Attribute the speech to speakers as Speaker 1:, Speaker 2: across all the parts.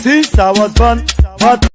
Speaker 1: Since I was born, but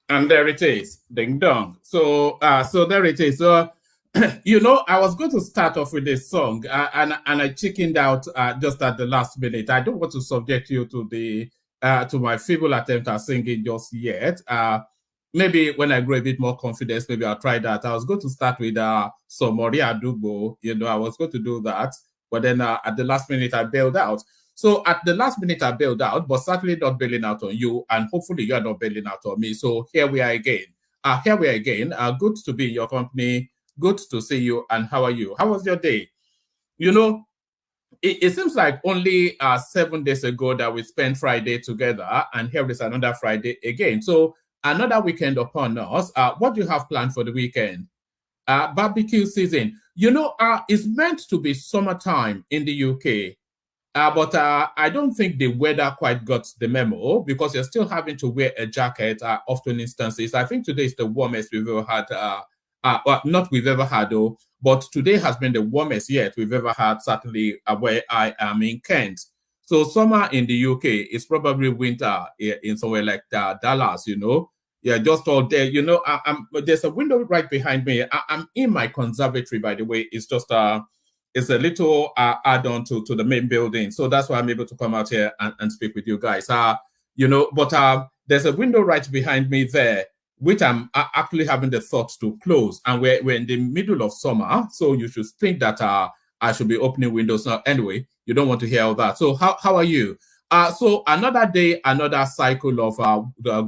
Speaker 2: and there it is, ding dong. So there it is. So you know, I was going to start off with this song, and I chickened out just at the last minute. I don't want to subject you to the to my feeble attempt at singing just yet. Maybe when I grow a bit more confidence, maybe I'll try that. I was going to start with some Maria Dubo. You know, I was going to do that, but then at the last minute I bailed out. So at the last minute I bailed out, but certainly not bailing out on you, and hopefully you are not bailing out on me. So here we are again. Good to be in your company. Good to see you. And how are you? How was your day? You know, it seems like only 7 days ago that we spent Friday together, and here is another Friday again. So another weekend upon us. What do you have planned for the weekend? Barbecue season. You know, it's meant to be summertime in the UK. But I don't think the weather quite got the memo because you're still having to wear a jacket often instances. I think today is the warmest we've ever had. Well, not we've ever had, though, but today has been the warmest yet we've ever had, certainly where I am in Kent. So summer in the UK is probably winter in somewhere like Dallas, you know. Yeah, just all day. You know, there's a window right behind me. I'm in my conservatory, by the way. It's just it's a little add-on to the main building. So that's why I'm able to come out here and speak with you guys. You know, but there's a window right behind me there, which I'm actually having the thought to close. And we're in the middle of summer, so you should think that I should be opening windows now. Anyway, you don't want to hear all that. So how are you? So another day, another cycle of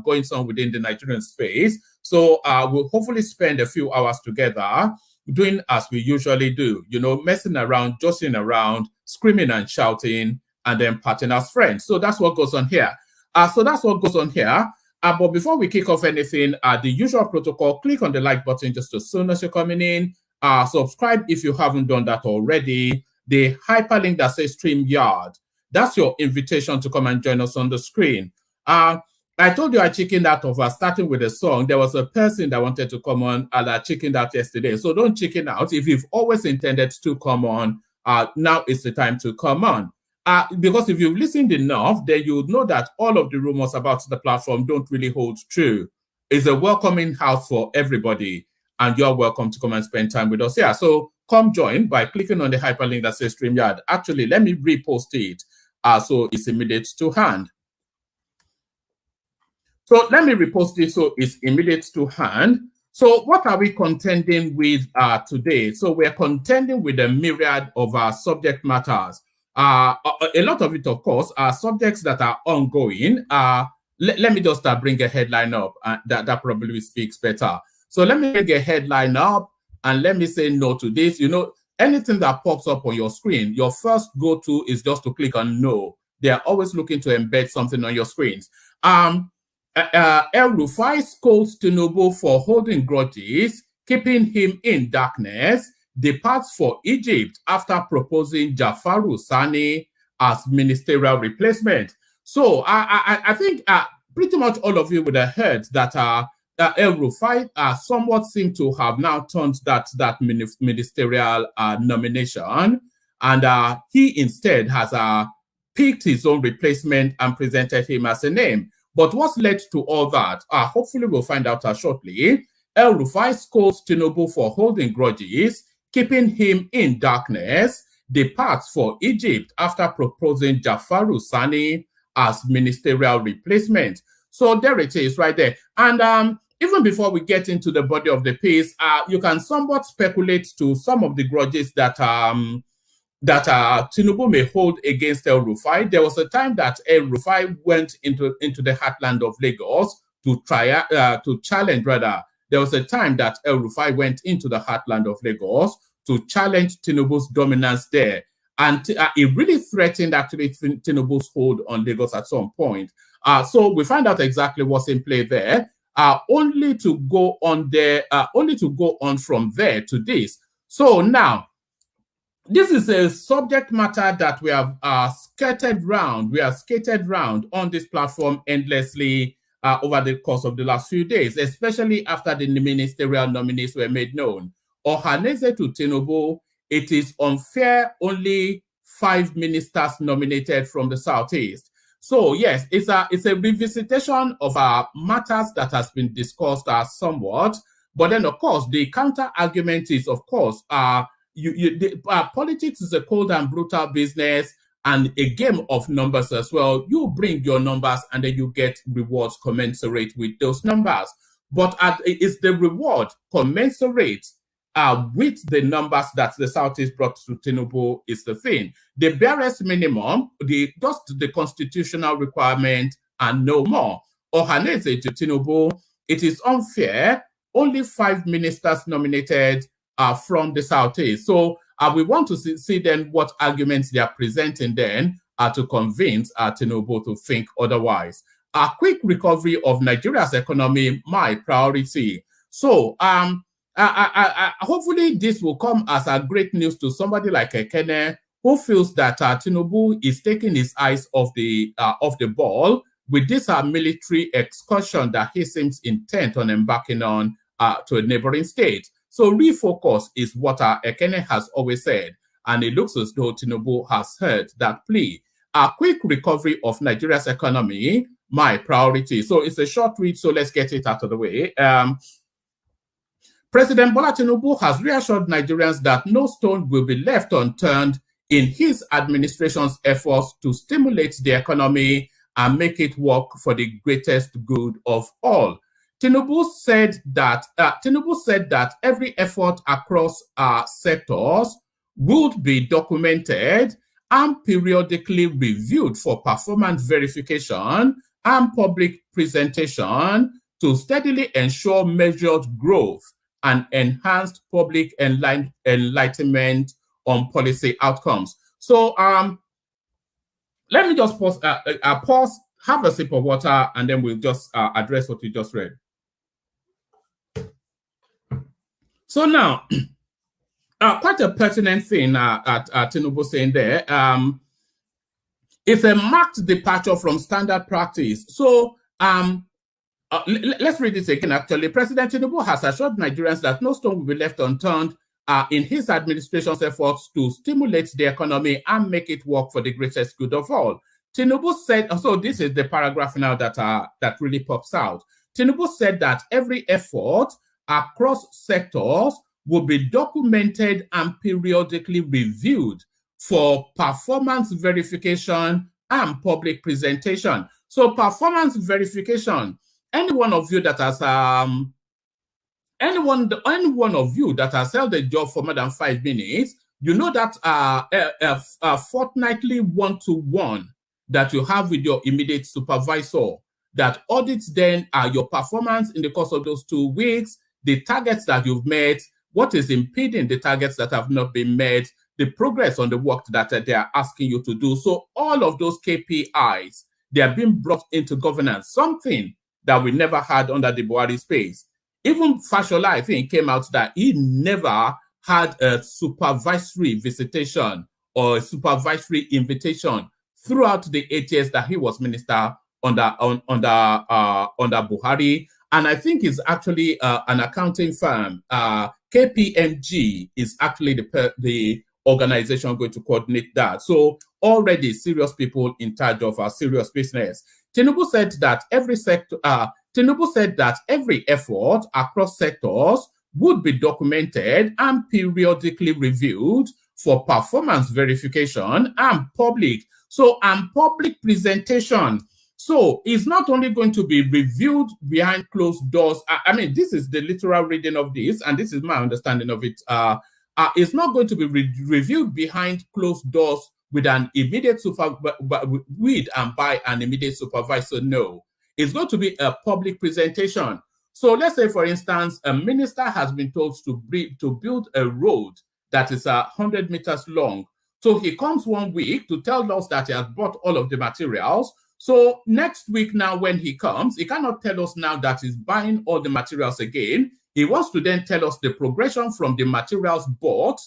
Speaker 2: going on within the Nigerian space. So we'll hopefully spend a few hours together doing as we usually do, you know, messing around, joshing around, screaming and shouting, and then partying as friends. So that's what goes on here. But before we kick off anything, the usual protocol, click on the like button just as soon as you're coming in. Subscribe if you haven't done that already. The hyperlink that says StreamYard, that's your invitation to come and join us on the screen. I told you I chickened out of starting with a song. There was a person that wanted to come on and I chickened out yesterday. So don't chicken out. If you've always intended to come on, now is the time to come on. Because if you've listened enough, then you would know that all of the rumors about the platform don't really hold true. It's a welcoming house for everybody, and you're welcome to come and spend time with us here. So come join by clicking on the hyperlink that says StreamYard. Actually, let me repost it so it's immediate to hand. So let me repost it so it's immediate to hand. So what are we contending with today? So we're contending with a myriad of subject matters. A lot of it, of course, are subjects that are ongoing. Let me just bring a headline up. That probably speaks better. So let me bring a headline up and let me say no to this. You know, anything that pops up on your screen, your first go-to is just to click on no. They are always looking to embed something on your screens. El-Rufai scolds Tinubu for holding grudges, keeping him in darkness, departs for Egypt after proposing Jafaru Sani as ministerial replacement. So I think pretty much all of you would have heard that El-Rufai somewhat seemed to have now turned that ministerial nomination, and he instead has picked his own replacement and presented him as a name. But what's led to all that? Hopefully we'll find out shortly. El-Rufai scolds Tinubu for holding grudges, keeping him in darkness, departs for Egypt after proposing Jafaru Sani as ministerial replacement. So there it is right there. And even before we get into the body of the piece, you can somewhat speculate to some of the grudges that Tinubu may hold against El-Rufai. There was a time that El-Rufai went into the heartland of Lagos to challenge, rather. There was a time that El-Rufai went into the heartland of Lagos to challenge Tinubu's dominance there. And it really threatened actually Tinubu's hold on Lagos at some point. So we find out exactly what's in play there, only to go on from there to this. So now, this is a subject matter that we have skated round. We have skated round on this platform endlessly over the course of the last few days, especially after the ministerial nominees were made known. Ohaneze to Tinubu, it is unfair, only 5 ministers nominated from the Southeast. So yes, it's a revisitation of matters that has been discussed somewhat. But then, of course, the counter argument is, of course, politics is a cold and brutal business and a game of numbers as well. You bring your numbers and then you get rewards commensurate with those numbers. But is the reward commensurate with the numbers that the Southeast brought to Tinubu is the thing. The barest minimum, just the constitutional requirement and no more. Ohaneze to Tinubu, it is unfair. Only 5 ministers nominated from the Southeast. So we want to see then what arguments they are presenting then to convince Tinubu to think otherwise. A quick recovery of Nigeria's economy, my priority. So, hopefully this will come as a great news to somebody like Ekene, who feels that Tinubu is taking his eyes off the ball with this military excursion that he seems intent on embarking on to a neighboring state. So refocus is what Ekene has always said, and it looks as though Tinubu has heard that plea. A quick recovery of Nigeria's economy, my priority. So it's a short read, so let's get it out of the way. President Bola Tinubu has reassured Nigerians that no stone will be left unturned in his administration's efforts to stimulate the economy and make it work for the greatest good of all. Tinubu said that every effort across sectors would be documented and periodically reviewed for performance verification and public presentation to steadily ensure measured growth and enhanced public enlightenment on policy outcomes. So let me just pause, have a sip of water, and then we'll just address what you just read. So now, quite a pertinent thing Tinubu saying there. It's a marked departure from standard practice. So let's read this again, actually. President Tinubu has assured Nigerians that no stone will be left unturned in his administration's efforts to stimulate the economy and make it work for the greatest good of all. Tinubu said, so this is the paragraph now that really pops out. Tinubu said that every effort across sectors will be documented and periodically reviewed for performance verification and public presentation. So performance verification, any one of you that has any one of you that has held a job for more than 5 minutes, you know that a fortnightly one-to-one that you have with your immediate supervisor that audits then your performance in the course of those 2 weeks, the targets that you've met, what is impeding the targets that have not been met, the progress on the work that they are asking you to do. So all of those KPIs, they are being brought into governance, something that we never had under the Buhari space. Even Fashola, I think, came out that he never had a supervisory visitation or a supervisory invitation throughout the 8 years that he was minister under Buhari. And I think it's actually an accounting firm. KPMG is actually the organization going to coordinate that. So already serious people in charge of our serious business. Tinubu said that every effort across sectors would be documented and periodically reviewed for performance verification and public presentation. So it's not only going to be reviewed behind closed doors. I mean, this is the literal reading of this, and this is my understanding of it. It's not going to be reviewed behind closed doors with an immediate by an immediate supervisor. No, it's going to be a public presentation. So let's say, for instance, a minister has been told to build a road that is 100 meters long. So he comes 1 week to tell us that he has bought all of the materials. So next week now when he comes, he cannot tell us now that he's buying all the materials again. He wants to then tell us the progression from the materials bought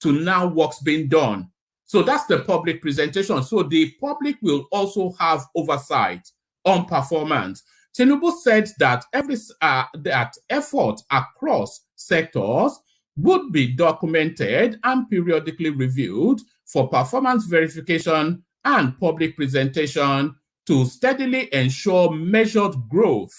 Speaker 2: to now works being done. So that's the public presentation. So the public will also have oversight on performance. Tinubu said that that effort across sectors would be documented and periodically reviewed for performance verification and public presentation to steadily ensure measured growth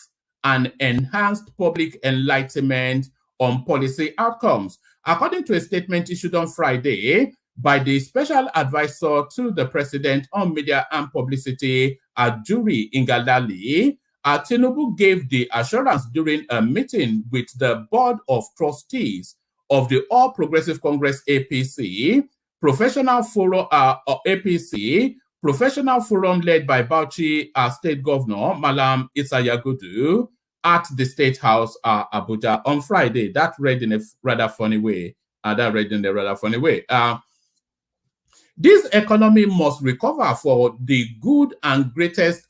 Speaker 2: and enhanced public enlightenment on policy outcomes. According to a statement issued on Friday by the Special Advisor to the President on Media and Publicity, Ajuri Ngalale, Tinubu gave the assurance during a meeting with the Board of Trustees of the All Progressive Congress APC, Professional Forum APC, Professional Forum led by Bauchi State Governor Malam Issa Yagudu at the State House, Abuja, on Friday. That read in a rather funny way. The This economy must recover for the good and greatest.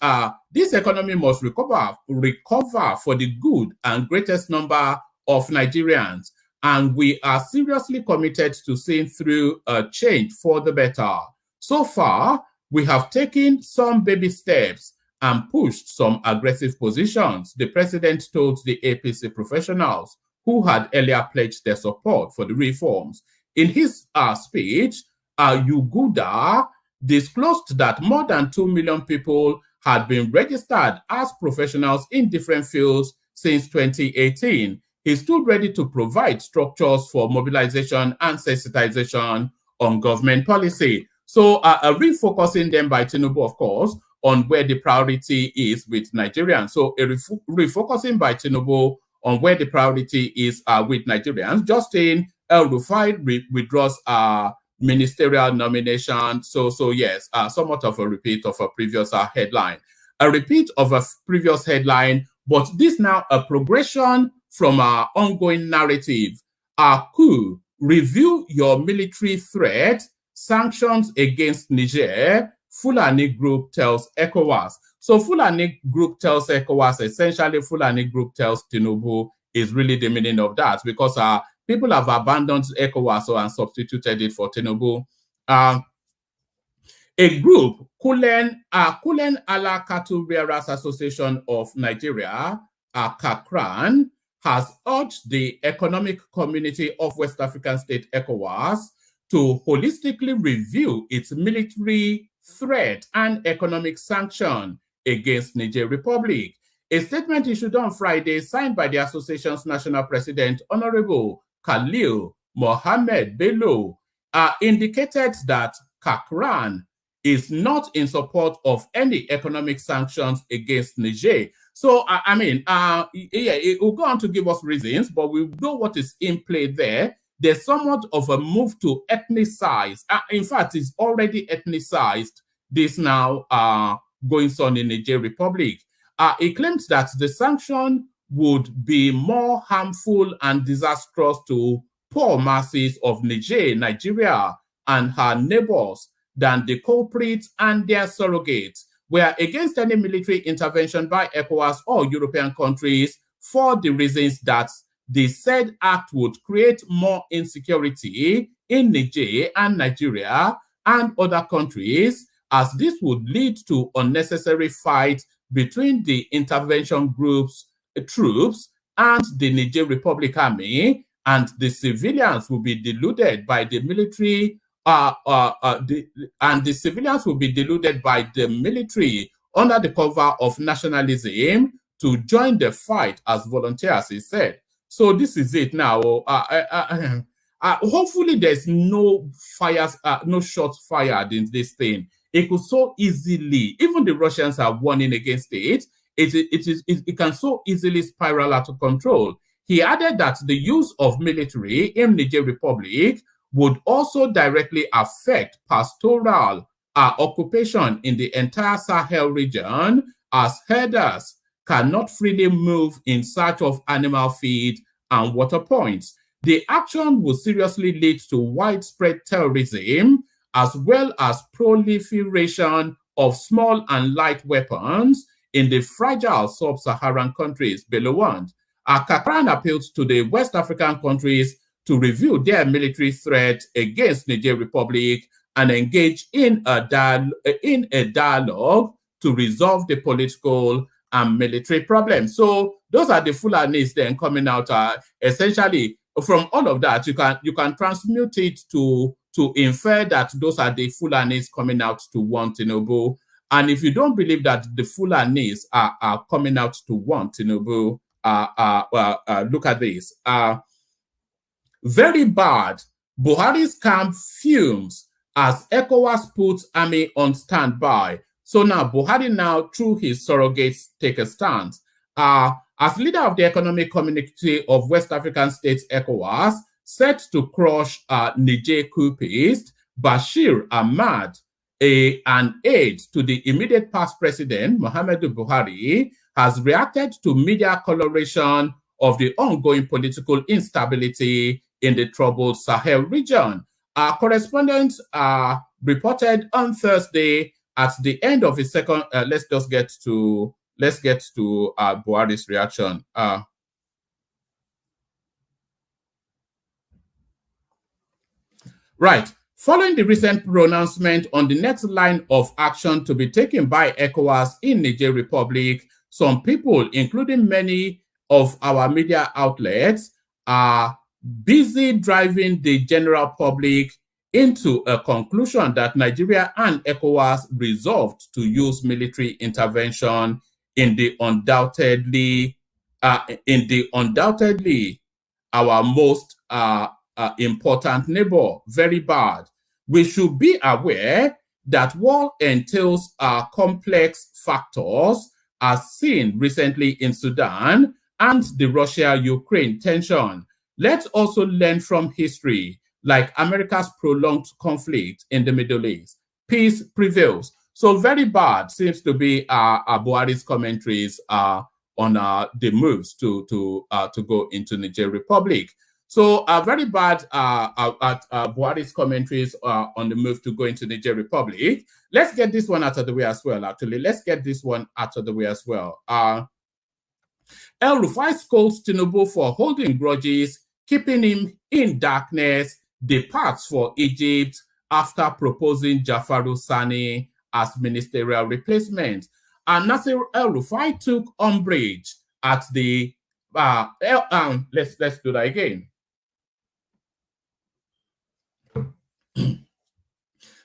Speaker 2: This economy must recover for the good and greatest number of Nigerians, and we are seriously committed to seeing through a change for the better. So far, we have taken some baby steps and pushed some aggressive positions, the president told the APC professionals who had earlier pledged their support for the reforms. In his speech, Yuguda disclosed that more than 2 million people had been registered as professionals in different fields since 2018. He stood ready to provide structures for mobilization and sensitization on government policy. So refocusing them by Tinubu, of course, on where the priority is with Nigerians. So refocusing by Tinubu on where the priority is with Nigerians. Justin El-Rufai withdraws ministerial nomination. So yes, somewhat of a repeat of a previous headline. A repeat of a previous headline, but this now a progression from our ongoing narrative. Coup, review your military threat, sanctions against Niger, Fulani group tells ECOWAS. So Fulani group tells ECOWAS, essentially Fulani group tells Tinubu is really the meaning of that, because people have abandoned ECOWAS and substituted it for Tinubu. A group, Kulen Ala Cattle Bearers Association of Nigeria, Kakran, has urged the Economic Community of West African State, ECOWAS, to holistically review its military threat and economic sanction against Niger Republic. A statement issued on Friday, signed by the association's national president, Honorable Khalil Mohammed Bello, indicated that Kakran is not in support of any economic sanctions against Niger. So, yeah, it will go on to give us reasons, but we know what is in play there. There's somewhat of a move to ethnicize. In fact, it's already ethnicized this now going on in Niger Republic. It claims that the sanction would be more harmful and disastrous to poor masses of Nigeria, and her neighbors than the culprits and their surrogates. We are against any military intervention by ECOWAS or European countries for the reasons that the said act would create more insecurity in Niger and Nigeria and other countries, as this would lead to unnecessary fights between the intervention groups, troops, and the Niger Republic Army, and the civilians will be deluded by the military, and the civilians will be deluded by the military under the cover of nationalism to join the fight as volunteers, he said. So this is it now. Hopefully there's no fires, no shots fired in this thing. It could so easily, even the Russians are warning against it. It can so easily spiral out of control. He added that the use of military in Niger Republic would also directly affect pastoral occupation in the entire Sahel region, as herders cannot freely move in search of animal feed and water points. The action will seriously lead to widespread terrorism, as well as proliferation of small and light weapons in the fragile sub-Saharan countries, Bello warned. Kakran appealed to the West African countries to review their military threat against Niger Republic and engage in a dialogue to resolve the political and military problems. So those are the Fulanis then coming out. Essentially, from all of that, you can transmute it to infer that those are the Fulanis coming out to want Tinubu. And if you don't believe that the Fulanis are coming out to want Tinubu, look at this. Very bad. Buhari's camp fumes as ECOWAS puts army on standby. So now Buhari now, through his surrogates, take a stance. As leader of the Economic Community of West African States, ECOWAS, set to crush Niger coupist Bashir Ahmad, an aide to the immediate past president, Muhammadu Buhari, has reacted to media coloration of the ongoing political instability in the troubled Sahel region. Our correspondent reported on Thursday at the end of his second. Let's get to Buhari's reaction. Right. Following the recent pronouncement on the next line of action to be taken by ECOWAS in Niger Republic, some people, including many of our media outlets, are busy driving the general public into a conclusion that Nigeria and ECOWAS resolved to use military intervention in the undoubtedly our most important neighbor. Very bad. We should be aware that war entails complex factors as seen recently in Sudan and the Russia-Ukraine tension. Let's also learn from history, like America's prolonged conflict in the Middle East. Peace prevails. So very bad seems to be Buhari's commentaries on the moves to go into Niger Republic. So very bad at Buhari's commentaries on the move to go into Niger Republic. Let's get this one out of the way as well, actually. Let's get this one out of the way as well. El-Rufai scolds Tinubu for holding grudges, keeping him in darkness, departs for Egypt after proposing Jafaru Sani as ministerial replacement. And Nasir El-Rufai took umbrage at the... let's do that again.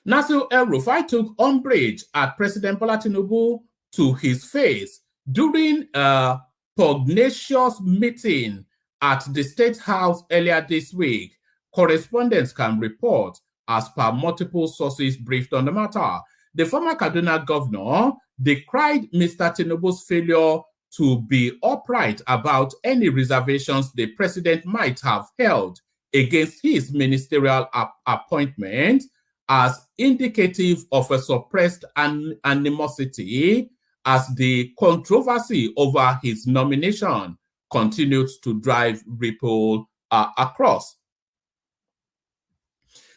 Speaker 2: Nasir El-Rufai took umbrage at President Bola Tinubu to his face during a pugnacious meeting at the State House earlier this week. Correspondents can report as per multiple sources briefed on the matter. The former Kaduna governor decried Mr. Tinubu's failure to be upright about any reservations the president might have held against his ministerial appointment as indicative of a suppressed animosity as the controversy over his nomination continues to drive ripple across.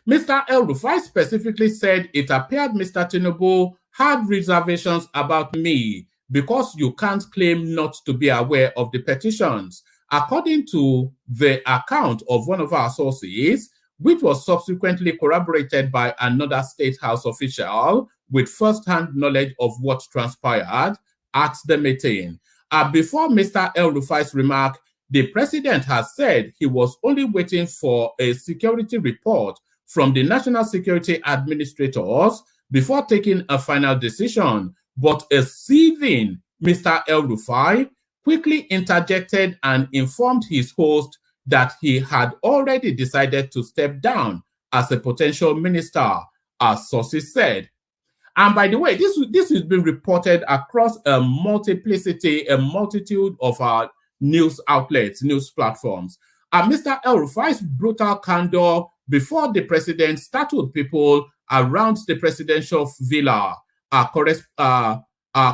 Speaker 2: Mr. El-Rufai specifically said it appeared Mr. Tinubu had reservations about me because you can't claim not to be aware of the petitions. According to the account of one of our sources, which was subsequently corroborated by another State House official with first-hand knowledge of what transpired at the meeting. Before Mr. El-Rufai's remark, the president has said he was only waiting for a security report from the National Security Administrators before taking a final decision. But a seething Mr. El-Rufai quickly interjected and informed his host that he had already decided to step down as a potential minister, as sources said. And by the way, this has been reported across a multitude of our news outlets, news platforms. Mr. El-Rufai's brutal candor before the president startled people around the presidential villa.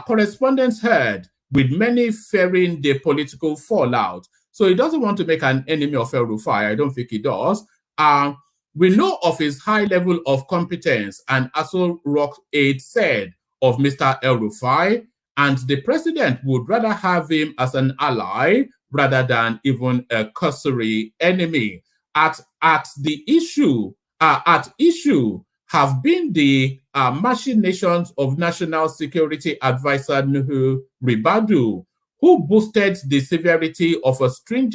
Speaker 2: Correspondents heard, with many fearing the political fallout. So he doesn't want to make an enemy of El-Rufai. I don't think he does. We know of his high level of competence, and Aso Rock Aid said of Mr. El-Rufai, and the president would rather have him as an ally rather than even a cursory enemy. At issue have been the machinations of National Security Advisor Nuhu Ribadu, who boosted the severity of a string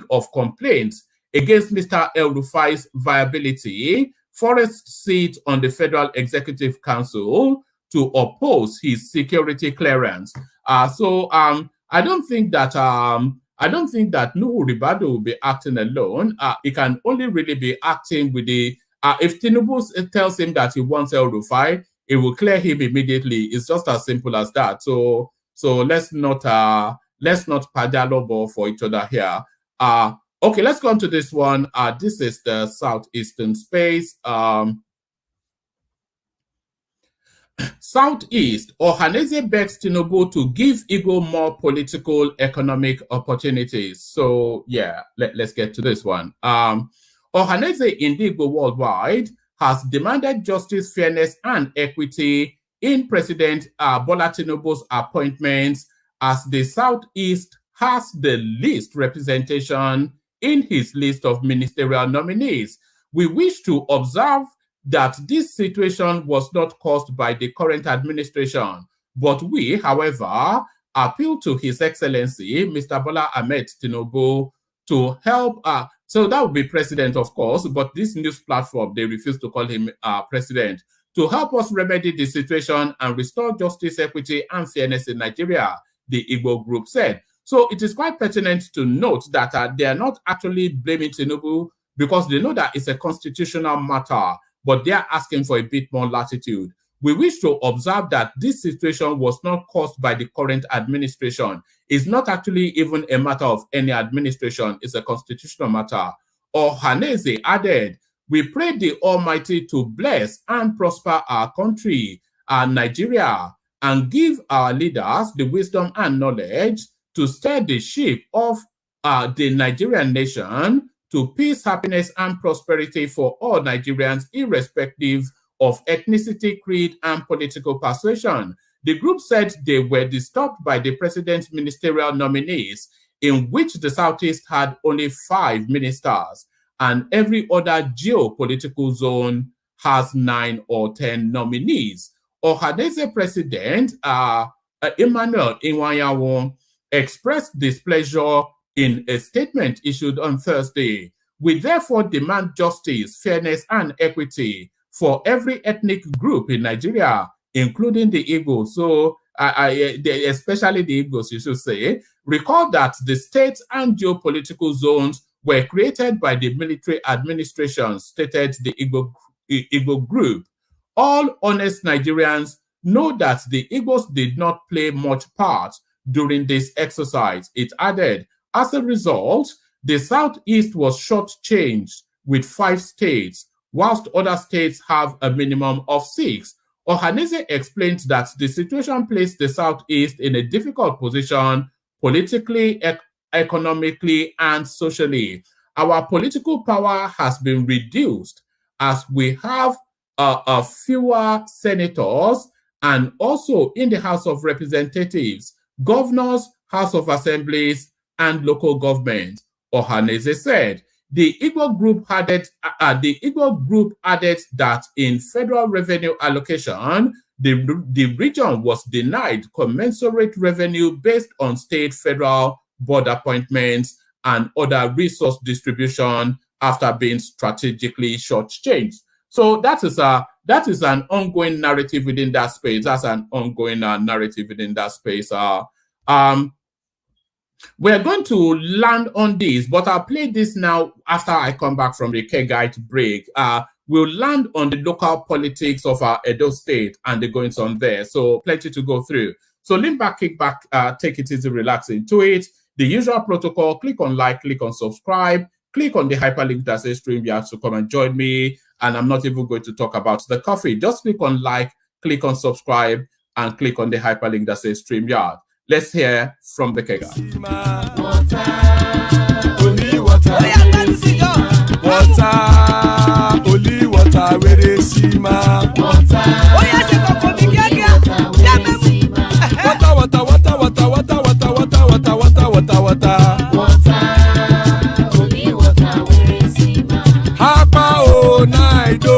Speaker 2: of complaints against Mr. El-Rufai's viability for a seat on the Federal Executive Council to oppose his security clearance. I don't think that Nuhu Ribadu will be acting alone. He can only really be acting with the if Tinubu tells him that he wants El-Rufai, it will clear him immediately. It's just as simple as that. So let's not pajalobo for each other here. Okay, let's go on to this one. This is the Southeastern space. Southeast, Ohaneze begs Tinubu to give Igbo more political economic opportunities. So yeah, let's get to this one. Ohaneze Indigo worldwide has demanded justice, fairness, and equity in President Bola Tinubu's appointments, as the Southeast has the least representation in his list of ministerial nominees. We wish to observe that this situation was not caused by the current administration, but we, however, appeal to His Excellency, Mr. Bola Ahmed Tinubu, to help. So that would be president, of course, but this news platform, they refuse to call him president, to help us remedy the situation and restore justice, equity, and fairness in Nigeria, the Igbo group said. So it is quite pertinent to note that they are not actually blaming Tinubu because they know that it's a constitutional matter, but they are asking for a bit more latitude. We wish to observe that this situation was not caused by the current administration. It's not actually even a matter of any administration. It's a constitutional matter. Ohaneze added, we pray the Almighty to bless and prosper our country, our Nigeria, and give our leaders the wisdom and knowledge to steer the ship of the Nigerian nation to peace, happiness, and prosperity for all Nigerians, irrespective of ethnicity, creed, and political persuasion. The group said they were disturbed by the president's ministerial nominees, in which the Southeast had only 5 ministers, and every other geopolitical zone has 9 or 10 nominees. Ohaneze President Emmanuel Iwanyawo expressed displeasure in a statement issued on Thursday. We therefore demand justice, fairness, and equity for every ethnic group in Nigeria, including the Igbo. So, especially the Igbos, you should say. Recall that the states and geopolitical zones were created by the military administration, stated the Igbo group. All honest Nigerians know that the Igbos did not play much part during this exercise. It added, as a result, the Southeast was shortchanged with 5 states, whilst other states have a minimum of 6. Ohaneze explained that the situation placed the Southeast in a difficult position politically, economically, and socially. Our political power has been reduced as we have fewer senators, and also in the House of Representatives, governors, House of Assemblies, and local government. Ohaneze said the Igbo group added that in federal revenue allocation, the region was denied commensurate revenue based on state, federal board appointments and other resource distribution after being strategically shortchanged. So that is an ongoing narrative within that space. That's an ongoing narrative within that space. We're going to land on this, but I'll play this now after I come back from the Kegite break. We'll land on the local politics of our Edo State and the goings on there. So plenty to go through. So lean back, kick back, take it easy, relax into it. The usual protocol, click on like, click on subscribe, click on the hyperlink that says StreamYard to come and join me. And I'm not even going to talk about the coffee. Just click on like, click on subscribe, and click on the hyperlink that says StreamYard. Let's hear from the Kega.
Speaker 3: Only water, where they see ma. Water, only water, where they see ma. Hapa o naido.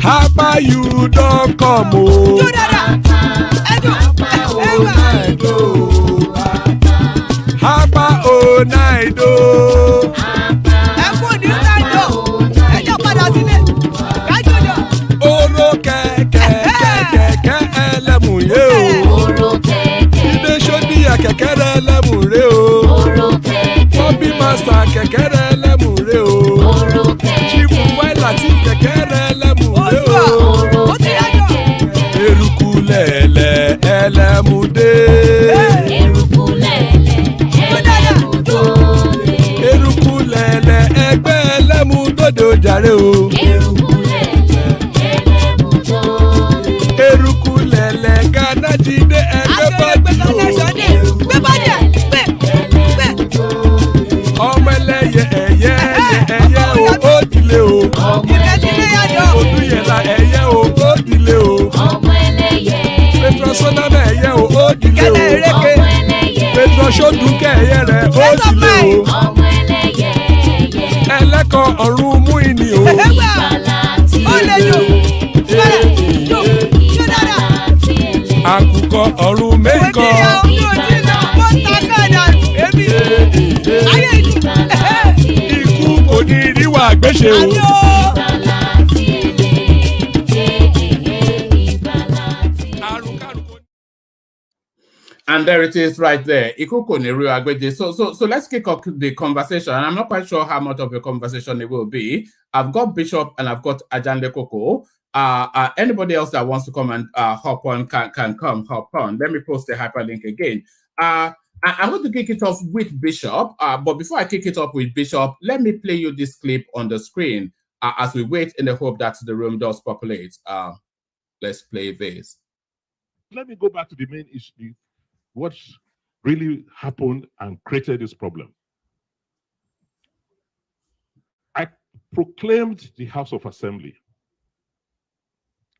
Speaker 3: Hapa you don't come o. Hapa o naido. Oro keke elemu ye o. Ibe shodi ya kekere elemu re o. Obi master kekere elemu re o. Chifu waila ti kekere elemu re o. Eruku lele elemu de. Eruku lele egbe elemu dodo jare o. Eruku lele Ghana ti de egbe body o. ṣòdùkẹ́ ẹ̀yẹ rẹ̀ ó ti lé o.
Speaker 4: ọmọ ẹlẹ́yẹ ẹyẹ.
Speaker 3: ẹlẹ́kọ̀ọ́ ọ̀run mú ìní o.
Speaker 4: ìgbàlà tí ẹlẹ́.
Speaker 3: àkùkọ ọ̀run mẹ́kọ. ikú kò ní ríwà gbéṣe o.
Speaker 2: And there it is right there. So let's kick off the conversation. And I'm not quite sure how much of a conversation it will be. I've got Bishop and I've got Ajande Koko. Anybody else that wants to come and hop on can come hop on. Let me post the hyperlink again. I'm going to kick it off with Bishop. But before I kick it off with Bishop, let me play you this clip on the screen as we wait in the hope that the room does populate. Let's play this.
Speaker 5: Let me go back to the main issue. What really happened and created this problem? I proclaimed the House of Assembly.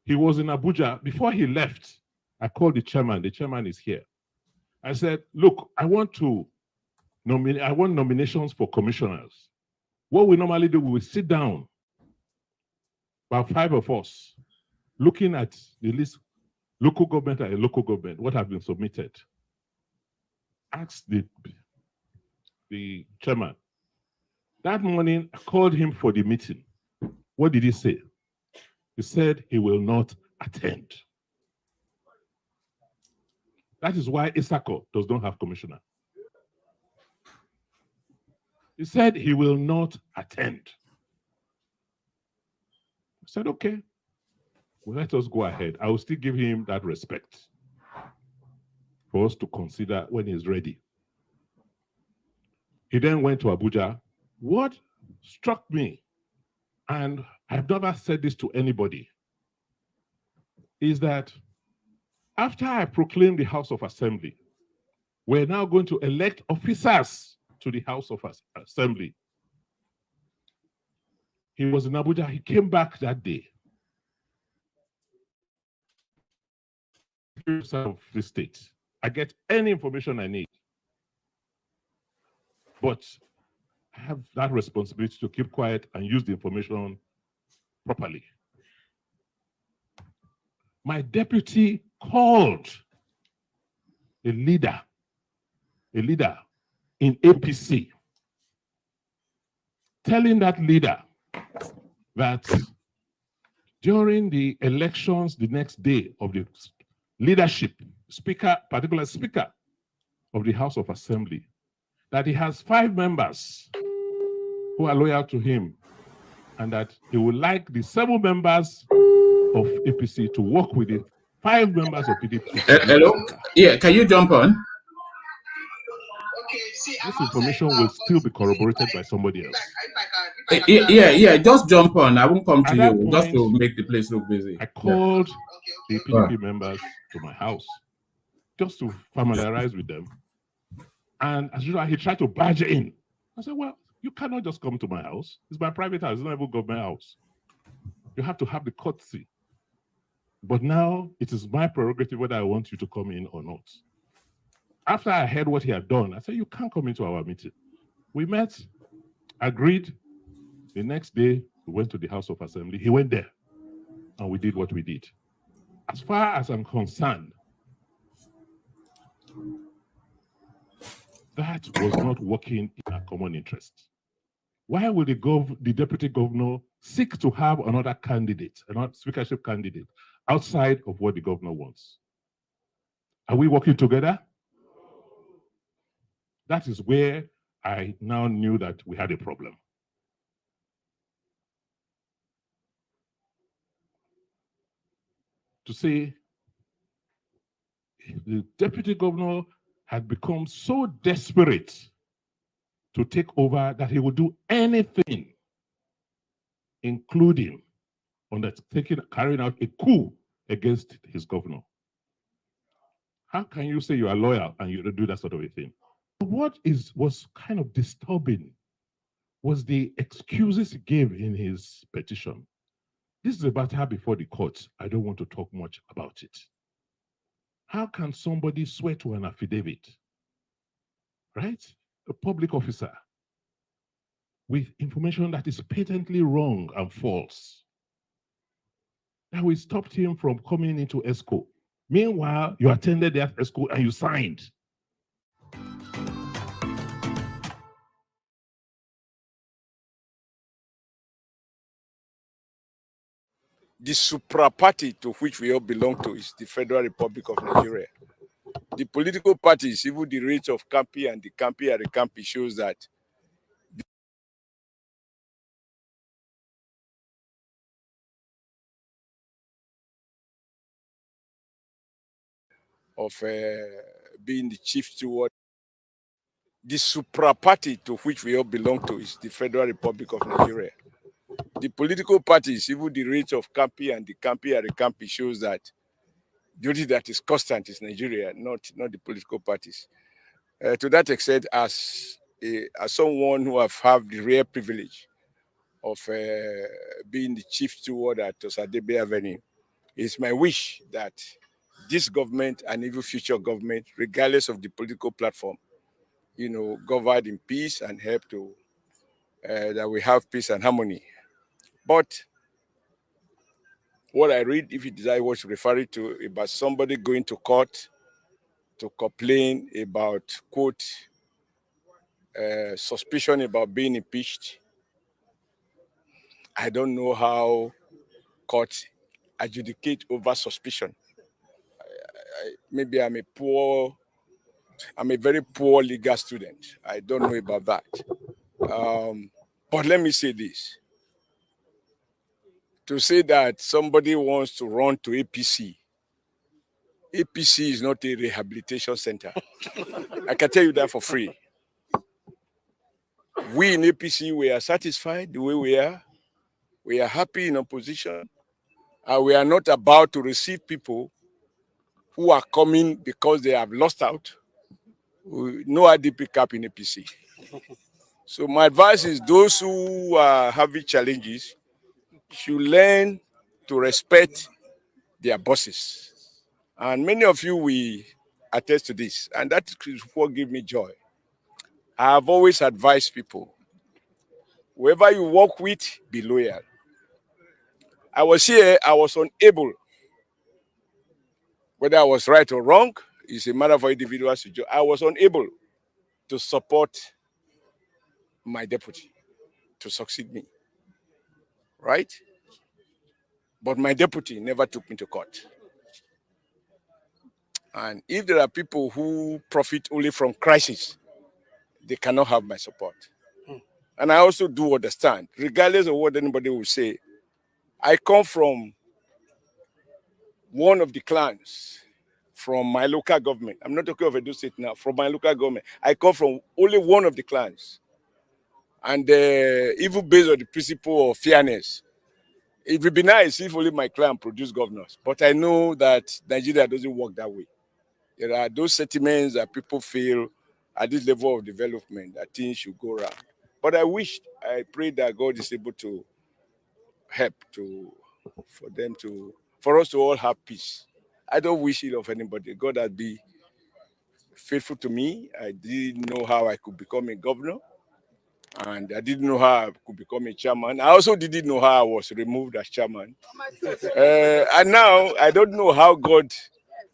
Speaker 5: He was in Abuja. Before he left, I called the chairman. The chairman is here. I said, look, I want nominations for commissioners. What we normally do, we will sit down, about 5 of us, looking at the list, local government and local government, what have been submitted. Asked the chairman. That morning, I called him for the meeting. What did he say? He said he will not attend. That is why Isako does not have commissioner. He said he will not attend. I said, okay, well, let us go ahead. I will still give him that respect for us to consider when he's ready. He then went to Abuja. What struck me, and I've never said this to anybody, is that after I proclaimed the House of Assembly, we're now going to elect officers to the House of Assembly. He was in Abuja. He came back that day. Of the state. I get any information I need. But I have that responsibility to keep quiet and use the information properly. My deputy called a leader in APC, telling that leader that during the elections the next day of the leadership, particular speaker of the House of Assembly, that he has 5 members who are loyal to him, and that he would like the 7 members of APC to work with the 5 members of PDP.
Speaker 2: Hello? Yeah, can you jump on?
Speaker 5: This information will still be corroborated by somebody else.
Speaker 2: Yeah, just jump on. I won't come to you,
Speaker 5: Point,
Speaker 2: just to make the place look busy.
Speaker 5: I called the PDP members to my house just to familiarize with them. And as usual, he tried to barge in. I said, well, you cannot just come to my house. It's my private house. It's not even government house. You have to have the courtesy. But now it is my prerogative whether I want you to come in or not. After I heard what he had done, I said, you can't come into our meeting. We met, agreed. The next day, we went to the House of Assembly. He went there, and we did what we did. As far as I'm concerned, that was not working in our common interest. Why would the deputy governor seek to have another candidate, another speakership candidate, outside of what the governor wants? Are we working together? That is where I now knew that we had a problem. To say the deputy governor had become so desperate to take over that he would do anything, including carrying out a coup against his governor. How can you say you are loyal and you don't do that sort of a thing? What was kind of disturbing was the excuses he gave in his petition. This is a matter before the court. I don't want to talk much about it. How can somebody swear to an affidavit right? A public officer with information that is patently wrong and false. Now we stopped him from coming into ESCO. Meanwhile, you attended that ESCO and you signed.
Speaker 6: The supra party to which we all belong to is the Federal Republic of Nigeria. The political parties, even the rates of Campi and the Campi and the Campi, shows that of being the chief steward. The supra party to which we all belong to is the Federal Republic of Nigeria. The political parties, even the rates of Campi and the Campi and the Campi, shows that the only that is constant is Nigeria, not the political parties. To that extent, as someone who have the rare privilege of being the chief steward at Osadebe Avenue, it's my wish that this government and even future government, regardless of the political platform, govern in peace and help to that we have peace and harmony. But what I read, if it is I was referring to about somebody going to court to complain about, quote, suspicion about being impeached, I don't know how courts adjudicate over suspicion. Maybe I'm a very poor legal student. I don't know about that. But let me say this. To say that somebody wants to run to APC is not a rehabilitation center. I can tell you that for free. We in APC, we are satisfied the way we are. We are happy in opposition. And we are not about to receive people who are coming because they have lost out. No IDP cap in APC. So my advice is those who are having challenges should learn to respect their bosses. And many of you will attest to this, and that is what gives me joy. I have always advised people, whoever you work with, be loyal. I was here, I was unable, whether I was right or wrong, it's a matter for individuals to judge. I was unable to support my deputy to succeed me, right? But my deputy never took me to court. And if there are people who profit only from crisis, they cannot have my support. And I also do understand, regardless of what anybody will say, I come from one of the clans from my local government. I'm not talking of Edo State now, from my local government. I come from only one of the clans. And even based on the principle of fairness, it would be nice if only my clan produced governors. But I know that Nigeria doesn't work that way. There are those sentiments that people feel at this level of development that things should go wrong. But I pray that God is able to help for us to all have peace. I don't wish it of anybody. God has been faithful to me. I didn't know how I could become a governor, and I didn't know how I could become a chairman. I also didn't know how I was removed as chairman. And now I don't know how God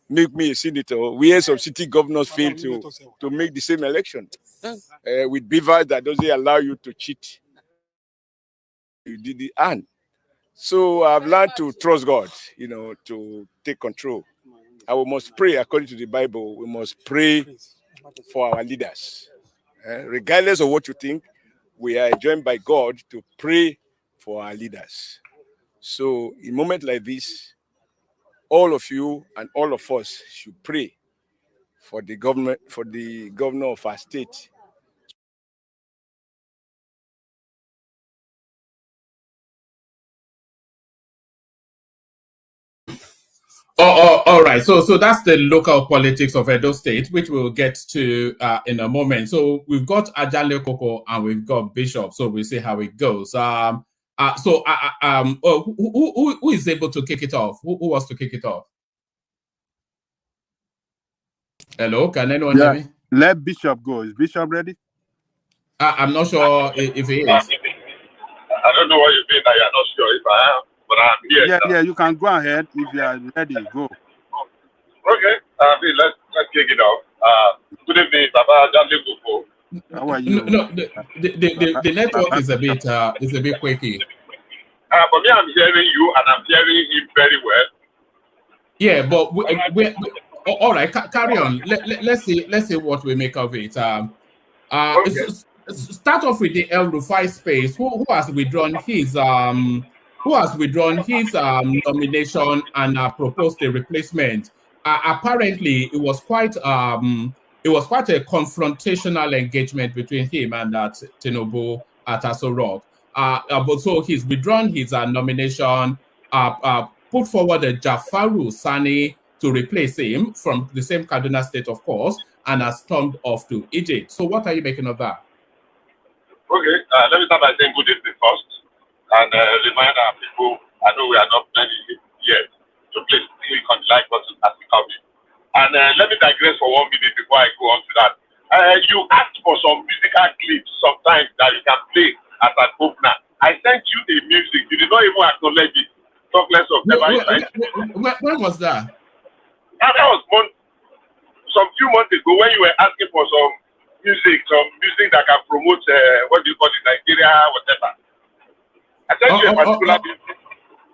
Speaker 6: make me a senator. We had some city governors fail to make the same election with beavers that doesn't allow you to cheat. You did it, and so I've learned to trust God, to take control. And we must pray according to the Bible. We must pray for our leaders. Regardless of what you think, we are joined by God to pray for our leaders. So in a moment like this, all of you and all of us should pray for the government, for the governor of our state.
Speaker 2: All right. So that's the local politics of Edo State, which we'll get to in a moment. So we've got Ajale Koko and we've got Bishop. So we'll see how it goes. Who is able to kick it off? Who wants to kick it off? Hello, can anyone hear me?
Speaker 7: Let Bishop go. Is Bishop ready?
Speaker 2: I'm not sure if he is.
Speaker 8: I don't know what you mean that you're not sure if I am, but I'm here.
Speaker 7: Yeah, you can go ahead if you are ready. Go.
Speaker 8: Okay, let's kick it off. Good evening, Baba Jandebuko.
Speaker 7: How are you?
Speaker 2: No, the network is a bit quaky.
Speaker 8: For me, I'm hearing you and I'm hearing him very well.
Speaker 2: Yeah, but we all right. Carry on. Let's see what we make of it. Okay. Start off with the El Rufai space. Who has withdrawn his nomination and proposed a replacement? Apparently, it was quite a confrontational engagement between him and Tinubu at Aso Rock. But so he's withdrawn his nomination. Put forward a Jafaru Sani to replace him from the same Kaduna state, of course, and has stormed off to Egypt. So what are you making of that?
Speaker 8: Okay, let me start by saying good evening first, and remind our people, I know we are not many yet, to please click on the like button as we come in. And let me digress for 1 minute before I go on to that. You asked for some musical clips sometimes that you can play as an opener. I sent you the music, you did not even acknowledge it. Talk less of never
Speaker 2: when was that?
Speaker 8: That was some few months ago when you were asking for some music that can promote what do you call it, Nigeria, whatever. I sent you a particular music.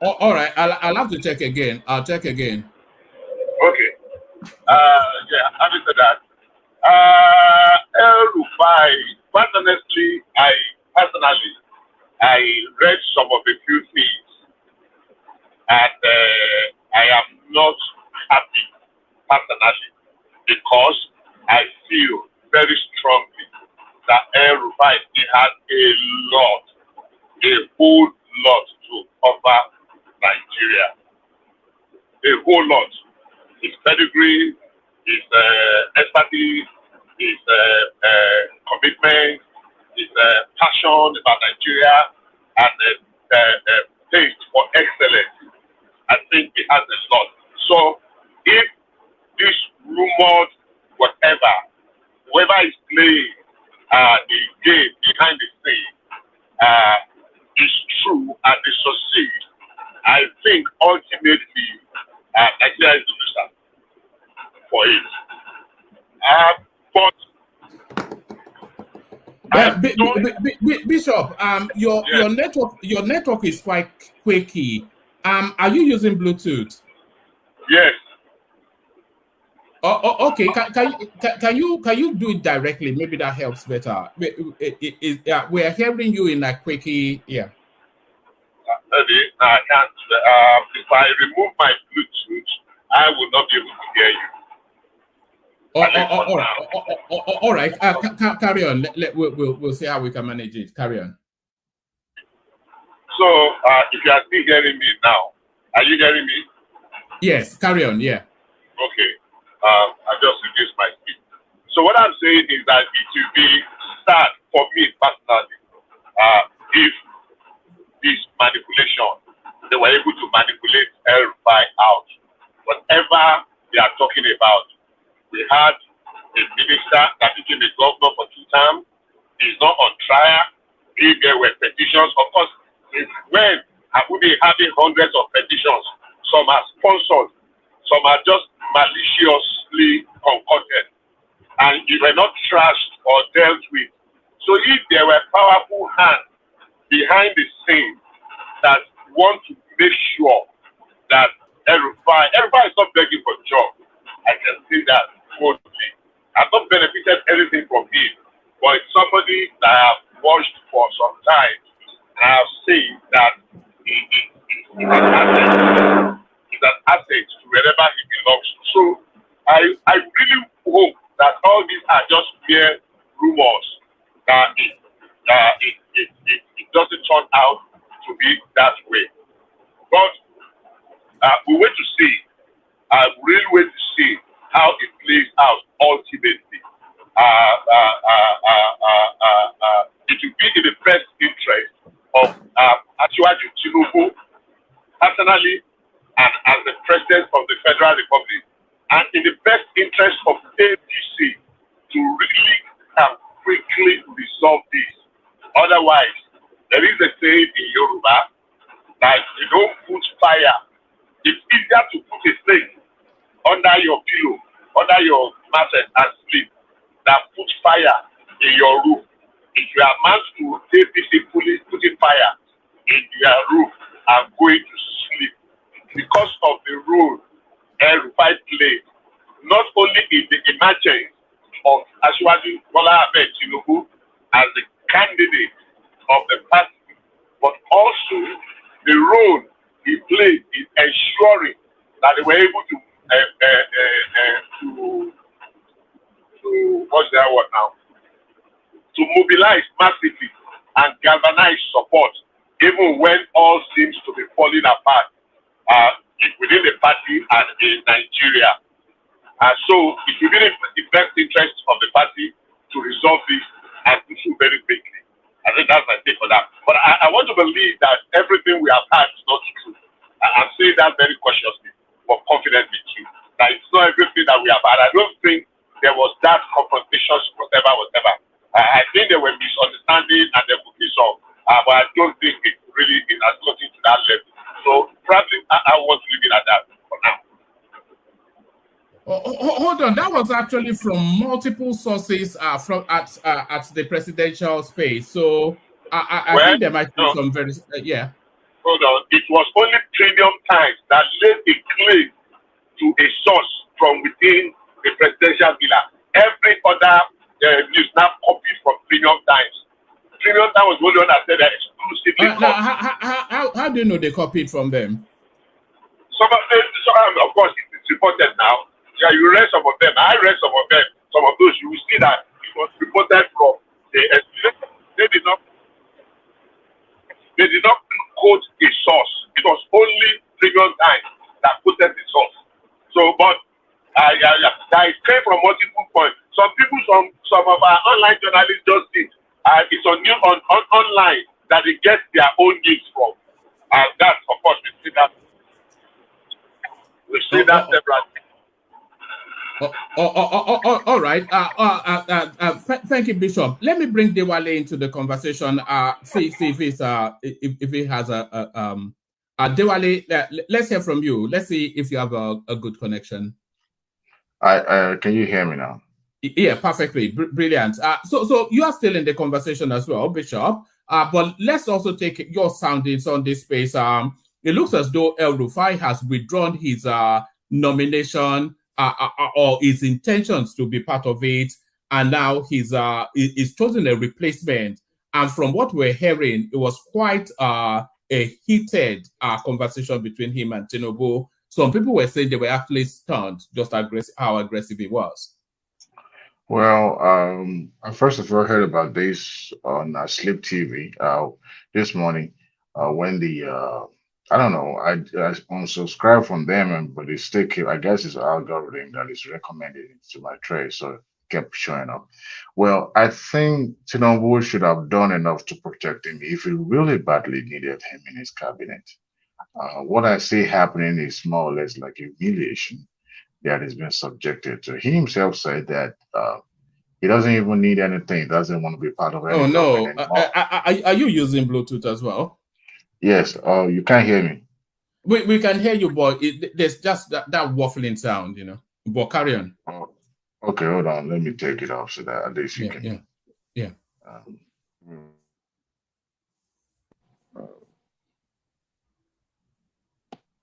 Speaker 2: All right, I'll have to check again. I'll check again.
Speaker 8: Okay. Yeah, having said that, El Rufai, quite honestly, I read some of the few things, and I am not happy personally because I feel very strongly that El Rufai has a whole lot to offer Nigeria. A whole lot. His pedigree, his expertise, his commitment, his passion about Nigeria, and taste for excellence. I think he has a lot. So if this rumored whoever is playing the game behind the scene is true and they succeed, I think ultimately Nigeria is the loser for it.
Speaker 2: Bishop, your network is quite quaky. Are you using Bluetooth?
Speaker 8: Yes.
Speaker 2: Okay. Can you do it directly? Maybe that helps better. We are hearing you in a quaky. Yeah.
Speaker 8: I can't. If I remove my Bluetooth, I will not be able to hear you.
Speaker 2: All right. Carry on. We'll see how we can manage it. Carry on.
Speaker 8: So, if you are still hearing me now, are you hearing me?
Speaker 2: Yes. Carry on. Yeah.
Speaker 8: Okay. I just reduced my speed. So what I'm saying is that it will be sad for me personally if this manipulation, they were able to manipulate El Rufai out. Whatever they are talking about, we had a minister that became a governor for 2 terms. He's not on trial. If there were petitions, of course, when have we been having hundreds of petitions? Some are sponsored, some are just maliciously concocted, and you were not trashed or dealt with. So if there were powerful hands behind the scene that want to make sure that El Rufai is not begging for a job, I can say that boldly. I've not benefited anything from him, but it's somebody that I have watched for some time, and I have seen that he's an asset to wherever he belongs to. So I really hope that all these are just mere rumors, that it doesn't turn out to be that way. But we wait to see. I really wait to see how it plays out ultimately. It will be in the best interest of Asiwaju Tinubu personally and as the president of the Federal Republic, and in the best interest of APC to Otherwise, there is a saying in Yoruba that you don't put fire. It's easier to put a snake under your pillow, under your mattress and sleep than put fire in your room. If you are meant to peacefully putting fire in your room and going to sleep, because of the role El-Rufai played, not only in the emergence of Asiwaju Bola Ahmed Tinubu as the candidate of the party, but also the role he played in ensuring that they were able to what's that word now? To mobilize massively and galvanize support, even when all seems to be falling apart within the party and in Nigeria. So it will be in the best interest of the party to resolve this and do so very quickly. I think that's my take on that. But I want to believe that everything we have had is not true. I'm saying that very cautiously, but confidently too. That it's not everything that we have had. I don't think there was that confrontation, whatever. I think there were misunderstandings and there could be some, but I don't think it really has gotten to that level. So probably I want to leave it at that for now.
Speaker 2: Hold on, that was actually from multiple sources from at the presidential space. So I think there might be some very yeah.
Speaker 8: Hold on, it was only Premium Times that laid a claim to a source from within the presidential villa. Every other news now copied from Premium Times. Premium Times was the only one that said that exclusively.
Speaker 2: How do you know they copied from them?
Speaker 8: Some of course, it's reported now. Yeah, you read some of them. I read some of them. Some of those, you will see that it was reported from the they did not quote a source. It was only Premium Times that quoted the source. So, but that came from multiple points. Some people, some of our online journalists just did. It's on online that they get their own news from. And that, of course, we see that. We see that separately.
Speaker 2: All right. Thank you, Bishop. Let me bring Dewale into the conversation. See if he has Dewale. Let's hear from you. Let's see if you have a good connection.
Speaker 9: Can you hear me now?
Speaker 2: Yeah, perfectly. Brilliant. So you are still in the conversation as well, Bishop. But let's also take your soundings on this space. It looks as though El-Rufai has withdrawn his nomination. Or his intentions to be part of it, and now he's chosen a replacement. And from what we're hearing, it was quite a heated conversation between him and Tinubu. Some people were saying they were actually stunned just how aggressive he was.
Speaker 9: Well, I first of all heard about this on Sleep TV this morning when the I don't know. I unsubscribed from them, but it still kept, I guess it's algorithm that is recommended to my trade, so it kept showing up. Well, I think Tinubu should have done enough to protect him if he really badly needed him in his cabinet. What I see happening is more or less like humiliation that has been subjected to. He himself said that he doesn't even need anything, doesn't want to be part of anything.
Speaker 2: Oh, no. Are you using Bluetooth as well?
Speaker 9: Yes. Oh, you can't hear me.
Speaker 2: We can hear you, but there's just that waffling sound, you know. But carry on.
Speaker 9: Oh, okay, hold on. Let me take it off so that at least you can.
Speaker 2: Yeah.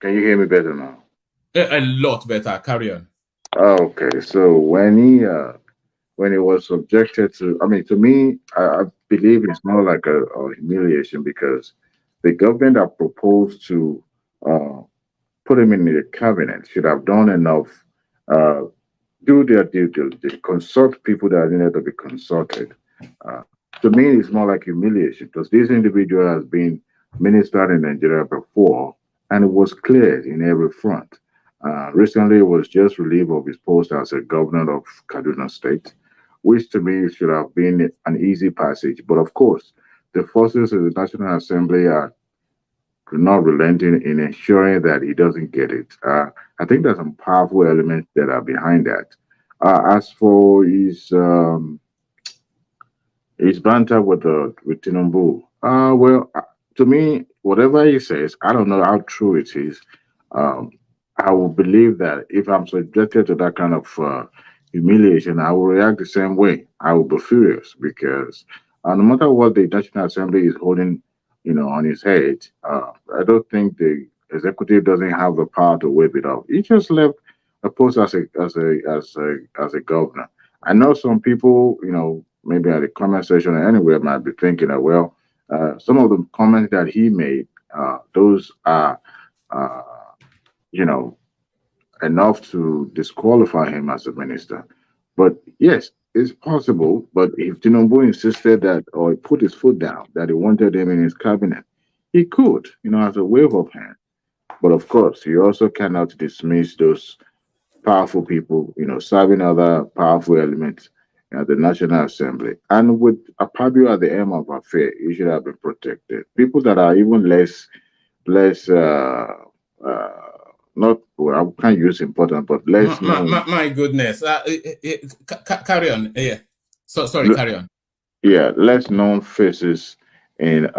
Speaker 9: Can you hear me better now?
Speaker 2: A lot better. Carry on.
Speaker 9: Okay, so when he was subjected to, I mean, to me, I believe it's more like a humiliation because the government that proposed to put him in the cabinet should have done enough, do their due diligence, consult people that needed to be consulted. To me, it's more like humiliation because this individual has been minister in Nigeria before, and it was clear in every front. Recently, he was just relieved of his post as a governor of Kaduna State, which to me should have been an easy passage. But of course, the forces of the National Assembly are not relenting in ensuring that he doesn't get it. I think there's some powerful elements that are behind that. As for his his banter with Tinubu. Well, to me, whatever he says, I don't know how true it is. Um, I will believe that if I'm subjected to that kind of humiliation, I will react the same way. I will be furious because no matter what the National Assembly is holding, on his head, I don't think the executive doesn't have the power to wave it off. He just left a post as a governor. I know some people, maybe at the comment section or anywhere might be thinking that, well, some of the comments that he made, those are, uh, you know, enough to disqualify him as a minister. But yes, it's possible. But if Tinubu insisted that, or he put his foot down, that he wanted him in his cabinet, he could, as a wave of hand. But of course, he also cannot dismiss those powerful people, serving other powerful elements at the National Assembly. And with Akpabio at the end of affair, he should have been protected. People that are even less, uh, not, well, I can't use important, but less known.
Speaker 2: My goodness. Carry on. Yeah. So sorry, carry on.
Speaker 9: Yeah, less known faces in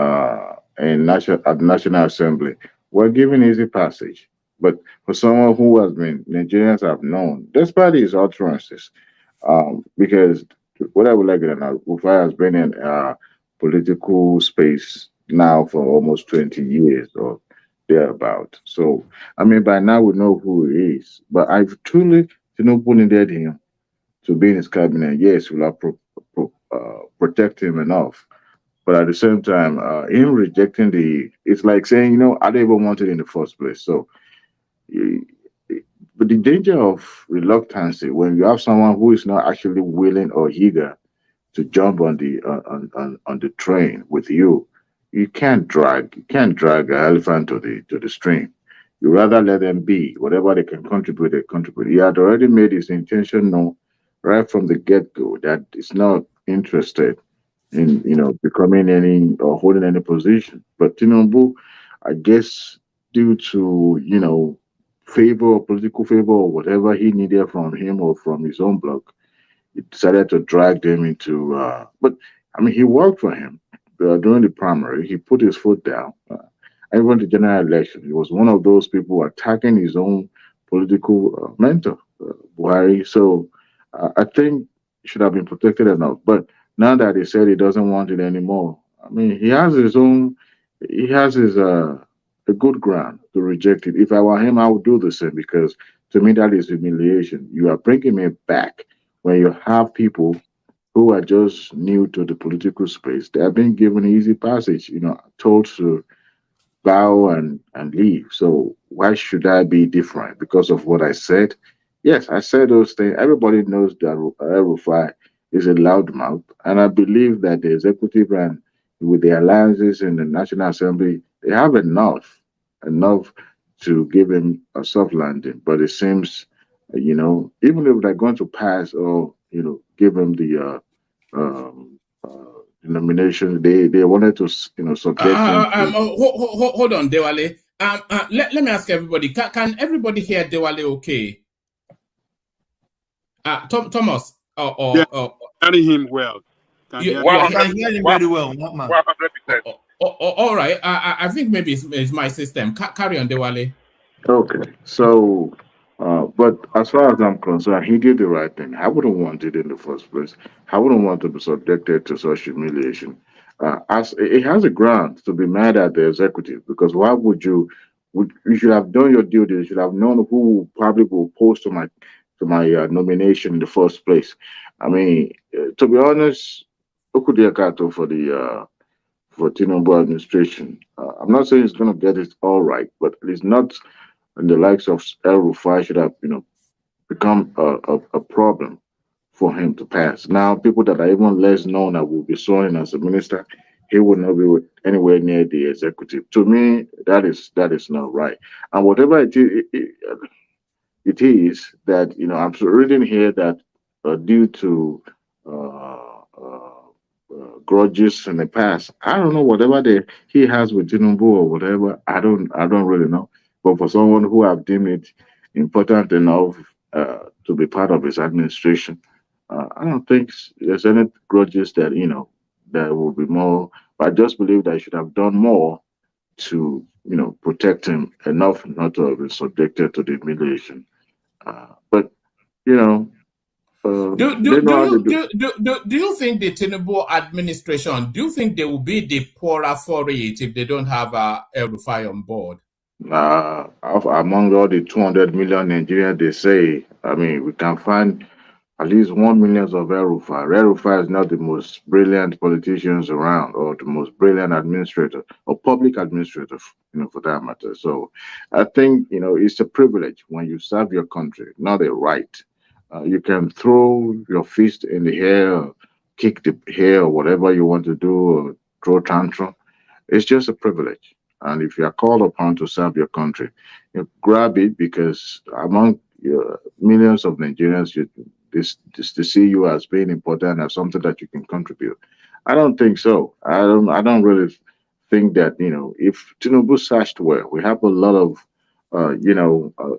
Speaker 9: national at the National Assembly were given easy passage. But for someone who has been Nigerians have known, despite his utterances, because what I would like to know, Rufai has been in political space now for almost 20 years or thereabout. So, I mean, by now we know who he is. But I've truly, needed him to be in his cabinet. Yes, we'll have protect him enough. But at the same time, him rejecting it's like saying, I don't even want it in the first place. So, eh, but the danger of reluctancy when you have someone who is not actually willing or eager to jump on the train with you, you can't drag an elephant to the stream. You rather let them be whatever they can contribute. They contribute. He had already made his intention known right from the get go that he's not interested in becoming any or holding any position. But Tinubu, I guess, due to favor or political favor or whatever he needed from him or from his own bloc, he decided to drag them into. But I mean, he worked for him during the primary. He put his foot down. And even the general election, he was one of those people attacking his own political mentor, Buhari. So I think he should have been protected enough. But now that he said he doesn't want it anymore, I mean, he has his a good ground to reject it. If I were him, I would do the same because to me that is humiliation. You are bringing me back when you have people who are just new to the political space. They are being given easy passage, told to bow and leave. So why should I be different because of what I said? Yes, I said those things. Everybody knows that Rufai is a loudmouth, and I believe that the executive and with the alliances in the National Assembly, they have enough to give him a soft landing. But it seems, even if they're going to pass or give him the nomination, they wanted to subject him.
Speaker 2: Hold on, Dewale. Let me ask everybody. Can everybody hear Dewale okay? Thomas.
Speaker 7: Hearing him well.
Speaker 8: I can hear him very well.
Speaker 2: 100%. All right. I think maybe it's my system. Carry on, Dewale.
Speaker 9: Okay. So, but as far as I'm concerned, he did the right thing. I wouldn't want it in the first place. I wouldn't want to be subjected to such humiliation. As it has a ground to be mad at the executive because why would you? You should have done your duty. You should have known who probably will post to my nomination in the first place. I mean, to be honest, Okudiakato for Tinubu administration. I'm not saying he's going to get it all right, but it's not. And the likes of El Rufai should have, become a problem for him to pass. Now, people that are even less known that will be sworn in as a minister, he would not be anywhere near the executive. To me, that is not right. And whatever it is that I'm reading here that due to grudges in the past, I don't know whatever he has with Tinubu or whatever. I don't really know. But for someone who have deemed it important enough to be part of his administration, I don't think there's any grudges that there will be more. But I just believe that I should have done more to, protect him enough not to have been subjected to the humiliation. But you know, they know how to do.
Speaker 2: Do you think the Tinubu administration, do you think they will be the poorer for it if they don't have El Rufai on board?
Speaker 9: Among all the 200 million Nigerians, they say, I mean, we can find at least 1 million of El Rufai. El Rufai is not the most brilliant politicians around or the most brilliant administrator or public administrator, for that matter. So I think, it's a privilege when you serve your country, not a right. You can throw your fist in the air, kick the hair, or whatever you want to do, or throw tantrum. It's just a privilege. And if you are called upon to serve your country, grab it because among millions of Nigerians, this to see you as being important as something that you can contribute. I don't think so. I don't really think that if Tinubu searched well, we have a lot of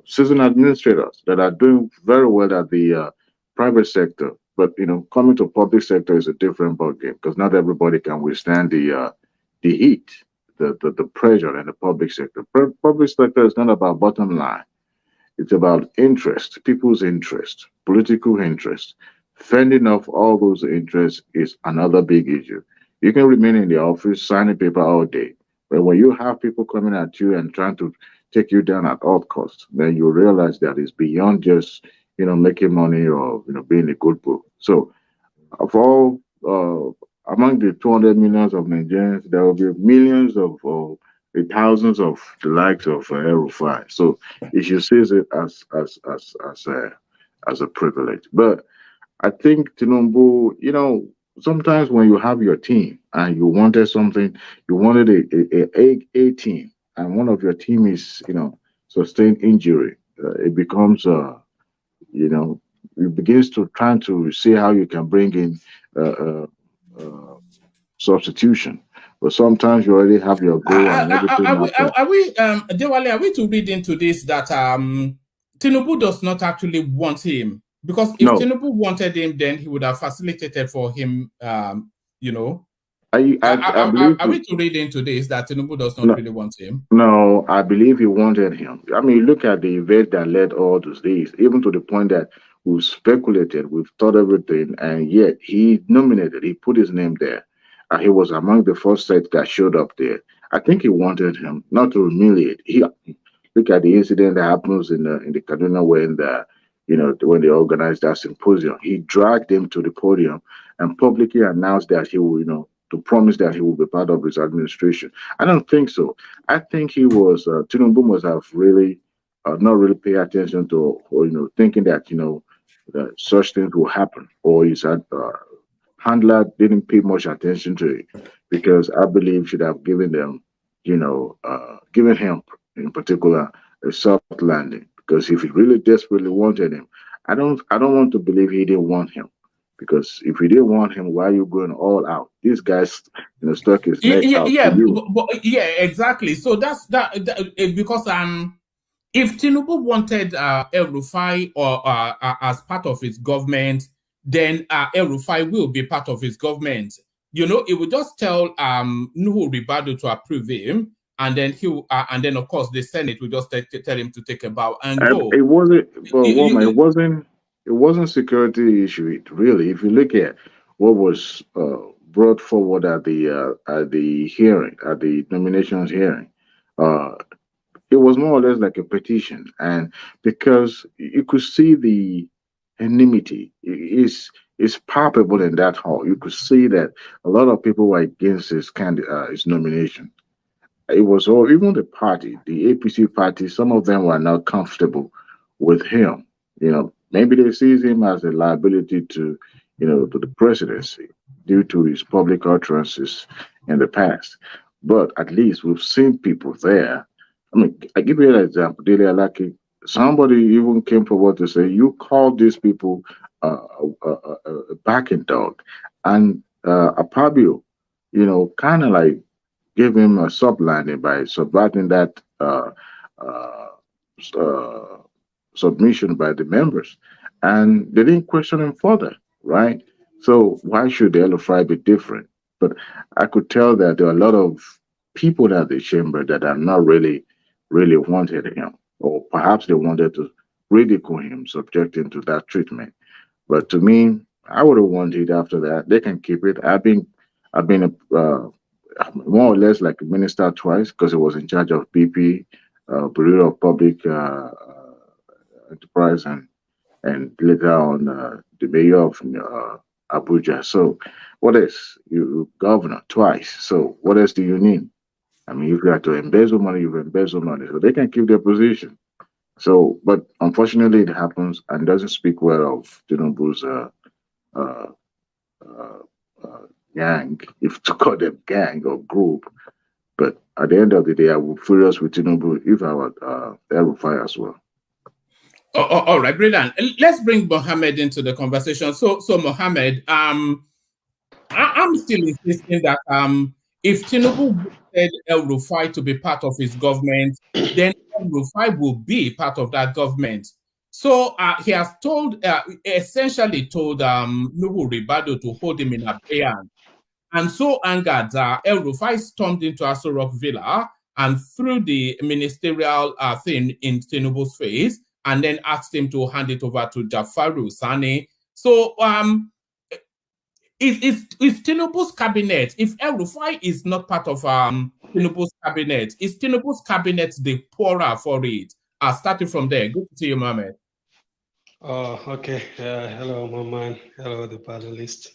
Speaker 9: seasoned administrators that are doing very well at the private sector. But coming to public sector is a different ballgame because not everybody can withstand the heat, the pressure in the public sector. Public sector is not about bottom line. It's about interest, people's interest, political interest. Fending off all those interests is another big issue. You can remain in the office signing paper all day, but when you have people coming at you and trying to take you down at all costs, then you realize that it's beyond just making money or being a good book. So, of all among the 200 millions of Nigerians, there will be millions of the thousands of the likes of El Rufai. So you should see it as a privilege. But I think Tinubu, sometimes when you have your team and you wanted something, you wanted a team, and one of your team is sustained injury, it becomes it begins to try to see how you can bring in substitution. But sometimes you already have your goal and everything.
Speaker 2: Dewale, are we to read into this that Tinubu does not actually want him? Because if Tinubu wanted him, then he would have facilitated for him, Are we to read into this that Tinubu does not really want him?
Speaker 9: No, I believe he wanted him. I mean, look at the event that led all these, even to the point that we've speculated, we've thought everything, and yet he nominated, he put his name there. He was among the first set that showed up there. I think he wanted him not to humiliate. Look at the incident that happens in the Kaduna when when they organized that symposium. He dragged him to the podium and publicly announced that he will, to promise that he will be part of his administration. I don't think so. I think he was Tinubu must have really not really pay attention to, or thinking that that such things will happen, or his handler didn't pay much attention to it, because I believe should have given them, given him in particular a soft landing. Because if he really desperately wanted him, I don't want to believe he didn't want him. Because if he didn't want him, why are you going all out? This guy's stuck his neck out.
Speaker 2: Yeah, exactly. So that's because if Tinubu wanted El Rufai or as part of his government, then El Rufai will be part of his government. It would just tell Nuhu Ribadu to approve him, and then and then of course the Senate will just tell him to take a bow and go.
Speaker 9: It wasn't security issue. Really, if you look at what was brought forward at the hearing, at the nominations hearing, it was more or less like a petition, and because you could see the enmity is palpable in that hall. You could see that a lot of people were against his nomination. It was all, even the party, the APC party, some of them were not comfortable with him. Maybe they see him as a liability to the presidency due to his public utterances in the past. But at least we've seen people there. I mean, I give you an example. Dele Alaki, somebody even came forward to say, you call these people a backing dog. And Apabio, kind of like gave him a sublanding by subverting that submission by the members. And they didn't question him further, right? So why should the LFI be different? But I could tell that there are a lot of people at the chamber that are not really wanted him, or perhaps they wanted to ridicule him, subject him to that treatment. But to me, I would have wanted after that. They can keep it. I've been more or less like a minister twice because I was in charge of BP, Bureau of Public Enterprise, and later on the mayor of Abuja. So what else? You governor twice. So what else do you need? I mean, you've got to embezzle money. You've embezzled money, so they can keep their position. So, but unfortunately, it happens and doesn't speak well of Tinubu's uh, uh, gang, if to call them gang or group. But at the end of the day, I would furious with Tinubu if I were El as well.
Speaker 2: All right, brilliant. Let's bring Mohammed into the conversation. So Mohammed, I'm still insisting that if Tinubu wanted El Rufai to be part of his government, then El Rufai will be part of that government. So he has essentially told Nuhu Ribado to hold him in abeyance. And so angered, El Rufai stormed into Aso Rock Villa and threw the ministerial thing in Tinubu's face, and then asked him to hand it over to Jafaru Sani. So is Tinubu's cabinet, if El Rufai is not part of Tinubu's cabinet, is Tinubu's cabinet the poorer for it? Starting from there. Good to see you, Mohammed.
Speaker 10: Oh, okay. Hello, Maman. Hello, the panelists.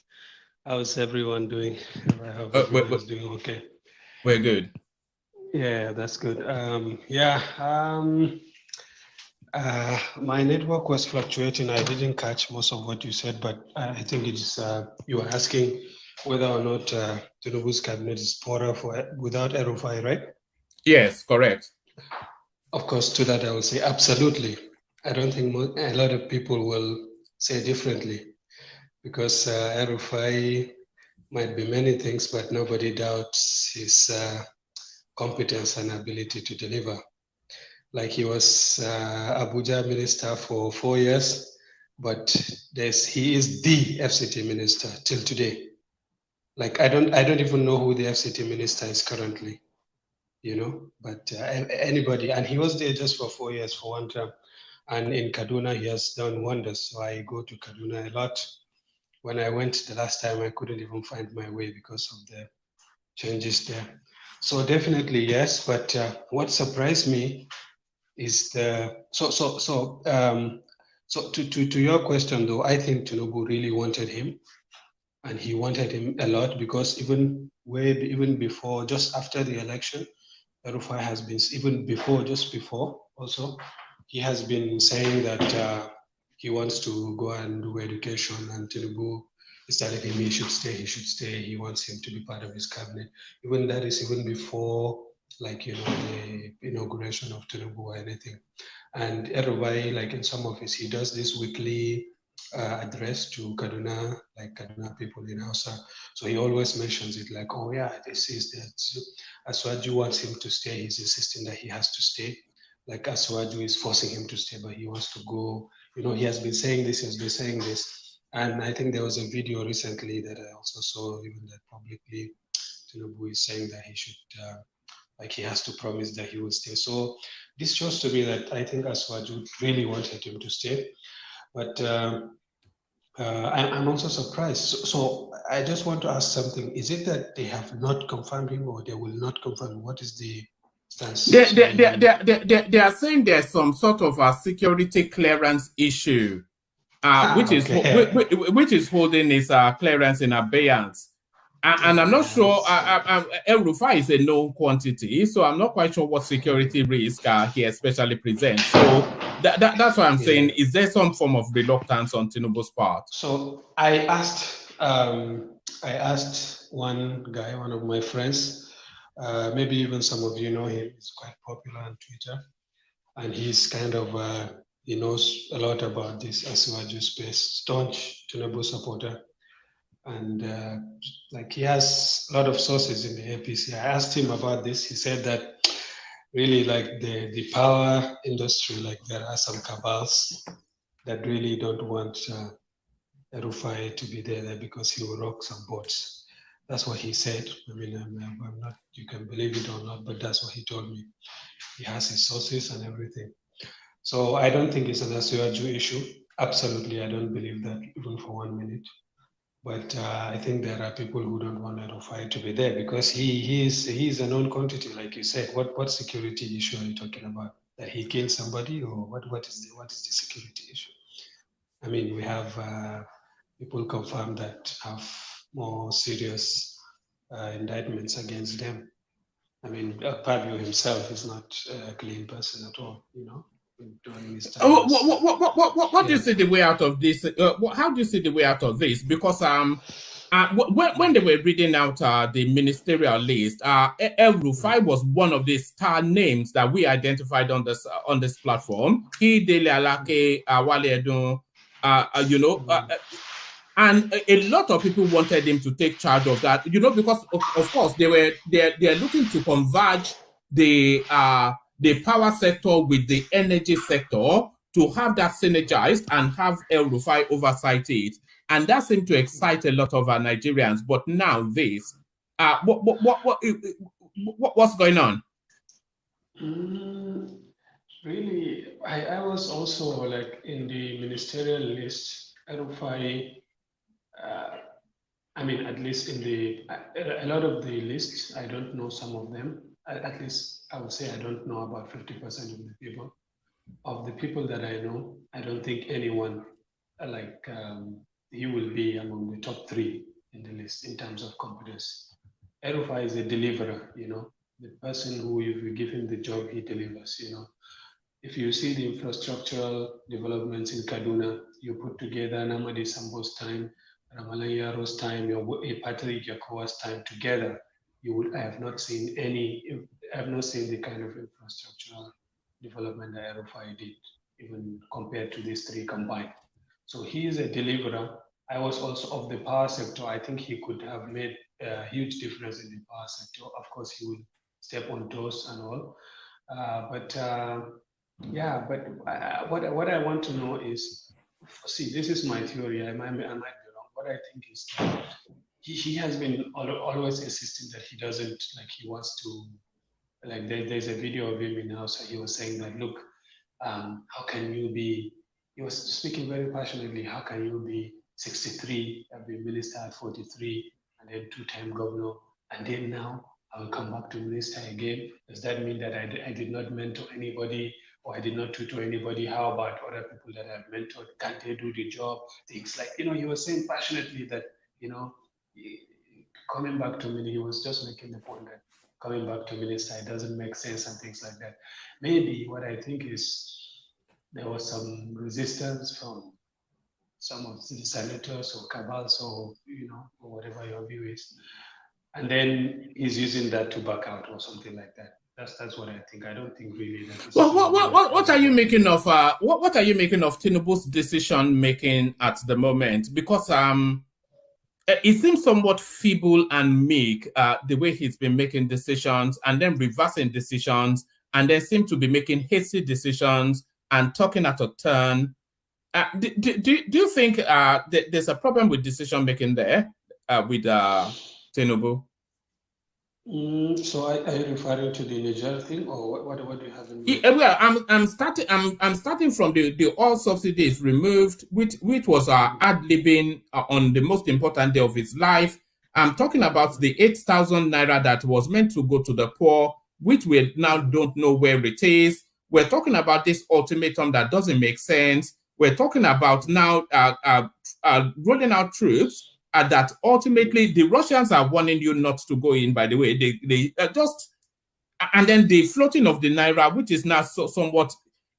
Speaker 10: How's everyone doing? I hope everyone's doing okay.
Speaker 2: We're good.
Speaker 10: Yeah, that's good. My network was fluctuating. I didn't catch most of what you said, but I think it's you were asking whether or not Tinubu's cabinet is poorer without El Rufai, right?
Speaker 2: Yes, correct.
Speaker 10: Of course, to that I will say absolutely. I don't think a lot of people will say differently, because El Rufai might be many things, but nobody doubts his competence and ability to deliver. Like, he was Abuja minister for 4 years, but he is the FCT minister till today. Like, I don't even know who the FCT minister is currently, but anybody, and he was there just for 4 years, for one term. And in Kaduna, he has done wonders. So I go to Kaduna a lot. When I went the last time, I couldn't even find my way because of the changes there. So definitely yes, but what surprised me is to your question though, I think Tinubu really wanted him, and he wanted him a lot, because even before, just after the election, Rufai has been, just before also, he has been saying that he wants to go and do education, and Tinubu is telling him he should stay, he wants him to be part of his cabinet. Even that is even before, the inauguration of Tinubu or anything. And Rufai, like in some of his, he does this weekly address to Kaduna, Kaduna people in Hausa. So he always mentions it, like, oh yeah, this is that. Aswaju wants him to stay. He's insisting that he has to stay. Like, Aswaju is forcing him to stay, but he wants to go. He has been saying this, And I think there was a video recently that I also saw, even that publicly, Tinubu is saying that he should, he has to promise that he will stay. So this shows to me that I think Aswaju really wanted him to stay. But I'm also surprised. So I just want to ask something. Is it that they have not confirmed him, or they will not confirm him? What is the stance?
Speaker 2: They are saying there's some sort of a security clearance issue, which is holding his clearance in abeyance. And I'm not sure, El Rufai is a known quantity, so I'm not quite sure what security risk he especially presents. So that's why I'm saying, is there some form of reluctance on Tinubu's part?
Speaker 10: So I asked one guy, one of my friends, maybe even some of you know him, he's quite popular on Twitter, and he's kind of, he knows a lot about this Asiwaju space, staunch Tinubu supporter. And he has a lot of sources in the APC. I asked him about this. He said that really, the power industry, there are some cabals that really don't want Rufai to be there because he will rock some boats. That's what he said. I mean, I'm not, you can believe it or not, but that's what he told me. He has his sources and everything. So I don't think it's an Asuaju issue. Absolutely, I don't believe that even for 1 minute. But I think there are people who don't want Rufai to be there because he is a known quantity, like you said. What security issue are you talking about? That he killed somebody, or what is the security issue? I mean, we have people confirmed that have more serious indictments against them. I mean, Pablo himself is not a clean person at all, you know.
Speaker 2: What do you see the way out of this? How do you see the way out of this? Because when they were reading out the ministerial list, El Rufai was one of the star names that we identified on this platform. He, Dele Alake, Wale Edun, you know, and a lot of people wanted him to take charge of that, you know, because of course they're looking to converge the power sector with the energy sector to have that synergized and have El Rufai oversight it. And that seemed to excite a lot of our Nigerians. But now this, what's going on?
Speaker 10: Really, I was also like in the ministerial list. El Rufai, I mean, at least in a lot of the lists, I don't know some of them. At least I would say I don't know about 50% of the people. Of the people that I know, I don't think anyone he will be among the top 3 in the list in terms of competence. El Rufai is a deliverer, you know, the person who, if you give him the job, he delivers, you know. If you see the infrastructural developments in Kaduna, you put together Namadi Sambo's time, Ramalan Yaro's time, Patrick Yakowa's time together, I have not seen the kind of infrastructural development that El Rufai did, even compared to these 3 combined. So he is a deliverer. I was also of the power sector. I think he could have made a huge difference in the power sector. Of course, he would step on toes and all. Yeah, but what I want to know is, see, this is my theory. I might be wrong. What I think is that he has been always insisting that he doesn't, like, he wants to, like, there's a video of him in the house. He was saying that, look, how can you be, he was speaking very passionately, how can you be 63, have been minister at 43, and then 2-time governor, and then now I will come back to minister again? Does that mean that I did not mentor anybody, or I did not tutor anybody? How about other people that I've mentored? Can't they do the job? Things like, you know, he was saying passionately that, you know, coming back to me, he was just making the point that coming back to minister, it doesn't make sense and things like that. Maybe what I think is there was some resistance from some of the senators or cabals or, you know, or whatever your view is. And then he's using that to back out or something like that. That's what I think. I don't think really that is.
Speaker 2: Well, what are you making of what are you making of Tinubu's decision making at the moment? Because it seems somewhat feeble and meek, the way he's been making decisions and then reversing decisions, and then seem to be making hasty decisions and talking at a turn. Do you think there's a problem with decision making there with Tinubu?
Speaker 10: So are you referring to the Niger thing, or what do you have in mind?
Speaker 2: Well, I'm starting from the oil subsidies removed, which was ad-libbing on the most important day of his life. I'm talking about the 8,000 naira that was meant to go to the poor, which we now don't know where it is. We're talking about this ultimatum that doesn't make sense. We're talking about now rolling out troops that ultimately the Russians are warning you not to go in, by the way. They just, and then the floating of the naira, which is now somewhat,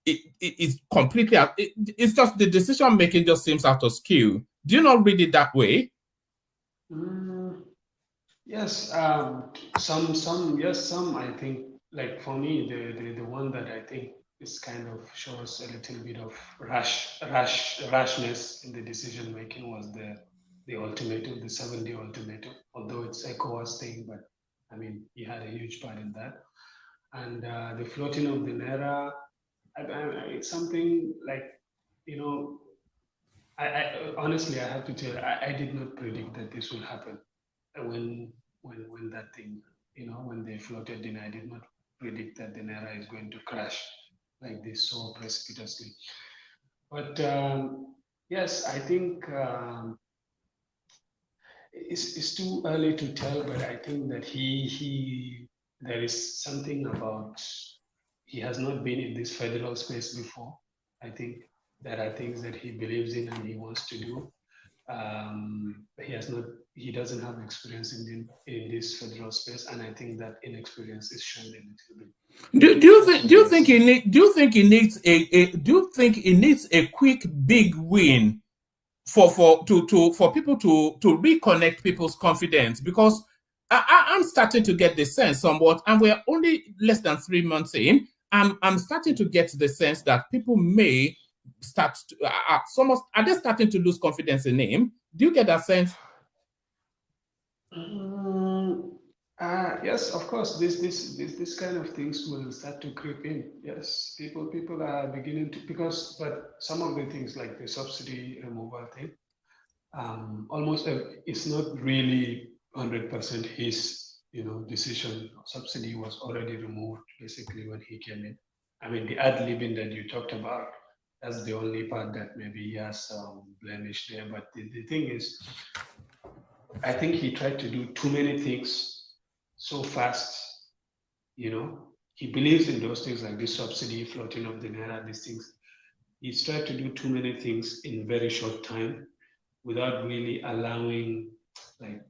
Speaker 2: it's completely, it's just the decision making just seems out of skew. Do you not read it that way?
Speaker 10: Yes, some I think, like for me, the one that I think is kind of shows a little bit of rashness in the decision making was the ultimatum, the 7-day ultimatum, although it's ECOWAS thing, but I mean, he had a huge part in that. And the floating of the naira, it's something like, you know, I honestly, I have to tell you, I did not predict that this will happen. when that thing, when they floated in, I did not predict that the naira is going to crash like this so precipitously. But yes, I think it's too early to tell. But I think that there is something about he has not been in this federal space before. I think there are things that he believes in and he wants to do. He doesn't have experience in this federal space, and I think that inexperience is shown a little bit.
Speaker 2: Do you think he needs a quick big win for people to reconnect people's confidence? Because I'm starting to get the sense somewhat, and we're only less than 3 months in. I'm starting to get the sense that people may start to, are they starting to lose confidence in him? Do you get that sense?
Speaker 10: Yes, of course. This kind of things will start to creep in. Yes, people are beginning to, but some of the things like the subsidy removal thing, almost it's not really 100% his decision. Subsidy was already removed basically when he came in. I mean, the ad libbing that you talked about, that's the only part that maybe he has some blemish there. But the thing is, I think he tried to do too many things so fast. He believes in those things like this subsidy, floating of the naira, these things. He's tried to do too many things in very short time without really allowing, like,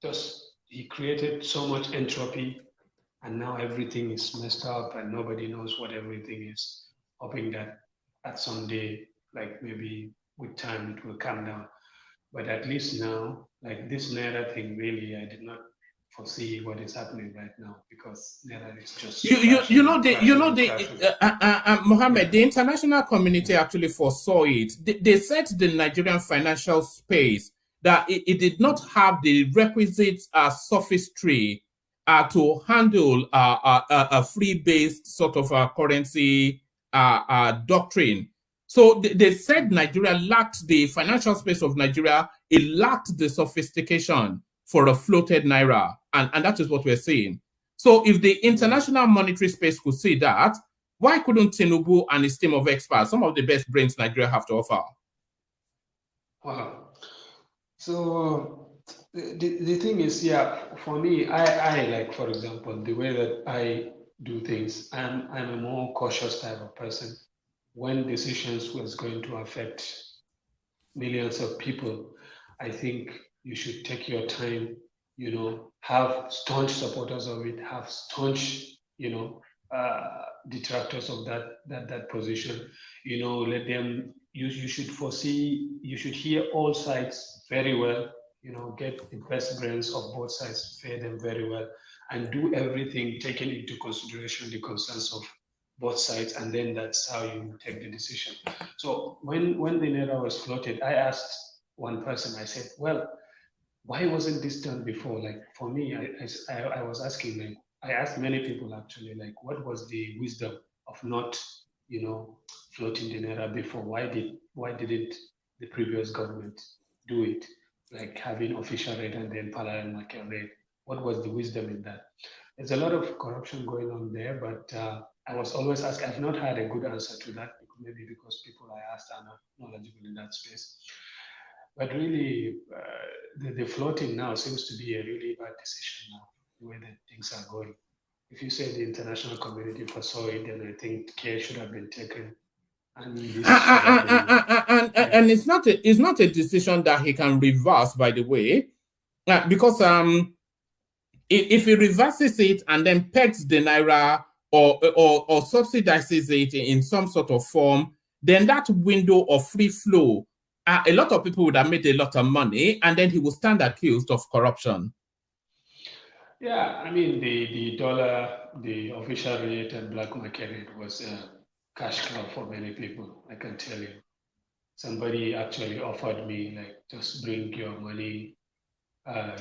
Speaker 10: just he created so much entropy, and now everything is messed up and nobody knows what everything is. Hoping that at some day, like maybe with time, it will calm down. But at least now, like this Naira thing, really, I did not foresee what is happening right now because Naira is just
Speaker 2: Mohammed, the international community actually foresaw it. They said the Nigerian financial space that it did not have the requisite sophistry to handle a free-based sort of currency doctrine. So they said Nigeria lacked the financial space of Nigeria. It lacked the sophistication for a floated naira, and that is what we're seeing. So if the international monetary space could see that, why couldn't Tinubu and his team of experts, some of the best brains Nigeria have to offer?
Speaker 10: Wow. So the thing is, yeah, for me, I like, for example, the way that I do things, I'm a more cautious type of person. When decisions was going to affect millions of people, I think you should take your time, have staunch supporters of it, have staunch, detractors of that position, let them, you should foresee, you should hear all sides very well, get the best brains of both sides, feed them very well, and do everything taking into consideration the concerns of both sides, and then that's how you take the decision. So when the naira was floated, I asked one person, I said, well, why wasn't this done before? Like for me, I was asking, like, I asked many people actually, like, what was the wisdom of not, floating the naira before? Why didn't the previous government do it? Like having official rate and then parallel market rate. What was the wisdom in that? There's a lot of corruption going on there, but I was always asked, I've not had a good answer to that, maybe because people I asked are not knowledgeable in that space. But really, the floating now seems to be a really bad decision now, the way that things are going. If you say the international community foresaw it, then I think care should have been taken. And
Speaker 2: it's not a decision that he can reverse, by the way, because if he reverses it and then pegs the naira or subsidizes it in some sort of form, then that window of free flow, a lot of people would have made a lot of money, and then he will stand accused of corruption.
Speaker 10: Yeah, I mean, the dollar, the official rate and black market rate was a cash cow for many people, I can tell you. Somebody actually offered me, like, just bring your money,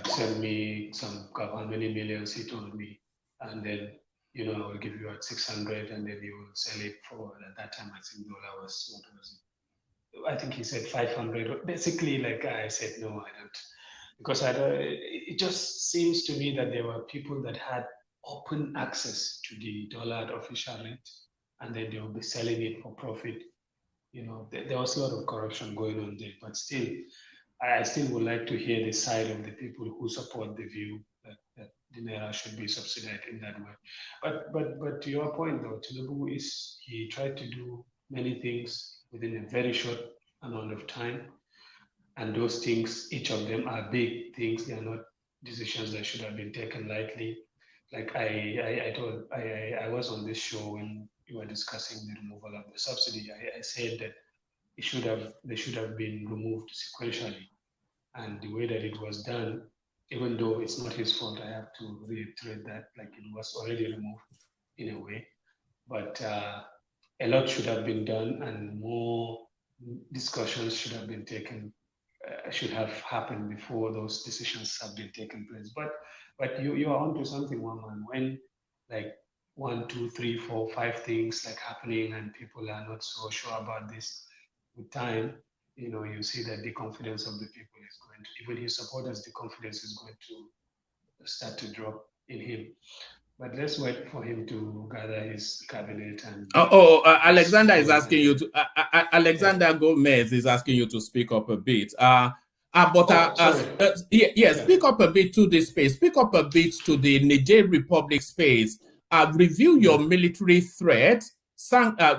Speaker 10: send me how many millions he told me, and then, I will give you at 600, and then you will sell it for, at that time, I think dollar was, what was it? I think he said 500. Basically, like I said, no, I don't. Because it just seems to me that there were people that had open access to the dollar at official rate, and then they will be selling it for profit. You know, there was a lot of corruption going on there, but still, I still would like to hear the side of the people who support the view that the naira should be subsidized in that way. But to your point though, Tinubu he tried to do many things within a very short amount of time, and those things, each of them are big things. They are not decisions that should have been taken lightly. Like I was on this show when you were discussing the removal of the subsidy. I said that they should have been removed sequentially, and the way that it was done, even though it's not his fault, I have to reiterate that, like, it was already removed in a way, but a lot should have been done, and more discussions should have been taken, should have happened before those decisions have been taken place. But you are onto something, one man. When like 1, 2, 3, 4, 5 things like happening, and people are not so sure about this, with time, you know, you see that the confidence of the people is going to, even his supporters, the confidence is going to start to drop in him. But let's wait for him to gather his cabinet and.
Speaker 2: Alexander is asking you to. Alexander Gomez is asking you to speak up a bit. Speak up a bit to this space. Speak up a bit to the Niger Republic space. Review your military threats.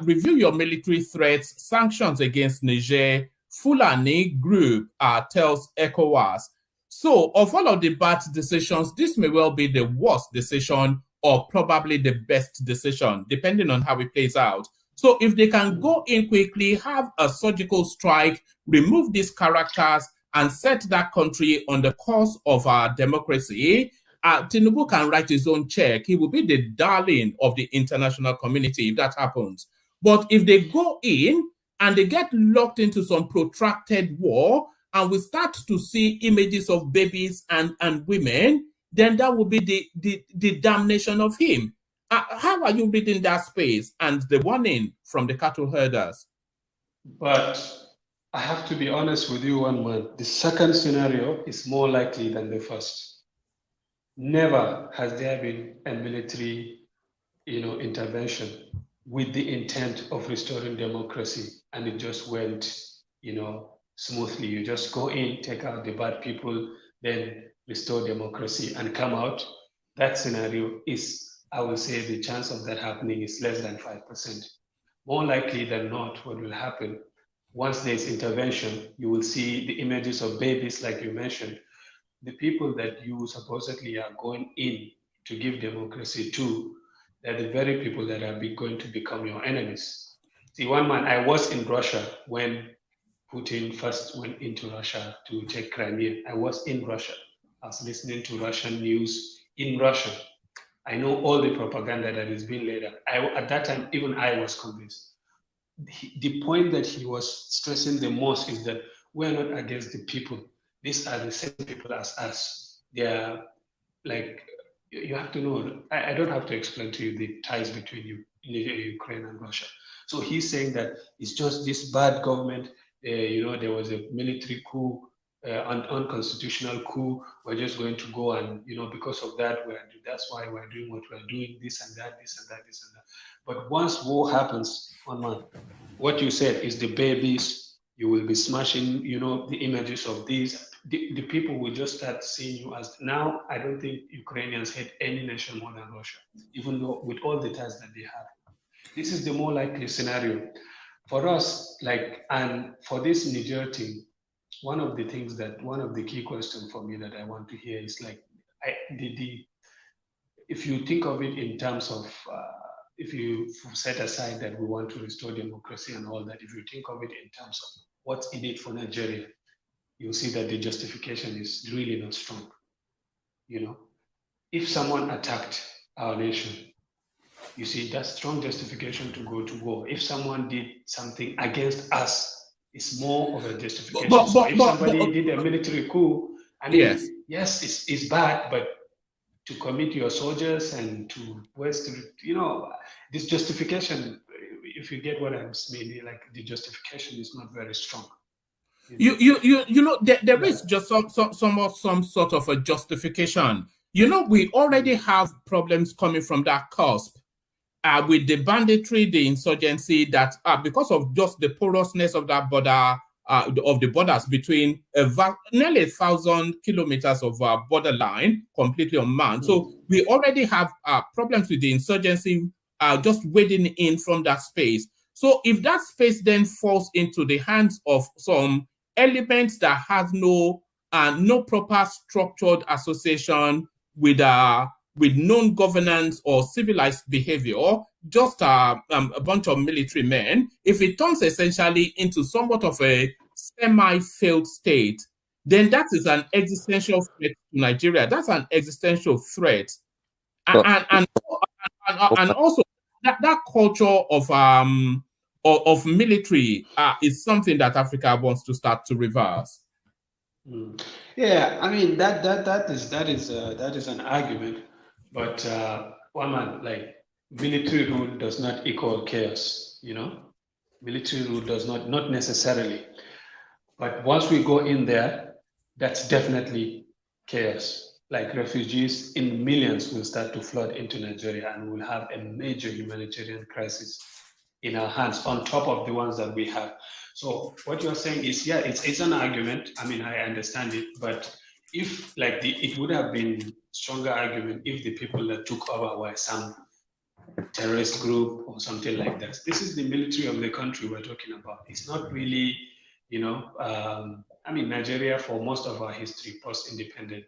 Speaker 2: Review your military threats. Sanctions against Niger. Fulani group tells ECOWAS. So, of all of the bad decisions, this may well be the worst decision, or probably the best decision, depending on how it plays out. So if they can go in quickly, have a surgical strike, remove these characters, and set that country on the course of our democracy, Tinubu can write his own check. He will be the darling of the international community if that happens. But if they go in and they get locked into some protracted war, and we start to see images of babies and women, then that will be the damnation of him. How are you reading that space and the warning from the cattle herders?
Speaker 10: But I have to be honest with you, one man. The second scenario is more likely than the first. Never has there been a military, intervention with the intent of restoring democracy, and it just went, smoothly. You just go in, take out the bad people, then restore democracy and come out. That scenario is, I will say, the chance of that happening is less than 5%. More likely than not, what will happen, once there's intervention, you will see the images of babies, like you mentioned. The people that you supposedly are going in to give democracy to, they're the very people that are going to become your enemies. See, one man, I was in Russia when Putin first went into Russia to take Crimea. I was in Russia. I was listening to Russian news in Russian. I know all the propaganda that is being laid out. At that time, even I was convinced. The point that he was stressing the most is that we're not against the people. These are the same people as us. They are like, you have to know, I don't have to explain to you the ties between Ukraine and Russia. So he's saying that it's just this bad government. There was a military coup, unconstitutional coup. We're just going to go and, because of that, that's why we're doing what we're doing, this and that, this and that, this and that. But once war happens, one man, what you said is the babies, you will be smashing, the images of these. The people will just start seeing you as, now, I don't think Ukrainians hate any nation more than Russia, even though with all the ties that they have. This is the more likely scenario. For us, and for this Niger thing, one of the key questions for me that I want to hear is if you think of it in terms of, if you set aside that we want to restore democracy and all that, if you think of it in terms of what's in it for Nigeria, you'll see that the justification is really not strong. If someone attacked our nation, you see, that's strong justification to go to war. If someone did something against us, it's more of a justification. So if somebody did a military coup, yes, it's bad, but to commit your soldiers and to this justification, if you get what I'm saying, the justification is not very strong.
Speaker 2: You know, there is just some sort of a justification. You know, we already have problems coming from that cusp with the banditry, the insurgency, that because of just the porousness of that border, of the borders between nearly 1,000 kilometers of borderline, completely unmanned. So we already have problems with the insurgency just wading in from that space. So if that space then falls into the hands of some elements that have no proper structured association with known governance or civilized behavior, just a bunch of military men, if it turns essentially into somewhat of a semi-failed state, then that is an existential threat to Nigeria. That's an existential threat. And also that culture of military is something that Africa wants to start to reverse.
Speaker 10: Yeah, I mean that is an argument, but one man, like, military rule does not equal chaos. You know, military rule does not necessarily. But once we go in there, that's definitely chaos. Like, refugees in millions will start to flood into Nigeria, and we'll have a major humanitarian crisis in our hands on top of the ones that we have. So what you're saying is, yeah, it's an argument. I mean, I understand it, but if, like, it would have been stronger argument if the people that took over were some terrorist group or something like that. This is the military of the country we're talking about. It's not really, you know, I mean, Nigeria, for most of our history, post-independent,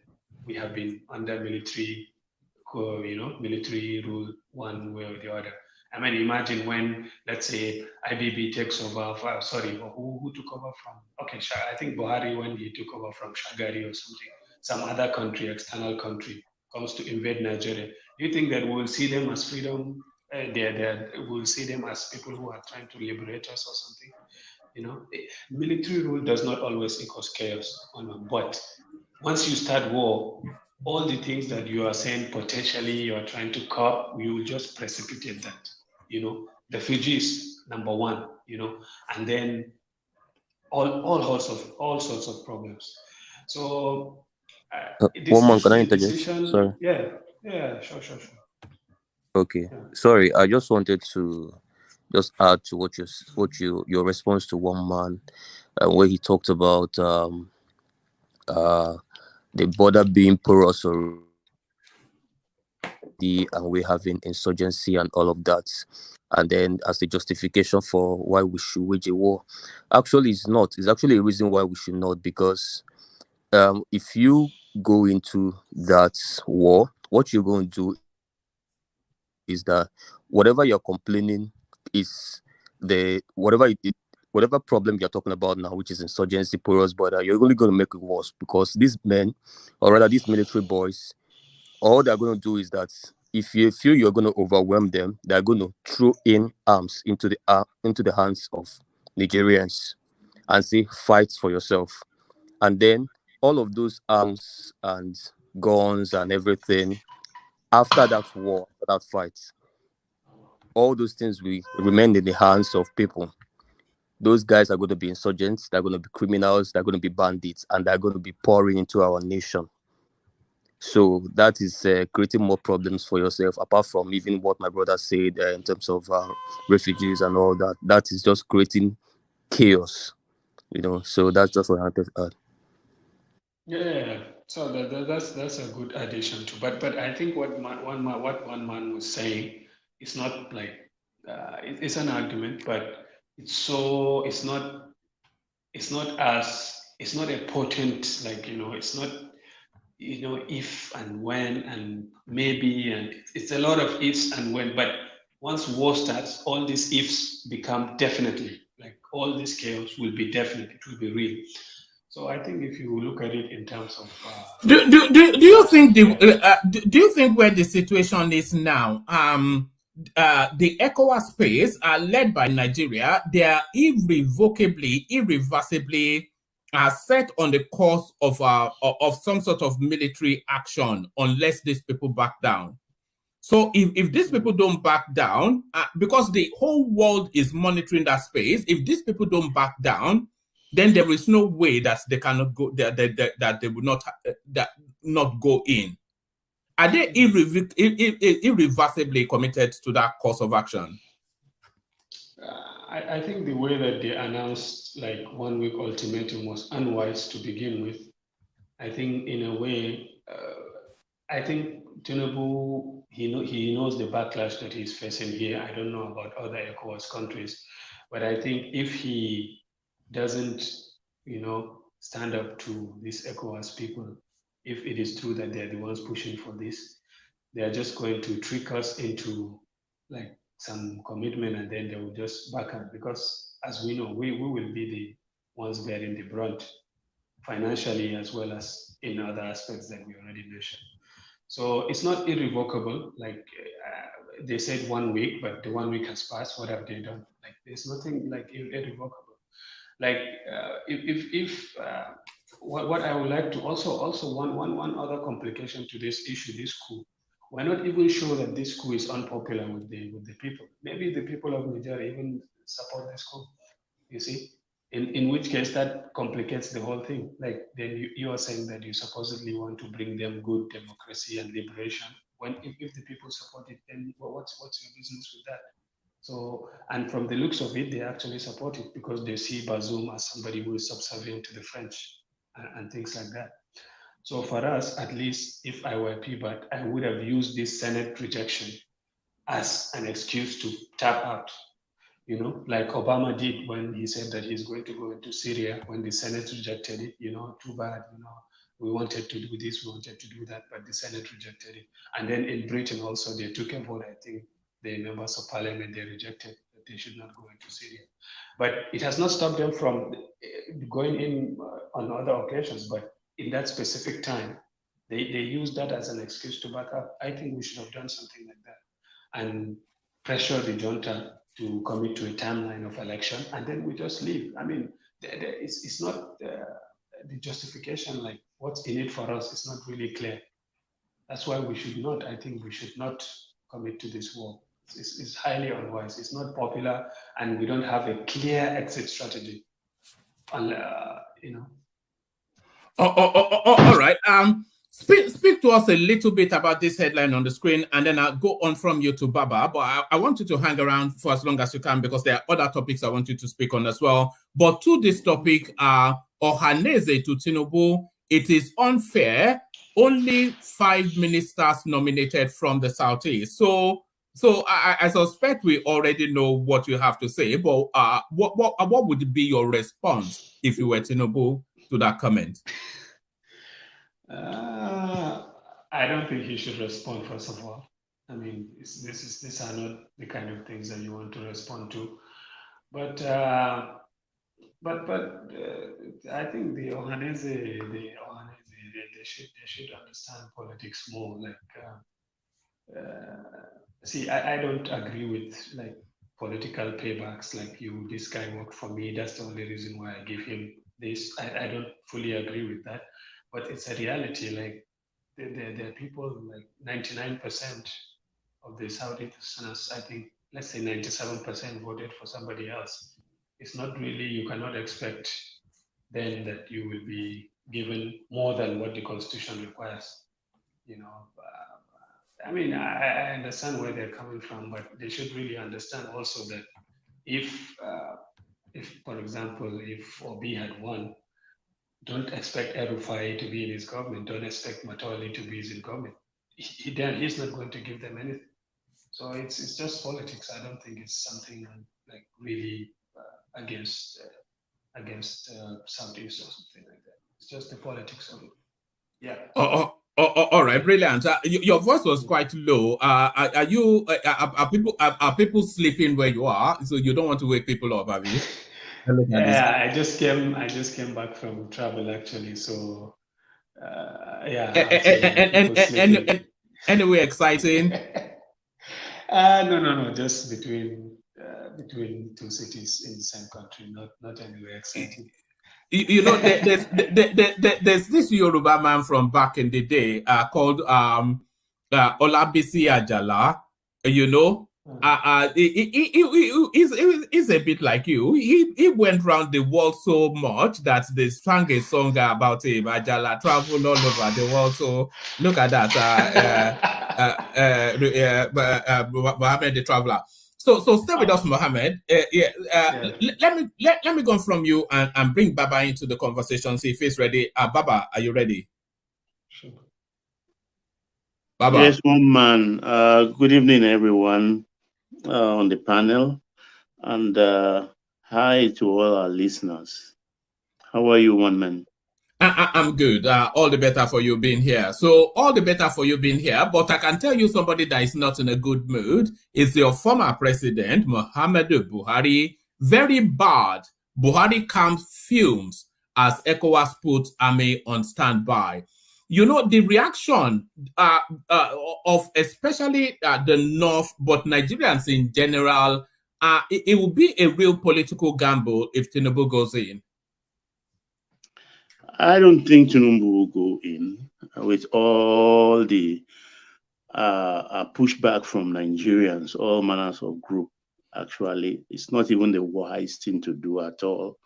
Speaker 10: we have been under military, you know, military rule one way or the other. I mean, imagine when, let's say, IBB takes over, who took over from, okay, I think Buhari, when he took over from Shagari or something, some other country, external country, comes to invade Nigeria. Do you think that we'll see them as freedom? We'll see them as people who are trying to liberate us or something? You know, military rule does not always equal chaos, but once you start war, all the things that you are saying potentially you are trying to curb, you will just precipitate that. You know, refugees, number one, you know, and then all sorts of problems. So
Speaker 11: one more, can I interject? Sorry.
Speaker 10: Yeah, sure.
Speaker 11: Okay, yeah. Sorry, I just wanted to just add to your response to one man, where he talked about the border being porous already, and we're having insurgency and all of that, and then as the justification for why we should wage a war. Actually, it's not. It's actually a reason why we should not, because if you go into that war, what you're going to do is that whatever you're complaining is whatever problem you're talking about now, which is insurgency, porous border, you're only going to make it worse, because these men, or rather these military boys, all they're going to do is that if you feel you're going to overwhelm them, they're going to throw in arms into the hands of Nigerians and say, fight for yourself. And then all of those arms and guns and everything, after that war, after that fight, all those things will remain in the hands of people. Those guys are going to be insurgents, they're going to be criminals, they're going to be bandits, and they're going to be pouring into our nation. So that is creating more problems for yourself, apart from even what my brother said in terms of refugees and all that. That is just creating chaos, you know. So that's just what I have to add.
Speaker 10: Yeah, so that's a good addition too. But I think what one man was saying, it's not like it's an argument, but it's not a potent, like, you know, it's not, you know, if and when and maybe, and it's a lot of ifs and when. But once war starts, all these ifs become definitely, like, all this chaos will be definite, it will be real. So I think if you look at it in terms of
Speaker 2: do you think do you think where the situation is now, the ECOWAS space led by Nigeria, they are irreversibly set on the course of some sort of military action unless these people back down? So if these people don't back down, because the whole world is monitoring that space, if these people don't back down, then there is no way that they cannot go, that they will not go in. Are they irreversibly committed to that course of action?
Speaker 10: I think the way that they announced like 1 week ultimatum was unwise to begin with. I think in a way, I think Tinubu, he knows the backlash that he's facing here. I don't know about other ECOWAS countries, but I think if he doesn't, stand up to these ECOWAS people, if it is true that they're the ones pushing for this, they are just going to trick us into like some commitment, and then they will just back up, because as we know, we will be the ones bearing the brunt financially as well as in other aspects that we already mentioned. So it's not irrevocable. Like they said 1 week, but the 1 week has passed. What have they done? Like there's nothing like irrevocable. Like what I would like to also one other complication to this issue, this coup. We're not even sure that this coup is unpopular with the people. Maybe the people of Nigeria even support this coup. You see, in which case that complicates the whole thing. Like then you are saying that you supposedly want to bring them good democracy and liberation. When if the people support it, then what's your business with that? So, and from the looks of it, they actually support it because they see Bazoum as somebody who is subservient to the French and things like that. So for us, at least if I were PBAT, I would have used this Senate rejection as an excuse to tap out, like Obama did when he said that he's going to go into Syria when the Senate rejected it, too bad, we wanted to do this, we wanted to do that, but the Senate rejected it. And then in Britain also, they took a vote, I think the members of parliament, they rejected that they should not go into Syria. But it has not stopped them from going in on other occasions, but in that specific time, they used that as an excuse to back up. I think we should have done something like that and pressure the junta to commit to a timeline of election, and then we just leave. I mean, it's not the justification, like what's in it for us is not really clear. That's why we should not, I think we should not commit to this war. It's highly unwise. It's not popular, and we don't have a clear exit strategy. And,
Speaker 2: all right. Speak to us a little bit about this headline on the screen, and then I'll go on from you to Baba. But I want you to hang around for as long as you can, because there are other topics I want you to speak on as well. But to this topic, Ohaneze to Tinubu, it is unfair. Only 5 ministers nominated from the Southeast. So I suspect we already know what you have to say. But what would be your response if you were Tinubu to that comment?
Speaker 10: I don't think he should respond, first of all. I mean, these are not the kind of things that you want to respond to. But I think the Ohaneze, they should understand politics more. Like, see, I don't agree with like political paybacks. Like this guy worked for me. That's the only reason why I give him this. I don't fully agree with that. But it's a reality. Like there are people, like 99% of the Southeasterners, I think, let's say 97% voted for somebody else. It's not really, you cannot expect then that you will be given more than what the Constitution requires. I mean, I understand where they're coming from, but they should really understand also that if for example, if Obi had won, don't expect El-Rufai to be in his government. Don't expect Matoli to be in his government. He's not going to give them anything. So it's just politics. I don't think it's something like really against Southeast or something like that. It's just the politics of it. Yeah.
Speaker 2: All right, brilliant. Your voice was quite low. Are people sleeping where you are? So you don't want to wake people up, have you?
Speaker 10: Yeah, I just came back from travel actually. So yeah.
Speaker 2: Anyway, exciting.
Speaker 10: No. Just between two cities in the same country. Not anywhere exciting.
Speaker 2: There's this Yoruba man from back in the day called Olabisi Ajala. he's a bit like you. He went around the world so much that they sang a song about him. Ajala traveled all over the world. So look at that. Mohammed the Traveler. So stay with us, Mohammed. Let me go from you and bring Baba into the conversation. See if he's ready. Baba, are you ready?
Speaker 12: Sure.
Speaker 2: Baba.
Speaker 13: Yes, one man. Good evening, everyone on the panel, and hi to all our listeners. How are you, one man?
Speaker 2: I'm good. All the better for you being here. So all the better for you being here. But I can tell you somebody that is not in a good mood is your former president, Muhammadu Buhari. Very bad. Buhari comes fumes as ECOWAS put army on standby. You know, the reaction of especially the North, but Nigerians in general, it will be a real political gamble if Tinubu goes in.
Speaker 13: I don't think Tinubu will go in with all the pushback from Nigerians, all manners of group. Actually, it's not even the wise thing to do at all.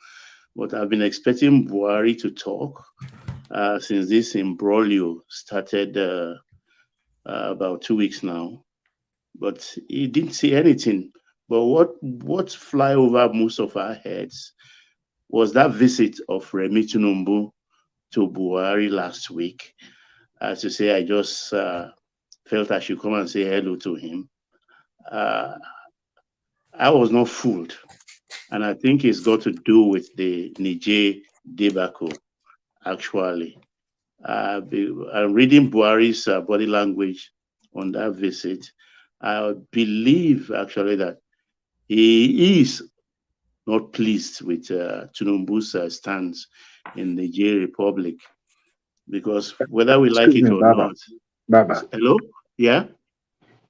Speaker 13: But I've been expecting Buhari to talk since this imbroglio started about 2 weeks now. But he didn't say anything. But what fly over most of our heads was that visit of Remi Tinubu to Buhari last week. As to say, I just felt I should come and say hello to him. I was not fooled. And I think it's got to do with the Niger debacle, actually. I'm reading Buhari's body language on that visit. I believe, actually, that he is not pleased with Tinubu's stance in the Niger Republic, because whether we like it or not.
Speaker 9: Baba.
Speaker 13: Hello? Yeah?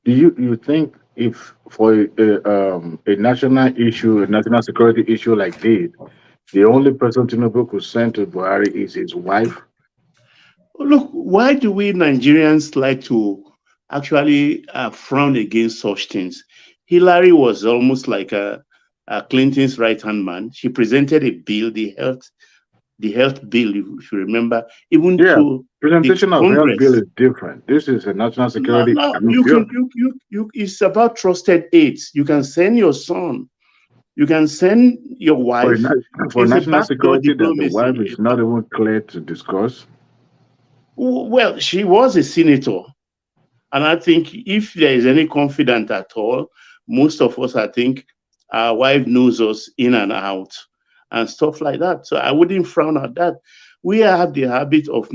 Speaker 9: Do you think if for a national issue, a national security issue like this, the only person Tinubu could send to Buhari is his wife?
Speaker 13: Look, why do we Nigerians like to actually frown against such things? Hillary was almost like a Clinton's right-hand man. She presented a bill, the health bill, if you remember, even to
Speaker 9: presentation
Speaker 13: the
Speaker 9: of
Speaker 13: Congress.
Speaker 9: health bill is different. This is a national security.
Speaker 13: No, it's about trusted aids. You can send your son, you can send your wife.
Speaker 9: For national security, that the
Speaker 13: diplomacy.
Speaker 9: wife is not even clear to discuss.
Speaker 13: Well, she was a senator. And I think if there is any confidence at all, most of us, I think, our wife knows us in and out and stuff like that. So I wouldn't frown at that. We have the habit of,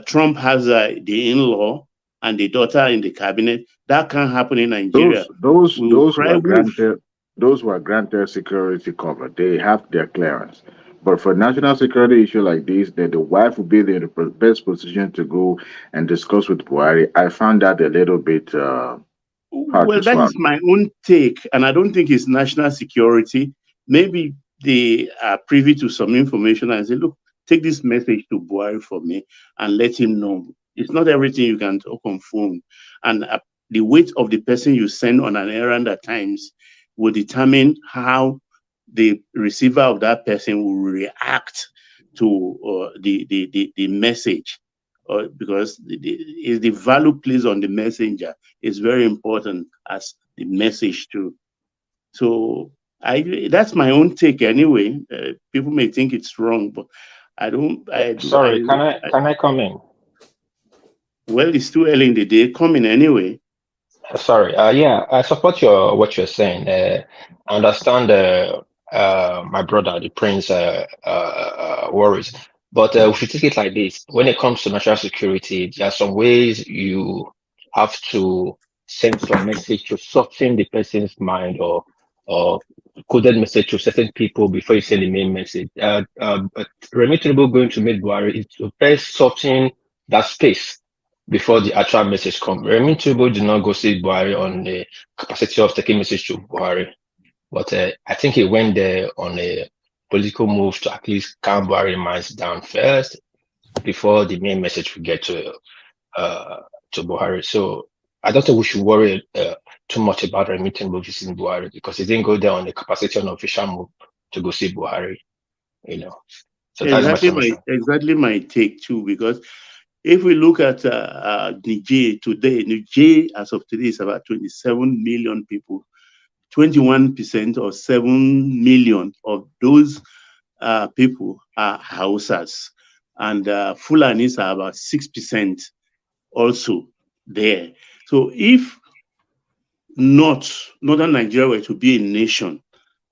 Speaker 13: Trump has the in-law and the daughter in the cabinet. That can't happen in Nigeria.
Speaker 9: Those were granted security cover. They have their clearance. But for national security issue like this, that the wife would be in the best position to go and discuss with Buhari. I found that a little bit hard
Speaker 13: well, that is my own take, and I don't think it's national security. Maybe they are privy to some information and say, look, take this message to Buhari for me and let him know. It's not everything you can talk on phone. And the weight of the person you send on an errand at times will determine how the receiver of that person will react to the message. Because the value placed on the messenger is very important as the message too. So that's my own take anyway. People may think it's wrong, but I don't.
Speaker 14: Can I come in?
Speaker 13: Well, it's too early in the day. Come in anyway.
Speaker 14: Sorry. Yeah, I support what you're saying. I understand my brother, the prince, worries. But we should take it like this. When it comes to national security, there are some ways you have to send some message to soften the person's mind or coded message to certain people before you send the main message. But Remi Tinubu going to meet Buhari is to first soften that space before the actual message comes. Remi Tinubu did not go see Buhari on the capacity of taking message to Buhari. But I think he went there on a political move to at least calm Buhari minds down first before the main message would get to Buhari. So I don't think we should worry too much about Tinubu visiting Buhari, because he didn't go there on the capacity on official move to go see Buhari, you know. So that's my submission.
Speaker 13: Exactly my take too, because if we look at Niger today, Niger as of today is about 27 million people. 21% or 7 million of those people are Hausas, and Fulanis are about 6% also there. So if northern Nigeria were to be a nation,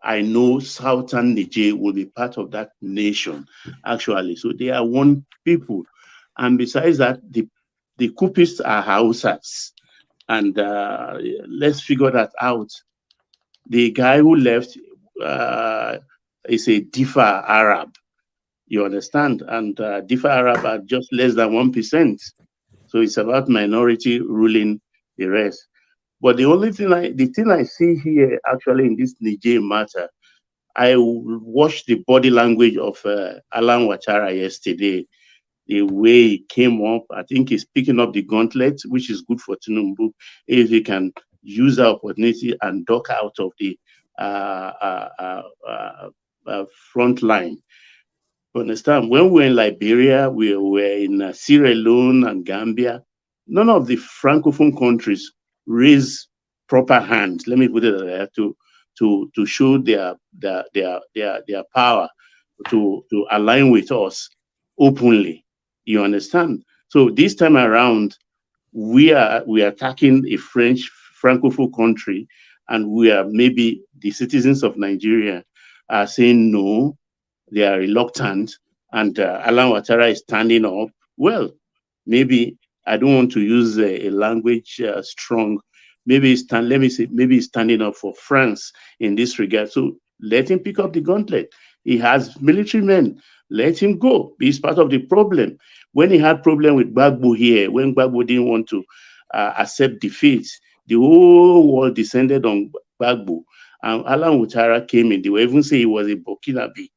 Speaker 13: I know southern Niger will be part of that nation, actually. So they are one people. And besides that, the Kupists are Hausas. And let's figure that out. The guy who left is a Difa Arab. You understand? And Difa Arab are just less than 1%. So it's about minority ruling the rest. But the only thing I see here actually in this Niger matter, I watched the body language of Alan Ouattara yesterday. The way he came up, I think he's picking up the gauntlet, which is good for Tinubu if he can use the opportunity and duck out of the front line. You understand? When we were in Liberia, we were in Sierra Leone and Gambia. None of the Francophone countries raised proper hands. Let me put it there to show their power to align with us openly. You understand? So this time around, we are attacking a French Francophone country, and we are maybe the citizens of Nigeria are saying no. They are reluctant, and Alan Ouattara is standing up. Well, maybe I don't want to use a language strong. Maybe maybe he's standing up for France in this regard. So let him pick up the gauntlet. He has military men. Let him go. He's part of the problem. When he had problem with Gbagbo here, when Gbagbo didn't want to accept defeat, the whole world descended on Gbagbo. And Alan Ouattara came in. They will even say he was a Burkinabe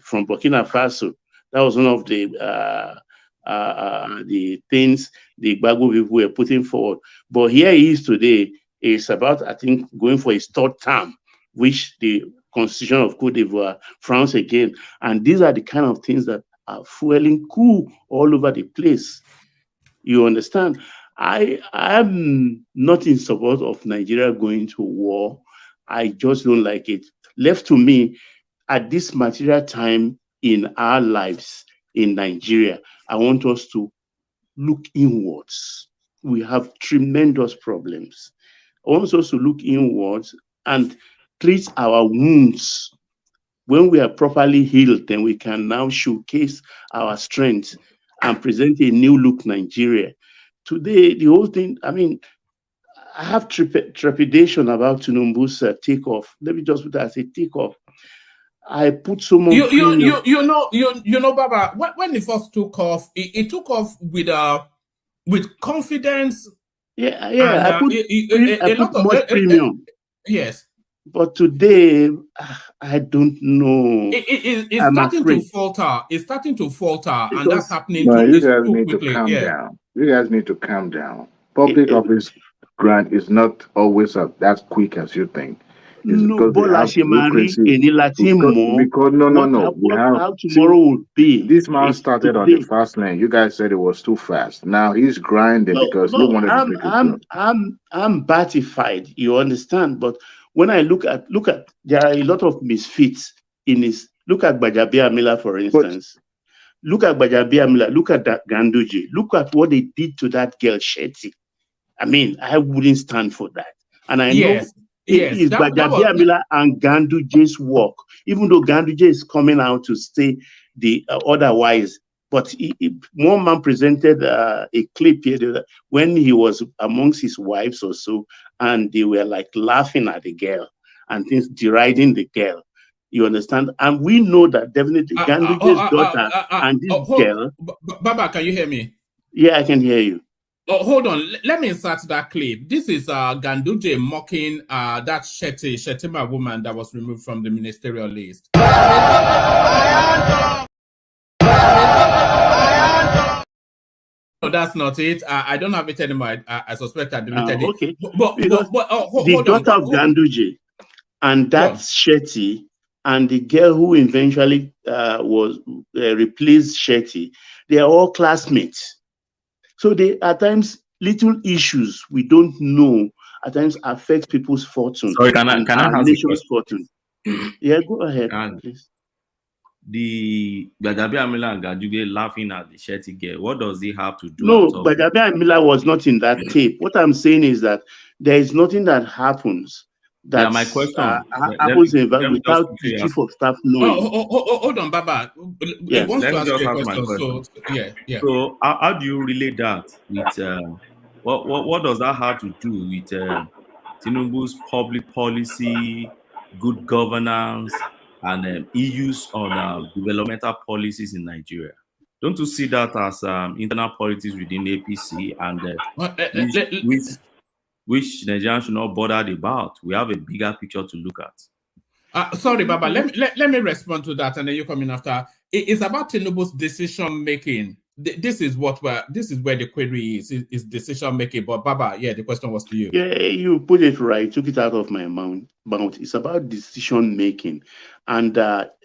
Speaker 13: from Burkina Faso. That was one of the things the Gbagbo people were putting forward. But here he is today. It's about, I think, going for his third term, which the Constitution of Cote d'Ivoire frowns again. And these are the kind of things that are fueling coup all over the place. You understand? I am not in support of Nigeria going to war. I just don't like it. Left to me, at this material time in our lives in Nigeria, I want us to look inwards. We have tremendous problems. I want us to look inwards and treat our wounds. When we are properly healed, then we can now showcase our strength and present a new look Nigeria. Today, the whole thing, I mean, I have trepidation about Tinubu's takeoff. Let me just put that as a takeoff. I put so much.
Speaker 2: You know, Baba. When he first took off, he took off with confidence.
Speaker 13: Yeah. And, I put much premium.
Speaker 2: Yes.
Speaker 13: But today, I don't know.
Speaker 2: It's starting to falter. It's starting to falter, and that's happening
Speaker 9: No, you
Speaker 2: too
Speaker 9: guys need
Speaker 2: quickly.
Speaker 9: to calm down. You guys need to calm down. Public office grant is not always that quick as you think.
Speaker 13: No, because
Speaker 9: how
Speaker 13: tomorrow will be.
Speaker 9: This man started on the fast lane. You guys said it was too fast. Now he's grinding because you wanted to take it.
Speaker 13: I'm batified. You understand? But when I look at, there are a lot of misfits in his. Look at Gbajabiamila, for instance. Look at Gbajabiamila. Look at that Ganduje. Look at what they did to that girl Shetty. I mean, I wouldn't stand for that. And I know. It is Gbajabiamila and Ganduje's work, even though Ganduje is coming out to say the otherwise. But one man presented a clip here when he was amongst his wives or so, and they were like laughing at the girl and things, deriding the girl. You understand? And we know that definitely Ganduje's daughter and this girl.
Speaker 2: Baba, can you hear me?
Speaker 13: Yeah, I can hear you.
Speaker 2: Oh, hold on. Let me insert that clip. This is Ganduje mocking that Shetima woman that was removed from the ministerial list. that's not it. I don't have it anymore. I suspect I deleted it.
Speaker 13: Okay.
Speaker 2: But
Speaker 13: the
Speaker 2: hold
Speaker 13: daughter
Speaker 2: on.
Speaker 13: of Ganduje and that Shetty and the girl who eventually was replaced Shetty, they are all classmates. So they at times little issues we don't know at times affect people's fortune.
Speaker 12: Sorry, can I ask
Speaker 13: nation's fortune? Yeah, go ahead, please.
Speaker 12: The Gbajabiamila and Ganduje laughing at the Shetty girl, what does he have to do?
Speaker 13: No, Gbajabiamila was not in that tape. What I'm saying is that there is nothing that happens that
Speaker 12: my question
Speaker 13: happens without the chief of staff knowing.
Speaker 2: Hold on, Baba. He wants to ask you a question.
Speaker 12: So how do you relate that with what does that have to do with Tinubu's public policy, good governance, and issues on developmental policies in Nigeria? Don't you see that as internal politics within APC and which Nigerians should not bother about? We have a bigger picture to look at.
Speaker 2: Sorry, Baba. Let me respond to that, and then you come in after. It's about Tinubu's decision making. This is where the query is decision making. But Baba, the question was to you.
Speaker 13: Yeah, you put it right. Took it out of my mouth. It's about decision making, and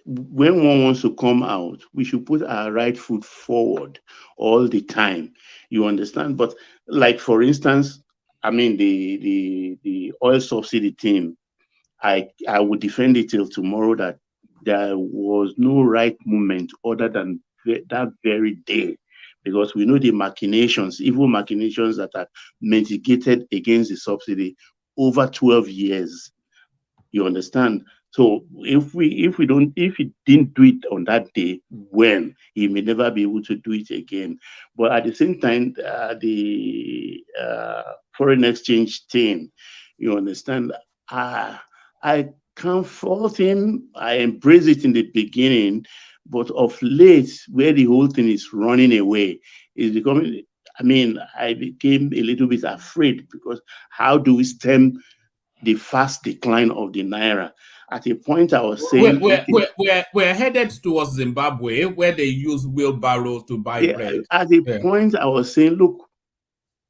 Speaker 13: when one wants to come out, we should put our right foot forward all the time. You understand? But like for instance, I mean the oil subsidy team. I would defend it till tomorrow that there was no right movement other than that very day, because we know the machinations, evil machinations that are mitigated against the subsidy over 12 years. You understand? So if he didn't do it on that day, when he may never be able to do it again. But at the same time, the foreign exchange thing, you understand? I can't fault him. I embrace it in the beginning, but of late, where the whole thing is running away, is becoming. I mean, I became a little bit afraid, because how do we stem the fast decline of the naira? At a point, I was saying
Speaker 2: we're headed towards Zimbabwe, where they use wheelbarrows to buy bread.
Speaker 13: At a point, I was saying, look,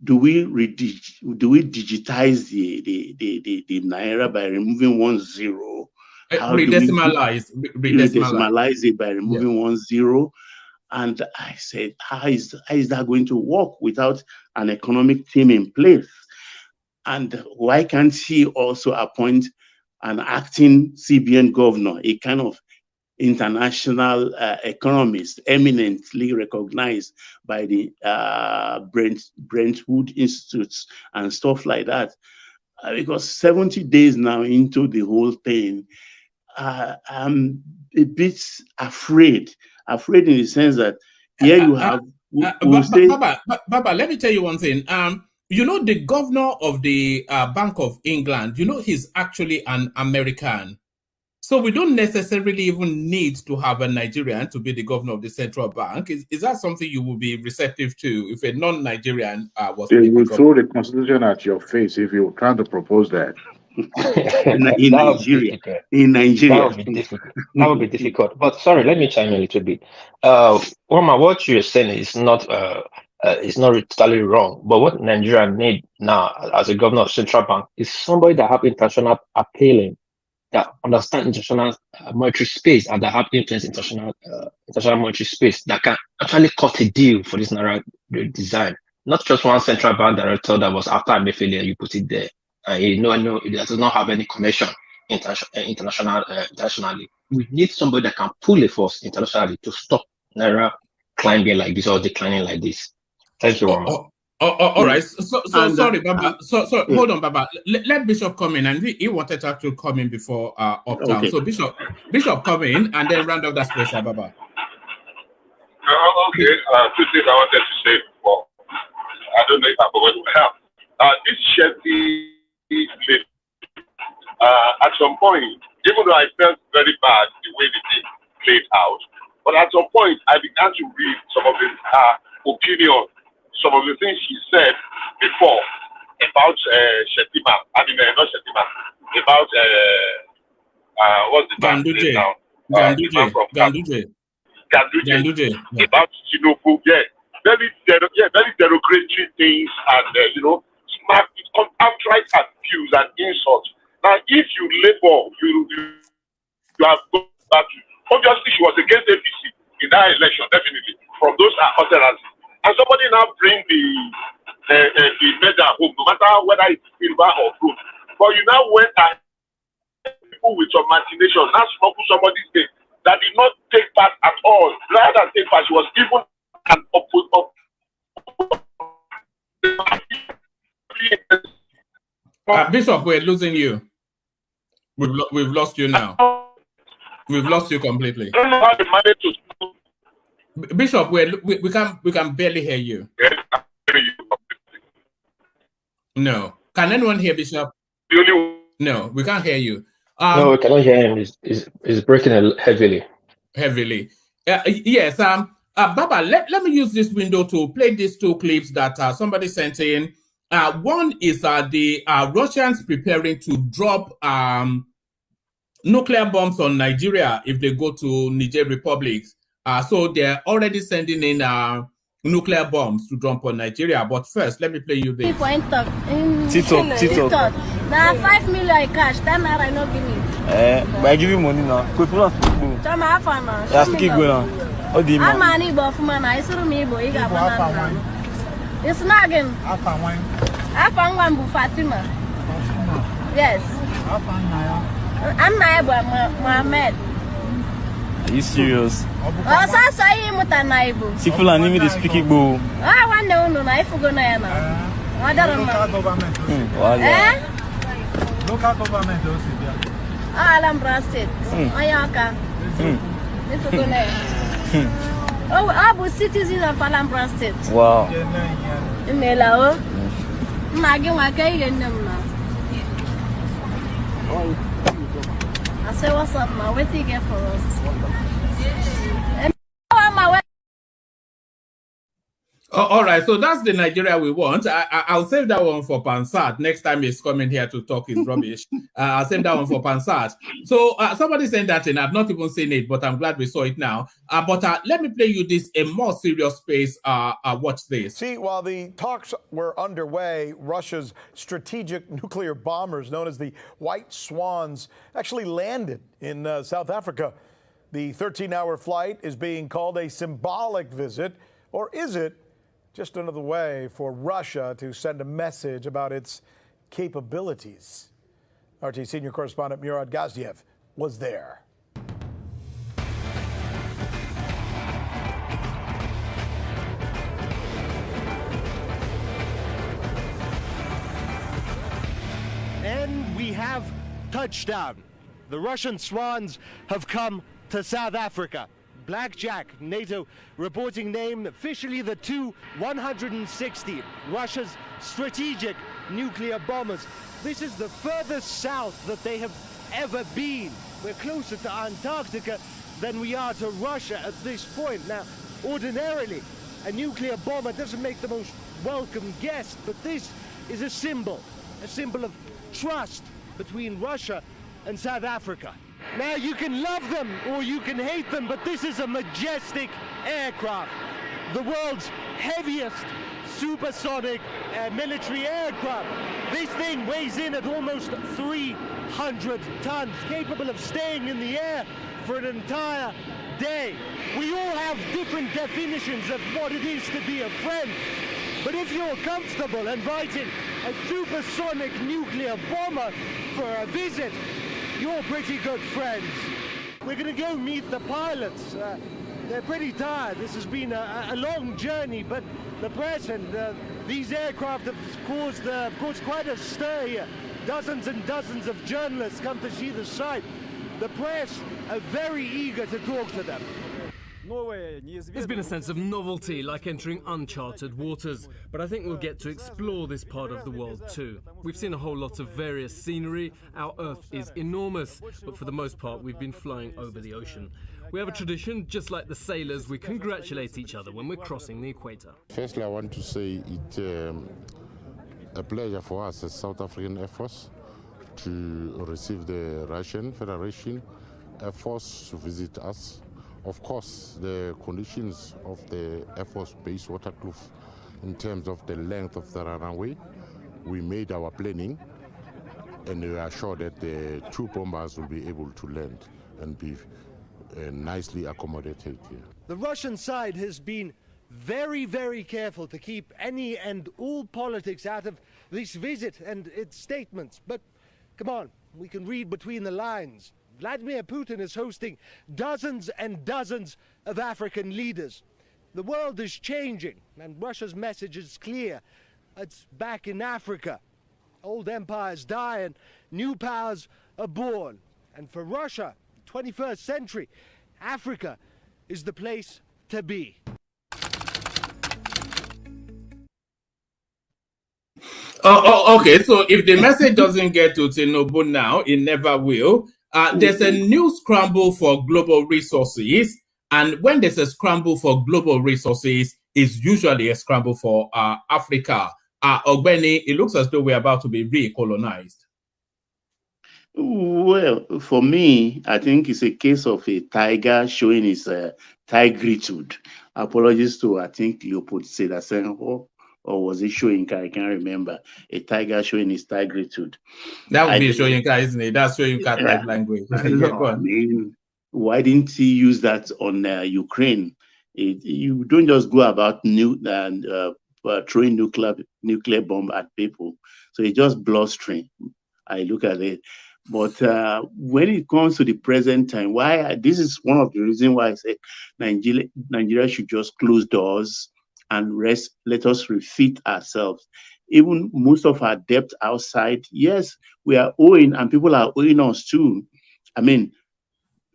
Speaker 13: do we digitize the naira by removing 1 0?
Speaker 2: Redecimalize
Speaker 13: it by removing 1 0. And I said, how is that going to work without an economic team in place? And why can't he also appoint an acting CBN governor, a kind of international economist, eminently recognized by the Brentwood Institutes and stuff like that? Because 70 days now into the whole thing, I'm a bit afraid in the sense that here you have...
Speaker 2: Baba, let me tell you one thing. You know, the governor of the Bank of England, you know, he's actually an American. So we don't necessarily even need to have a Nigerian to be the governor of the central bank. Is that something you would be receptive to if a non-Nigerian was?
Speaker 9: They will throw the constitution at your face if you try to propose that.
Speaker 13: in Nigeria.
Speaker 14: That would be difficult. But sorry, let me chime in a little bit. Roma, what you're saying is not totally wrong. But what Nigeria need now as a governor of central bank is somebody that have international appealing, that understand international monetary space, and that have influence international monetary space, that can actually cut a deal for this naira design. Not just one central bank director that was after Emefiele, you put it there. It does not have any connection internationally. We need somebody that can pull a force internationally to stop naira climbing like this or declining like this. Thank you, Roma.
Speaker 2: All right. So sorry, Baba. So hold on, Baba. Let Bishop come in, and he wanted to actually come in before Uptown. Okay. So Bishop come in, and then round up that space, Baba.
Speaker 8: Okay. Two things I wanted to say before. I don't know if I forgot to help. This Shetty lady, at some point, even though I felt very bad the way the thing played out, but at some point I began to read some of his opinion, some of the things he said before about Shetima. I mean, not Shetima. About what's the man's name now?
Speaker 2: Ganduje.
Speaker 8: About Tinubu. Yeah. very derogatory things and smart outright abuse and insults. Now, if you label, you have gone back to, obviously she was against APC in that election, definitely. From those utterances. And somebody now bring the medal home, no matter whether it's silver or gold. But you now went and people with some machination, now smuggle somebody's name that did not take part at all. Rather than take part, she was even an
Speaker 2: Bishop, we're losing you. We've lost you now. We've lost you completely.
Speaker 8: I don't know how they managed to.
Speaker 2: Bishop, we can barely hear you. No. Can anyone hear Bishop? No, we can't hear you.
Speaker 14: No, we cannot hear him. He's breaking heavily.
Speaker 2: Heavily. Yes. Baba, let me use this window to play these two clips that somebody sent in. One is the Russians preparing to drop nuclear bombs on Nigeria if they go to Niger Republic. So they're already sending in nuclear bombs to drop on Nigeria. But first, let me play you this.
Speaker 1: Tito.
Speaker 15: Now 5 million cash, 10 naira I not give me.
Speaker 1: But I give you money now. Go plus.
Speaker 15: Chama afa na.
Speaker 1: Yeah, speak go now. All the money.
Speaker 15: Amani bo fuma na isuru mi bo iga bana. It's not again.
Speaker 1: Afa wine.
Speaker 15: Afa ngwambu Fatima. Yes.
Speaker 1: Afa na.
Speaker 15: Anna bo Mohammed.
Speaker 1: Are you serious?
Speaker 15: Oh, so you muta na ibo.
Speaker 1: Sifula nimi dey speak Igbo.
Speaker 15: Ah, one day unu na ifu go na ya na.
Speaker 1: Local government. Local government also there.
Speaker 15: Alambra State. Oyaka. Ifu go na ya. Oh, Abu citizens of Alambra State.
Speaker 1: Wow.
Speaker 15: Imela o. Magi waka igen na. I say what's up, ma? What do you get for us?
Speaker 2: All right, so that's the Nigeria we want. I'll save that one for Pansat. Next time he's coming here to talk his rubbish. I'll save that one for Pansat. So somebody sent that in. I've not even seen it, but I'm glad we saw it now. But let me play you this in more serious space. Watch this.
Speaker 16: See, while the talks were underway, Russia's strategic nuclear bombers, known as the White Swans, actually landed in South Africa. The 13-hour flight is being called a symbolic visit, or is it just another way for Russia to send a message about its capabilities? RT senior correspondent Murad Gazdiev was there.
Speaker 17: And we have touchdown. The Russian Swans have come to South Africa. Blackjack, NATO reporting name, officially the Tu-160, Russia's strategic nuclear bombers. This is the furthest south that they have ever been. We're closer to Antarctica than we are to Russia at this point. Now, ordinarily, a nuclear bomber doesn't make the most welcome guest, but this is a symbol of trust between Russia and South Africa. Now, you can love them or you can hate them, but this is a majestic aircraft. The world's heaviest supersonic military aircraft. This thing weighs in at almost 300 tons, capable of staying in the air for an entire day. We all have different definitions of what it is to be a friend. But if you're comfortable inviting a supersonic nuclear bomber for a visit, you're pretty good friends. We're going to go meet the pilots. They're pretty tired. This has been a long journey, but the press and these aircraft have caused, of course, quite a stir here. Dozens and dozens of journalists come to see the site. The press are very eager to talk to them.
Speaker 18: There's been a sense of novelty, like entering uncharted waters, but I think we'll get to explore this part of the world too. We've seen a whole lot of various scenery. Our Earth is enormous, but for the most part we've been flying over the ocean. We have a tradition, just like the sailors, we congratulate each other when we're crossing the equator.
Speaker 19: Firstly, I want to say it's a pleasure for us as South African Air Force to receive the Russian Federation Air Force to visit us Of course, the conditions of the Air Force Base Waterkloof in terms of the length of the runway, we made our planning and we are sure that the 2 bombers will be able to land and be nicely accommodated here.
Speaker 17: The Russian side has been very, very careful to keep any and all politics out of this visit and its statements. But come on, we can read between the lines. Vladimir Putin is hosting dozens and dozens of African leaders. The world is changing, and Russia's message is clear. It's back in Africa. Old empires die and new powers are born. And for Russia, 21st century, Africa is the place to be.
Speaker 2: Okay, so if the message doesn't get to Tinubu now, it never will. There's a new scramble for global resources. And when there's a scramble for global resources, it's usually a scramble for Africa. Ogbeni, it looks as though we're about to be recolonized.
Speaker 13: Well, for me, I think it's a case of a tiger showing his tigritude. Apologies to, I think, Leopold Sedar Senghor, or was it Shoyinka? I can't remember. A tiger showing his tigritude.
Speaker 2: That would be Shoyinka, isn't it? That's Shoyinka type language.
Speaker 13: No, I mean, why didn't he use that on Ukraine? You don't just go about throwing nuclear bomb at people. So it's just blustering. I look at it. But when it comes to the present time, this is one of the reasons why I say Nigeria should just close doors and let us refit ourselves. Even most of our debt outside, yes, we are owing, and people are owing us too. I mean,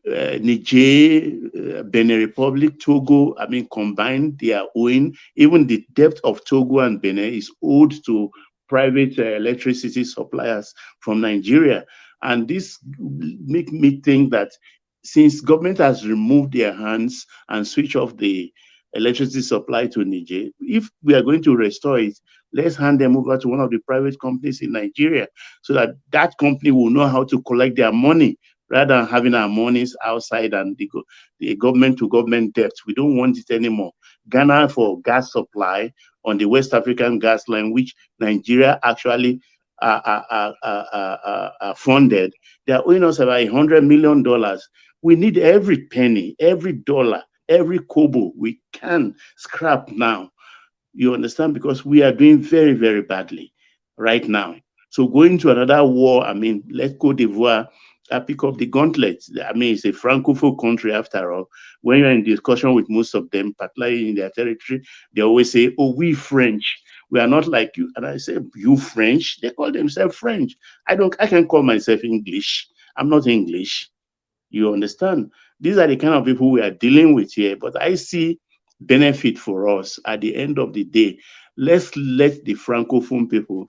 Speaker 13: Niger, Benin Republic, Togo, I mean, combined, they are owing. Even the debt of Togo and Benin is owed to private electricity suppliers from Nigeria. And this make me think that since government has removed their hands and switched off the electricity supply to Niger, if we are going to restore it, let's hand them over to one of the private companies in Nigeria so that that company will know how to collect their money rather than having our monies outside and the government-to-government debt. We don't want it anymore. Ghana for gas supply on the West African gas line, which Nigeria actually funded, they are owing us about $100 million. We need every penny, every dollar, every kobo we can scrap now. You understand? Because we are doing very, very badly right now. So going to another war, I mean, let Cote d'Ivoire pick up the gauntlet. I mean, it's a Francophone country after all. When you're in discussion with most of them, particularly in their territory, they always say, oh, we French. We are not like you. And I say, you French? They call themselves French. I can call myself English. I'm not English. You understand? These are the kind of people we are dealing with here. But I see benefit for us at the end of the day. Let's let the Francophone people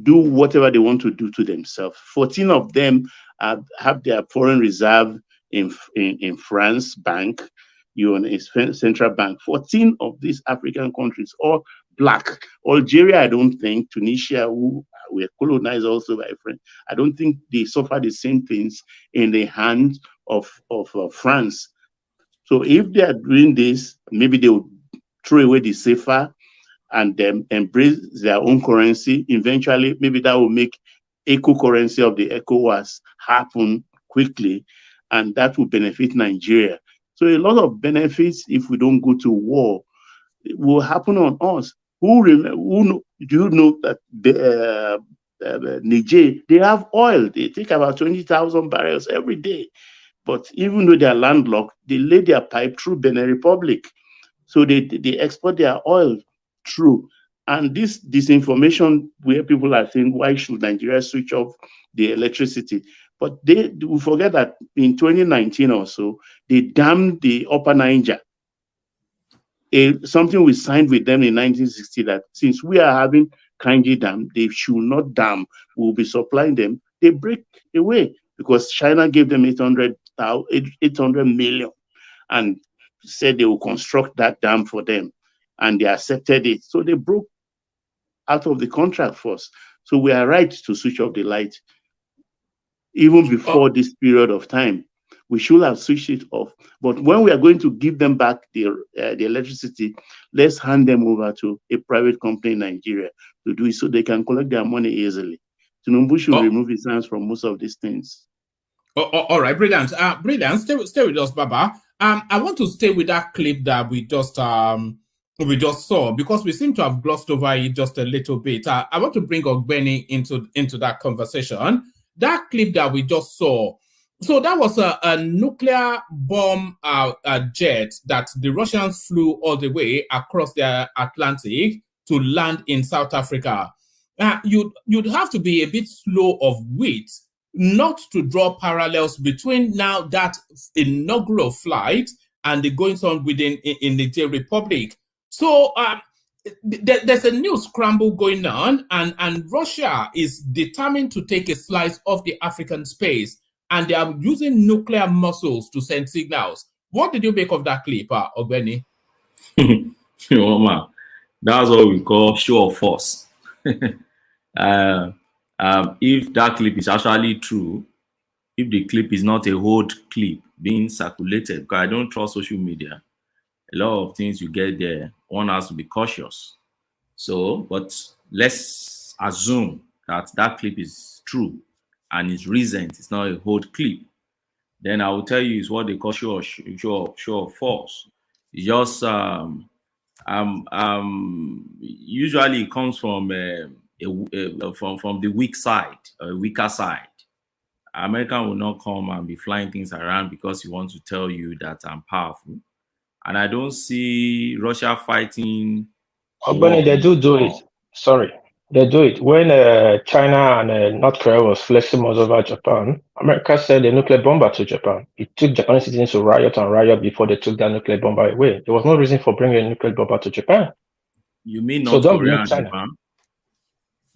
Speaker 13: do whatever they want to do to themselves. 14 of them have their foreign reserve in France bank, central bank. 14 of these African countries, all black. Algeria, I don't think. Tunisia, who were colonized also by French, I don't think they suffer the same things in the hands of France. So if they are doing this, maybe they will throw away the CFA and then embrace their own currency. Eventually, maybe that will make eco-currency of the ECOWAS happen quickly, and that will benefit Nigeria. So a lot of benefits, if we don't go to war, will happen on us. Do you know that Niger, they have oil. They take about 20,000 barrels every day. But even though they are landlocked, they lay their pipe through Benin Republic. So they export their oil through. And this disinformation where people are saying, why should Nigeria switch off the electricity? But we forget that in 2019 or so, they dammed the Upper Niger. Something we signed with them in 1960 that since we are having Kanji Dam, they should not dam. We'll be supplying them. They break away because China gave them 800 million and said they will construct that dam for them. And they accepted it. So they broke out of the contract first. So we are right to switch off the light even before this period of time. We should have switched it off. But when we are going to give them back the electricity, let's hand them over to a private company in Nigeria to do it so they can collect their money easily. Tinubu should remove his hands from most of these things.
Speaker 2: All right, brilliant. Brilliant. Stay with us, Baba. I want to stay with that clip that we just saw because we seem to have glossed over it just a little bit. I want to bring Ogbeni into that conversation. That clip that we just saw. So that was a nuclear bomb jet that the Russians flew all the way across the Atlantic to land in South Africa. You'd have to be a bit slow of wit not to draw parallels between now that inaugural flight and the goings on in the J Republic. So there's a new scramble going on, and Russia is determined to take a slice of the African space, and they are using nuclear muscles to send signals. What did you make of that clip, Ogbeni?
Speaker 12: That's what we call show of force. If that clip is actually true, if the clip is not a old clip being circulated, because I don't trust social media, a lot of things you get there, one has to be cautious. So, but let's assume that that clip is true and it's recent, it's not a old clip. Then I will tell you is what they call show of force. It's just usually it comes from from the weak side, a weaker side. America will not come and be flying things around because he wants to tell you that I'm powerful. And I don't see Russia fighting.
Speaker 14: But they do it. Sorry, they do it. When China and North Korea was flexing muscles over Japan, America sent a nuclear bomber to Japan. It took Japanese citizens to riot and riot before they took that nuclear bomber away. There was no reason for bringing a nuclear bomber to Japan.
Speaker 12: You mean North Korea and Japan?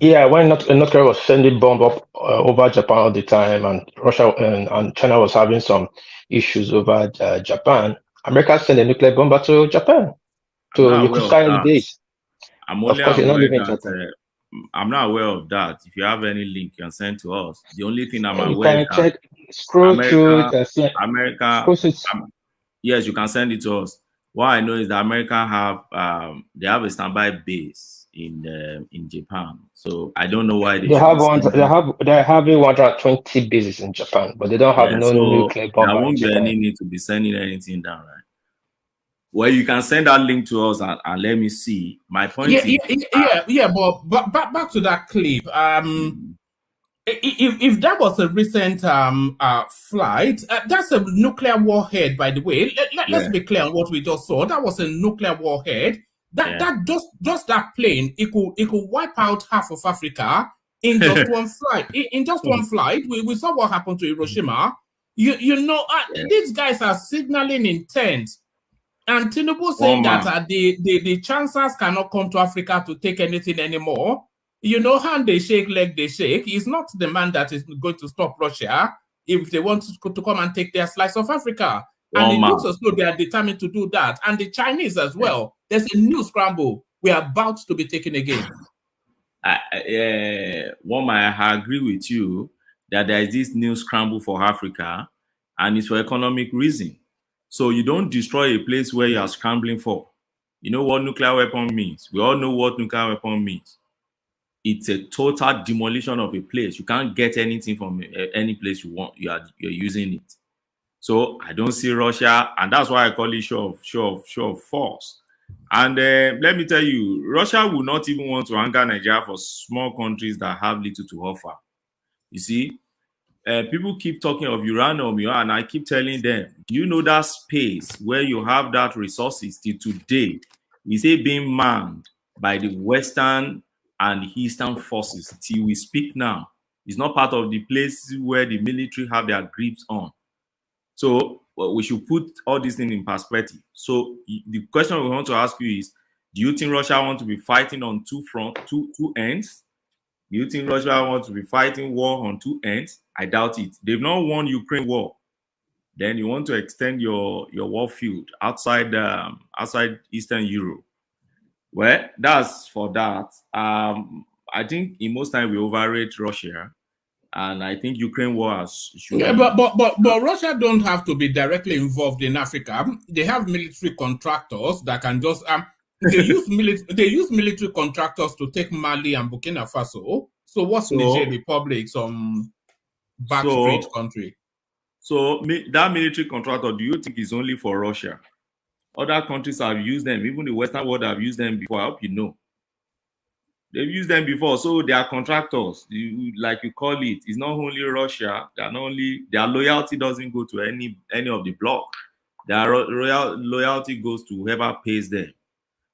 Speaker 14: Yeah, when North Korea was sending bomb up over Japan all the time, and Russia and China was having some issues over Japan, America sent a nuclear bomber to Japan. So you could start any days.
Speaker 12: I'm only aware that I'm not aware of that. If you have any link, you can send to us. The only thing I'm aware is that yes, you can send it to us. What I know is that America have they have a standby base in Japan. So I don't know why
Speaker 14: they have 120 bases in Japan, but they don't have nuclear bomber.
Speaker 12: There won't be any need to be sending anything down, right? Well, you can send that link to us and let me see. My point is...
Speaker 2: But back to that clip. If that was a recent flight, that's a nuclear warhead, by the way. Let's be clear on what we just saw. That was a nuclear warhead. That just that plane, it could wipe out half of Africa in just one flight. In just one flight, we saw what happened to Hiroshima. These guys are signaling intent. And Tinubu saying that the chancellors cannot come to Africa to take anything anymore. Hand they shake, leg they shake. He's not the man that is going to stop Russia if they want to come and take their slice of Africa. And it looks as though they are determined to do that. And the Chinese as well. There's a new scramble. We are about to be taken again.
Speaker 12: I agree with you that there is this new scramble for Africa, and it's for economic reason. So you don't destroy a place where you are scrambling for. You know what nuclear weapon means? We all know what nuclear weapon means. It's a total demolition of a place. You can't get anything from any place you want. You're using it. So I don't see Russia, and that's why I call it show of force. And let me tell you, Russia will not even want to anger Nigeria for small countries that have little to offer. You see, people keep talking of uranium, and I keep telling them, do you know that space where you have that resources till today is being manned by the Western and Eastern forces till we speak now? It's not part of the places where the military have their grips on. So we should put all these things in perspective. So the question we want to ask you is, do you think Russia wants to be fighting on two ends? Do you think Russia wants to be fighting war on two ends? I doubt it. They've not won Ukraine war. Then you want to extend your war field outside Eastern Europe. Well, that's for that. I think in most time we overrate Russia. And I think Ukraine war should.
Speaker 2: Yeah, but Russia don't have to be directly involved in Africa. They have military contractors that can just they use military contractors to take Mali and Burkina Faso. So what's Niger Republic, some backstreet country?
Speaker 12: So that military contractor, do you think is only for Russia? Other countries have used them. Even the Western world have used them before. I hope you know. They've used them before, so they are contractors. Like you call it, it's not only Russia. They are not only, their loyalty doesn't go to any of the bloc. Their loyalty goes to whoever pays them.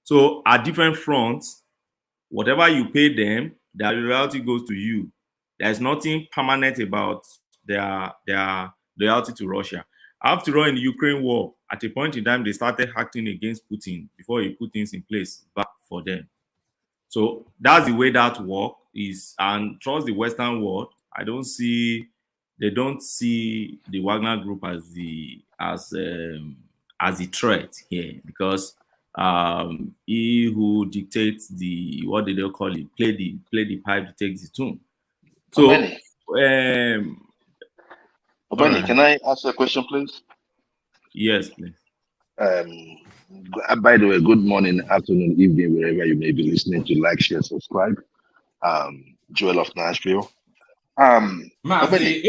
Speaker 12: So at different fronts, whatever you pay them, their loyalty goes to you. There's nothing permanent about their loyalty to Russia. After all, in the Ukraine war, at a point in time, they started acting against Putin before he put things in place back for them. So that's the way that work is. And trust the Western world, they don't see the Wagner Group as a threat here, because he who dictates the, what did they call it, play the pipe, takes the tune. So
Speaker 20: Obani, can I ask a question, please?
Speaker 12: Yes, please.
Speaker 20: By the way, good morning, afternoon, evening, wherever you may be listening to. Like, share, subscribe. Joel of Nashville.
Speaker 2: Mazi,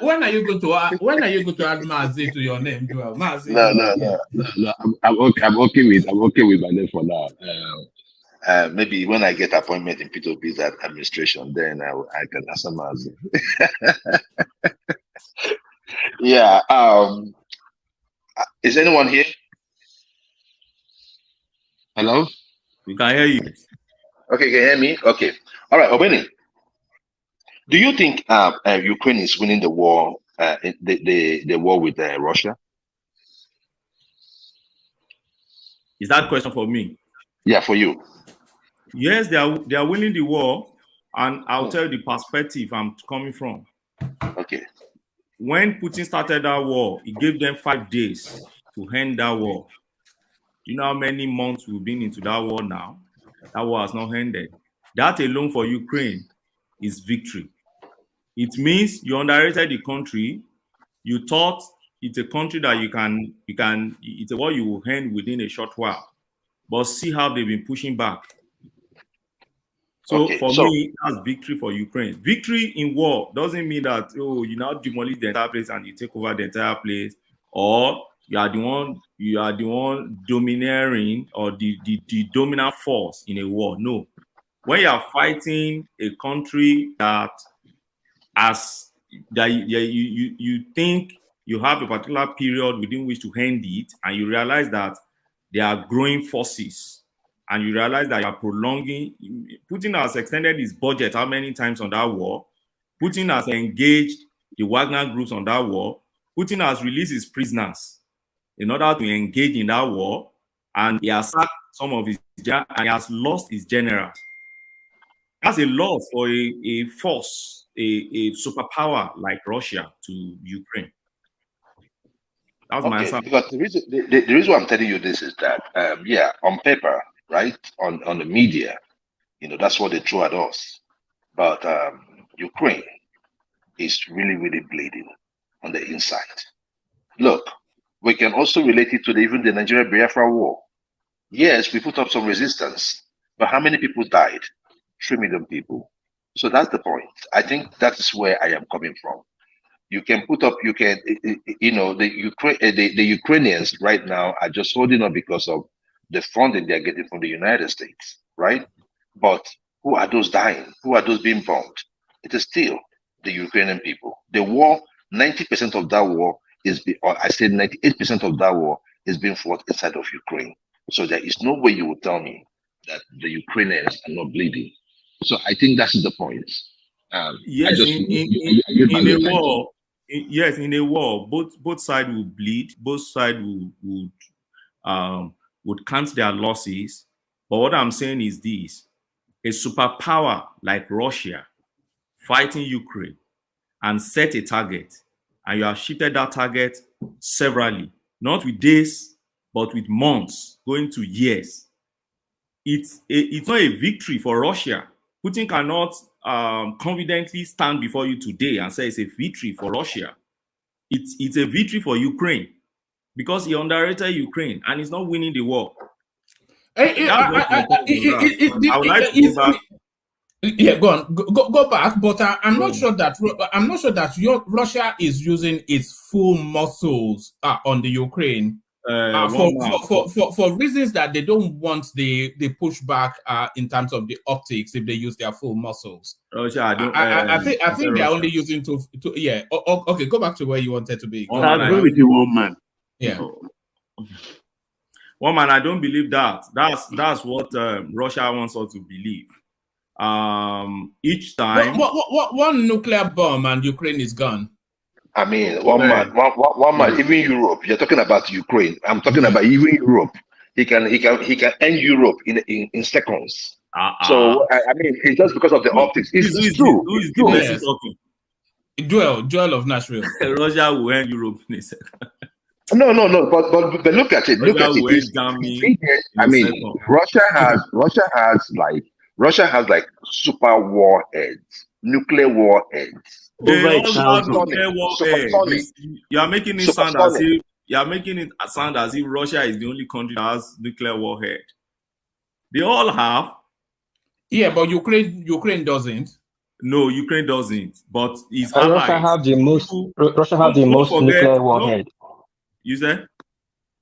Speaker 2: when are you going to add Mazi to your name, Joel? Mazi.
Speaker 20: No. I'm okay with my name for now. Maybe when I get appointment in P2B's administration, then I can answer Mazi. Yeah. Is anyone here? Hello?
Speaker 12: We can hear you.
Speaker 20: Okay, can you hear me? Okay. All right, Obeni. Do you think Ukraine is winning the war, the war with Russia?
Speaker 12: Is that question for me?
Speaker 20: Yeah, for you.
Speaker 12: Yes, they are winning the war, and I'll tell you the perspective I'm coming from.
Speaker 20: Okay.
Speaker 12: When Putin started that war, he gave them 5 days to end that war. Do you know how many months we've been into that war now? That war has not ended. That alone for Ukraine is victory. It means you underrated the country. You thought it's a country that it's a war you will end within a short while. But see how they've been pushing back. So for me, that's victory for Ukraine. Victory in war doesn't mean that, you now demolish the entire place and you take over the entire place, or you are the one domineering or the dominant force in a war. No. When you are fighting a country that you think you have a particular period within which to end it, and you realize that there are growing forces, and you realize that you are prolonging. Putin has extended his budget how many times on that war? Putin has engaged the Wagner groups on that war. Putin has released his prisoners in order to engage in that war, and he has sacked some of his generals, and he has lost his generals. That's a loss for a force, a superpower like Russia to Ukraine. That's my answer.
Speaker 20: Because the reason why I'm telling you this is that, yeah, on paper, right, on the media, that's what they throw at us. But Ukraine is really, really bleeding on the inside. Look, we can also relate it to even the Nigeria-Biafra war. Yes, we put up some resistance, but how many people died? 3 million people. So that's the point. I think that is where I am coming from. You can put up, the Ukrainians right now are just holding up because of the funding they're getting from the United States, right? But who are those dying? Who are those being bombed? It is still the Ukrainian people. The war, 90% of that war or I said 98% of that war is being fought inside of Ukraine. So there is no way you will tell me that the Ukrainians are not bleeding. So I think that's the point.
Speaker 12: Yes, in a war, both sides will bleed. Both sides would count their losses. But what I'm saying is this: a superpower like Russia fighting Ukraine and set a target, and you have shifted that target severally, not with days, but with months, going to years. It's not a victory for Russia. Putin cannot confidently stand before you today and say it's a victory for Russia. It's a victory for Ukraine because he underrated Ukraine and he's not winning the war. I would like to go back.
Speaker 2: Yeah, go on. Go back. But I'm not sure that Russia is using its full muscles on the Ukraine for reasons that they don't want the pushback in terms of the optics if they use their full muscles.
Speaker 12: Russia,
Speaker 2: I think they're only using to yeah. Okay, go back to where you wanted to be.
Speaker 13: I agree with you, one man.
Speaker 2: Yeah.
Speaker 12: One man, I don't believe that. That's what Russia wants us to believe. Each time,
Speaker 2: one nuclear bomb and Ukraine is gone.
Speaker 20: I mean, one man. Even Europe. You're talking about Ukraine. I'm talking about even Europe. He can end Europe in seconds. So I mean, it's just because of the optics. It's true.
Speaker 12: Who is the person talking?
Speaker 2: Joel of Nashville.
Speaker 12: Russia will end Europe in a second.
Speaker 20: No. But look at it. Look at it. I mean, Russia has like super warheads, nuclear warheads.
Speaker 12: They all have nuclear warheads. You are making it sound as if Russia is the only country that has nuclear warhead. They all have.
Speaker 2: Yeah, but Ukraine doesn't.
Speaker 12: No, Ukraine doesn't. But it's
Speaker 14: Russia have the most. Russia have the most nuclear warhead.
Speaker 12: You said?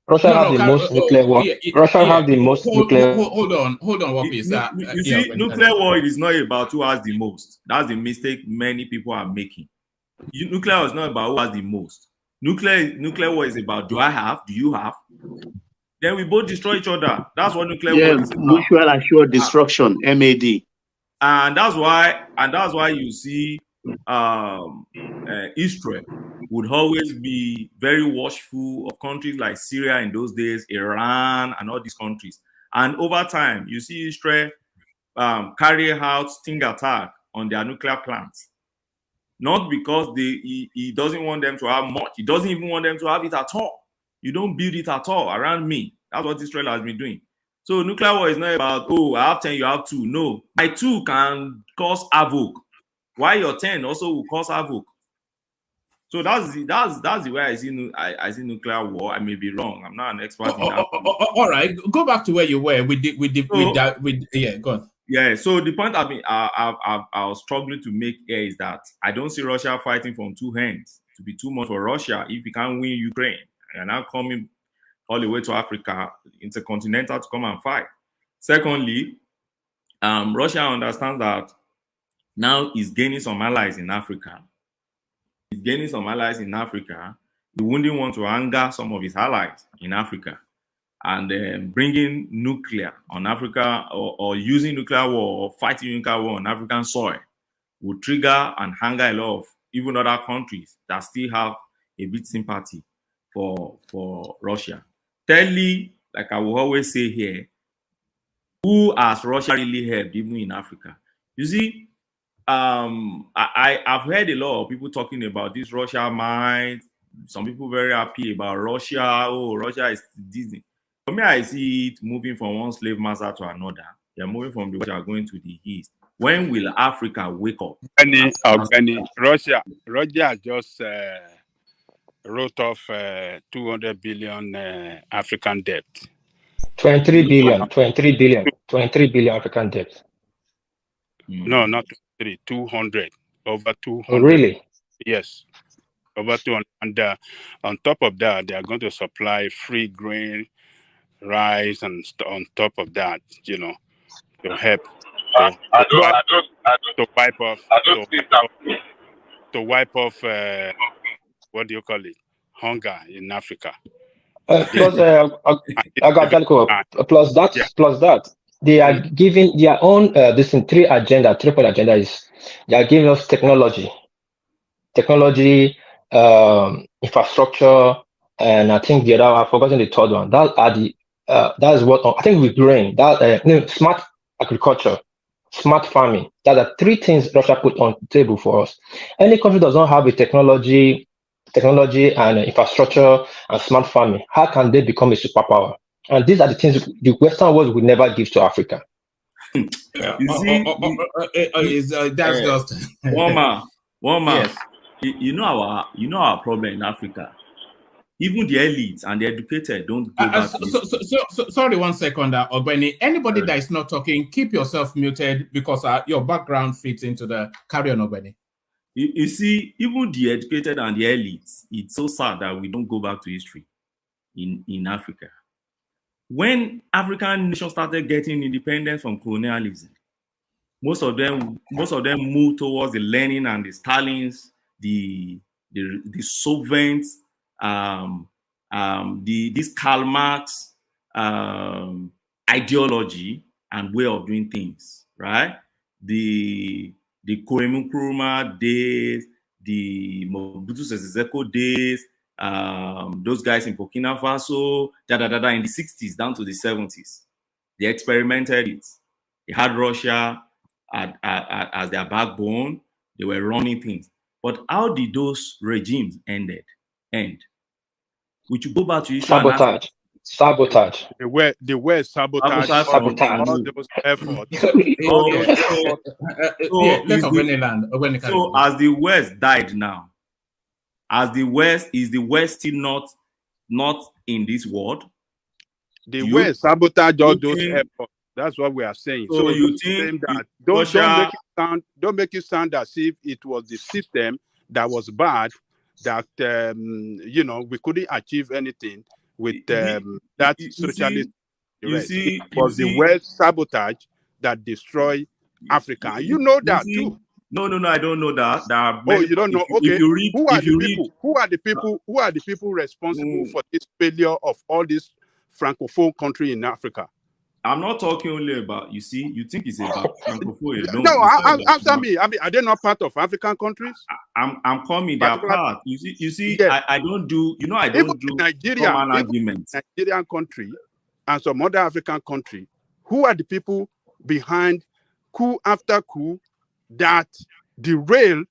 Speaker 14: Russia have the most nuclear war. Russia have the most nuclear.
Speaker 2: Hold on, what is that?
Speaker 12: You see, nuclear war is not about who has the most. That's the mistake many people are making. Nuclear is not about who has the most. Nuclear war is about do I have? Do you have? Then we both destroy each other. That's what nuclear war is about.
Speaker 13: Mutual assured destruction, MAD.
Speaker 12: And that's why you see Israel would always be very watchful of countries like Syria in those days, Iran, and all these countries. And over time, you see Israel carry out sting attack on their nuclear plants. Not because he doesn't want them to have much. He doesn't even want them to have it at all. You don't build it at all around me. That's what Israel has been doing. So nuclear war is not about, oh, I have 10, you have 2. No, my 2 can cause havoc. Why your 10 also will cause havoc. So that's the way I see nuclear war. I may be wrong. I'm not an expert in that.
Speaker 2: All right, go back to where you were yeah, go on.
Speaker 12: Yeah. So the point I was struggling to make here is that I don't see Russia fighting from 2 hands. To be too much for Russia if you can't win Ukraine and now coming all the way to Africa, intercontinental, to come and fight. Secondly, Russia understands that now is gaining some allies in Africa. He's gaining some allies in Africa. He wouldn't want to anger some of his allies in Africa. And bringing nuclear on Africa or using nuclear war or fighting nuclear war on African soil would trigger and anger a lot of even other countries that still have a bit sympathy for Russia. Thirdly, like I will always say here, who has Russia really helped even in Africa? You see, I've heard a lot of people talking about this Russia mind. Some people very happy about Russia. Oh, Russia is Disney. For me, I see it moving from one slave master to another. They're moving from the Russia going to the east. When will Africa wake up?
Speaker 7: Russia just wrote off 200 billion African debt.
Speaker 14: 23 billion African debt.
Speaker 7: No, not 3, 200, over 200.
Speaker 14: Oh, really?
Speaker 7: Yes, over 200. And on top of that, they are going to supply free grain, rice, and on top of that, to help. To wipe off what do you call it? Hunger in Africa.
Speaker 14: Plus that, they are giving their own triple agenda is they are giving us technology, infrastructure, and I think the other I've forgotten the third one. That is what I think with grain, smart agriculture, smart farming. That are 3 things Russia put on the table for us. Any country does not have a technology and infrastructure and smart farming. How can they become a superpower? And these are the things the Western world will never give to Africa.
Speaker 12: You see,
Speaker 2: that's just
Speaker 12: one man.
Speaker 2: Yes.
Speaker 12: You know our problem in Africa. Even the elites and the educated don't go back.
Speaker 2: Sorry, 1 second, Ogbeni. Anybody that is not talking, keep yourself muted because your background fits into the carry on, Ogbeni.
Speaker 12: You see, even the educated and the elites, it's so sad that we don't go back to history in Africa. When African nations started getting independence from colonialism, most of them moved towards the Lenin and the Stalins, the Soviets, this Karl Marx ideology and way of doing things, right? The Kwame Nkrumah days, the Mobutu Sese Seko days, those guys in Burkina Faso, in the 60s down to the 70s. They experimented it. They had Russia as their backbone. They were running things. But how did those regimes end? We should go back to issue
Speaker 14: sabotage.
Speaker 7: They were sabotage all those efforts.
Speaker 12: So as the West died now, is the West still not in this world?
Speaker 7: They were sabotage all those efforts. That's what we are saying.
Speaker 12: So you think
Speaker 7: that don't make it sound as if it was the system that was bad, that we couldn't achieve anything with that socialist. It was the West sabotage that destroyed Africa. You know that too.
Speaker 12: No, I don't know that.
Speaker 7: You don't know? Okay. Who are the people responsible for this failure of all these francophone countries in Africa?
Speaker 12: I'm not talking only about, you think it's about francophone.
Speaker 7: No, answer me. I mean, are they not part of African countries?
Speaker 12: I'm coming their part. You see, yes. I don't do
Speaker 7: Nigeria, arguments. Nigerian country and some other African country, who are the people behind coup after coup that derail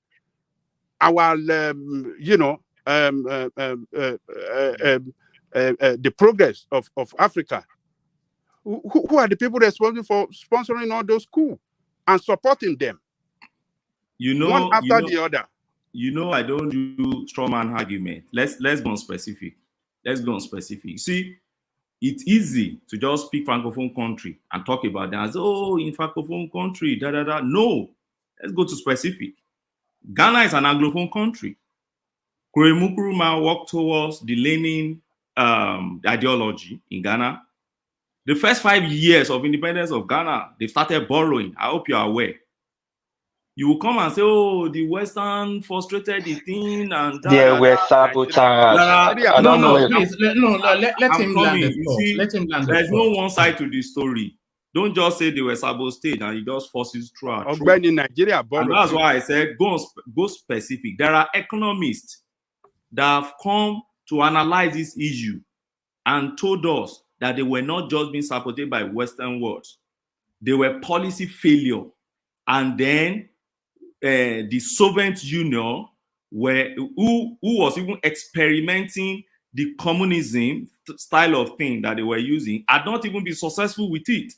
Speaker 7: our, the progress of Africa? Who are the people responsible for sponsoring all those coups and supporting them? One after the other.
Speaker 12: I don't do strawman argument. Let's go on specific. See, it's easy to just pick francophone country and talk about that as in francophone country, No, let's go to specific. Ghana is an anglophone country. Kwame Nkrumah walked towards the Lenin ideology in Ghana. The first 5 years of independence of Ghana, they started borrowing. I hope you are aware. You will come and say, the Western frustrated the thing and
Speaker 14: they were sabotage.
Speaker 2: Please, let him land the thought. Let him land the
Speaker 12: There's no one side to this story. Don't just say they were sabotaged and you just force it through.
Speaker 7: Nigeria,
Speaker 12: and that's why I said go specific. There are economists that have come to analyze this issue and told us that they were not just being supported by Western worlds. They were policy failure. And then the Soviet Union, who was even experimenting the communism style of thing that they were using, had not even been successful with it.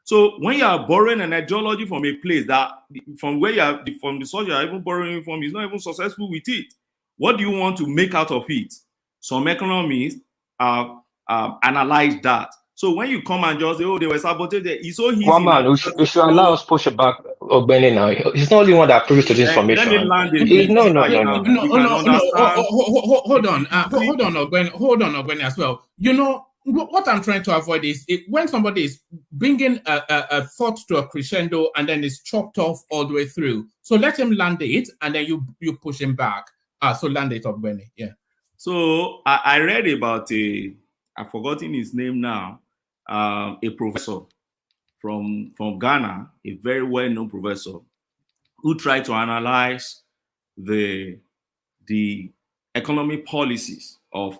Speaker 12: So when you are borrowing an ideology from a place that, from the source you are even borrowing from, is not even successful with it, what do you want to make out of it? Some economists have analyzed that. So when you come and just say, they were sabotaged, it's so easy.
Speaker 14: One man, we should allow us push it back, Ogbeni now. He's not the only one that privy to this information.
Speaker 2: No. Hold on, Ogbeni as well. What I'm trying to avoid is when somebody is bringing a thought to a crescendo and then it's chopped off all the way through. So let him land it and then you push him back. So land it, Ogbeni. Yeah.
Speaker 12: So I read about I've forgotten his name now, a professor from Ghana, a very well-known professor, who tried to analyze the economic policies of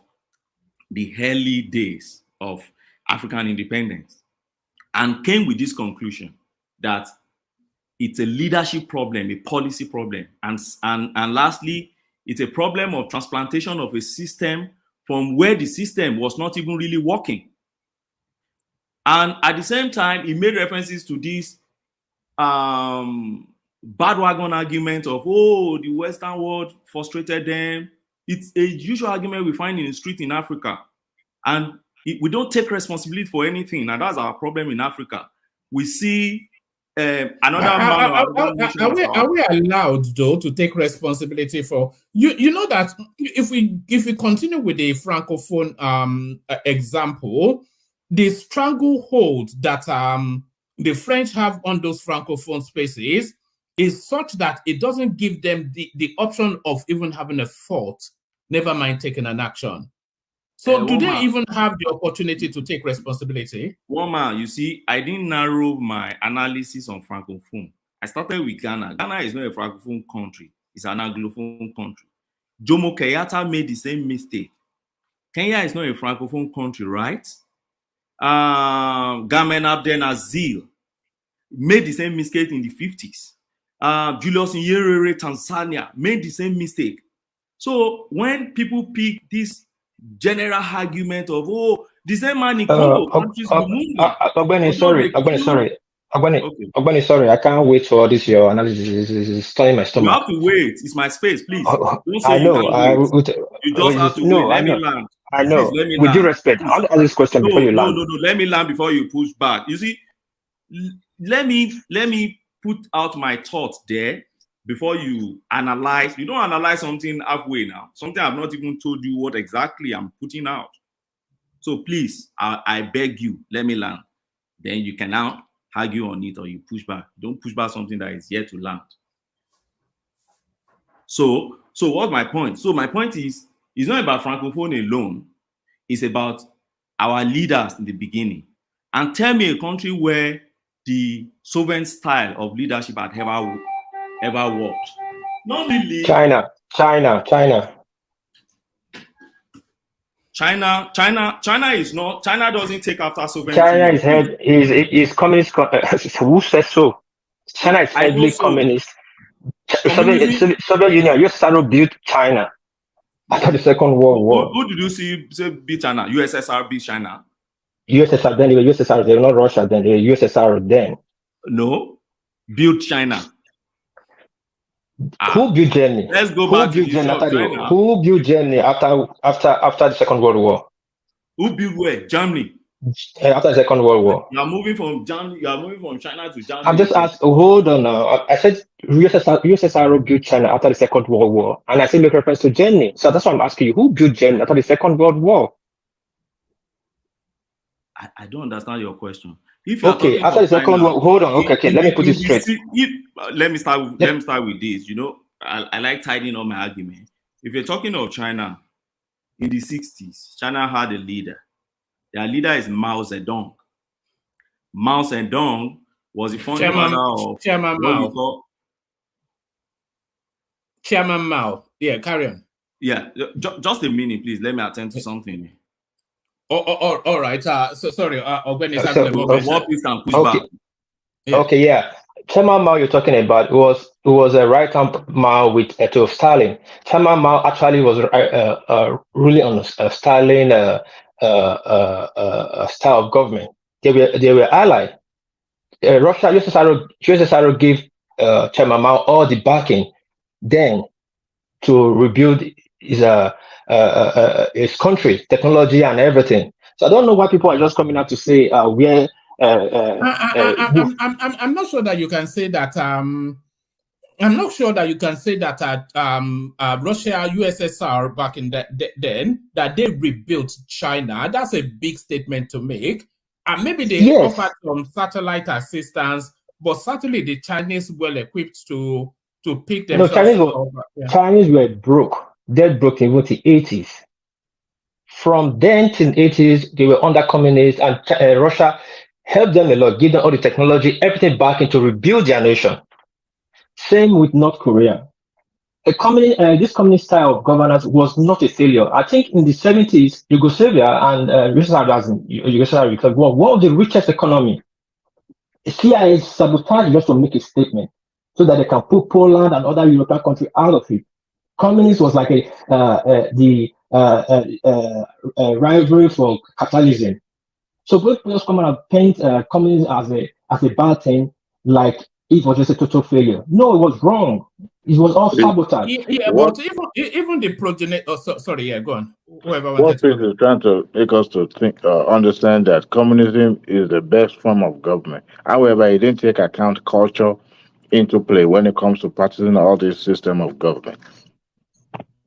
Speaker 12: the early days of African independence and came with this conclusion that it's a leadership problem, a policy problem, and lastly, it's a problem of transplantation of a system from where the system was not even really working. And at the same time, he made references to this bandwagon argument of, oh, the Western world frustrated them. It's a usual argument we find in the street in Africa. And we don't take responsibility for anything. And that's our problem in Africa. We see another man or another nation.
Speaker 2: Are we allowed, though, to take responsibility for... You know that if we continue with the Francophone example, the stranglehold that the French have on those Francophone spaces is such that it doesn't give them the option of even having a thought, never mind taking an action. So do they even have the opportunity to take responsibility?
Speaker 12: Woman, you see, I didn't narrow my analysis on Francophone. I started with Ghana. Ghana is not a Francophone country. It's an Anglophone country. Jomo Kenyatta made the same mistake. Kenya is not a Francophone country, right? Gamen Abdel Nazir made the same mistake in the 50s. Julius Nyerere, Tanzania, made the same mistake. So when people pick this general argument of, oh, the same man in Congo, countries
Speaker 14: Ogbeni, sorry, I can't wait for this. Your analysis is stirring my stomach.
Speaker 12: You have to wait. It's my space, please. Don't say
Speaker 14: I know.
Speaker 12: You just have to wait. Let me land.
Speaker 14: I know.
Speaker 12: Please, let me
Speaker 14: With due
Speaker 12: land.
Speaker 14: respect, I want to ask this question before you land.
Speaker 12: No. Let me land before you push back. You see, let me put out my thoughts there before you analyze. You don't analyze something halfway now. Something I've not even told you what exactly I'm putting out. So please, I beg you, let me land. Then you can now argue on it or you push back. Don't push back something that is yet to land. So what's my point? So my point is, it's not about Francophone alone. It's about our leaders in the beginning. And tell me a country where the sovereign style of leadership had ever worked. Not really.
Speaker 14: China
Speaker 12: is not. China doesn't take after sovereignty.
Speaker 14: China is communist. Who says so? China is heavily communist. Soviet Union, USSR built China after the Second World War.
Speaker 12: Who did you see beat China? USSR beat China.
Speaker 14: USSR then, they were USSR, they were not Russia then, they were USSR then.
Speaker 12: No, built China.
Speaker 14: Who built Germany?
Speaker 12: Let's go back to China.
Speaker 14: Who built Germany after the Second World War?
Speaker 12: Who built where? Germany.
Speaker 14: After the Second World War.
Speaker 12: You are moving from Germany. You are moving from China to Germany.
Speaker 14: I'm just asking. Hold on. I said USSR built China after the Second World War, and I said make reference to Germany. So that's why I'm asking you. Who built Germany after the Second World War?
Speaker 12: I don't understand your question.
Speaker 14: Okay, after the Second World War, hold on. Okay, let me put it straight.
Speaker 12: Let me start with this. You know, I like tidying up my argument. If you're talking of China in the 60s, China had a leader. Their leader is Mao Zedong. Mao Zedong was the founder of
Speaker 2: Chairman Mao. Chairman Mao. Yeah, carry on.
Speaker 12: Yeah, just a minute, please. Let me attend to something.
Speaker 2: All right. So sorry.
Speaker 14: Okay, yeah. Chairman Mao you're talking about was a right-hand Mao with to Stalin. Chairman Mao actually was really on a Stalin style of government. They were allied. Russia, USSR gave Chairman Mao all the backing then to rebuild his country, technology and everything. So I don't know why people are just coming out to say where.
Speaker 2: I'm not sure that you can say that. I'm not sure that you can say that Russia, USSR back in then that they rebuilt China. That's a big statement to make. And maybe they offered some satellite assistance, but certainly the Chinese were equipped to pick themselves up.
Speaker 14: Chinese were broke. Dead broke in the 80s. From then to the 80s, they were under communists, and Russia helped them a lot, give them all the technology, everything back into rebuild their nation. Same with North Korea. This communist style of governance was not a failure. I think in the 70s, Yugoslavia and Yugoslavia were one of the richest economy. CIA sabotaged just to make a statement so that they can put Poland and other European countries out of it. Communism was like the rivalry for capitalism. So both people just come out and paint communism as a bad thing, like it was just a total failure. No, it was wrong. It was all sabotage.
Speaker 2: Yeah, but even the progenitor. Oh, sorry, yeah, go on. Whoever
Speaker 9: What
Speaker 2: wanted to
Speaker 9: this is trying to make us to think, understand that communism is the best form of government. However, it didn't take account culture into play when it comes to practicing all this system of government.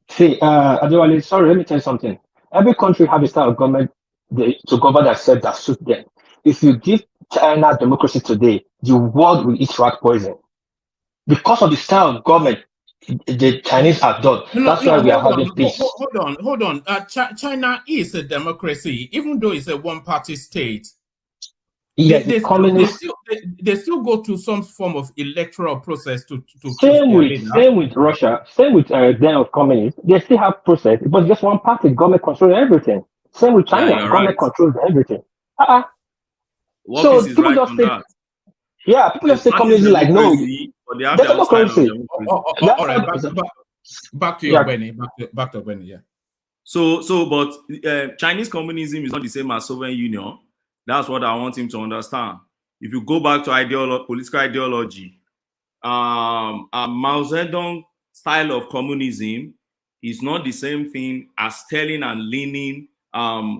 Speaker 14: See, Adewale, sorry, let me tell you something. Every country have a style of government to govern themselves that suit them. If you give China democracy today, the world will eat rat poison. Because of the style of government the Chinese have done. That's why we are having peace.
Speaker 2: Hold on. China is a democracy, even though it's a one-party state.
Speaker 14: Yes,
Speaker 2: they still go through some form of electoral process to choose their leader.
Speaker 14: Same with Russia, same with them of communists. They still have process, but just one party government controls everything. Same with China, government controls everything. So people just say, people just say communism like no,
Speaker 12: but they have their own style of democracy.
Speaker 2: All right, back to your Benny. Back to Benny, yeah.
Speaker 12: But Chinese communism is not the same as Soviet Union. That's what I want him to understand. If you go back to political ideology, Mao Zedong style of communism is not the same thing as Stalin and Lenin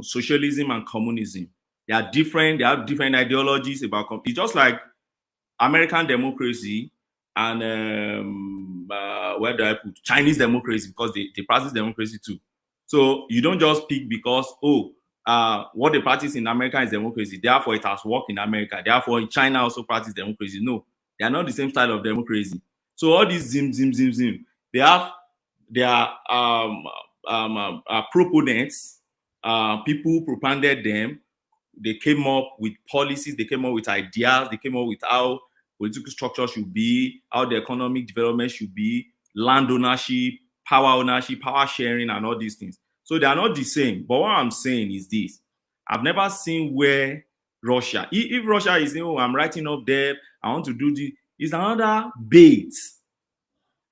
Speaker 12: socialism and communism. They are different. They have different ideologies about. It's just like American democracy and where do I put Chinese democracy, because they practice democracy too. So you don't just pick because what they practice in America is democracy, therefore it has worked in America, therefore in China also practice democracy. No, they are not the same style of democracy. So all these zim, they have their proponents, people who propounded them. They came up with policies, they came up with ideas, they came up with how political structure should be, how the economic development should be, land ownership, power sharing, and all these things. So they are not the same. But what I'm saying is this. I've never seen where Russia, if Russia is saying, oh, I'm writing up there, I want to do this, it's another bait.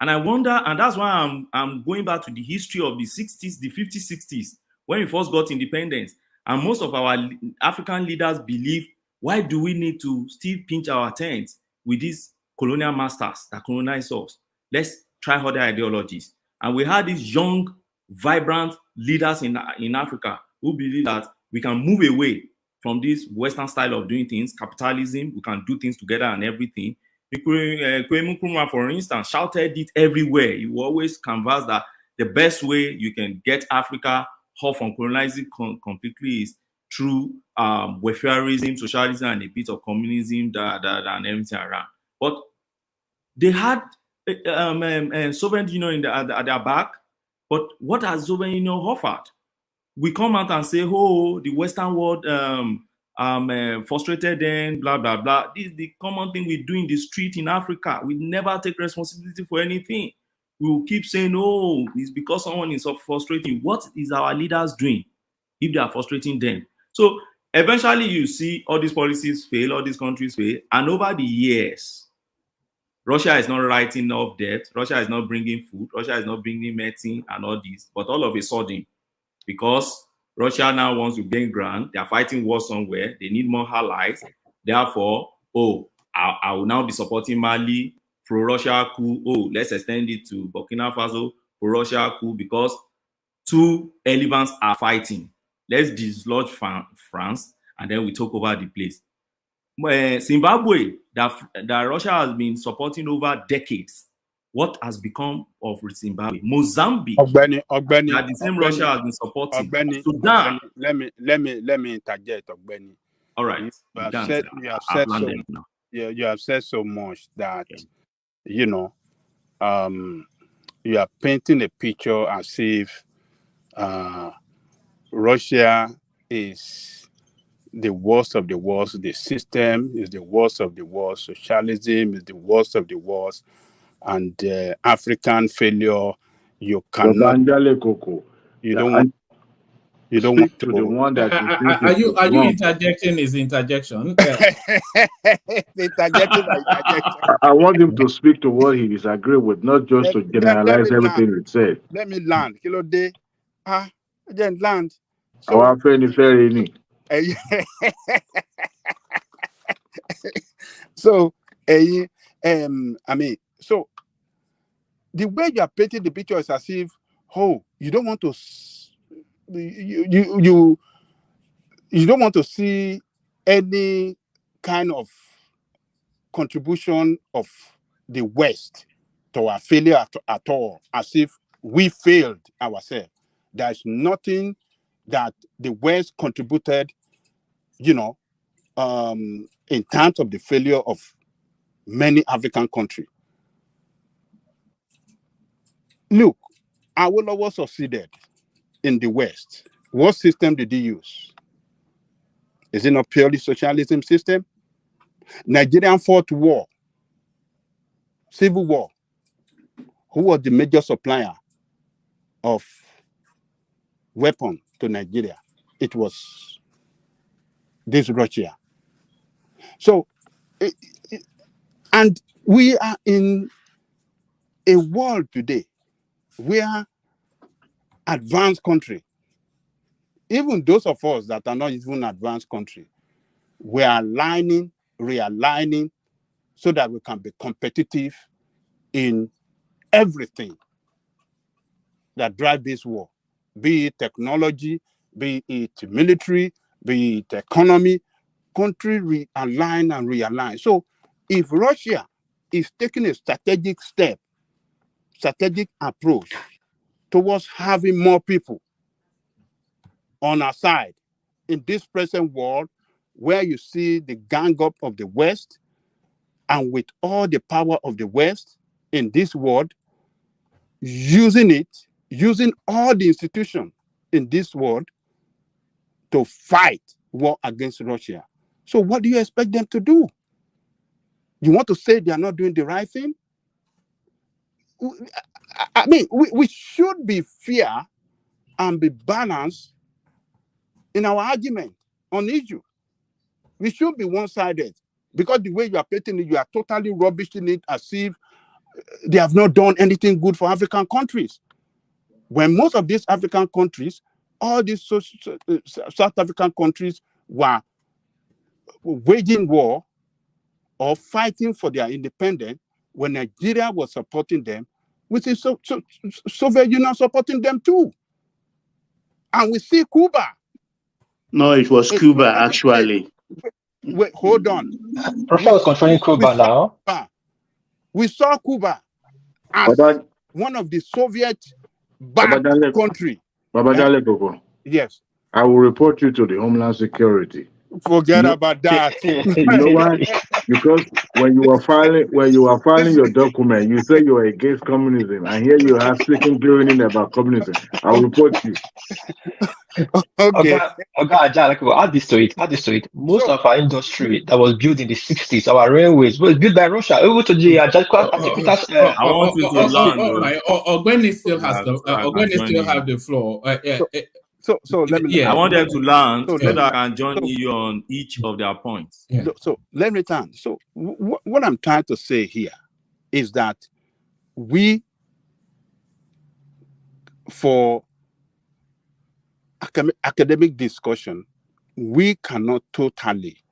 Speaker 12: And I wonder, and that's why I'm going back to the history of the 60s, the 50s, 60s, when we first got independence. And most of our African leaders believe, why do we need to still pinch our tent with these colonial masters that colonize us? Let's try other ideologies. And we had these young, vibrant leaders in Africa who believe that we can move away from this Western style of doing things, capitalism, we can do things together and everything. Kwame Nkrumah, for instance, shouted it everywhere. He will always canvass that the best way you can get Africa off from colonizing completely is through welfareism, socialism, and a bit of communism and everything around. But they had Soviet Union at their back. But what has Soviet Union offered? We come out and say, oh, the Western world frustrated them, blah, blah, blah. This is the common thing we do in the street in Africa. We never take responsibility for anything. We will keep saying, oh, it's because someone is frustrating. What is our leaders doing if they are frustrating them? So eventually you see all these policies fail, all these countries fail. And over the years, Russia is not writing off debt. Russia is not bringing food. Russia is not bringing medicine and all this. But all of a sudden, because Russia now wants to gain ground, they are fighting war somewhere. They need more allies. Therefore, I will now be supporting Mali, pro-Russia coup. Oh, let's extend it to Burkina Faso, pro-Russia coup, because two elements are fighting. Let's dislodge France, and then we take over the place. Zimbabwe, that Russia has been supporting over decades. What has become of Zimbabwe? Mozambique, that the same Russia has been supporting. Sudan.
Speaker 7: Let me interject, Ogbeni.
Speaker 12: All right.
Speaker 7: You have said so much that you are painting a picture as if Russia is the worst of the worst. The system is the worst of the worst. Socialism is the worst of the worst. And African failure, you cannot. You don't want to.
Speaker 9: The one that
Speaker 2: are you interjecting his interjection?
Speaker 7: Interjecting.
Speaker 9: I want him to speak to what he disagrees with, not just to generalize everything he said.
Speaker 7: Let me land. Kilo day. Then land.
Speaker 9: So,
Speaker 7: So, I mean, so the way you are painting the picture is as if, oh, you don't want to, you don't want to see any kind of contribution of the West to our failure at all, as if we failed ourselves. There's nothing that the West contributed, in terms of the failure of many African countries. Look, Awolowo succeeded in the West. What system did he use? Is it not purely socialism system? Nigerian fought war, civil war. Who was the major supplier of weapons to Nigeria? It was this Russia. So, and we are in a world today where advanced country, even those of us that are not even advanced country, we are realigning so that we can be competitive in everything that drives this war, be it technology, be it military, be it economy. Country realign and realign. So if Russia is taking a strategic approach towards having more people on our side in this present world, where you see the gang up of the West, and with all the power of the West in this world, using all the institutions in this world to fight war against Russia. So what do you expect them to do? You want to say they are not doing the right thing? I mean, we should be fair and be balanced in our argument on issue. We should be one-sided, because the way you are painting it, you are totally rubbishing it as if they have not done anything good for African countries. When most of these African countries, all these South African countries, were waging war or fighting for their independence, when Nigeria was supporting them, which is Soviet Union supporting them too. And we see Cuba.
Speaker 13: No, it was Cuba, actually.
Speaker 7: Wait, hold on.
Speaker 14: Russia was controlling Cuba now.
Speaker 7: We saw Cuba as one of the Soviet-backed country. Yes.
Speaker 9: I will report you to the Homeland Security.
Speaker 7: Forget about that.
Speaker 9: You know why? Because when you were filing your document, you say you are against communism, and here you are speaking glowing about communism. I will report you.
Speaker 7: Okay.
Speaker 14: Add this to it. Most of our industry that was built in the 60s, our railways, was built by Russia. Over to the
Speaker 12: I want you to learn.
Speaker 2: Ogbeni still has the floor.
Speaker 7: So let me.
Speaker 12: I want them to learn so that I can join you on each of their points.
Speaker 7: Yeah. So let me turn. So what I'm trying to say here is that for academic discussion, we cannot totally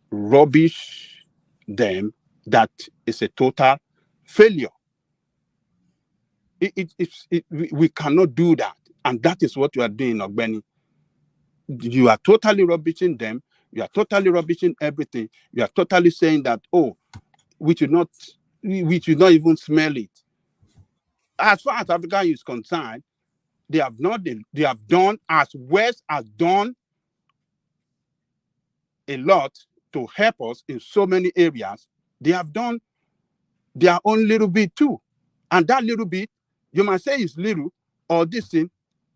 Speaker 7: rubbish them that is a total failure. We cannot do that. And that is what you are doing, Ogbeni. You are totally rubbishing them. You are totally rubbishing everything. You are totally saying that, oh, we should not even smell it. As far as Africa is concerned, they have done, as West has done a lot to help us in so many areas. They have done their own little bit too. And that little bit, you might say is little or this thing,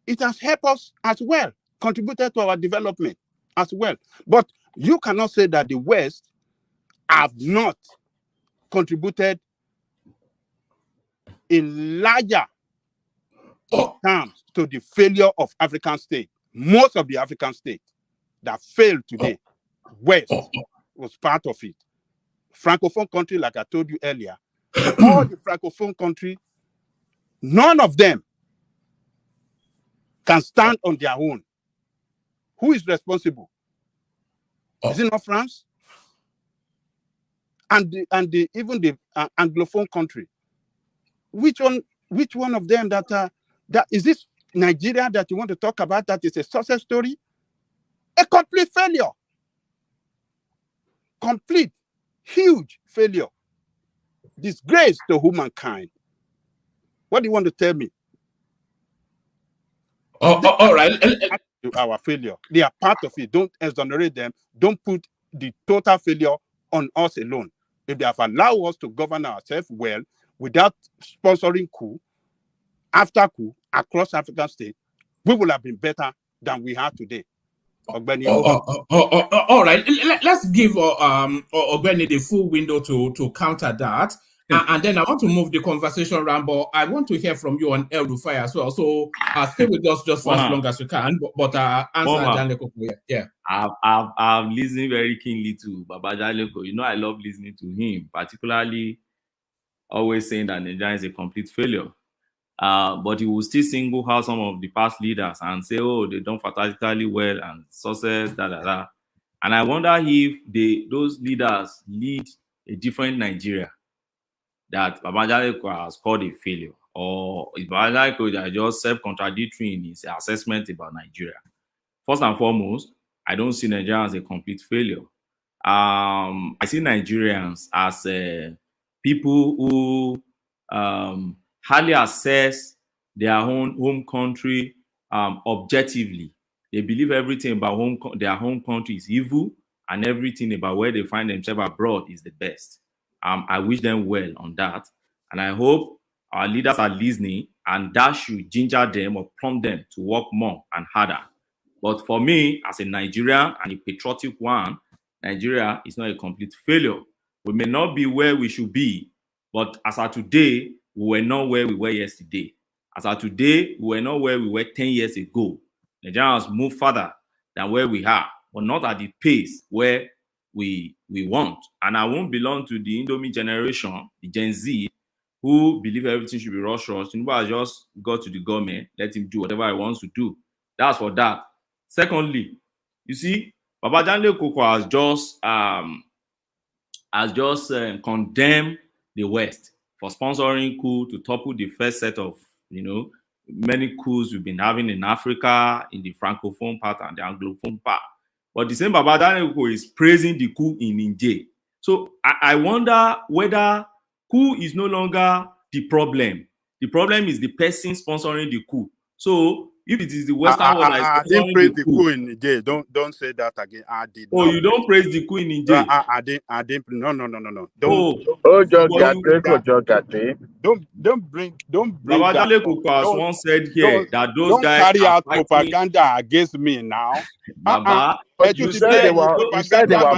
Speaker 7: it has helped us as well, contributed to our development as well. But you cannot say that the West have not contributed in larger terms to the failure of African states. Most of the African states that failed today, West was part of it. Francophone country, like I told you earlier, all the Francophone countries, none of them can stand on their own. Who is responsible? Is it not France? And even the Anglophone country. Which one of them that is this Nigeria that you want to talk about that is a success story? A complete failure. Complete, huge failure. Disgrace to humankind. What do you want to tell me?
Speaker 2: All right.
Speaker 7: To our failure. They are part of it. Don't exonerate them. Don't put the total failure on us alone. If they have allowed us to govern ourselves well without sponsoring coup, after coup, across African states, we will have been better than we are today.
Speaker 2: All right. Let's give Ogbeni the full window to counter that. And then I want to move the conversation around, but I want to hear from you on El Rufai as well. So stay with us just for as long as you can, but answer Janleko. Yeah.
Speaker 12: I've listened very keenly to Baba Janleko. You know, I love listening to him, particularly always saying that Nigeria is a complete failure. But he will still single out some of the past leaders and say, oh, they done fantastically well and success, da. And I wonder if those leaders lead a different Nigeria that Baba Janleko has called a failure, or is Baba Janleko just self-contradictory in his assessment about Nigeria. First and foremost, I don't see Nigeria as a complete failure. I see Nigerians as people who hardly assess their own home country objectively. They believe everything about their home country is evil, and everything about where they find themselves abroad is the best. I wish them well on that, and I hope our leaders are listening, and that should ginger them or prompt them to work more and harder. But for me, as a Nigerian and a patriotic one, Nigeria is not a complete failure. We may not be where we should be, but as of today, we were not where we were yesterday. As of today, we were not where we were 10 years ago. Nigeria has moved further than where we are, but not at the pace where we want. And I won't belong to the Indomie generation, the Gen Z, who believe everything should be rush. Tinubu has just got to the government, let him do whatever he wants to do. That's for that. Secondly, you see, Baba Janleko has just condemned the West for sponsoring coup to topple the first set of, many coups we've been having in Africa, in the Francophone part and the Anglophone part. But the same Baba Janleko is praising the coup in Niger. So I wonder whether coup is no longer the problem. The problem is the person sponsoring the coup. So if it is the Western world,
Speaker 7: I didn't praise the coup in Niger. Don't say that again. I did.
Speaker 12: Oh, you don't praise the coup in Niger.
Speaker 7: I didn't. No. Don't bring.
Speaker 12: Baba Janleko has once said here that those guys
Speaker 7: carry out propaganda against me now.
Speaker 12: Baba,
Speaker 9: you said they were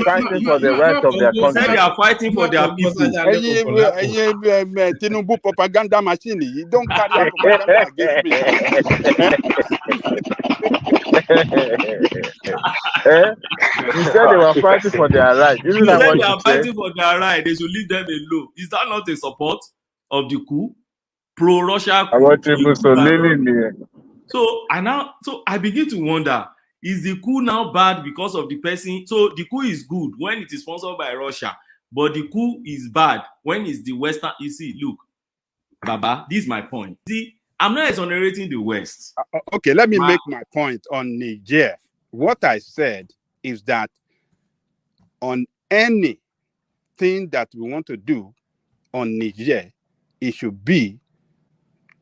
Speaker 9: fighting for the right of their country.
Speaker 12: You said they are fighting for their people.
Speaker 7: Tinubu propaganda machine. You don't carry out propaganda against me.
Speaker 9: You said they were fighting for their right.
Speaker 12: You said they are fighting for their right. They should leave them alone. Is that not a support of the coup? Pro-Russia coup?
Speaker 9: I want to
Speaker 12: So I begin to wonder, is the coup now bad because of the person? So the coup is good when it is sponsored by Russia, but the coup is bad when it's the Western. You see, look, Baba, this is my point. See, I'm not exonerating the West.
Speaker 7: Okay, let me make my point on Niger. What I said is that on anything that we want to do on Niger, it should be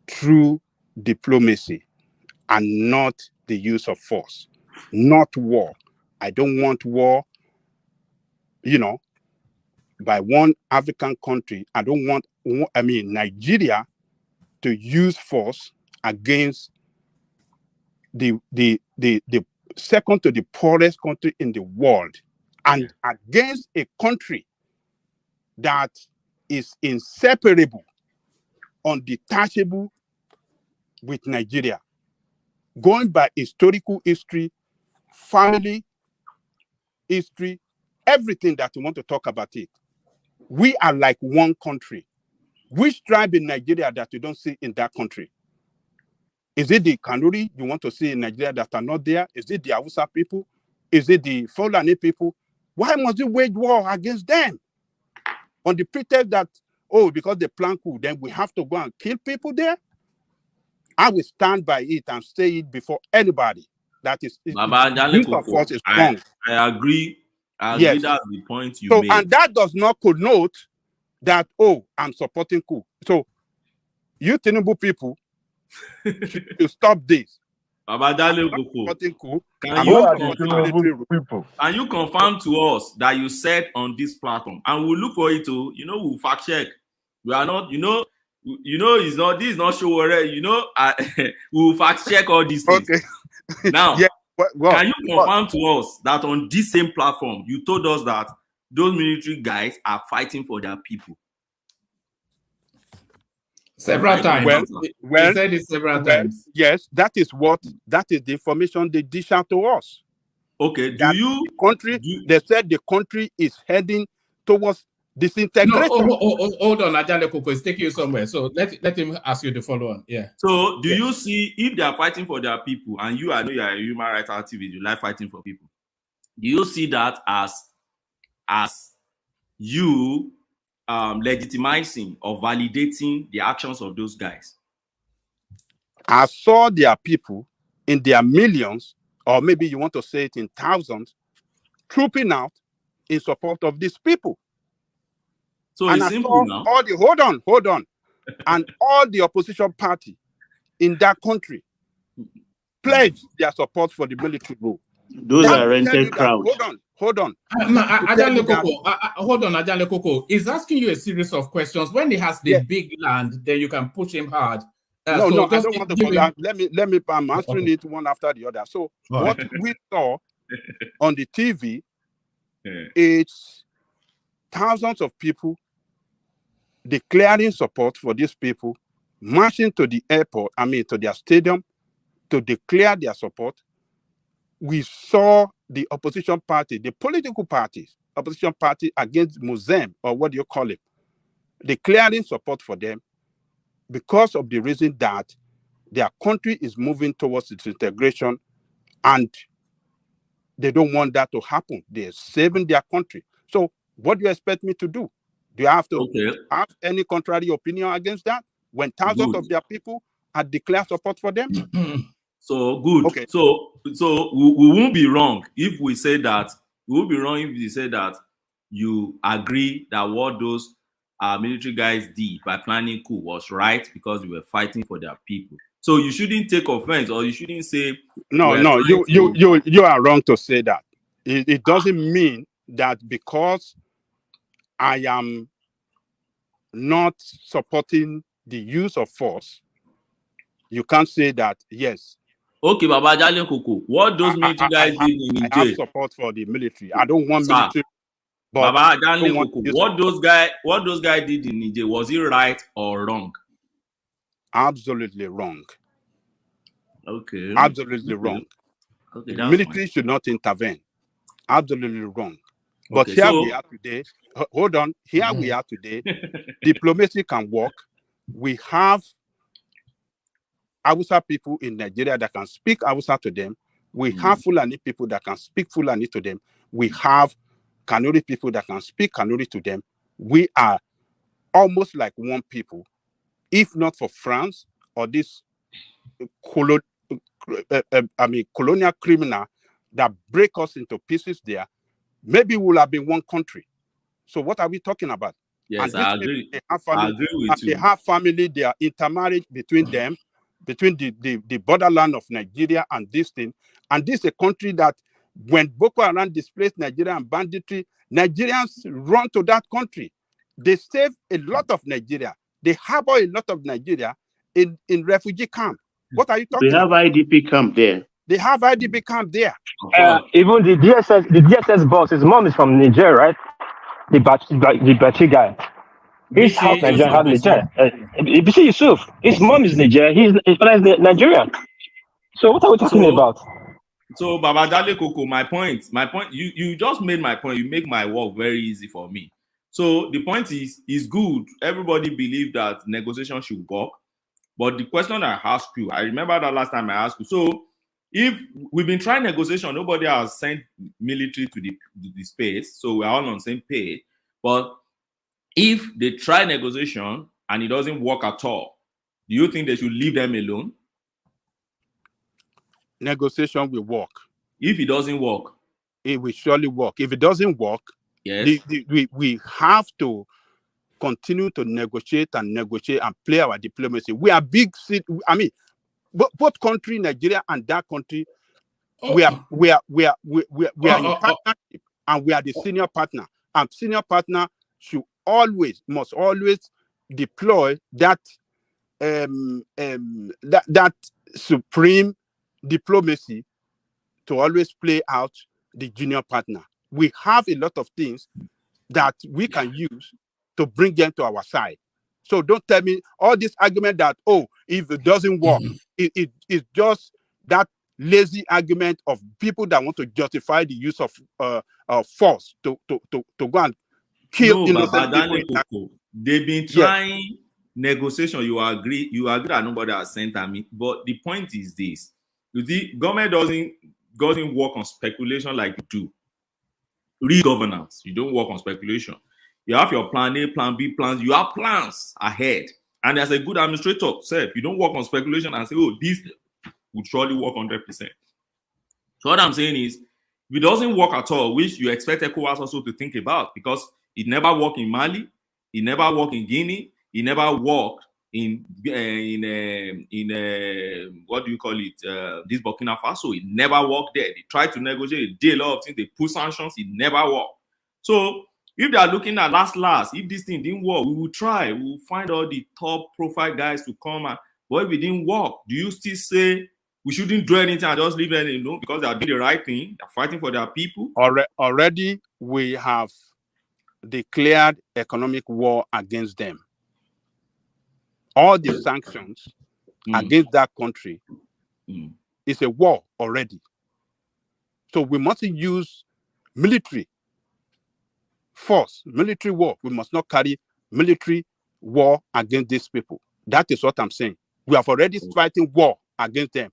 Speaker 7: through diplomacy and not the use of force, not war. I don't want war, by one African country. I don't want, Nigeria to use force against the second to the poorest country in the world, and against a country that is inseparable, undetachable with Nigeria, going by historical history, family history, everything that you want to talk about it. We are like one country. Which tribe in Nigeria that you don't see in that country? Is it the Kanuri you want to see in Nigeria that are not there? Is it the Hausa people? Is it the Fulani people? Why must you wage war against them? On the pretext that, oh, because they plan coup, then we have to go and kill people there? I will stand by it and say it before anybody. That is,
Speaker 12: Baba
Speaker 7: use of force is wrong.
Speaker 12: I agree. I agree.
Speaker 7: Yes.
Speaker 12: That's the point you
Speaker 7: So,
Speaker 12: made.
Speaker 7: and that does not connote that, oh, I'm supporting coup. So, you Tinubu people should stop this.
Speaker 12: Baba Dale Koko, can you confirm to us that you said on this platform, and we'll look for it too, we'll fact check. We are not, it's not, this is not show already, we'll fact check all these things.
Speaker 7: Okay.
Speaker 12: Now,
Speaker 7: yeah.
Speaker 12: Can you confirm to us that on this same platform, you told us that those military guys are fighting for their people?
Speaker 2: Several times. He said it several times.
Speaker 7: Yes, that is the information they dish out to us.
Speaker 12: Okay,
Speaker 7: they said the country is heading towards disintegration.
Speaker 2: No, hold on, Ajale Koko is taking you somewhere. So let him ask you the follow-on. Yeah.
Speaker 12: So do you see, if they are fighting for their people, and I know you are a human rights activist, you like fighting for people, do you see that as you legitimizing or validating the actions of those guys?
Speaker 7: I saw their people in their millions, or maybe you want to say it in thousands, trooping out in support of these people.
Speaker 12: So
Speaker 7: and
Speaker 12: it's simple now.
Speaker 7: Hold on. And all the opposition party in that country pledged their support for the military rule.
Speaker 13: Those are rented crowds.
Speaker 7: Hold on.
Speaker 2: Hold on, Ajale Koko. He's asking you a series of questions. When he has the big land, then you can push him hard.
Speaker 7: I don't want to go down. Let me. I'm answering it one after the other. So what we saw on the TV is thousands of people declaring support for these people, marching to the airport, to their stadium, to declare their support. We saw the opposition party, the political parties, opposition party against Muslim, or what do you call it, declaring support for them because of the reason that their country is moving towards disintegration and they don't want that to happen. They're saving their country. So what do you expect me to do? Do you have to have any contrary opinion against that when thousands of their people had declared support for them?
Speaker 12: So good. Okay. So we won't be wrong if we say that. We won't be wrong if we say that you agree that what those military guys did by planning coup was right because they were fighting for their people. So you shouldn't take offense, or you shouldn't say
Speaker 7: no. You are wrong to say that. It doesn't mean that because I am not supporting the use of force, you can't say that, yes.
Speaker 12: Okay, Baba Jalen Koko, what those military guys did in Niger?
Speaker 7: I have support for the military. I don't want military.
Speaker 12: But Baba Jalen Koko, what those guys did in Niger, was it right or wrong?
Speaker 7: Absolutely wrong.
Speaker 12: Okay.
Speaker 7: Absolutely wrong.
Speaker 12: Okay,
Speaker 7: the military should not intervene. Absolutely wrong. But here we are today. Hold on. Here we are today. Diplomacy can work. We have Hausa people in Nigeria that can speak Hausa to them. We have Fulani people that can speak Fulani to them. We have Kanuri people that can speak Kanuri to them. We are almost like one people. If not for France or this colonial criminal that break us into pieces there, maybe we'll have been one country. So what are we talking about?
Speaker 12: Yes, I agree.
Speaker 7: I agree with you. They have family, they are intermarried between them, between the borderland of Nigeria and this thing. And this is a country that when Boko Haram displaced Nigeria and banditry, Nigerians run to that country. They save a lot of Nigeria. They harbor a lot of Nigeria in refugee camp. What are you talking about?
Speaker 13: They have IDP camp there.
Speaker 7: They have IDP camp there.
Speaker 14: Even the DSS boss, his mom is from Niger, right? The Bachi guy. His house Nigeria had Niger. Bisi Yusuf, his mom is Niger. His father is Nigerian. So what are we talking about?
Speaker 12: So Baba Dale Koko, my point, you just made my point. You make my work very easy for me. So the point is good. Everybody believe that negotiation should work. But the question I asked you, I remember that last time I asked you. So if we've been trying negotiation, nobody has sent military to the space, so we're all on the same page. But if they try negotiation and it doesn't work at all, do you think they should leave them alone?
Speaker 7: Negotiation will work.
Speaker 12: If it doesn't work,
Speaker 7: it will surely work. If it doesn't work,
Speaker 12: yes,
Speaker 7: we have to continue to negotiate and play our diplomacy. We are big. I mean, both country, Nigeria and that country, we are in partnership, and we are the senior partner. And senior partner must always deploy that that supreme diplomacy to always play out the junior partner. We have a lot of things that we can use to bring them to our side. So don't tell me all this argument that, oh, if it doesn't work, it's just that lazy argument of people that want to justify the use of force to go and kill innocent people.
Speaker 12: They've been trying negotiation. You agree that nobody has sent at me. But the point is this: the government doesn't work on speculation like you do. Real governance, you don't work on speculation. You have your plan A, plan B, plans. You have plans ahead. And as a good administrator, said, you don't work on speculation and say, oh, this would surely work 100%. So what I'm saying is, if it doesn't work at all, which you expect ECOWAS also to think about, because it never worked in Mali, it never worked in Guinea, it never worked in what do you call it? This Burkina Faso, it never worked there. They tried to negotiate, they did a lot of things, they put sanctions, it never worked. So if they are looking at last, if this thing didn't work, we will try. We will find all the top profile guys to come. But if it didn't work, do you still say we shouldn't do anything and just leave them alone because they are doing the right thing? They're fighting for their people.
Speaker 7: Already, we have declared economic war against them. All the sanctions against that country is a war already. So we mustn't use military force, military war. We must not carry military war against these people. That is what I'm saying. We have already fighting war against them.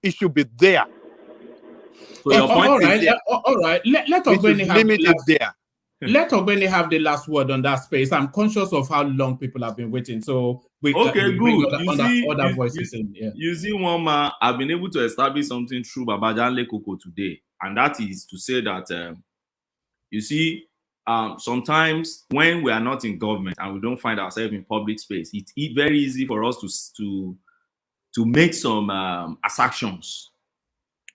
Speaker 7: It should be there.
Speaker 2: So your point all right, all right. Let Ogbeni have the last word on that space. I'm conscious of how long people have been waiting. So we
Speaker 12: good.
Speaker 2: Other voices in. Yeah.
Speaker 12: You see, one man, I've been able to establish something through Babajan Lekoko today, and that is to say that you see, sometimes when we are not in government and we don't find ourselves in public space, it's very easy for us to make some assertions.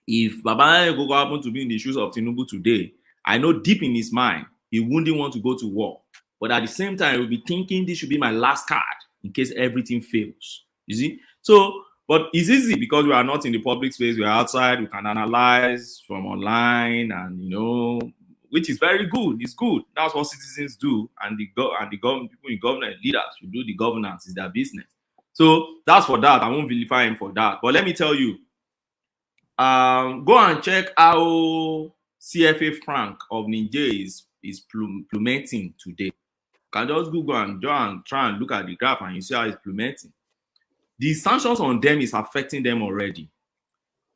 Speaker 12: If Babajan Lekoko happened to be in the shoes of Tinubu today, I know deep in his mind he wouldn't want to go to war, but at the same time he will be thinking this should be my last card in case everything fails. You see, so but it's easy because we are not in the public space. We are outside. We can analyze from online, and which is very good. It's good. That's what citizens do, and the government, people in government, leaders who do the governance is their business. So that's for that. I won't vilify him for that. But let me tell you, go and check how CFA franc of Niger is plummeting today. You can just Google and try and look at the graph, and you see how it's plummeting. The sanctions on them is affecting them already.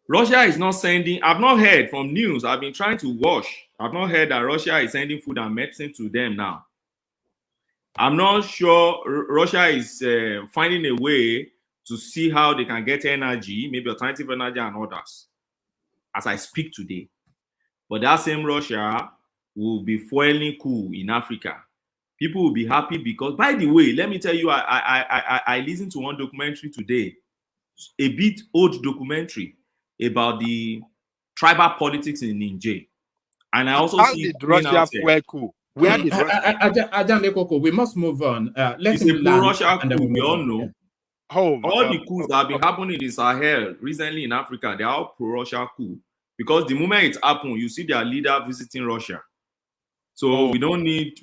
Speaker 12: Russia is not sending, I've not heard from news, I've been trying to watch. I've not heard that Russia is sending food and medicine to them now. I'm not sure Russia is finding a way to see how they can get energy, maybe alternative energy and others, as I speak today. But that same Russia will be fueling cool in Africa. People will be happy because, by the way, let me tell you, I listened to one documentary today, a bit old documentary about the tribal politics in Niger. And I also see
Speaker 7: Russia fuel cool. Where did
Speaker 2: Russia? We must move on.
Speaker 12: It's a pro-Russia coup, we all know.
Speaker 7: All
Speaker 12: the coups that have been happening in Sahel recently in Africa, they are all pro-Russia coup. Because the moment it happens, you see their leader visiting Russia. So we don't need,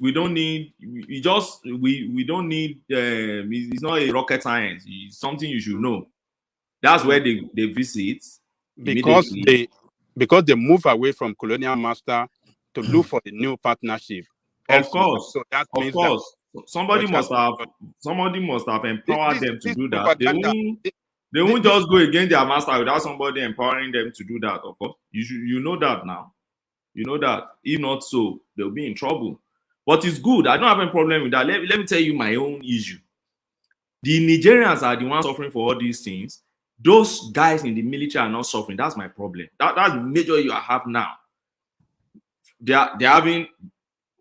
Speaker 12: it's not a rocket science. It's something you should know. That's where they visit.
Speaker 7: Because they move away from colonial master to look for the new partnership.
Speaker 12: Of course.
Speaker 7: So that means
Speaker 12: Somebody must have empowered them to do that. They
Speaker 7: This-
Speaker 12: won't just go against their master without somebody empowering them to do that. Of course, you know that now. You know that. If not so, they'll be in trouble. But it's good. I don't have any problem with that. Let me tell you my own issue. The Nigerians are the ones suffering for all these things. Those guys in the military are not suffering. That's my problem. That's the major you have now. They're having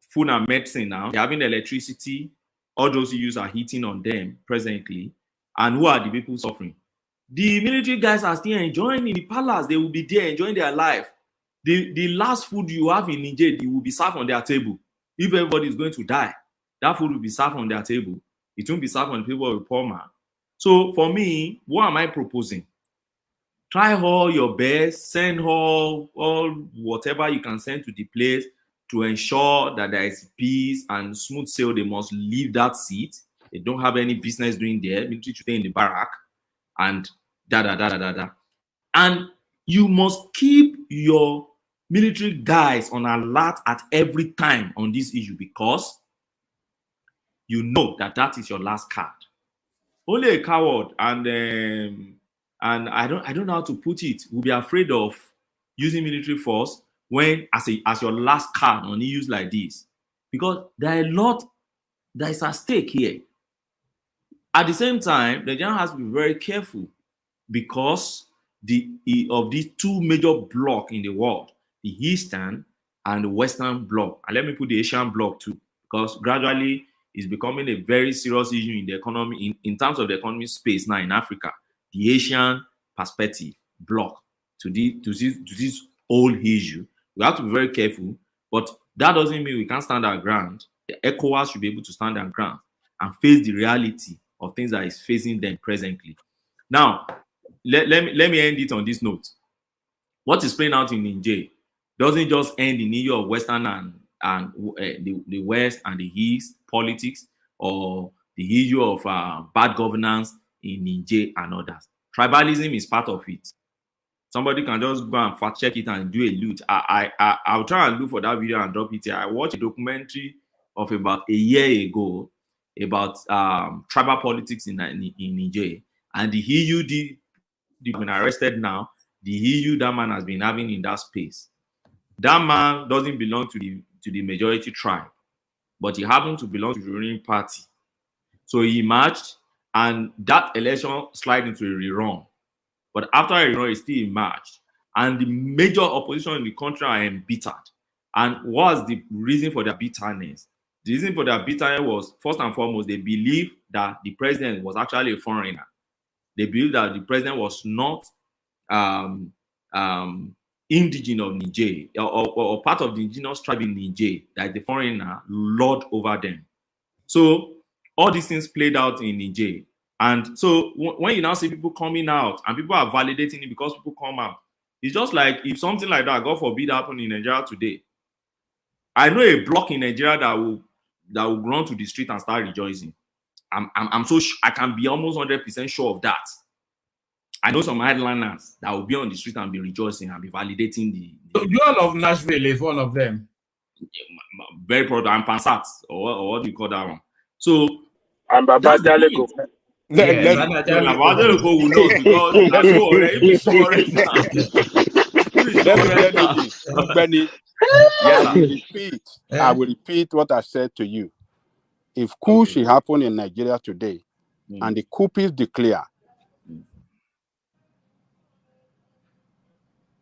Speaker 12: food and medicine now. They're having electricity. All those issues are hitting on them presently. And who are the people suffering? The military guys are still enjoying in the palace. They will be there enjoying their life. The last food you have in Niger, it will be served on their table. If everybody is going to die, that food will be served on their table. It won't be served on the people of a poor man. So for me, what am I proposing? Try all your best, send all whatever you can send to the place to ensure that there is peace and smooth sail. They must leave that seat. They don't have any business doing there. Military should stay in the barrack and And you must keep your military guys on alert at every time on this issue, because you know that is your last card. Only a coward and I don't know how to put it, will be afraid of using military force when as your last card on issues like this, because there are a lot that is at stake here. At the same time, the general has to be very careful, because of these two major blocks in the world, the Eastern and the Western bloc. And let me put the Asian bloc too, because gradually it's becoming a very serious issue in the economy, in terms of the economic space now in Africa. The Asian perspective bloc to this old issue. We have to be very careful, but that doesn't mean we can't stand our ground. The ECOWAS should be able to stand our ground and face the reality of things that is facing them presently. Now, let me end it on this note. What is playing out in Niger doesn't just end in issue of Western and the West and the East politics, or the issue of bad governance in Niger and others. Tribalism is part of it. Somebody can just go and fact check it and do a loot. I'll try and look for that video and drop it here. I watched a documentary of about a year ago about tribal politics in Niger, and the EU they've been arrested now. The EU that man has been having in that space. That man doesn't belong to the majority tribe, but he happened to belong to the ruling party. So he emerged, and that election slid into a rerun. But after a rerun, he still emerged. And the major opposition in the country are embittered. And what's the reason for their bitterness? The reason for their bitterness was, first and foremost, they believe that the president was actually a foreigner. They believe that the president was not indigenous of Niger, or part of the indigenous tribe in Niger, that the foreigner lord over them. So all these things played out in Niger. And so when you now see people coming out and people are validating it because people come out, it's just like if something like that, God forbid, happened in Nigeria today. I know a block in Nigeria that will run to the street and start rejoicing. I'm so I can be almost 100% sure of that. I know some headliners that will be on the street and be rejoicing and be validating the
Speaker 2: Joel of Nashville is one of them.
Speaker 12: Very proud. I'm Pansat, or what do you call that one? So
Speaker 6: I'm Baba Jaleko.
Speaker 7: I will repeat what I said to you. If coup should happen in Nigeria today, and the coup is declared,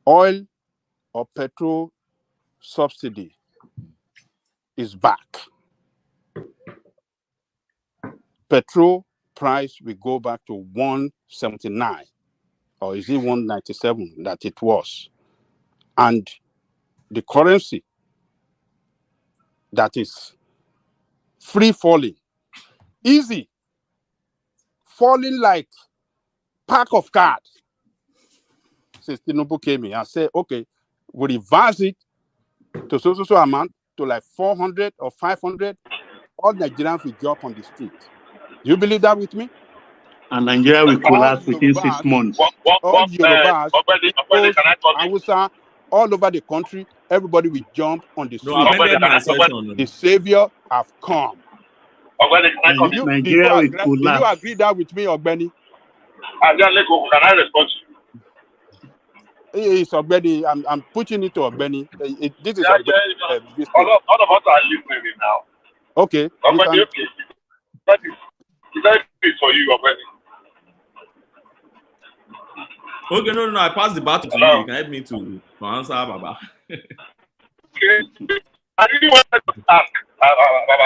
Speaker 7: oil or petrol subsidy is back. Petrol price will go back to 179, or is it 197 that it was? And the currency that is free falling, easy, falling like pack of cards. Since Tinubu came in and said, okay, we reverse it to so amount to like 400 or 500, all Nigerians will drop on the street. Do you believe that with me?
Speaker 13: And Nigeria will collapse within 6 months.
Speaker 7: All Yorubas, Hausa, all over the country, everybody will jump on the street. The savior have come.
Speaker 8: Ogbeni, can I come in?
Speaker 13: Nigeria will
Speaker 7: Do you
Speaker 13: collapse.
Speaker 7: agree that with me, Ogbeni?
Speaker 8: Can I respond to you?
Speaker 7: It's Ogbeni. I'm putting it to Ogbeni. This is
Speaker 8: Yeah,
Speaker 7: Ogbeni. This
Speaker 8: all
Speaker 7: thing.
Speaker 8: of us are listening in now.
Speaker 7: Okay. You
Speaker 8: Ogbeni,
Speaker 7: can.
Speaker 8: okay. That is for you, Ogbeni.
Speaker 12: Okay, no, I pass the baton to you. You can help me to answer, Baba.
Speaker 8: Okay. I really wanted to ask,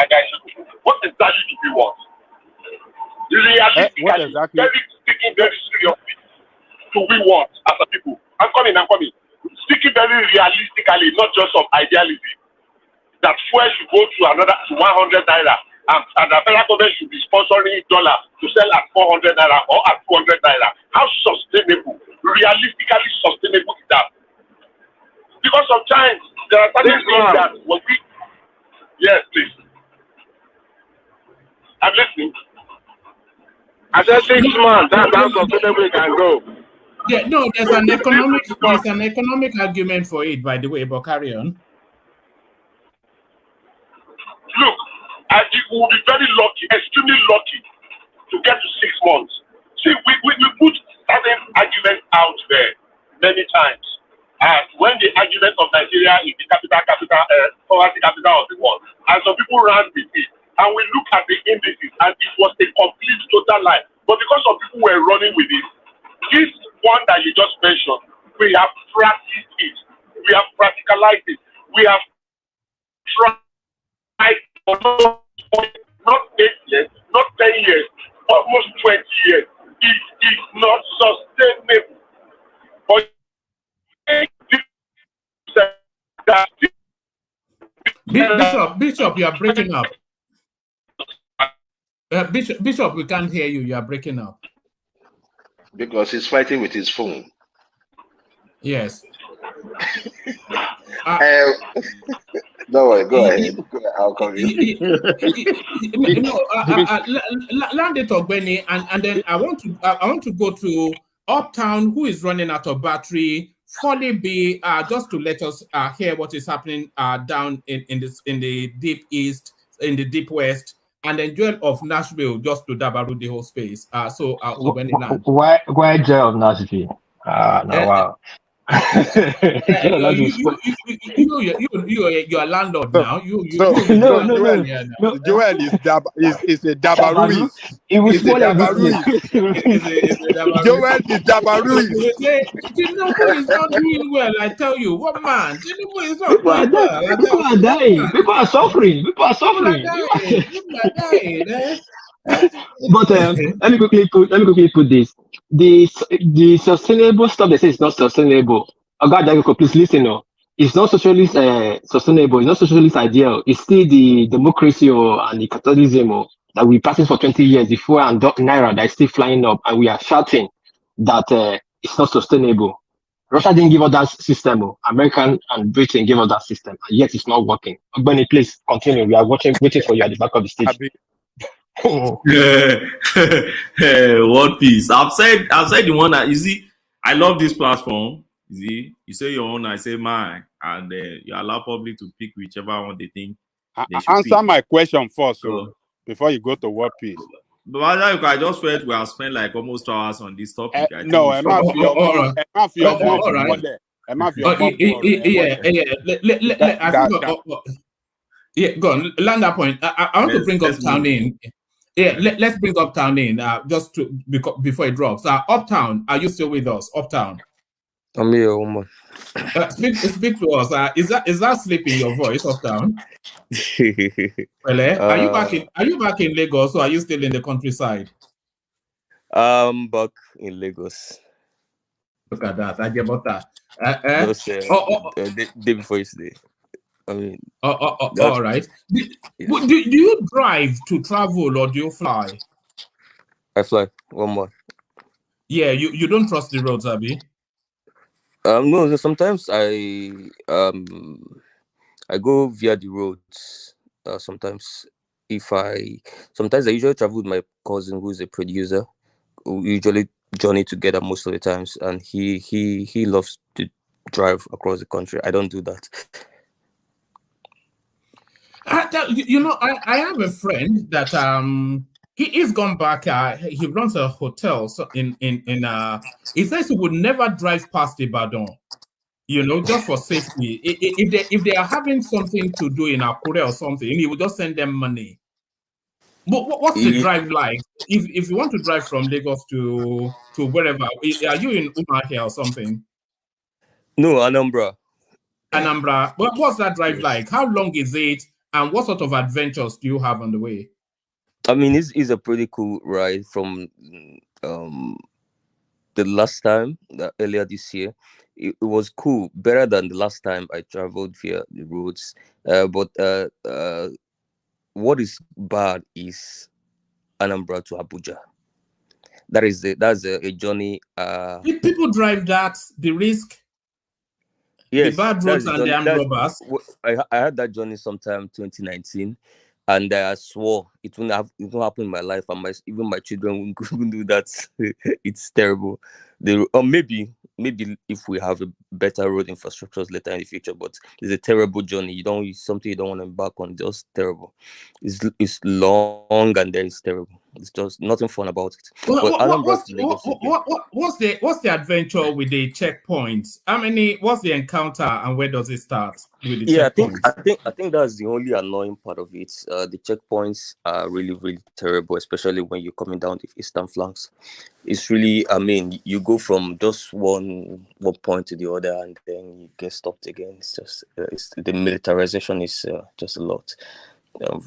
Speaker 8: guys, what exactly do we want? Realistically,
Speaker 7: What exactly?
Speaker 8: Speaking very seriously, do we want as a people? I'm coming. Speaking very realistically, not just of idealism, that fuel should go to 100 naira, and the federal government should be sponsoring dollar to sell at 400 naira or at 200 naira. How sustainable, realistically sustainable is that? Because sometimes there are certain things that when we... Yes, please. I'm listening. I said 6 months. That's how sustainable it can go.
Speaker 2: Yeah, no, there's an economic argument for it, by the way, but carry on.
Speaker 8: Look, we will be very lucky, extremely lucky, to get to 6 months. See, we put certain arguments out there many times. And when the argument of Nigeria is the poverty capital of the world, and some people ran with it, and we look at the indices, and it was a complete total lie. But because some people were running with it, this one that you just mentioned, we have practiced it, we have practicalized it, we have tried for not 8 years, not 10 years, almost 20 years. It is not sustainable. But
Speaker 2: Bishop, you are breaking up. Bishop, we can't hear you. You are breaking up.
Speaker 20: Because he's fighting with his phone.
Speaker 2: Yes.
Speaker 20: No worry, go ahead. I'll come in.
Speaker 2: Land it, Ogbeni, and then I want to go to Uptown, who is running out of battery. Folly B, just to let us hear what is happening down in the deep east, in the deep west, and then Joel of Nashville, just to dabaru the whole space. Ogbeni land.
Speaker 14: Why Joel of Nashville? Wow.
Speaker 2: You're a landlord now.
Speaker 7: No.
Speaker 2: Joel
Speaker 7: is a Dabarui.
Speaker 14: It was
Speaker 7: It's a Dabarui. Joel is Dabarui.
Speaker 2: Tinubu is not doing well. I tell you, what man? Tinubu is not doing well.
Speaker 14: People are dying. People are suffering.
Speaker 2: People are dying.
Speaker 14: But let me quickly put this. The sustainable stuff they say is not sustainable. Oh God, please listen. No, it's not socially sustainable. It's not socialist ideal. It's still the democracy and the capitalism that we practice for 20 years. The fuel and naira that is still flying up, and we are shouting that it's not sustainable. Russia didn't give us that system. American and Britain gave us that system, and yet it's not working. Ogbeni, please continue. We are waiting for you at the back of the stage.
Speaker 12: One piece. I've said the one that you see. I love this platform. You say your own, I say mine, and you allow public to pick whichever one they think they should
Speaker 7: answer
Speaker 12: pick.
Speaker 7: my question first, so before you go to what piece.
Speaker 12: But I just felt we have spent like almost 2 hours on this topic.
Speaker 2: Yeah, go on. Land that point. I want to bring Uptown in. Yeah, let's bring Uptown in just to before it drops. Uptown, are you still with us? Uptown.
Speaker 11: I'm here, woman.
Speaker 2: Speak to us. Is that sleep in your voice, Uptown? Well, are you back in Lagos, or are you still in the countryside?
Speaker 11: Back in Lagos.
Speaker 2: Look at that. I get about that.
Speaker 11: Day before yesterday. I mean,
Speaker 2: all right. Do you drive to travel, or do you fly?
Speaker 11: I fly. One more.
Speaker 2: Yeah, you don't trust the roads, Abby?
Speaker 11: No. Sometimes I go via the roads. Sometimes I usually travel with my cousin, who is a producer. We usually journey together most of the times, and he loves to drive across the country. I don't do that.
Speaker 2: I have a friend that he's gone back. He runs a hotel so he says he would never drive past Ibadan, just for safety. If they are having something to do in Akure or something, he will just send them money. But what's the drive like? If you want to drive from Lagos to wherever, are you in Umuahia or something?
Speaker 11: No, Anambra.
Speaker 2: Anambra. What's that drive
Speaker 11: Yes.
Speaker 2: like? How long is it? And what sort of adventures do you have on the way?
Speaker 11: I mean, it's a pretty cool ride from the last time, earlier this year. It was cool, better than the last time I traveled via the roads. But what is bad is Anambra to Abuja. That's a journey.
Speaker 2: If people drive that, the risk,
Speaker 11: Yes,
Speaker 2: the bad roads
Speaker 11: that's the
Speaker 2: and the
Speaker 11: journey.
Speaker 2: armed robbers.
Speaker 11: I had that journey sometime 2019, and I swore it won't happen in my life, and even my children won't do that. It's terrible. Or maybe if we have a better road infrastructures later in the future, but it's a terrible journey. It's something you don't want to embark on. Just terrible. It's long and then it's terrible. It's just nothing fun about it. But Anambra to Lagos is good.
Speaker 2: What's the adventure with the checkpoints? What's the encounter and where does it start with the
Speaker 11: Yeah,
Speaker 2: checkpoints?
Speaker 11: I think that's the only annoying part of it. The checkpoints are really, really terrible, especially when you're coming down the eastern flanks. It's really, I mean, you go from just one point to the other, and then you get stopped again. It's just the militarization is just a lot.
Speaker 2: And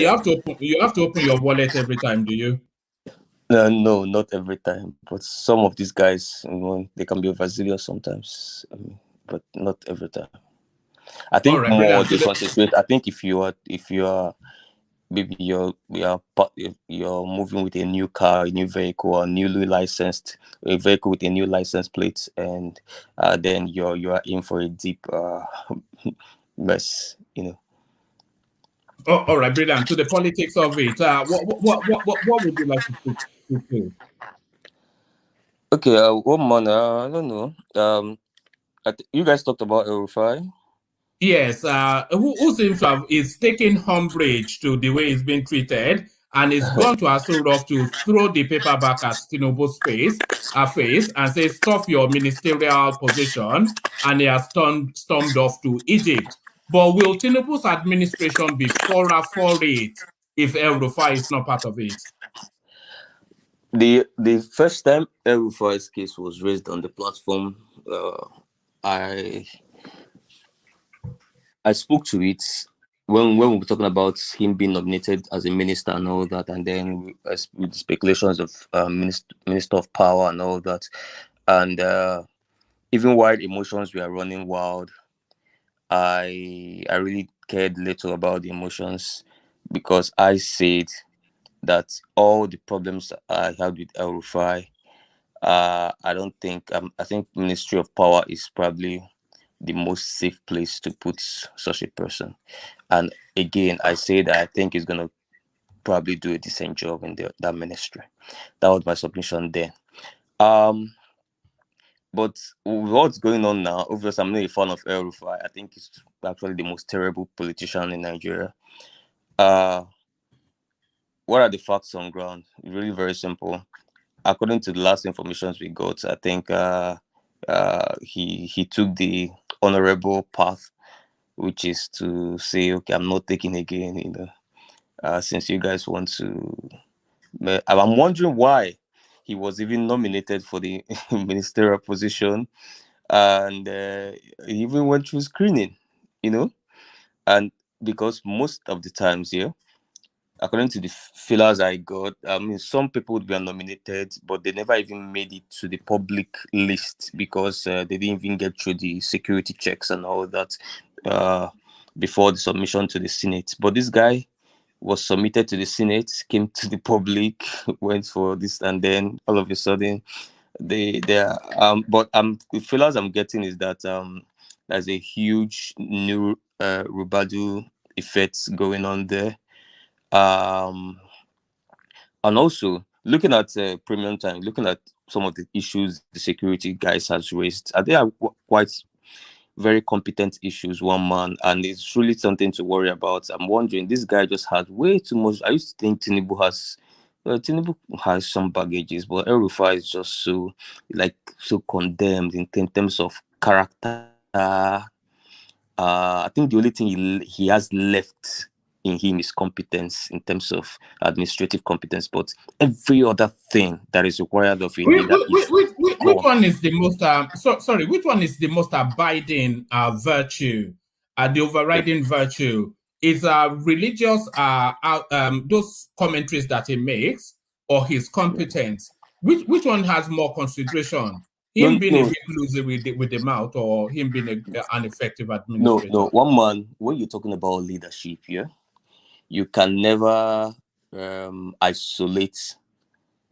Speaker 2: you have to open your wallet every time, do you?
Speaker 11: No, not every time. But some of these guys, they can be overzealous sometimes. But not every time. I think more they concentrate. I think if you are maybe you're moving with a new car, a new vehicle, or newly licensed a vehicle with a new license plate, and then you are in for a deep mess.
Speaker 2: Oh, all right, brilliant. To the politics of it, what would you like to say?
Speaker 11: Okay, one man, I don't know. You guys talked about El-Rufai.
Speaker 2: Yes, who seems to have is taking umbrage to the way he's been treated, and is gone to Aso Rock to throw the paper back at Tinubu's face and say, "Stop your ministerial position," and he has stormed off to Egypt. But will Tinubu's administration be poorer for it if El-Rufai is not part of it?
Speaker 11: The first time El-Rufai's case was raised on the platform, I spoke to it when we were talking about him being nominated as a minister and all that, and then with the speculations of minister of power and all that, and even while emotions were running wild, I really cared little about the emotions, because I said that all the problems I had with El-Rufai, I don't think I think Ministry of Power is probably the most safe place to put such a person. And again, I say that I think he's going to probably do a decent job in that ministry. That was my submission then. But what's going on now, obviously I'm not a fan of El-Rufai. I think he's actually the most terrible politician in Nigeria. What are the facts on ground? Really very simple. According to the last information we got, I think he took the honorable path, which is to say, okay, I'm not taking again, since you guys want to. I'm wondering why he was even nominated for the ministerial position, and he even went through screening, and because most of the times here, according to the fillers I got, I mean, some people would be nominated, but they never even made it to the public list because they didn't even get through the security checks and all that before the submission to the Senate. But this guy was submitted to the Senate, came to the public, went for this, and then all of a sudden, but the fillers I'm getting is that there's a huge new Rubadu effect going on there. And also looking at premium time, looking at some of the issues the security guys has raised, they are quite very competent issues, one man, and it's really something to worry about. I'm wondering, this guy just has way too much. I used to think Tinubu has some baggages, but El-Rufai is just so condemned in terms of character. I think the only thing he has left in him is competence in terms of administrative competence, but every other thing that is required of a leader is
Speaker 2: Which one is the most sorry, which one is the most abiding virtue, the overriding virtue? Is religious those commentaries that he makes, or his competence? Which one has more consideration? Him being a recluse with the mouth, or him being an effective administrator?
Speaker 11: No, one man, when you're talking about leadership, yeah, you can never isolate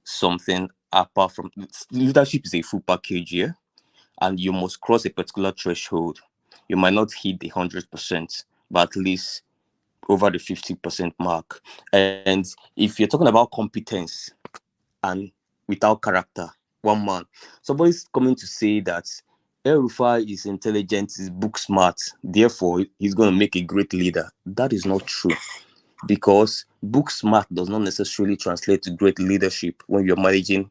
Speaker 11: something apart from leadership is a full package, yeah, and you must cross a particular threshold. You might not hit the 100%, but at least over the 50% mark. And if you're talking about competence and without character, one man, somebody's coming to say that El-Rufai is intelligent, is book smart, therefore he's going to make a great leader. That is not true, because book smart does not necessarily translate to great leadership when you're managing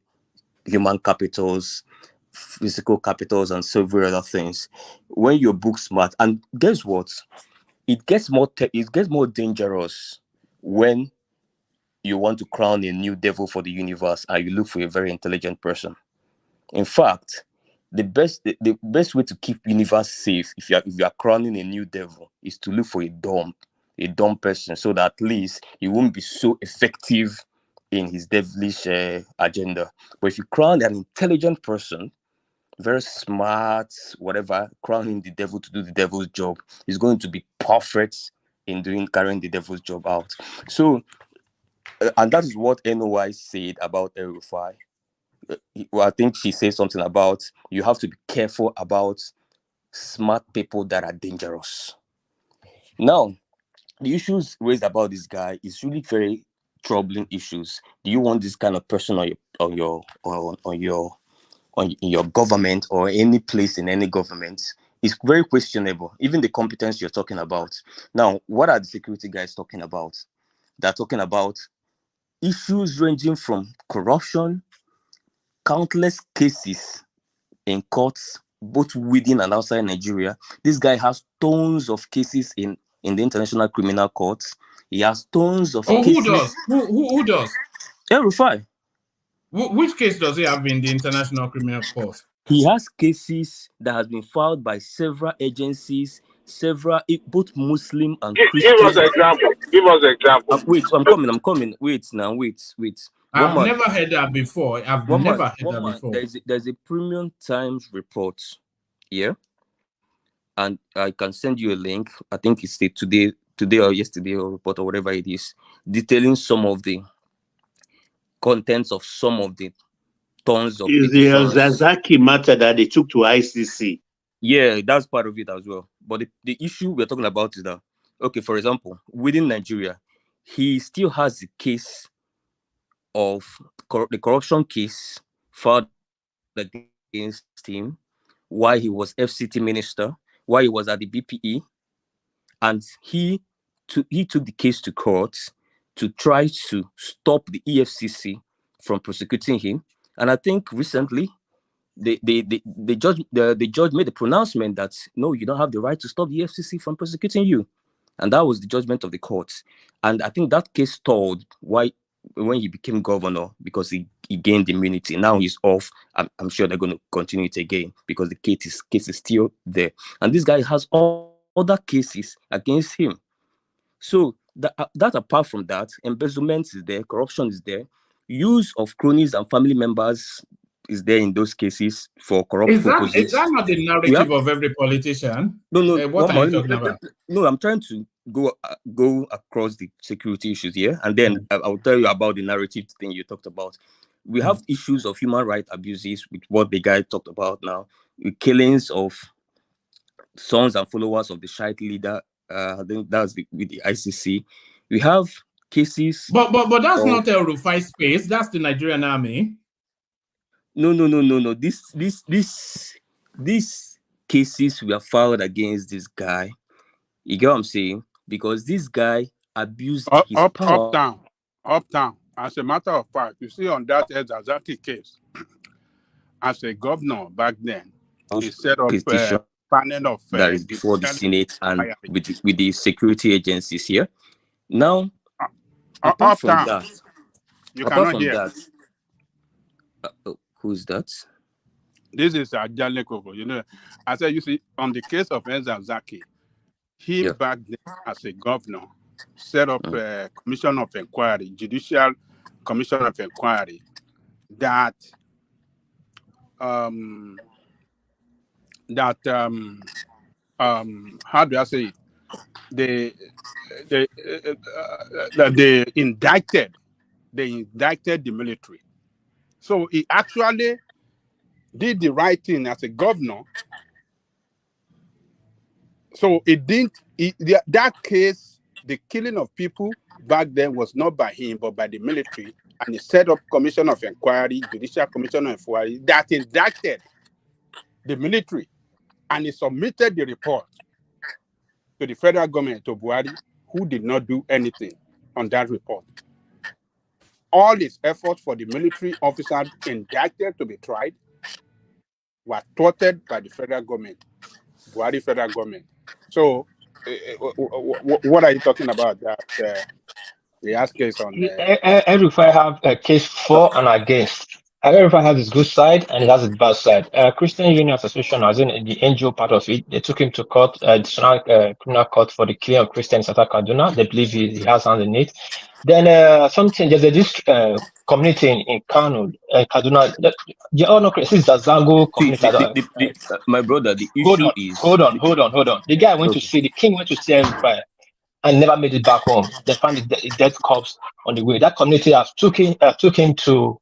Speaker 11: human capitals, physical capitals, and several other things. When you're book smart, and guess what? It gets more dangerous when you want to crown a new devil for the universe and you look for a very intelligent person. In fact, the best way to keep universe safe if you are crowning a new devil is to look for a dumb person, so that at least he won't be so effective in his devilish agenda. But if you crown an intelligent person, very smart, whatever, crowning the devil to do the devil's job, is going to be perfect in carrying the devil's job out. So, and that is what NOI said about El-Rufai. Well, I think she said something about you have to be careful about smart people that are dangerous. Now, the issues raised about this guy is really very troubling issues. Do you want this kind of person on your government or any place in any government? Is very questionable. Even the competence you're talking about. Now, what are the security guys talking about? They're talking about issues ranging from corruption, countless cases in courts, both within and outside Nigeria. This guy has tons of cases in the International Criminal Court. He has tons of cases.
Speaker 2: Who does? Who does?
Speaker 11: El-Rufai.
Speaker 2: Which case does he have in the International Criminal Court?
Speaker 11: He has cases that has been filed by several agencies, both Muslim and Christian.
Speaker 8: Give us example. Give us example.
Speaker 11: Wait, I'm coming. Wait.
Speaker 2: I've never heard that before.
Speaker 11: There's a Premium Times report here, and I can send you a link. I think it's today or yesterday or report or whatever it is, detailing some of the contents of some of the tons of
Speaker 13: is the Zazaki matter that they took to ICC.
Speaker 11: Yeah, that's part of it as well. But the issue we're talking about is that, okay, for example, within Nigeria, he still has the case of the corruption case filed against him while he was FCT minister, while he was at the BPE, and he took the case to court to try to stop the EFCC from prosecuting him. And I think recently the judge made a pronouncement that no, you don't have the right to stop the EFCC from prosecuting you. And that was the judgment of the courts. And I think that case stalled when he became governor, because he gained immunity. Now he's off. I'm sure they're going to continue it again because the case is still there. And this guy has other cases against him. So that apart from that, embezzlement is there, corruption is there, use of cronies and family members is there in those cases for corrupt purposes.
Speaker 2: Is that not the narrative of every politician?
Speaker 11: No.
Speaker 2: What are you talking about?
Speaker 11: No, I'm trying to go across the security issues here, and then I'll tell you about the narrative thing you talked about. We have issues of human rights abuses with what the guy talked about now, with killings of sons and followers of the Shiite leader. I think that's with the ICC. We have cases.
Speaker 2: But that's not El-Rufai space. That's the Nigerian army.
Speaker 11: No. This cases were filed against this guy. You get what I'm saying? Because this guy abused his power.
Speaker 7: Uptown. As a matter of fact, you see on that Zazaki case, as a governor back then, he set up
Speaker 11: Petition
Speaker 7: a panel of
Speaker 11: that is before the
Speaker 7: judicial
Speaker 11: Senate and
Speaker 7: inquiry.
Speaker 11: with the security agencies here. Now, apart from
Speaker 7: Uptown,
Speaker 11: that,
Speaker 7: you cannot hear.
Speaker 11: Who's that?
Speaker 7: This is Ajale Koko. You know, I said, you see, on the case of Zaki, him back then as a governor set up a commission of inquiry, judicial commission of inquiry, that how do I say it? They indicted the military. So he actually did the right thing as a governor. So it didn't. That case, the killing of people back then was not by him, but by the military, and he set up commission of inquiry, judicial commission of inquiry that indicted the military, and he submitted the report to the federal government, to Buhari, who did not do anything on that report. All his efforts for the military officers indicted to be tried were thwarted by the federal government, Buhari federal government. So, what are you talking about? That the ask case on
Speaker 14: Every have a case for and against. Every has his good side and it has its bad side. Christian Union Association, as in the NGO part of it, they took him to court, additional criminal court for the killing of Christians in Kaduna. They believe he has hand in it. Then there's a district community in Kano, Kaduna. You all know this is the Zango community.
Speaker 11: My brother, the issue is
Speaker 14: hold on. The guy went to see the king went to see everybody and never made it back home. They found his dead corpse on the way. That community has took him to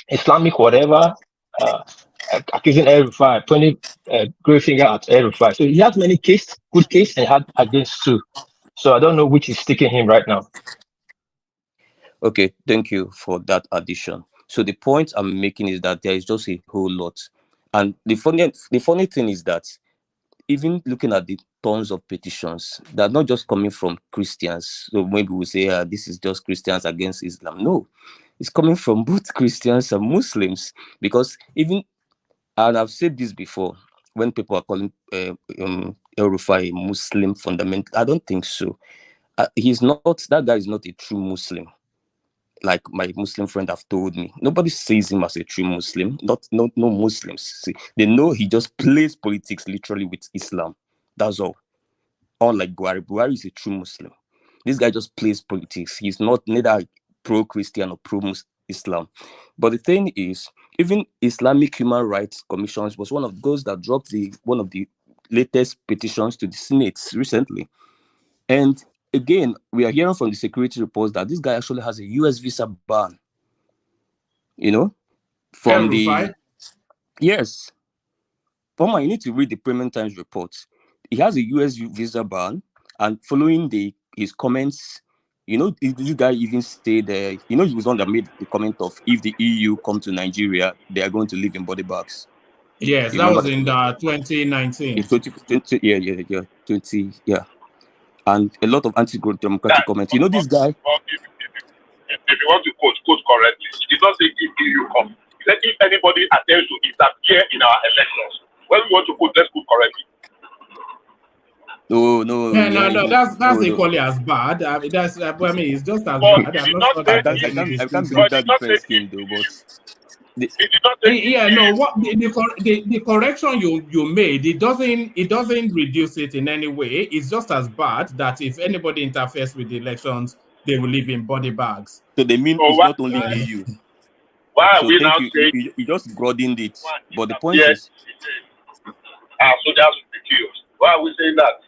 Speaker 14: Islamic whatever, accusing El-Rufai, pointing great finger at El-Rufai. So he has many good case, and he had against two. So I don't know which is sticking him right now.
Speaker 11: Okay, thank you for that addition. So the point I'm making is that there is just a whole lot. And the funny thing is that even looking at the tons of petitions, they're not just coming from Christians. So maybe we say this is just Christians against Islam. No, it's coming from both Christians and Muslims. Because even, and I've said this before, when people are calling El-Rufai a Muslim fundamental, I don't think so. That guy is not a true Muslim. Like my Muslim friend have told me, nobody sees him as a true Muslim. No Muslims. See, they know he just plays politics literally with Islam. That's all. Unlike Buhari. Buhari is a true Muslim. This guy just plays politics. He's not neither pro-Christian or pro-Islam. But the thing is, even Islamic Human Rights Commissions was one of those that dropped one of the latest petitions to the Senate recently. And again, we are hearing from the security reports that this guy actually has a US visa ban. From the... Yes. Poma, you need to read the Premium Times report. He has a US visa ban, and following his comments, this guy even stayed there. He was one that made the comment of, if the EU come to Nigeria, they are going to live in body bags.
Speaker 2: Yes, that was in 2019.
Speaker 11: 20, yeah. And a lot of anti-democratic comments. This guy...
Speaker 8: If you want to quote correctly, he did not say if EU come. He said if anybody attempts to interfere in our elections. When we want to quote, let's quote correctly.
Speaker 11: No.
Speaker 2: That's equally as bad. I mean, it's just as bad.
Speaker 11: I can't believe that defense came though, but...
Speaker 2: The correction you made, it doesn't reduce it in any way. It's just as bad that if anybody interferes with the elections, they will live in body bags.
Speaker 11: So they mean it's not only EU.
Speaker 8: Why are we now saying
Speaker 11: you just broadened it? But the point is,
Speaker 8: our soldiers will be killed. Why are we saying that?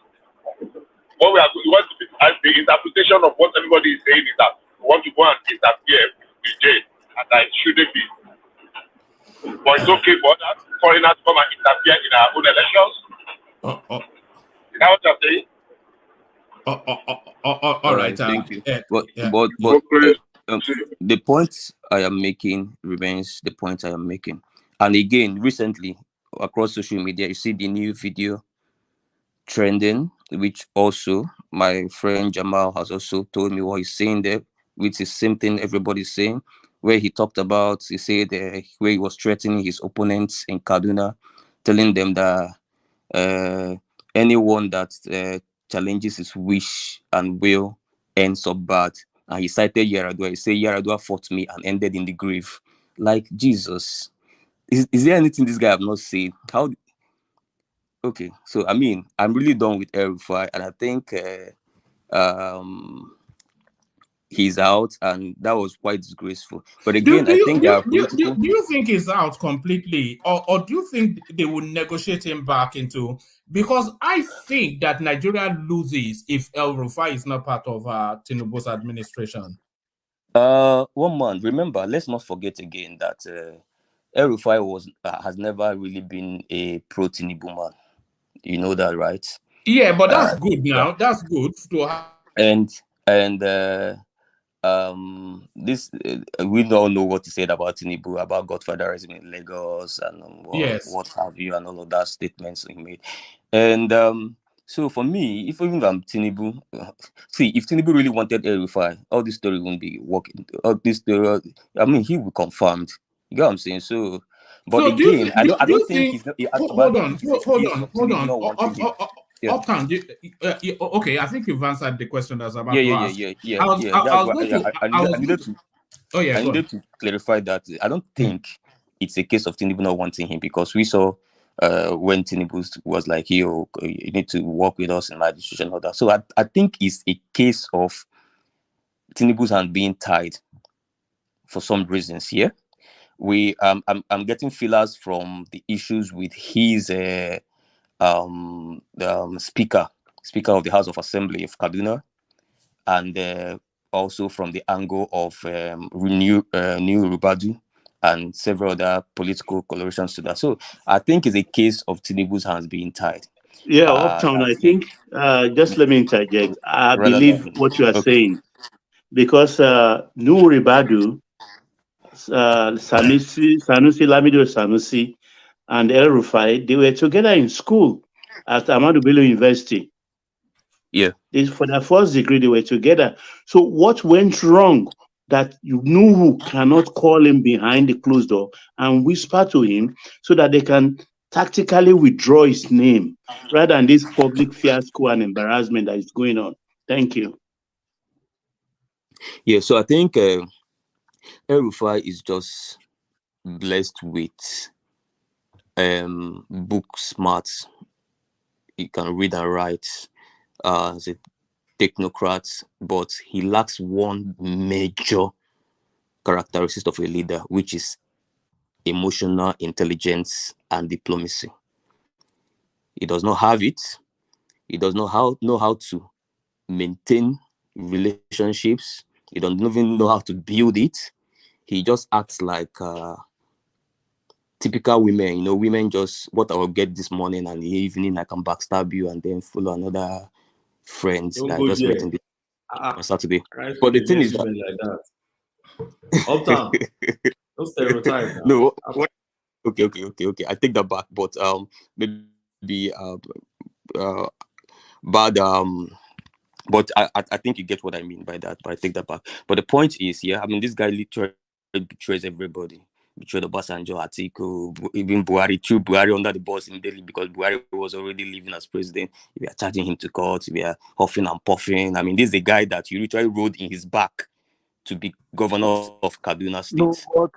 Speaker 8: What we want to be, the interpretation of what everybody is saying is that we want to go and interfere with jail, and that it shouldn't be. But it's okay for that foreigners to come and interfere in our own elections. Is that what you're saying?
Speaker 11: All right, thank you. But the point I am making remains the point I am making. And again, recently, across social media, you see the new video trending, which also my friend Jamal has also told me what he's saying there, which is same thing everybody's saying, where he talked about, he said where he was threatening his opponents in Kaduna, telling them that anyone that challenges his wish and will ends up bad. And he cited Yaradua. He said Yaradua fought me and ended in the grave. Like, Jesus. Is there anything this guy have not seen? How? Okay, so I mean, I'm really done with El-Rufai, and I think he's out, and that was quite disgraceful. But again, I think there are political.
Speaker 2: Do you think he's out completely, or do you think they will negotiate him back into? Because I think that Nigeria loses if El-Rufai is not part of Tinubu's administration.
Speaker 11: One man, remember, let's not forget again that El-Rufai has never really been a pro-Tinubu man. You know that, right?
Speaker 2: Yeah, but that's good now. Yeah. That's good to have.
Speaker 11: And this we all know what he said about Tinubu, about godfatherism in Lagos and what have you, and all of that statements he made. And so for me, if even I'm Tinubu, see, if Tinubu really wanted El-Rufai, all this story won't be working. All this story, I mean, he will confirmed. You get what I'm saying? So, but
Speaker 2: so
Speaker 11: again, I don't think he's not.
Speaker 2: Hold on.
Speaker 11: Yeah.
Speaker 2: Uptown, okay, I think you've answered the question that's about to ask.
Speaker 11: I needed to clarify that. I don't think it's a case of Tinubu not wanting him, because we saw when Tinubu was like, you need to work with us in my decision order. So I think it's a case of Tinubu's hand being tied for some reasons here. I'm getting feelers from the issues with his Speaker of the House of Assembly of Kaduna, and also from the angle of New Rubadu and several other political colorations to that. So I think it's a case of Tinubu's hands being tied.
Speaker 13: Yeah, Uptown, I think, just let me interject. I believe what you are saying, because New Rubadu, Sanusi Lamido Sanusi, and El-Rufai, they were together in school at Ahmadu Bello University.
Speaker 11: Yeah.
Speaker 13: For their first degree, they were together. So what went wrong that Nuhu cannot call him behind the closed door and whisper to him so that they can tactically withdraw his name rather than this public fiasco and embarrassment that is going on? Thank you.
Speaker 11: Yeah, so I think El-Rufai is just blessed with book smarts. He can read and write as a technocrat, but he lacks one major characteristic of a leader, which is emotional intelligence and diplomacy. He does not have it. He does not know how to maintain relationships. He doesn't even know how to build it. He just acts like typical women. Women just, what I will get this morning and the evening, I can backstab you and then follow another friend that I just met in on Saturday. But the thing is that,
Speaker 12: like that. Uptown. No stereotype.
Speaker 11: No. Okay. I take that back. But maybe bad. But I think you get what I mean by that. But I take that back. But the point is, yeah, I mean, this guy literally betrays everybody. Betrayed Obasanjo, Atiku, even Buhari, threw Buhari under the bus in Delhi because Buhari was already leaving as president. We are charging him to court. We are huffing and puffing. I mean, this is a guy that you literally rode in his back to be governor of Kaduna State.
Speaker 21: No, but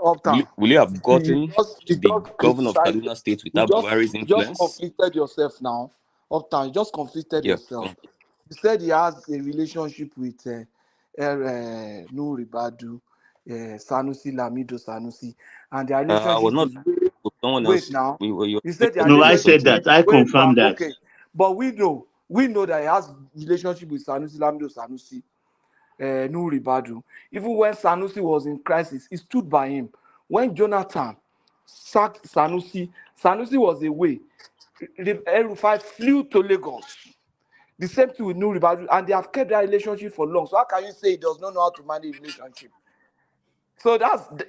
Speaker 21: Uptown.
Speaker 11: Will you have gotten to be governor of Kaduna State without Buhari's influence?
Speaker 21: You just conflicted yourself now. Uptown, you just conflicted yourself. You said he has a relationship with Nuhu Ribadu, Sanusi Lamido Sanusi, and their relationship
Speaker 11: I was not
Speaker 21: is
Speaker 11: someone
Speaker 21: wait
Speaker 11: else.
Speaker 21: now.
Speaker 11: You
Speaker 21: said
Speaker 13: no, I said that. I confirmed that.
Speaker 21: Okay, but we know that he has relationship with Sanusi Lamido Sanusi, Nuhu Ribadu. Even when Sanusi was in crisis, he stood by him. When Jonathan sacked Sanusi was away. El-Rufai flew to Lagos. The same thing with Nuhu Ribadu, and they have kept their relationship for long. So how can you say he does not know how to manage relationship? So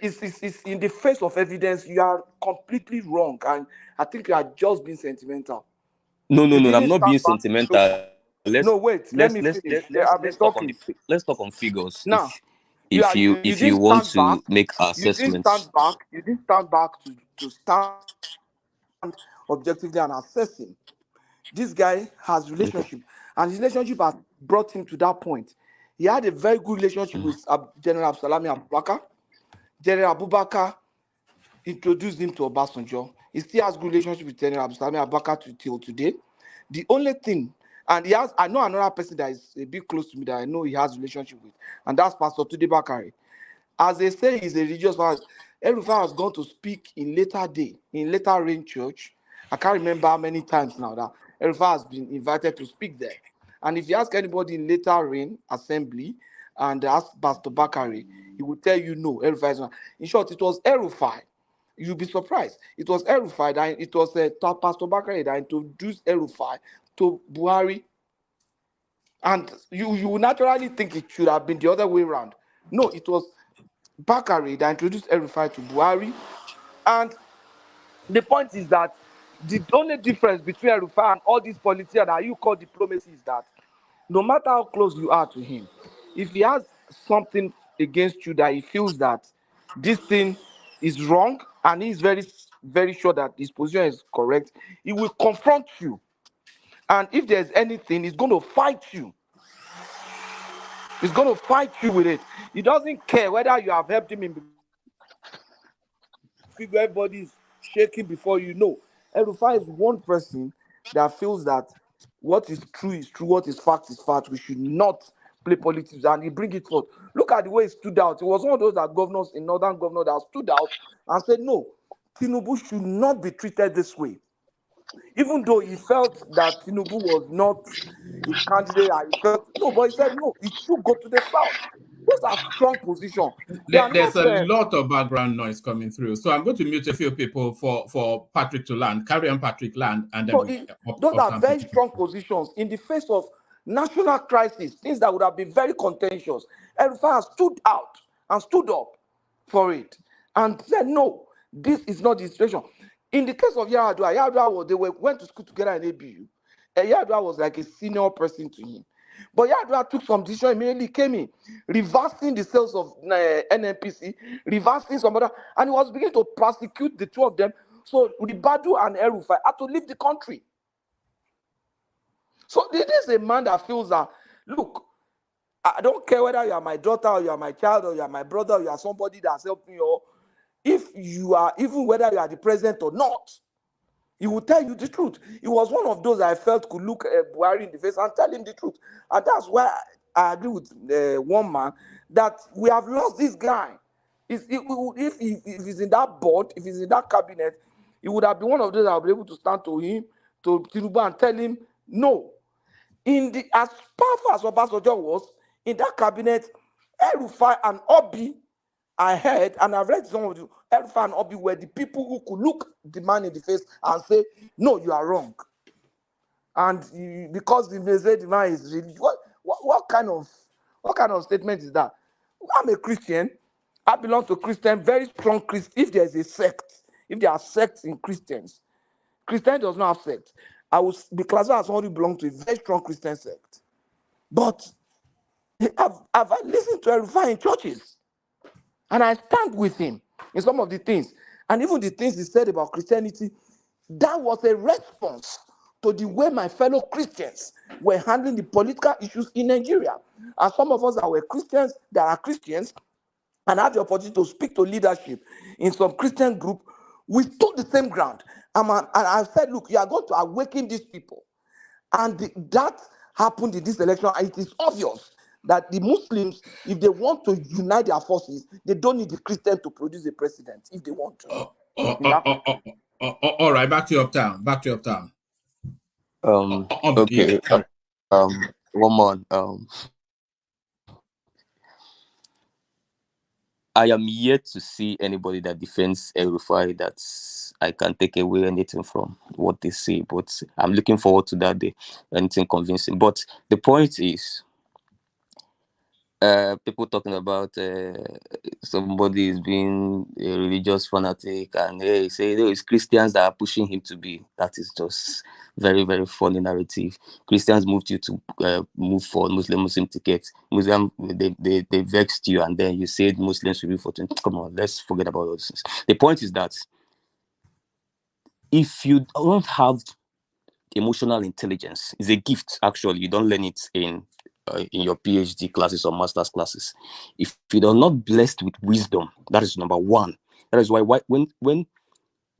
Speaker 21: it's in the face of evidence. You are completely wrong, and I think you are just being sentimental.
Speaker 11: No,
Speaker 21: You
Speaker 11: I'm
Speaker 21: didn't
Speaker 11: not being
Speaker 21: stand back.
Speaker 11: sentimental.
Speaker 21: No, wait. Let me finish. I've been
Speaker 11: Let's talk on
Speaker 21: talking.
Speaker 11: let's talk on figures.
Speaker 21: Now, you
Speaker 11: If you
Speaker 21: didn't
Speaker 11: want
Speaker 21: stand back.
Speaker 11: to make
Speaker 21: You didn't
Speaker 11: assessments,
Speaker 21: stand back. You didn't stand back to stand objectively and assess him. This guy has
Speaker 11: okay.
Speaker 21: relationship, and his relationship has brought him to that point. He had a very good relationship with General Absalami Abubakar. General Abubakar introduced him to Obasanjo. He still has good relationship with General Absalami Abubakar till today. The only thing, and I know another person that is a bit close to me that I know he has relationship with, and that's Pastor Tunde Bakare. As they say, he's a religious man. El-Rufai has gone to speak in later rain church. I can't remember how many times now that El-Rufai has been invited to speak there. And if you ask anybody in later rain assembly and ask Pastor Bakare, he will tell you no, El-Rufai is not. In short, it was El-Rufai. You'll be surprised. It was El-Rufai that it was Pastor Bakare that introduced El-Rufai to Buhari. And you would naturally think it should have been the other way around. No, it was Bakare that introduced El-Rufai to Buhari. And the point is that the only difference between El-Rufai and all these politicians that you call diplomacy is that no matter how close you are to him, if he has something against you that he feels that this thing is wrong and he's very, very sure that his position is correct, he will confront you. And if there's anything, he's going to fight you. He's going to fight you with it. He doesn't care whether you have helped him in figure everybody's shaking before you know. El-Rufai is one person that feels that what is true, what is fact is fact. We should not play politics, and he bring it forth. Look at the way he stood out. He was one of those that governors in northern governor that stood out and said, no, Tinubu should not be treated this way. Even though he felt that Tinubu was not a candidate, but he said, no, it should go to the south. Those are strong positions. They are
Speaker 2: There's
Speaker 21: not
Speaker 2: a lot of background noise coming through, so I'm going to mute a few people for Patrick to land. Carry on, Patrick, land, and then
Speaker 21: those are very strong positions in the face of national crisis, things that would have been very contentious. El-Rufai has stood out and stood up for it and said, no, this is not the situation. In the case of Yar'Adua, they went to school together in ABU. Yar'Adua was like a senior person to him. But Yar'Adua took some decision, immediately came in, reversing the sales of NNPC, reversing some other, and he was beginning to prosecute the two of them. So Ribadu and El-Rufai had to leave the country. So this is a man that feels that, look, I don't care whether you are my daughter or you are my child or you are my brother or you are somebody that's helping you, or if you are, even whether you are the president or not, he will tell you the truth. He was one of those I felt could look Buhari in the face and tell him the truth. And that's why I agree with one man that we have lost this guy. If he's in that board, if he's in that cabinet, he would have been one of those that will be able to stand to him, to Tinubu, and tell him, no. As powerful as Obasanjo was, in that cabinet, El-Rufai and Obi, I heard, and I've read some of the El-Rufai and Obi were the people who could look the man in the face and say, no, you are wrong. And because they say the man is really, what kind of statement is that? I'm a Christian. I belong to Christian, very strong Christian. If there's a sect, if there are sects in Christians, Christian does not have sect. I will be classified as someone who belongs to a very strong Christian sect. But I've listened to El-Rufai in churches. And I stand with him in some of the things. And even the things he said about Christianity, that was a response to the way my fellow Christians were handling the political issues in Nigeria. And some of us that were Christians, that are Christians, and have the opportunity to speak to leadership in some Christian group, we stood the same ground. And I said, look, you are going to awaken these people. And that happened in this election. And it is obvious that the Muslims, if they want to unite their forces, they don't need the Christian to produce a president if they want to.
Speaker 2: All right, back to Uptown.
Speaker 11: Okay. One more. I am yet to see anybody that defends El-Rufai that I can take away anything from what they say, but I'm looking forward to that day. Anything convincing. But the point is, people talking about somebody is being a religious fanatic, and they say it's Christians that are pushing him to be. That is just very, very funny narrative. Christians moved you to move for Muslim tickets. Muslim, they vexed you, and then you said Muslims should be for 20. Come on, let's forget about those things. The point is that if you don't have emotional intelligence, it's a gift. Actually, you don't learn it in your PhD classes or master's classes. If you are not blessed with wisdom, that is number one. That is why when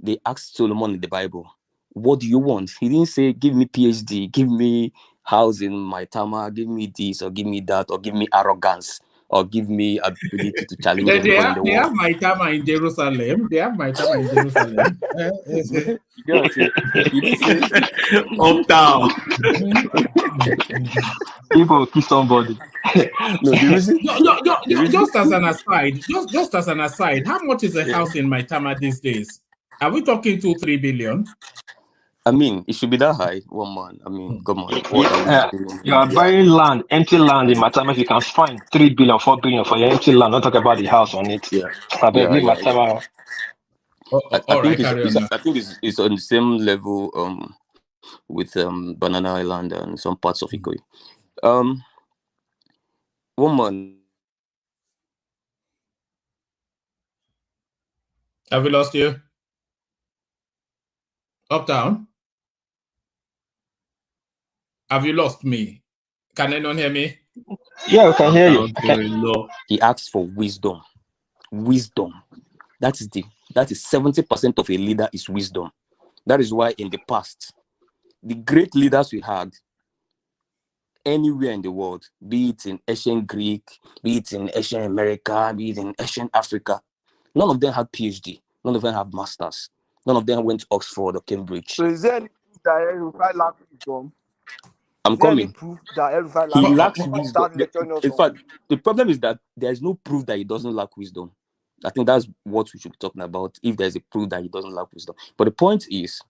Speaker 11: they asked Solomon in the Bible, what do you want? He didn't say, give me PhD, give me house in my Tama, give me this, or give me that, or give me arrogance, or give me ability to challenge
Speaker 2: They
Speaker 11: everybody in
Speaker 2: have,
Speaker 11: the
Speaker 2: they
Speaker 11: world.
Speaker 2: have my Tama in Jerusalem. They have my Tama in Jerusalem.
Speaker 11: You get it? He didn't say
Speaker 12: uptown.
Speaker 14: People kill somebody.
Speaker 11: No, the reason,
Speaker 2: Just as an aside, just as an aside, how much is a
Speaker 11: Yeah.
Speaker 2: house in my Tama these days? Are we talking 2-3 billion?
Speaker 11: I mean, it should be that high. One man. I mean, come on. What are we doing?
Speaker 14: You are buying land, empty land in Matama. You can find 3 billion, 4 billion for your empty land. Not talk about the house on it.
Speaker 11: Yeah.
Speaker 14: I beg you, Matama.
Speaker 11: I
Speaker 2: All right,
Speaker 11: think
Speaker 2: carry on now.
Speaker 11: I think it's on the same level with Banana Island and some parts of Ikoyi. Woman.
Speaker 2: Have we lost you? Uptown? Have you lost me? Can anyone hear me?
Speaker 14: Yeah, we can hear you.
Speaker 11: He asks for wisdom. Wisdom. That is 70% of a leader is wisdom. That is why in the past, the great leaders we had anywhere in the world, be it in ancient Greek, be it in ancient America, be it in ancient Africa, none of them had PhD. None of them have masters. None of them went to Oxford or Cambridge.
Speaker 21: So is there any proof that El-Rufai lacks wisdom?
Speaker 11: I'm
Speaker 21: Is there any
Speaker 11: coming.
Speaker 21: proof that El-Rufai
Speaker 11: He
Speaker 21: lacks
Speaker 11: lacks
Speaker 21: wisdom?
Speaker 11: wisdom.
Speaker 21: Start lecturing us
Speaker 11: In
Speaker 21: on
Speaker 11: fact, the problem is that there is no proof that he doesn't lack wisdom. I think that's what we should be talking about, if there's a proof that he doesn't lack wisdom. But the point is,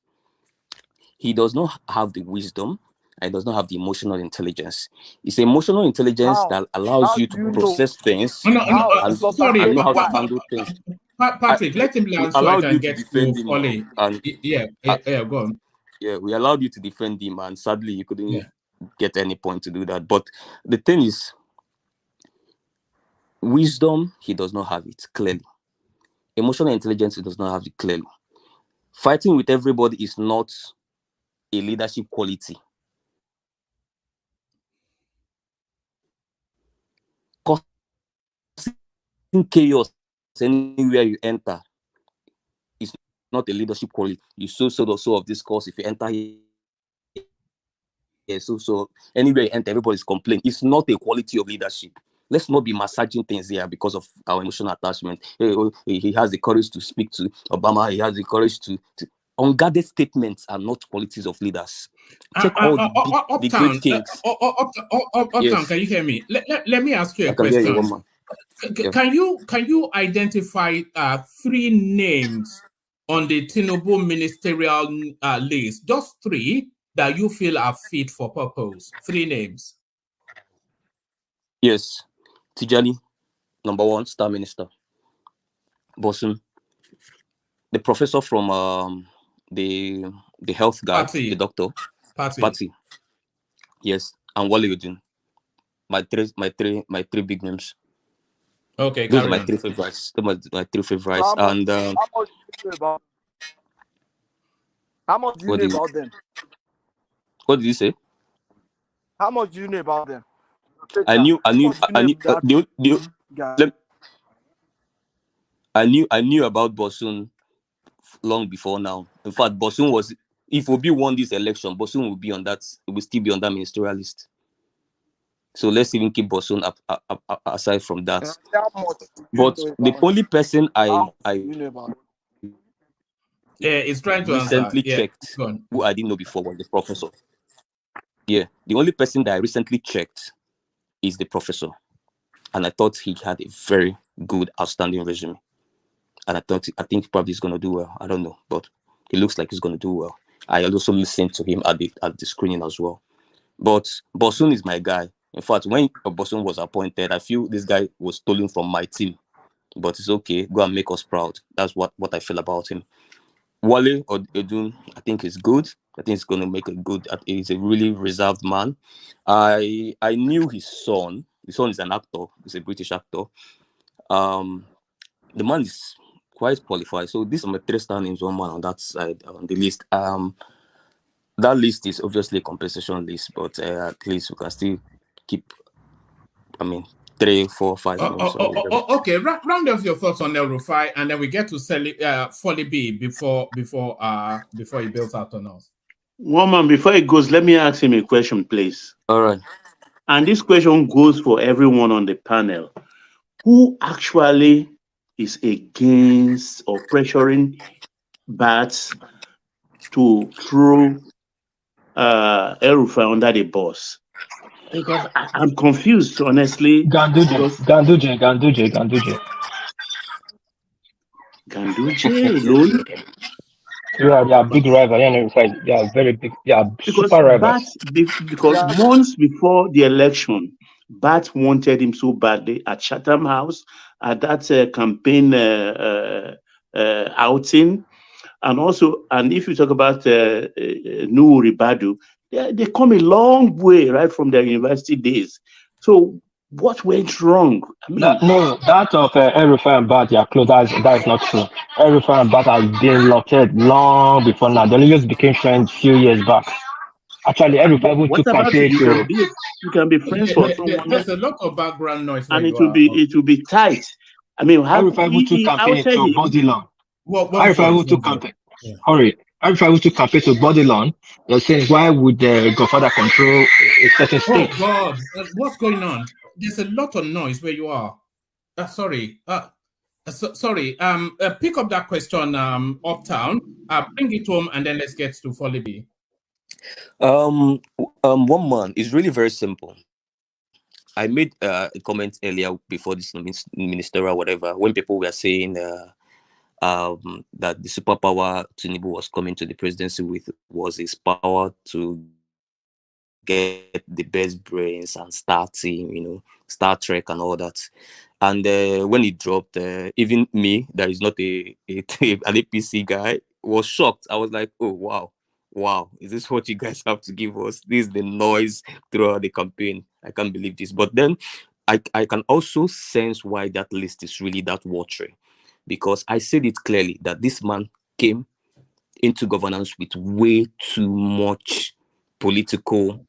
Speaker 11: he does not have the wisdom, and he does not have the emotional intelligence. It's emotional intelligence
Speaker 21: How?
Speaker 11: that allows
Speaker 21: How
Speaker 11: you
Speaker 21: do
Speaker 11: to
Speaker 21: you know?
Speaker 11: process things
Speaker 2: No,
Speaker 21: How?
Speaker 11: and
Speaker 21: Substantiate
Speaker 11: know how to
Speaker 21: why?
Speaker 11: handle things.
Speaker 2: Patrick, let him
Speaker 11: We
Speaker 2: land so I
Speaker 11: allowed
Speaker 2: can
Speaker 11: you to
Speaker 2: get
Speaker 11: defend
Speaker 2: to
Speaker 11: him now,
Speaker 2: Foley.
Speaker 11: and
Speaker 2: Yeah, go on.
Speaker 11: yeah, we allowed you to defend him, and sadly, you couldn't
Speaker 2: Yeah.
Speaker 11: get any point to do that. But the thing is, wisdom, he does not have it clearly. Emotional intelligence, he does not have it clearly. Fighting with everybody is not a leadership quality. Causing chaos anywhere you enter is not a leadership quality. You so of this course. If you enter here, so anywhere you enter, everybody's complaining. It's not a quality of leadership. Let's not be massaging things here because of our emotional attachment. He has the courage to speak to Obama. He has the courage to unguarded statements are not qualities of leaders. Check all the great kings.
Speaker 2: Uptown,
Speaker 11: Yes.
Speaker 2: can you hear me? Let me ask you a
Speaker 11: I can hear you,
Speaker 2: question.
Speaker 11: woman. Yeah.
Speaker 2: Can you identify 3 names on the Tinubu ministerial list? Just 3 that you feel are fit for purpose. 3 names.
Speaker 11: Yes. Tijani, number 1, Star Minister. Bosun, the professor from the health guy,
Speaker 2: Party.
Speaker 11: the doctor.
Speaker 2: Party.
Speaker 11: Yes, and Wale Udin. My three big names.
Speaker 2: Okay,
Speaker 11: those are
Speaker 2: carry
Speaker 11: my
Speaker 2: on.
Speaker 11: 3 favorites. Those are my 3 favorites.
Speaker 21: How much,
Speaker 11: And
Speaker 21: how much do you know about? How much do you know about them?
Speaker 11: What did you say?
Speaker 21: How much do you know about them?
Speaker 11: I knew about Bosun long before now. In fact, Bosun was, if Obi won this election, Bosun will be on that. It will still be on that ministerial list. So let's even keep Bosun aside from that.
Speaker 21: How much
Speaker 11: but the only person I
Speaker 2: it's trying to
Speaker 11: recently
Speaker 2: answer.
Speaker 11: checked, who I didn't know before, was the professor. Yeah, the only person that I recently checked is the professor, and I thought he had a very good, outstanding resume. And I think probably he's going to do well. I don't know, but it looks like he's going to do well. I also listened to him at the screening as well. But Bosun is my guy. In fact, when Obosun was appointed, I feel this guy was stolen from my team. But it's okay. Go and make us proud. That's what I feel about him. Wale Odun, I think is good. I think he's going to make a good. He's a really reserved man. I knew his son. His son is an actor. He's a British actor. The man is quite qualified. So these are my three standings. One man on that side on the list. That list is obviously a compensation list, but at least we can still keep. 3, 4, 5 more.
Speaker 2: Okay, round off your thoughts on El Rufai, and then we get to Folly B before he builds out on us.
Speaker 13: One man, before he goes, let me ask him a question, please.
Speaker 11: All right.
Speaker 13: And this question goes for everyone on the panel. Who actually is against or pressuring Bats to throw El Rufai under the bus? Because I'm confused, honestly.
Speaker 14: Ganduje
Speaker 13: alone?
Speaker 14: Yeah, they are big rival. They are very big. They are super rivals.
Speaker 13: Because months before the election, Bat wanted him so badly at Chatham House, at that campaign outing. And if you talk about Nuhu Ribadu, they come a long way right from their university days. So what went wrong?
Speaker 14: That of El Rufai and Bat, they are close. That is not true. El Rufai and Bat has been locked long before now. They only just became friends a few years back. Actually, El Rufai took campaign to.
Speaker 13: You can be friends for someone.
Speaker 2: There's a lot of background noise,
Speaker 13: and it will be tight. I mean,
Speaker 14: El Rufai took campaign to Bodilon. El Rufai took campaign. Hurry. El Rufai took campaign to Bodilon. They're saying, why would the Godfather control a certain state?
Speaker 2: Oh God, what's going on? There's a lot of noise where you are. Sorry. Sorry. Pick up that question, Uptown. Bring it home, and then let's get to Folly B.
Speaker 11: One man is really very simple. I made a comment earlier before this ministerial whatever, when people were saying that the superpower Tinubu was coming to the presidency with was his power to get the best brains and Star Team, Star Trek and all that. And when he dropped, even me, that is not an APC guy, was shocked. I was like, oh, wow, is this what you guys have to give us? This is the noise throughout the campaign. I can't believe this. But then I can also sense why that list is really that watery. Because I said it clearly that this man came into governance with way too much political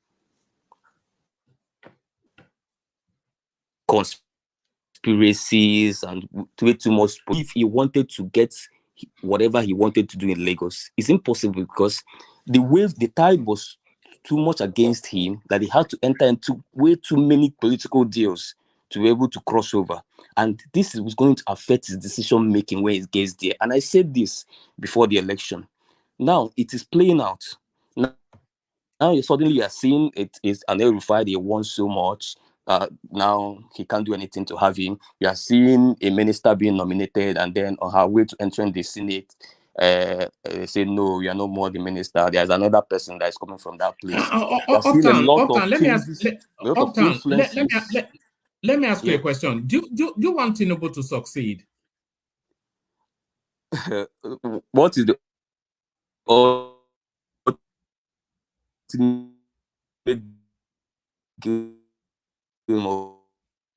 Speaker 11: conspiracies and way too much. If he wanted to get whatever he wanted to do in Lagos, it's impossible because the tide was too much against him that he had to enter into way too many political deals to be able to cross over. And this was going to affect his decision making when he gets there. And I said this before the election. Now it is playing out. Now suddenly you are seeing it is an El Rufai they want so much. Now he can't do anything to have him. You are seeing a minister being nominated, and then on her way to entering the Senate, they say no, you are no more the minister. There's another person that is coming from that place.
Speaker 2: Let me ask you a question. Do you want Tinubu to succeed?
Speaker 11: What is the of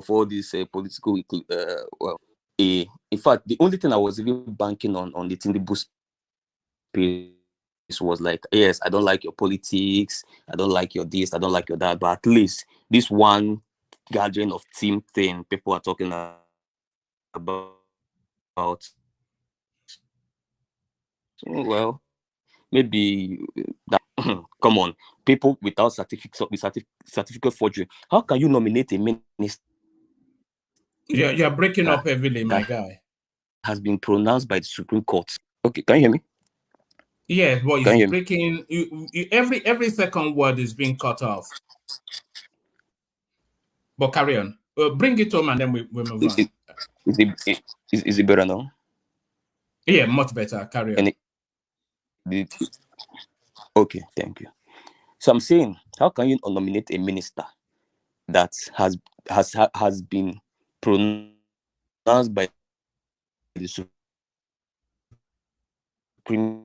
Speaker 11: all this political in fact, the only thing I was even banking on the Tinubu space was like, yes, I don't like your politics, I don't like your this, I don't like your that, but at least this one gathering of team thing people are talking about. Well, maybe that come on, people without certificate forgery. How can you nominate a minister?
Speaker 2: You're breaking up heavily, my guy.
Speaker 11: Has been pronounced by the Supreme Court. Okay, can you hear me?
Speaker 2: Yeah, but it's breaking. Every second word is being cut off. But carry on. Bring it home, and then we move on.
Speaker 11: Is it better now?
Speaker 2: Yeah, much better. Carry on.
Speaker 11: Okay, thank you. So I'm saying, how can you nominate a minister that has been pronounced by the Supreme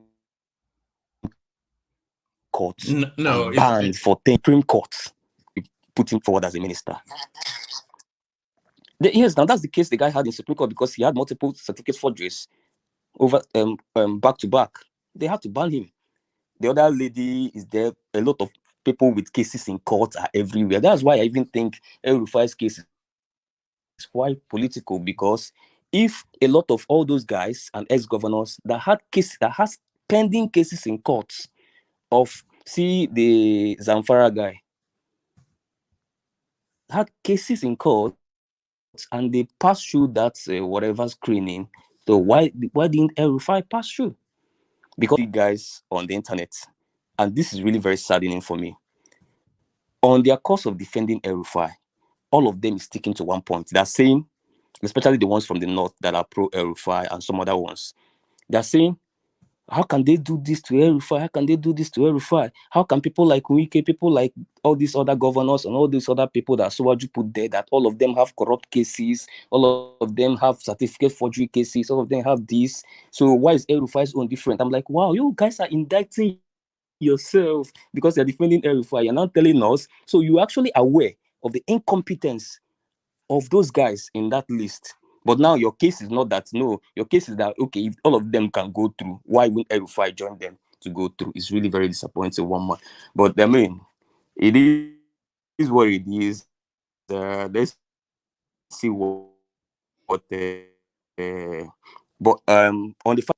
Speaker 11: Court
Speaker 2: No,
Speaker 11: and banned for 10 Supreme Court put him forward as a minister. Yes, now that's the case the guy had in Supreme Court because he had multiple certificate forgeries over back to back. They had to ban him. The other lady is there. A lot of people with cases in court are everywhere. That's why I even think El-Rufai's case is quite political, because if a lot of all those guys and ex-governors that had cases, that has pending cases in courts of, see the Zamfara guy, had cases in court and they passed through that whatever screening, so why didn't El-Rufai pass through? Because you guys on the internet, and this is really very saddening for me, on their course of defending El-Rufai, all of them is sticking to one point. They're saying, especially the ones from the north that are pro El-Rufai and some other ones, they're saying, how can they do this to El-Rufai? How can they do this to El-Rufai? How can people like Wike, people like all these other governors and all these other people that Suwaju put there, that all of them have corrupt cases, all of them have certificate forgery cases, all of them have this. So why is El-Rufai's own different? I'm like, wow, you guys are indicting yourself because you're defending El-Rufai. You're not telling us. So you're actually aware of the incompetence of those guys in that list. But now your case is not that. No, your case is that, okay, if all of them can go through, why wouldn't El-Rufai join them to go through? It's really very disappointing, one man. But I mean, it is what it is. Let's see what but on the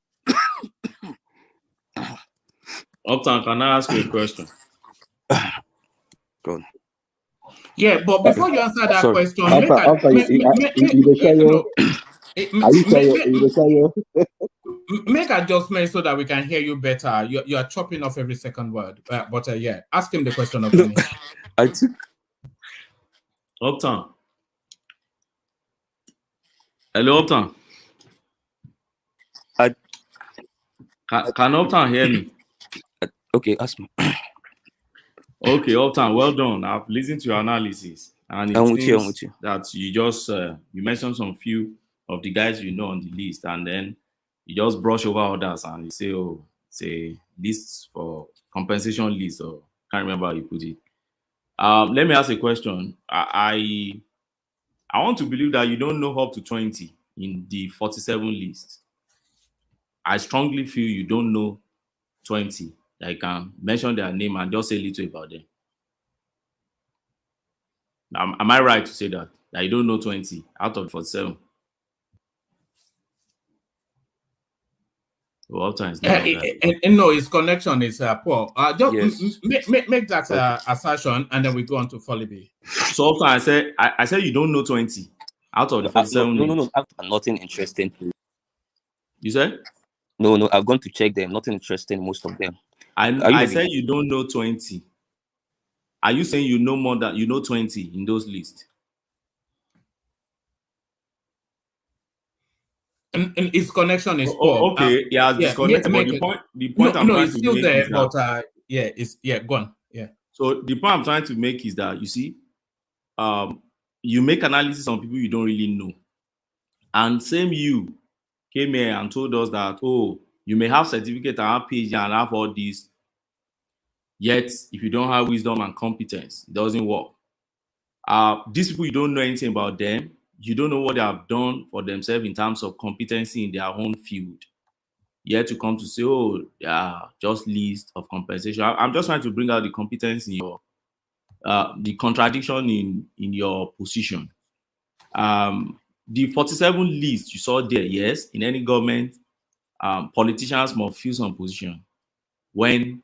Speaker 12: Uptown, can I ask you a question?
Speaker 11: Go on.
Speaker 2: Yeah, but before you answer that question, make adjustments so that we can hear you better. You are chopping off every second word. But yeah, ask him the question again.
Speaker 12: Uptown. Hello, Uptown. Can Uptown hear me?
Speaker 11: Okay, ask me.
Speaker 12: Okay, Uptown, well done. I've listened to your analysis, and it seems that you just you mentioned some few of the guys you know on the list, and then you just brush over others, and you say, "Oh, it's a list for compensation list," or can't remember how you put it. Let me ask a question. I want to believe that you don't know up to 20 in the 47 list. I strongly feel you don't know 20. I can mention their name and just say a little about them. Am I right to say that? That you don't know 20 out of 47? Well, times
Speaker 2: no, his connection is poor. Just make that assertion, and then we go on to Folibi.
Speaker 12: So often I said you don't know 20 out of the 47.
Speaker 11: No, nothing interesting.
Speaker 12: You said?
Speaker 11: No, I've gone to check them. Nothing interesting, most of them.
Speaker 12: I said you don't know 20. Are you saying you know more than you know 20 in those lists?
Speaker 2: And his connection is poor.
Speaker 12: Okay, yeah, disconnected. But the point I'm trying to make
Speaker 2: there,
Speaker 12: is that,
Speaker 2: but go on. Yeah.
Speaker 12: So the point I'm trying to make is that, you see, you make analysis on people you don't really know, and same you came here and told us that, oh, you may have certificate and have PhD and have all this, yet if you don't have wisdom and competence, it doesn't work. These people, you don't know anything about them. You don't know what they have done for themselves in terms of competency in their own field. Yet to come to say, oh, yeah, just list of compensation. I'm just trying to bring out the competence in your, the contradiction in your position. The 47 list you saw there, yes, in any government, politicians must fill some position. When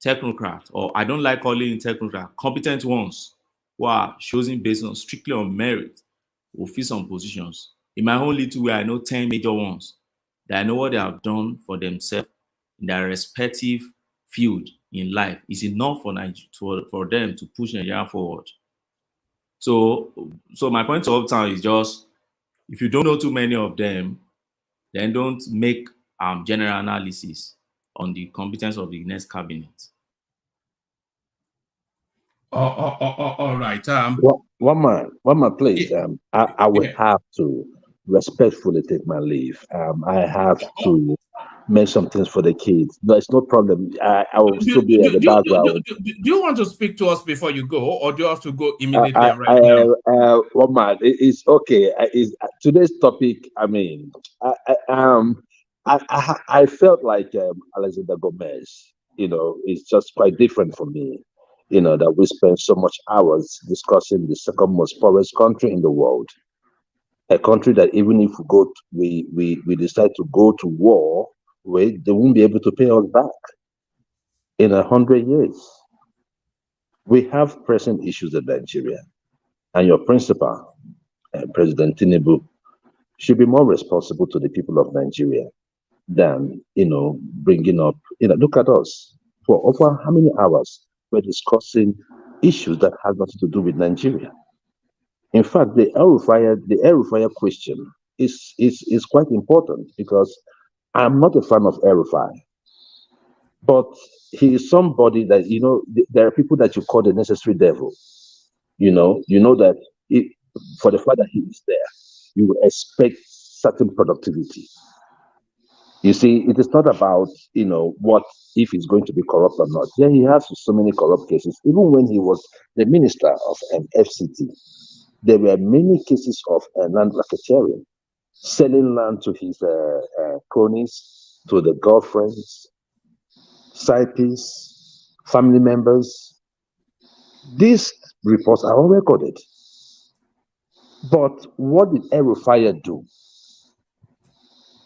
Speaker 12: technocrats, or I don't like calling it technocrat, competent ones who are chosen based on strictly on merit, will fill some positions. In my own little way, I know 10 major ones that I know what they have done for themselves in their respective field in life is enough for them to push Nigeria forward. So my point of time is just, if you don't know too many of them, then don't make general analysis on the competence of the next cabinet.
Speaker 2: All right.
Speaker 4: One man, please. I will have to respectfully take my leave. I have to make some things for the kids. No, it's no problem. I will still be at the background.
Speaker 2: Do you want to speak to us before you go, or do you have to go immediately and right now?
Speaker 4: One man, it's okay. Today's topic. I mean, I felt like Alexander Gomez. It's just quite different for me. That we spend so much hours discussing the second most poorest country in the world, a country that even if we decide to go to war with, they won't be able to pay us back in 100 years. We have pressing issues in Nigeria, and your principal, President Tinubu, should be more responsible to the people of Nigeria than bringing up. Look at us. For over how many hours we're discussing issues that have nothing to do with Nigeria. In fact, the El Rufai question is quite important, because I'm not a fan of El Rufai, but he is somebody that there are people that you call the necessary devil. That for the fact that he is there, you will expect certain productivity. You see, it is not about, what if he's going to be corrupt or not. Yeah, he has so many corrupt cases. Even when he was the minister of FCT, there were many cases of land racketeering, selling land to his cronies, to the girlfriends, side piece, family members. These reports are all recorded. But what did El Rufai do?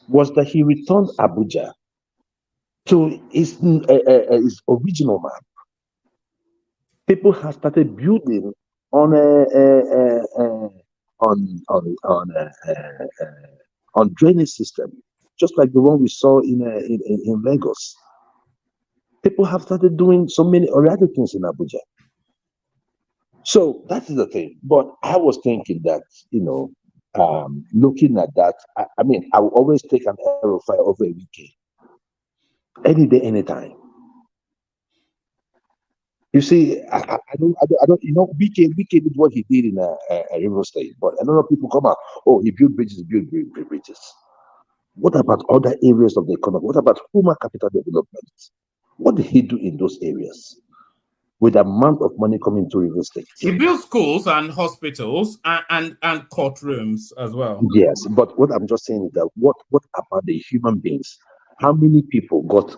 Speaker 4: Was that he returned Abuja to his original map. People have started building on drainage system, just like the one we saw in Lagos. People have started doing so many other things in Abuja. So that is the thing. But I was thinking that, looking at that, I mean, I will always take an El Rufai over a weekend. Any day, anytime. You see, I don't, BK did what he did in River State, but a lot of people come out, oh, he built bridges, bridges. What about other areas of the economy? What about human capital development? What did he do in those areas with the amount of money coming to River State?
Speaker 2: He built schools and hospitals and courtrooms as well.
Speaker 4: Yes, but what I'm just saying is that what about the human beings? How many people got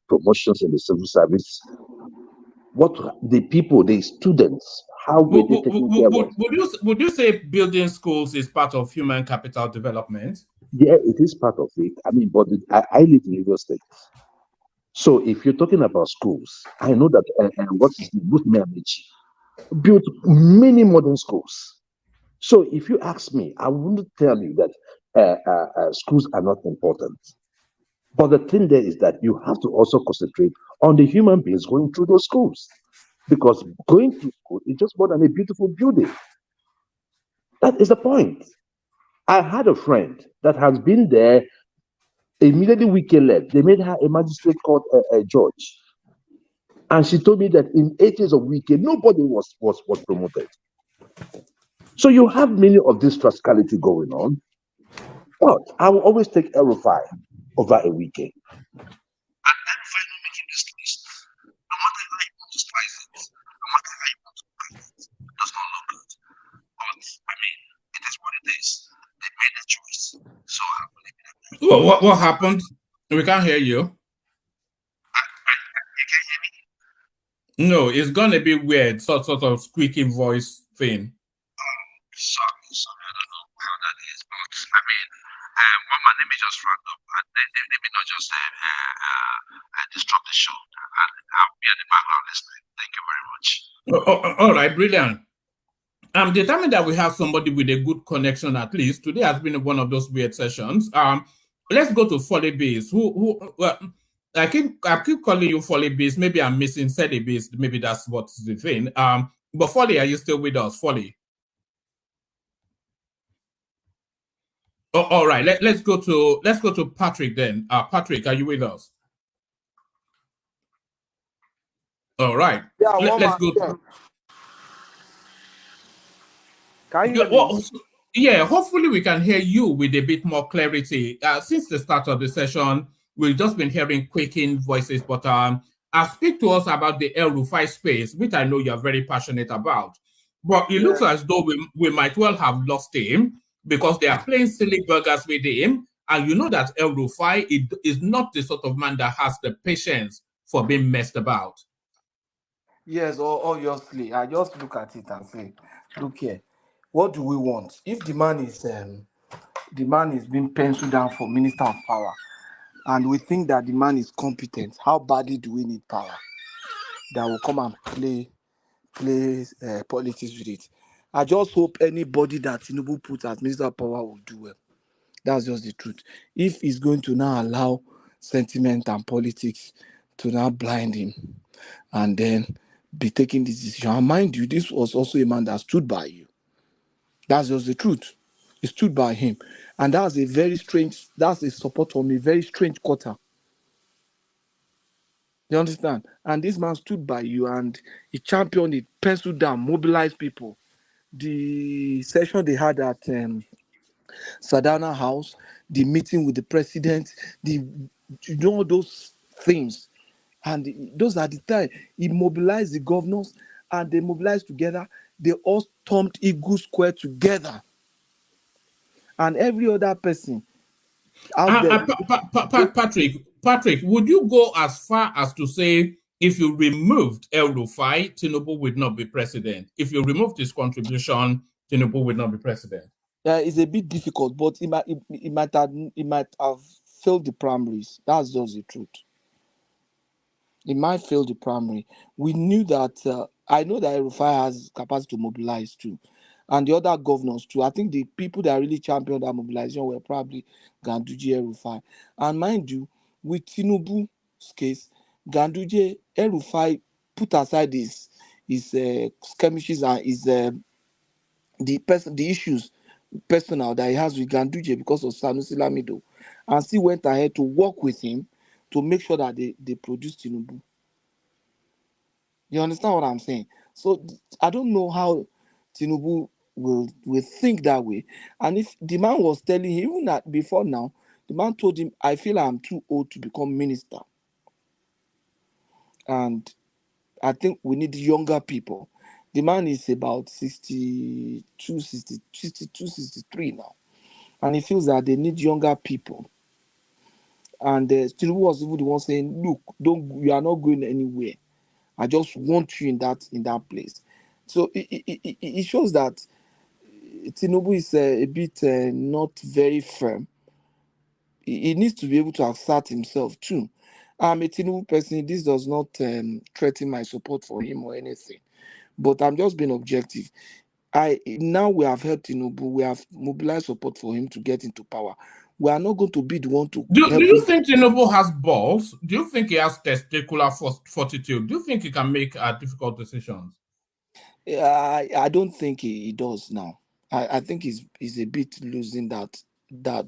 Speaker 4: promotions in the civil service? What the people, the students, how were they taken care of?
Speaker 2: Would you say building schools is part of human capital development?
Speaker 4: Yeah, it is part of it. I mean, but I live in River State. So if you're talking about schools, I know that built many modern schools. So if you ask me, I wouldn't tell you that schools are not important. But the thing there is that you have to also concentrate on the human beings going through those schools. Because going to school is just more than a beautiful building. That is the point. I had a friend that has been there immediately weekend left. They made her a magistrate court judge. And she told me that in 8 years of weekend, nobody was promoted. So you have many of this rascality going on. But I will always take El Rufai over a weekend.
Speaker 2: What happened? We can't hear you. No, it's gonna be weird, sort of squeaking voice thing.
Speaker 4: Sorry, I don't know how that is, but I mean, let me just round up, and let me not just disrupt the show. I'll be at the background listening. Thank you very much.
Speaker 2: All right, brilliant. I'm determined that we have somebody with a good connection at least. Today has been one of those weird sessions. Let's go to Folly Bees. Well, I keep calling you Folly Bees. Maybe I'm missing Sally Bees. Maybe that's what's the thing. But Folly, are you still with us? Folly. Oh, all right. Let's go to Patrick then. Patrick, are you with us? All right.
Speaker 21: Yeah,
Speaker 2: Let's go.
Speaker 21: yeah. Can you
Speaker 2: Yeah,
Speaker 21: hear me?
Speaker 2: well, yeah, hopefully we can hear you with a bit more clarity. Since the start of the session, we've just been hearing quaking voices, but speak to us about the El Rufai space, which I know you're very passionate about. But it looks as though we might well have lost him because they are playing silly burgers with him. And you know that El Rufai is not the sort of man that has the patience for being messed about.
Speaker 21: Yes, obviously. I just look at it and say, look here, what do we want? If the man is being penciled down for Minister of Power, and we think that the man is competent, how badly do we need power that will come and play politics with it? I just hope anybody that Tinubu puts as Minister of Power will do well. That's just the truth. If he's going to now allow sentiment and politics to now blind him and then be taking this decision, and mind you, this was also a man that stood by you. That's just the truth. He stood by him. And that's a support from a very strange quarter. You understand? And this man stood by you and he championed it, penciled down, mobilized people. The session they had at Sadana House, the meeting with the president, those things. And those are the time he mobilized the governors and they mobilized together. They all stormed Eagle Square together. And every other person out there.
Speaker 2: Patrick, would you go as far as to say if you removed El Rufai, Tinubu would not be president? If you removed his contribution, Tinubu would not be president?
Speaker 21: It's a bit difficult, but he might have failed the primaries. That's just the truth. He might fail the primary. We knew that. I know that El Rufai has capacity to mobilize too, and the other governors too. I think the people that really championed that mobilization were probably Ganduje, El Rufai, and mind you, with Tinubu's case, Ganduje, El Rufai put aside his skirmishes and his the issues personal that he has with Ganduje because of Sanusi Lamido, and still went ahead to work with him to make sure that they produce Tinubu. You understand what I'm saying? So I don't know how Tinubu will think that way. And if the man was telling him, even that before now, the man told him, I feel I'm too old to become minister. And I think we need younger people. The man is about 62, 63 now. And he feels that they need younger people. And Tinubu was even the one saying, look, you are not going anywhere. I just want you in that place. So it shows that Tinubu is a bit not very firm. He needs to be able to assert himself too. I'm a Tinubu person. This does not threaten my support for him or anything. But I'm just being objective. Now we have helped Tinubu. We have mobilized support for him to get into power. We are not going to be the one to
Speaker 2: do
Speaker 21: help
Speaker 2: you
Speaker 21: him.
Speaker 2: think Tinubu has balls? Do you think he has testicular fortitude? Do you think he can make difficult decisions?
Speaker 21: I don't think he does now. I think he's a bit losing that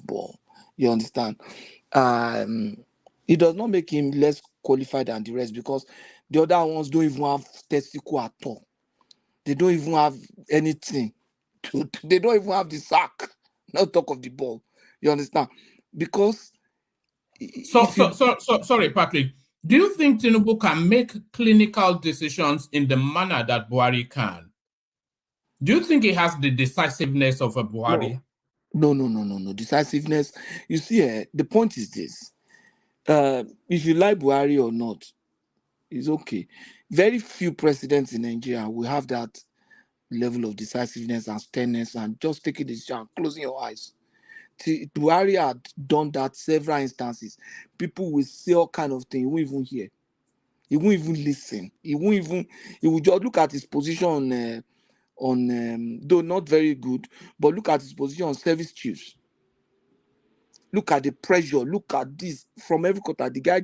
Speaker 21: ball. You understand? It does not make him less qualified than the rest because the other ones don't even have testicle at all. They don't even have anything. They don't even have the sack. Not talk of the ball. You understand? Because
Speaker 2: sorry, Patrick. Do you think Tinubu can make clinical decisions in the manner that Buhari can? Do you think he has the decisiveness of a Buhari?
Speaker 21: No. Decisiveness. You see, the point is this. If you like Buhari or not, it's okay. Very few presidents in Nigeria will have that level of decisiveness and sternness and just taking this decision, closing your eyes. Buhari had done that several instances. People will say all kind of things. He won't even hear. He won't even listen. He will just look at his position on though not very good, but look at his position on service chiefs. Look at the pressure. Look at this from every quarter. The guy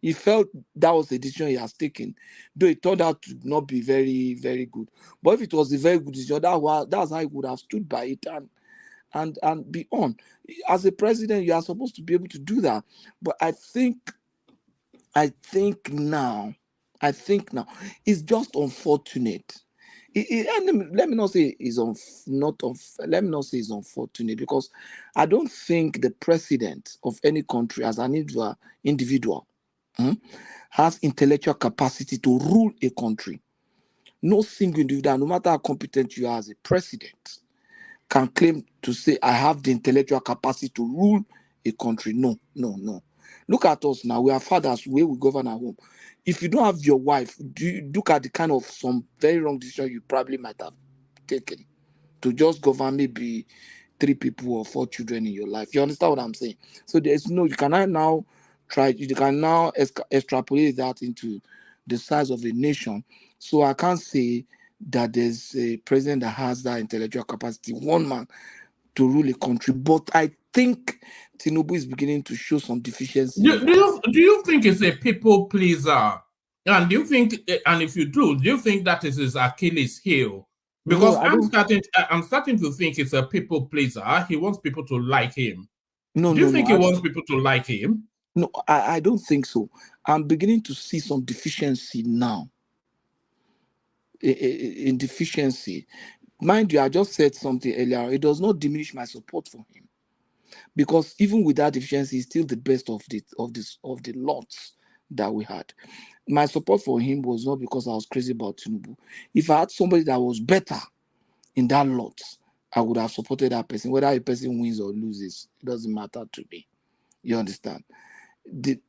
Speaker 21: he felt that was the decision he has taken, though it turned out to not be very, very good. But if it was a very good decision, that's how he would have stood by it and be on. As a president, you are supposed to be able to do that. But I think now, I think now it's just unfortunate. And let me not say let me not say it's unfortunate, because I don't think the president of any country as an individual has intellectual capacity to rule a country. No single individual, no matter how competent you are as a president, can claim to say, I have the intellectual capacity to rule a country. No, no, no. Look at us now. We are fathers, where we govern our home. If you don't have your wife, do you look at the kind of some very wrong decision you probably might have taken to just govern maybe 3 people or 4 children in your life? You understand what I'm saying? So there's no, you cannot now extrapolate that into the size of a nation. So I can't say that there's a president that has that intellectual capacity, one man, to rule a country. But I think Tinubu is beginning to show some deficiency.
Speaker 2: Do you think it's a people pleaser? And do you think, and if you do you think that is his Achilles heel? Because
Speaker 21: No,
Speaker 2: I'm starting to think it's a people pleaser. He wants people to like him.
Speaker 21: No,
Speaker 2: do you
Speaker 21: no,
Speaker 2: think
Speaker 21: no.
Speaker 2: he wants people to like him?
Speaker 21: No, I don't think so. I'm beginning to see some deficiency now. In deficiency. Mind you, I just said something earlier. It does not diminish my support for him, because even with that deficiency, he's still the best of the lots that we had. My support for him was not because I was crazy about Tinubu. If I had somebody that was better in that lot, I would have supported that person. Whether a person wins or loses, it doesn't matter to me. You understand?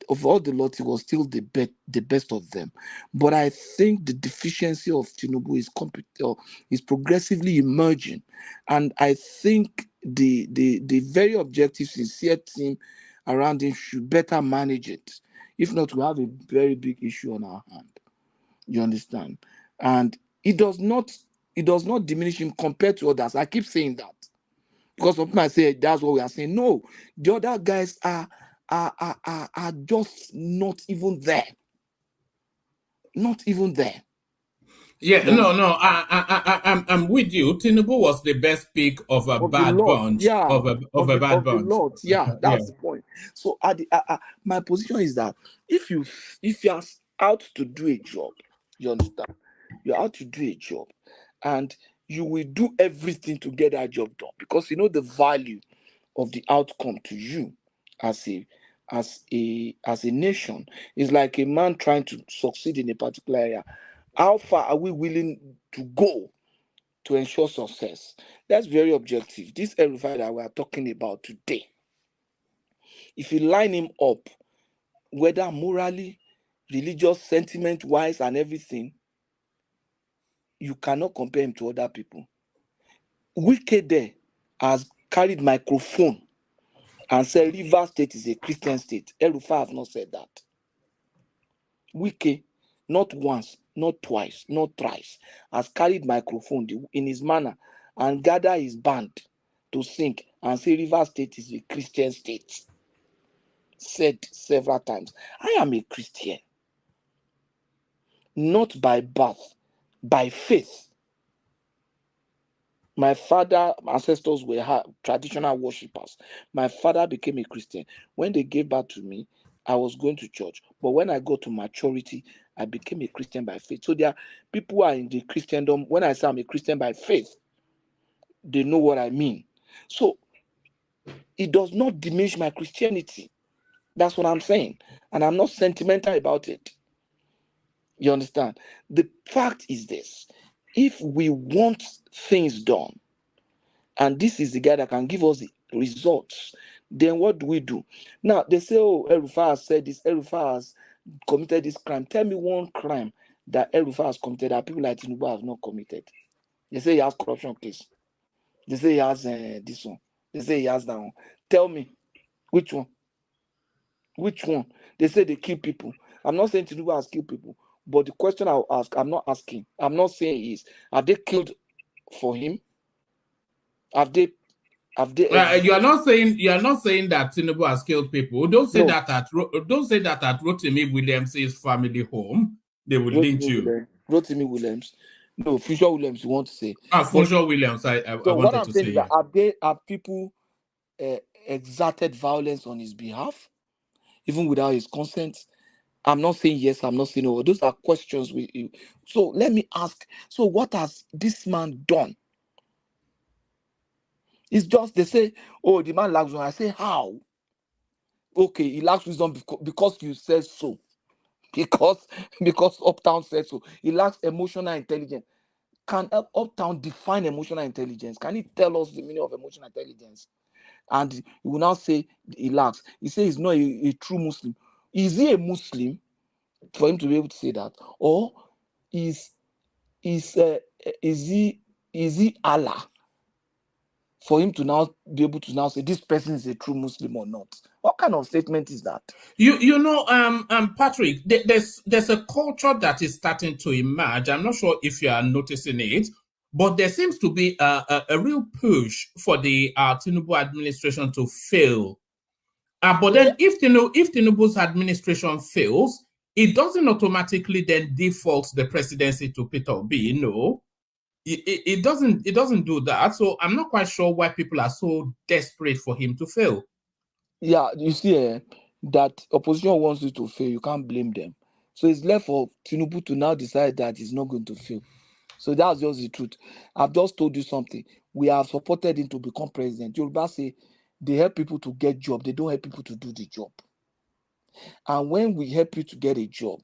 Speaker 21: Of all the lot, he was still the best of them. But I think the deficiency of Tinubu is progressively emerging, and I think the very objective, sincere team around him should better manage it. If not, we have a very big issue on our hand. You understand? And it does not diminish him compared to others. I keep saying that, because some people might say that's what we are saying. No, the other guys are just not even there. Not even there.
Speaker 2: Yeah, no. I'm with you. Tinubu was the best pick of a bad bunch.
Speaker 21: Yeah,
Speaker 2: of a bad bunch.
Speaker 21: The lot. Yeah, that's the point. So my position is that if you're out to do a job, you understand, you're out to do a job, and you will do everything to get that job done, because you know the value of the outcome to you as a nation. Is like a man trying to succeed in a particular area. How far are we willing to go to ensure success? That's very objective. This El-Rufai that we are talking about today, if you line him up, whether morally, religious, sentiment-wise, and everything, you cannot compare him to other people. Wike there has carried microphone and said Rivers State is a Christian state. El-Rufai have not said that. Wike, not once, not twice, not thrice, has carried microphone in his manner and gather his band to sing and say Rivers State is a Christian state. Said several times, I am a Christian, not by birth, by faith. My father, ancestors were traditional worshippers. My father became a Christian. When they gave birth to me, I was going to church. But when I got to maturity, I became a Christian by faith. So there are people who are in the Christendom. When I say I'm a Christian by faith, they know what I mean. So it does not diminish my Christianity. That's what I'm saying. And I'm not sentimental about it. You understand? The fact is this. If we want things done, and this is the guy that can give us the results, then what do we do? Now, they say, oh, El-Rufai has said this, El-Rufai has committed this crime. Tell me one crime that El-Rufai has committed that people like Tinubu have not committed. They say he has corruption case. They say he has this one. They say he has that one. Tell me, which one? Which one? They say they kill people. I'm not saying Tinubu has killed people, but the question I'll ask, I'm not asking. I'm not saying is, have they killed for him? Have they?
Speaker 2: You are not saying that Tinubu has killed people. Don't say that at Rotimi Williams' family home. They will lynch you.
Speaker 21: Rotimi Williams. No, Future Williams, you want to say.
Speaker 2: Future Williams, I
Speaker 21: so
Speaker 2: wanted
Speaker 21: what I'm
Speaker 2: to
Speaker 21: saying
Speaker 2: say,
Speaker 21: is that have people exerted violence on his behalf, even without his consent? I'm not saying yes, I'm not saying no. Those are questions so let me ask. So what has this man done? It's just they say, oh, the man lacks wisdom. I say, how? Okay, he lacks wisdom because you said so. Because Uptown said so. He lacks emotional intelligence. Can Uptown define emotional intelligence? Can he tell us the meaning of emotional intelligence? And he will now say he lacks. He says he's not a true Muslim. Is he a Muslim for him to be able to say that? Or is he Allah for him to now be able to now say this person is a true Muslim or not? What kind of statement is that?
Speaker 2: You know, Patrick, there's a culture that is starting to emerge. I'm not sure if you are noticing it, but there seems to be a real push for the Tinubu administration to fail. But then if Tinubu's administration fails, it doesn't automatically then default the presidency to Peter Obi. No, it doesn't do that. So I'm not quite sure why people are so desperate for him to fail.
Speaker 21: Yeah, you see, that opposition wants you to fail. You can't blame them. So it's left for Tinubu to now decide that he's not going to fail. So that's just the truth. I've just told you something. We have supported him to become president. Yoruba say they help people to get job. They don't help people to do the job. And when we help you to get a job,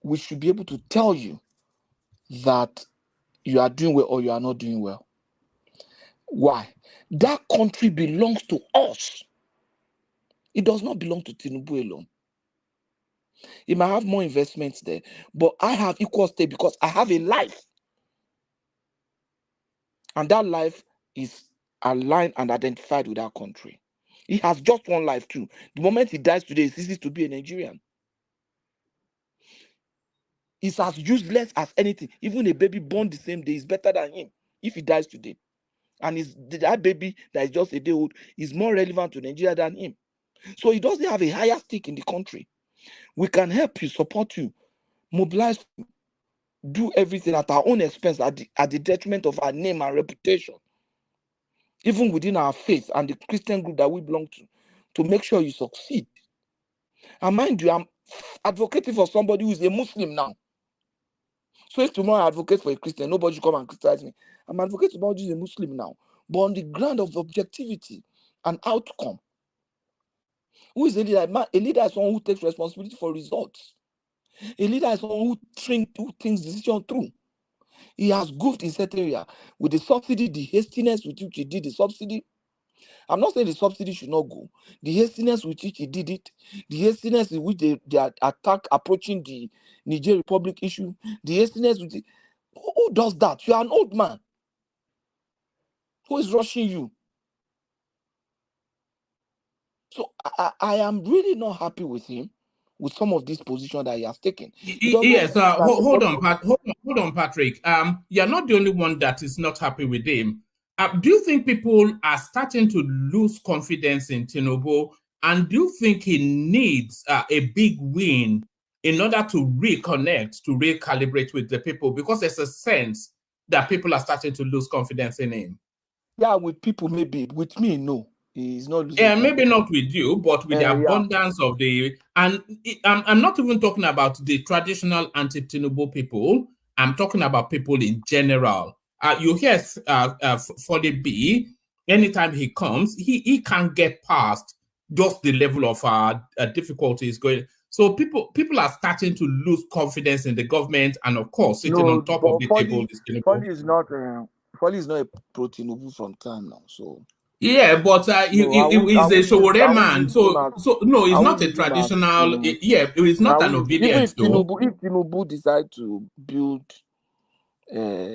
Speaker 21: we should be able to tell you that you are doing well or you are not doing well. Why? That country belongs to us. It does not belong to Tinubu alone. He might have more investments there, but I have equal stake because I have a life. And that life is aligned and identified with that country. He has just one life too. The moment he dies today, he ceases to be a Nigerian. He's as useless as anything. Even a baby born the same day is better than him if he dies today. And that baby that is just a day old is more relevant to Nigeria than him. So he doesn't have a higher stake in the country. We can help you, support you, mobilize you, do everything at our own expense, at the detriment of our name and reputation, even within our faith and the Christian group that we belong to make sure you succeed. And mind you, I'm advocating for somebody who is a Muslim now. So if tomorrow I advocate for a Christian, nobody should come and criticize me. I'm advocating for somebody who is a Muslim now, but on the ground of objectivity and outcome. Who is a leader? A leader is someone who takes responsibility for results. A leader is someone who thinks decision through. He has goofed in certain area with the subsidy, the hastiness with which he did the subsidy. I'm not saying the subsidy should not go. The hastiness with which he did it, the hastiness in which they attack approaching the Niger Republic issue, the hastiness with who does that? You are an old man. Who is rushing you? So I am really not happy with him, with some of these positions that he has taken.
Speaker 2: Yes, hold on, Patrick. You're not the only one that is not happy with him. Do you think people are starting to lose confidence in Tinubu? And do you think he needs a big win in order to reconnect, to recalibrate with the people? Because there's a sense that people are starting to lose confidence in him.
Speaker 21: Yeah, with people, maybe. With me, no. He's not losing.
Speaker 2: Yeah, maybe not with you, but with the abundance of I'm not even talking about the traditional anti-Tinubu people. I'm talking about people in general. You hear for the B, anytime he comes, he can't get past just the level of difficulty is going. So people are starting to lose confidence in the government, and of course, sitting on top of the table is Tinubu.
Speaker 21: Folly is not a pro-Tinubu from time now, so.
Speaker 2: Yeah, but he's a Showore man, so no, he's not a traditional. He's not an obedient though.
Speaker 21: If Tinubu decide to build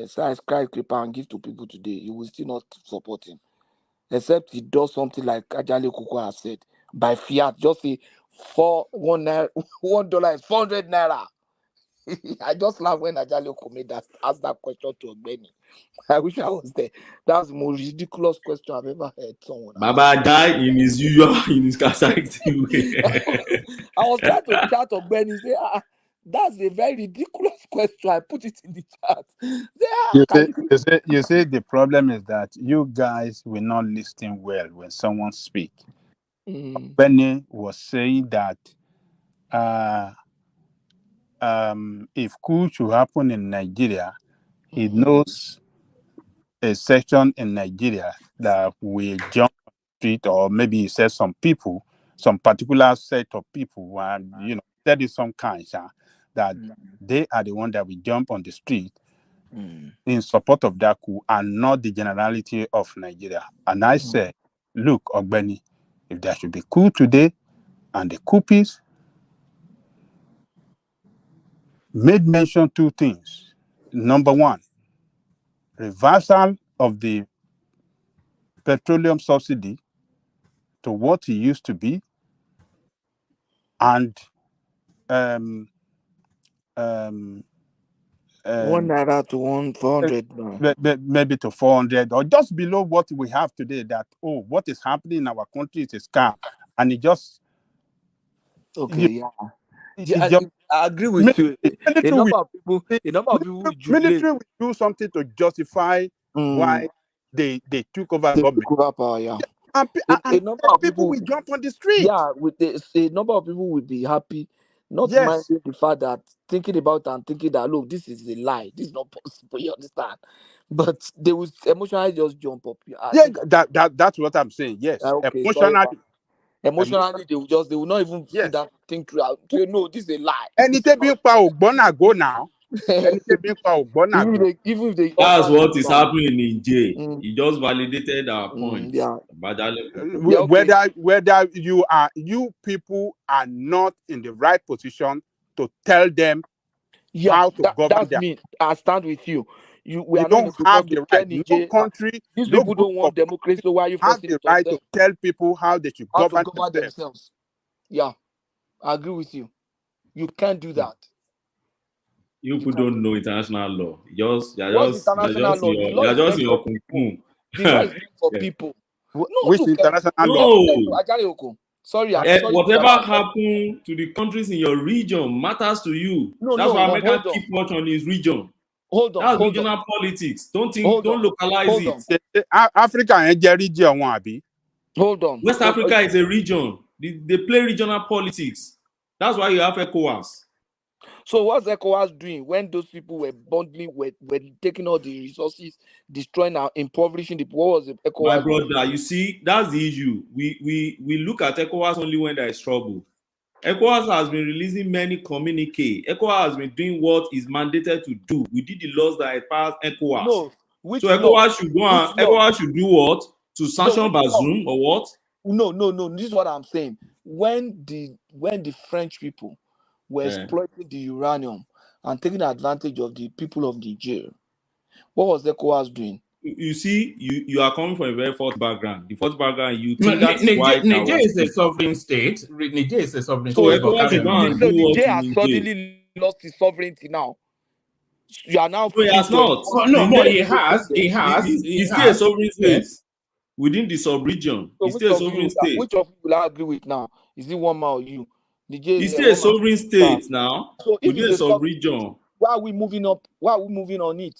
Speaker 21: skyscraper and give to people today, he will still not support him, except he does something like Ajale Koko has said by fiat. Just say $1 is 400 naira. I just laugh when Ajale Koko asked that question to Ogbeni. I wish I was there. That's the most ridiculous question I've ever heard someone ask.
Speaker 12: Baba died in his characteristic way.
Speaker 21: I was trying to chat Ogbeni, say, that's a very ridiculous question. I put it in the chat.
Speaker 3: You say the problem is that you guys will not listen well when someone speaks. Benny was saying that if coup should happen in Nigeria, he knows a section in Nigeria that will jump on the street, or maybe he says some people, some particular set of people, and that is some kind, that they are the one that will jump on the street in support of that coup, and not the generality of Nigeria. And I said, look, Ogbeni, if there should be coup today, and the coupists made mention two things. Number one, reversal of the petroleum subsidy to what it used to be, and
Speaker 21: $1 to 400 now.
Speaker 3: maybe to 400, or just below what we have today. That what is happening in our country is a scam, and it just
Speaker 21: I agree with you. A number of people
Speaker 3: military will do something to justify why they took over government.
Speaker 21: Yeah.
Speaker 3: And
Speaker 21: A number of
Speaker 3: people will jump on the street.
Speaker 21: Yeah, a number of people will be happy, not minding the fact that thinking that look, this is a lie, this is not possible. You understand? But they will emotionally just jump up.
Speaker 3: That's what I'm saying. Yes,
Speaker 21: okay, emotionally they will not even see that thing through. No, this is a lie.
Speaker 3: Anything being gonna go now. Anything being
Speaker 21: even if they
Speaker 12: that's what is happening in Niger. He just validated our point.
Speaker 3: Whether you people are not in the right position to tell them how to govern.
Speaker 21: That's me. I stand with you. We are
Speaker 3: don't have the right. No country,
Speaker 21: these people don't want democracy. So why are you
Speaker 3: have the right to tell people how they should govern
Speaker 21: themselves? Yeah, I agree with you. You can't do that.
Speaker 12: You people don't know international law. You're just in your cocoon.
Speaker 21: The law is meant for people.
Speaker 3: Which international law?
Speaker 21: No. Sorry,
Speaker 12: whatever happened to the countries in your region matters to you. That's why America keep watch on his region. That's regional politics. Don't localize it.
Speaker 3: Africa ain't a region, Wabi.
Speaker 21: Hold on.
Speaker 12: West Africa is a region. They play regional politics. That's why you have ECOWAS.
Speaker 21: So what's ECOWAS doing when those people were bundling, were taking all the resources, destroying and impoverishing the poor? What was the ECOWAS?
Speaker 12: My brother, you see, that's the issue. We look at ECOWAS only when there is trouble. ECOWAS has been releasing many communiques. ECOWAS has been doing what is mandated to do. We did the laws that passed ECOWAS.
Speaker 21: No,
Speaker 12: so ECOWAS should go on. ECOWAS should do what? To sanction Bazoum or what?
Speaker 21: No. This is what I'm saying. When the French people were exploiting the uranium and taking advantage of the people of Niger, what was ECOWAS doing?
Speaker 12: You see, you are coming from a very false background. The false background, you think that's why
Speaker 2: Niger is a sovereign state. Niger is a sovereign state.
Speaker 21: Niger has suddenly lost his sovereignty now. You are now.
Speaker 12: No, he has not.
Speaker 2: He has.
Speaker 12: He's still a sovereign state within the sub-region. He's still a sovereign state.
Speaker 21: Which of you will I agree with now? Is it one man or you?
Speaker 12: He's still a sovereign state now.
Speaker 21: So if
Speaker 12: within the sub-region.
Speaker 21: Why are we moving up? Why are we moving on it?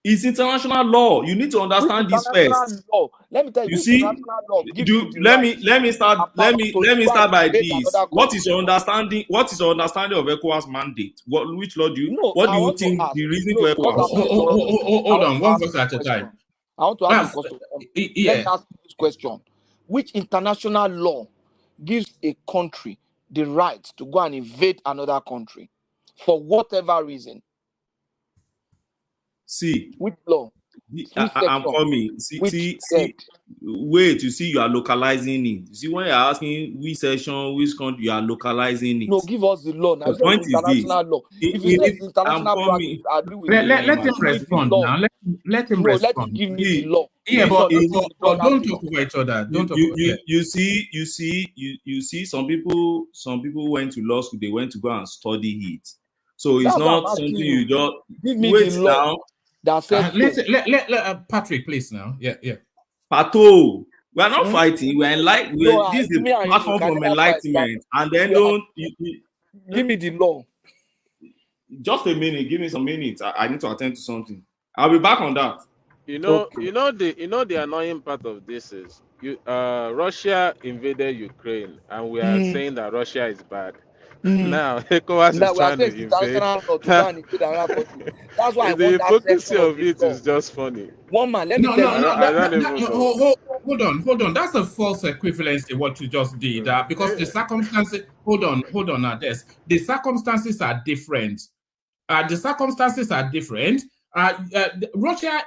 Speaker 12: It's international law. You need to understand this first.
Speaker 21: Law. Let me tell you.
Speaker 12: You see, let me start by this. What is your understanding? What is your understanding of ECOWAS mandate? Which law do you? What do you think the reason for ECOWAS?
Speaker 2: Hold on, one question at a time.
Speaker 21: I want to ask a question. Let me ask you this question: which international law gives a country the right to go and invade another country for whatever reason?
Speaker 12: See,
Speaker 21: which law?
Speaker 12: I'm coming. See, wait, you see, you are localizing it. You see, when you're asking which section, which country, you are localizing it.
Speaker 21: No, give us the law. Now, the point is this. Law. If you say it's international practice, I agree with you.
Speaker 2: Let him respond now. Let him respond.
Speaker 21: Let him give me the law.
Speaker 2: Yeah, but don't talk over each other. Don't talk over each other.
Speaker 12: You see, some people went to law school, they went to go and study it. So it's not something you just wait now.
Speaker 2: Let Patrick, please now. Yeah.
Speaker 12: Pato, we are not fighting. We are this is a platform from enlightenment. And then
Speaker 21: give me the law.
Speaker 12: Just a minute. Give me some minutes. I need to attend to something. I'll be back on that.
Speaker 5: You know, the annoying part of this is Russia invaded Ukraine, and we are
Speaker 21: Mm,
Speaker 5: saying that Russia is bad.
Speaker 21: mm.
Speaker 5: Now ECOWAS is
Speaker 21: Now we are
Speaker 5: trying to
Speaker 21: saying it's
Speaker 5: invade.
Speaker 21: international law to go and invade another country. That's why I
Speaker 5: The
Speaker 21: want that
Speaker 5: hypocrisy
Speaker 21: section of
Speaker 5: of
Speaker 21: the
Speaker 5: it
Speaker 21: law.
Speaker 5: is just funny.
Speaker 21: One man, let me
Speaker 2: No,
Speaker 21: tell
Speaker 2: no,
Speaker 21: you.
Speaker 2: no.
Speaker 5: I don't even know.
Speaker 2: Hold on. That's a false equivalency. What you just did, because the circumstances. Hold on. Now, this the circumstances are different. The circumstances are different. Russia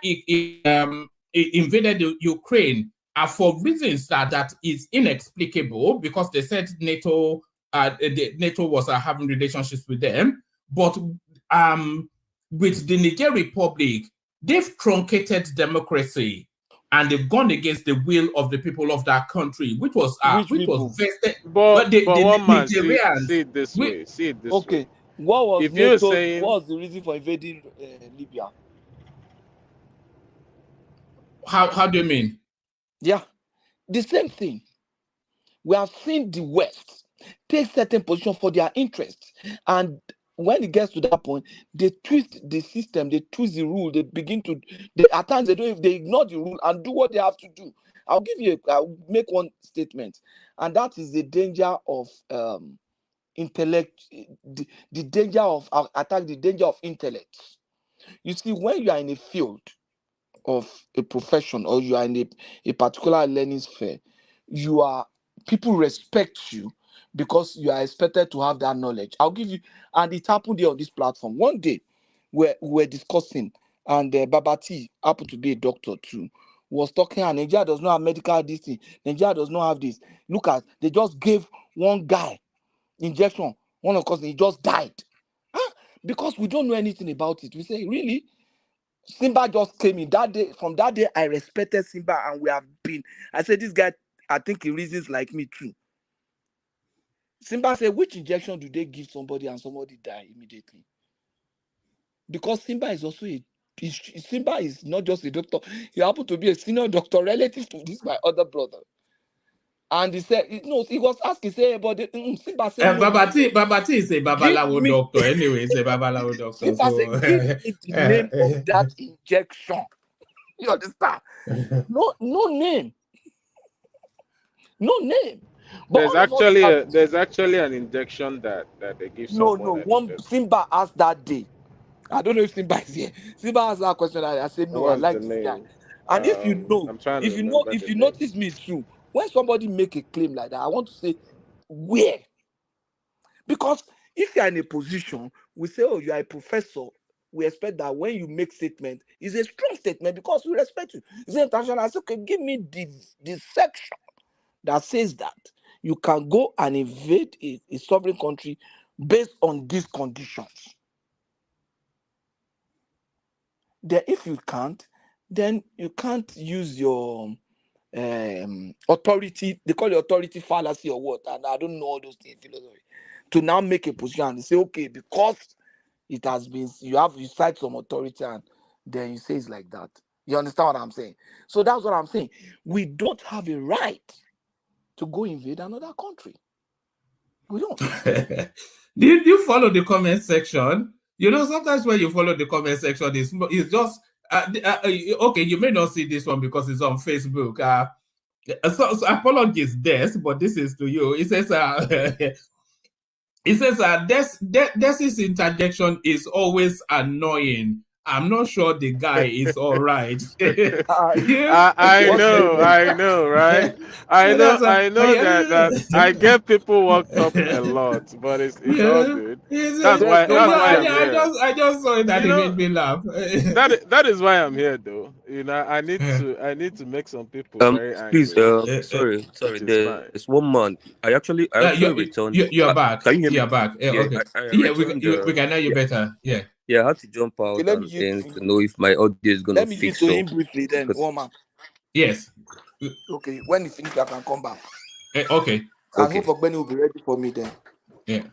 Speaker 2: invaded Ukraine for reasons that is inexplicable, because they said NATO was having relationships with them, but with the Niger Republic, they've truncated democracy and they've gone against the will of the people of that country, which was
Speaker 21: Which people?
Speaker 2: vested.
Speaker 5: But
Speaker 2: The
Speaker 5: one man, see
Speaker 2: Nigerians.
Speaker 5: it this way. See it this way.
Speaker 21: Okay, what was
Speaker 5: If you're
Speaker 21: NATO's?
Speaker 5: saying
Speaker 21: What was the reason for invading Libya?
Speaker 2: How do you mean?
Speaker 21: Yeah, the same thing. We have seen the West take certain position for their interests, and when it gets to that point, they twist the system, they twist the rule, they begin to. At times they ignore the rule and do what they have to do. I'll make one statement, and that is the danger of intellect, the danger of attack, the danger of intellect. You see, when you are in a field of a profession, or you are in a particular learning sphere, people respect you because you are expected to have that knowledge. I'll give you, and it happened here on this platform. One day, we were discussing, and Babati happened to be a doctor too, was talking, and Nigeria does not have medical this thing. Nigeria does not have this. Look at, they just gave one guy injection, one of course, he just died. Because we don't know anything about it. We say, really? Simba just came in that day. From that day, I respected Simba, and we have been. I said, this guy, I think he reasons like me too. Simba said, which injection do they give somebody and somebody die immediately? Because Simba is also Simba is not just a doctor. He happened to be a senior doctor relative to this my other brother. And he said, no, he was asking, say, but Simba said, no.
Speaker 2: Babati is a Babalawo doctor. Anyway, it's a Babalawo doctor.
Speaker 21: Simba said, give me the name of that injection. You understand? No name. No name. But
Speaker 5: there's actually an injection that they give someone.
Speaker 21: No. One Simba asked that day. I don't know if Simba is here. Simba asked that question. I said, no, I like this guy. And if you know, if you notice me too, when somebody make a claim like that, I want to say, where? Because if you are in a position, we say, oh, you are a professor. We expect that when you make statement, it's a strong statement because we respect you. It's international. I say, okay, give me the section that says that you can go and invade a sovereign country based on these conditions. Then if you can't, then you can't use your authority. They call it authority fallacy or what, and I don't know all those things, philosophy, to now make a position and say, okay, because it has been, you cite some authority, and then you say it's like that. You understand what I'm saying? So that's what I'm saying. We don't have a right to go invade another country. We don't.
Speaker 2: Do you follow the comment section? You know, sometimes when you follow the comment section, it's just okay. You may not see this one because it's on Facebook. So apologies, Des, but this is to you. It says, Des's interjection is always annoying. I'm not sure the guy is all right.
Speaker 5: I know, right? I know that I get people worked up a lot, but it's all good. That's why I'm here.
Speaker 2: I just saw it and it made me laugh.
Speaker 5: That is why I'm here, though. You know, I need to make some people very angry.
Speaker 11: Please, sorry. There's one man. I actually returned.
Speaker 2: You're back.
Speaker 11: Can you hear me?
Speaker 2: You're back. Yeah, okay. We can hear you better. Yeah.
Speaker 11: Yeah, I had to jump out and to know if my audio is going to fix.
Speaker 21: Let me use to him briefly then, woman.
Speaker 2: Yes.
Speaker 21: Okay, when you finish, I can come back.
Speaker 2: Okay.
Speaker 21: And hope Ogbeni will be ready for me then.
Speaker 2: Yeah.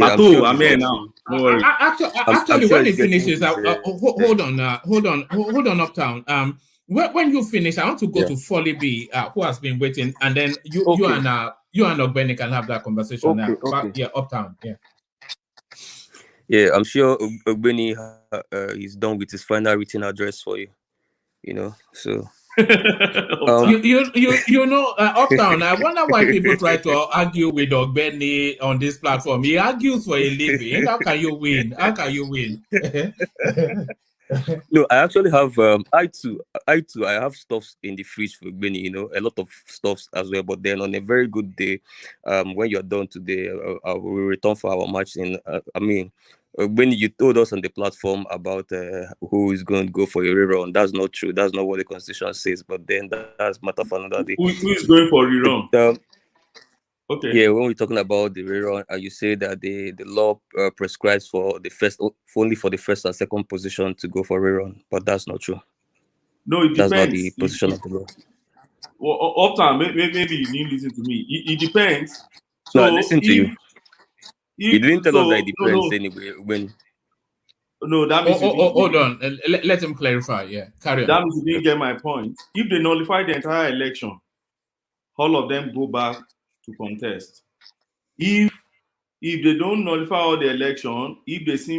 Speaker 12: I'm here now. No worries.
Speaker 2: Actually, when it finishes, hold on, Uptown. When you finish, I want to go to Folly B, who has been waiting, and then you and Ogbeni can have that conversation now. Yeah, Uptown. Yeah.
Speaker 11: Yeah, I'm sure Ogbeni is done with his final written address for you. you know. So
Speaker 2: you know, Uptown. I wonder why people try to argue with Ogbeni on this platform. He argues for a living. How can you win? How can you win?
Speaker 11: No, I actually have I have stuffs in the fridge for Benny, you know, a lot of stuffs as well. But then on a very good day, when you're done today, I will return for our match in. When you told us on the platform about who is going to go for a rerun, that's not true. That's not what the constitution says. But then that's matter for another day.
Speaker 12: Who is going for rerun? Okay.
Speaker 11: Yeah, when we're talking about the rerun, you say that the law prescribes for only for the first and second position to go for rerun, but that's not true.
Speaker 12: No, it
Speaker 11: that's
Speaker 12: depends.
Speaker 11: Not the position of the law.
Speaker 12: Well, Uptown, maybe you need to listen to me. It depends.
Speaker 11: No,
Speaker 12: So
Speaker 11: I listen to you. You didn't tell us that it depends anyway. When
Speaker 12: no, that means
Speaker 2: hold on. Let him clarify. Yeah, carry on.
Speaker 12: That means you didn't get my point. If they nullify the entire election, all of them go back to contest. If they don't nullify all the election,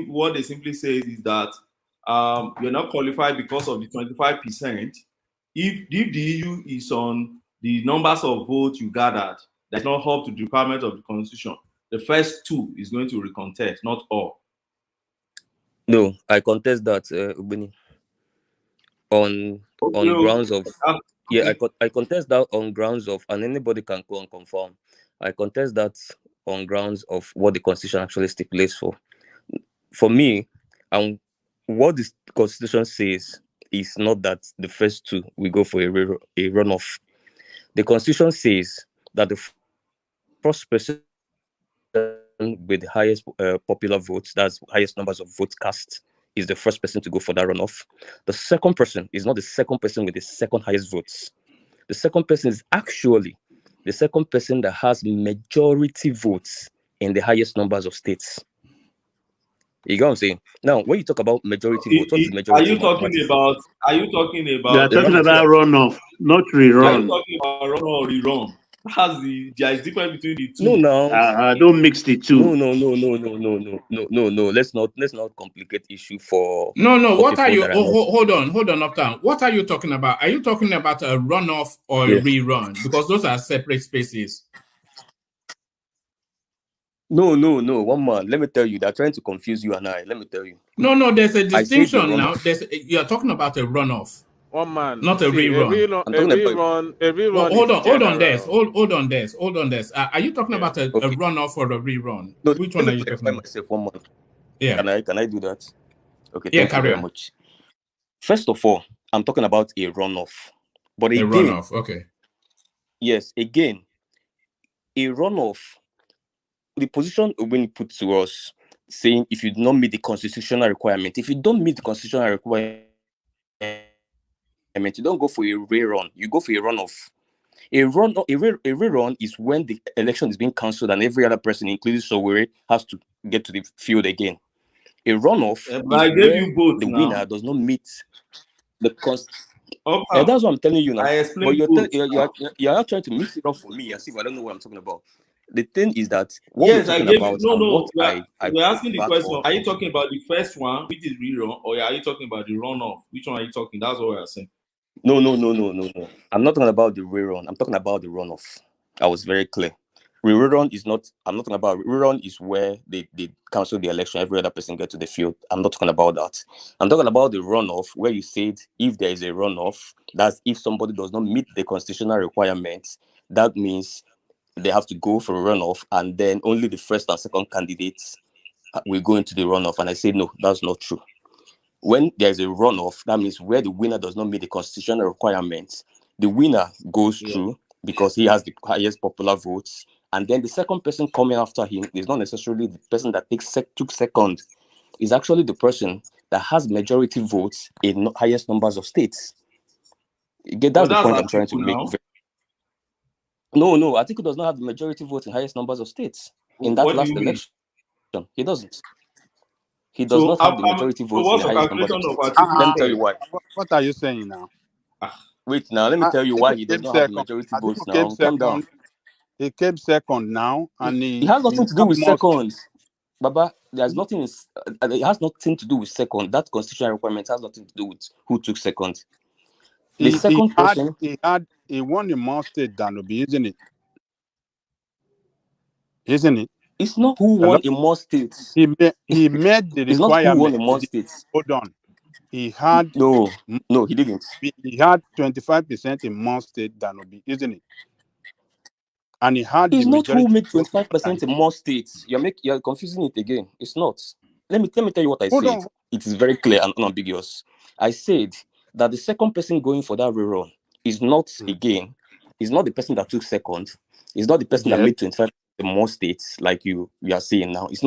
Speaker 12: what they simply say is that you're not qualified because of the 25%. If the issue is on the numbers of votes you gathered, that's not up to the requirement of the constitution. The first two is going to recontest, not all.
Speaker 11: No, I contest that, Ubini. On grounds of I contest that on grounds of, and anybody can go and confirm. I contest that on grounds of what the constitution actually stipulates for. For me, what the constitution says is not that the first two we go for a runoff. The constitution says that the first person with the highest popular votes, that's highest numbers of votes cast, is the first person to go for that runoff. The second person is not the second person with the second highest votes. The second person is actually the second person that has majority votes in the highest numbers of states. You get what I'm saying? Now, when you talk about majority votes, what is majority?
Speaker 12: Are you talking about?
Speaker 13: You are talking about runoff, not rerun.
Speaker 12: Are you talking about run or rerun? There is difference between the two.
Speaker 11: No, now
Speaker 13: don't mix the two.
Speaker 11: No. Let's not complicate issue for.
Speaker 2: No.
Speaker 11: For
Speaker 2: what are you?
Speaker 11: hold
Speaker 2: on, Uptown. What are you talking about? Are you talking about a runoff or a rerun? Because those are separate spaces.
Speaker 11: No. One man. Let me tell you, they're trying to confuse you and I. Let me tell you.
Speaker 2: No. There's a distinction now. You're talking about a runoff.
Speaker 5: One man,
Speaker 2: not a rerun.
Speaker 5: A rerun.
Speaker 2: Hold on, Des. Are you talking about a runoff or a rerun?
Speaker 11: No,
Speaker 2: which one are you talking about?
Speaker 11: Myself, one man.
Speaker 2: Yeah.
Speaker 11: Can I do that? Okay.
Speaker 2: Yeah,
Speaker 11: thank you very much. First of all, I'm talking about a runoff. But again,
Speaker 2: runoff. Okay.
Speaker 11: Yes. Again, a runoff. The position when put to us saying if you do not meet the constitutional requirement, if you don't meet the constitutional requirement, you don't go for a rerun, you go for a runoff. A rerun is when the election is being cancelled and every other person, including Sowore, has to get to the field again. A runoff is when the winner does not meet the constitution. That's what I'm telling you now. But you're not trying to mix it up for me as if I don't know what I'm talking about. The thing is that
Speaker 12: we're asking the question. Are you talking about the first one, which is rerun, or are you talking about the runoff? Which one are you talking? That's what we're saying.
Speaker 11: No. I'm not talking about the rerun. I'm talking about the runoff. I was very clear. Rerun is not. I'm not talking about rerun. Is where they cancel the election. Every other person gets to the field. I'm not talking about that. I'm talking about the runoff, where you said if there is a runoff, that's if somebody does not meet the constitutional requirements. That means they have to go for a runoff, and then only the first and second candidates will go into the runoff. And I say no, that's not true. When there is a runoff, that means where the winner does not meet the constitutional requirements, the winner goes through because he has the highest popular votes. And then the second person coming after him is not necessarily the person that took second. It's actually the person that has majority votes in highest numbers of states. That's the point I'm trying to make. No, Atiku does not have the majority votes in highest numbers of states in that last election. He doesn't. He does not have the majority votes in the highest numbers of states. Let me tell you why.
Speaker 3: What are you saying now?
Speaker 11: Wait, now let me tell you why he does not have the majority votes now. Calm down.
Speaker 3: He came second now, and
Speaker 11: he has nothing to do with second. Baba, there's nothing. It has nothing to do with second. That constitutional requirement has nothing to do with who took second. The second person,
Speaker 7: he won in more states than Obi, isn't it? Isn't it?
Speaker 11: it's not who
Speaker 7: Hello?
Speaker 11: won in more states.
Speaker 7: He made the
Speaker 11: It's not who won
Speaker 7: requirement.
Speaker 11: in more states.
Speaker 7: Hold on. He had
Speaker 11: No, he didn't.
Speaker 7: He had 25% in more states than Obi, isn't it? And he had
Speaker 11: It's
Speaker 7: the
Speaker 11: not who
Speaker 7: majority.
Speaker 11: made 25% in more states. You're confusing it again. It's not. Let me tell you what I
Speaker 7: Hold
Speaker 11: said.
Speaker 7: on.
Speaker 11: It is very clear and unambiguous. I said that the second person going for that rerun is not the person that took second. It's not the person that
Speaker 7: Yes.
Speaker 11: made 25 in more states, like you are saying now. It's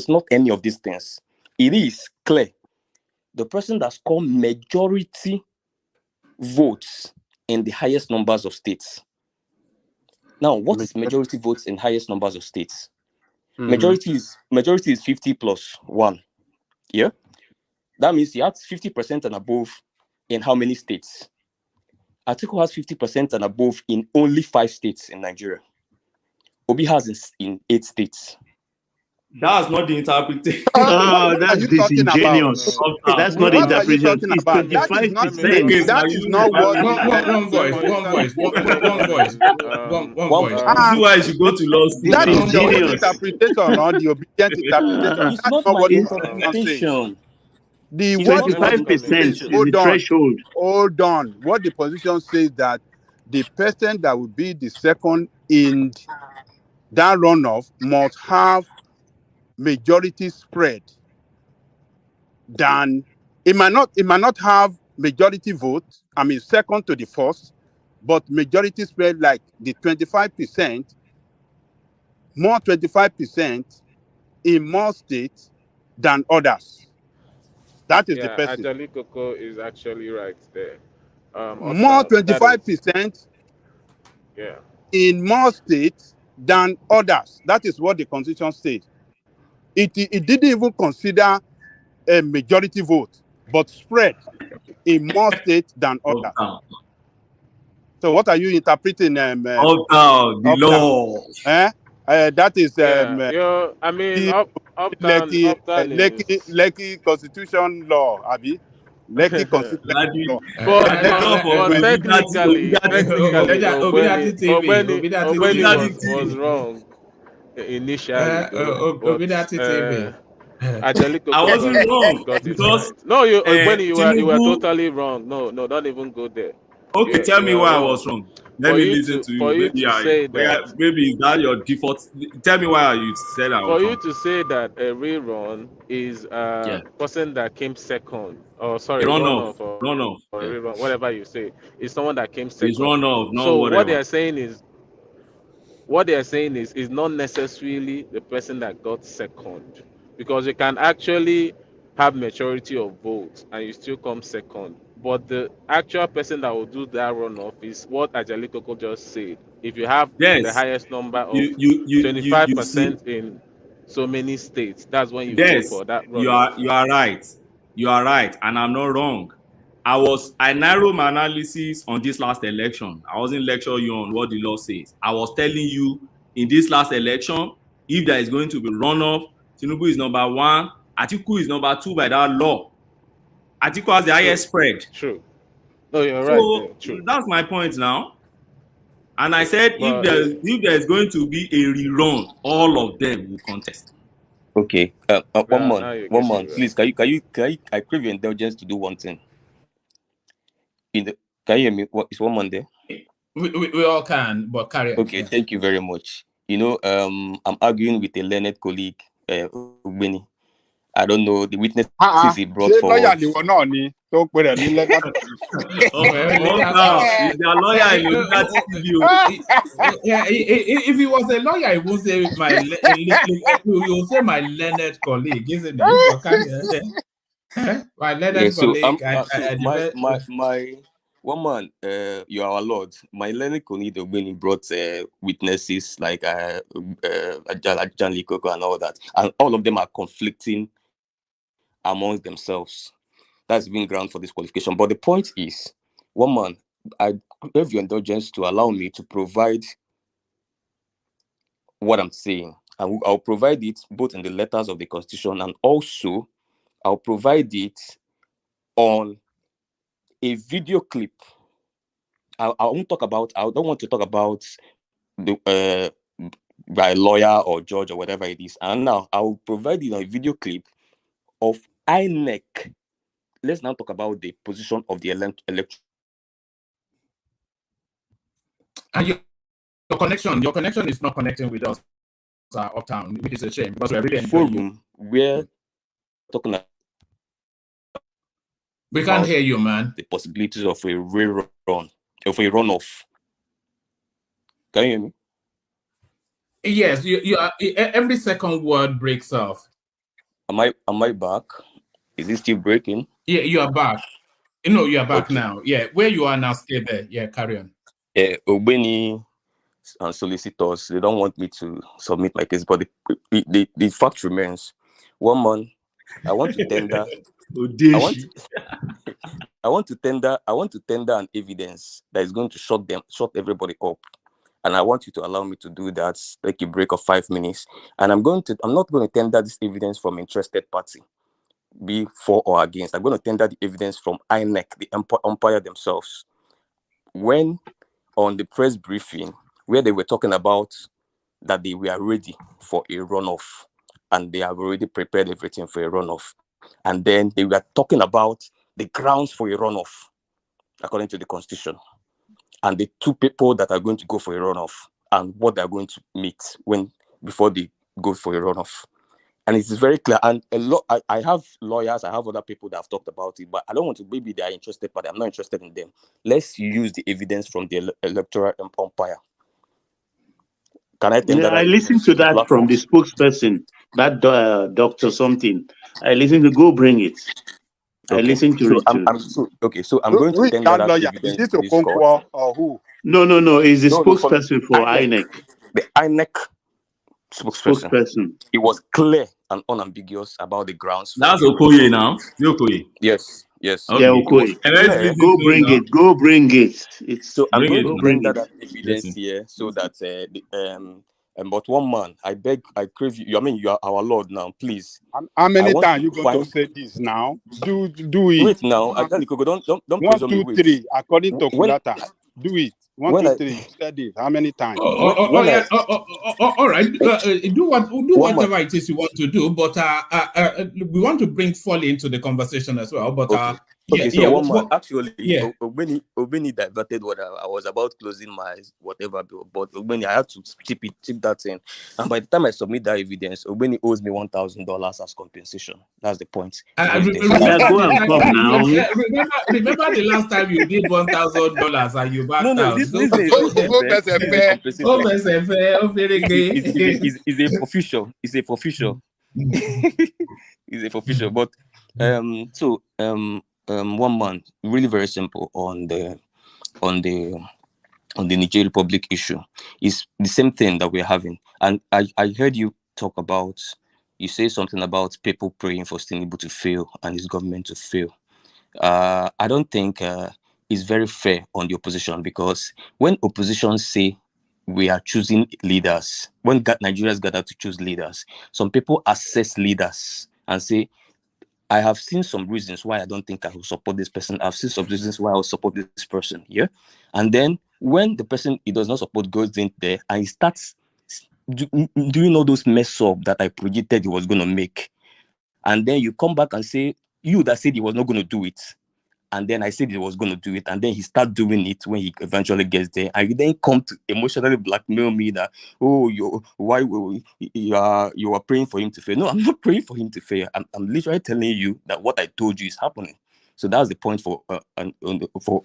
Speaker 11: not any of these things. It is clear. The person that scored majority votes in the highest numbers of states. Now, what is majority votes in highest numbers of states? Majority is 50 plus 1. Yeah? That means he has 50% and above in how many states? Atiku has 50% and above in only 5 states in Nigeria. Obi has in 8 states.
Speaker 12: That's not the interpretation.
Speaker 13: That's disingenuous. That's not the
Speaker 7: What are you
Speaker 13: interpretation.
Speaker 7: talking
Speaker 13: It's
Speaker 7: about? That is
Speaker 13: 25%.
Speaker 7: that is not what
Speaker 2: One voice.
Speaker 12: This is why you should go to law school.
Speaker 7: That is your own
Speaker 13: Disingenuous.
Speaker 7: interpretation or the obedient interpretation.
Speaker 11: It's
Speaker 7: That's
Speaker 11: not
Speaker 7: not
Speaker 11: my
Speaker 7: what the constitution says.
Speaker 11: interpretation.
Speaker 7: What the
Speaker 13: 25%
Speaker 7: position
Speaker 13: is
Speaker 7: says,
Speaker 13: the threshold.
Speaker 7: hold on. What the position says that the person that will be the second in that runoff must have majority spread than it might not have majority vote. I mean, second to the first, but majority spread like the 25%, more 25% in more states than others. That is the
Speaker 5: Yeah,
Speaker 7: person.
Speaker 5: Ajali Coco is actually right there.
Speaker 7: More
Speaker 5: Uptown, that is,
Speaker 7: 25%
Speaker 5: yeah.
Speaker 7: in more states than others. That is what the constitution says. It didn't even consider a majority vote, but spread in more states than others.
Speaker 12: Uptown.
Speaker 7: So what are you interpreting?
Speaker 12: Uptown, the law.
Speaker 7: That is
Speaker 5: I mean, Uptown is...
Speaker 7: Lekki Constitution law, Abi. Lekki Constitution law.
Speaker 5: But technically, Ogbeni was wrong initially, though. But Ajali
Speaker 12: I
Speaker 5: Coco
Speaker 12: wasn't wrong
Speaker 5: got it
Speaker 12: because
Speaker 5: right. No, Ogbeni, you were
Speaker 12: Tinubu.
Speaker 5: totally wrong. No, don't even go there.
Speaker 12: Okay, tell me why I was wrong. Let me listen to you.
Speaker 5: For you to say that,
Speaker 12: maybe is that your default? Tell me why you said I was
Speaker 5: for
Speaker 12: wrong.
Speaker 5: you to say that a rerun is a person that came second, or sorry,
Speaker 12: Runoff,
Speaker 5: or
Speaker 12: yeah.
Speaker 5: rerun, whatever you say, is someone that came second.
Speaker 12: It's runoff, not
Speaker 5: so
Speaker 12: whatever.
Speaker 5: what they are saying is not necessarily the person that got second, because you can actually have majority of votes and you still come second. But the actual person that will do that runoff is what Ajali Coco just said. If you have the highest number of 25% in so many states, that's when you go for that runoff.
Speaker 12: You are right. You are right, and I'm not wrong. I narrowed my analysis on this last election. I wasn't lecturing you on what the law says. I was telling you in this last election, if there is going to be runoff, Tinubu is number 1, Atiku is number 2 by that law. Atiku has the highest spread.
Speaker 5: True. No, you're right. True.
Speaker 12: That's my point now. And I said if there is going to be a rerun, all of them will contest.
Speaker 11: Okay. One month. Please, can you I crave your indulgence to do one thing. Can you hear me? Is 1 month there?
Speaker 2: We all can, but carry on.
Speaker 11: Okay, thank you very much. I'm arguing with a learned colleague, Ugbeni. I don't know the witnesses he brought forward.
Speaker 7: Yeah,
Speaker 2: if he was a lawyer, he would say he would say my learned colleague, isn't it? My learned colleague.
Speaker 11: My 1 month, you are our Lord. My learned colleague Ugbeni brought witnesses like Ajali Coco and all that, and all of them are conflicting amongst themselves. That's been ground for this qualification. But the point is, 1 month, I have your indulgence to allow me to provide what I'm saying. I'll provide it both in the letters of the Constitution, and also I'll provide it on a video clip I won't talk about. I don't want to talk about the by lawyer or judge or whatever it is. And now I will provide you a video clip of INEC. Let's now talk about the position of the election.
Speaker 2: And your connection is not connecting with us uptown, which is a shame because we're really enjoying you.
Speaker 11: We're talking about.
Speaker 2: We can't hear you, man.
Speaker 11: The possibilities of a rerun, of a runoff. Can you hear me?
Speaker 2: Yes, you are. Every second word breaks off.
Speaker 11: Am I back? Is it still breaking?
Speaker 2: Yeah, you are back. No, you are back
Speaker 11: Okay.
Speaker 2: now. Yeah, where you are now, stay there. Yeah, carry on.
Speaker 11: Obeni and solicitors, they don't want me to submit my case, but the fact remains. 1 month, I want to tender. I want to tender an evidence that is going to shut everybody up. And I want you to allow me to do that, take a break of 5 minutes. And I'm not going to tender this evidence from interested party, be for or against. I'm going to tender the evidence from INEC, the umpire themselves. When on the press briefing, where they were talking about that they were ready for a runoff and they have already prepared everything for a runoff. And then they were talking about the grounds for a runoff, according to the Constitution, and the two people that are going to go for a runoff and what they're going to meet before they go for a runoff. And it's very clear. And I have lawyers, I have other people that have talked about it, but I don't want to, maybe they are interested, but I'm not interested in them. Let's use the evidence from the electoral umpire. Can I tell that?
Speaker 13: I listened to that from the spokesperson, that doctor something. I listened to go bring it. Okay. I listened to it too.
Speaker 11: So I'm going to tender that
Speaker 7: lawyer?
Speaker 11: evidence.
Speaker 7: Is this Okonkwo or who?
Speaker 13: No. It's the spokesperson for INEC.
Speaker 11: The INEC spokesperson. It was clear and unambiguous about the grounds.
Speaker 12: That's Okoye now. Okoye.
Speaker 11: Yes.
Speaker 13: Okay. Yeah, Okoye. Go bring it.
Speaker 11: So I'm going to tender that evidence here so that but 1 man, I crave you. I mean, you are our Lord now, please.
Speaker 7: How many times you going to say this now? Do it.
Speaker 11: Wait now, don't
Speaker 7: 1, 2, 3. According to Kulata, do it. 1, 2, 3. Said it. How many times?
Speaker 2: All right. Do whatever it is you want to do, but we want to bring Folly into the conversation as well. But
Speaker 11: actually, Obeni diverted what I was about closing my whatever, but Obeni, I had to keep that in. And by the time I submit that evidence, Obeni owes me $1,000 as compensation. That's the point.
Speaker 2: Remember the last time you did $1,000 and you backed out?
Speaker 11: It's a official. It's a official. It's a official. But 1 month, really very simple on the Niger Republic issue. Is the same thing that we're having. And I heard you talk about, you say something about people praying for Tinubu to fail and his government to fail. I don't think it's very fair on the opposition, because when opposition say we are choosing leaders, when Nigerians gather to choose leaders, some people assess leaders and say, I have seen some reasons why I don't think I will support this person. I've seen some reasons why I will support this person. Yeah. And then when the person he does not support goes in there and he starts doing all those mess up that I predicted he was going to make. And then you come back and say, you that said he was not going to do it. And then I said he was going to do it. And then he starts doing it when he eventually gets there. And you then come to emotionally blackmail me that, you are praying for him to fail. No, I'm not praying for him to fail. I'm literally telling you that what I told you is happening. So that's the point for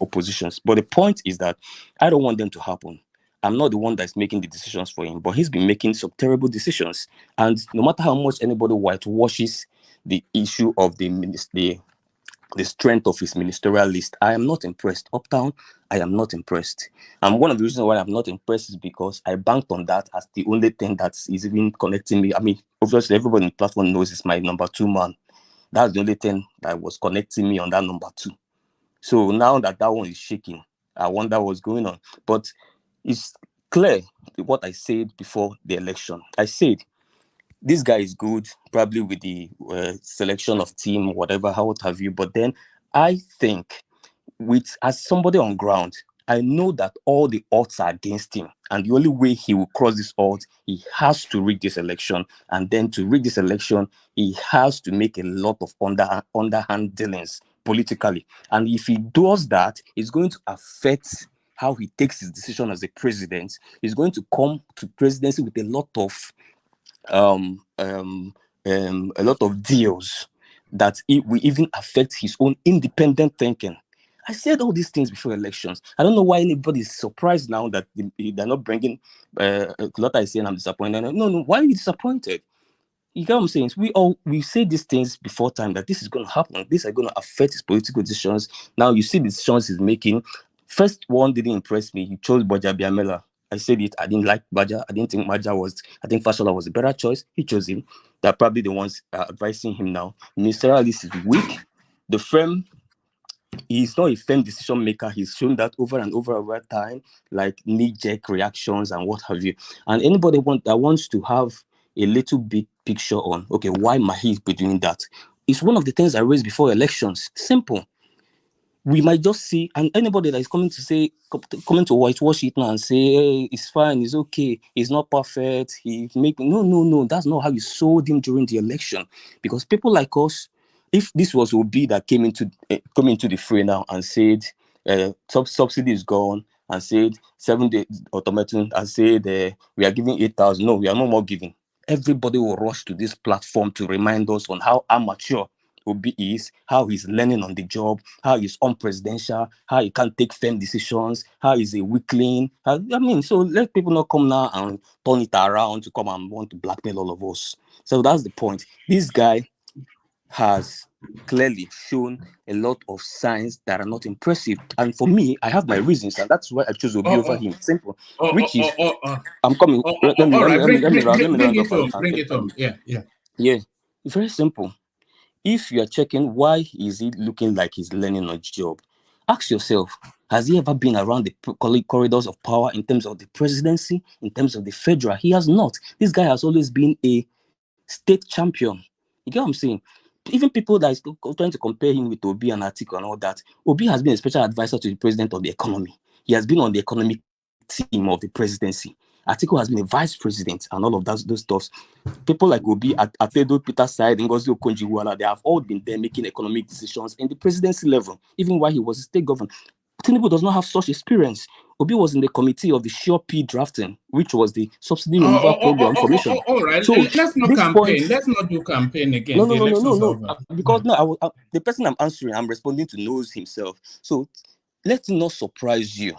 Speaker 11: oppositions. But the point is that I don't want them to happen. I'm not the one that's making the decisions for him, but he's been making some terrible decisions. And no matter how much anybody whitewashes the issue of the strength of his ministerial list, I am not impressed. Uptown, I am not impressed. And one of the reasons why I'm not impressed is because I banked on that as the only thing that is even connecting me. I mean, obviously, everybody on the platform knows it's my number 2 man. That's the only thing that was connecting me on that number 2. So now that one is shaking, I wonder what's going on. But it's clear what I said before the election. I said, this guy is good, probably with the selection of team, whatever, how what have you. But then I think, as somebody on ground, I know that all the odds are against him, and the only way he will cross this odds, he has to rig this election, and then to rig this election, he has to make a lot of underhand dealings politically. And if he does that, it's going to affect how he takes his decision as a president. He's going to come to presidency with a lot of deals that it will even affect his own independent thinking. I said all these things before elections. I don't know why anybody is surprised now that they're not bringing. Lotta is saying I'm disappointed. No. Why are you disappointed? You get what I'm saying? We say these things before time that this is going to happen. These are going to affect his political decisions. Now you see the decisions he's making. First one didn't impress me. He chose Baja Biamela. I said it. I didn't like Baja. I didn't think Baja was. I think Fashola was a better choice. He chose him. They're probably the ones advising him now. Ministerial list is weak. The firm. He's not a firm decision maker. He's shown that over and over time, like knee-jerk reactions and what have you. And anybody that wants to have a little bit picture on, okay, why might he be doing that? It's one of the things I raised before elections. Simple. We might just see, and anybody that is coming to whitewash it now and say, hey, it's fine, it's okay, it's not perfect, no, that's not how you sold him during the election. Because people like us, if this was Obi that came into the fray now and said subsidy is gone, and said 7 day ultimatum, and said we are giving 8,000, no, we are no more giving. Everybody will rush to this platform to remind us on how amateur Obi is, how he's learning on the job, how he's unpresidential, how he can't take firm decisions, how he's a weakling. So let people not come now and turn it around to come and want to blackmail all of us. So that's the point. This guy has clearly shown a lot of signs that are not impressive. And for me, I have my reasons, and that's why I chose Obi over him. Simple. I'm coming. Let me
Speaker 2: bring it home.
Speaker 11: Yeah. It's very simple. If you are checking why is he looking like he's learning on job, ask yourself, has he ever been around the corridors of power in terms of the presidency, in terms of the federal? He has not. This guy has always been a state champion. You get what I'm saying? Even people that is trying to compare him with Obi and Atiku and all that, Obi has been a special advisor to the president of the economy. He has been on the economic team of the presidency. Atiku has been a vice president and all of those stuff. People like Obi, Atedo, Peter Said, Ngozi Okonjo-Iweala, they have all been there making economic decisions in the presidency level, even while he was a state governor. Tinubu does not have such experience. Obi was in the committee of the Sure P drafting, which was the subsidy removal program commission.
Speaker 2: All right,
Speaker 11: so
Speaker 2: let's not campaign. Let's not do campaign again.
Speaker 11: No. Because the person I'm answering, I'm responding to knows himself. So let it not surprise you.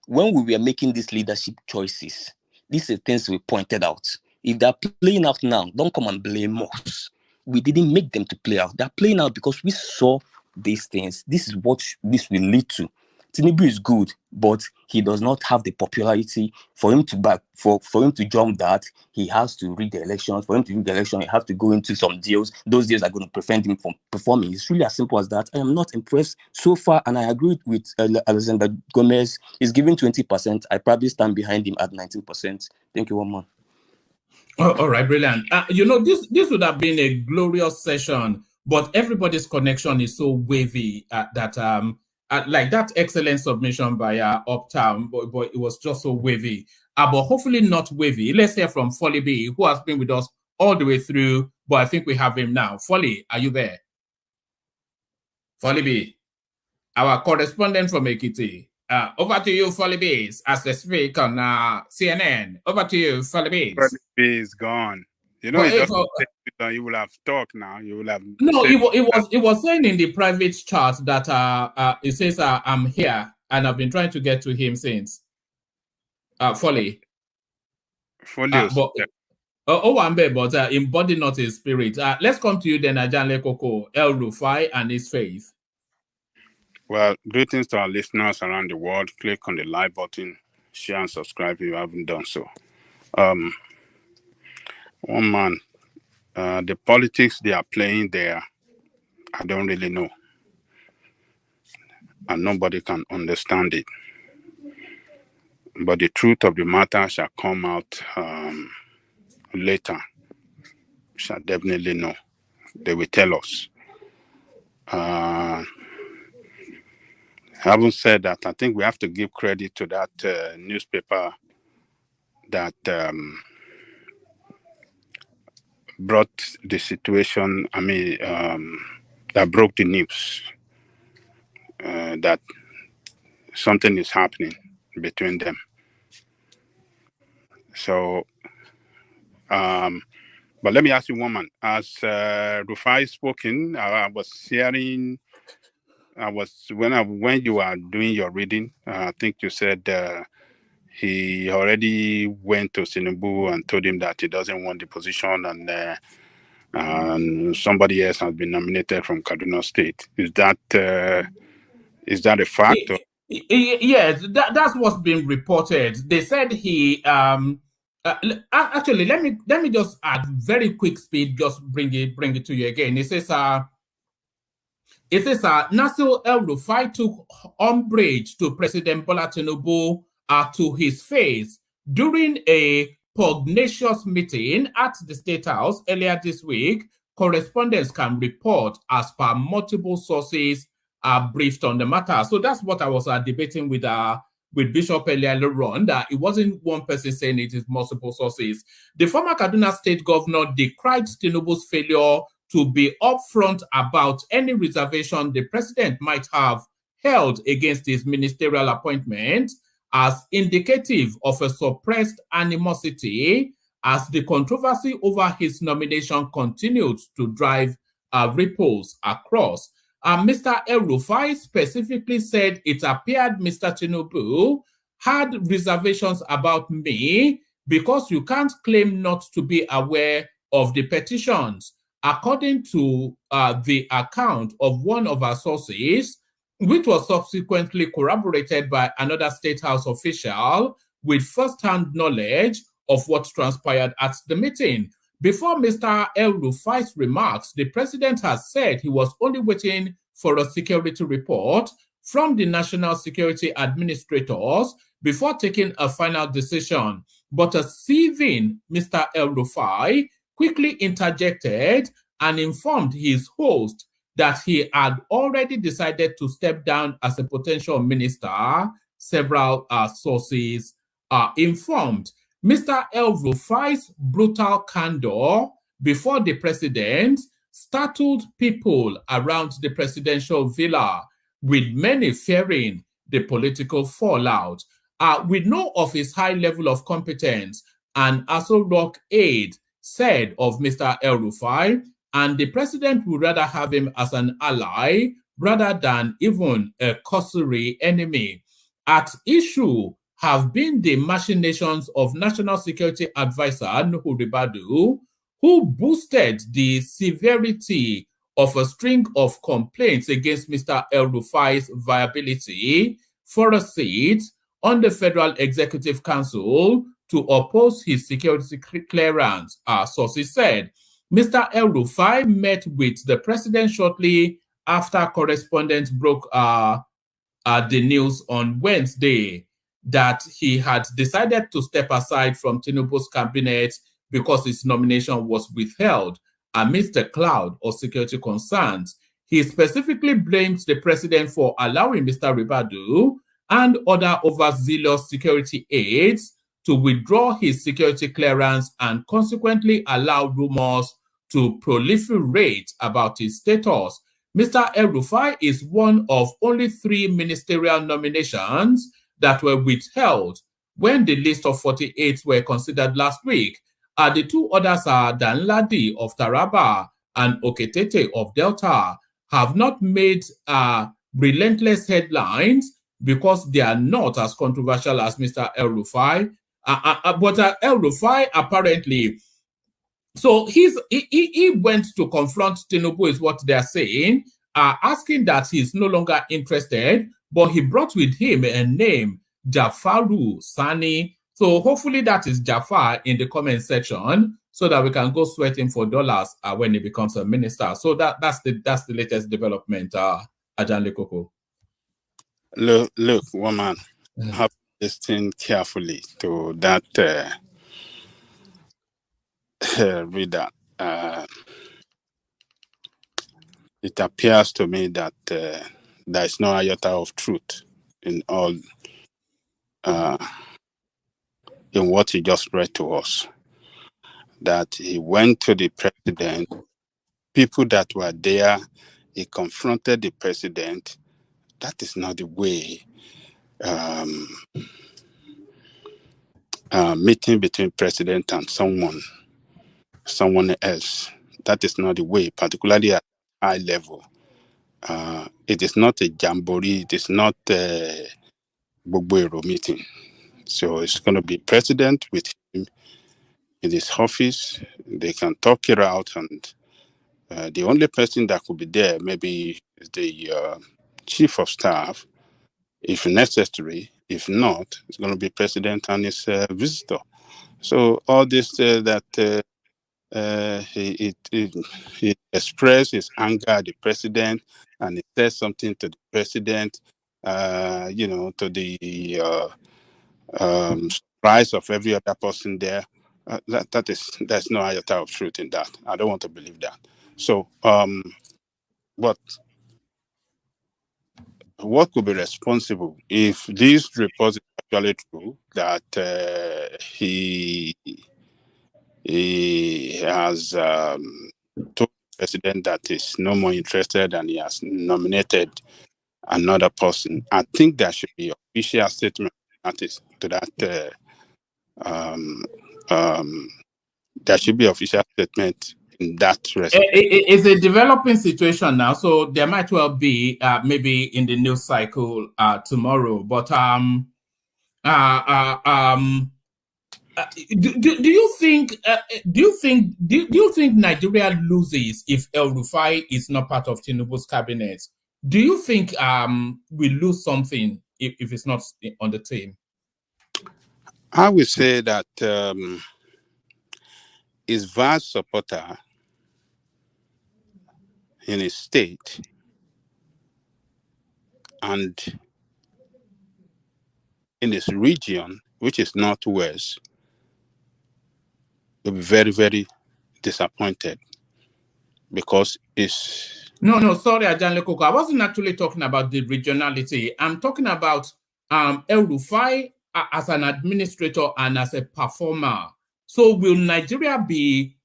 Speaker 11: When we were making these leadership choices, these are things we pointed out. If they're playing out now, don't come and blame us. We didn't make them to play out. They're playing out because we saw these things. This is what this will lead to. Tinubu is good, but he does not have the popularity for him to for him to jump that. He has to rig the election. For him to rig the election, he has to go into some deals. Those deals are going to prevent him from performing. It's really as simple as that. I am not impressed so far, and I agree with Alexander Gomez. He's giving 20%. I probably stand behind him at 19%. Thank you, one more.
Speaker 2: All right, brilliant. This would have been a glorious session, but everybody's connection is so wavy that like that excellent submission by Uptown, but it was just so wavy. But hopefully not wavy. Let's hear from Folly B, who has been with us all the way through, but I think we have him now. Folly, are you there? Folly B, our correspondent from Ekiti. Over to you, Folly B, as they speak on CNN. Over to you, Folly B.
Speaker 7: Folly B is gone. You know, you will have talked now. You will have.
Speaker 2: No, it was saying in the private chat that it says I'm here and I've been trying to get to him since. Folly. But in body, not in spirit. Let's come to you then, Ajanle Koko, El Rufai and his faith.
Speaker 7: Well, greetings to our listeners around the world. Click on the like button, share and subscribe if you haven't done so. One man, the politics they are playing there, I don't really know. And nobody can understand it. But the truth of the matter shall come out later. Shall definitely know. They will tell us.
Speaker 3: Having said that, I think we have to give credit to that newspaper that brought the situation. I mean, that broke the news that something is happening between them. So, but let me ask you, woman, as Rufai spoken, I was hearing. When you were doing your reading, I think you said he already went to Tinubu and told him that he doesn't want the position, and somebody else has been nominated from Kaduna State. Is that a fact?
Speaker 2: Yes, that's what's been reported. They said he actually let me just add very quick speed, just bring it to you again. It says Nasir El-Rufai took umbrage to President Bola Tinubu to his face during a pugnacious meeting at the State House earlier this week. Correspondents can report as per multiple sources are briefed on the matter. So that's what I was debating with Bishop earlier on, that it wasn't one person saying it is multiple sources. The former Kaduna State governor decried Tinubu's failure to be upfront about any reservation the president might have held against his ministerial appointment as indicative of a suppressed animosity as the controversy over his nomination continued to drive ripples across. Mr. El-Rufai specifically said it appeared Mr. Tinubu had reservations about me because you can't claim not to be aware of the petitions. According to the account of one of our sources, which was subsequently corroborated by another State House official with first-hand knowledge of what transpired at the meeting. Before Mr. El-Rufai's remarks, the president has said he was only waiting for a security report from the National Security Administrators before taking a final decision. But a seething Mr. El-Rufai quickly interjected and informed his host that he had already decided to step down as a potential minister, several sources are informed. Mr. El-Rufai's brutal candor before the president startled people around the presidential villa, with many fearing the political fallout. We know of his high level of competence, and Aso Rock aide said of Mr. El-Rufai, and the president would rather have him as an ally rather than even a cursory enemy. At issue have been the machinations of National Security Advisor Nuhu Ribadu, who boosted the severity of a string of complaints against Mr. El-Rufai's viability for a seat on the Federal Executive Council to oppose his security clearance, sources said. Mr. El-Rufai met with the president shortly after correspondents broke the news on Wednesday that he had decided to step aside from Tinubu's cabinet because his nomination was withheld amidst a cloud of security concerns. He specifically blames the president for allowing Mr. Ribadu and other overzealous security aides to withdraw his security clearance and consequently allow rumors to proliferate about his status. Mr. El-Rufai is one of only 3 ministerial nominations that were withheld when the list of 48 were considered last week. The 2 others are Danladi of Taraba and Oketete of Delta, have not made relentless headlines because they are not as controversial as Mr. El-Rufai. But El-Rufai apparently, so he went to confront Tinubu is what they're saying, asking that he's no longer interested, but he brought with him a name, Jafaru Sani. So hopefully that is Jafar in the comment section so that we can go sweat him for dollars when he becomes a minister. So that's the latest development, Ajanle Koko.
Speaker 3: Look, woman, have to listen carefully to that reader. It appears to me that there is no iota of truth in all in what he just read to us. That he went to the president, people that were there, he confronted the president. That is not the way meeting between president and someone else. That is not the way, particularly at high level. It is not a jamboree. It is not a Bogboero meeting. So it's going to be president with him in his office. They can talk it out, and the only person that could be there maybe is the chief of staff, if necessary. If not, it's going to be president and his visitor. So all this that he expressed his anger at the president, and he said something to the president, to the surprise of every other person there. There's no iota of truth in that. I don't want to believe that. So, but what could be responsible if this report is actually true, that he has told the president that he's no more interested and he has nominated another person? I think there should be official statement to that. There should be official statement in that respect.
Speaker 2: It's a developing situation now, so there might well be maybe in the news cycle tomorrow. But do you think Nigeria loses if El Rufai is not part of Tinubu's cabinet? Do you think we lose something if it's not on the team?
Speaker 3: I would say that his vast supporter in his state and in his region, which is Northwest, will be very, very disappointed because it's...
Speaker 2: No, sorry, Ajan Lekoko. I wasn't actually talking about the regionality. I'm talking about El Rufai as an administrator and as a performer. So will Nigeria be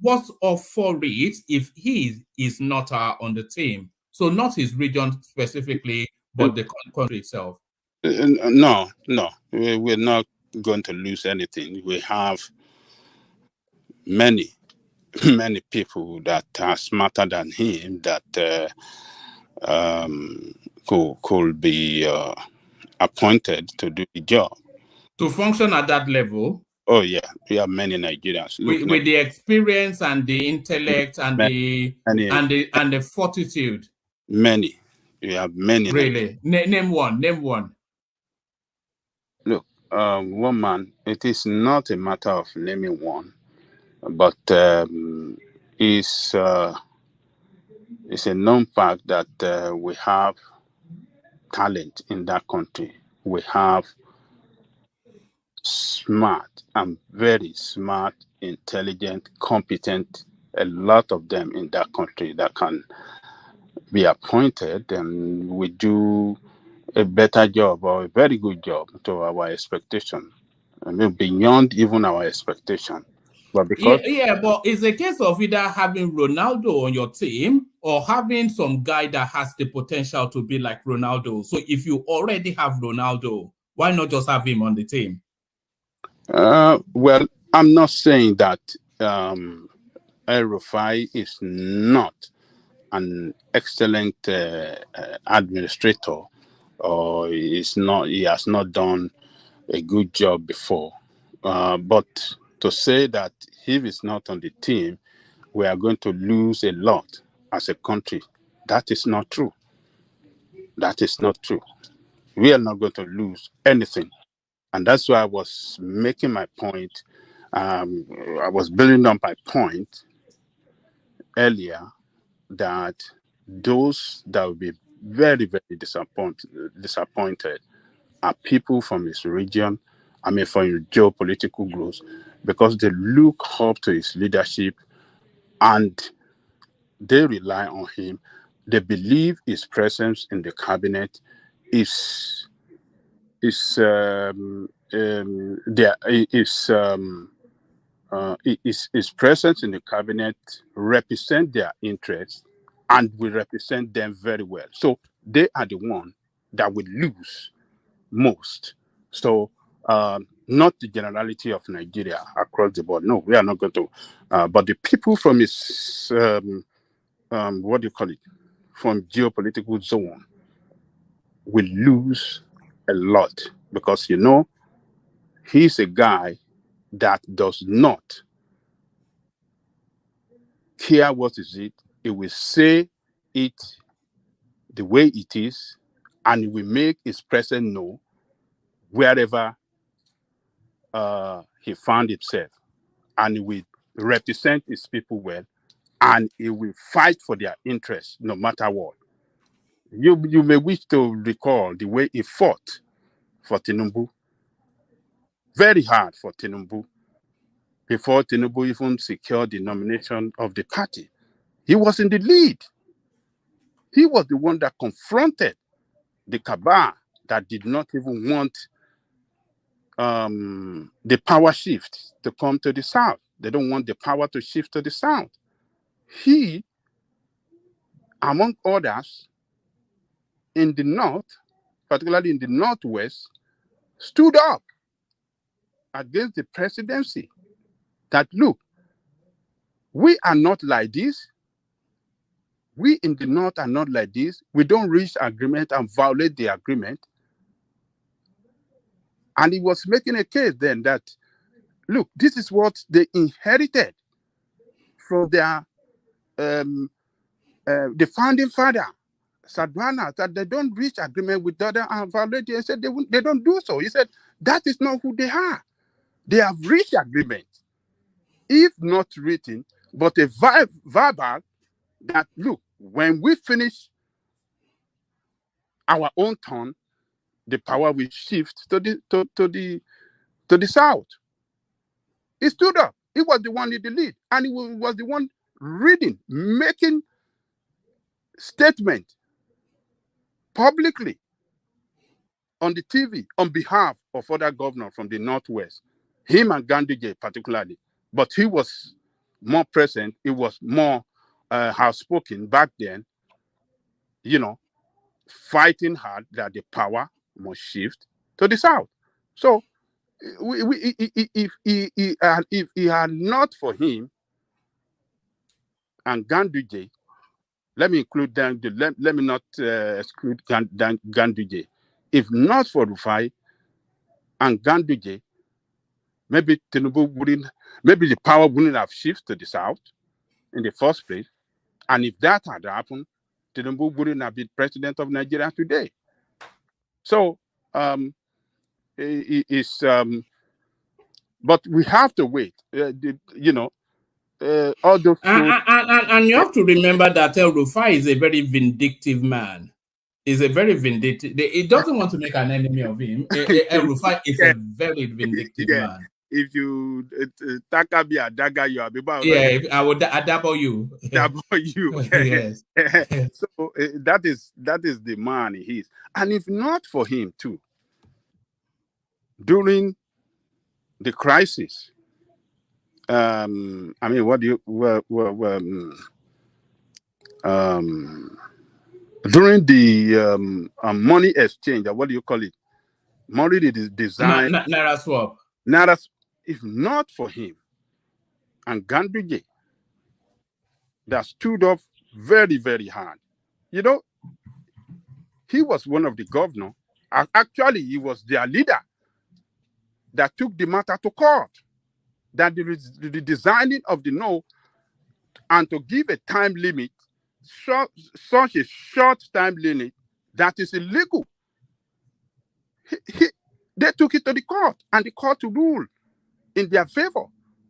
Speaker 2: worse off for it if he is not on the team? So not his region specifically, but the country itself.
Speaker 3: No, we're not going to lose anything. We have many people that are smarter than him that could be appointed to do the job.
Speaker 2: To function at that level?
Speaker 3: Oh, yeah. We have many Nigerians.
Speaker 2: With the experience and the intellect and the fortitude.
Speaker 3: Many. We have many.
Speaker 2: Really? Name one.
Speaker 3: Look, one man, it is not a matter of naming one, but it's a known fact that we have talent in that country. We have smart and very smart, intelligent, competent, a lot of them in that country that can be appointed, and we do a better job or a very good job to our expectation. I mean, beyond even our expectation. But because
Speaker 2: but it's a case of either having Ronaldo on your team or having some guy that has the potential to be like Ronaldo. So if you already have Ronaldo, why not just have him on the team?
Speaker 3: Well, I'm not saying that El Rufai is not an excellent administrator, or he has not done a good job before. But to say that if he's not on the team, we are going to lose a lot as a country, that is not true. That is not true. We are not going to lose anything. And that's why I was making my point. I was building on my point earlier that those that will be very, very disappointed are people from his region, from geopolitical groups, because they look up to his leadership and they rely on him they believe his presence in the cabinet is his presence in the cabinet represent their interests and will represent them very well. So they are the one that will lose most. So not the generality of Nigeria across the board. No, we are not going to. But the people from his what do you call it? From geopolitical zone will lose a lot because he's a guy that does not care what is it. He will say it the way it is, and he will make his presence known wherever he found himself, and he will represent his people well, and he will fight for their interests no matter what. You may wish to recall the way he fought for Tinubu, very hard for Tinubu, before Tinubu even secured the nomination of the party. He was in the lead. He was the one that confronted the cabal that did not even want the power shift to come to the south. They don't want the power to shift to the south. He, among others, in the north, particularly in the northwest, stood up against the presidency that, look, we are not like this. We in the north are not like this. We don't reach agreement and violate the agreement. And he was making a case then that, look, this is what they inherited from their the founding father, Sadwana, that they don't reach agreement with the other and violate it. He said they don't do so. He said that is not who they are. They have reached agreement, if not written, but a verbal that, look, when we finish our own turn, the power will shift to the south. He stood up. He was the one in the lead, and he was the one reading, making statement publicly on the TV on behalf of other governors from the northwest, him and Ganduje particularly. But he was more present. He was more outspoken back then, fighting hard that the power must shift to the south. So if he had not for him and Ganduje, let me include them. Let me not exclude Ganduje. If not for Rufai and Ganduje, maybe Tinubu maybe the power wouldn't have shifted to the south in the first place. And if that had happened, Tinubu wouldn't have been president of Nigeria today. So but we have to wait. All those
Speaker 2: and you have to remember that El Rufai is a very vindictive man. He's a very vindictive. He doesn't want to make an enemy of him. El Rufai is a very vindictive man.
Speaker 3: If you Takabi Adaga, you are
Speaker 2: yeah, I would double you.
Speaker 3: Double you.
Speaker 2: Yes.
Speaker 3: So that is the man he is. And if not for him too, during the crisis, I mean, what do you during the money exchange, what do you call it? Money design.
Speaker 2: Naira swap.
Speaker 3: If not for him and Ganduje, that stood up very, very hard. He was one of the governors. Actually, he was their leader that took the matter to court. That the designing of the note and to give a time limit, such a short time limit, that is illegal. They took it to the court, and the court ruled in their favor.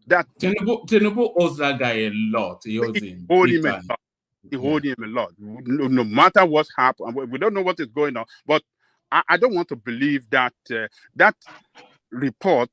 Speaker 3: That
Speaker 2: Tinubu owes that guy a lot. He owes him.
Speaker 3: He owed him a lot. No matter what's happened, we don't know what is going on. But I don't want to believe that that report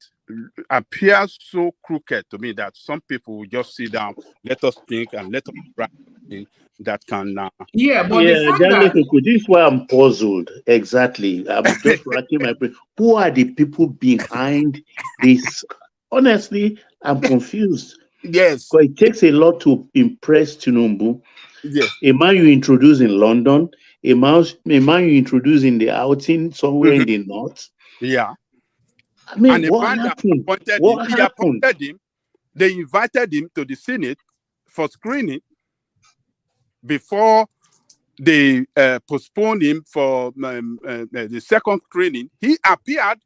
Speaker 7: appears so crooked to me that some people will just sit down, let us think, and let us write something that can.
Speaker 2: Yeah, but
Speaker 13: Yeah,
Speaker 2: the fact that
Speaker 13: this is why I'm puzzled. Exactly. I'm just racking my brain. Who are the people behind this? Honestly, I'm confused.
Speaker 7: Yes.
Speaker 13: Because it takes a lot to impress Tinubu.
Speaker 7: Yes.
Speaker 13: A man you introduce in London, a man you introduce in the outing somewhere in the north.
Speaker 7: Yeah.
Speaker 13: I mean,
Speaker 7: And the
Speaker 13: what
Speaker 7: man that
Speaker 13: happened?
Speaker 7: appointed him,
Speaker 13: What
Speaker 7: he
Speaker 13: happened?
Speaker 7: appointed him. They invited him to the Senate for screening before they postponed him for the second screening. He appeared.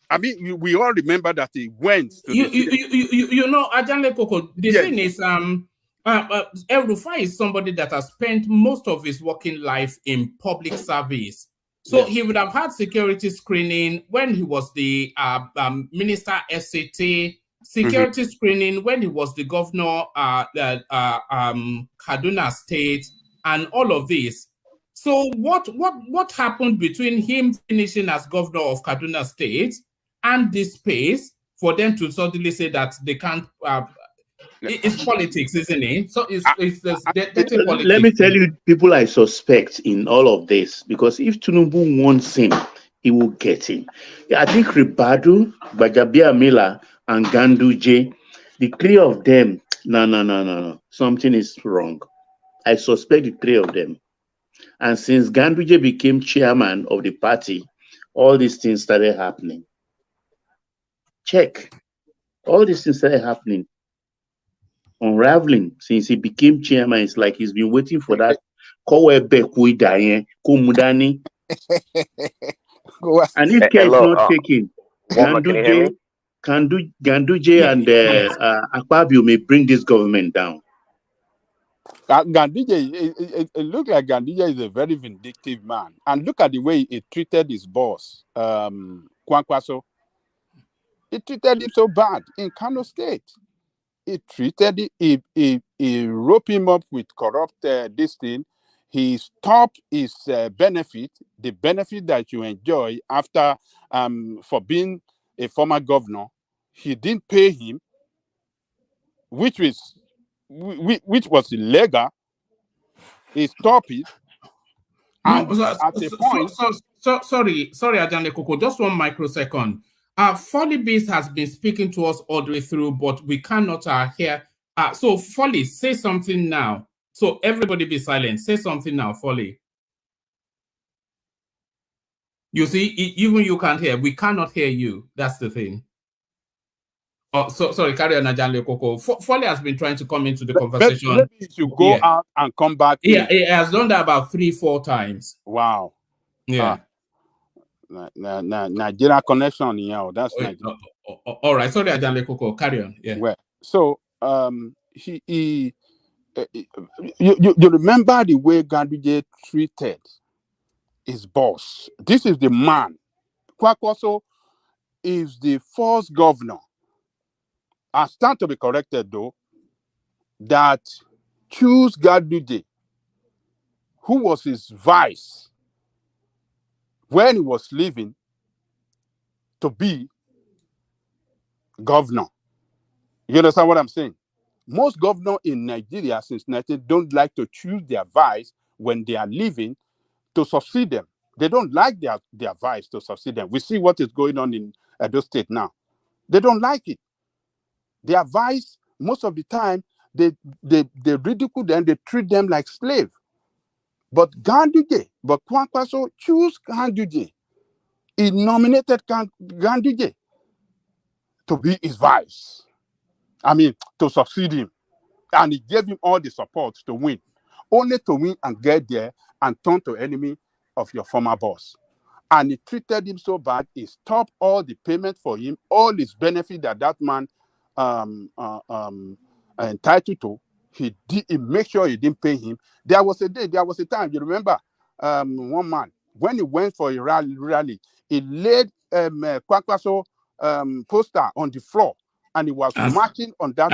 Speaker 7: I mean, we all remember that he went to the Senate.
Speaker 2: you know, Ajanle Koko, the thing is, El Rufai is somebody that has spent most of his working life in public service. So he would have had security screening when he was the Minister SCT, security screening when he was the governor Kaduna State, and all of this. So what happened between him finishing as governor of Kaduna State and this space for them to suddenly say that they can't? It's politics, isn't it? So it's dirty politics.
Speaker 13: Let me tell you, people I suspect in all of this, because if Tinubu wants him, he will get him. Yeah, I think Ribadu, Bajabia Mila, and Ganduje, the three of them, no. Something is wrong. I suspect the three of them. And since Ganduje became chairman of the party, all these things started happening. Check. All these things started happening. Unraveling since he became chairman. It's like he's been waiting for that. And if care is not taken, Ganduje and Akpabio may bring this government down.
Speaker 7: Ganduje, it looks like Ganduje is a very vindictive man. And look at the way he treated his boss, Kwankwaso. He treated him so bad in Kano State. He treated it, he roped him up with corrupt this thing. He stopped his benefit, the benefit that you enjoy after for being a former governor. He didn't pay him, which was illegal. He stopped it.
Speaker 2: No,
Speaker 7: And at the point,
Speaker 2: sorry, Ajanle Koko, just 1 microsecond. Folly Beast has been speaking to us all the way through, but we cannot hear. So Folly, say something now. So everybody be silent. Say something now, Folly. You see, even you can't hear. We cannot hear you. That's the thing. Oh, sorry, carry on, Ajanle Koko. Folly has been trying to come into the conversation.
Speaker 7: Maybe you should go out and come back.
Speaker 2: Yeah, it has done that about 3-4 times.
Speaker 7: Wow.
Speaker 2: Yeah.
Speaker 7: Nigeria connection, that's Nigeria.
Speaker 2: All right, sorry, Ajanle Koko, carry on. Yeah.
Speaker 7: Well, so you remember the way Ganduje treated his boss. This is the man. Kwakwaso is the first governor. I stand to be corrected though, that chose Ganduje, who was his vice when he was leaving, to be governor. You understand what I'm saying? Most governors in Nigeria since 19 don't like to choose their vice when they are leaving to succeed them. They don't like their vice to succeed them. We see what is going on in Edo State now. They don't like it. Their vice, most of the time, they ridicule them, they treat them like slaves. But Kwankwaso chose Ganduje. He nominated Ganduje to be his vice. I mean, to succeed him. And he gave him all the support to win. Only to win and get there and turn to enemy of your former boss. And he treated him so bad, he stopped all the payment for him, all his benefit that man entitled to. He made sure he didn't pay him. There was a time, you remember, one man, when he went for a rally, he laid Kwankwaso poster on the floor, and he was marching on that.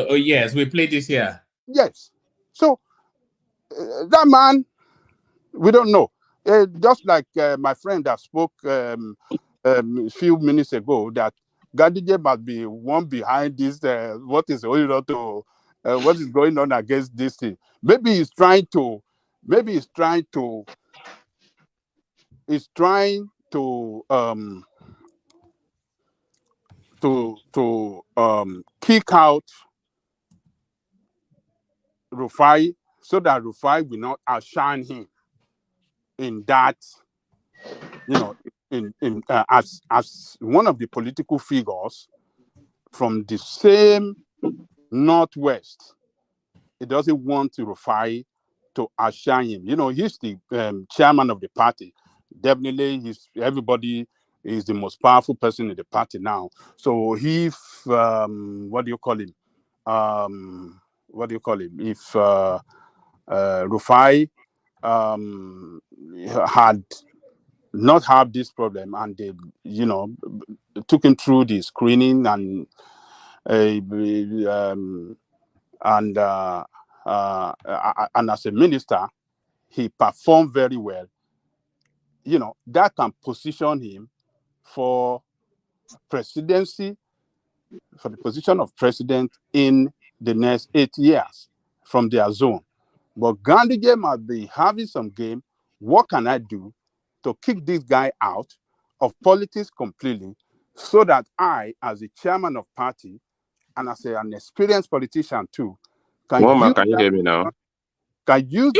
Speaker 2: Oh yes, we played this here.
Speaker 7: Yes. So that man, we don't know. Just like my friend that spoke
Speaker 3: a few minutes ago that Ganduje must be one behind this. What is going on what is going on against this thing? Maybe he's trying to. Maybe he's trying to. He's trying to kick out Rufai so that Rufai will not outshine him in that, as one of the political figures from the same Northwest. He doesn't want Rufai to outshine him. He's the chairman of the party. Definitely, everybody is the most powerful person in the party now. So if what do you call him? If Rufai had not have this problem and they, took him through the screening and as a minister, he performed very well. That can position him for presidency, for the position of president in the next 8 years from their zone. But Ganduje must be having some game. What can I do to kick this guy out of politics completely so that I, as the chairman of party and as an experienced politician too, can
Speaker 10: you hear me now?
Speaker 3: Can use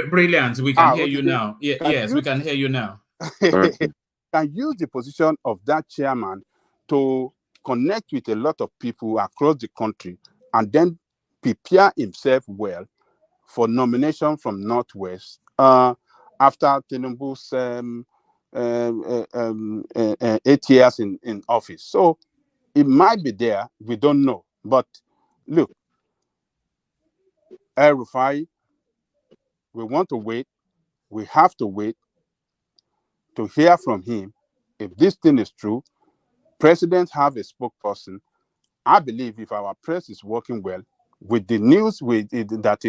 Speaker 2: brilliant. We can hear you now. Yes, we can hear you now.
Speaker 3: Can use the position of that chairman to connect with a lot of people across the country and then prepare himself well for nomination from Northwest after Tinubu's 8 years in office. So it might be there. We don't know. But look, Rufai, we want to wait. We have to wait to hear from him. If this thing is true, presidents have a spokesperson. I believe if our press is working well, with the news that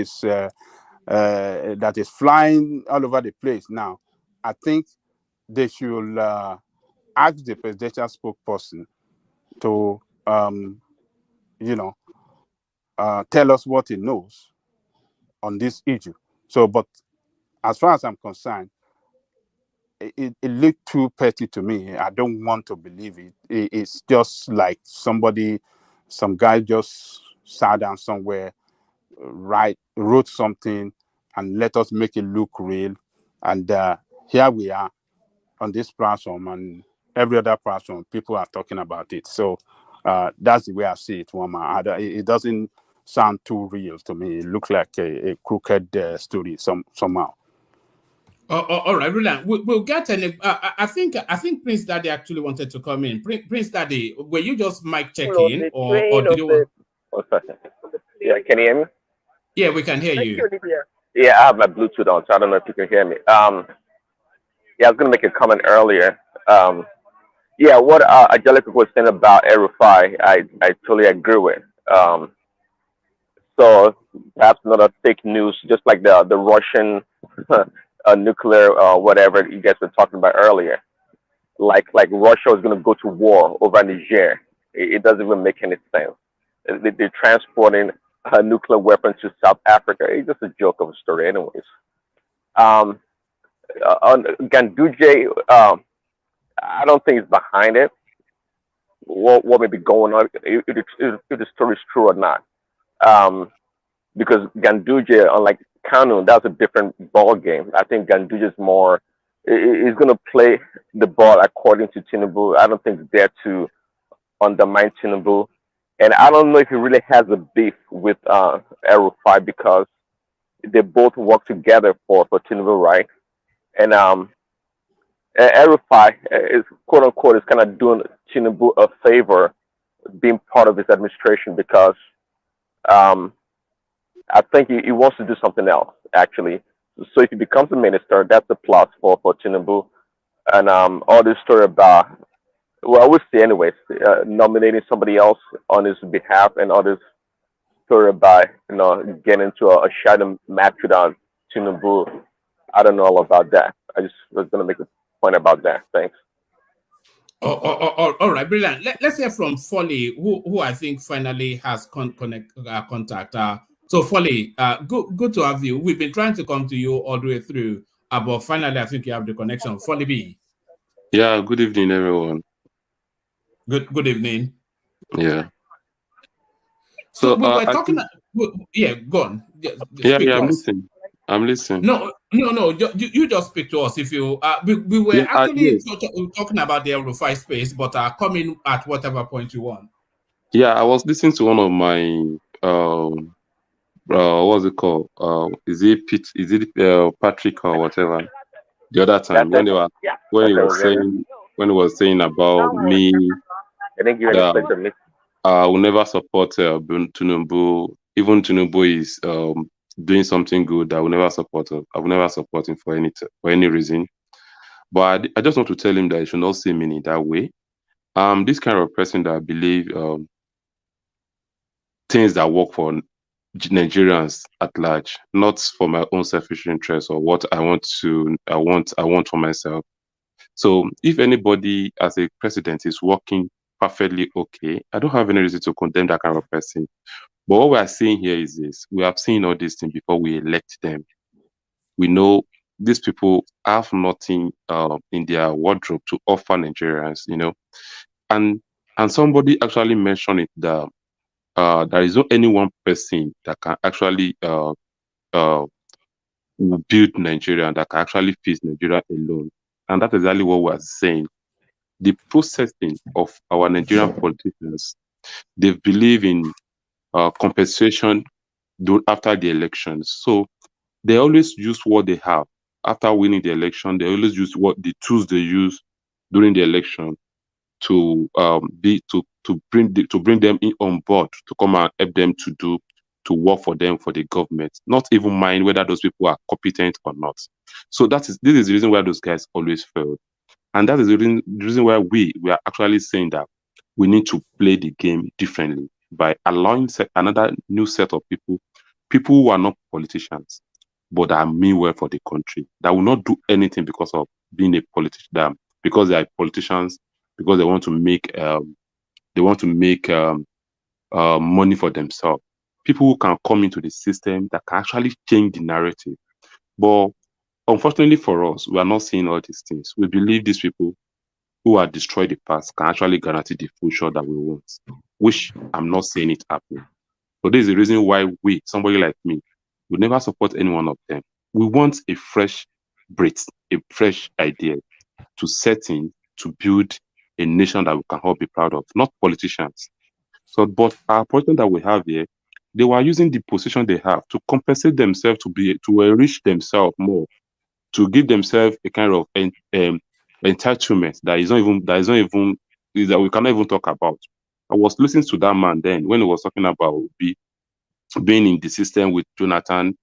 Speaker 3: is flying all over the place now, I think they should ask the presidential spokesperson to, tell us what he knows on this issue. So, but as far as I'm concerned, it looked too petty to me. I don't want to believe it. It's just like some guy just sat down somewhere, wrote something, and let us make it look real. And here we are on this platform and every other platform, people are talking about it. So that's the way I see it, Wama. It doesn't sound too real to me. It looks like a crooked story somehow.
Speaker 2: All right, Roland. We'll get any. I think Prince Daddy actually wanted to come in. Prince Daddy, were you just mic checking, or did you?
Speaker 22: Yeah, can you hear me?
Speaker 2: Yeah, we can hear you.
Speaker 22: Yeah, I have my Bluetooth on, so I don't know if you can hear me. Yeah, I was gonna make a comment earlier. Yeah, what Angelica was saying about Rufai, I totally agree with. So perhaps another fake news, just like the Russian nuclear whatever you guys were talking about earlier. Like Russia is going to go to war over Niger. It doesn't even make any sense. They're transporting a nuclear weapon to South Africa. It's just a joke of a story, anyways. On Ganduje, I don't think he's behind it. What may be going on, if the story is true or not. Because Ganduje, unlike Kanu, that's a different ball game. I think Ganduje is more, he's going to play the ball according to Tinubu. I don't think he's there to undermine Tinubu. And I don't know if he really has a beef with Rufai because they both work together for Tinubu, right? And Rufai is, quote unquote, is kind of doing Tinubu a favor being part of his administration because I think he wants to do something else, actually. So if he becomes a minister, that's a plus for Tinubu. And all this story about, well, we'll see anyways, nominating somebody else on his behalf and all this story about, getting into a shadow match with Tinubu. I don't know all about that. I just was going to make a point about that. Thanks.
Speaker 2: All right, brilliant. Let's hear from Folly, who I think finally has contact. So Folly, good to have you. We've been trying to come to you all the way through, but finally I think you have the connection. Folly B.
Speaker 1: Yeah, good evening, everyone.
Speaker 2: Good evening.
Speaker 1: Yeah.
Speaker 2: So we were talking. Yeah, go on.
Speaker 1: Yeah, I'm listening.
Speaker 2: No. You just speak to us. If you, we were actually talking about the Rufai space, but coming at whatever point you want.
Speaker 1: Yeah, I was listening to one of my what's it called? Is it Pete? Is it Patrick or whatever? The other time when he was saying about me, I will never support Tinubu. Even Tinubu is doing something good. I will never support him. I will never support him for any reason. But I just want to tell him that he should not see me in that way. This kind of person that I believe things that work for Nigerians at large, not for my own selfish interest or what I want for myself. So if anybody as a president is working perfectly okay, I don't have any reason to condemn that kind of person. But what we are seeing here is this: we have seen all these things before we elect them. We know these people have nothing in their wardrobe to offer Nigerians, and somebody actually mentioned it that there is not any one person that can actually build Nigeria, that can actually fix Nigeria alone. And that's exactly what we are saying. The processing of our Nigerian politicians, they believe in compensation after the elections. So they always use what they have after winning the election. They always use what the tools they use during the election to bring them in on board to come and help them to work for them, for the government, not even mind whether those people are competent or not. So this is the reason why those guys always fail. And that is the reason why we are actually saying that we need to play the game differently by allowing another new set of people who are not politicians, but that mean well for the country, that will not do anything because of being a politician, because they are politicians, because they want to make money for themselves. People who can come into the system that can actually change the narrative. But unfortunately for us, we are not seeing all these things. We believe these people who are destroyed the past can actually guarantee the future that we want, which I'm not saying it happening. So this is the reason why somebody like me, would never support any one of them. We want a fresh breath, a fresh idea to set in, to build a nation that we can all be proud of, not politicians. So, but our politicians that we have here, they were using the position they have to compensate themselves, to enrich themselves more, to give themselves a kind of entitlement that we cannot even talk about. I was listening to that man then when he was talking about being in the system with Jonathan,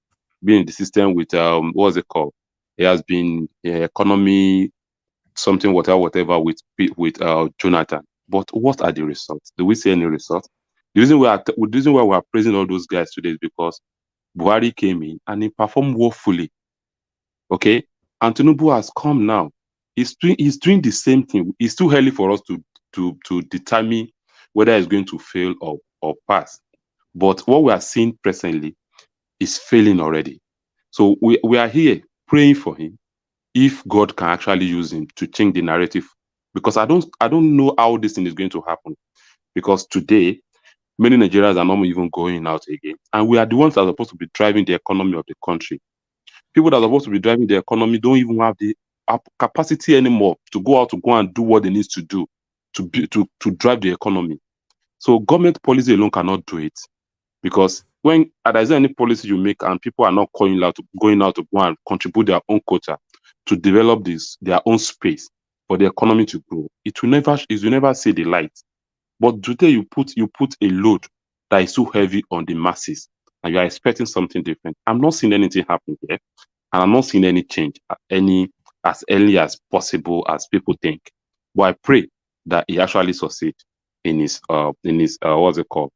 Speaker 1: being in the system with what's it called? He has been economy something whatever with Jonathan. But what are the results? Do we see any results? The reason why we are praising all those guys today is because Buhari came in and he performed woefully. Okay, and Tinubu has come now. He's doing the same thing. It's too early for us to determine whether he's going to fail or pass. But what we are seeing presently is failing already. So we are here praying for him, if God can actually use him to change the narrative. Because I don't know how this thing is going to happen. Because today, many Nigerians are not even going out again. And we are the ones that are supposed to be driving the economy of the country. People that are supposed to be driving the economy don't even have the capacity anymore to go out to go and do what they need to do to drive the economy. So government policy alone cannot do it. Because when there isn't any policy you make and people are not going out to go and contribute their own quota to develop their own space for the economy to grow, it will never see the light. But today you put a load that is too heavy on the masses and you are expecting something different. I'm not seeing anything happen here, and I'm not seeing any change as early as possible as people think. But I pray that he actually succeed in his what's it called?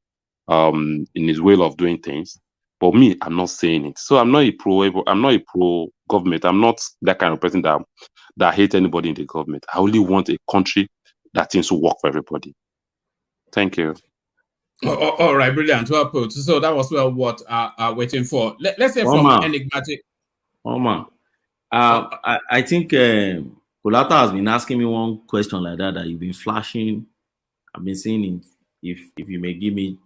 Speaker 1: In his way of doing things. But me, I'm not saying it. So I'm not a pro government. I'm not that kind of person that hate anybody in the government. I only want a country that things will work for everybody. Thank you.
Speaker 2: All right, brilliant. Well put. So that was what waiting for. Let's say from enigmatic.
Speaker 12: I think Kolata has been asking me one question like that you've been flashing. I've been seeing it. If you may give me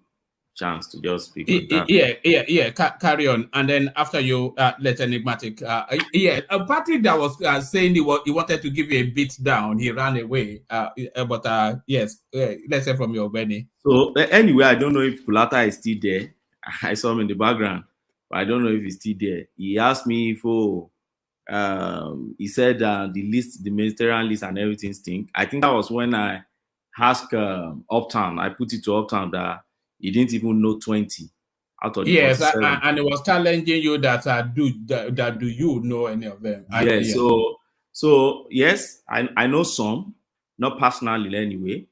Speaker 12: chance to just speak on that.
Speaker 2: Yeah. Carry on, and then after you let enigmatic. Patrick that was saying he wanted to give you a beat down. He ran away. But yes, let's hear from you, Benny.
Speaker 12: So anyway, I don't know if Kulata is still there. I saw him in the background, but I don't know if he's still there. He asked me if he said the list, the ministerial list and everything stink. I think that was when I asked Uptown. I put it to Uptown that he didn't even know 20 out of the 47.
Speaker 2: And it was challenging you that do you know any of them?
Speaker 12: Yes. So yes, I know some, not personally anyway,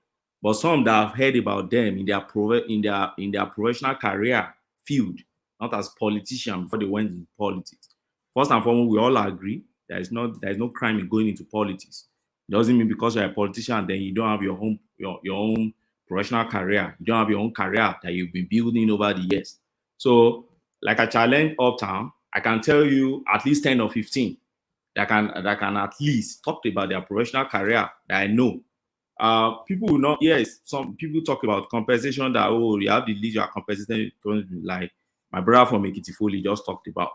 Speaker 12: but some that I've heard about them in their professional career field, not as politicians before they went into politics. First and foremost, we all agree there is no crime in going into politics. It doesn't mean because you're a politician then you don't have your own professional career. You don't have your own career that you've been building over the years. So, like I challenge Uptown, I can tell you at least 10 or 15 that can at least talk about their professional career that I know. People will not. Yes, some people talk about compensation that you have the lead, you are compensated, like my brother from Ekiti Foley just talked about.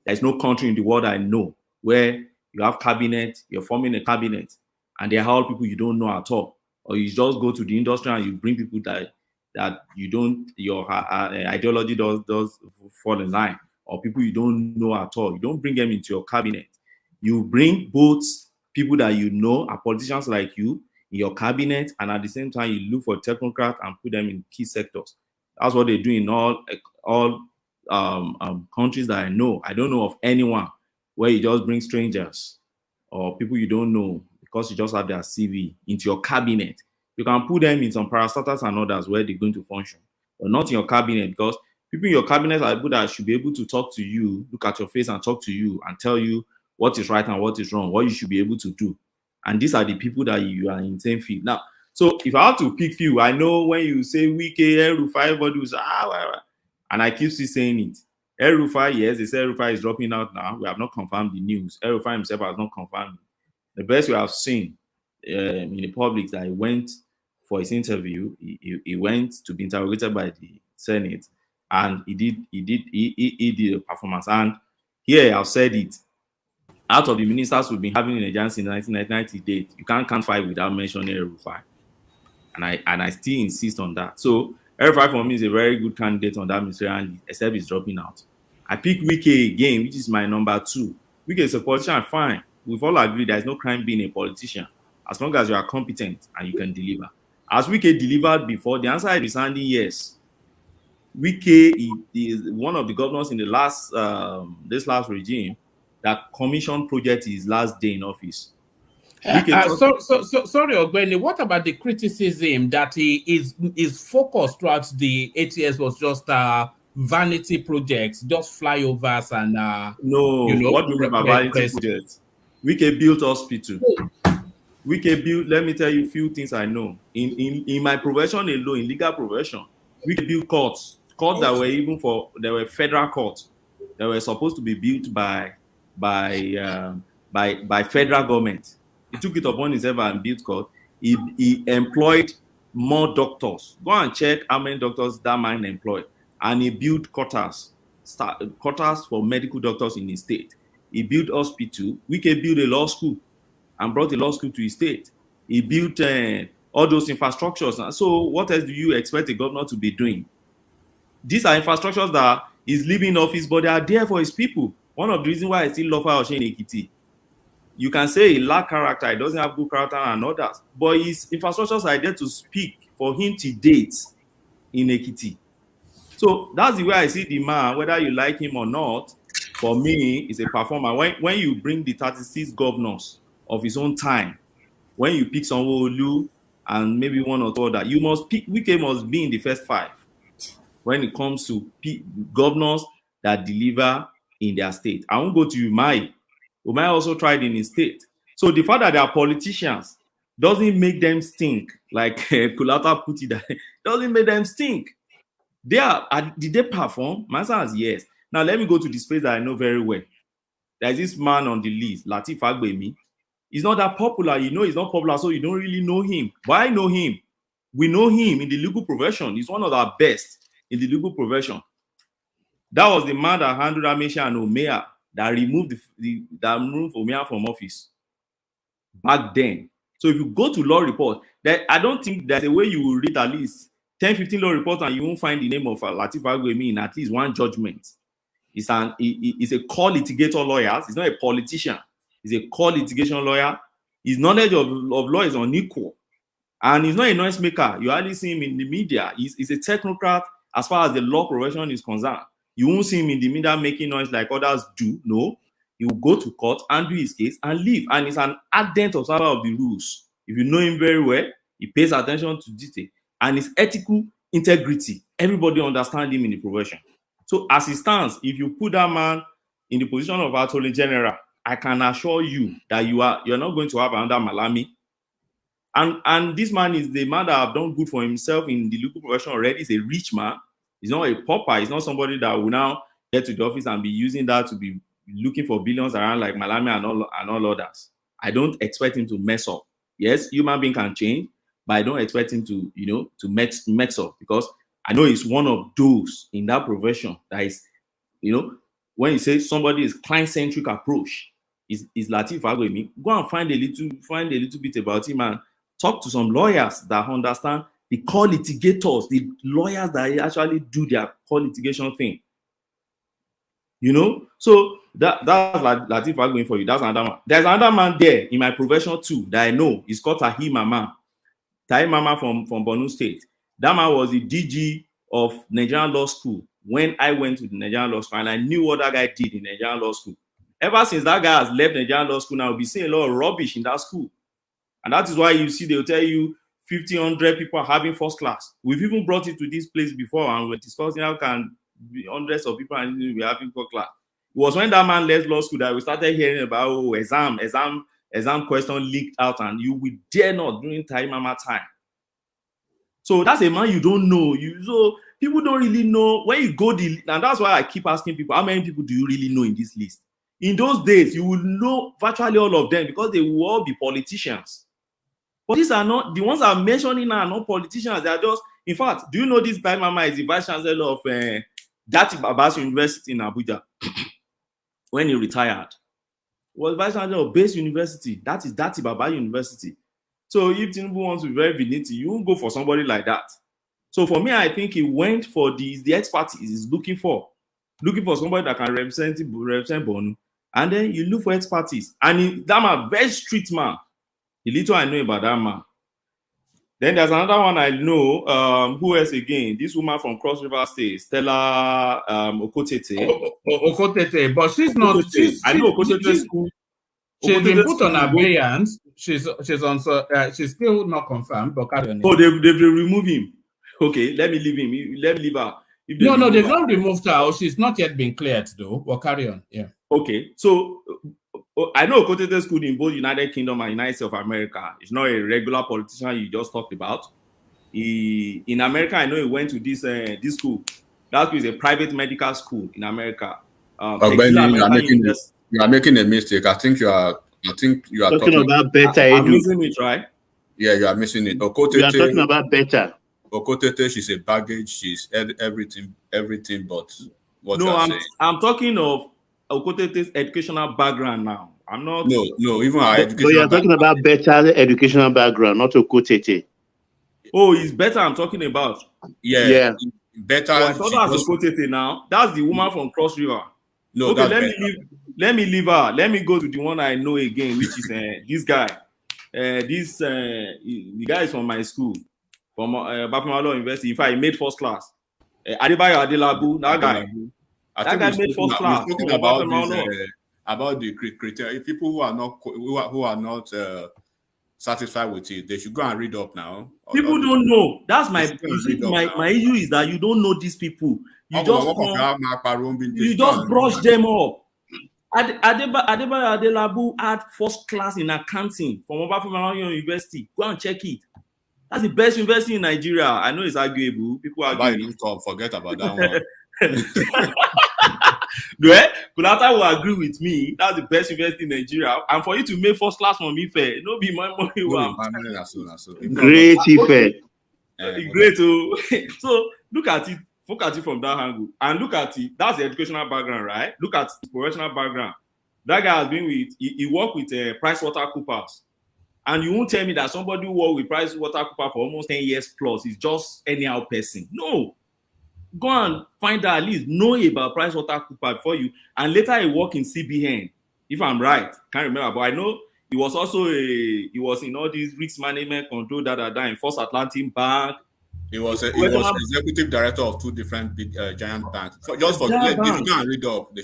Speaker 12: There's no country in the world I know where you have cabinet, you're forming a cabinet, and they're all people you don't know at all, or you just go to the industry and you bring people that you don't, your ideology does fall in line, or people you don't know at all. You don't bring them into your cabinet. You bring both people that you know are politicians like you in your cabinet, and at the same time you look for technocrats and put them in key sectors. That's what they do in all countries that I know. I don't know of anyone where you just bring strangers or people you don't know because you just have their CV into your cabinet. You can put them in some parastatals and others where they're going to function, but not in your cabinet, because people in your cabinet are people that should be able to talk to you, look at your face and talk to you and tell you what is right and what is wrong, what you should be able to do. And these are the people that you are in the same field. Now, so if I have to pick few, I know when you say Wike, El-Rufai, everybody will say, and I keep still saying it. El-Rufai, yes, they say El-Rufai is dropping out now. We have not confirmed the news. El-Rufai himself has not confirmed it. The best we have seen in the public that he went for his interview, he went to be interrogated by the Senate, and he did a performance. And here I've said it. Out of the ministers we've been having in Nigeria since 1990 date, you can't count 5 without mentioning El-Rufai. And I still insist on that. So El-Rufai for me is a very good candidate on that ministerial list, except he's dropping out. I pick Wike again, which is my number 2. Wike is a politician, fine. We've all agreed there is no crime being a politician, as long as you are competent and you can deliver. As Wike delivered before, the answer is resounding yes. Wike is one of the governors in the last this last regime that commissioned project his last day in office.
Speaker 2: Sorry, Ogbeni, what about the criticism that his focus throughout the 8 years was just vanity projects, just flyovers and
Speaker 12: what do you mean by vanity projects? Wike built hospital. Wike built, let me tell you a few things I know. In my profession alone, in legal profession, Wike built courts that were there were federal courts that were supposed to be built by federal government. He took it upon himself and built court. He employed more doctors. Go and check how many doctors that man employed. And he built quarters for medical doctors in his state. He built hospital. Wike built a law school and brought a law school to his state. He built all those infrastructures. So what else do you expect a governor to be doing? These are infrastructures that he's leaving office, but they are there for his people. One of the reasons why I still love Oshe in Ekiti. You can say he lacks character, he doesn't have good character and others, but his infrastructures are there to speak for him to date in Ekiti. So that's the way I see the man, whether you like him or not. For me, he's a performer. When you bring the 36 governors of his own time, when you pick Sanwo-Olu and maybe one or two other, you must pick, Wike must be in the first 5 when it comes to governors that deliver in their state. I won't go to Umai. Umai also tried in his state. So the fact that they are politicians doesn't make them stink. Like Kulata put it, doesn't make them stink. Did they perform? My answer is yes. Now let me go to the space that I know very well. There's this man on the list, Lateef Fagbemi. He's not that popular. You know he's not popular, so you don't really know him. But I know him. We know him in the legal profession. He's one of our best in the legal profession. That was the man that handled Amisha and Omeya that removed Omeya from office back then. So if you go to law report, I don't think there's a way you will read at least 10, 15 law reports and you won't find the name of Lateef Fagbemi in at least one judgment. He's a core litigator lawyer. He's not a politician. He's a core litigation lawyer. His knowledge of law is unequal. And he's not a noise maker. You hardly see him in the media. He's a technocrat as far as the law profession is concerned. You won't see him in the media making noise like others do. No. He will go to court and do his case and leave. And he's an ardent observer of the rules. If you know him very well, he pays attention to detail. And his ethical integrity, everybody understands him in the profession. So as it stands, if you put that man in the position of Attorney General, I can assure you that you're not going to have another Malami. And this man is the man that have done good for himself in the legal profession already. He's a rich man. He's not a pauper. He's not somebody that will now get to the office and be using that to be looking for billions around like Malami and all others. I don't expect him to mess up. Yes, human being can change, but I don't expect him to, to mess up, because I know he's one of those in that profession that is, when you say somebody is client-centric approach, is Lateef Fagbemi. Go and find a little bit about him and talk to some lawyers that understand the core litigators, the lawyers that actually do their core litigation thing. So that's Lateef Fagbemi for you. That's another man. There's another man there in my profession too that I know. He's called Tahir Mama from Borno State. That man was the DG of Nigerian Law School when I went to the Nigerian Law School, and I knew what that guy did in Nigerian Law School. Ever since that guy has left Nigerian Law School, now we'll be seeing a lot of rubbish in that school. And that is why you see they'll tell you 1,500 people are having first class. We've even brought it to this place before, and we're discussing how can hundreds of people be having first class. It was when that man left law school that we started hearing about exam question leaked out, and you will dare not during time mama time. So that's a man you don't know. So people don't really know when you go and that's why I keep asking people, how many people do you really know in this list? In those days, you will know virtually all of them because they will all be politicians. But these are not, the ones I'm mentioning now are not politicians. They are just, in fact, do you know this time mama is the vice chancellor of Dati Babas University in Abuja when he retired? He was vice chancellor of Base University. That is Dati Baba University. So if Tinubu wants to be very vinity, you won't go for somebody like that. So for me, I think he went for the expertise he's looking for somebody that can represent Bonu. And then you look for expertise. And that man, very strict man. The little I know about that man. Then there's another one I know. Who else again? This woman from Cross River State, Stella Okotete.
Speaker 2: Okotete, but she's not.
Speaker 12: I know Okotete's school.
Speaker 2: She's been put on abeyance. She's still not confirmed. But
Speaker 12: oh, they remove him. Okay, let me leave him. Let me leave her.
Speaker 2: No, they've not removed her. She's not yet been cleared, though. Well, carry on. Yeah.
Speaker 12: Okay, so I know Okotete's school in both United Kingdom and United States of America. It's not a regular politician you just talked about. In America, I know he went to this school. That school is a private medical school in America.
Speaker 10: You are making a mistake. I think you are
Speaker 13: talking about better.
Speaker 12: I'm missing it, right?
Speaker 10: Yeah, you are missing it. Okotete,
Speaker 13: you are talking about better.
Speaker 10: Okotete, she's a baggage. She's everything but what you are saying.
Speaker 12: I'm talking of Okotete's educational background now. I'm not.
Speaker 10: No, even our education.
Speaker 13: But you are talking about better educational background, not Okotete.
Speaker 12: Oh, it's better. I'm talking about.
Speaker 10: Yeah. Better.
Speaker 12: I thought that's Okotete now. That's the woman from Cross River.
Speaker 10: No,
Speaker 12: okay, let me leave her. Let me go to the one I know again, which is this guy. The guy is from my school, from Bafemalo University. In fact, he made first class. Adebayo Adelabu, that guy. That guy made first class.
Speaker 10: We're talking about the criteria. People who are not satisfied with it, they should go and read up now.
Speaker 12: People don't know. That's my issue is that you don't know these people. You just brush them up. Adebayo Adelabu had first class in accounting from Obafemi University. Go and check it. That's the best university in Nigeria. I know it's arguable. People argue.
Speaker 10: Forget about that one.
Speaker 12: Kulata will agree with me. That's the best university in Nigeria. And for you to make first class from Ife, no be my money.
Speaker 13: Great Ife.
Speaker 12: Great. So look at it. Look at it from that angle. And look at it. That's the educational background, right? Look at his professional background. That guy has been with, he worked with PricewaterhouseCoopers. And you won't tell me that somebody who worked with PricewaterhouseCoopers for almost 10 years plus is just anyhow person. No. Go and find out, at least know about PricewaterhouseCoopers before you. And later he worked in CBN, if I'm right. Can't remember. But I know he was also he was in all these risk management control in First Atlantic Bank.
Speaker 10: He was executive director of two different big giant banks. They should go and read up. They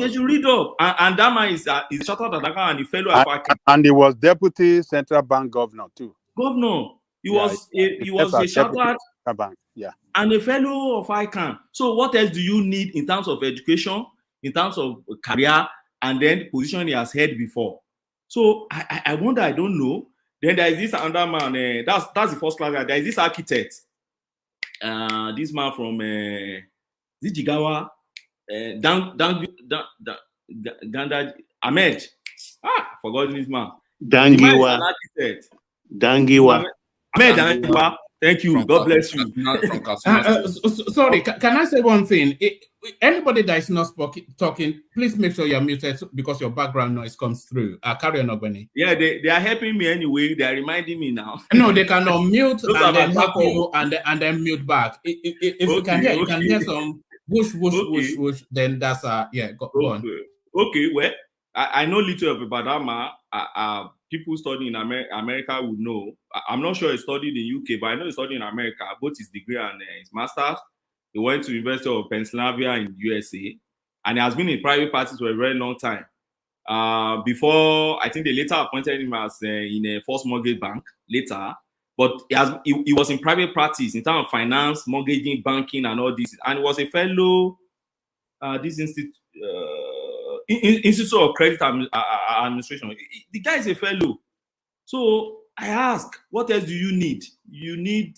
Speaker 10: should
Speaker 12: read up. And that man is chartered accountant and a fellow of ICANN.
Speaker 7: And he was deputy central bank governor too.
Speaker 12: Governor. He was a chartered
Speaker 7: bank. Yeah.
Speaker 12: And a fellow of ICANN. So what else do you need in terms of education, in terms of career, and then the position he has held before? So I wonder, I don't know. Then there is this another man, that's the first class guy. There is this architect, this man from Jigawa, Ganda Ahmed. Forgotten this man.
Speaker 13: Dangiwa. Dangiwa.
Speaker 12: Ahmed Dangiwa. Thank you. God bless you.
Speaker 2: Sorry, can I say one thing? Anybody that is not talking, please make sure you're muted because your background noise comes through. Carry on, Ogbeni.
Speaker 12: Yeah, they are helping me anyway. They are reminding me now.
Speaker 2: No, they can unmute and then help you and then mute back. If you can hear, you can hear some whoosh, whoosh, whoosh. Then that's go on.
Speaker 12: Okay, well, I know little about that. People studying in America would know. I'm not sure he studied in UK, but I know he studied in America, both his degree and his master's. He went to University of Pennsylvania in USA, and he has been in private practice for a very long time. Before, I think they later appointed him as in a First Mortgage Bank later, but he was in private practice in terms of finance, mortgaging, banking, and all this. And he was a fellow this institute. Institute of Credit Administration. The guy is a fellow. So I ask, what else do you need? You need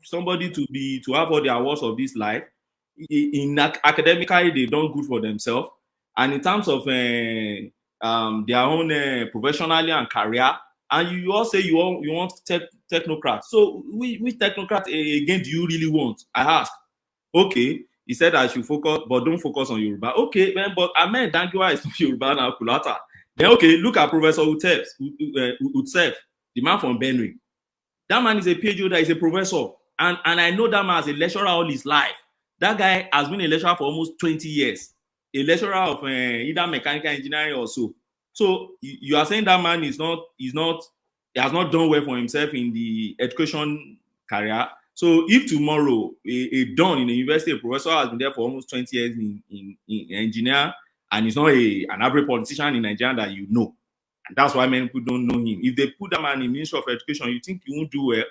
Speaker 12: somebody to have all the awards of this life. Academically, they've done good for themselves. And in terms of their own professionally and career, and you all say you want technocrats. So which technocrat again do you really want? I ask. Okay. He said I should focus, but don't focus on Yoruba. Okay, man, but Ahmed Dangiwa is not Yoruba now, Kulata. Then, okay, look at Professor Utsef, the man from Benue. That man is a PhD holder, is a professor. And I know that man as a lecturer all his life. That guy has been a lecturer for almost 20 years. A lecturer of either mechanical engineering or so. So you are saying that man he has not done well for himself in the education career. So if tomorrow a Don in the university, a professor has been there for almost 20 years in engineer, and he's not an average politician in Nigeria that you know. And that's why many people don't know him. If they put that man in Ministry of Education, you think he won't do well?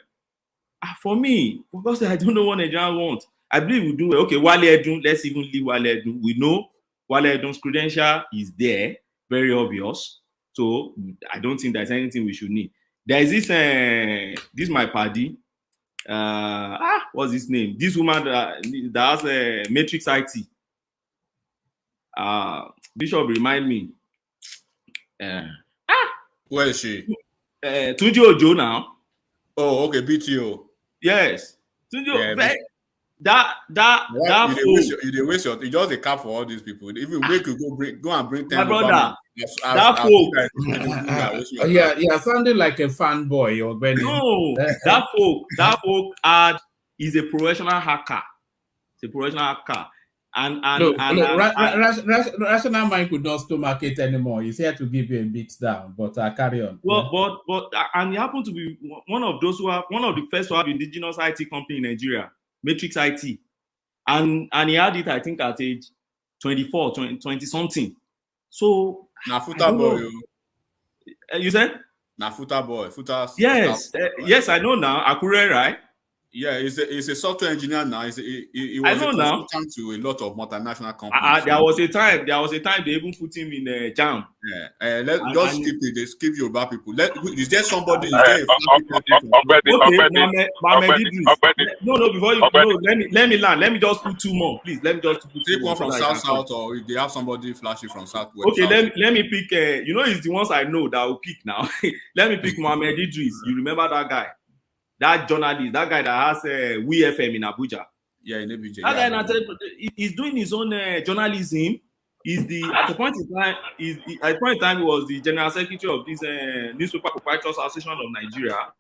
Speaker 12: For me, because I don't know what Nigeria wants. I believe we'll do well. Okay, Wale Edun, let's even leave Wale Edun. We know Wale Edun's credential is there, very obvious. So I don't think there's anything we should need. There is this my party. What's his name? This woman that has a Matrix IT. Bishop, remind me.
Speaker 10: Where is she?
Speaker 12: Tunji Ojo now.
Speaker 10: Oh, okay, BTO.
Speaker 12: Yes. Tunji,
Speaker 10: yeah,
Speaker 12: that
Speaker 10: you waste your. You just a cap for all these people. Even make you go and bring 10.
Speaker 12: My brother, that folk.
Speaker 2: Yeah, sounding like a fanboy or Benny.
Speaker 12: No, that folk is a professional hacker. It's a professional hacker.
Speaker 2: Rational mind could not stomach it anymore. He's here to give you a beat down, but carry on.
Speaker 12: Well, but he happened to be one of those who are one of the first to have indigenous IT company in Nigeria, Matrix IT, and he had it, I think, at age 24, 20 something. So
Speaker 10: Nafuta boy,
Speaker 12: you said?
Speaker 10: Nafuta boy,
Speaker 12: Yes, yes, I know now. Akure, right?
Speaker 10: Yeah, he's a software engineer now. He was a consultant to a lot of multinational companies.
Speaker 12: There was a time they even put him in jam.
Speaker 10: Yeah, let's skip it. They skip Yoruba people. Is there somebody? Is there a
Speaker 12: Mohammed Idris. No, before you let me land. Let me just put two more, please. Let me just put
Speaker 10: take one from South, or if they have somebody flashy from Southwest.
Speaker 12: Okay, let me pick. It's the ones I know that will pick now. Let me pick Mohammed Idris. You remember that guy? That journalist, that guy that has WeFM in Abuja.
Speaker 10: Yeah, in Abuja.
Speaker 12: That guy, he's doing his own journalism. At a point in time, he was the general secretary of this newspaper proprietors association of Nigeria.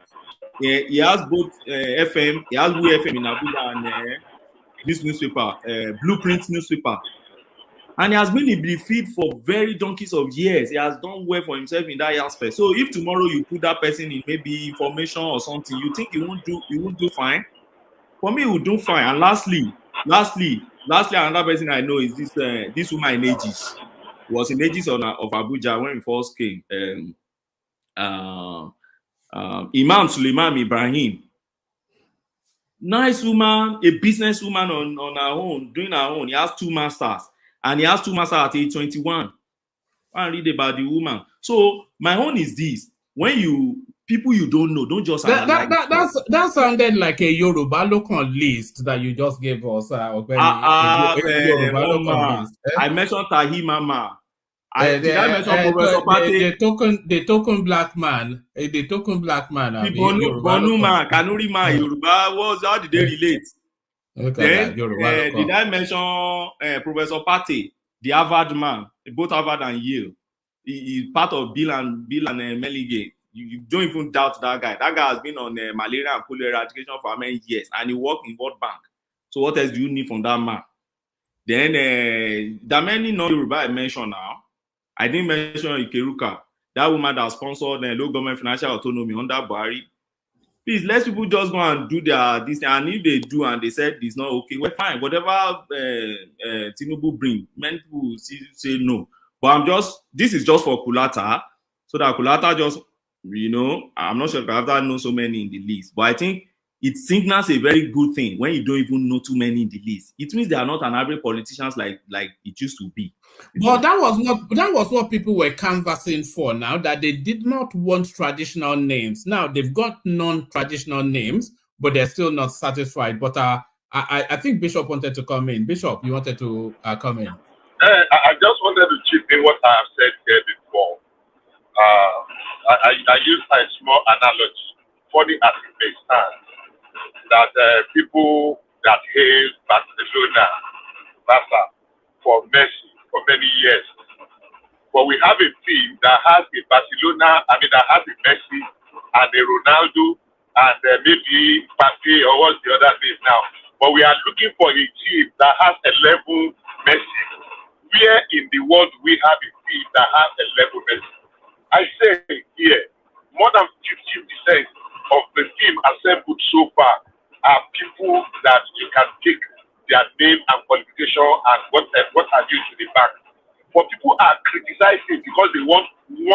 Speaker 12: He has both FM, he has WeFM in Abuja and this newspaper, Blueprint newspaper. And he has been in the field for very donkeys of years. He has done well for himself in that aspect. So if tomorrow you put that person in maybe information or something, you think he won't do fine? For me, he will do fine. And lastly, another person I know is this woman in Aegis. Was in Aegis of Abuja when we first came. Imam Suleiman Ibrahim. Nice woman, a businesswoman on her own, doing her own. He has 2 masters. And he has 2 masters at age 21. I read about the woman. So my own is this: when people you don't know, don't just
Speaker 2: that sounded like a Yoruba local list that you just gave us. Yoruba
Speaker 12: list. I mentioned Tahimama. Did I mention Professor Pate?
Speaker 2: The token black man. The token black man.
Speaker 12: Bonuma, Kanurima, Yoruba. How did they relate? Then, did I mention Professor Pate, the Harvard man, both Harvard and Yale? He's part of Bill and Meligate. You don't even doubt that guy. That guy has been on malaria and cholera eradication for many years, and he worked in World Bank. So what else do you need from that man? Then there are many non-Yoruba I mentioned now. I didn't mention Ikeruka, that woman that sponsored the low government financial autonomy under Buhari. Please, let people just go and do this thing. And if they do and they said it's not okay, well, fine. Whatever Tinubu bring, many people say no. But this is just for Kulata, so that Kulata just, I'm not sure if I've known so many in the list. But I think it signals a very good thing when you don't even know too many in the list. It means they are not an average politicians like it used to be.
Speaker 2: But that was what people were canvassing for now, that they did not want traditional names. Now they've got non-traditional names, but they're still not satisfied. But I think Bishop wanted to come in. Bishop, you wanted to come in.
Speaker 8: I just wanted to chip in what I have said here before. I use a small analogy, funny as it may stand, that people that hail Barcelona, for Messi for many years, but we have a team that has a that has a Messi and a Ronaldo and maybe Mbappe or what's the other name now. But we are looking for a team that has a level Messi. Where in the world we have a team that has a level Messi? I say here, more than 50% of the team assembled so far are people that you can take their name and qualification and what have you to the back. But people are criticizing because they want 100%.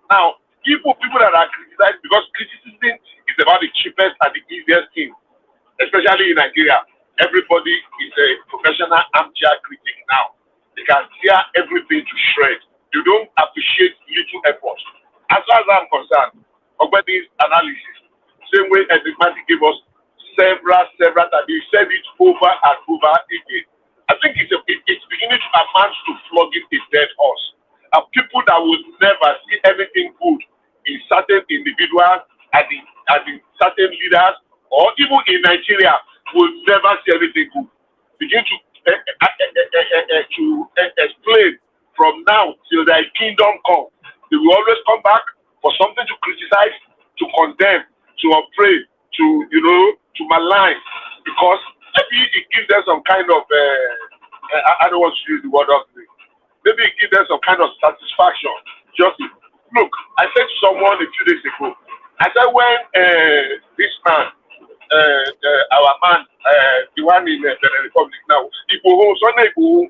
Speaker 8: Now, people that are criticizing, because criticism is about the cheapest and the easiest thing, especially in Nigeria. Everybody is a professional armchair critic now. They can tear everything to shreds. You don't appreciate little effort. As far as I'm concerned, Ogbeni's analysis, same way Enigmatic gave us several times. He said it over and over again. I think it's beginning to amount to flogging a dead horse. And people that would never see anything good in certain individuals and in certain leaders, or even in Nigeria, will never see anything good. Begin to explain from now till thy kingdom come. They will always come back for something to criticize, to condemn, to upbraid, to malign, because maybe it gives them some kind of I don't want to use the word ugly. Maybe it gives them some kind of satisfaction. Just look, I said to someone a few days ago, I said when this man, our man, the one in the Republic now, Sunday Igboho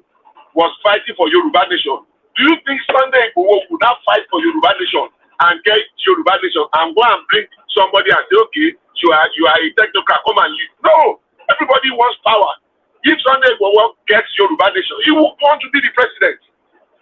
Speaker 8: was fighting for Yoruba Nation. Do you think Sunday Igboho would not fight for Yoruba Nation and get Yoruba Nation and go and bring somebody and say, okay, you are a technocrat, come and lead. No, everybody wants power. If Sunday Igboho gets Yoruba nation, he will want to be the president.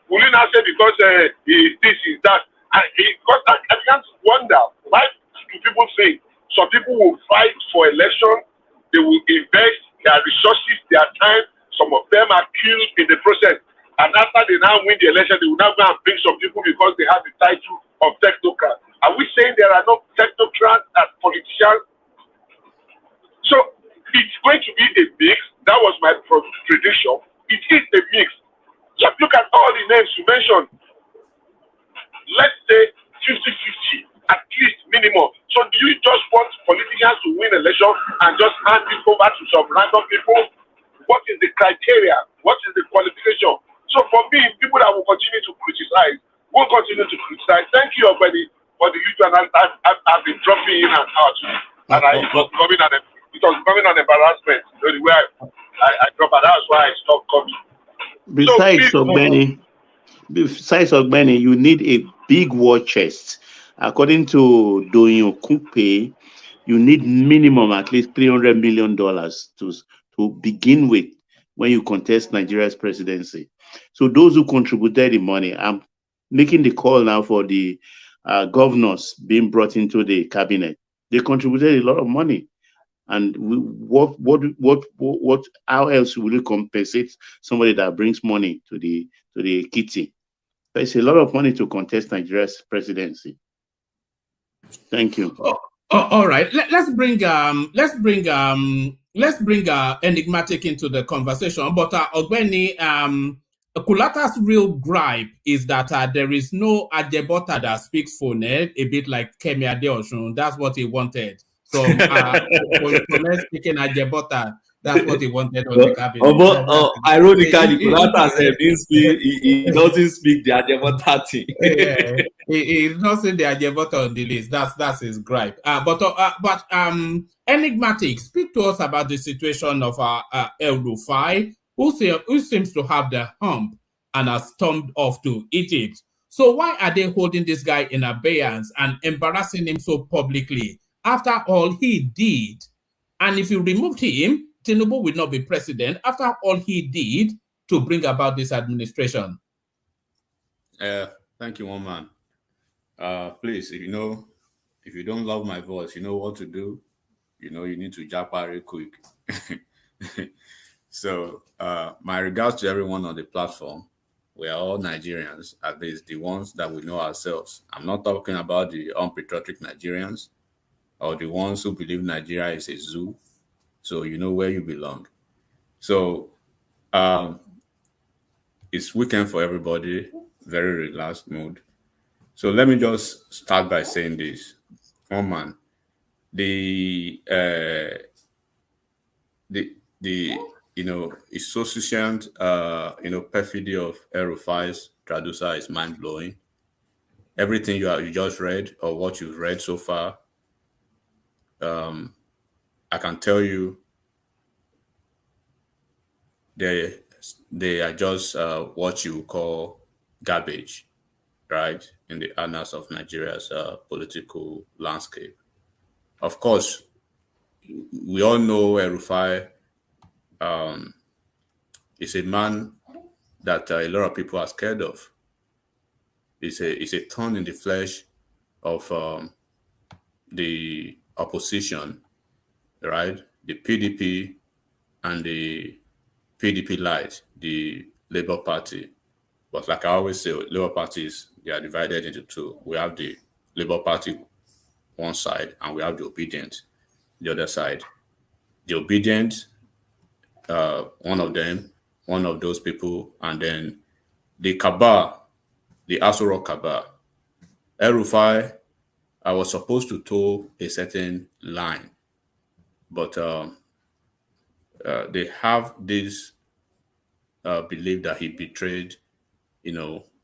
Speaker 8: Will you not say because this is that? Because I can't wonder, why do people say some people will fight for election, they will invest their resources, their time, some of them are killed in the process. And after they now win the election, they will now go and bring some people because they have the title of technocrat. Are we saying there are no technocrats as politicians? So it's going to be a mix. That was my prediction. It is a mix. Just look at all the names you mentioned. Let's say 50-50, at least minimum. So do you just want politicians to win election and just hand it over to some random people? What is the criteria? What is the qualification? So for me, people that will continue to criticize will continue to criticize. Thank you, everybody, for the usual analysis. I've been dropping in and out, and it was becoming an embarrassment. So the way I drop, and that's why I stopped coming.
Speaker 13: Besides Ogbeni, you need a big war chest. According to Doyin Okupe, you need minimum at least $300 million to begin with when you contest Nigeria's presidency. So those who contributed the money, I'm making the call now for the governors being brought into the cabinet. They contributed a lot of money. And how else will you compensate somebody that brings money to the kitty? It's a lot of money to contest Nigeria's presidency. Thank you.
Speaker 2: All right. Let's bring enigmatic into the conversation. But Ogbeni, Kulata's real gripe is that there is no Ajebota that speaks Fone, a bit like Kemi Adeosun. That's what he wanted. So Fone speaking Ajebota, that's what he wanted on the cabinet.
Speaker 12: Ironically, Kulata said he doesn't speak the Ajebota thing.
Speaker 2: He doesn't the Ajebota on the list. That's his gripe. But enigmatic, speak to us about the situation of El Rufai, who seems to have the hump and has stormed off to Egypt. So why are they holding this guy in abeyance and embarrassing him so publicly after all he did? And if you removed him, Tinubu will not be president after all he did to bring about this administration.
Speaker 10: Thank you, one man. Please, if you don't love my voice, you know what to do. You need to jump out real quick. So, my regards to everyone on the platform. We are all Nigerians, at least the ones that we know ourselves. I'm not talking about the unpatriotic Nigerians or the ones who believe Nigeria is a zoo. So you know where you belong. So it's weekend for everybody, very relaxed mood. So let me just start by saying this. One man, the insufficient perfidy of El Rufai's traducer is mind blowing. Everything you just read or what you've read so far, I can tell you they are just what you call garbage, right, in the annals of Nigeria's political landscape. Of course, we all know El Rufai is a man that a lot of people are scared of. It's a thorn in the flesh of the opposition, right? The PDP and the PDP Light, the Labour Party. But like I always say, Labour parties, they are divided into two. We have the Labour Party one side, and we have the Obedient the other side. The Obedient, one of those people, and then the Cabal, the Aso Rock Cabal. El Rufai, I was supposed to toe a certain line, but they have this belief that he betrayed,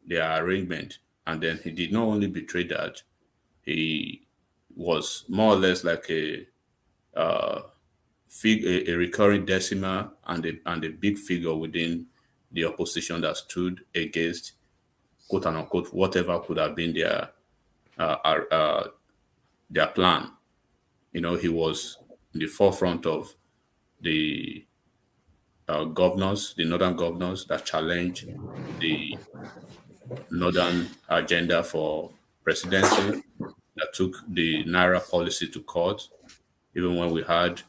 Speaker 10: their arrangement, and then he did not only betray that, he was more or less like a recurring decimal and a big figure within the opposition that stood against, quote unquote, whatever could have been their plan. he was in the forefront of the governors, the northern governors that challenged the northern agenda for presidency, that took the Naira policy to court, even when we had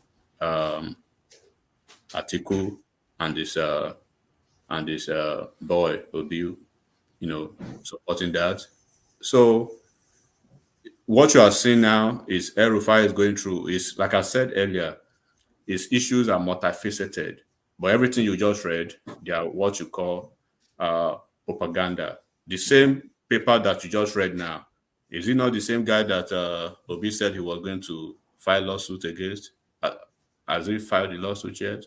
Speaker 10: Atiku and this boy Obi, supporting that. So what you are seeing now is El-Rufai is going through is, like I said earlier, his issues are multifaceted. But everything you just read, they are what you call propaganda. The same paper that you just read now, is it not the same guy that Obi said he was going to file lawsuit against? Has he filed the lawsuit yet?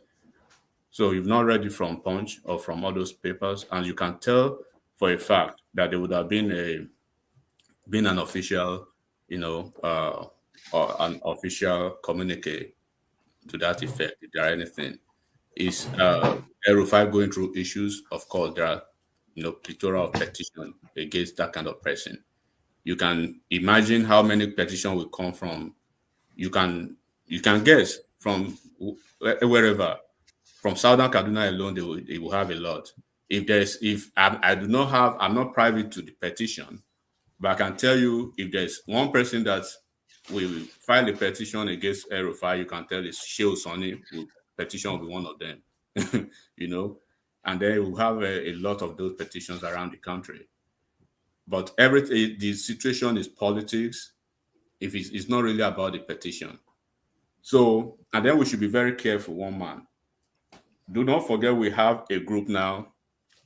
Speaker 10: So you've not read it from Punch or from all those papers, and you can tell for a fact that there would have been an official, or an official communique to that effect, if there are anything. Is El-Rufai going through issues? Of course, there are, plethora of petition against that kind of person. You can imagine how many petitions will come from. You can guess from wherever. From Southern Kaduna alone, they will have a lot. I'm not private to the petition, but I can tell you, if there's one person that will file a petition against El-Rufai, you can tell it's Shehu Sonny. Petition will be one of them, and then we'll have a lot of those petitions around the country. But the situation is politics. If it's not really about the petition. So, and then we should be very careful, one man. Do not forget we have a group now,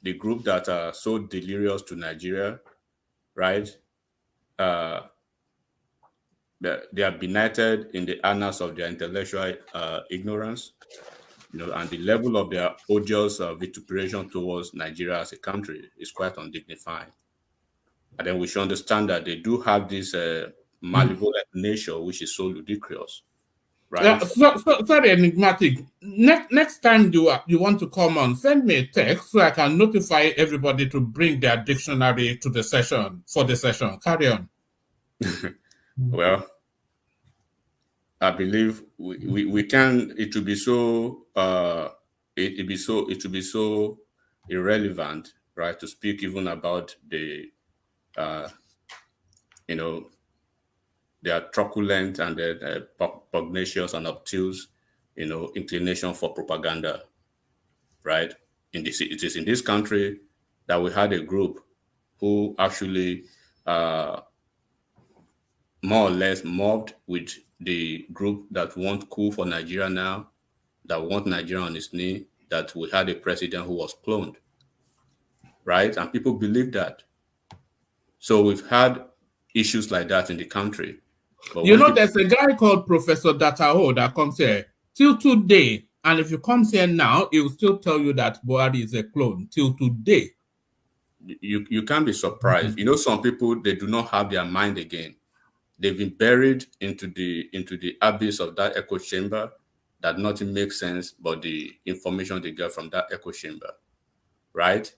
Speaker 10: the group that are so delirious to Nigeria, right? They are benighted in the annals of their intellectual ignorance, and the level of their odious vituperation towards Nigeria as a country is quite undignified. And then we should understand that they do have this malevolent nature, which is so ludicrous, right?
Speaker 2: Sorry, enigmatic. Next time you want to come on, send me a text so I can notify everybody to bring their dictionary to the session for the session. Carry on.
Speaker 10: Well, I believe we can. It will be so. It will be so irrelevant, right, to speak even about the, their truculent and their pugnacious and obtuse, inclination for propaganda, right? It is in this country that we had a group who actually more or less mobbed with the group that want coup for Nigeria now, that want Nigeria on its knee, that we had a president who was cloned, right? And people believe that. So we've had issues like that in the country. But
Speaker 2: there's a guy called Professor Dataho that comes here till today. And if you come here now, he will still tell you that Buhari is a clone till today.
Speaker 10: You can't be surprised. Some people, they do not have their mind again. They've been buried into the abyss of that echo chamber that nothing makes sense but the information they get from that echo chamber, right?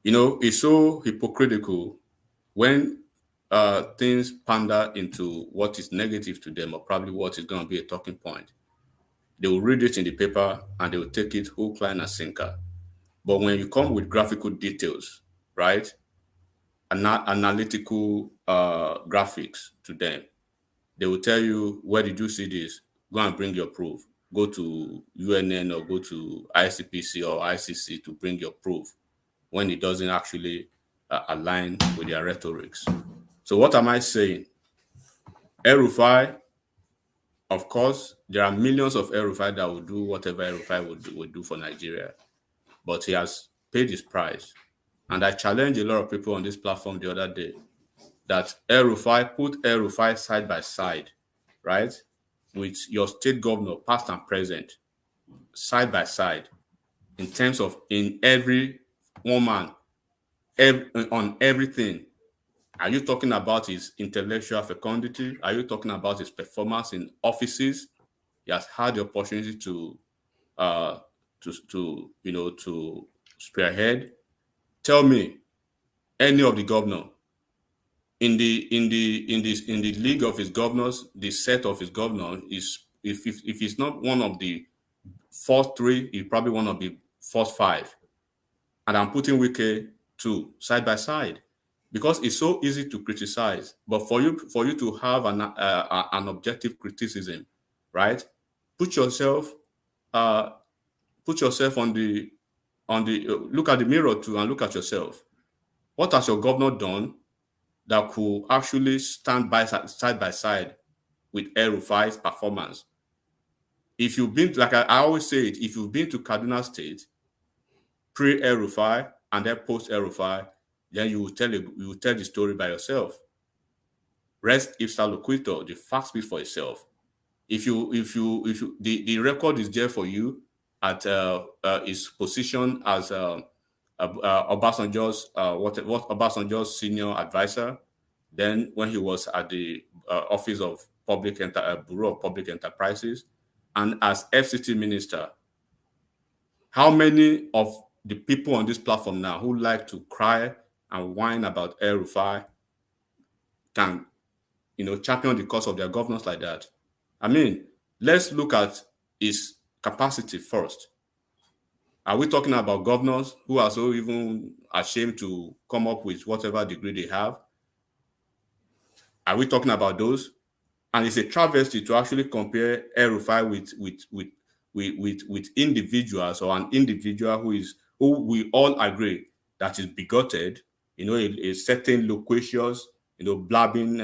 Speaker 10: It's so hypocritical when things pander into what is negative to them or probably what is going to be a talking point. They will read it in the paper and they will take it hook, line, and sinker. But when you come with graphical details, right, analytical graphics to them, they will tell you, where did you see this? Go and bring your proof. Go to UNN or go to ICPC or ICC to bring your proof, when it doesn't actually align with their rhetorics. So what am I saying? El-Rufai, of course, there are millions of El-Rufai that will do whatever El-Rufai would do for Nigeria, but he has paid his price. And I challenge a lot of people on this platform the other day that put El-Rufai side by side, right, with your state governor, past and present, side by side, in terms of in every woman, on everything. Are you talking about his intellectual fecundity? Are you talking about his performance in offices? He has had the opportunity to spearhead. Tell me, any of the governor in the league of his governors, the set of his governors is if he's not one of the first three, he's probably one of the first five. And I'm putting Wike too side by side because it's so easy to criticize. But for you to have an objective criticism, right? Put yourself on the look at the mirror too and look at yourself. What has your governor done that could actually stand side by side with El-Rufai's performance? If you've been, like I always say it, if you've been to Kaduna State pre-El-Rufai and then post-El-Rufai, then you will tell the story by yourself. Rest ipsa loquitur, the fact speaks for itself. If the record is there for you at his position as Obasanjo's what Obasanjo's senior advisor, then when he was at the office of Bureau of Public Enterprises, and as FCT minister. How many of the people on this platform now who like to cry and whine about El-Rufai can, champion the cause of their governors like that? I mean, let's look at his capacity first. Are we talking about governors who are so even ashamed to come up with whatever degree they have? Are we talking about those? And it's a travesty to actually compare El-Rufai with individuals, or an individual who we all agree that is bigoted, a certain loquacious, blabbing,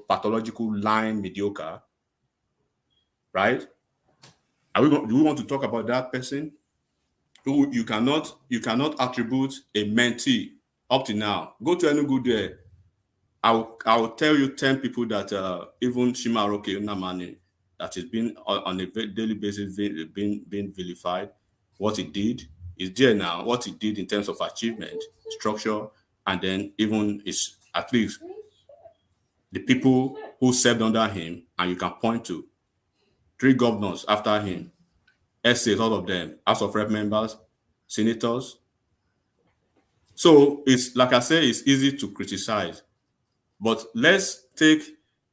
Speaker 10: pathological, lying, mediocre, right? Do we want to talk about that person? Who you cannot attribute a mentee up to now. Go to Enugu there. I'll tell you 10 people that even Shimaroke Unamani, that has been on a daily basis being vilified. What he did is there now. What he did in terms of achievement, structure, and then even is at least the people who served under him, and you can point to 3 governors after him, essays, all of them, House of Rep members, senators. So it's like I say, it's easy to criticize. But let's take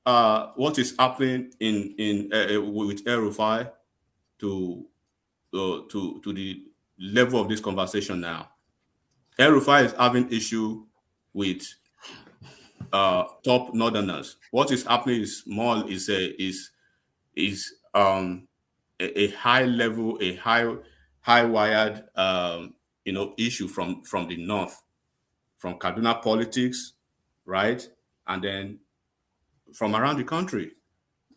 Speaker 10: what is happening with El-Rufai to the level of this conversation now. El-Rufai is having issue with top northerners. What is happening is a high level, a high wired issue from the north, from Kaduna politics, right? And then from around the country.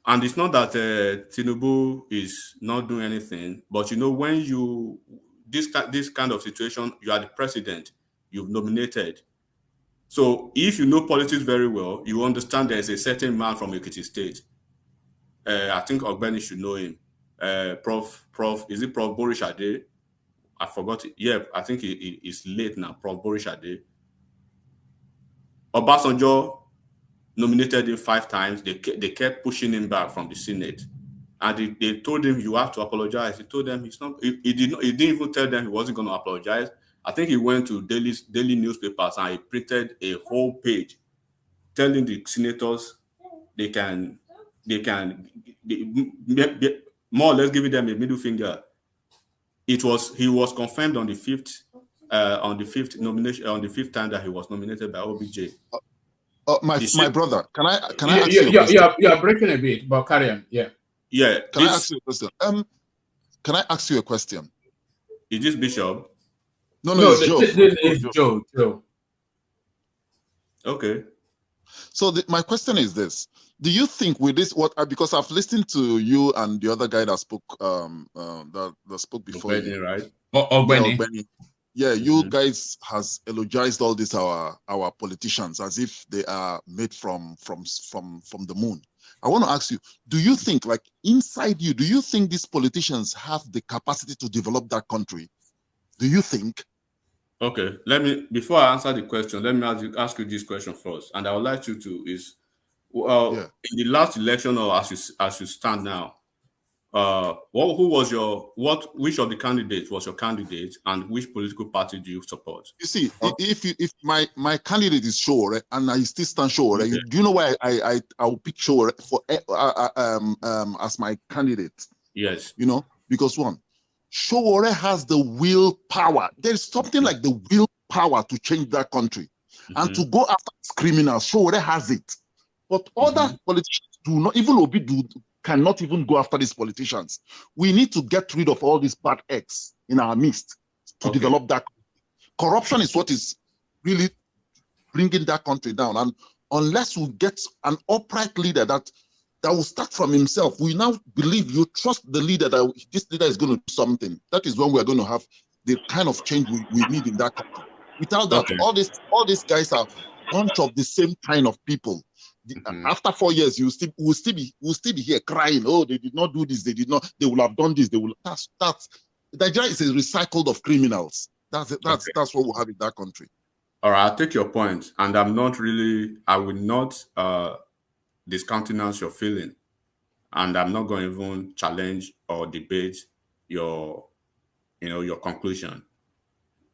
Speaker 10: And it's not that Tinubu is not doing anything, but when this kind of situation, you are the president, you've nominated. So if you know politics very well, you understand there's a certain man from Ekiti State. I think Ogbeni should know him. Prof, is it Prof Boris Ade? I forgot it. Yeah, I think he is late now, Prof Boris Ade. Obasanjo nominated him 5 times. They kept pushing him back from the Senate, and they told him, you have to apologize. He told them he's not. He didn't even tell them he wasn't going to apologize. I think he went to daily newspapers and he printed a whole page telling the senators they can more or less giving them a middle finger. He was confirmed on the 5th nomination, on the 5th time that he was nominated by OBJ.
Speaker 15: My brother, can I ask you a question?
Speaker 2: You're breaking a bit, but carry on. Yeah.
Speaker 10: Yeah.
Speaker 15: Can I ask you a question? Can I ask you a question?
Speaker 10: Is this Bishop?
Speaker 15: No, it's Joe.
Speaker 2: It's Joe.
Speaker 15: Okay. So my question is this: do you think with this, because I've listened to you and the other guy that spoke that spoke before
Speaker 10: Ogbeni,
Speaker 15: you,
Speaker 10: right?
Speaker 2: Ogbeni.
Speaker 15: Yeah, you guys has eulogized all these our politicians as if they are made from the moon. I want to ask you, do you think, like inside you, do you think these politicians have the capacity to develop that country? Do you think?
Speaker 10: Okay, before I answer the question, let me ask you this question first, and I would like you to in the last election, or as you stand now, who was which of the candidates was your candidate, and which political party do you support?
Speaker 15: You see, if my candidate is Showore and I still stand Showore,
Speaker 10: Okay.
Speaker 15: do you know why I will pick Showore for as my candidate?
Speaker 10: Yes.
Speaker 15: You know, because one, Showore has the willpower. There's something like the willpower to change that country and to go after criminals. Showore has it, but other politicians do not. Even Obi cannot even go after these politicians. We need to get rid of all these bad eggs in our midst to develop that. Corruption is what is really bringing that country down. And unless we get an upright leader that will start from himself, we now believe you trust the leader that this leader is going to do something. That is when we are going to have the kind of change we need in that country. Without that, all these guys are a bunch of the same kind of people. After 4 years, we'll still be here crying. Oh, they did not do this. They did not. They will have done this. They will. That's Nigeria is a recycled of criminals. That's what we have in that country.
Speaker 10: All right, I'll take your point, and I will not discountenance your feeling, and I'm not going to even challenge or debate your conclusion.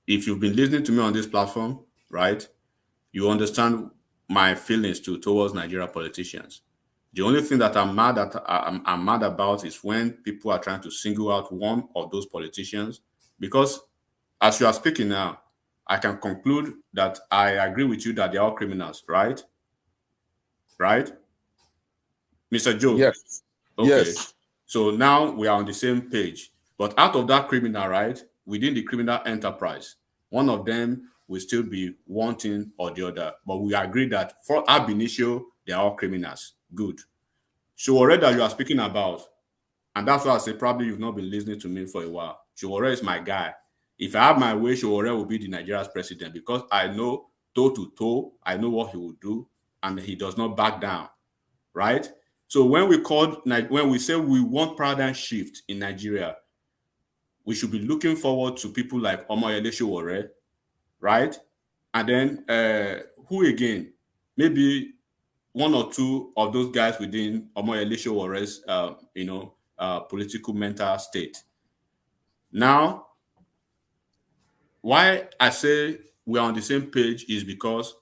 Speaker 10: If you've been listening to me on this platform, right, you understand my feelings towards Nigeria politicians. The only thing that I'm mad about is when people are trying to single out one of those politicians, because as you are speaking now, I can conclude that I agree with you that they are all criminals, right? Right? Mr. Joe?
Speaker 15: Yes.
Speaker 10: Okay.
Speaker 15: Yes.
Speaker 10: So now we are on the same page. But out of that criminal, right, within the criminal enterprise, one of them will still be one thing or the other. But we agree that for ab initio, they are all criminals. Good. Showore that you are speaking about, and that's why I say probably you've not been listening to me for a while. Showore is my guy. If I have my way, Showore will be the Nigeria's president, because I know toe to toe, I know what he will do, and he does not back down, right? So when we say we want paradigm shift in Nigeria, we should be looking forward to people like Omoyele Showore, right? And then who again? Maybe one or two of those guys within Omoyele Showore's political mental state. Now, why I say we're on the same page is because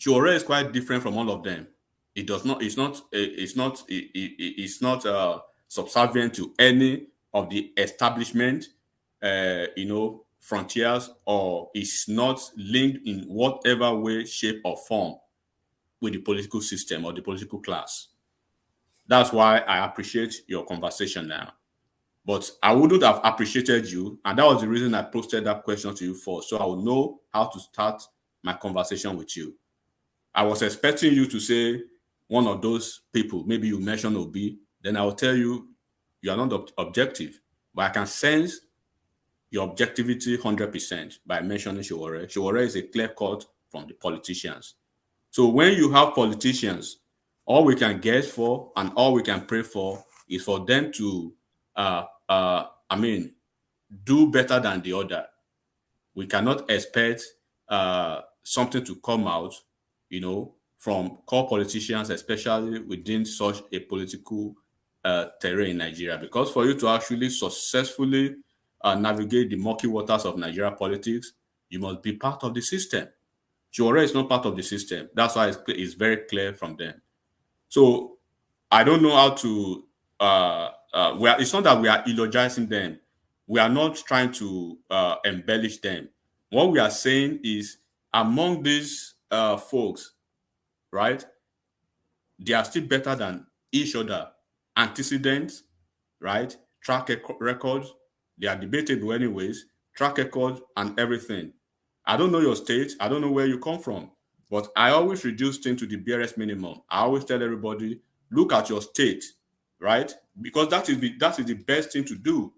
Speaker 10: Showore is quite different from all of them. It's not subservient to any of the establishment, frontiers, or is not linked in whatever way, shape, or form with the political system or the political class. That's why I appreciate your conversation now. But I wouldn't have appreciated you, and that was the reason I posted that question to you first, so I would know how to start my conversation with you. I was expecting you to say one of those people, maybe you mentioned Obi, then I will tell you you are not objective, but I can sense your objectivity 100% by mentioning Showore. Showore is a clear cut from the politicians. So when you have politicians, all we can guess for and all we can pray for is for them to do better than the other. We cannot expect something to come out, from core politicians, especially within such a political terrain in Nigeria. Because for you to actually successfully navigate the murky waters of Nigeria politics, you must be part of the system. Showore is not part of the system. That's why it's very clear from them. So I don't know how to. It's not that we are eulogizing them. We are not trying to embellish them. What we are saying is, among these folks, right, they are still better than each other. Antecedents, right, track records, they are debatable anyways, track record and everything. I don't know your state. I don't know where you come from. But I always reduce things to the barest minimum. I always tell everybody, look at your state, right? Because that is the best thing to do.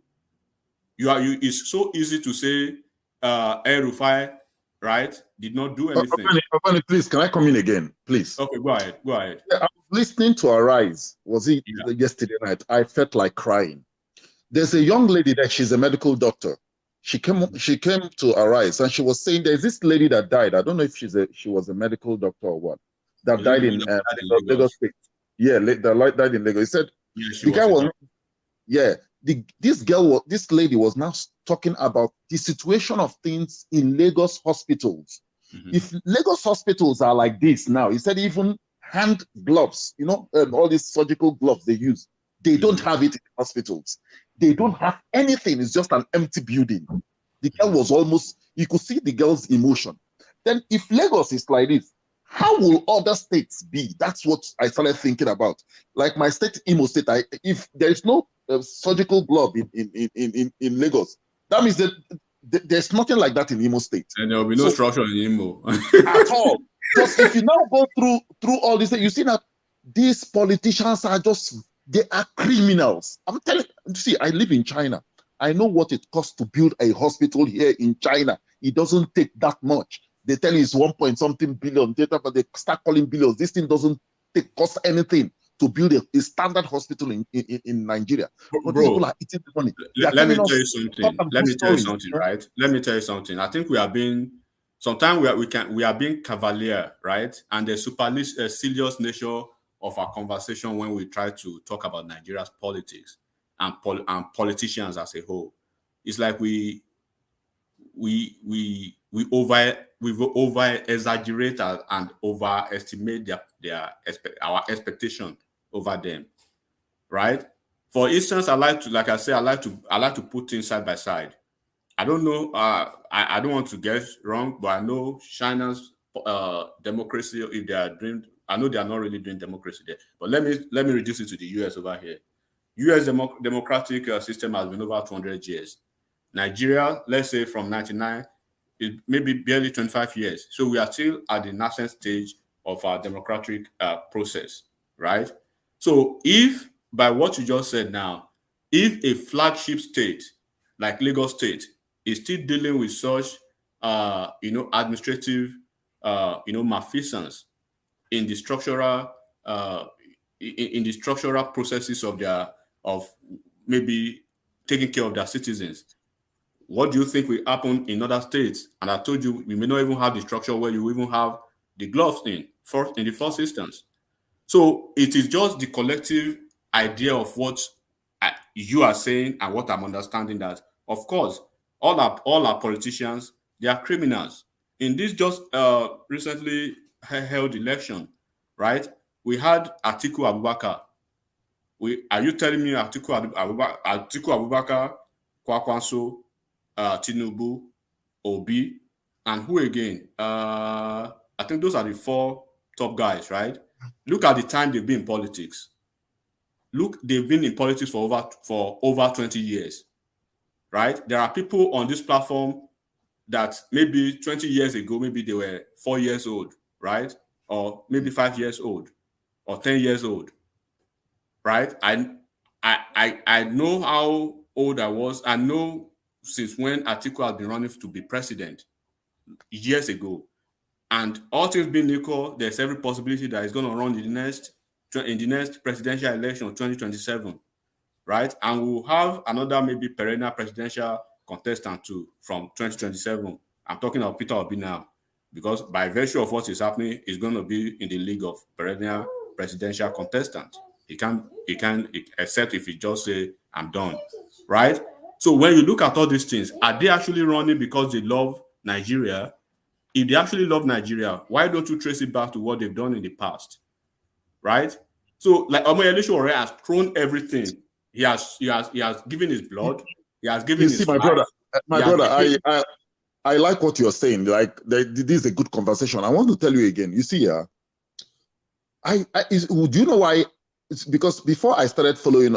Speaker 10: It's so easy to say El-Rufai, right, did not do anything.
Speaker 15: Opani, please, can I come in again, please?
Speaker 10: Okay, go ahead.
Speaker 15: Yeah, I was listening to Arise. Was it yesterday night? I felt like crying. There's a young lady that she's a medical doctor. She came to Arise and she was saying there's this lady that died. I don't know if she was a medical doctor or what. That died in Lagos State. Yeah, that died in Lagos. He said the guy was Yeah, this lady was now talking about the situation of things in Lagos hospitals. If Lagos hospitals are like this now, he said even hand gloves, all these surgical gloves they use, they don't have it in hospitals. They don't have anything. It's just an empty building. The girl was almost, you could see the girl's emotion. Then if Lagos is like this, how will other states be? That's what I started thinking about. Like my state, Imo State, if there is no surgical glove in Lagos, that means that there's nothing like that in Imo State.
Speaker 10: And there will be no structure in Imo.
Speaker 15: At all. Just if you now go through all this, you see that these politicians are they are criminals. I'm telling you, see, I live in China. I know what it costs to build a hospital here in China. It doesn't take that much. They tell you it's 1 point something billion data, but they start calling billions. This thing doesn't cost anything to build a standard hospital in Nigeria. But
Speaker 10: Bro,
Speaker 15: people are eating the money.
Speaker 10: Let me tell you something. Let me tell you something, right? Let me tell you something. I think we are being sometimes we are being cavalier, right? And the serious nature of our conversation when we try to talk about Nigeria's politics and politicians as a whole. It's like we over exaggerate and overestimate our expectation over them, right? For instance, I like to put things side by side. I don't know. I don't want to get wrong, but I know China's democracy. If they are doing, I know they are not really doing democracy there. But let me reduce it to the U.S. over here. U.S. democratic system has been over 200 years. Nigeria, let's say from 99, it maybe barely 25 years. So we are still at the nascent stage of our democratic process, right? So if, by what you just said now, if a flagship state like Lagos State is still dealing with such, administrative, malfeasance in the structural, processes of maybe taking care of their citizens, what do you think will happen in other states? And I told you, we may not even have the structure where you even have the gloves in the first instance. So it is just the collective idea of what you are saying and what I'm understanding, that, of course, all our politicians, they are criminals. In this just recently held election, right? We had Atiku Abubakar. Are you telling me Atiku Abubakar, Kwakwanso, Tinubu, Obi, and who again? I think those are the 4 top guys, right? Look at the time they've been in politics. Look, they've been in politics for over 20 years, right? There are people on this platform that maybe 20 years ago, maybe they were 4 years old, right? Or maybe 5 years old, or 10 years old, right? I know how old I was. I know since when Atiku has been running to be president years ago. And all things being equal, there's every possibility that he's going to run in the next presidential election of 2027, right? And we'll have another maybe perennial presidential contestant too from 2027. I'm talking about Peter Obi now, because by virtue of what is happening, he's going to be in the league of perennial presidential contestant. He can except if he just say, I'm done, right? So when you look at all these things, are they actually running because they love Nigeria? If they actually love Nigeria, why don't you trace it back to what they've done in the past, right? So, like Omoyele Sowore has thrown everything. He has given his blood. He has given his
Speaker 15: my
Speaker 10: life.
Speaker 15: brother, I like what you're saying. Like, this is a good conversation. I want to tell you again. You see, do you know why? It's because before I started following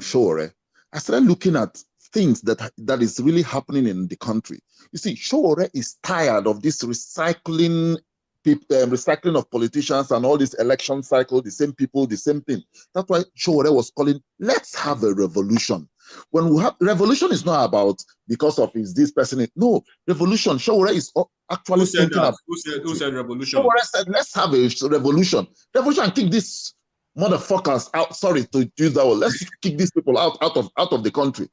Speaker 15: Sowore, I started looking at things that is really happening in the country. You see, Sowore is tired of this recycling of politicians and all this election cycle, the same people, the same thing. That's why Sowore was calling, let's have a revolution. When we have revolution, is not about because of is this person. No, revolution. Sowore is actually thinking of
Speaker 10: who said revolution?
Speaker 15: Sowore said, let's have a revolution. Revolution, kick these motherfuckers out. Sorry to use that word. Let's kick these people out of the country.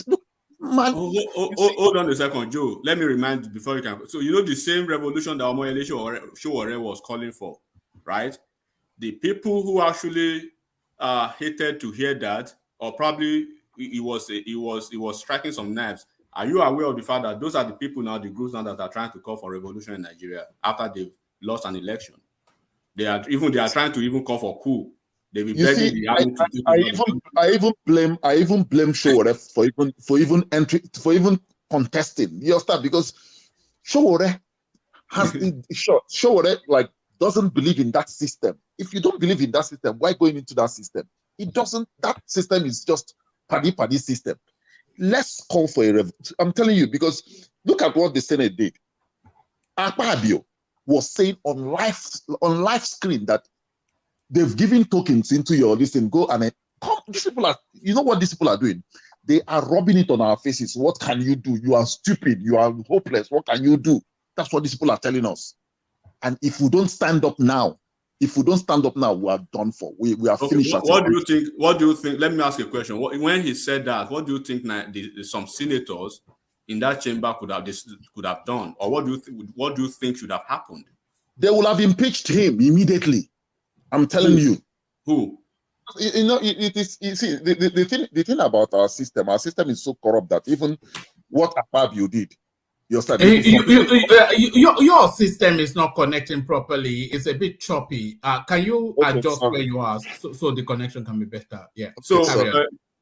Speaker 15: Look, man.
Speaker 10: Hold on a second, Joe. Let me remind you before you can. So you know the same revolution that Omoyele Sowore was calling for, right? The people who actually hated to hear that, or probably he was striking some nerves. Are you aware of the fact that those are the people now, the groups now that are trying to call for revolution in Nigeria after they've lost an election? They are trying to even call for coup. They be begging the army to take over.
Speaker 15: I even blame Showore for even contesting. You understand? Because Showore Showore like doesn't believe in that system. If you don't believe in that system, why going into that system? It doesn't. That system is just paddy system. Let's call for a revolution. I'm telling you, because look at what the Senate did. Akpabio was saying on live screen that they've given tokens into your listen. Go and come. These people are, you know what these people are doing? They are rubbing it on our faces. What can you do? You are stupid. You are hopeless. What can you do? That's what these people are telling us. And if we don't stand up now, we are done for. We are finished.
Speaker 10: What do you think? What do you think? Let me ask you a question. When he said that, what do you think some senators in that chamber could have done, or what do you think should have happened?
Speaker 15: They will have impeached him immediately. I'm telling you.
Speaker 10: Who?
Speaker 15: You know, it is. You see, the thing about our system is so corrupt that even what Akpabio did, your
Speaker 2: system is not connecting properly. It's a bit choppy. Can you adjust where you are so the connection can be better? Yeah.
Speaker 10: So,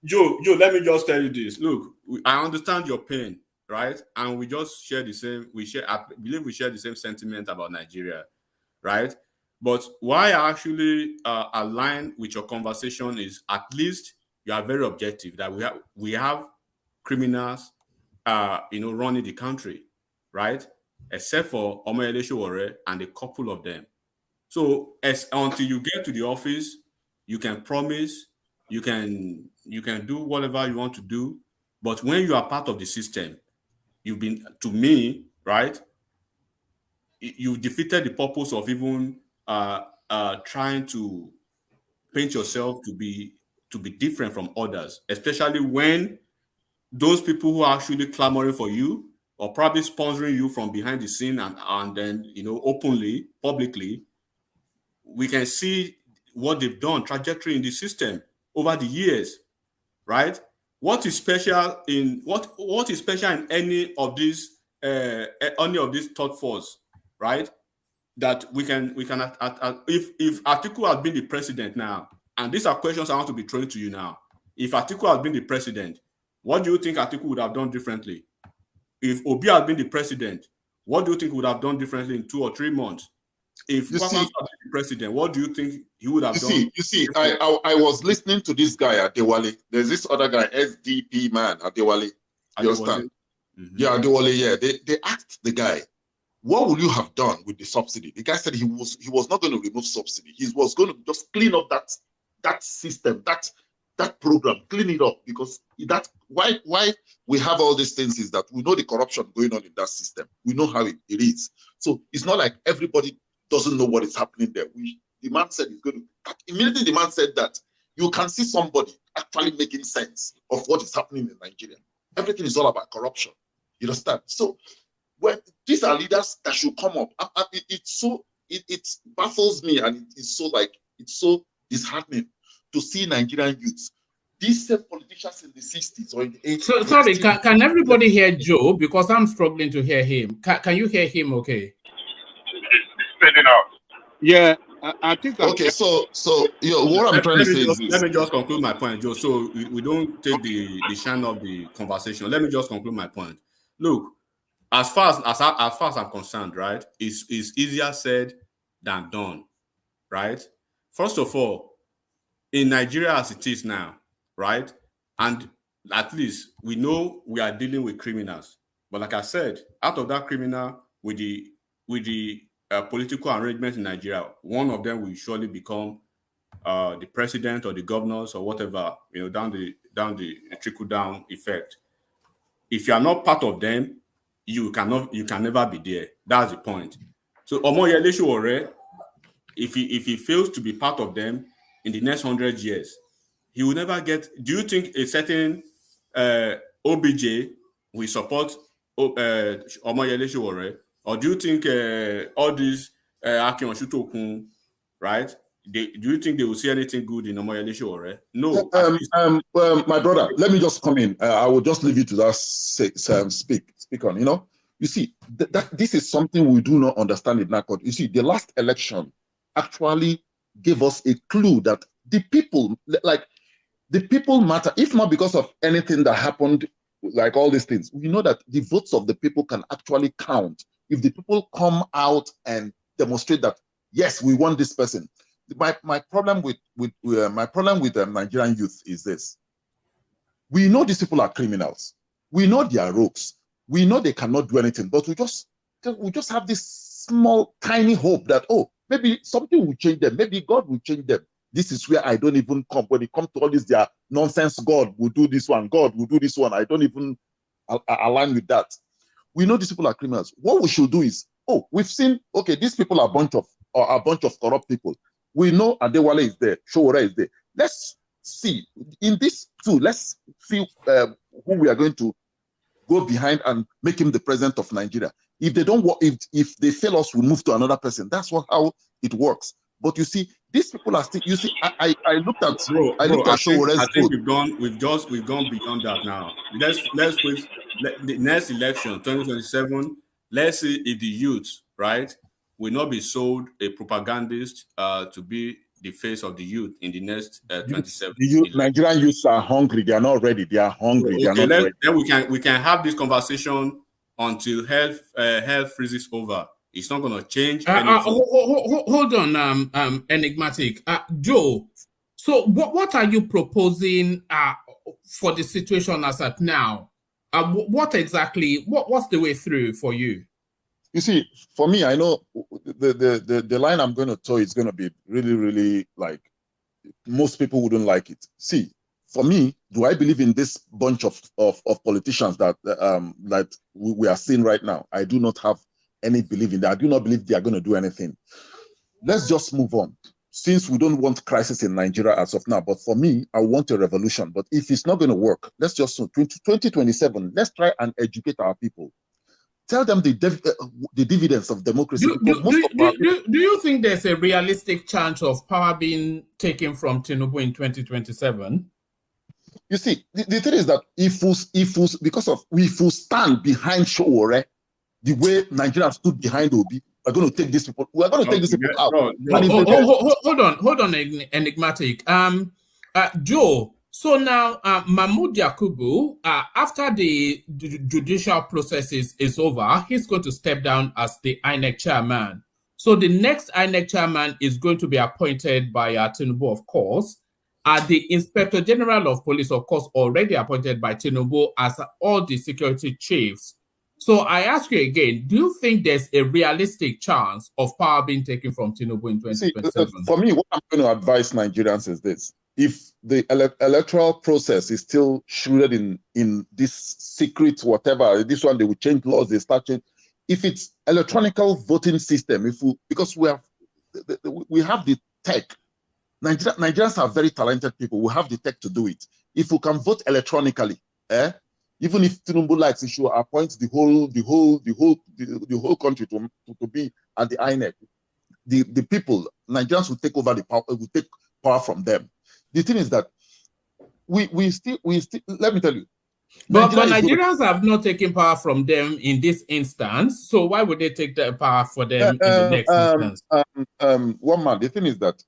Speaker 10: Joe, let me just tell you this. Look, I understand your pain, right? And we just share the same. I believe we share the same sentiment about Nigeria, right? But why I actually align with your conversation is at least you are very objective that we have criminals, running the country, right? Except for Omoyele Sowore and a couple of them. So until you get to the office, you can promise, you can do whatever you want to do. But when you are part of the system, you've been, to me, right? You've defeated the purpose of even trying to paint yourself to be different from others, especially when those people who are actually clamoring for you or probably sponsoring you from behind the scene and then, openly, publicly, we can see what they've done, trajectory in the system over the years, right? What is special in any of these thought force, right? That we can if Atiku had been the president now, and these are questions I want to be throwing to you now. If Atiku had been the president, what do you think Atiku would have done differently? If Obi had been the president, what do you think he would have done differently in 2 or 3 months? If Kwakwanso had been the president, what do you think he would have done?
Speaker 15: You see, I was listening to this guy Adewale. There's this other guy, SDP man, Adewale. You understand? Mm-hmm. Yeah, Adewale, yeah. They asked the guy, what would you have done with the subsidy? The guy said he was not going to remove subsidy. He was going to just clean up that system, that program, clean it up, because why we have all these things is that we know the corruption going on in that system. We know how it is. So it's not like everybody doesn't know what is happening there. The man said he's going to, immediately the man said that you can see somebody actually making sense of what is happening in Nigeria. Everything is all about corruption. You understand? So when these are leaders that should come up, it baffles me, and it's so disheartening to see Nigerian youths, these same politicians in the 60s or in the 80s.
Speaker 2: So, sorry, can everybody hear Joe? Because I'm struggling to hear him. Can you hear him okay?
Speaker 8: It's fading out.
Speaker 7: Yeah, I think.
Speaker 15: Okay, so what I'm trying to say is,
Speaker 10: let me just conclude my point, Joe. So we don't take the shine of the conversation. Let me just conclude my point. Look, as far as I'm concerned, right, it's easier said than done, right? First of all, in Nigeria as it is now, right, and at least we know we are dealing with criminals. But like I said, out of that criminal, with the political arrangement in Nigeria, one of them will surely become the president or the governors or whatever, down the trickle down effect. If you are not part of them, you can never be there. That's the point. So Omoyele Sowore, if he fails to be part of them in the next 100 years, he will never get. Do you think a certain OBJ will support Omoyele Sowore, or do you think all these Akin Oshutokun, right? do you think they will see anything good in Omoyele Sowore? No.
Speaker 15: My brother, let me just come in. I will just leave you to that speak on. You know, you see, this is something we do not understand in NACOD. You see, the last election actually gave us a clue that the people, like, the people matter, if not because of anything that happened, like all these things. We know that the votes of the people can actually count if the people come out and demonstrate that, yes, we want this person. My problem with Nigerian youth is this: we know these people are criminals, we know they are rogues, we know they cannot do anything, but we just have this small tiny hope that, oh, maybe something will change them, maybe God will change them. This is where I don't even come. When it comes to all this, their nonsense, God will do this one, God will do this one, I don't even align with that. We know these people are criminals. What we should do is, oh, we've seen, okay, these people are a bunch of corrupt people. We know Adewale is there, Sowore is there. Let's see, in this too, let's see who we are going to go behind and make him the president of Nigeria. If they don't, if they fail us, we move to another person. That's how it works. But you see, these people are still. You see, I looked at Showore's
Speaker 10: I think we've gone beyond that now. Let's wait. The next election, 2027. Let's see if the youth, right, will not be sold a propagandist to be the face of the youth in the next 27.
Speaker 15: Nigerian youths are hungry. They are not ready. They are hungry.
Speaker 10: So, okay,
Speaker 15: they are not ready.
Speaker 10: Then we can have this conversation until hell freezes over. It's not going to change anything.
Speaker 2: Hold on, Enigmatic. Joe, so what are you proposing for the situation as at now? What's the way through for you?
Speaker 15: You see, for me, I know the line I'm going to toe is going to be really, really, like, most people wouldn't like it. See, for me, do I believe in this bunch of politicians that we are seeing right now? I do not have any belief in that. I do not believe they are going to do anything. Let's just move on. Since we don't want crisis in Nigeria as of now, but for me, I want a revolution. But if it's not going to work, let's just 2027. Let's try and educate our people. Tell them the dividends of democracy.
Speaker 2: Do you think there's a realistic chance of power being taken from Tinubu in 2027?
Speaker 15: You see, the thing is that if we stand behind Sowore, the way Nigeria stood behind Obi, we're going to take these people. We're going to take these people out.
Speaker 2: Hold on, Enigmatic. Joe. So now, Mahmoud Yakubu, after the judicial process is over, he's going to step down as the INEC chairman. So the next INEC chairman is going to be appointed by Tinubu, of course. The Inspector General of Police, of course, already appointed by Tinubu as all the security chiefs. So I ask you again, do you think there's a realistic chance of power being taken from Tinubu in 2027?
Speaker 15: For me, what I'm going to advise Nigerians is this. If the electoral process is still shrouded in this secret whatever, this one, they will change laws, they start changing. If it's electronical voting system, because we have the tech. Nigerians are very talented people. We have the tech to do it. If we can vote electronically, even if Tinubu likes, he should appoint the whole country to be at the INEC. The people, Nigerians will take over the power, will take power from them. The thing is that we still let me tell you.
Speaker 2: But Nigerians have not taken power from them in this instance. So why would they take the power for them in the next instance?
Speaker 15: One man, the thing is that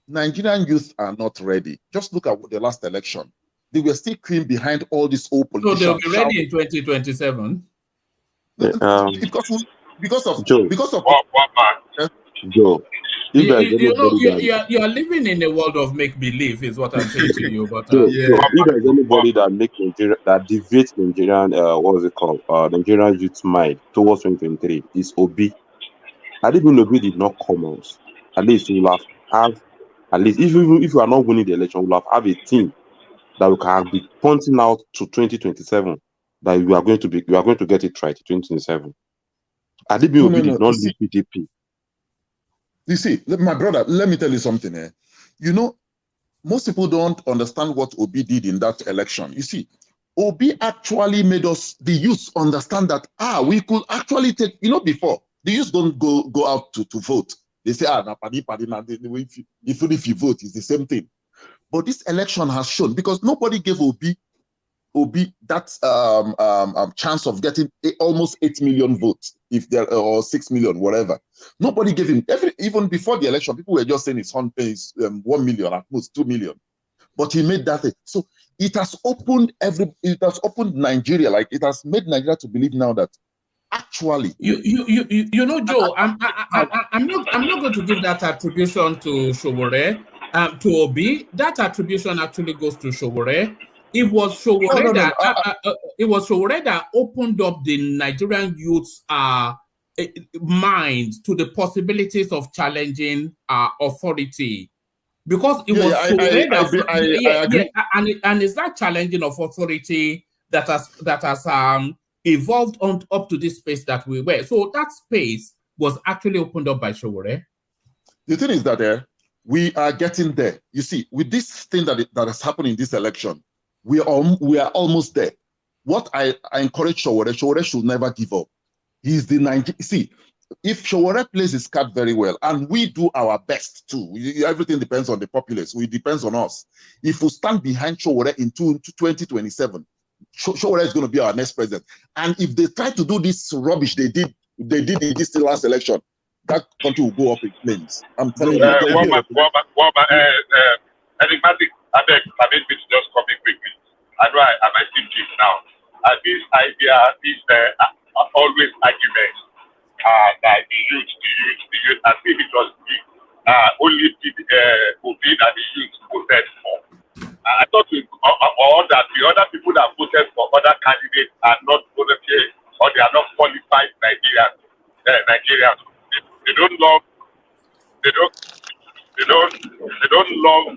Speaker 15: Nigerian youth are not ready. Just look at the last election. They were still queuing behind all these old politicians.
Speaker 2: So they'll be ready in 2027.
Speaker 15: Because of
Speaker 1: Joe. Joe.
Speaker 2: You are living in a world of make-believe, is what I'm saying to you. But
Speaker 1: if there's anybody that deviates Nigerian, what was it called? Nigerian youth mind towards 2023 is Obi. I didn't even Obi did not come out. At least we will have at least even if we are not winning the election, we'll have a team that we can be pointing out to 2027 that we are going to get it right 2027. I didn't Obi did not leave PDP.
Speaker 15: You see, my brother, let me tell you something. You know, most people don't understand what Obi did in that election. You see, Obi actually made us, the youth, understand that, we could actually take, before, the youth don't go out to vote. They say, even if you vote, it's the same thing. But this election has shown, because nobody gave Obi that chance of getting almost 8 million votes, if there or 6 million, whatever. Nobody gave him, even before the election, people were just saying it's 1 million, at most 2 million. But he made that thing. So it has opened Nigeria, like it has made Nigeria to believe now that actually,
Speaker 2: you know, Joe, I'm not going to give that attribution to Showore, to Obi. That attribution actually goes to Showore. It was Showore that opened up the Nigerian youth's mind to the possibilities of challenging authority. Because it was Showore and it's that challenging of authority that has evolved up to this space that we were. So that space was actually opened up by Showore.
Speaker 15: The thing is that we are getting there. You see, with this thing that has happened in this election, we are almost there. What I encourage Showore should never give up. He's the Nigerian. See, if Showore plays his card very well, and we do our best too, everything depends on the populace. It depends on us. If we stand behind Showore in 2027, Showore is going to be our next president. And if they try to do this rubbish they did in this last election, that country will go up in flames. I'm telling you.
Speaker 8: Enigmatic, I beg me to just come in quickly. I know I might seem cheap now. This idea, this always arguments that the youth, as if it was only Obi that the youth voted for. I thought or that the other people that voted for other candidates are not volunteer or they are not qualified Nigerians. They don't love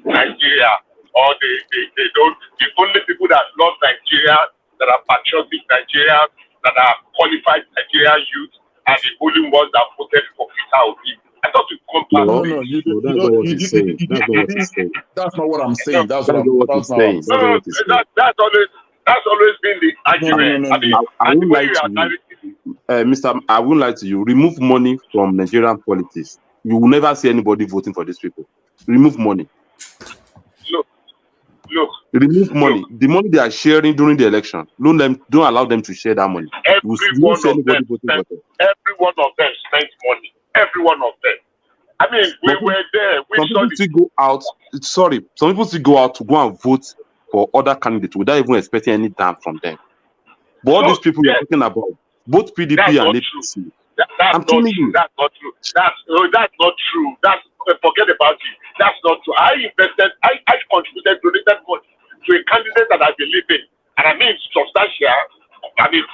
Speaker 8: Nigeria, or they don't. The only people that love Nigeria, that are patriotic Nigerians, that are qualified Nigerian youth, are the only ones that voted for Peter Obi. I thought you come back.
Speaker 1: That's not what he's saying. That's not what he's saying.
Speaker 15: That's not what I'm saying. That's not
Speaker 1: what he's saying.
Speaker 8: That's always been the argument.
Speaker 1: No. I won't lie to you, Mr. I won't lie to you. Remove money from Nigerian politics. You will never see anybody voting for these people. Remove money.
Speaker 8: Look.
Speaker 1: Remove money. The money they are sharing during the election. Don't allow them to share that money.
Speaker 8: Every one of them spent money. Every one of them. I mean, we were there.
Speaker 1: Some people still go out. Some people still go out to go and vote for other candidates without even expecting any damn from them. But all these people you're talking about, both PDP and APC.
Speaker 8: That's not true. That's not true. Forget about it. That's not true. I contributed, donated money to a candidate that I believe in. And I mean substantial. I mean,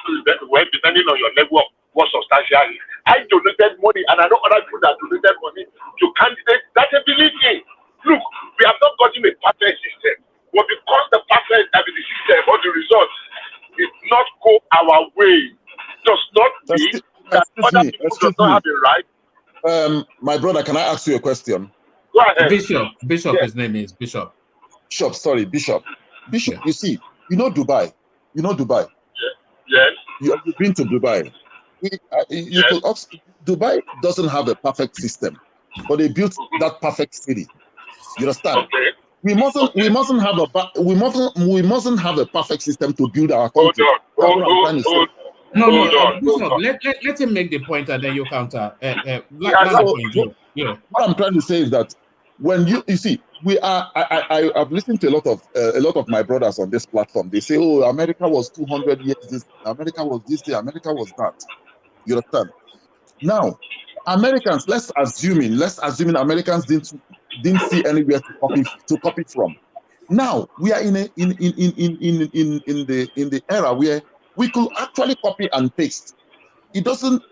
Speaker 8: depending on your level of what substantial is. I donated money, and I know other people that donated money to candidates that they believe in. Look, we have not gotten a perfect system. But because the system or the results did not go our way, does not mean that other people do not have a right.
Speaker 15: My brother, can I ask you a question?
Speaker 8: Go ahead.
Speaker 2: Bishop,
Speaker 8: yes.
Speaker 2: His name is Bishop.
Speaker 15: Bishop.
Speaker 2: Yeah.
Speaker 15: You see, you know Dubai.
Speaker 8: Yes.
Speaker 15: You've been to Dubai. Dubai doesn't have a perfect system, but they built that perfect city. You understand?
Speaker 8: Okay.
Speaker 15: We mustn't have a perfect system to build our country.
Speaker 2: No, let him make the point and then you counter.
Speaker 15: What I'm trying to say is that when you see, I've listened to a lot of my brothers on this platform. They say, "Oh, America was 200 years this, America was this, America was that." You understand? Now, Americans, let's assuming Americans didn't see anywhere to copy from. Now we are in the era where we could actually copy and paste. It doesn't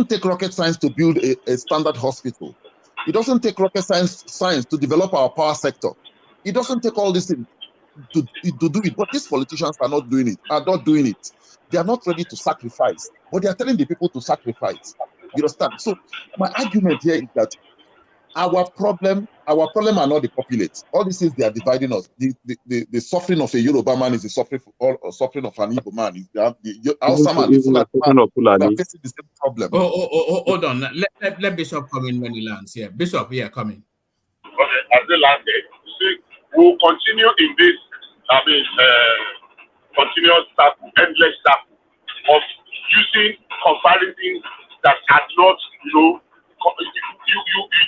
Speaker 15: take rocket science to build a standard hospital. It doesn't take rocket science to develop our power sector. It doesn't take all this to do it. But these politicians are not doing it. They are not ready to sacrifice, but they are telling the people to sacrifice. You understand? So my argument here is that Our problem are not the populates. All this is they are dividing us. The suffering of a Yoruba man is the suffering of an Igbo man. The Hausa man, the Fulani man, they are facing the same problem.
Speaker 2: Hold on. Let Bishop come in when he lands. Yeah, Bishop, come in.
Speaker 8: Okay, as they landed, see, we'll continue in this, continuous circle, endless circle of using comparisons that are not, you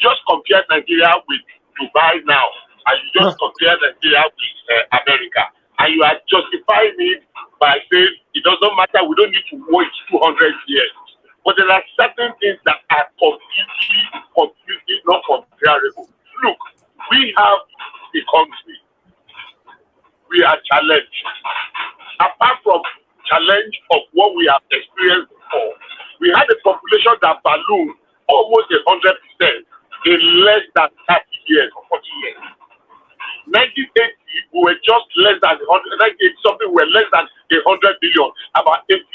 Speaker 8: just compare Nigeria with Dubai now, and you just compare Nigeria with America, and you are justifying it by saying it doesn't matter, we don't need to wait 200 years. But there are certain things that are completely not comparable. Look, we have a country. We are challenged. Apart from challenge of what we have experienced before, we had a population that ballooned almost 100% in less than 30 years or 40 years. 1980, we were just less than 100. 1980 something, we were less than 100 million, about 89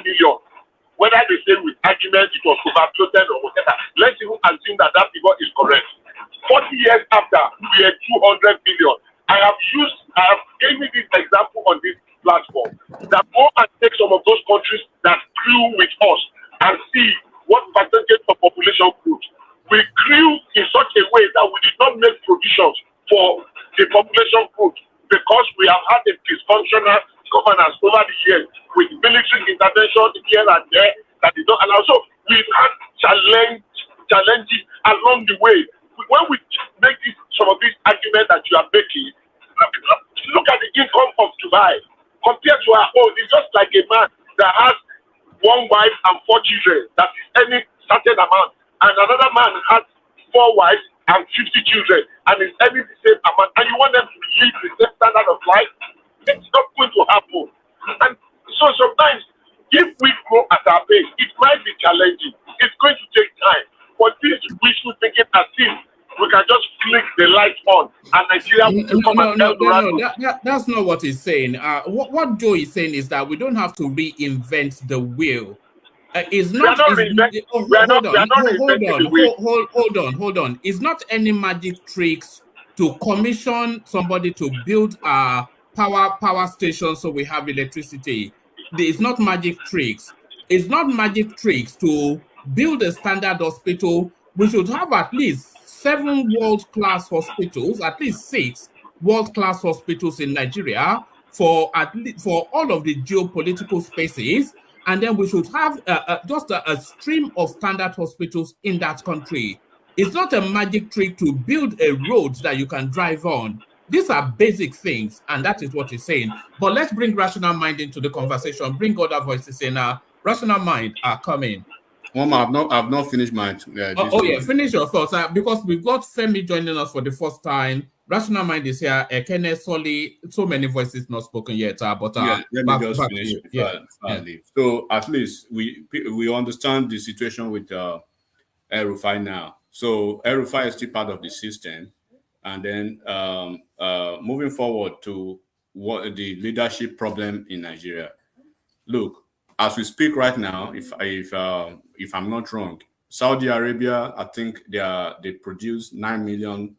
Speaker 8: million. Whether they say with argument it was overbloated or whatever, let's even assume that figure is correct. 40 years after, we are 200 million. I have given this example on this platform that go and take some of those countries that grew with us and see what percentage of population grew. We grew in such a way that we did not make provisions for the population growth because we have had a dysfunctional governance over the years with military intervention here and there that did not allow. So we've had challenges along the way. When we make some of these arguments that you are making, look at the income of Dubai compared to our own. It's just like a man that has one wife and 4 children that is earning certain amount, and another man has 4 wives and 50 children and is earning the same amount, and you want them to live the same standard of life. It's not going to happen. And so sometimes if we grow at our pace, it might be challenging. It's going to take time. But this wishful thinking as if we can just flick the light on and Nigeria will come and
Speaker 2: No, that's not what he's saying. What Joe is saying is that we don't have to reinvent the wheel. It's not. Hold on. It's not any magic tricks to commission somebody to build a power station so we have electricity. It's not magic tricks. It's not magic tricks to build a standard hospital. We should have at least 7 world-class hospitals, at least 6 world-class hospitals in Nigeria for all of the geopolitical spaces, and then we should have just a stream of standard hospitals in that country. It's not a magic trick to build a road that you can drive on. These are basic things, and that is what he's saying. But let's bring rational mind into the conversation. Bring other voices in. Rational mind are coming.
Speaker 10: I've not finished mine.
Speaker 2: Finish your thoughts because we've got Femi joining us for the first time. Rational mind is here. Kenneth, Solly, so many voices not spoken yet. But
Speaker 10: let me just finish before I leave. So at least we understand the situation with El-Rufai now. So El-Rufai is still part of the system, and then moving forward to what the leadership problem in Nigeria. Look, as we speak right now, if I'm not wrong, Saudi Arabia, I think they produce 9 million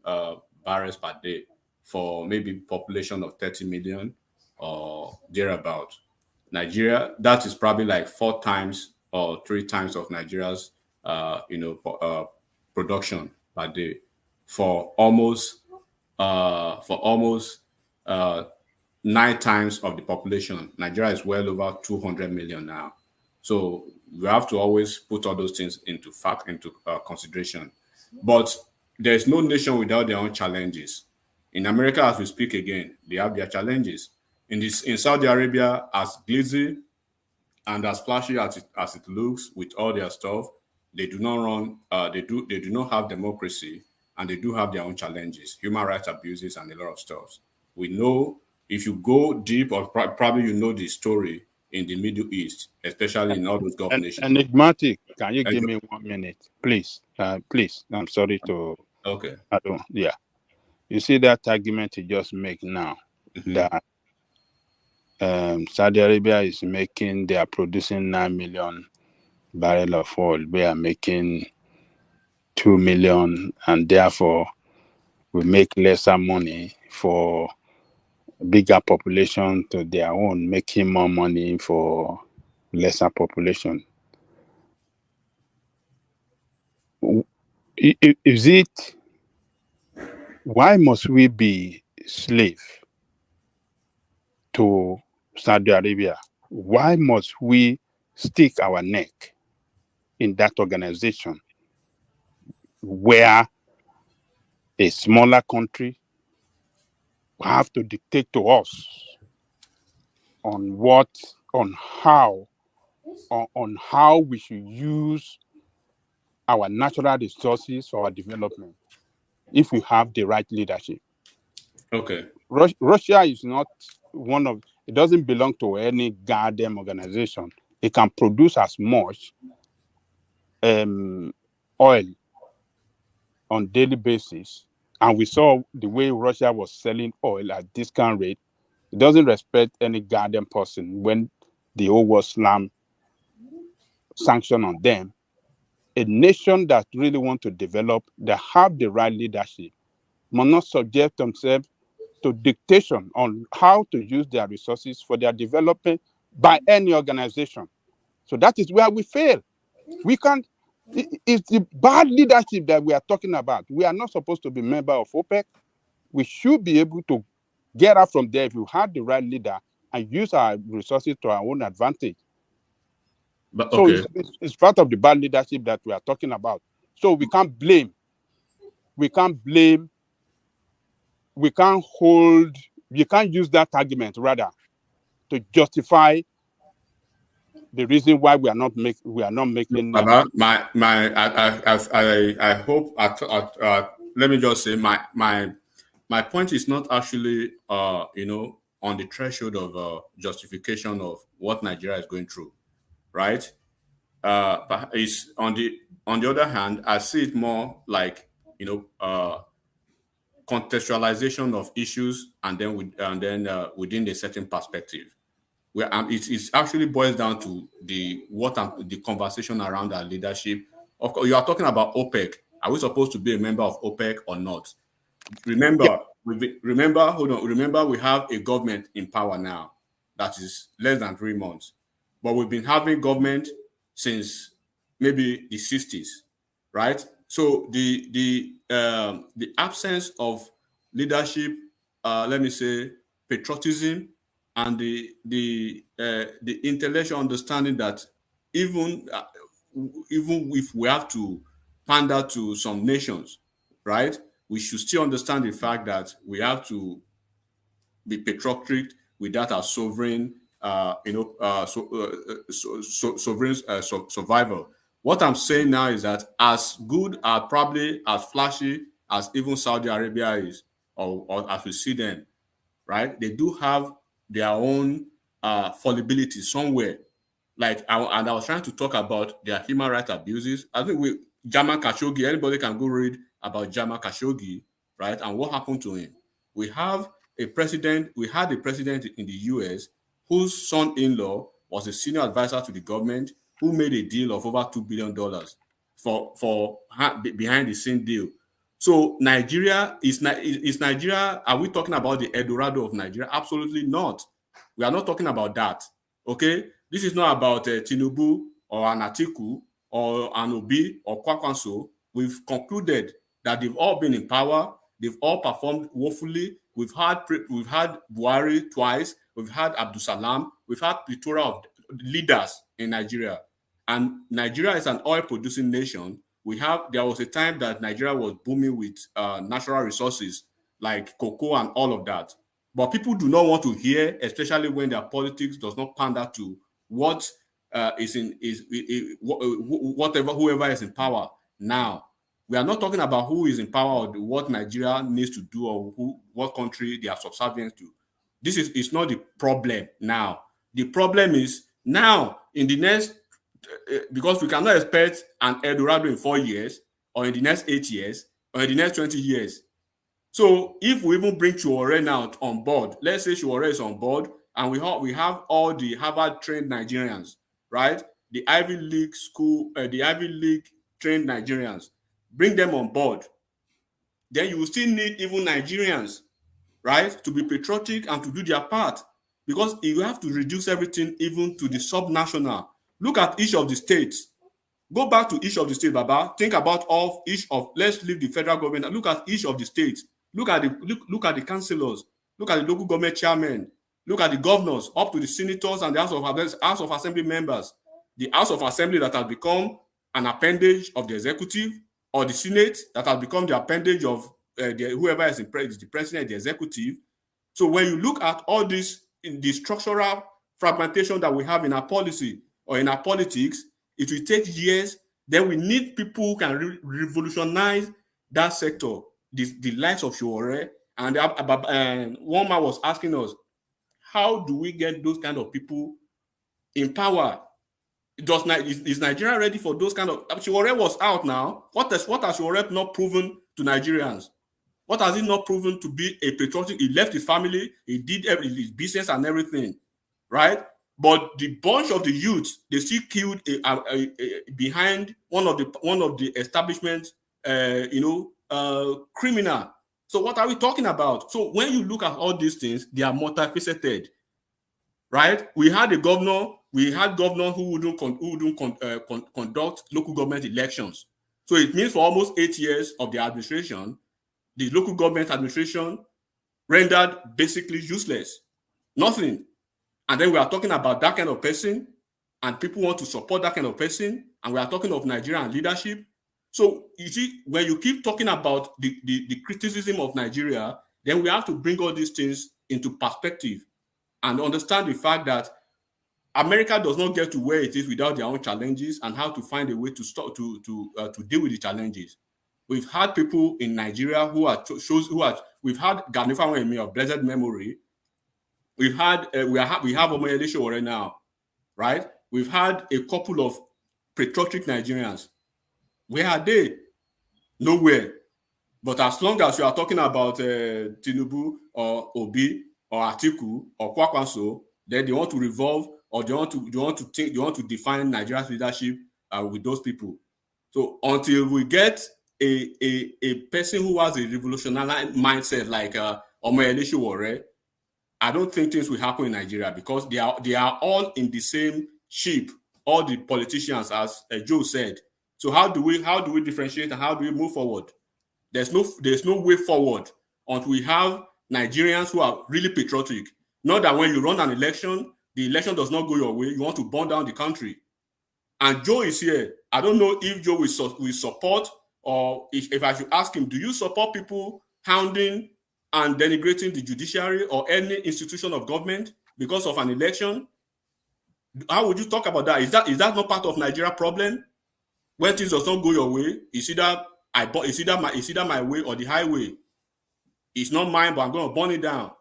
Speaker 10: barrels per day for maybe population of 30 million or thereabout. Nigeria, that is probably like 4 times or 3 times of Nigeria's production per day for almost 9 times of the population. Nigeria is well over 200 million now. So we have to always put all those things into consideration. But there's no nation without their own challenges. In America, as we speak again, they have their challenges. In Saudi Arabia, as glitzy and as flashy as it looks with all their stuff, they do not run. They do not have democracy, and they do have their own challenges, human rights abuses, and a lot of stuff. We know. If you go deep, or probably you know the story in the Middle East, especially in all those Gulf nations.
Speaker 3: Enigmatic, can you give me 1 minute, please? Please, I'm sorry to.
Speaker 10: Okay.
Speaker 3: Yeah. You see that argument you just make now that Saudi Arabia they are producing 9 million barrels of oil. We are making 2 million, and therefore we make lesser money for bigger population to their own, making more money for lesser population. Is it, why must we be slave to Saudi Arabia? Why must we stick our neck in that organization where a smaller country have to dictate to us on what, on how we should use our natural resources for our development if we have the right leadership?
Speaker 10: Okay.
Speaker 3: Russia is not one of, it doesn't belong to any goddamn organization. It can produce as much oil on daily basis. And we saw the way Russia was selling oil at discount rate. It doesn't respect any goddamn person when the whole world slammed sanction on them. A nation that really want to develop, that have the right leadership, must not subject themselves to dictation on how to use their resources for their development by any organization. So that is where we fail. We can't, it's the bad leadership that we are talking about. We are not supposed to be member of OPEC. We should be able to get out from there if you have the right leader and use our resources to our own advantage.
Speaker 10: But,
Speaker 3: okay.
Speaker 10: So
Speaker 3: it's part of the bad leadership that we are talking about. So we can't blame. We can't use that argument rather to justify the reason why we are not making.
Speaker 10: Baba, I hope. Let me just say my point is not actually on the threshold of justification of what Nigeria is going through, right? But it's on the other hand, I see it more like contextualization of issues, and then within a certain perspective, where it actually boils down to the conversation around our leadership. Of course, you are talking about OPEC. Are we supposed to be a member of OPEC or not? Remember, Remember, we have a government in power now that is less than 3 months, but we've been having government since maybe the 60s, right? So the absence of leadership, let me say, patriotism, and the intellectual understanding that even if we have to pander to some nations, right, we should still understand the fact that we have to be patriotic without our sovereign, sovereign survival. What I'm saying now is that as good, probably as flashy as even Saudi Arabia is, or as we see them, right? They do have their own fallibility somewhere. Like, I was trying to talk about their human rights abuses. I think Jamal Khashoggi, anybody can go read about Jamal Khashoggi, right? And what happened to him. We had a president in the US whose son-in-law was a senior advisor to the government, who made a deal of over $2 billion for behind the scene deal. So Nigeria is Nigeria. Are we talking about the Eldorado of Nigeria? Absolutely not. We are not talking about that. Okay, this is not about Tinubu or an Atiku or an Obi or Kwakwanso. We've concluded that they've all been in power. They've all performed woefully. We've had Buhari twice. We've had Abdul Salam. We've had plethora of leaders in Nigeria. And Nigeria is an oil-producing nation. There was a time that Nigeria was booming with natural resources like cocoa and all of that. But people do not want to hear, especially when their politics does not pander to what whoever is in power now. We are not talking about who is in power or what Nigeria needs to do or what country they are subservient to. This is not the problem now. The problem is now in the next, because we cannot expect an Eldorado in 4 years or in the next 8 years or in the next 20 years. So if we even bring Chiwore now on board, let's say Chiwore is on board, and we have all the Harvard-trained Nigerians, right? The Ivy League trained Nigerians.
Speaker 16: bring them on board. Then you will still need even Nigerians, right, to be patriotic and to do their part, because you have to reduce everything even to the subnational. Look at each of the states. Go back to each of the states, Baba. Think about let's leave the federal government and look at each of the states. Look at the councillors. Look at the local government chairmen. Look at the governors, up to the senators and the House of Assembly members. The House of Assembly that has become an appendage of the executive, or the Senate that has become the appendage of whoever is the president, the executive. So when you look at all this, in the structural fragmentation that we have in our policy or in our politics, it will take years. Then we need people who can revolutionize that sector, the likes of Shore. And one man was asking us, how do we get those kind of people in power? Is Nigeria ready for those kind of... Shore was out now. What has Shore not proven to Nigerians? What has he not proven to be a patriotic? He left his family, he did his business and everything, right? But the bunch of the youth, they still killed behind one of the establishment, criminal. So what are we talking about? So when you look at all these things, they are multifaceted, right? We had governor who wouldn't conduct local government elections. So it means for almost 8 years of the administration, the local government administration rendered basically useless. Nothing. And then we are talking about that kind of person, and people want to support that kind of person, and we are talking of Nigerian leadership. So you see, when you keep talking about the criticism of Nigeria, then we have to bring all these things into perspective and understand the fact that America does not get to where it is without their own challenges, and how to find a way to deal with the challenges. We've had people in Nigeria we've had Ganifa Wemi of blessed memory. We have Omoyele Sowore now, right? We've had a couple of patriotic Nigerians. Where are they? Nowhere. But as long as you are talking about Tinubu or Obi or Atiku or Kwakwanso, then they want to revolve, or they want to define Nigeria's leadership with those people. So until we get a person who has a revolutionary mindset like Omoyele Sowore, I don't think things will happen in Nigeria, because they are all in the same ship, all the politicians, as Joe said. So how do we differentiate, and how do we move forward? There's no way forward until we have Nigerians who are really patriotic. Not that when you run an election, the election does not go your way, you want to burn down the country. And Joe is here. I don't know if Joe will support, or if I should ask him, do you support people hounding and denigrating the judiciary or any institution of government because of an election? How would you talk about that? Is that not part of Nigeria problem? When things does not go your way, it's either my way or the highway. It's not mine, but I'm going to burn it down.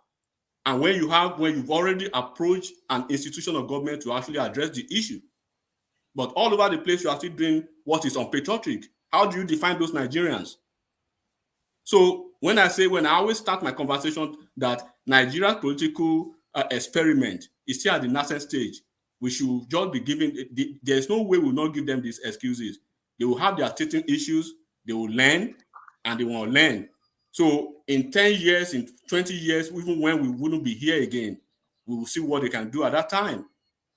Speaker 16: And when you've already approached an institution of government to actually address the issue, but all over the place you are still doing what is unpatriotic. How do you define those Nigerians? So when I always start my conversation that Nigeria's political experiment is still at the nascent stage, we should just be giving. There's no way we'll not give them these excuses. They will have their teething issues. They will learn, and they won't learn. So in 10 years, in 20 years, even when we wouldn't be here again, we will see what they can do at that time,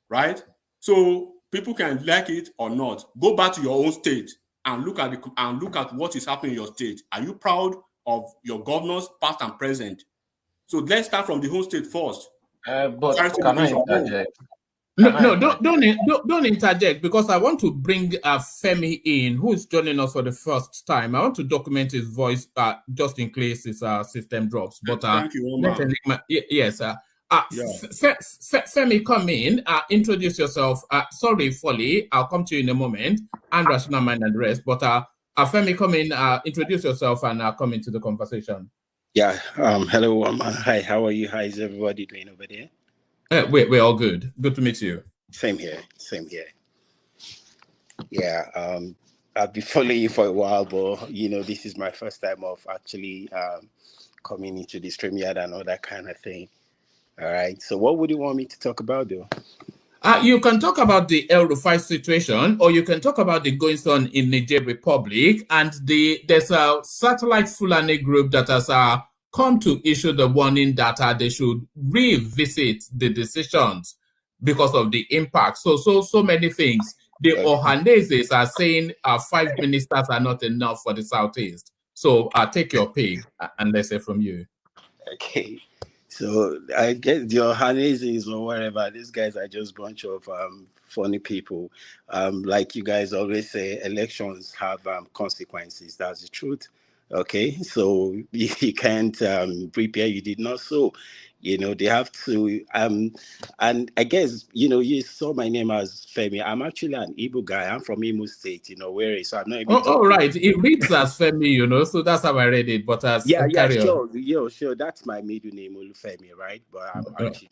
Speaker 16: right? So people can like it or not. Go back to your own state and look at what is happening in your state. Are you proud of your governors, past and present? So let's start from the home state first.
Speaker 18: But can I interject?
Speaker 2: No, don't interject, because I want to bring Femi in, who is joining us for the first time. I want to document his voice just in case his system drops. But
Speaker 16: thank you, Omar.
Speaker 2: Yes. Femi, come in. Introduce yourself. Sorry, Folly. I'll come to you in a moment. And Rational Mind and the rest. But Femi, come in. Introduce yourself and come into the conversation.
Speaker 23: Yeah. Hello. Hi. How are you? How is everybody doing over there?
Speaker 2: We're all good. Good to meet you.
Speaker 23: Same here. Yeah. I've been following you for a while, but this is my first time of actually coming into the StreamYard and all that kind of thing. All right. So what would you want me to talk about, though?
Speaker 2: You can talk about the El Rufai situation, or you can talk about the goings on in Niger Republic, and there's a satellite Fulani group that has come to issue the warning that they should revisit the decisions because of the impact. So many things. The Ohaneses are saying 5 ministers are not enough for the Southeast. So take your pick, and let's hear from you.
Speaker 23: Okay. So I guess the Ohaneses or whatever, these guys are just a bunch of funny people. Like you guys always say, elections have consequences. That's the truth. Okay, so you can't prepare you did not sow. You know, they have to and I guess, you know, you saw my name as Femi. I'm actually an Igbo guy. I'm from Imo State, you know, where so I'm not able to.
Speaker 2: Oh, right. It reads as Femi, you know, so that's how I read it. But as carry on.
Speaker 23: Sure. That's my middle name, Olufemi, right? But I'm actually,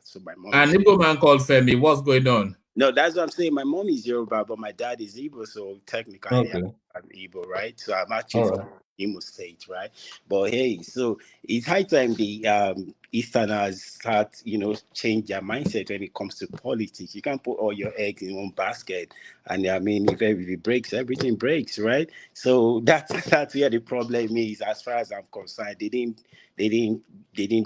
Speaker 23: so my mom.
Speaker 2: An Igbo man called Femi. What's going on?
Speaker 23: No, that's what I'm saying. My mom is Yoruba, but my dad is Igbo, so technically I'm Igbo, right? So I'm actually from Imo State, right? But hey, so it's high time the Easterners start, you know, change their mindset when it comes to politics. You can't put all your eggs in one basket, and I mean, if it breaks, everything breaks, right? So that's where the problem is, as far as I'm concerned. They didn't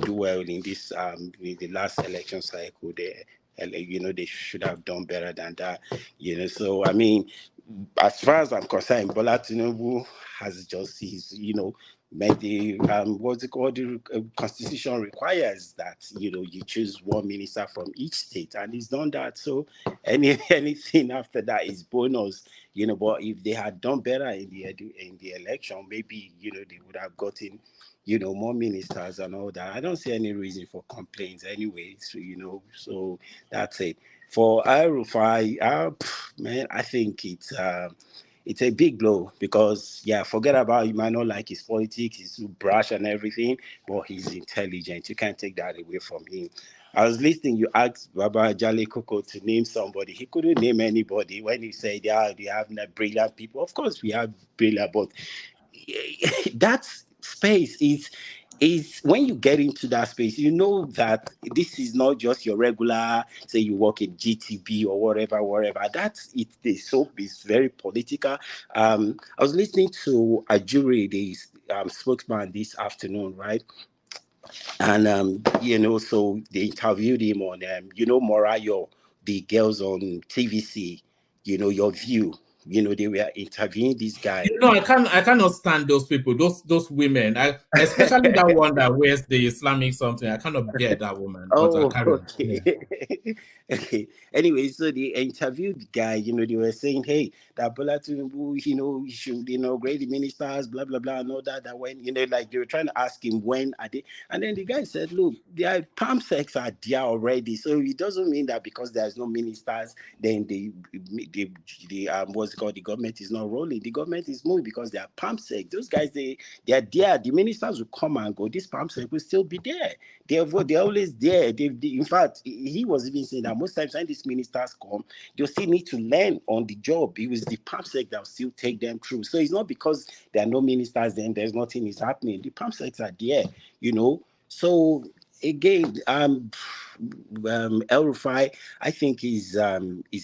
Speaker 23: do well in this in the last election cycle. You know, they should have done better than that. You know, so I mean, as far as I'm concerned, Bola Tinubu has just you know, made the what's it called? The constitution requires that, you know, you choose one minister from each state, and he's done that. So anything after that is bonus, you know. But if they had done better in the election, maybe, you know, they would have gotten, you know, more ministers and all that. I don't see any reason for complaints anyway. So, you know, so that's it. For El-Rufai, man, I think it's a big blow because, forget about, you might not like his politics, he's too brash and everything, but he's intelligent. You can't take that away from him. I was listening, you asked Baba Jale Koko to name somebody. He couldn't name anybody when he said, they have brilliant people. Of course, we have brilliant, but that space is when you get into that space, you know that this is not just your regular, say you work in GTB or whatever. That's it. The soap is very political. I was listening to Ajuri, the spokesman, this afternoon, right? And you know, so they interviewed him on you know, Morayo, the girls on TVC, you know, Your View. You know, they were interviewing this guy.
Speaker 2: You know, I cannot stand those people, those women. Especially that one that wears the Islamic something. I cannot get that woman.
Speaker 23: Oh, okay. Okay. Anyway, so they interviewed the guy, you know, they were saying, hey, that Bola Tinubu, you know, he should inaugurate the ministers, blah, blah, blah, and all that. That when, you know, like they were trying to ask him when are they, and then the guy said, look, their palm sex are there already. So it doesn't mean that because there's no ministers, then the what's it called, the government is not rolling. The government is moving because they are palm sex. Those guys, they are there. The ministers will come and go. This palm sex will still be there. They're always there. In fact, he was even saying that most times when these ministers come, they'll still need to learn on the job. It was the PAMSEC that will still take them through. So it's not because there are no ministers, then there's nothing is happening. The PAMSECs are there, you know. So again, El-Rufai, I think is a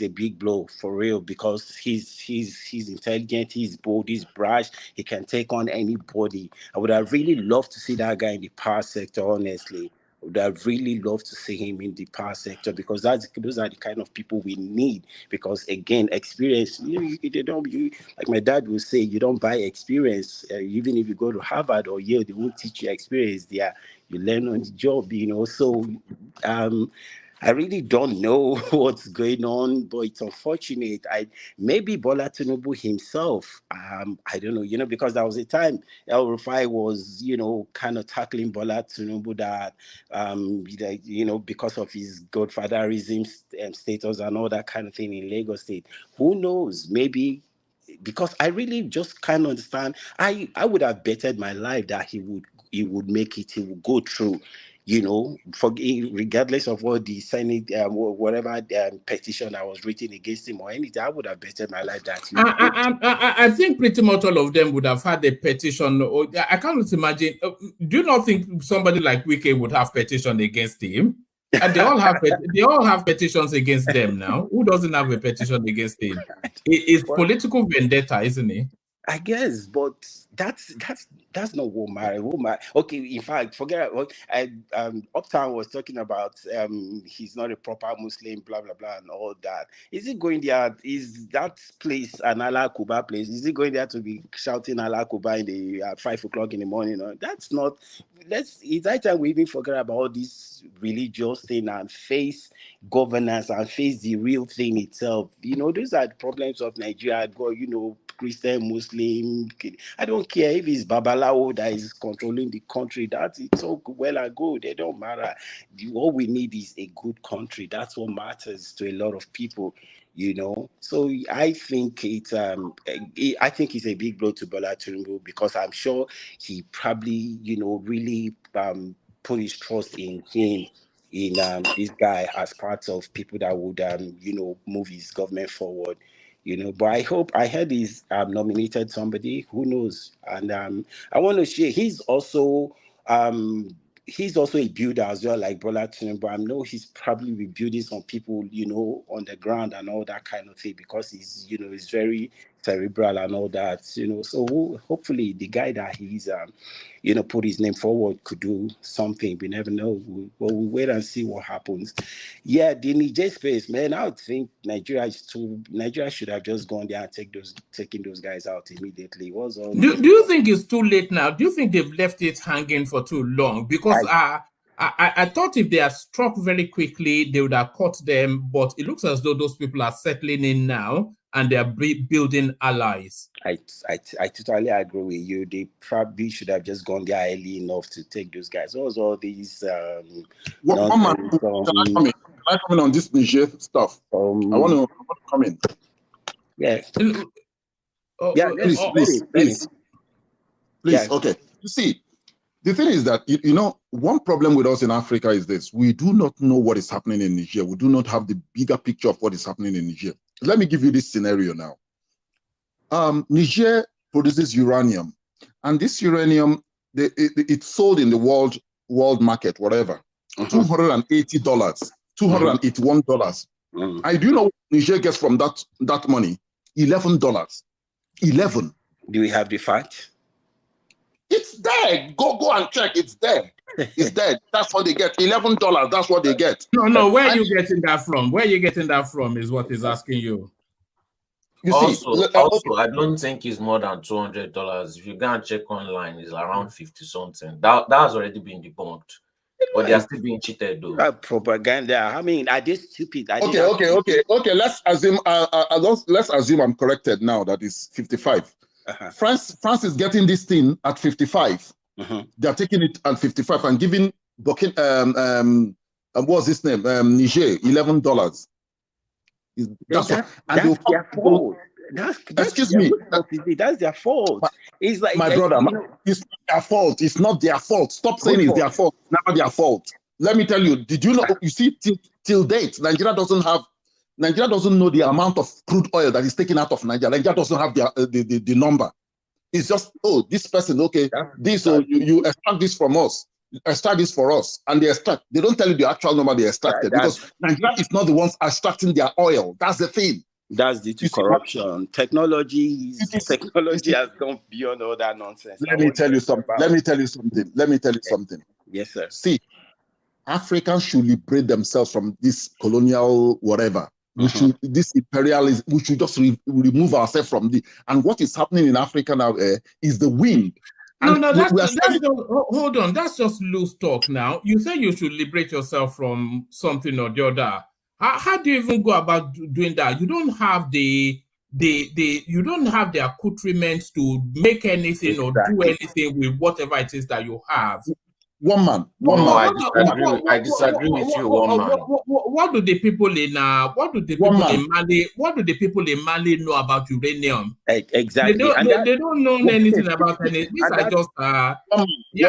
Speaker 23: big blow for real because he's intelligent, he's bold, he's brash, he can take on anybody. I would have really loved to see that guy in the power sector, honestly. I would have really loved to see him in the power sector because those are the kind of people we need. Because again, experience, like my dad would say, you don't buy experience. Even if you go to Harvard or Yale, they won't teach you experience there. You learn on the job, you know. So I really don't know what's going on, but it's unfortunate. Maybe Bola Tinubu himself, I don't know, you know, because there was a time El-Rufai was, you know, kind of tackling Bola Tinubu that, you know, because of his godfatherism status and all that kind of thing in Lagos State. Who knows? Maybe. Because I really just can't understand. I would have betted my life that he would make it. He would go through, you know, regardless of what the Senate, whatever petition that was written against him or anything. I would have betted my life that he would
Speaker 2: I think pretty much all of them would have had a petition. I can't imagine. Do you not think somebody like Wike would have petitioned against him? And they all have petitions against them now. Who doesn't have a petition against him? It's political vendetta, isn't it?
Speaker 23: I guess, but that's not what matters. Okay, in fact, forget what Uptown was talking about. He's not a proper Muslim, blah blah blah, and all that. Is he going there? Is that place an Allah Kuba place? Is he going there to be shouting Allah Kuba in the at 5 o'clock in the morning? No, that's not. It's that time we even forget about all this religious thing and face governance and face the real thing itself. Those are the problems of Nigeria. Christian, Muslim, I don't care if it's Babalawo that is controlling the country. It's all well and good. They don't matter. What we need is a good country. That's what matters to a lot of people. So I think it's a big blow to Bola Tinubu, because I'm sure he probably really put his trust in him, in this guy, as part of people that would move his government forward. But I heard he's nominated somebody. Who knows? And I want to share. He's also a builder as well, like Bola Tinubu. I know he's probably rebuilding some people, on the ground and all that kind of thing, because he's very cerebral and all that, So hopefully the guy that he's put his name forward could do something. We never know. We'll wait and see what happens. Yeah, the Niger space, man. I would think Nigeria should have just gone there and taking those guys out immediately.
Speaker 2: Do you think it's too late now? Do you think they've left it hanging for too long? Because I thought if they had struck very quickly, they would have caught them. But it looks as though those people are settling in now and they are building allies.
Speaker 23: I totally agree with you. They probably should have just gone there early enough to take those guys. What was all these?
Speaker 15: Can I come in on this Niger stuff? I want to come in.
Speaker 23: Yeah.
Speaker 15: Please. Yeah. Okay. You see, the thing is that one problem with us in Africa is this: we do not know what is happening in Niger. We do not have the bigger picture of what is happening in Niger. Let me give you this scenario now. Niger produces uranium, and this uranium, it's sold in the world market, whatever, $280, $281. I do know what Niger gets from that money, $11. 11.
Speaker 23: Do we have the fact?
Speaker 15: It's there. Go and check. It's there. It's there. That's what they get. $11. That's what they get.
Speaker 2: No. Where are you getting that from? Where are you getting that from is what he's asking you.
Speaker 9: Also, I don't think it's more than $200. If you go and check online, it's around 50 something. That has already been debunked, but they are still being cheated though.
Speaker 23: That propaganda. I mean, are they stupid?
Speaker 15: Okay. Let's assume I'm corrected now. That is 55. France is getting this thing at 55. They are taking it at 55 and giving what's his name? Niger $11. That's their fault. Excuse me.
Speaker 23: That's their fault. It's like,
Speaker 15: my brother, it's not their fault. It's not their fault. Stop saying it's their fault. Never their fault. Let me tell you. Did you know? You see, till date, Nigeria doesn't know the amount of crude oil that is taken out of Nigeria. Nigeria doesn't have the number. It's just, this person, okay, you extract this from us. Extract this for us, and they extract. They don't tell you the actual number they extracted, because Nigeria is not the ones extracting their oil. That's the thing.
Speaker 23: That's due to corruption. Technology has gone beyond all that nonsense.
Speaker 15: Let me tell you something.
Speaker 23: Yes, sir.
Speaker 15: See, Africans should liberate themselves from this colonial whatever. This imperialism. We should just remove ourselves from the. And what is happening in Africa now is the wind.
Speaker 2: Hold on. That's just loose talk now. You say you should liberate yourself from something or the other. How do you even go about doing that? You don't have the accoutrements to make anything or do anything with whatever it is that you have.
Speaker 15: One man.
Speaker 9: I disagree with you. One man.
Speaker 2: What do the people in Mali know about uranium?
Speaker 23: Exactly.
Speaker 2: They don't know anything about anything. These are just these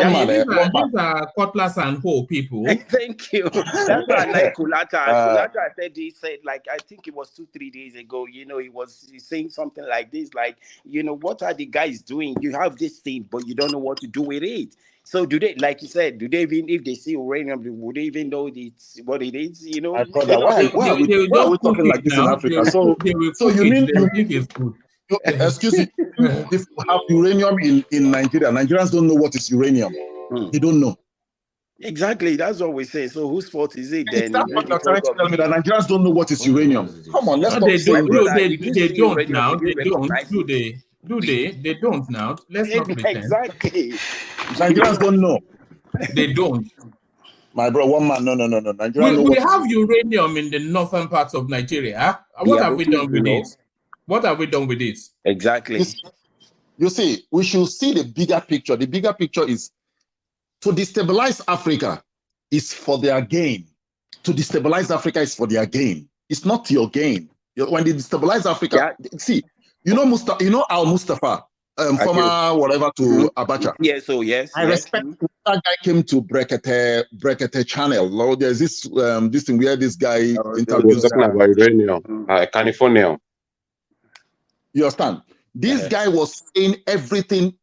Speaker 2: are cutlass and hoe people.
Speaker 23: Thank you. That's why I like Kulata. Kulata said, like, I think it was 2-3 days ago, he was saying something like this, like, what are the guys doing? You have this thing, but you don't know what to do with it. So do they, like you said, do they even, if they see uranium, would they even know what it is? You know,
Speaker 6: My brother, why are we talking like this in Africa? So you mean excuse me, if we have uranium in Nigeria, Nigerians don't know what is uranium. They don't know.
Speaker 23: Exactly, that's what we say. So whose fault is it then?
Speaker 6: That's what you're trying to tell me, that Nigerians don't know what is uranium. Come on, let's stop saying
Speaker 2: they don't now. They don't. Do they? Do they? They don't now. Let's not pretend.
Speaker 23: Exactly.
Speaker 6: Nigerians don't know.
Speaker 2: They don't.
Speaker 6: My bro, one man, no. Nigerians
Speaker 2: we have uranium in the northern parts of Nigeria. What have we done with it? What have we done with it?
Speaker 23: Exactly.
Speaker 6: You see, we should see the bigger picture. The bigger picture is to destabilize Africa is for their gain. To destabilize Africa is for their gain. It's not your gain. When they destabilize Africa, see, Al Mustafa, former whatever to Abacha.
Speaker 23: Yes,
Speaker 6: I respect that guy came to Brekete channel. There's this thing where this guy interviews
Speaker 1: talking about uranium, California.
Speaker 6: You understand? This guy was saying everything.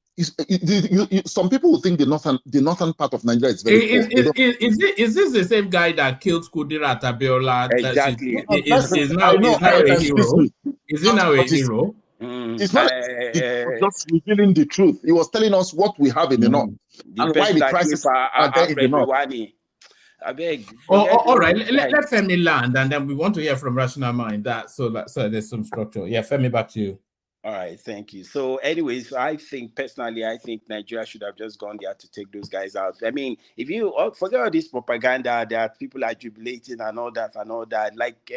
Speaker 6: Some people will think the northern part of Nigeria is very poor.
Speaker 2: Is this the same guy that killed Kudira Tabiola?
Speaker 23: Exactly.
Speaker 2: Is now a hero? Is he now a hero?
Speaker 6: It's not just revealing the truth. He was telling us what we have in the north and why the crisis are there in the north.
Speaker 23: I beg.
Speaker 2: All right, let Femi land, and then we want to hear from Rational Mind. So there's some structure. Yeah, Femi, back to you.
Speaker 23: All right, thank you. So anyways, I think Nigeria should have just gone there to take those guys out. I mean, if you forget all this propaganda that people are jubilating and all that, like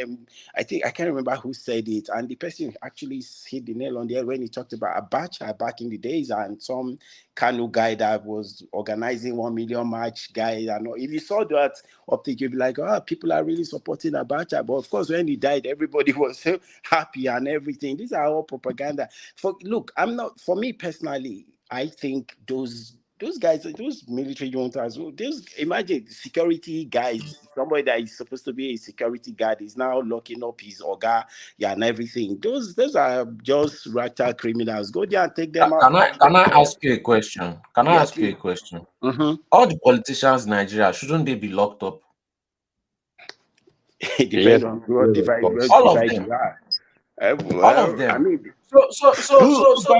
Speaker 23: I can't remember who said it, and the person actually hit the nail on the head when he talked about Abacha back in the days and some Kanu guy that was organizing 1 million march guy. And if you saw that uptake, you'd be like, people are really supporting Abacha. But of course, when he died, everybody was so happy and everything. These are all propaganda. For me personally, I think those guys, those military juntas, imagine security guys, somebody that is supposed to be a security guard is now locking up his oga, and everything. Those are just rata criminals. Go there and take them out.
Speaker 9: Can I ask you a question? All the politicians in Nigeria, shouldn't they be locked up?
Speaker 23: It depends on what
Speaker 9: all of them. All of them. I mean, so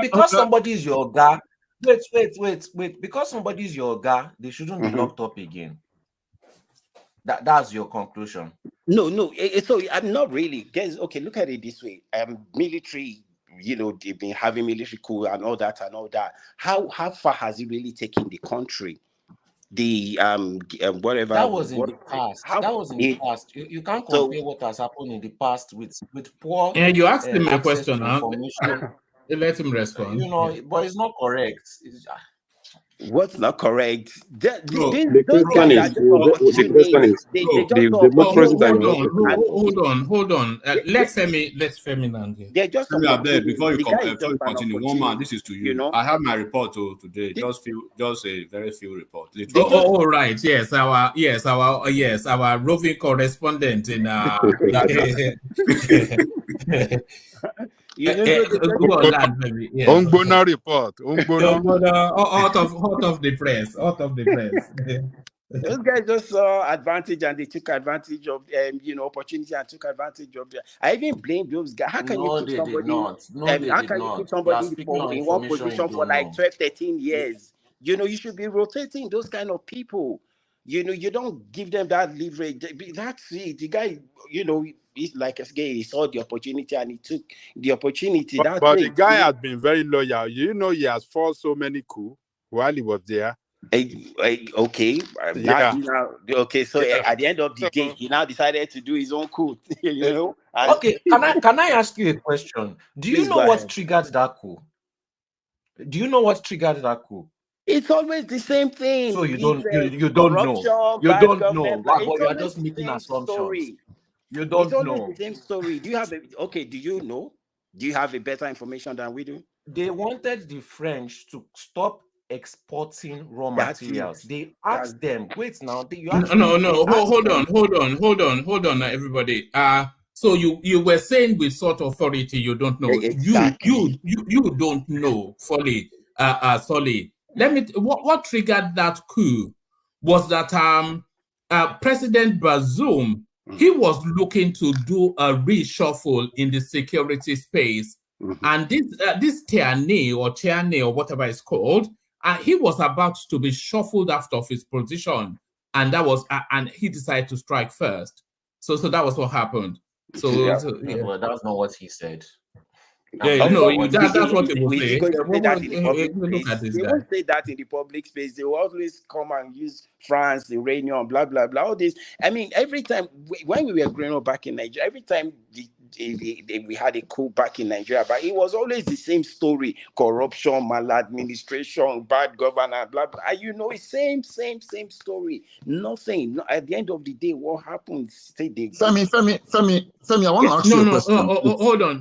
Speaker 9: because somebody is your guy. Wait. Because somebody is your guy, they shouldn't be locked up again. That's your conclusion.
Speaker 23: No. So I'm not really. Guys, okay, look at it this way. Military, they've been having military coup and all that. How far has it really taken the country? The whatever.
Speaker 9: That was in the past. You can't compare what has happened in the past with poor.
Speaker 2: Yeah, you asked him a question now. Let him respond.
Speaker 9: But it's not correct.
Speaker 23: What's not correct?
Speaker 1: The question is the most president.
Speaker 2: Hold on. Let Femi land here.
Speaker 23: They're just
Speaker 10: before you continue. One man, this is to you. I have my report today. Just a very few report.
Speaker 2: Oh, right. Yes, our roving correspondent in
Speaker 7: Ongbona report.
Speaker 2: Out of the press.
Speaker 23: Those guys just saw advantage and they took advantage of opportunity and took advantage of it. I even blame those guys. How can you put somebody in one position for like 12, 13 years? You should be rotating those kind of people. You don't give them that leverage. That's it. The guy, he's like a guy, he saw the opportunity and he took the opportunity.
Speaker 7: But the guy has been very loyal. He has fought so many coups while he was there.
Speaker 23: Okay. So at the end of the day, he now decided to do his own coup.
Speaker 9: Okay, can I ask you a question? Do you know what triggered that coup?
Speaker 23: It's always the same thing.
Speaker 9: So you don't know. You are just making assumptions. You don't know. It's
Speaker 23: always the same story. Do you know? Do you have a better information than we do?
Speaker 9: They wanted the French to stop exporting raw materials. They asked them, wait now.
Speaker 2: Hold on, everybody. So you were saying with sort of authority you don't know.
Speaker 23: Exactly.
Speaker 2: You don't know fully, Solly. what triggered that coup was that President Bazoum, he was looking to do a reshuffle in the security space. And this Tierney or whatever it's called, he was about to be shuffled out of his position, and that was and he decided to strike first. So that was what happened.
Speaker 9: Well, that's not what he said.
Speaker 2: Yeah, no, that's what they will say.
Speaker 23: Going to say that in the public
Speaker 2: Look at
Speaker 23: space.
Speaker 2: this
Speaker 23: They
Speaker 2: guy.
Speaker 23: won't say that in the public space. They will always come and use France, uranium, blah blah blah. All this. I mean, every time when we were growing up back in Nigeria, every time we had a coup back in Nigeria, but it was always the same story: corruption, maladministration, bad governance, blah blah. It's same story. Nothing. At the end of the day, what happens?
Speaker 6: Femi, I want to ask you a question.
Speaker 2: Hold on.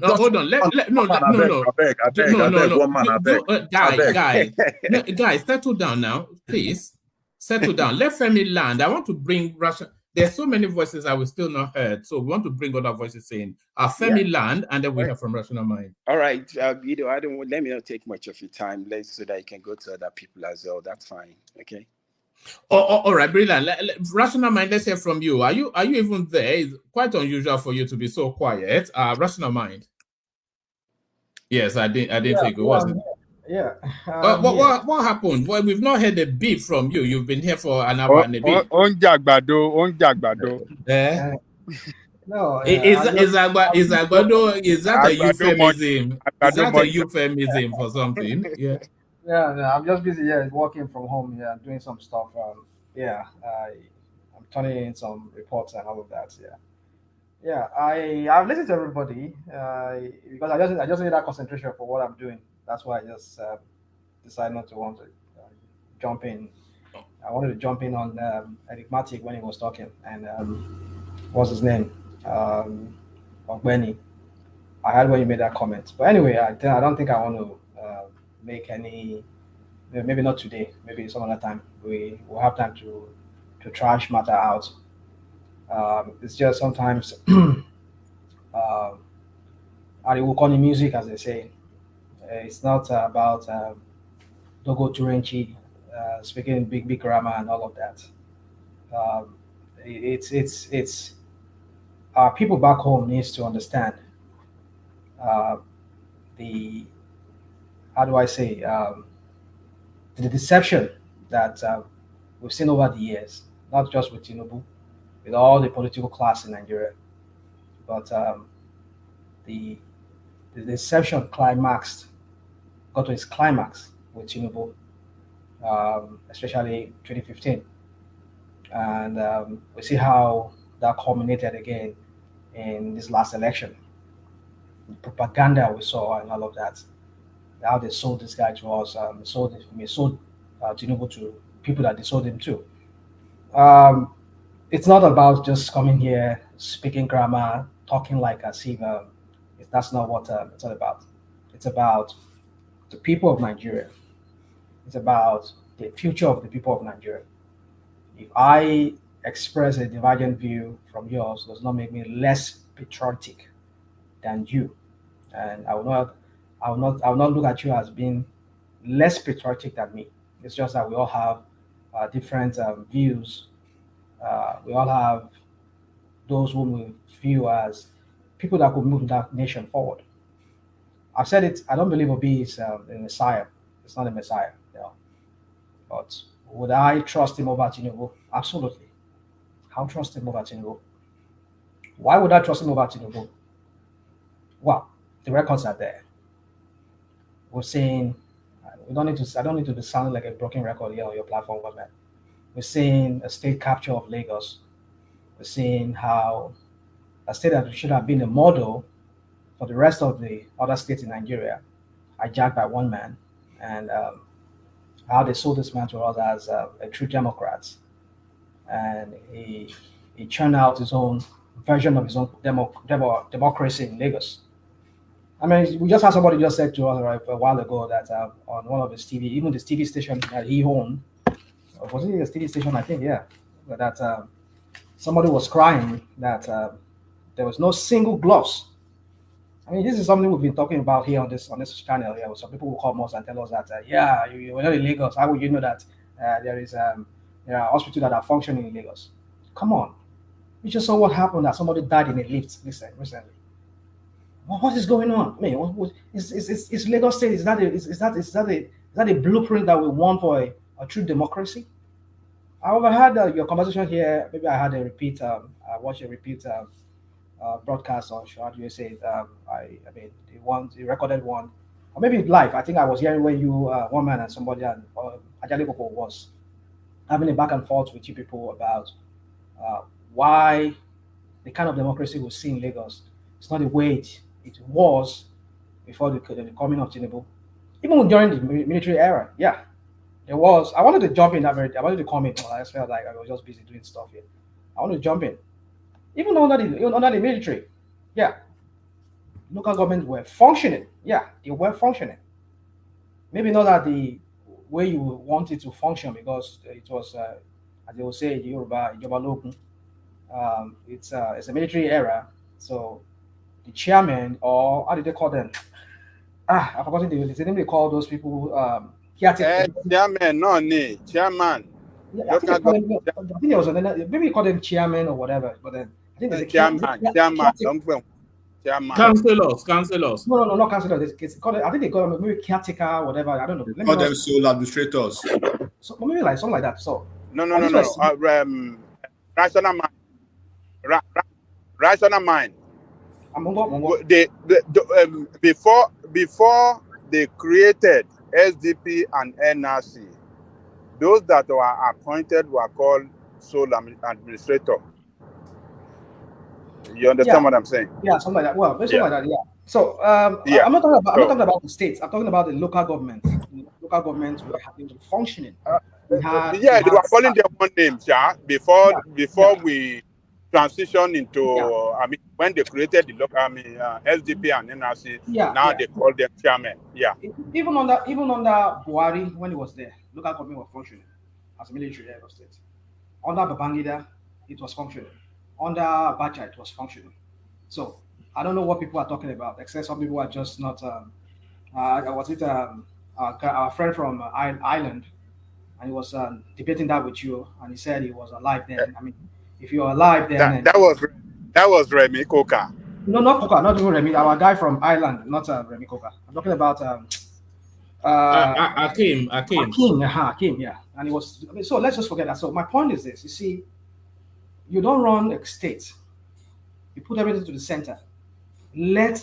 Speaker 2: Guys, settle down now, please. Settle down. Let Femi land. I want to bring Russia. There's so many voices I will still not heard, so we want to bring other voices in. Femi land, and then we hear from Rational Mind.
Speaker 23: All right, I don't want. Let me not take much of your time, so that you can go to other people as well. That's fine. Okay.
Speaker 2: All right, brilliant. Rational Mind, let's hear from you. Are you even there? It's quite unusual for you to be so quiet. Rational Mind. Yes, I didn't think it was.
Speaker 17: Yeah.
Speaker 2: What happened? Well, we've not heard a beep from you. You've been here for an hour and a bit.
Speaker 17: No.
Speaker 2: Is that a euphemism? Is that a euphemism for something? Yeah.
Speaker 17: Yeah, no, I'm just busy working from home. Yeah, doing some stuff. I'm turning in some reports and all of that. Yeah. I've listened to everybody because I just need that concentration for what I'm doing. That's why I just decided not to want to jump in. I wanted to jump in on Enigmatic when he was talking, and what's his name? Ogbeni. I heard when you made that comment. But anyway, I don't think I want to make any. Maybe not today. Maybe some other time. We will have time to trash matter out. It's just sometimes Ariwukoni music, as they say. It's not about Dogo Turenchi speaking big grammar and all of that. It's our people back home needs to understand the deception that we've seen over the years, not just with Tinubu, with all the political class in Nigeria, but the deception got to its climax with Tinubu, especially 2015. And we see how that culminated again in this last election. The propaganda we saw and all of that, how they sold this guy to us, sold Tinubu to people that they sold him to. It's not about just coming here, speaking grammar, talking like as if that's not what it's all about. It's about the people of Nigeria. It's about the future of the people of Nigeria. If I express a divergent view from yours, does not make me less patriotic than you, and I will not look at you as being less patriotic than me. It's just that we all have different views. We all have those whom we view as people that could move that nation forward. I've said it. I don't believe Obi is a Messiah. It's not a Messiah, But would I trust him over Tinubu? Absolutely. I'll trust him over Tinubu. Why would I trust him over Tinubu? Well, the records are there. We're saying I don't need to be sounding like a broken record here on your platform, man. We're seeing a state capture of Lagos. We're seeing how a state that should have been a model for the rest of the other states in Nigeria, hijacked by one man, and how they sold this man to us as a true Democrat, and he churned out his own version of his own democracy in Lagos. I mean, we just had somebody just said to us a while ago that on one of his TV, even this TV station that he owned, was it a TV station? I think, yeah, that somebody was crying that there was no single gloves. I mean, this is something we've been talking about here on this channel. Yeah, some people will come us and tell us that yeah, you're not in Lagos. How would you know that there are hospitals that are functioning in Lagos? Come on, we just saw what happened that somebody died in a lift recently. What is going on? I mean, is Lagos State? Is that a blueprint that we want for a true democracy? I overheard your conversation here. Maybe I had a repeat. I watched a repeat broadcast on how do you say it? I mean the recorded one, or maybe live. I think I was hearing when you one man and somebody and Ajali Popo was having a back and forth with you people about why the kind of democracy we see in Lagos is not the way it was before the coming of Tinubu. Even during the military era, yeah, there was. I wanted to jump in I wanted to comment. I just felt like I was just busy doing stuff here. I wanted to jump in. Even under the military, yeah, local governments were functioning. Yeah, they were functioning. Maybe not at the way you want it to function because it was, as they will say, Yoruba Logun. It's a military era, so the chairman, or how did they call them? I forgot the name they call those people.
Speaker 7: Chairman, no, chairman.
Speaker 17: Yeah, I think there was another. Maybe you call them chairman or whatever, but then I think there's a
Speaker 7: chairman.
Speaker 2: Councillors.
Speaker 17: No, not councillors. It's called, I think they call them maybe caretaker or whatever. I don't know.
Speaker 10: Call them sole administrators.
Speaker 17: So maybe like something like that. So
Speaker 7: no. Rational mind. Rational mind. Before they created SDP and NRC, those that were appointed were called sole administrator. You understand what I'm saying?
Speaker 17: Yeah, something like that. Well, something like that. Yeah. So I'm not talking about the states. I'm talking about the local government. Local governments were having functioning.
Speaker 7: They were calling their own names, before we transition into. I mean, when they created the local, SDP and NRC. They call them chairman. Yeah.
Speaker 17: Even under Buhari, when he was there, local government was functioning as a military head of state. Under Babangida, it was functioning. Under Abacha, it was functioning. So I don't know what people are talking about, except some people are just not. Our friend from Ireland, and he was debating that with you, and he said he was alive then. I mean, if you're alive then,
Speaker 7: that was Remy Coca.
Speaker 17: No, not Coca, not even Remy. Our guy from Ireland, not Remy Coca. I'm talking about
Speaker 2: Hakim.
Speaker 17: Hakim, yeah. And he was. I mean, so let's just forget that. So my point is this: you see, you don't run a state. You put everything to the center. Let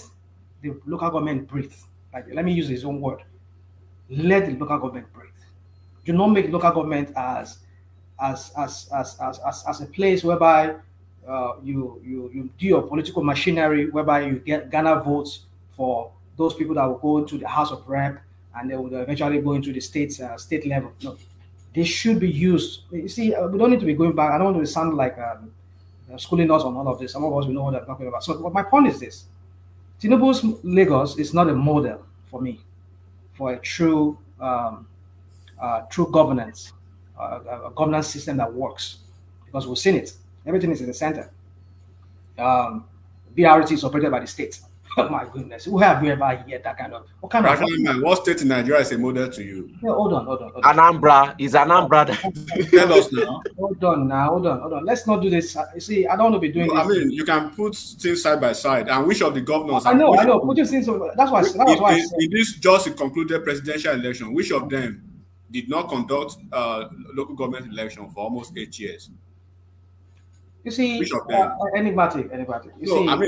Speaker 17: the local government breathe. Like, let me use his own word. Let the local government breathe. Do not make local government as a place whereby you do your political machinery, whereby you get Ghana votes for those people that will go into the House of Rep and they will eventually go into the state level. No, they should be used. You see, we don't need to be going back. I don't want to sound like schooling us on all of this. Some of us, we know what I'm talking about. So my point is this. Tinubu's Lagos is not a model for me for a true governance, a governance system that works, because we've seen it. Everything is in the center. BRT is operated by the state. Oh my goodness, who have you ever heard that kind of?
Speaker 10: What state in Nigeria is a model to you?
Speaker 17: Yeah, hold on.
Speaker 9: Anambra is Anambra.
Speaker 10: Tell us now.
Speaker 17: Hold on. Let's not do this. You see, I don't want to be doing this.
Speaker 10: I mean, you can put things side by side, and which of the governors?
Speaker 17: I know. Put things. That's why.
Speaker 10: In this just concluded presidential election, which of them did not conduct local government election for almost 8 years?
Speaker 17: You see,
Speaker 10: which of them?
Speaker 17: Enigmatic.
Speaker 10: I mean,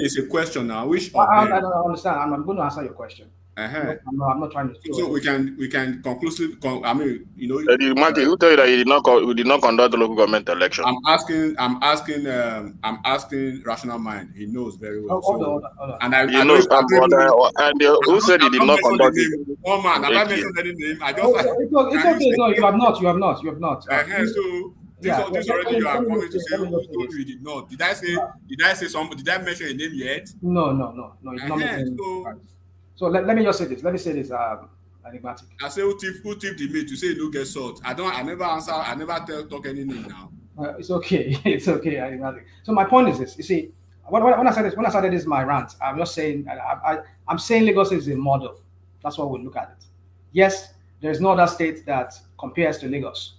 Speaker 10: it's a question now. Which of them?
Speaker 17: I don't understand. I'm going to answer your question.
Speaker 10: I'm
Speaker 17: not trying to.
Speaker 10: So we can conclusively. I mean, you know.
Speaker 14: Marty, who tell you that we did not conduct the local government election?
Speaker 10: I'm asking Rational Mind. He knows very well.
Speaker 17: Hold on.
Speaker 10: And
Speaker 14: who said he did not conduct it?
Speaker 10: Oh man, have I mentioned any name?
Speaker 17: It's okay. No, you have not.
Speaker 10: So. This already you are coming to say, who told you he did not? Did I say something? Did I mention a name yet?
Speaker 17: No. It's not so let me just say this. Enigmatic.
Speaker 10: I say who tip the meat? You say no get salt. I never answer. I never talk any name now.
Speaker 17: It's okay. Enigmatic. So my point is this. You see, when I started this my rant, I'm just saying I'm saying Lagos is a model. That's what we look at it. Yes, there is no other state that compares to Lagos.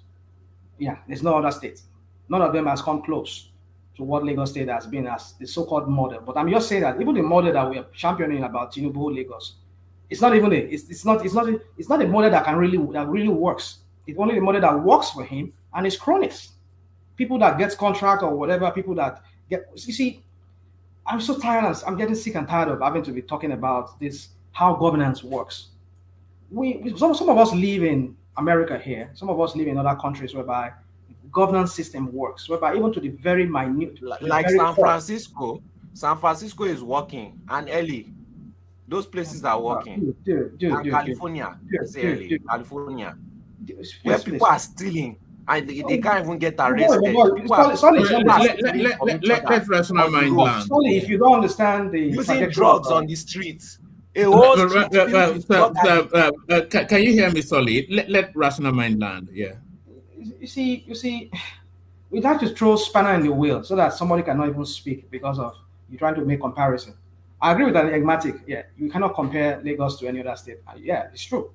Speaker 17: Yeah, there's no other state. None of them has come close to what Lagos State has been as the so-called model. But I'm just saying that even the model that we are championing about Tinubu Lagos, it's not even it's not a model that really works. It's only the model that works for him and his cronies. People that get contract or whatever, people that get, you see, I'm so tired. I'm getting sick and tired of having to be talking about this, how governance works. Some of us live in America here. Some of us live in other countries whereby governance system works, whereby even to the very minute,
Speaker 9: like San Francisco. San Francisco is working, and LA. Those places are working. And California, California, where people are stealing. And they can't even get arrested.
Speaker 2: Let's rational mind land.
Speaker 17: Sorry, if you don't understand the
Speaker 9: using drugs on the streets. A whole street
Speaker 2: can you hear me, Solid? Let rational mind land. Yeah.
Speaker 17: You see, we'd have to throw spanner in the wheel so that somebody cannot even speak because of you trying to make comparison. I agree with that enigmatic. Yeah, you cannot compare Lagos to any other state. Yeah, it's true.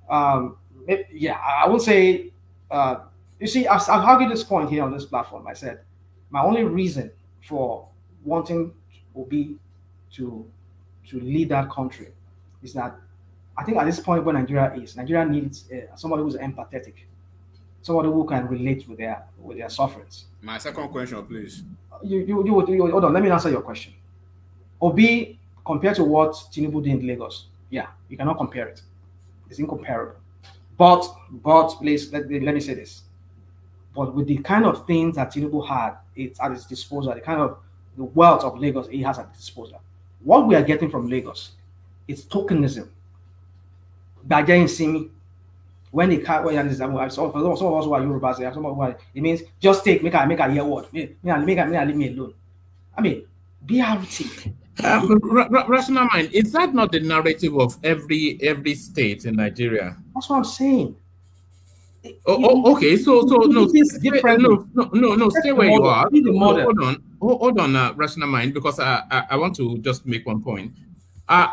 Speaker 17: Yeah, I won't say. You see, I've argued this point here on this platform. I said my only reason for wanting Obi to lead that country is that I think at this point where Nigeria needs somebody who's empathetic, somebody who can relate with their sufferings.
Speaker 16: My second question, please.
Speaker 17: You hold on. Let me answer your question. Obi compared to what Tinubu did in Lagos, yeah, you cannot compare it. It's incomparable. But please let me say this. But with the kind of things that Tinubu had at his disposal, the wealth of Lagos he has at his disposal, what we are getting from Lagos is tokenism. Again, see me. When they can't, some of us who are Yorubas, some of us, it means just take, make a hear word. Leave me alone. I mean, BRT.
Speaker 2: Rational mind, is that not the narrative of every state in Nigeria?
Speaker 17: That's what I'm saying.
Speaker 2: Okay. So no, stay where you are. Hold on, rational mind, because I want to just make one point.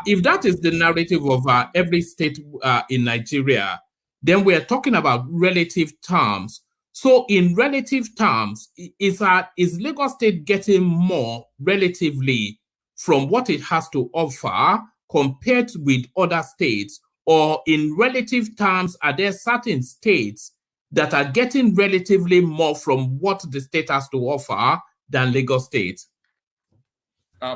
Speaker 2: If that is the narrative of every state in Nigeria, then we are talking about relative terms. So in relative terms, is Lagos State getting more relatively from what it has to offer compared with other states? Or in relative terms, are there certain states that are getting relatively more from what the state has to offer than Lagos State?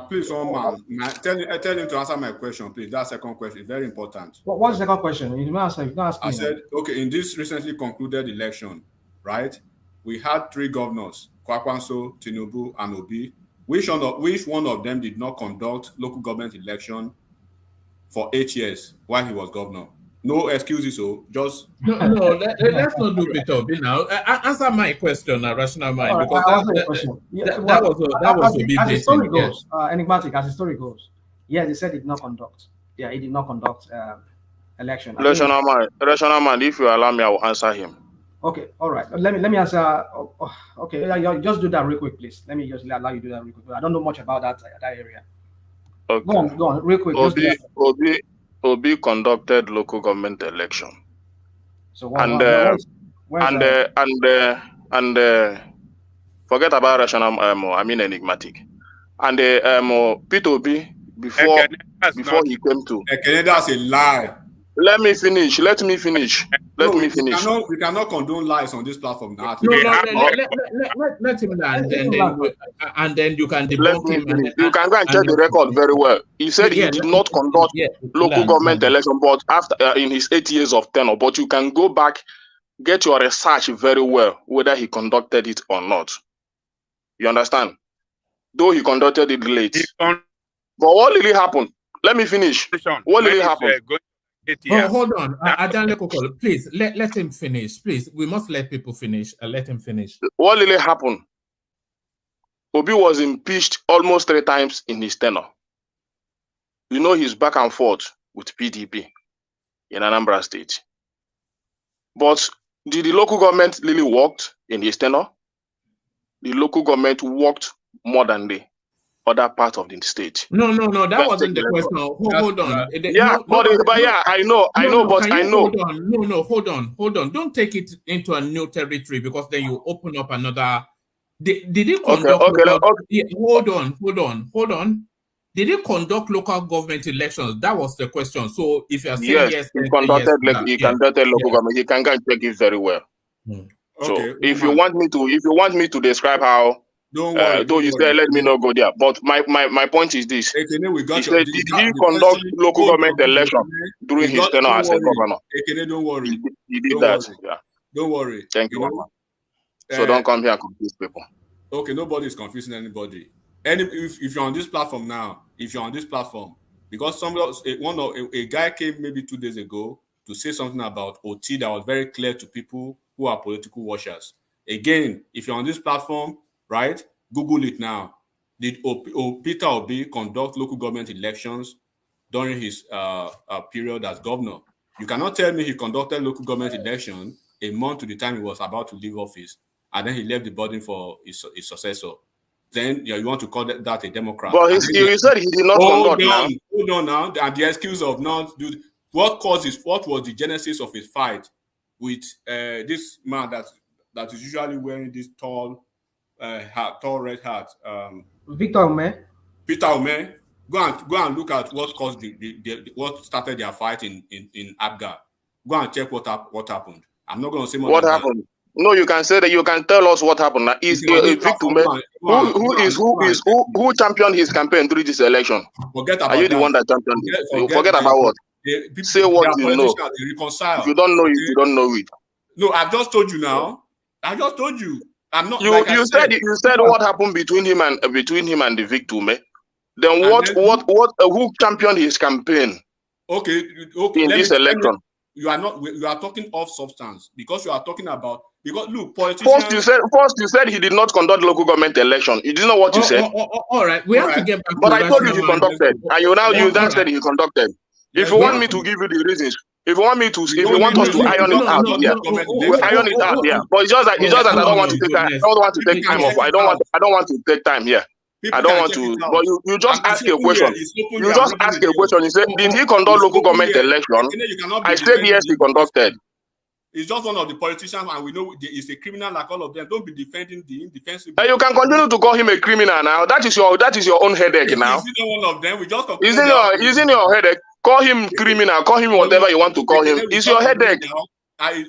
Speaker 16: Please, one man, tell him to answer my question, please. That second question is very important.
Speaker 17: What's the second question? You ask
Speaker 16: I said, okay, in this recently concluded election, right, we had 3 governors, Kwakwanso, Tinubu, and Obi. Which one of them did not conduct local government election for 8 years while he was governor? No excuses, so just...
Speaker 2: No, let's not do it up now. Answer my question, rational mind, because that was a big
Speaker 17: as the story goes, enigmatic, as the story goes. Yes, they said he did not conduct. Yeah, he did not conduct election.
Speaker 14: Rational man, if you allow me, I will answer him.
Speaker 17: Okay, all right. Let me answer. Okay, just do that real quick, please. Let me just allow you to do that real quick. I don't know much about that area.
Speaker 14: Okay.
Speaker 17: Go on, real quick.
Speaker 14: Obi conducted local government election.
Speaker 17: So
Speaker 14: forget about rational. I mean enigmatic. And Peter Obi before he came to.
Speaker 16: That's a lie.
Speaker 14: Let me finish. Let me finish.
Speaker 16: We cannot condone lies on this platform.
Speaker 2: Let him land, and then you can debunk him.
Speaker 14: You can go and check the record very well. He said he did not conduct local government election, but after in his 8 years of tenure. But you can go back, get your research very well whether he conducted it or not. You understand? Though he conducted it late. But what really happened? Let me finish. What really happened?
Speaker 2: Hold on, please let him finish. Please, we must let people finish. Let him finish.
Speaker 14: What really happened? Obi was impeached almost 3 times in his tenure. You know he's back and forth with PDP in Anambra State. But did the local government really work in his tenure? The local government worked more than the other part of the state.
Speaker 2: No, that wasn't the question. Hold on.
Speaker 14: I know, but I know.
Speaker 2: Hold on. Don't take it into a new territory, because then you open up another. Did it conduct? Hold on. Did it conduct local government elections? That was the question. So if you are saying yes,
Speaker 14: he conducted local government. He can go and check it very well. So if you want me to describe how, though you said let me not go there. But my point is this: he said, did he conduct local government election during his tenure as a governor?
Speaker 16: Don't worry.
Speaker 14: He did that. Yeah.
Speaker 16: Don't worry.
Speaker 14: Thank you. So don't come here and confuse people.
Speaker 16: Okay, nobody is confusing anybody. If you're on this platform now, because a guy came maybe 2 days ago to say something about OT that was very clear to people who are political watchers. Again, if you're on this platform, right, Google it now. Did Peter Obi conduct local government elections during his period as governor? You cannot tell me he conducted local government election a month to the time he was about to leave office, and then he left the burden for his successor. Then you want to call that a Democrat.
Speaker 14: But he said he did not conduct now.
Speaker 16: Hold on now. And the excuse of not do what was the genesis of his fight with this man that is usually wearing this tall red hat.
Speaker 17: Victor Ome.
Speaker 16: Peter Ome. Go and look at what caused what started their fight in Abga. Go and check what happened. I'm not going to say more.
Speaker 14: What happened? No, you can say that. You can tell us what happened. Is Victor who championed his campaign through this election?
Speaker 16: Forget about
Speaker 14: Are you the one that championed it? Forget about what? Say what you know. If you don't know it, you don't know it.
Speaker 16: No, I've just told you now. I just told you. I'm not.
Speaker 14: You said what happened between him and the victim. Then who championed his campaign?
Speaker 16: Okay.
Speaker 14: In this election.
Speaker 16: You are talking off substance, because you are talking about, because look, politicians.
Speaker 14: First you said he did not conduct local government election. You didn't know what you said.
Speaker 2: All right, we have to get back.
Speaker 14: But I told you he conducted, and you now said he conducted. If you want me to give you the reasons, if you want us to iron it out, we'll iron it out here. But it's just that I don't want to take time. I don't want to take time off. I don't want to take time here. I don't want to, but you just ask a question. You just ask a question. You say, did he conduct local government election? I said yes, he conducted.
Speaker 16: He's just one of the politicians, and we know he's a criminal like all of them. Don't be defending the indefensible.
Speaker 14: And you can continue to call him a criminal now. That is your own headache now.
Speaker 16: He's not one of them. We just
Speaker 14: isn't your headache? Call him criminal. Call him whatever you want to call him. It's your headache.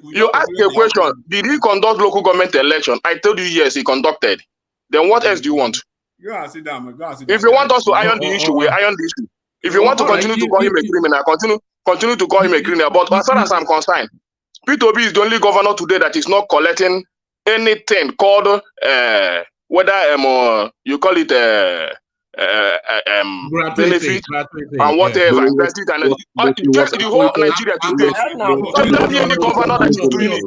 Speaker 14: You ask a question. Did he conduct local government election? I told you yes, he conducted. Then what else do you want? If you want us to iron the issue, we iron the issue. If you want to continue to call him a criminal, continue to call him a criminal. But as far as I'm concerned, P2B is the only governor today that is not collecting anything called whether you call it benefit and whatever. Just the whole Nigeria today. Tell me any governor that is doing it.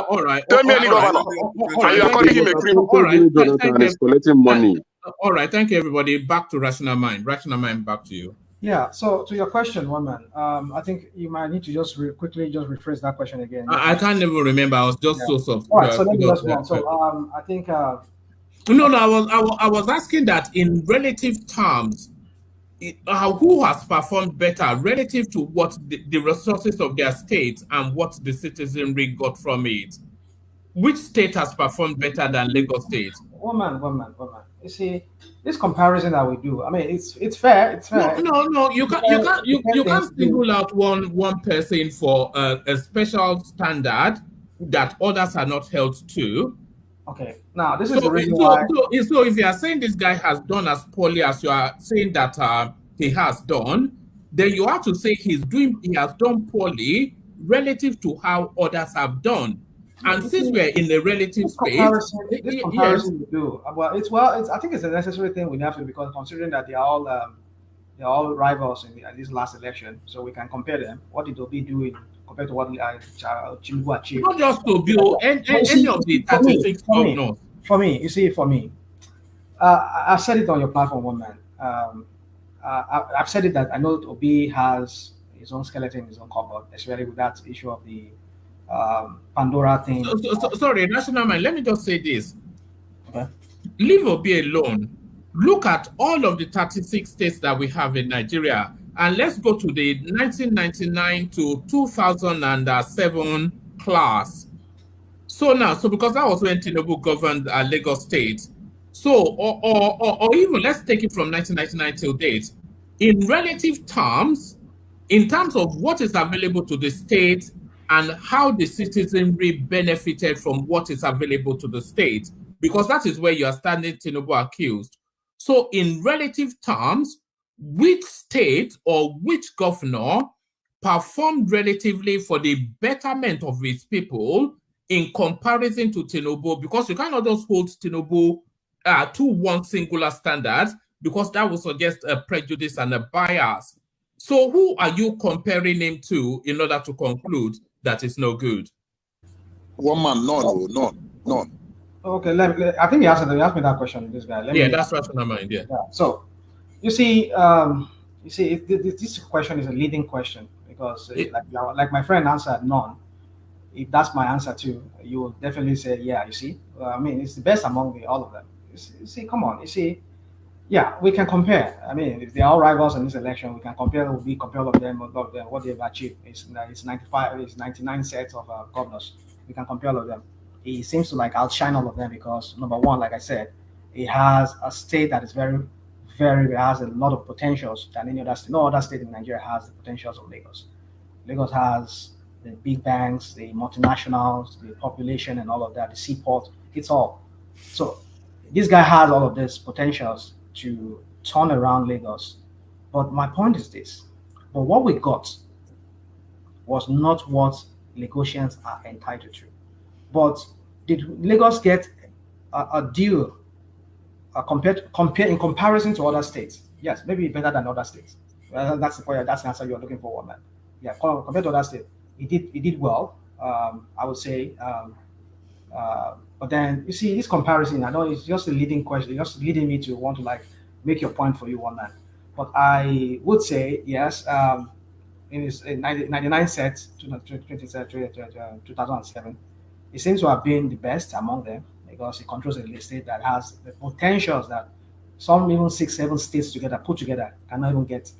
Speaker 2: All right.
Speaker 14: Tell me any governor. And you are calling him a criminal.
Speaker 2: All right.
Speaker 1: Jonathan is collecting money.
Speaker 2: All right. Thank you, everybody. Back to Rational Mind. Rational Mind, back to you.
Speaker 17: Yeah. So to your question, one man, I think you might need to just quickly rephrase that question again.
Speaker 2: I can't even remember. I was just so soft.
Speaker 17: All right. So let me just one. So I think.
Speaker 2: No. I was asking that in relative terms, who has performed better relative to what the resources of their state and what the citizenry got from it. Which state has performed better than Lagos State?
Speaker 17: One man. You see, this comparison that we do, I mean, it's fair. It's fair.
Speaker 2: No. You can't single out one person for a special standard that others are not held to.
Speaker 17: Okay. Now this is the reason why.
Speaker 2: So if you are saying this guy has done as poorly as you are saying that he has done, then you have to say he has done poorly relative to how others have done. And since we're in the relative space,
Speaker 17: this comparison we do, I think it's a necessary thing we have to, because considering that they're all rivals in this last election, so we can compare them. What did Obi do compared to what Tinubu achieved?
Speaker 2: Not just Obi, any of the 36 governors.
Speaker 17: For me, I've said it on your platform, one man. I've said it that I know Obi has his own skeleton in his own cupboard, especially with that issue of the Pandora thing.
Speaker 2: Sorry, National Mind, let me just say this.
Speaker 17: Okay.
Speaker 2: Leave Obi alone. look at all of the 36 states that we have in Nigeria, and let's go to the 1999 to 2007 class. So now, because that was when Tinubu governed Lagos State. So, or even let's take it from 1999 till date. In relative terms, in terms of what is available to the state and how the citizenry benefited from what is available to the state, because that is where you are standing Tinubu accused. So in relative terms, which state or which governor performed relatively for the betterment of its people in comparison to Tinubu? Because you cannot just hold Tinubu to one singular standard, because that would suggest a prejudice and a bias. So who are you comparing him to in order to conclude that it's no good?
Speaker 15: One man, none.
Speaker 17: Okay, I think he asked me that question, this guy.
Speaker 2: That's what's on my mind, yeah.
Speaker 17: So, you see, this question is a leading question, because like my friend answered none. If that's my answer too, you will definitely say, yeah, you see. I mean, it's the best among all of them. You see, come on, you see. Yeah, we can compare. I mean, if they're all rivals in this election, we can compare. We compare all of them, what they've achieved. It's 95, it's 99 sets of governors. We can compare all of them. He seems to like outshine all of them because, number one, like I said, it has a state that is very, very, has a lot of potentials than any other state. No other state in Nigeria has the potentials of Lagos. Lagos has the big banks, the multinationals, the population, and all of that. The seaport, it's all. So this guy has all of these potentials to turn around Lagos. But my point is this: but what we got was not what Lagosians are entitled to. But did Lagos get a deal in comparison to other states? Yes, maybe better than other states. That's the point. That's the answer you're looking for, man. Yeah, compared to other states, it did well. I would say. But then you see this comparison. I know it's just a leading question, just leading me to want to like make your point for you one man. But I would say yes. In his 99 sets, 2007, he seems to have been the best among them because he controls a state that has the potentials that some even 6, 7 states put together cannot even get.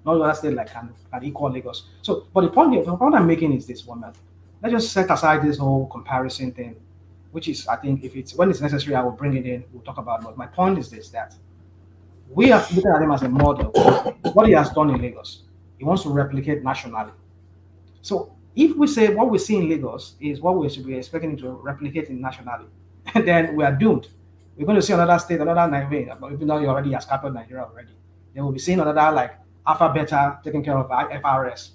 Speaker 17: Not other state like can equal Lagos. So, but the point I'm making is this one man. Let's just set aside this whole comparison thing, which is, I think, when it's necessary, I will bring it in. We'll talk about it. But my point is this: that we are looking at him as a model. What he has done in Lagos, he wants to replicate nationally. So, if we say what we see in Lagos is what we should be expecting to replicate nationally, then we are doomed. We're going to see another state, another Nigeria, even though you already has captured Nigeria already. Then we'll be seeing another like Alpha Beta taking care of FRS,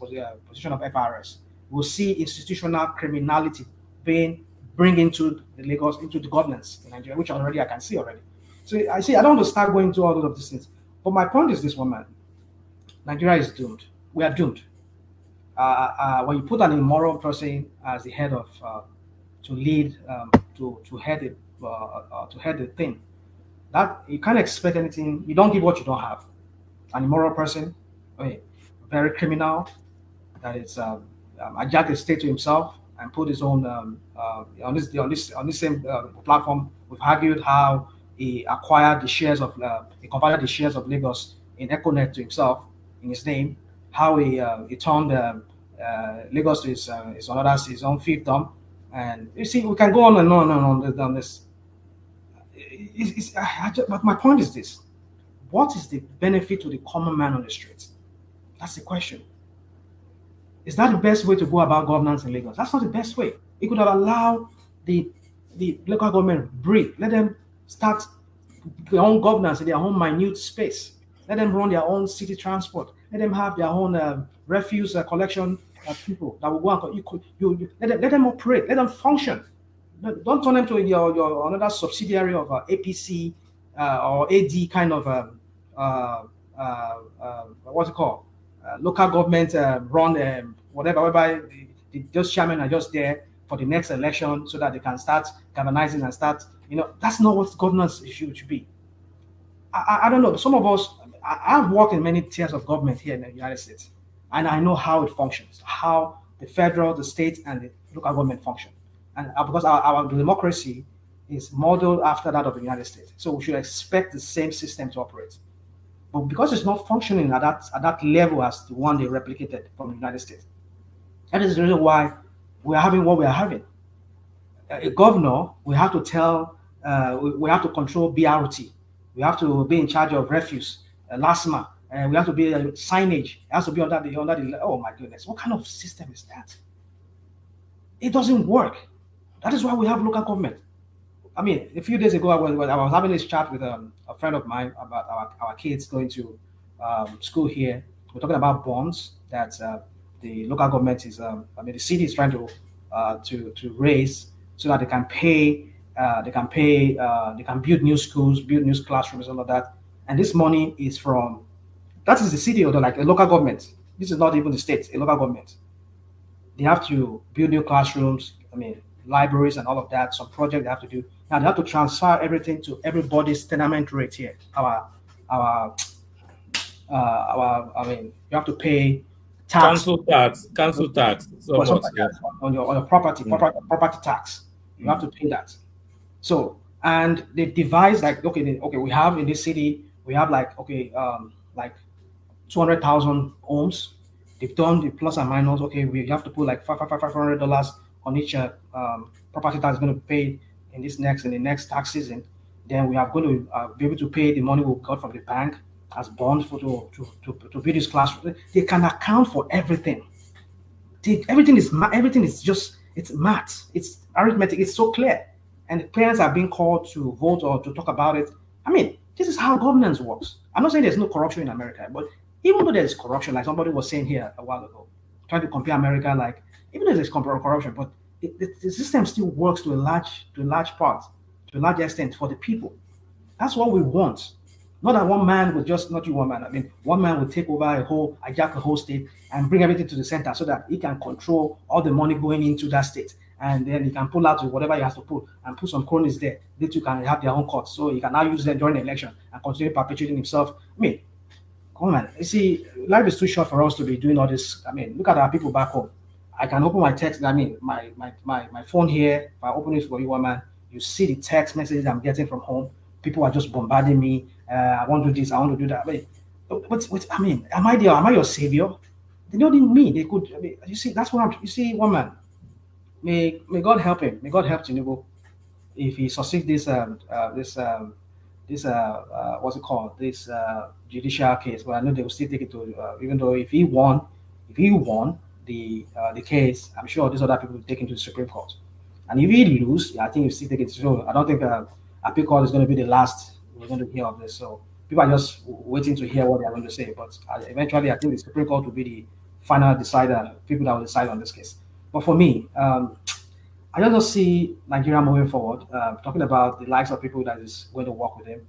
Speaker 17: position of FRS. We'll see institutional criminality bring into the Lagos, into the governance in Nigeria, which already I can see already. So I don't want to start going through all of these things. But my point is this one, man. Nigeria is doomed. We are doomed. When you put an immoral person as the head of to lead to head the thing, that you can't expect anything. You don't give what you don't have. An immoral person, very criminal, that is hijacked the state to himself and put his own on this same platform. We've argued how he acquired the shares of he converted the shares of Lagos in Econet to himself in his name. How he turned Lagos to his own fiefdom, and you see we can go on and on this. But my point is this: what is the benefit to the common man on the streets? That's the question. Is that the best way to go about governance in Lagos? That's not the best way. It could have allowed the local government breathe. Let them start their own governance in their own minute space. Let them run their own city transport. Let them have their own refuse collection people that will go and let them operate. Let them function. Don't turn them to your another subsidiary of APC or AD kind of what's it called? Local government run whatever, whereby those chairmen are just there for the next election so that they can start galvanizing and start, that's not what governance should be. I don't know. Some of us, I've worked in many tiers of government here in the United States, and I know how it functions, how the federal, the state, and the local government function. And because our democracy is modeled after that of the United States. So we should expect the same system to operate. But because it's not functioning at that level as the one they replicated from the United States, that is the reason why we are having what we are having. A governor, we have to tell, we have to control BRT. We have to be in charge of refuse, LASMA, and we have to be signage. It has to be under the. Oh my goodness, what kind of system is that? It doesn't work. That is why we have local government. I mean, a few days ago, I was having this chat with a friend of mine about our kids going to school here. We're talking about bonds that the local government is, the city is trying to raise so that they can build new schools, build new classrooms, all of that. And this money is from, that is the city or like a local government. This is not even the state, a local government. They have to build new classrooms, libraries and all of that, some project they have to do. Now they have to transfer everything to everybody's tenement rate here. You have to pay tax.
Speaker 2: Council tax. So much,
Speaker 17: yeah. on your property tax. You have to pay that. So, and they've devised like, okay, we have in this city, we have like 200,000 homes. They've done the plus and minus. Okay, we have to put like $500 on each property tax is going to pay in the next tax season. Then we are going to be able to pay the money we got from the bank as bonds to build this classroom. They can account for everything. Everything is just, it's math, it's arithmetic, it's so clear. And the parents are being called to vote or to talk about it. This is how governance works. I'm not saying there's no corruption in America, but even though there's corruption, like somebody was saying here a while ago, trying to compare America, like even though there's corruption, but the system still works to a large extent for the people. That's what we want. Not that one man would just, not you one man, one man would take over hijack a whole state and bring everything to the center so that he can control all the money going into that state. And then he can pull out whatever he has to pull and put some cronies there. They too can have their own courts. So he can now use them during the election and continue perpetuating himself. Come on, you see, life is too short for us to be doing all this. Look at our people back home. I can open my text, my phone here. If I open it for you, one man, you see the text messages I'm getting from home. People are just bombarding me. I want to do this, I want to do that. Am I your savior? They don't need me. They could. You see, that's what you see, one man. May God help him. May God help Tinubu if he succeeds this what's it called? This judicial case. But I know they will still take it to even though if he won the case, I'm sure these other people will take him to the Supreme Court. And if he lose, I think he'll still take it. So I don't think appeal court is going to be the last we're going to hear of this. So people are just waiting to hear what they are going to say. But eventually, I think the Supreme Court will be the final decider, people that will decide on this case. But for me, I just see Nigeria moving forward, talking about the likes of people that is going to work with him.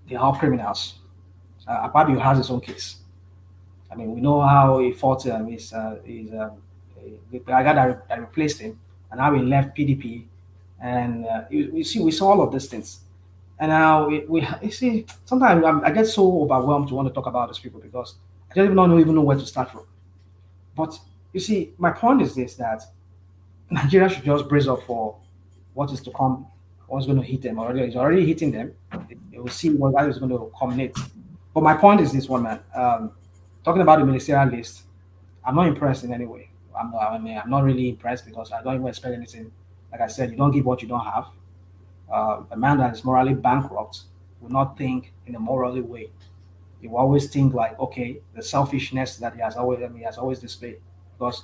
Speaker 17: They are criminals. Akpabio has his own case. We know how he fought the guy that replaced him, and how he left PDP. And we saw all of these things. And now you see, sometimes I get so overwhelmed to want to talk about these people because I don't even know where to start from. But you see, my point is this, that Nigeria should just brace up for what is to come, what's going to hit them already. It's already hitting them. They will see what that is going to culminate. But my point is this, one man. Talking about the ministerial list, I'm not impressed in any way. I'm not really impressed because I don't even expect anything. Like I said, you don't give what you don't have. A man that is morally bankrupt will not think in a morally way. He will always think like, okay, the selfishness that he has always displayed. Because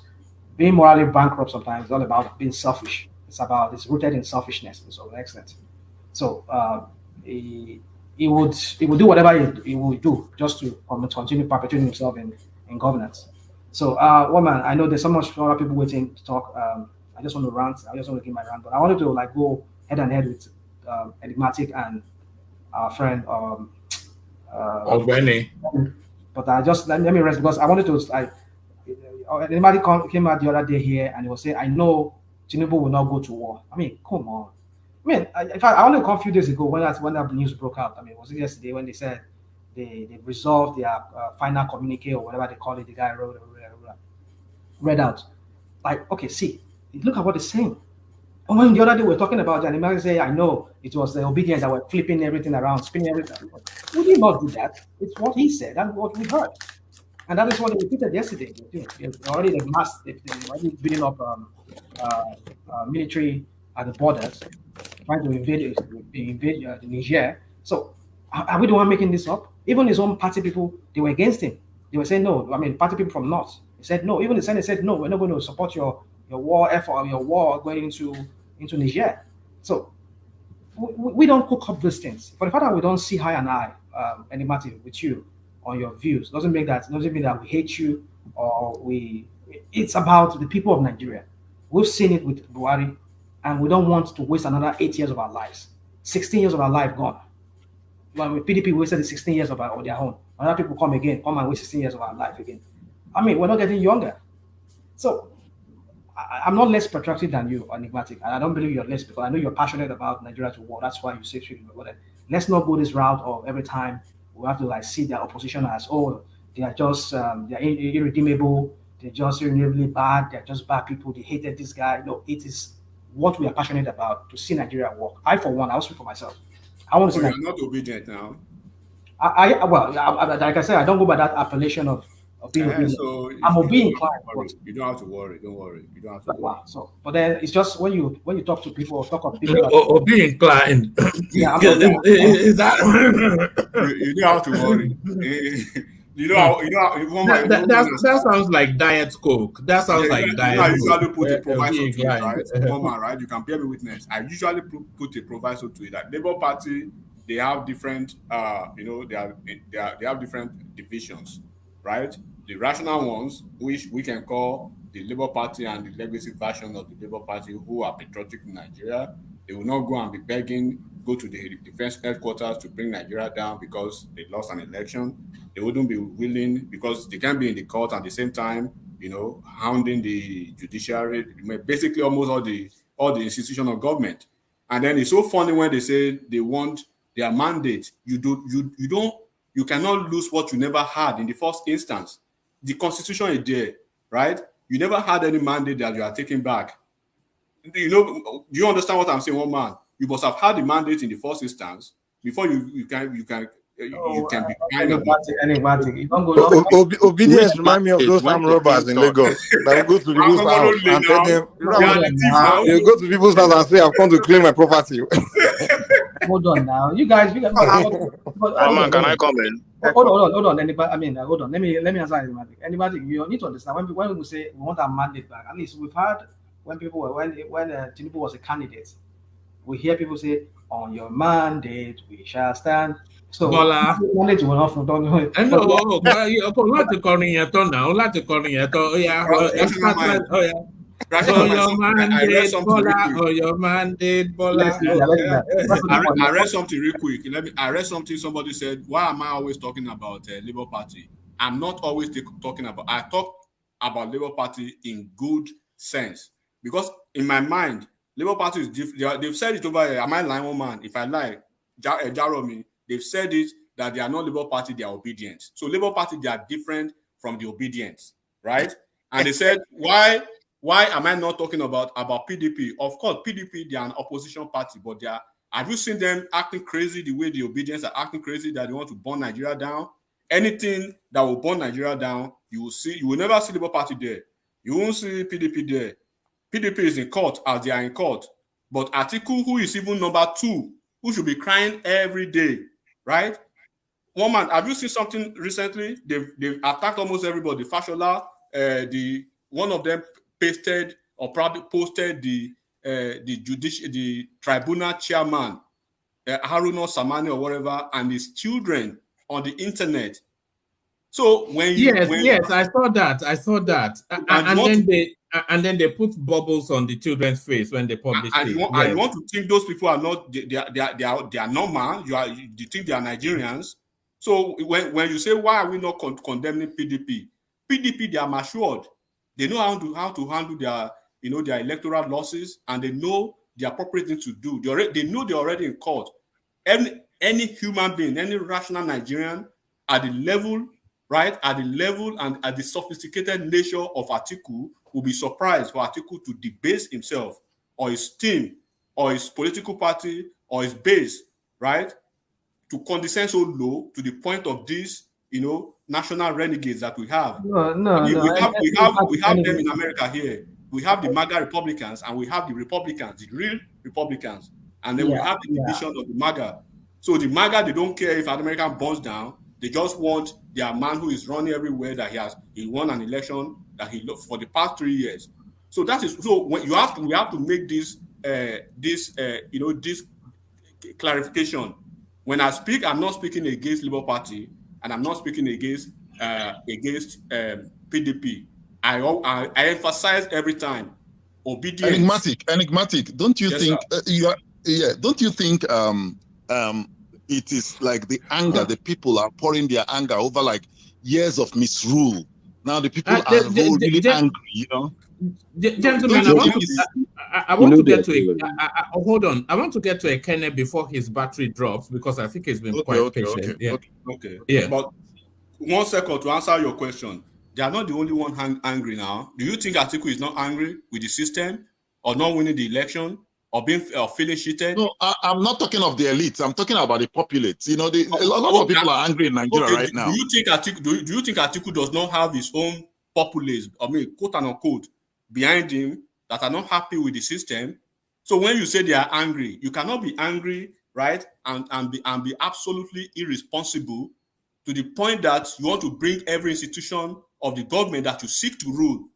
Speaker 17: being morally bankrupt sometimes is not about being selfish. It's rooted in selfishness to some extent. So he would do whatever he would do just to continue perpetuating himself in governance. So one man, I know there's so much other people waiting to talk. I just want to rant. I just want to give my rant, but I wanted to go head and head with Enigmatic and our friend
Speaker 2: Benny.
Speaker 17: But I just let me rest because I wanted to. Enigmatic came out the other day here and he was saying, "I know Tinubu will not go to war." Come on. In fact, I only a few days ago when that news broke out. Was it yesterday when they said they resolved their final communique or whatever they call it? The guy read out. Okay, see, look at what it's saying. And when the other day we're talking about Janimari say, I know it was the obedience that were flipping everything around, spinning everything. We did not do that. It's what he said and what we heard. And that is what they repeated yesterday. Already they've already building up military at the borders, trying to invade the Niger. So are we the one making this up? Even his own party people, they were against him. They were saying no. I mean, party people from North, they said no. Even the Senate said no. We're not going to support your war effort, your war going into Niger. So we don't cook up these things. For the fact that we don't see eye and eye, enigmatic with you on your views, doesn't mean that we hate you or we. It's about the people of Nigeria. We've seen it with Buhari, and we don't want to waste another 8 years of our lives. 16 years of our life gone. When PDP wasted the 16 years of their own. Other people come and waste 16 years of our life again. I mean, we're not getting younger. So I'm not less patriotic than you, enigmatic, and I don't believe you're less because I know you're passionate about Nigeria to war. That's why you say shit. But let's not go this route of every time we have to see the opposition as they are just they're irredeemable, they're just irredeemably bad, they're just bad people. They hated this guy. No, it is what we are passionate about to see Nigeria work. I, for one, I'll speak for myself. I want to see.
Speaker 16: You're not obedient now.
Speaker 17: Like I said, I don't go by that appellation of being obedient.
Speaker 16: So
Speaker 17: I'm obedient inclined.
Speaker 16: You don't have to worry. Don't worry. You don't have to worry.
Speaker 17: Wow. So, but then it's just when you talk to people or talk of people.
Speaker 2: Obedient inclined.
Speaker 17: Yeah,
Speaker 2: is that?
Speaker 16: You don't have to worry.
Speaker 2: That sounds like Diet Coke. That sounds like Diet Coke.
Speaker 16: I usually put a proviso to it, right? Woman, right? You can bear me witness. I usually put a proviso to it. That Labour Party, they have different, they have different divisions, right? The rational ones, which we can call the Labour Party and the legacy version of the Labour Party, who are patriotic in Nigeria. They will not go and be begging, go to the defense headquarters to bring Nigeria down because they lost an election. They wouldn't be willing because they can't be in the court at the same time, hounding the judiciary, basically almost all the institution of government. And then it's so funny when they say they want their mandate. You cannot lose what you never had in the first instance. The constitution is there, right? You never had any mandate that you are taking back. Do you understand what I'm saying, one man? You must have had the mandate in the first instance before you can be kind of
Speaker 4: obedience. Remind me of those armed robbers in Lagos that will go to people's house and tell them, you go to people's house and say, I've come to claim my property.
Speaker 17: Hold on now, you guys. Can
Speaker 14: I come in?
Speaker 17: Hold on. Anybody? Hold on. Let me answer anybody. Anybody, you need to understand when we say we want our mandate back. At least we've heard when Tinubu was a candidate, we hear people say, "On your mandate we shall stand." So mandate will not from done.
Speaker 2: Láti kọrin yẹn tán náà, láti kọrin yẹn tán. Your mandate, Bola.
Speaker 16: I read something real quick. I read something somebody said, why am I always talking about Labour Party? I'm not always talking about, I talk about Labour Party in good sense. Because in my mind, Labour Party is different. They've said it over here. Am I lying, one man? If I lie, jarrow me. They've said it that they are not Labour Party, they are obedient. So Labour Party, they are different from the obedience, right? And they said, why am I not talking about PDP? Of course, PDP, they are an opposition party, but they are. Have you seen them acting crazy the way the obedience are acting crazy that they want to burn Nigeria down? Anything that will burn Nigeria down, you will never see Labour Party there. You won't see PDP there. PDP is in court as they are in court. But Atiku, who is even number 2, who should be crying every day, right? Woman, have you seen something recently? They've attacked almost everybody. Fashola, one of them pasted or probably posted the tribunal chairman, Haruna Samani or whatever, and his children on the internet. So when you
Speaker 2: I saw that, and then they put bubbles on the children's face when they published it.
Speaker 16: You want to think those people are not they are normal. You think they are Nigerians. So when you say why are we not condemning PDP? PDP, they are matured. They know how to handle their their electoral losses, and they know the appropriate thing to do. They know they're already in court. Any human being, any rational Nigerian at the level, right, at the level and at the sophisticated nature of Atiku will be surprised for Atiku to debase himself or his team or his political party or his base, right, to condescend so low to the point of these, national renegades that we have.
Speaker 17: No.
Speaker 16: We have them in America here. We have the MAGA Republicans and we have the Republicans, the real Republicans, and then we have the division of the MAGA. So the MAGA, they don't care if America burns down. They just want their man who is running everywhere, that he won an election that he lost for the past 3 years. So that is so when we have to make this clarification. When I speak, I'm not speaking against Labour Party and I'm not speaking against PDP. I emphasize every time obedience.
Speaker 15: Enigmatic. Don't you think don't you think it is like the anger, the people are pouring their anger over like years of misrule. Now the people are really angry,
Speaker 2: Gentlemen, I want to get to hold on. I want to get to Ekene before his battery drops because I think he's been quite patient.
Speaker 16: Okay. Yeah. But 1 second to answer your question. They are not the only one angry now. Do you think Atiku is not angry with the system or not winning the election or feeling cheated?
Speaker 15: No, I'm not talking of the elites. I'm talking about the populace. A lot of people are angry in Nigeria right now.
Speaker 16: Do you think Atiku does not have his own populace, quote unquote, behind him that are not happy with the system? So when you say they are angry, you cannot be angry, right, and be absolutely irresponsible to the point that you want to bring every institution of the government that you seek to rule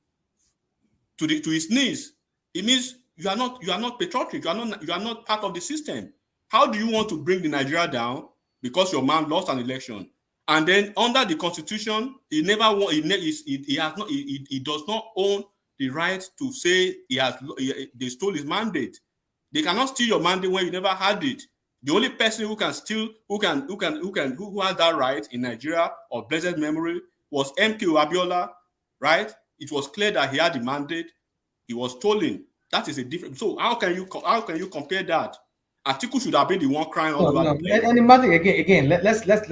Speaker 16: to its knees. It means you are not patriotic. You are not part of the system. How do you want to bring the Nigeria down because your man lost an election? And then under the constitution, he does not own the right to say they stole his mandate. They cannot steal your mandate when you never had it. The only person who has that right in Nigeria of blessed memory was MK Abiola, right? It was clear that he had the mandate. He was stolen. That is a different. So how can you compare that? Atiku should have been the one crying all over the place.
Speaker 17: Again. Let's.
Speaker 14: Let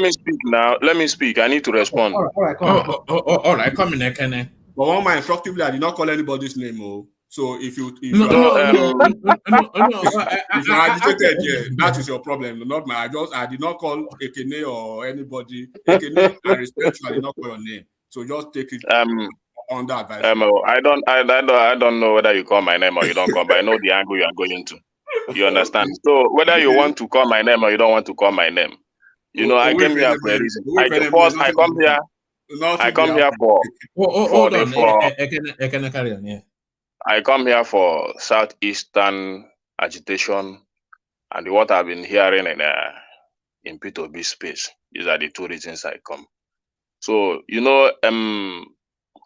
Speaker 14: me speak now. Let me speak. I need to respond.
Speaker 17: All right,
Speaker 2: all right. Come in, Ekene.
Speaker 16: But one man instructively, I did not call anybody's name. So if you are agitated, that is your problem, not mine. I did not call Ekene or anybody. Ekene, I respect you. I did not call your name. So just take it under advice.
Speaker 14: I don't know whether you call my name or you don't call, but I know the angle you are going to. You understand? So whether you want to call my name or you don't want to call my name, I came here for a reason. I come here for. I come here for Southeastern agitation and what I've been hearing in P2B space. These are the two reasons I come. So,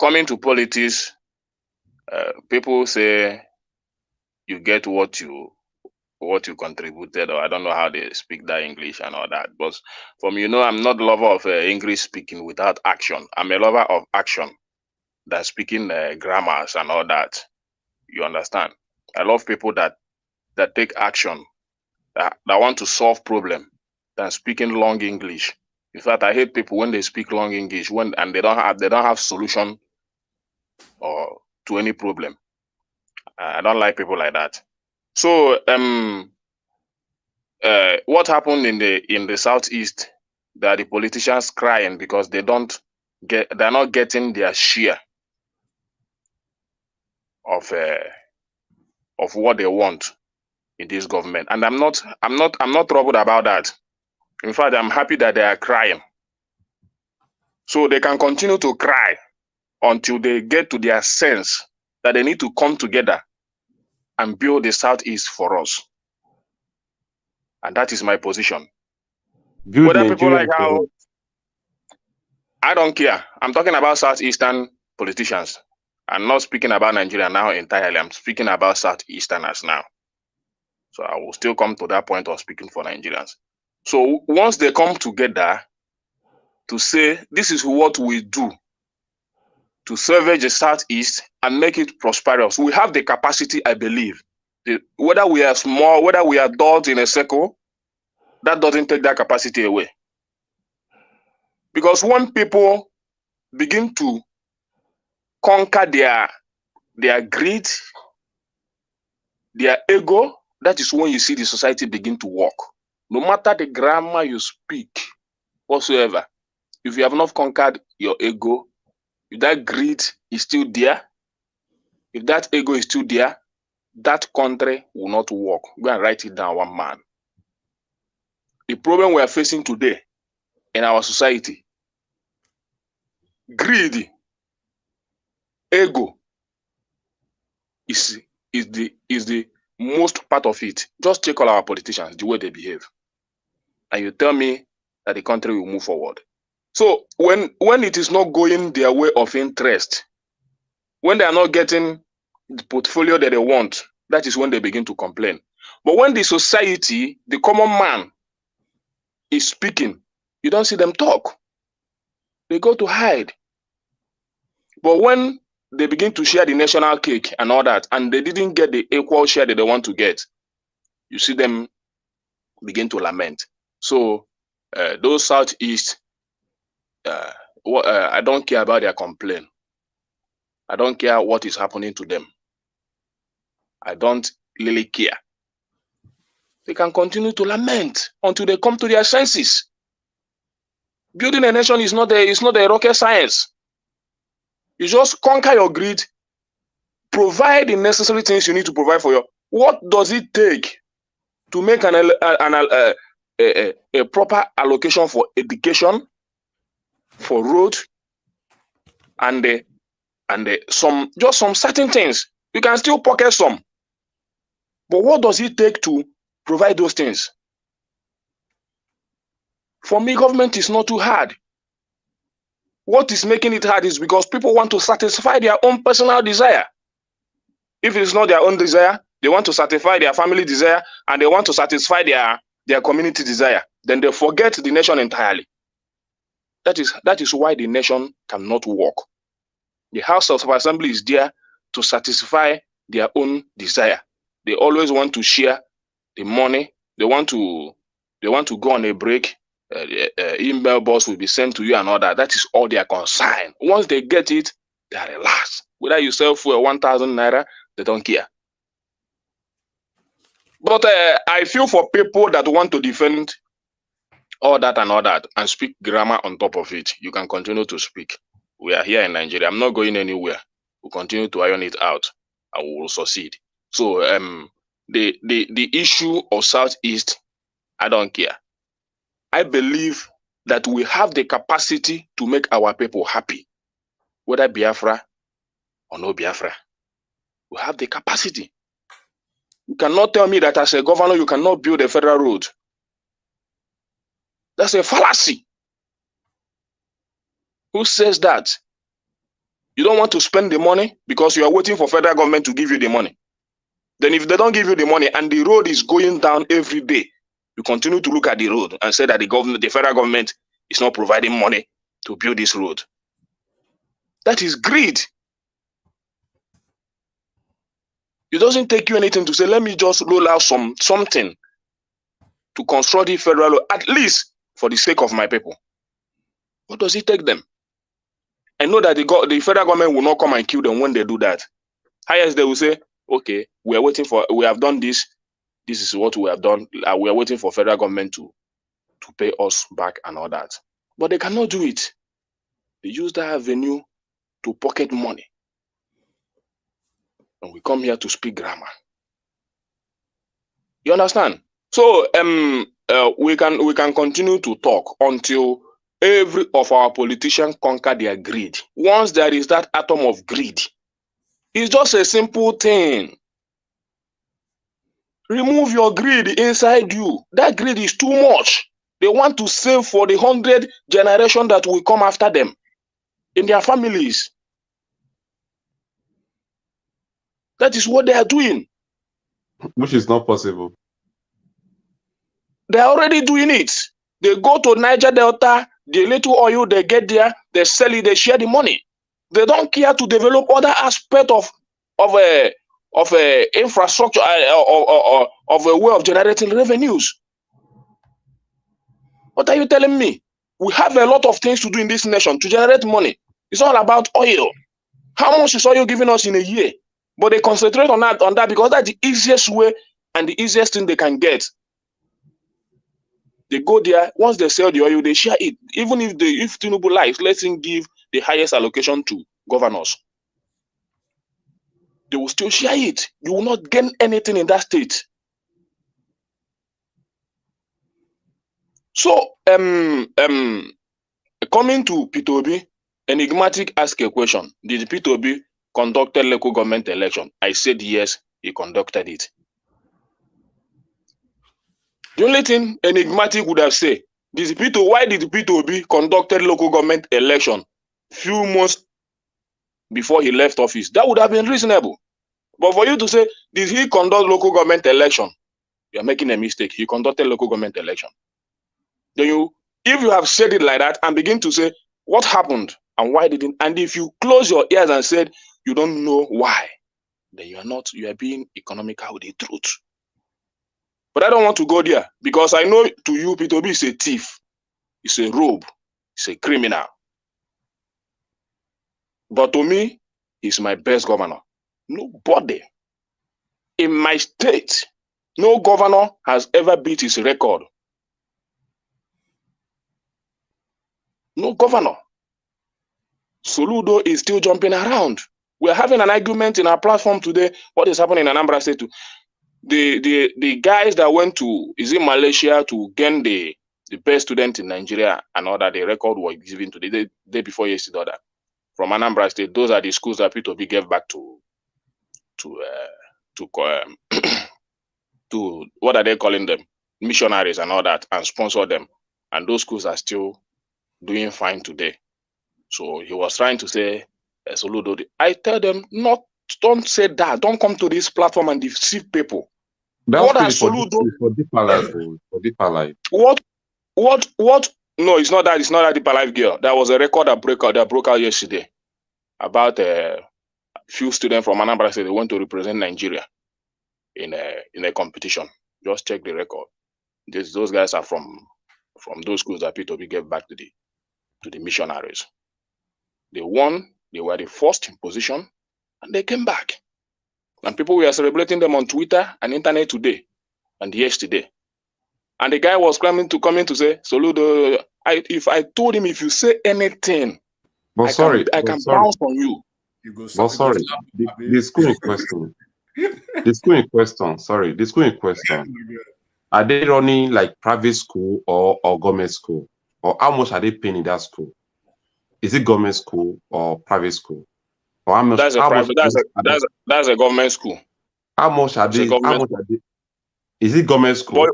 Speaker 14: coming to politics, people say you get what you contributed, or I don't know how they speak that English and all that. But for me, I'm not a lover of English speaking without action. I'm a lover of action, that speaking grammars and all that. You understand? I love people that take action, that want to solve problem, than speaking long English. In fact, I hate people when they speak long English and they don't have solution or to any problem. I don't like people like that. So what happened in the Southeast, that the politicians crying because they're not getting their share of what they want in this government. And I'm not troubled about that. In fact, I'm happy that they are crying. So they can continue to cry until they get to their sense that they need to come together and build the Southeast for us. And that is my position. Whether people like how, I don't care. I'm talking about Southeastern politicians. I'm not speaking about Nigeria now entirely. I'm speaking about Southeasterners now. So I will still come to that point of speaking for Nigerians. So once they come together to say, this is what we do to salvage the Southeast and make it prosperous, we have the capacity, I believe. Whether we are small, whether we are dots in a circle, that doesn't take that capacity away. Because when people begin to conquer their greed, their ego, that is when you see the society begin to work. No matter the grammar you speak, whatsoever, if you have not conquered your ego, if that greed is still there, if that ego is still there, that country will not work. Go and write it down, one man. The problem we are facing today in our society, greed, ego, is the most part of it. Just check all our politicians, the way they behave, and you tell me that the country will move forward. So when it is not going their way of interest, when they are not getting the portfolio that they want, that is when they begin to complain. But when the society, the common man, is speaking, you don't see them talk. They go to hide. But when they begin to share the national cake and all that, and they didn't get the equal share that they want to get, you see them begin to lament. So those Southeast, I don't care about their complaint. I don't care what is happening to them. I don't really care. They can continue to lament until they come to their senses. Building a nation is not a rocket science. You just conquer your greed, provide the necessary things you need to provide for your. What does it take to make a proper allocation for education, for road, and some certain things? You can still pocket some, but what does it take to provide those things? For me, government is not too hard. What is making it hard is because people want to satisfy their own personal desire. If it's not their own desire, they want to satisfy their family desire, and they want to satisfy their community desire. Then they forget the nation entirely. That is why the nation cannot work. The House of Assembly is there to satisfy their own desire. They always want to share the money. They want to go on a break. Email box will be sent to you and all that. That is all their concern. Once they get it, they are relaxed. Whether you sell for 1,000 naira, they don't care. But I feel for people that want to defend all that and speak grammar on top of it. You can continue to speak. We are here in Nigeria. I'm not going anywhere. We'll continue to iron it out and we will succeed. So the issue of Southeast, I don't care. I believe that we have the capacity to make our people happy, whether Biafra or no Biafra. We have the capacity. You cannot tell me that as a governor, you cannot build a federal road. That's a fallacy. Who says that? You don't want to spend the money because you are waiting for federal government to give you the money. Then if they don't give you the money and the road is going down every day, you continue to look at the road and say that the federal government is not providing money to build this road. That is greed. It doesn't take you anything to say, let me just roll out something to construct the federal road, at least for the sake of my people. What does it take them? I know that the federal government will not come and kill them when they do that. Highest they will say, okay, we have done this. This is what we have done. We are waiting for federal government to pay us back and all that. But they cannot do it. They use that avenue to pocket money. And we come here to speak grammar. You understand? So we can continue to talk until every of our politicians conquer their greed. Once there is that atom of greed, it's just a simple thing. Remove your greed inside you. That greed is too much. They want to save for the 100 generation that will come after them in their families. That is what they are doing.
Speaker 1: Which is not possible.
Speaker 14: They are already doing it. They go to Niger Delta, the little oil they get there, they sell it, they share the money. They don't care to develop other aspects of infrastructure, of a way of generating revenues. What are you telling me? We have a lot of things to do in this nation to generate money. It's all about oil. How much is oil giving us in a year? But they concentrate on that because that's the easiest way and the easiest thing they can get. They go there, once they sell the oil, they share it. Even if Tinubu likes, let him give the highest allocation to governors. They will still share it. You will not gain anything in that state. So, coming to P2B, Enigmatic asked a question. Did P2B conduct a local government election? I said yes, he conducted it. The only thing Enigmatic would have said, why did P2B conduct a local government election few months before he left office? That would have been reasonable. But for you to say, did he conduct local government election? You are making a mistake. He conducted local government election. Then if you have said it like that and begin to say what happened and why didn't, and if you close your ears and said you don't know why, then you are being economical with the truth. But I don't want to go there because I know to you, P2B is a thief, it's a rogue, it's a criminal. But to me, he's my best governor. Nobody in my state, no governor has ever beat his record. No governor. Soludo is still jumping around. We're having an argument in our platform today. What is happening in Anambra State? The guys that went to Malaysia to gain the best student in Nigeria and all that, the record was given to the day before yesterday. From Anambra State, those are the schools that P2B gave back to what are they calling them? Missionaries and all that, and sponsor them. And those schools are still doing fine today. So he was trying to say, Soludo. I tell them, don't say that. Don't come to this platform and deceive people. What has Soludo?
Speaker 1: For deeper life.
Speaker 14: What? No, it's not that. It's not that Deeper Life girl. That was a record that broke out yesterday about a few students from Anambra State. They went to represent Nigeria in a competition. Just check the record. Those guys are from those schools that P2B gave back to the missionaries. They won. They were the first in position, and they came back. And people were celebrating them on Twitter and internet today and yesterday. And the guy was coming to say, Soludo, if I told him, if you say anything, I can bounce on you.
Speaker 1: The school in question, are they running like private school or government school? Or how much are they paying in that school? Is it government school or private school? Or how much?
Speaker 14: That's a government school.
Speaker 1: How much are they? Is it government school?
Speaker 14: But,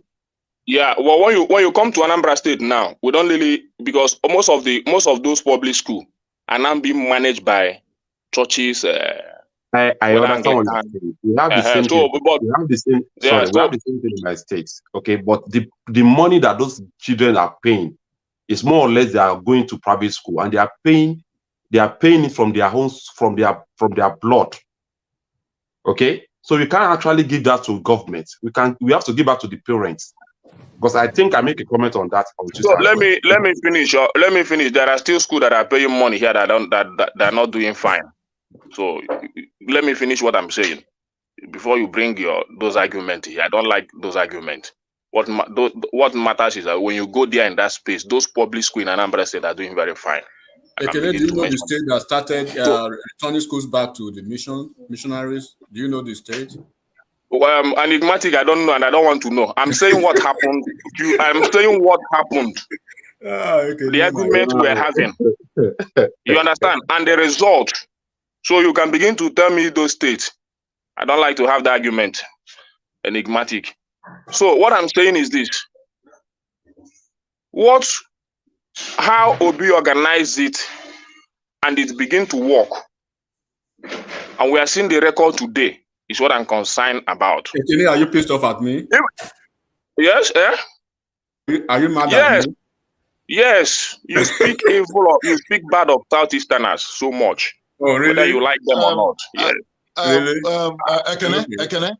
Speaker 14: yeah. Well, when you come to Anambra State now, we don't really, because most of those public schools are now being managed by churches.
Speaker 1: I understand what you're saying. We have the same thing. We have the same thing in my states. Okay, but the money that those children are paying is more or less they are going to private school, and they are paying it from their homes, from their blood. Okay, so we can't actually give that to government. We have to give that to the parents. Because I think I make a comment on that.
Speaker 14: So let me finish. Let me finish. There are still schools that are paying money here that are not doing fine. So let me finish what I'm saying before you bring those arguments here. I don't like those arguments. What matters is that when you go there in that space, those public schools in Anambra State are doing very fine.
Speaker 16: Do you know the state that started returning schools back to the missionaries? Do you know the state?
Speaker 14: Well, enigmatic, I don't know, and I don't want to know. I'm saying what happened. I'm saying what happened. The argument we're having. You understand? And the result. So you can begin to tell me those states. I don't like to have the argument. Enigmatic. So what I'm saying is this. How Obi organized it and it began to work. And we are seeing the record today. Is what I'm concerned about.
Speaker 16: Ekene, are you pissed off at me?
Speaker 14: Yes,
Speaker 16: Are you mad at me?
Speaker 14: Yes. You speak evil or you speak bad of Southeasterners so much.
Speaker 16: Oh, really?
Speaker 14: Whether you like them or not. Yes.
Speaker 16: Really?
Speaker 15: Ekene?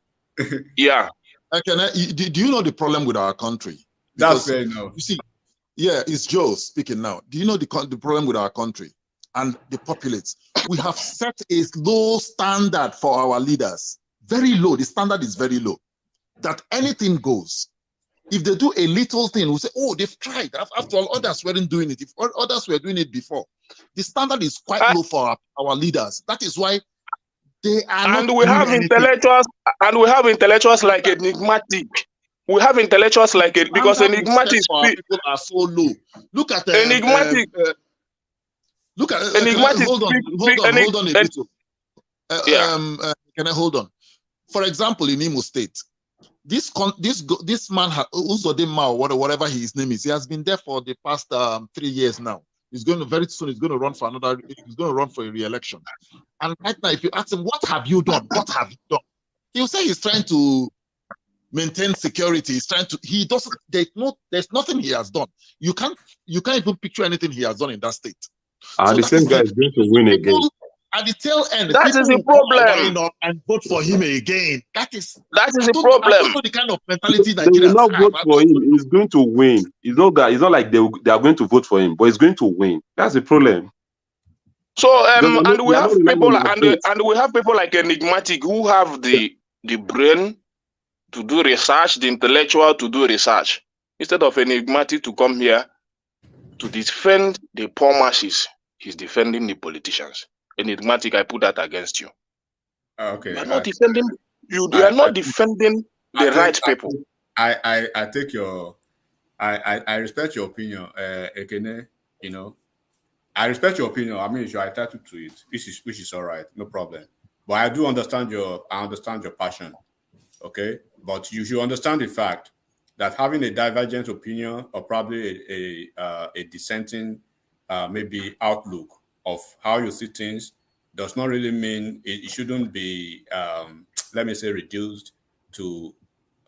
Speaker 14: Yeah.
Speaker 15: Ekene, do you know the problem with our country?
Speaker 16: That's fair enough.
Speaker 15: You see, yeah, it's Joe speaking now. Do you know the problem with our country? and the populace. We have set a low standard for our leaders. Very low. The standard is very low. That anything goes. If they do a little thing, we say, oh, they've tried. After all, others weren't doing it. If others were doing it before, the standard is quite low for our leaders. That is why they are
Speaker 14: and
Speaker 15: not
Speaker 14: we
Speaker 15: doing
Speaker 14: have
Speaker 15: anything.
Speaker 14: intellectuals like Enigmatic. We have intellectuals like it because Enigmatic
Speaker 15: people are so low. Look at
Speaker 14: Enigmatic.
Speaker 15: Enigmatic. Hold on a little. Can I hold on? For example, in Imo State, this man Uzodinma or whatever his name is, he has been there for the past 3 years now. He's going to very soon. He's going to run for a re-election. And right now, if you ask him, "What have you done? What have you done?" He'll say he's trying to maintain security. He's trying to. He doesn't. There's nothing he has done. You can't even picture anything he has done in that state.
Speaker 1: The same guy is going to win again.
Speaker 15: At the tail end,
Speaker 14: that is the problem.
Speaker 15: Up and vote for him again. That is
Speaker 14: the problem.
Speaker 15: I don't know the kind of mentality that
Speaker 1: they will not vote for him. He's going to win. It's not like they are going to vote for him, but he's going to win. That's the problem.
Speaker 14: So and we have people like Enigmatic who have the brain to do research, the intellectual to do research. Instead of Enigmatic to come here to defend the poor masses, he's defending the politicians. Enigmatic, I put that against you.
Speaker 10: Okay.
Speaker 14: You are not defending. You are not defending the right people.
Speaker 10: I take your. I respect your opinion, Ekene. You know, I respect your opinion. I mean, you're entitled to it, which is all right, no problem. But I do understand your passion. Okay, but you should understand the fact that having a divergent opinion or probably a dissenting maybe outlook of how you see things does not really mean it shouldn't be, let me say, reduced to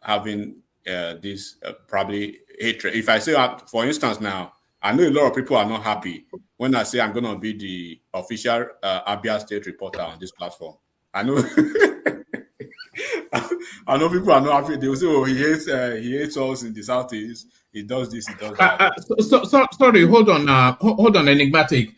Speaker 10: having this probably hatred. If I say, for instance, now, I know a lot of people are not happy when I say I'm going to be the official Abia State reporter on this platform. I know I know people are not happy. They will say, oh, he hates us in the Southeast. He does this, he does that.
Speaker 2: Sorry, hold on, Enigmatic.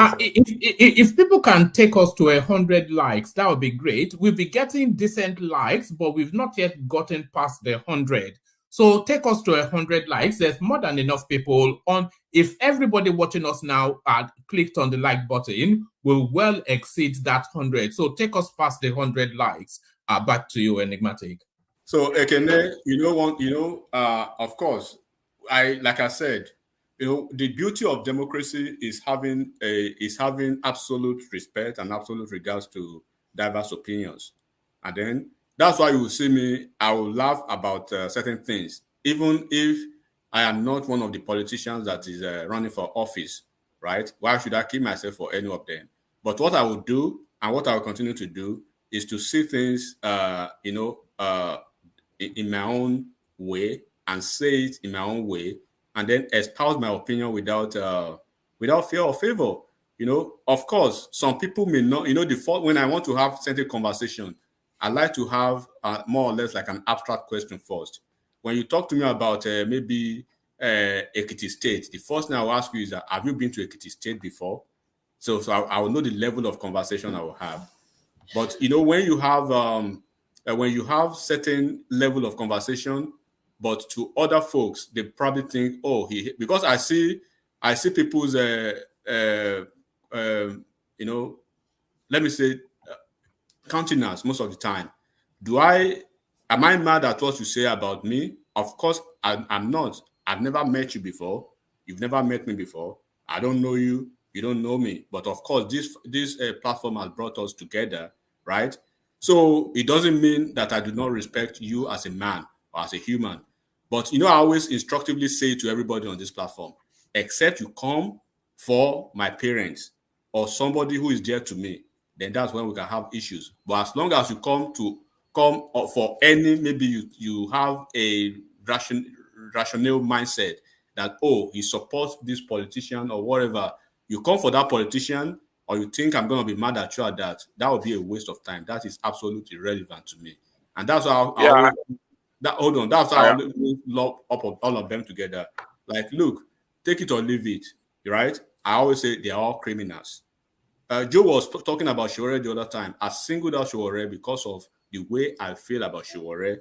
Speaker 2: If people can take us to 100 likes, that would be great. We'll be getting decent likes, but we've not yet gotten past the 100. So take us to 100 likes. There's more than enough people on. If everybody watching us now clicked on the like button, we'll well exceed that 100. So take us past the 100 likes. Back to you, Enigmatic.
Speaker 10: So Ekene, of course, like I said, the beauty of democracy is having absolute respect and absolute regards to diverse opinions. And then that's why you will see me, I will laugh about certain things, even if I am not one of the politicians that is running for office, right? Why should I keep myself for any of them? But what I will do and what I will continue to do is to see things, in my own way and say it in my own way, and then espouse my opinion without fear or favor. Of course, some people may not. When I want to have certain conversation, I like to have more or less like an abstract question first. When you talk to me about maybe Ekiti State, the first thing I will ask you is that, have you been to Ekiti State before? So I will know the level of conversation I will have. But when you have certain level of conversation, but to other folks, they probably think, oh, because I see people's let me say countenance most of the time. Am I mad at what you say about me? Of course, I'm not. I've never met you before. You've never met me before. I don't know you. You don't know me. But of course, this platform has brought us together, right? So it doesn't mean that I do not respect you as a man or as a human. But I always instructively say to everybody on this platform, except you come for my parents or somebody who is dear to me, then that's when we can have issues. But as long as you come for any, maybe you have a rational mindset that, oh, he supports this politician or whatever, you come for that politician, or you think I'm going to be mad at you at that would be a waste of time. That is absolutely irrelevant to me. And that's how that's how I lock up all of them together. Like, look, take it or leave it, right? I always say they're all criminals.
Speaker 16: Joe was talking about Shiwore the other time. I singled out Shiwore because of the way I feel about Shiwore,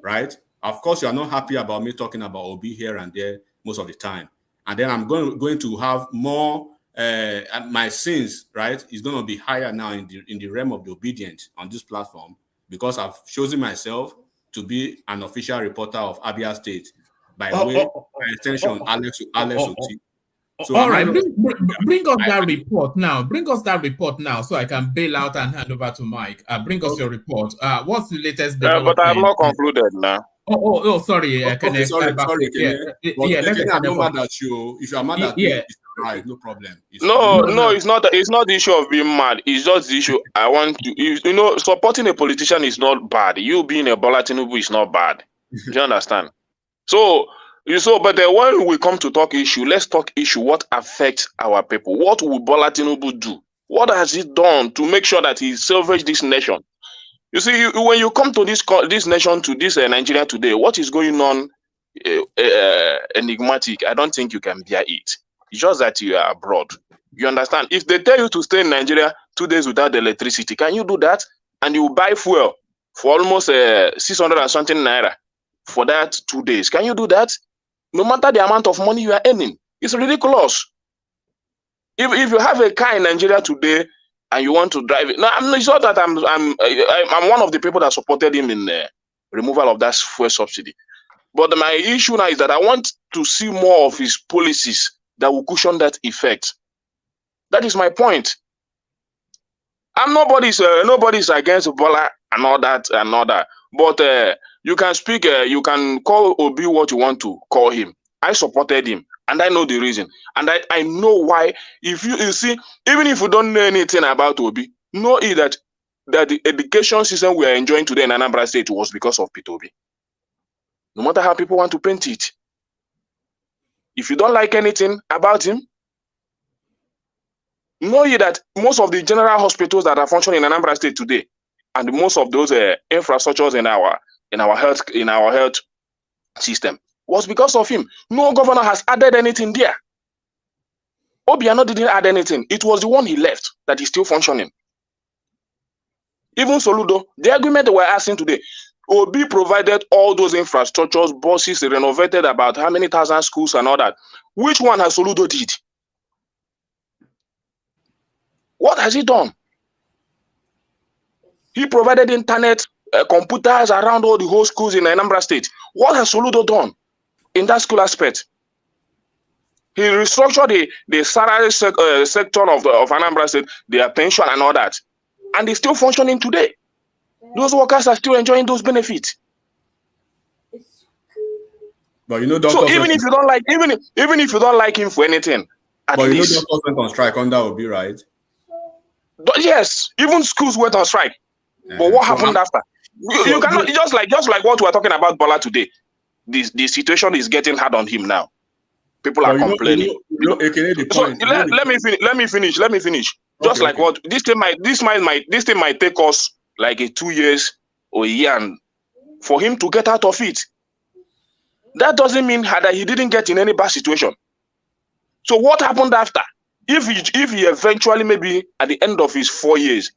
Speaker 16: right? Of course, you are not happy about me talking about Obi here and there most of the time. And then I'm going to have more, my sins, right, is going to be higher now in the realm of the obedient on this platform, because I've chosen myself to be an official reporter of Abia State by way, by extension, Alex Oti. So
Speaker 2: all right, bring us that report now. Bring us that report now, so I can bail out and hand over to Mike. Bring us your report. What's the latest development?
Speaker 14: But I'm not concluded now.
Speaker 2: Sorry.
Speaker 14: Sorry,
Speaker 16: I'm not mad at you. If you are mad at me, it's right, no problem.
Speaker 14: No, it's not. It's not the issue of being mad. It's just the issue. I want to, you know, supporting a politician is not bad. You being a Bola Tinubu is not bad. Do you understand? But then when we come to talk issue, let's talk issue. What affects our people? What will Bola Tinubu do? What has he done to make sure that he salvages this nation? You see, when you come to this nation, to this Nigeria today, what is going on enigmatic. I don't think you can bear it. It's just that you are abroad. You understand? If they tell you to stay in Nigeria 2 days without electricity, can you do that? And you buy fuel for almost 600 and something naira for that 2 days. Can you do that? No matter the amount of money you are earning, it's ridiculous. If you have a car in Nigeria today and you want to drive it, now it's not that I'm one of the people that supported him in removal of that fuel subsidy. But my issue now is that I want to see more of his policies that will cushion that effect. That is my point. Nobody's against Bola and all that. But you can speak, you can call Obi what you want to call him. I supported him, and I know the reason, and I know why. If you see, even if you don't know anything about Obi, know that the education system we are enjoying today in Anambra State was because of Peter Obi. No matter how people want to paint it. If you don't like anything about him, know that most of the general hospitals that are functioning in Anambra State today, and most of those infrastructures in our health system, was because of him. No governor has added anything there. Obiano didn't add anything. It was the one he left that is still functioning. Even Soludo, the agreement we're asking today, Obi provided all those infrastructures, buses, renovated about how many thousand schools and all that. Which one has Soludo did? What has he done? He provided internet, computers around all the whole schools in Anambra State. What has Soludo done in that school aspect? He restructured the salary sector of Anambra State, their pension and all that. And it's still functioning today. Those workers are still enjoying those benefits.
Speaker 16: But you know,
Speaker 14: so even if you don't like, even if you don't like him for anything,
Speaker 16: but you know, doctors went on strike under Obi, right?
Speaker 14: But yes, even schools went on strike. But what happened after? You cannot just like what we are talking about Bola today. The situation is getting hard on him now. People are complaining. Let me finish. Just like what this thing might take us like 2 years or a year and for him to get out of it. That doesn't mean that he didn't get in any bad situation. So what happened after? If he eventually, maybe at the end of his 4 years,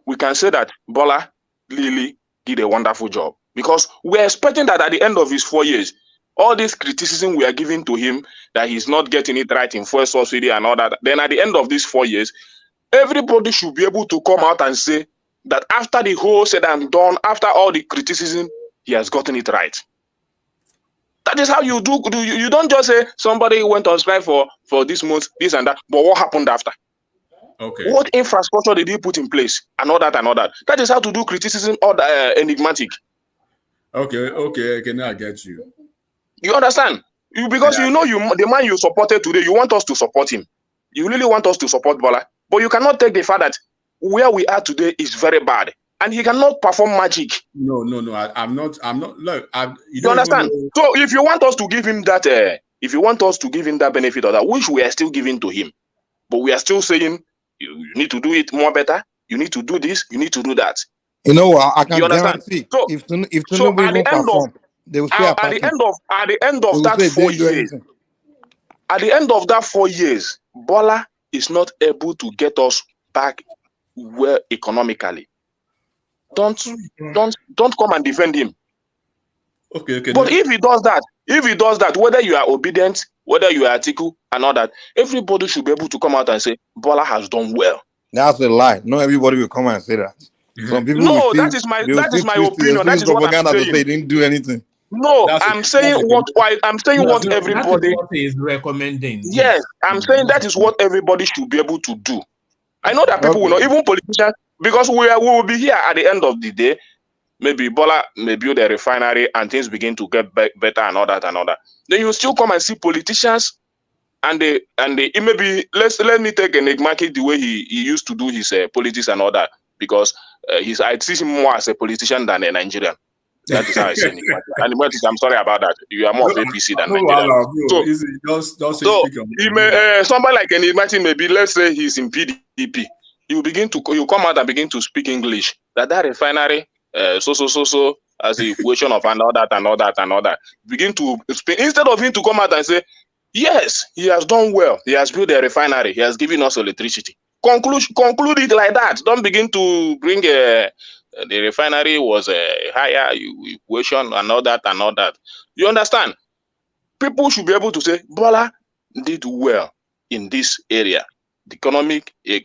Speaker 14: we can say that Bola Lily did a wonderful job, because we're expecting that at the end of his 4 years, all this criticism we are giving to him, that he's not getting it right in fuel subsidy and all that, then at the end of these 4 years, everybody should be able to come out and say that after the whole said and done, after all the criticism, he has gotten it right. That is how you do. You don't just say somebody went on strike for this month, this and that, but what happened after?
Speaker 16: Okay.
Speaker 14: What infrastructure did he put in place and all that and all that? That is how to do criticism or enigmatic.
Speaker 16: Okay, now I get you.
Speaker 14: You understand? Because you know the man you supported today, you want us to support him. You really want us to support Bola, but you cannot take the fact that where we are today is very bad, and he cannot perform magic.
Speaker 16: No. I'm not. Look,
Speaker 14: you understand? So if you want us to give him that, benefit of that, which we are still giving to him, but we are still saying you need to do it more better. You need to do this. You need to do that.
Speaker 4: You know what? I can guarantee. So, if Tinubu even perform, they will say
Speaker 14: at the end of that 4 years, at the end of that 4 years, Bola is not able to get us back well economically, don't come and defend him.
Speaker 16: Okay.
Speaker 14: But if he does that, whether you are obedient, whether you are Atiku and all that, everybody should be able to come out and say Bola has done well.
Speaker 4: That's a lie. Not everybody will come and say that. Some people will
Speaker 14: that is my opinion. That is what I'm
Speaker 4: propaganda to
Speaker 14: saying.
Speaker 4: say he didn't do anything.
Speaker 14: No, I'm saying what everybody
Speaker 2: is recommending.
Speaker 14: Yes, I'm saying that is what everybody should be able to do. I know that people will not, even politicians, because we will be here at the end of the day. Maybe Bola may build a refinery and things begin to get better and all that. Then you still come and see politicians and they maybe let me take Enigmatic the way he used to do his politics and all that, because I see him more as a politician than a Nigerian. That is how I see Enigmatic. And I'm sorry about that. You are more of APC than Nigerian. Somebody like Enigmatic, maybe let's say he's in PDP. You come out and begin to speak English. That refinery. So as the equation of and all that. Begin to speak instead of him to come out and say, yes, he has done well. He has built a refinery. He has given us electricity. Conclude it like that. Don't begin to bring the refinery was a higher equation and all that. You understand? People should be able to say Bola did well in this area. The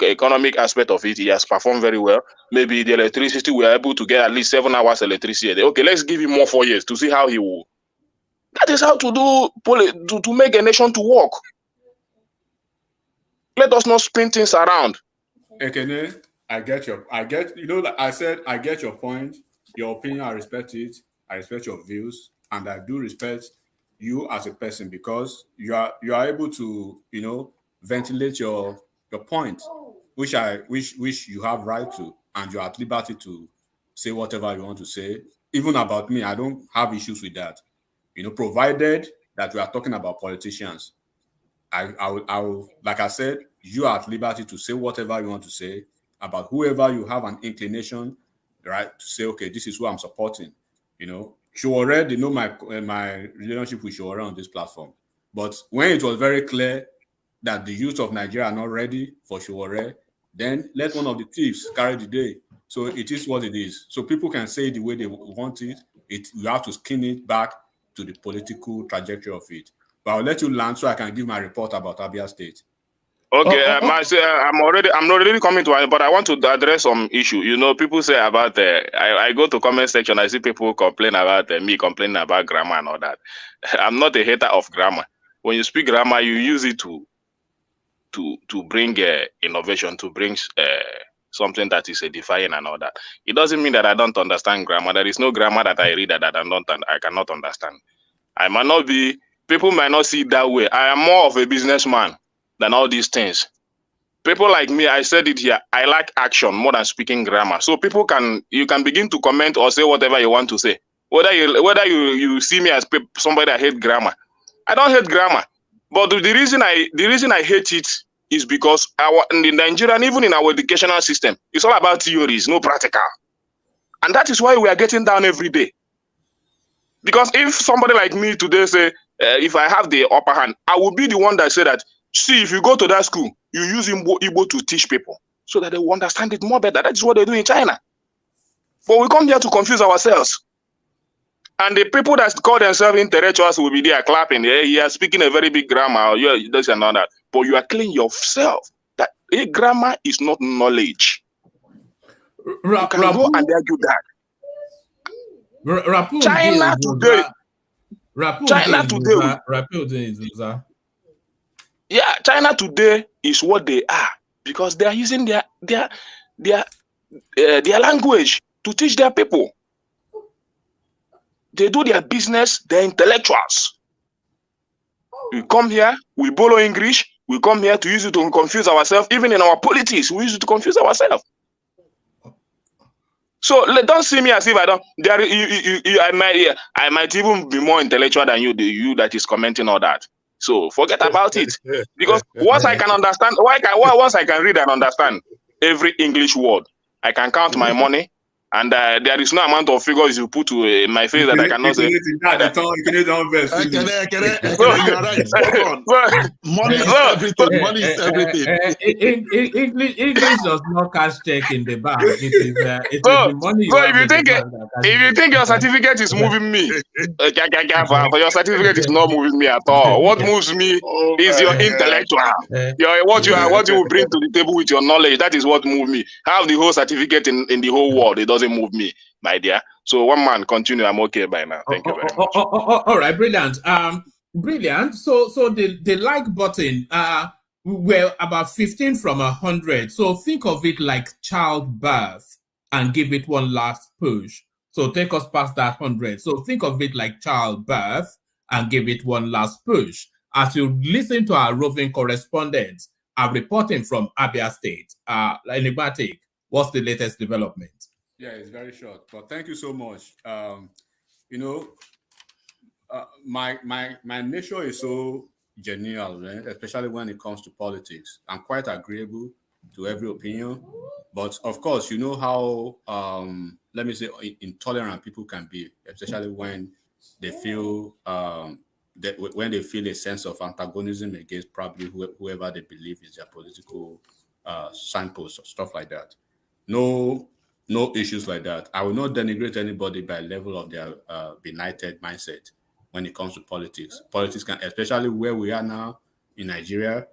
Speaker 14: economic aspect of it, he has performed very well. Maybe the electricity, we are able to get at least 7 hours electricity. Okay, let's give him more 4 years to see how he will. That is how to do to make a nation to work. Let us not spin things around.
Speaker 16: Ekene, I get like I said, I get your point, your opinion, I respect it, I respect your views, and I do respect you as a person, because you are able to, ventilate your point, which you have right to, and you're at liberty to say whatever you want to say. Even about me, I don't have issues with that. Provided that we are talking about politicians. I will, like I said, you are at liberty to say whatever you want to say about whoever you have an inclination, right, to say, okay, this is who I'm supporting. Showore, they know my relationship with Showore on this platform. But when it was very clear that the youth of Nigeria are not ready for Showore, then let one of the thieves carry the day. So it is what it is. So people can say the way they want it. You have to skin it back to the political trajectory of it. But I'll let you land so I can give my report about Abia State.
Speaker 14: Okay, I'm already coming to it, but I want to address some issue. People say about I go to comment section, I see people complain about me complaining about grammar and all that. I'm not a hater of grammar. When you speak grammar, you use it to bring innovation, to bring something that is edifying and all that. It doesn't mean that I don't understand grammar. There is no grammar that I read that I cannot understand. People might not see it that way. I am more of a businessman than all these things. People like me, I said it here, I like action more than speaking grammar. So you can begin to comment or say whatever you want to say. Whether you see me as somebody that hate grammar. I don't hate grammar. But the reason I hate it is because in the Nigerian, even in our educational system, it's all about theories, no practical. And that is why we are getting down every day. Because if somebody like me today say, if I have the upper hand, I will be the one that say that, see, if you go to that school, you use Igbo to teach people so that they will understand it more better. That is what they do in China. But we come here to confuse ourselves. And the people that call themselves intellectuals will be there clapping. Yeah, you are speaking a very big grammar, or this and all that. But you are killing yourself. That grammar is not knowledge. You can go and argue that. China today is what they are because they are using their language to teach their people. They do their business, they're intellectuals. We come here, we borrow English, we come here to use it to confuse ourselves. Even in our politics, we use it to confuse ourselves. So don't see me as if I don't. I might even be more intellectual than you that is commenting all that. So forget about it. Because once I can understand, once I can read and understand every English word, I can count my money, And there is no amount of figures you put to my face that I cannot say.
Speaker 15: You are right. Spot on. Money is everything. Money is everything.
Speaker 2: English does not cash check in the bank. It is the money you
Speaker 14: so
Speaker 2: have
Speaker 14: if you think your certificate is moving me, for your certificate is not moving me at all. What moves me is your intellectual. What you will bring to the table with your knowledge. That is what moves me. Have the whole certificate in the whole world. It doesn't move me, my dear. So one man, continue. I'm okay by now. Thank you very much.
Speaker 2: All right, brilliant. Brilliant. So the like button, we're about 15 from 100. So think of it like childbirth and give it one last push. So take us past that 100. So think of it like childbirth and give it one last push. As you listen to our roving correspondents, reporting from Abia State, Enigmatic, what's the latest development?
Speaker 16: Yeah, it's very short, but thank you so much. My nature is so genial, right? Especially when it comes to politics. I'm quite agreeable to every opinion, but of course, you know how let me say intolerant people can be, especially when they feel when they feel a sense of antagonism against probably whoever they believe is their political signpost or stuff like that. No issues like that. I will not denigrate anybody by level of their benighted mindset when it comes to politics. Politics can, especially where we are now in Nigeria,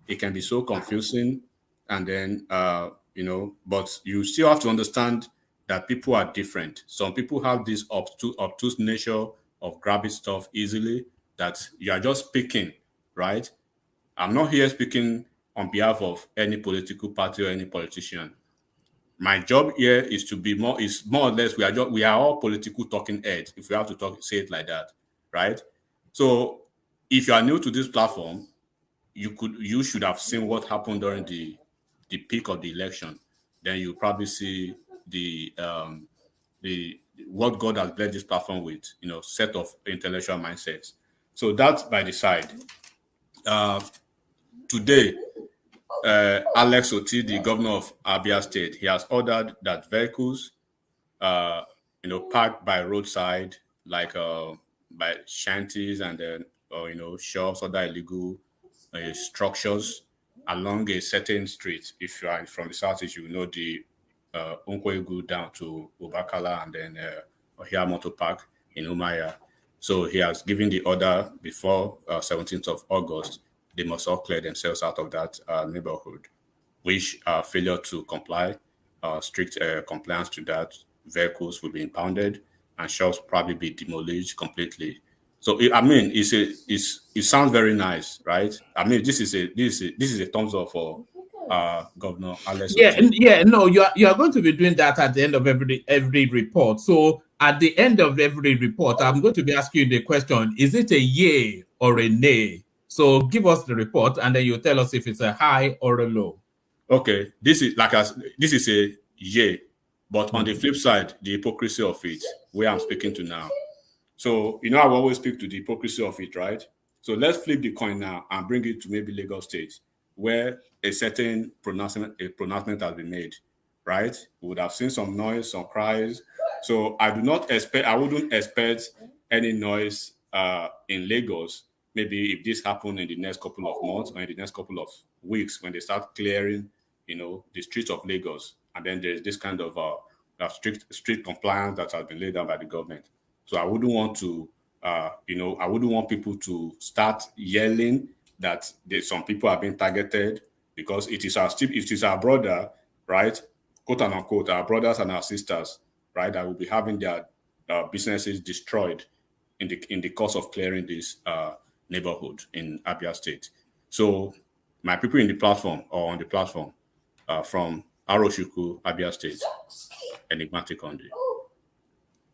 Speaker 16: it can be so confusing. And then, but you still have to understand that people are different. Some people have this obtuse nature of grabbing stuff easily that you are just speaking, right? I'm not here speaking on behalf of any political party or any politician. My job here is more or less we are all political talking heads, if we have to say it like that, right? So if you are new to this platform, you should have seen what happened during the peak of the election. Then you probably see the what God has blessed this platform with, set of intellectual mindsets. So that's by the side. Today, Alex Oti, the governor of Abia State, he has ordered that vehicles, parked by roadside, like by shanties and then, shops, other illegal structures along a certain street. If you are from the southeast, you know the Unkwegu down to Obakala and then Ohia Motor Park in Umaya. So he has given the order before 17th of August. They must all clear themselves out of that neighborhood, which failure to comply, strict compliance to that, vehicles will be impounded and shops probably be demolished completely. So it sounds very nice, right? I mean, this is a thumbs up for Governor Alex.
Speaker 2: No, you are going to be doing that at the end of every report. So at the end of every report, I'm going to be asking you the question: is it a yay or a nay? So give us the report, and then you tell us if it's a high or a low.
Speaker 16: Okay, this is a yay, but on the flip side, the hypocrisy of it, where I'm speaking to now. So I will always speak to the hypocrisy of it, right? So let's flip the coin now and bring it to maybe Lagos State, where a certain pronouncement has been made, right? We would have seen some noise, some cries. So I wouldn't expect any noise in Lagos. Maybe if this happened in the next couple of months or in the next couple of weeks, when they start clearing, the streets of Lagos, and then there's this kind of strict compliance that has been laid down by the government. So I wouldn't want to, I wouldn't want people to start yelling that some people are being targeted because it is our brother, right? Quote and unquote, our brothers and our sisters, right? That will be having their businesses destroyed in the course of clearing this neighborhood in Abia State. So my people in the platform or on the platform from Aroshuku, Abia State, Enigmatic Ondi.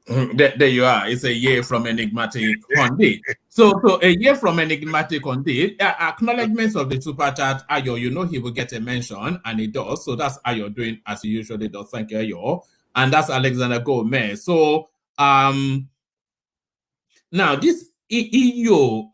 Speaker 2: There you are. It's a year from Enigmatic Ondi. So a year from Enigmatic Ondi. Acknowledgements of the super chat. Ayo, he will get a mention, and he does. So that's Ayo doing as he usually does. Thank you, Ayo. And that's Alexander Gomez. So now this Eyo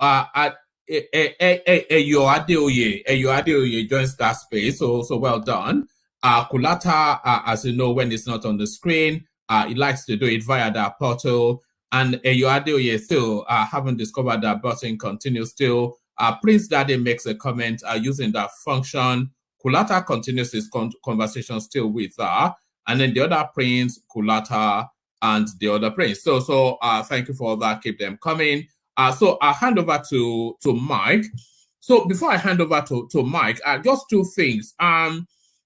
Speaker 2: Adeoye joins that space. So well done. Kulata, as you know, when it's not on the screen, he likes to do it via that portal. And Adeoye still haven't discovered that button, continues still. Prince Daddy makes a comment using that function. Kulata continues his conversation still with her. And then the other Prince, Kulata, and the other Prince. So thank you for all that. Keep them coming. So I'll hand over to Mike. So before I hand over to Mike, just two things.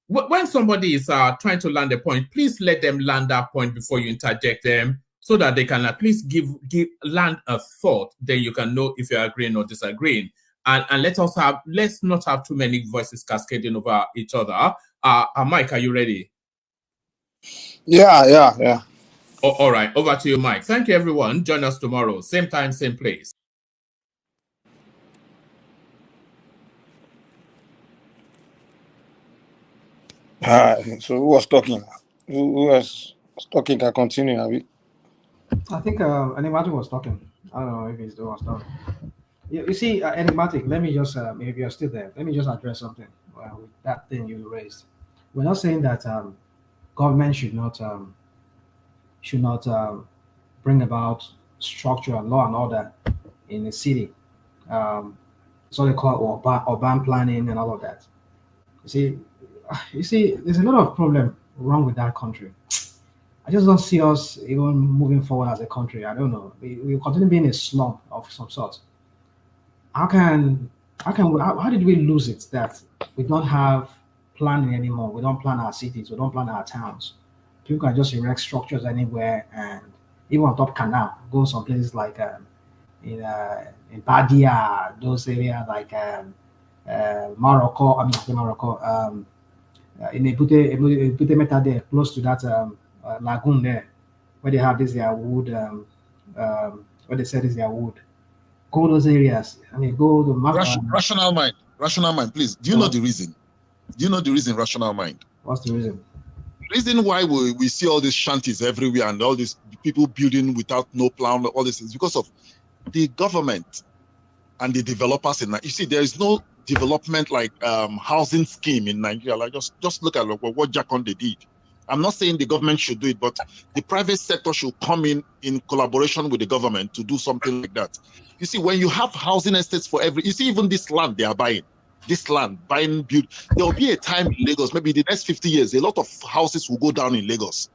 Speaker 2: When somebody is trying to land a point, please let them land that point before you interject them, so that they can at least land a thought. Then you can know if you're agreeing or disagreeing. And let's not have too many voices cascading over each other. Mike, are you ready?
Speaker 4: Yeah.
Speaker 2: All right, over to you, Mike. Thank you, everyone. Join us tomorrow, same time, same place.
Speaker 4: So who was talking? Who was talking? Can continue, Abby?
Speaker 17: I think Enigmatic was talking. I don't know if he's the one talking. You see, Enigmatic, let me just, if you're still there, let me just address something with that thing you raised. We're not saying that government should not bring about structure and law and order in the city. So they call urban planning and all of that. You see, there's a lot of problem wrong with that country. I just don't see us even moving forward as a country. I don't know. We continue being a slum of some sort. How did we lose it that we don't have planning anymore? We don't plan our cities. We don't plan our towns. People can just erect structures anywhere, and even on top canal, go some places like in Badia, those areas like Morocco. I mean, Morocco. In Ebute Meta there, close to that lagoon there, where they have this wood. Where they said is their wood. Go those areas. I mean, go to
Speaker 15: rational mind. Please, do you know the reason? Do you know the reason? Rational mind.
Speaker 17: What's the reason?
Speaker 15: The reason why we see all these shanties everywhere and all these people building without no plan, all this is because of the government and the developers in Nigeria. You see, there is no development like housing scheme in Nigeria. Like just look at what Jakonde did. I'm not saying the government should do it, but the private sector should come in collaboration with the government to do something like that. You see, when you have housing estates for you see, even this land they are buying, build. There will be a time in Lagos, maybe the next 50 years, a lot of houses will go down in Lagos.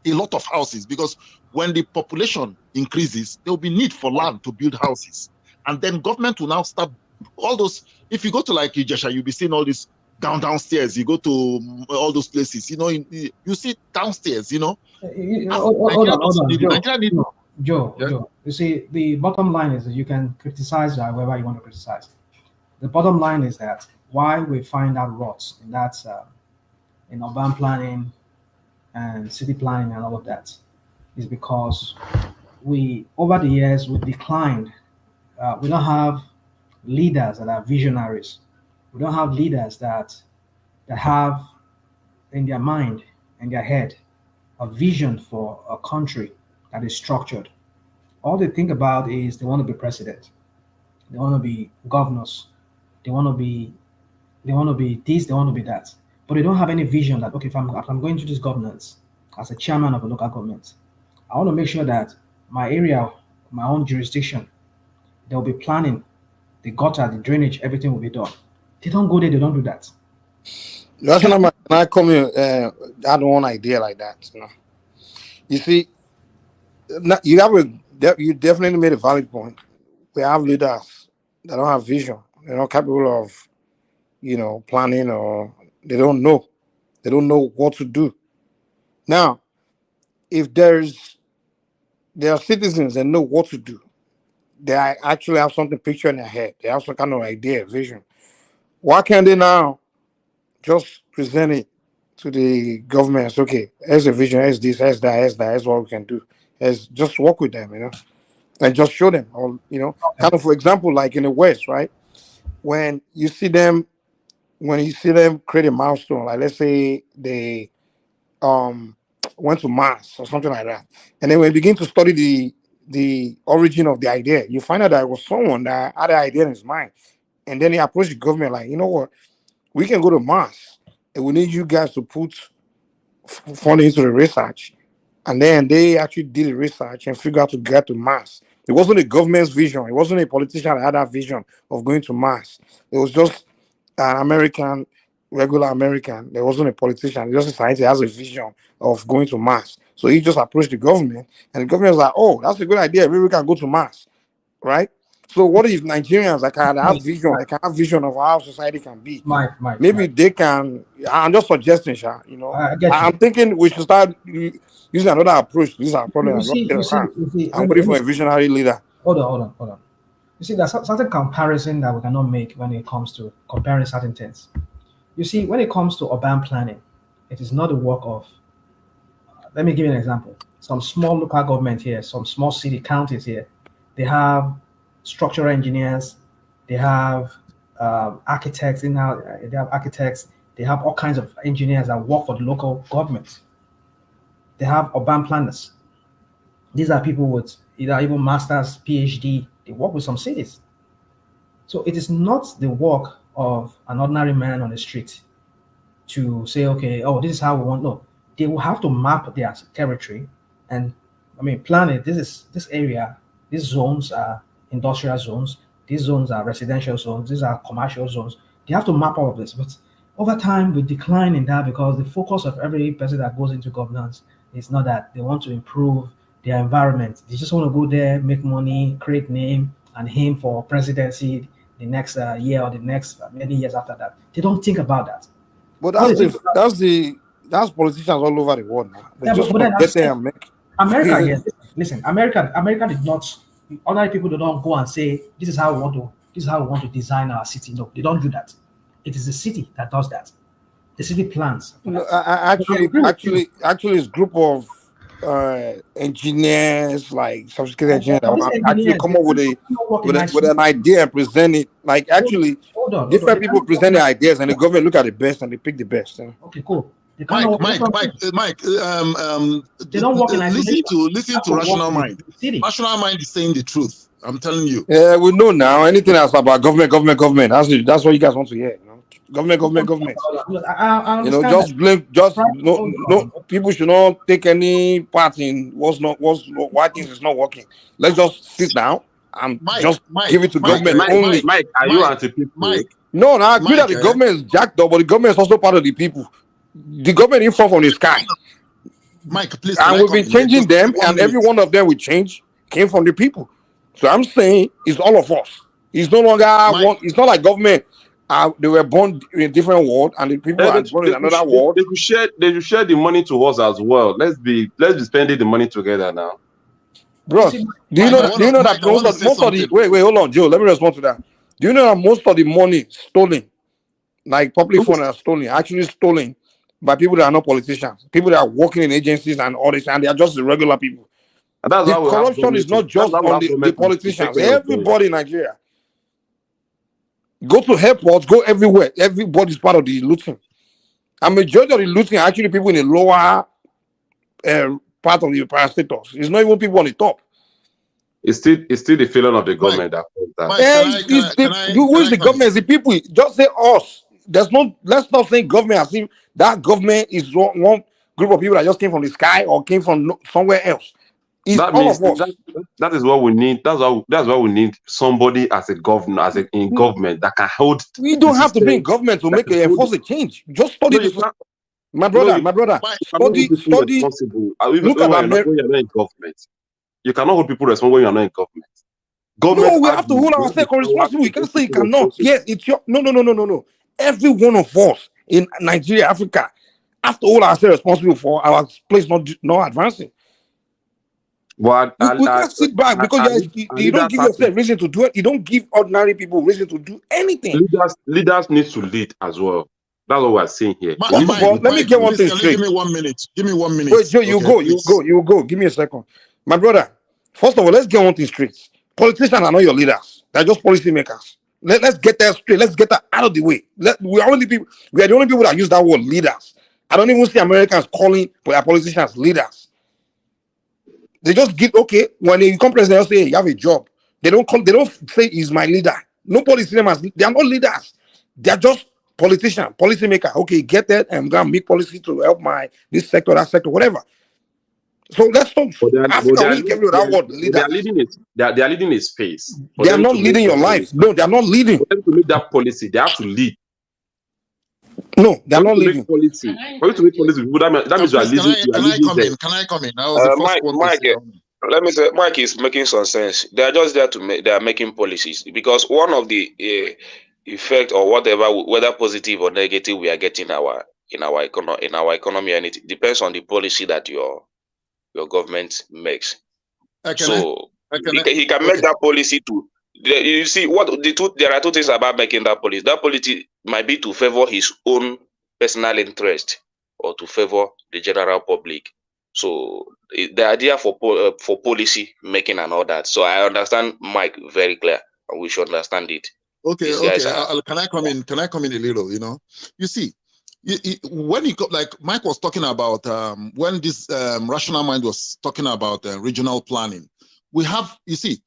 Speaker 15: A lot of houses, because when the population increases, there will be need for land to build houses. And then government will now start all those. If you go to like Ijesha, you'll be seeing all this downstairs. You go to all those places, you know, you see downstairs, you know.
Speaker 17: Hold on. Joe. You see, the bottom line is that you can criticize however you want to criticize. The bottom line is that why we find out rots in that in urban planning and city planning and all of that is because over the years we declined. We don't have leaders that are visionaries. We don't have leaders that have in their mind, in their head, a vision for a country that is structured. All they think about is they want to be president. They want to be governors. They want to be this, they want to be that. But they don't have any vision that, okay, if I'm going to this governance as a chairman of a local government, I want to make sure that my area, my own jurisdiction, they'll be planning the gutter, the drainage, everything will be done. They don't go there, they don't do that.
Speaker 4: Rational mind, can I come here? I don't want an idea like that. You know? You see, you definitely made a valid point. We have leaders that don't have vision. They're not capable of, planning, or they don't know. They don't know what to do. Now, if there are citizens that know what to do, they actually have something picture in their head. They have some kind of idea, vision. Why can't they now just present it to the government? It's okay, here's a vision, here's this, here's that, here's what we can do. Just work with them, and just show them. Or, kind of, for example, like in the West, right? When you see them create a milestone, like let's say they went to Mars or something like that, and then when you begin to study the origin of the idea, you find out that it was someone that had an idea in his mind, and then he approached the government like, you know what, we can go to Mars, and we need you guys to put funding into the research, And then they actually did research and figured out to get to Mars. It wasn't a government's vision. It wasn't a politician that had that vision of going to Mars. It was just an American, regular American. There wasn't a politician. Just a scientist that has a vision of going to Mars. So he just approached the government, and the government was like, "Oh, that's a good idea. Maybe we can go to Mars, right?" So what if Nigerians that can have vision, that can have vision of how society can be? Maybe they can. I'm just suggesting, Sha. You know, I'm thinking we should start using another approach. This is our problem. I'm waiting for a visionary leader.
Speaker 17: Hold on. You see, there's certain comparison that we cannot make when it comes to comparing certain things. You see, when it comes to urban planning, it is not the work of. Let me give you an example. Some small local government here, some small city counties here, they have structural engineers, they have architects they have architects, they have all kinds of engineers that work for the local government. They have urban planners. These are people with either even master's, PhD. They work with some cities. So it is not the work of an ordinary man on the street to say, okay, oh, this is how we want. No, they will have to map their territory and, plan it. This area, these zones are industrial zones. These zones are residential zones. These are commercial zones. They have to map all of this. But over time, we decline in that because the focus of every person that goes into governance is not that they want to improve their environment. They just want to go there, make money, create name, and aim for presidency the next year or the next many years after that. They don't think about that.
Speaker 4: But that's politicians all over the world now. They just want to get there and make.
Speaker 17: America, yes. Listen, America did not. Ordinary people don't go and say this is how we want to design our city. No, they don't do that. It is the city that does that. The city plans.
Speaker 4: No, actually, it's a group of engineers, like sophisticated engineers that actually come up with an idea and present it. Like actually, different people present their ideas, and the government look at the best and they pick the best.
Speaker 17: Okay, cool.
Speaker 6: Mike,
Speaker 17: they don't work in isolation.
Speaker 6: Listen to Rational Mind. Rational Mind is saying the truth. I'm telling you.
Speaker 4: Yeah, we know now. Anything else about government. That's what you guys want to hear. You know? Government. Just blame. No. People should not take any part in why things is not working. Let's just sit down and give it to government only.
Speaker 1: Mike, are you anti-people?
Speaker 6: Mike.
Speaker 4: No, I agree that the government is jacked up, but the government is also part of the people. The government didn't fall from the sky.
Speaker 6: Mike, please.
Speaker 4: And we've been changing them, and every one of them we change came from the people. So I'm saying it's all of us. It's no longer one. It's not like government. They were born in a different world, and the people are born in another world.
Speaker 1: They should share the money to us as well. Let's be spending the money together now.
Speaker 4: Bro, do you know that most of the wait, hold on, Joe. Let me respond to that. Do you know that most of the money stolen, like public funds are stolen, actually stolen by people that are not politicians, people that are working in agencies and all this, and they are just the regular people.
Speaker 1: And that's
Speaker 4: the corruption is not just on the politicians. Everybody in Nigeria. Go to airports, go everywhere. Everybody's part of the looting. A majority of the looting are actually people in the lower part of the parastatals. It's not even people on the top.
Speaker 1: It's still the feeling of the government that caused that.
Speaker 4: Who is the government? It's the people. Just say us. Let's not say government as if that government is one group of people that just came from the sky or came from somewhere else. It's all of us.
Speaker 1: That is what we need. That's why we need somebody as a governor, in government that can hold.
Speaker 4: We don't have to be in government to enforce a change. Just study this. My brother. Study.
Speaker 1: Look at America. When you're not in government, you cannot hold people responsible when you're not in government.
Speaker 4: No, we have to hold ourselves responsible. We can't say you cannot. Yes, it's your no. Every one of us in Nigeria, Africa, have to hold ourselves responsible for our place not advancing.
Speaker 1: But
Speaker 4: we can't sit back because you don't give yourself reason to do it. You don't give ordinary people reason to do anything.
Speaker 1: Leaders need to lead as well. That's what we're saying here.
Speaker 4: Let me get one thing straight.
Speaker 6: Give me 1 minute.
Speaker 4: Wait, Joe, you go. Give me a second. My brother, first of all, let's get one thing straight. Politicians are not your leaders. They're just policy makers. Let's get that straight. Let's get that out of the way. We are the only people that use that word leaders. I don't even see Americans calling their politicians leaders. They just give when they become president, they'll say, hey, you have a job. They don't say he's my leader. Nobody see them as they are not leaders. They are just politicians, policy maker. Okay, get that and go and make policy to help this sector, that sector, whatever. So let's not. Africa will
Speaker 1: leading,
Speaker 4: get rid of that word
Speaker 1: they
Speaker 4: leader.
Speaker 1: are leading it. They are leading a space.
Speaker 4: They are not leading your life. No, they are not leading.
Speaker 1: For them to make that policy, they have to lead.
Speaker 4: No, they are not leading.
Speaker 1: Policy. For you to make policy, that means you are leading.
Speaker 15: Can I come in? I was the first one to say.
Speaker 19: Let me say, Mike is making some sense. They are just there to make. They are making policies because one of the effect or whatever, whether positive or negative, we are getting in our economy, and it depends on the policy that your government makes. So he can make that policy to. You see what there are two things about making that policy. That policy might be to favor his own personal interest or to favor the general public. So the idea for policy making and all that. So I understand Mike very clear, and we should understand it.
Speaker 15: Okay. Can I come in? Can I come in a little? You see, when you go, like Mike was talking about when this rational mind was talking about regional planning, we have, you see,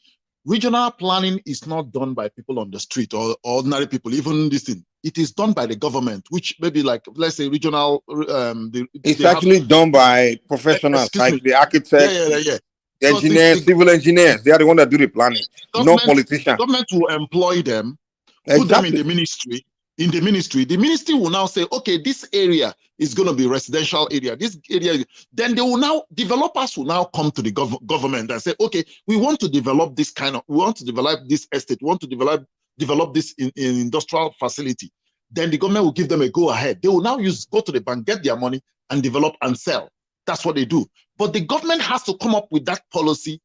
Speaker 15: regional planning is not done by people on the street or ordinary people, even this thing. It is done by the government, which maybe like, let's say regional.
Speaker 4: It's actually done by professionals, like the architects, the engineers, civil engineers. They are the ones that do the planning, no politicians.
Speaker 15: Government will employ them, put them in the ministry. The ministry will now say, okay, this area is going to be residential area. This area, then they will now, developers will now come to the government and say, okay, we want to develop this we want to develop this estate, we want to develop this in industrial facility. Then the government will give them a go ahead. They will now go to the bank, get their money and develop and sell. That's what they do. But the government has to come up with that policy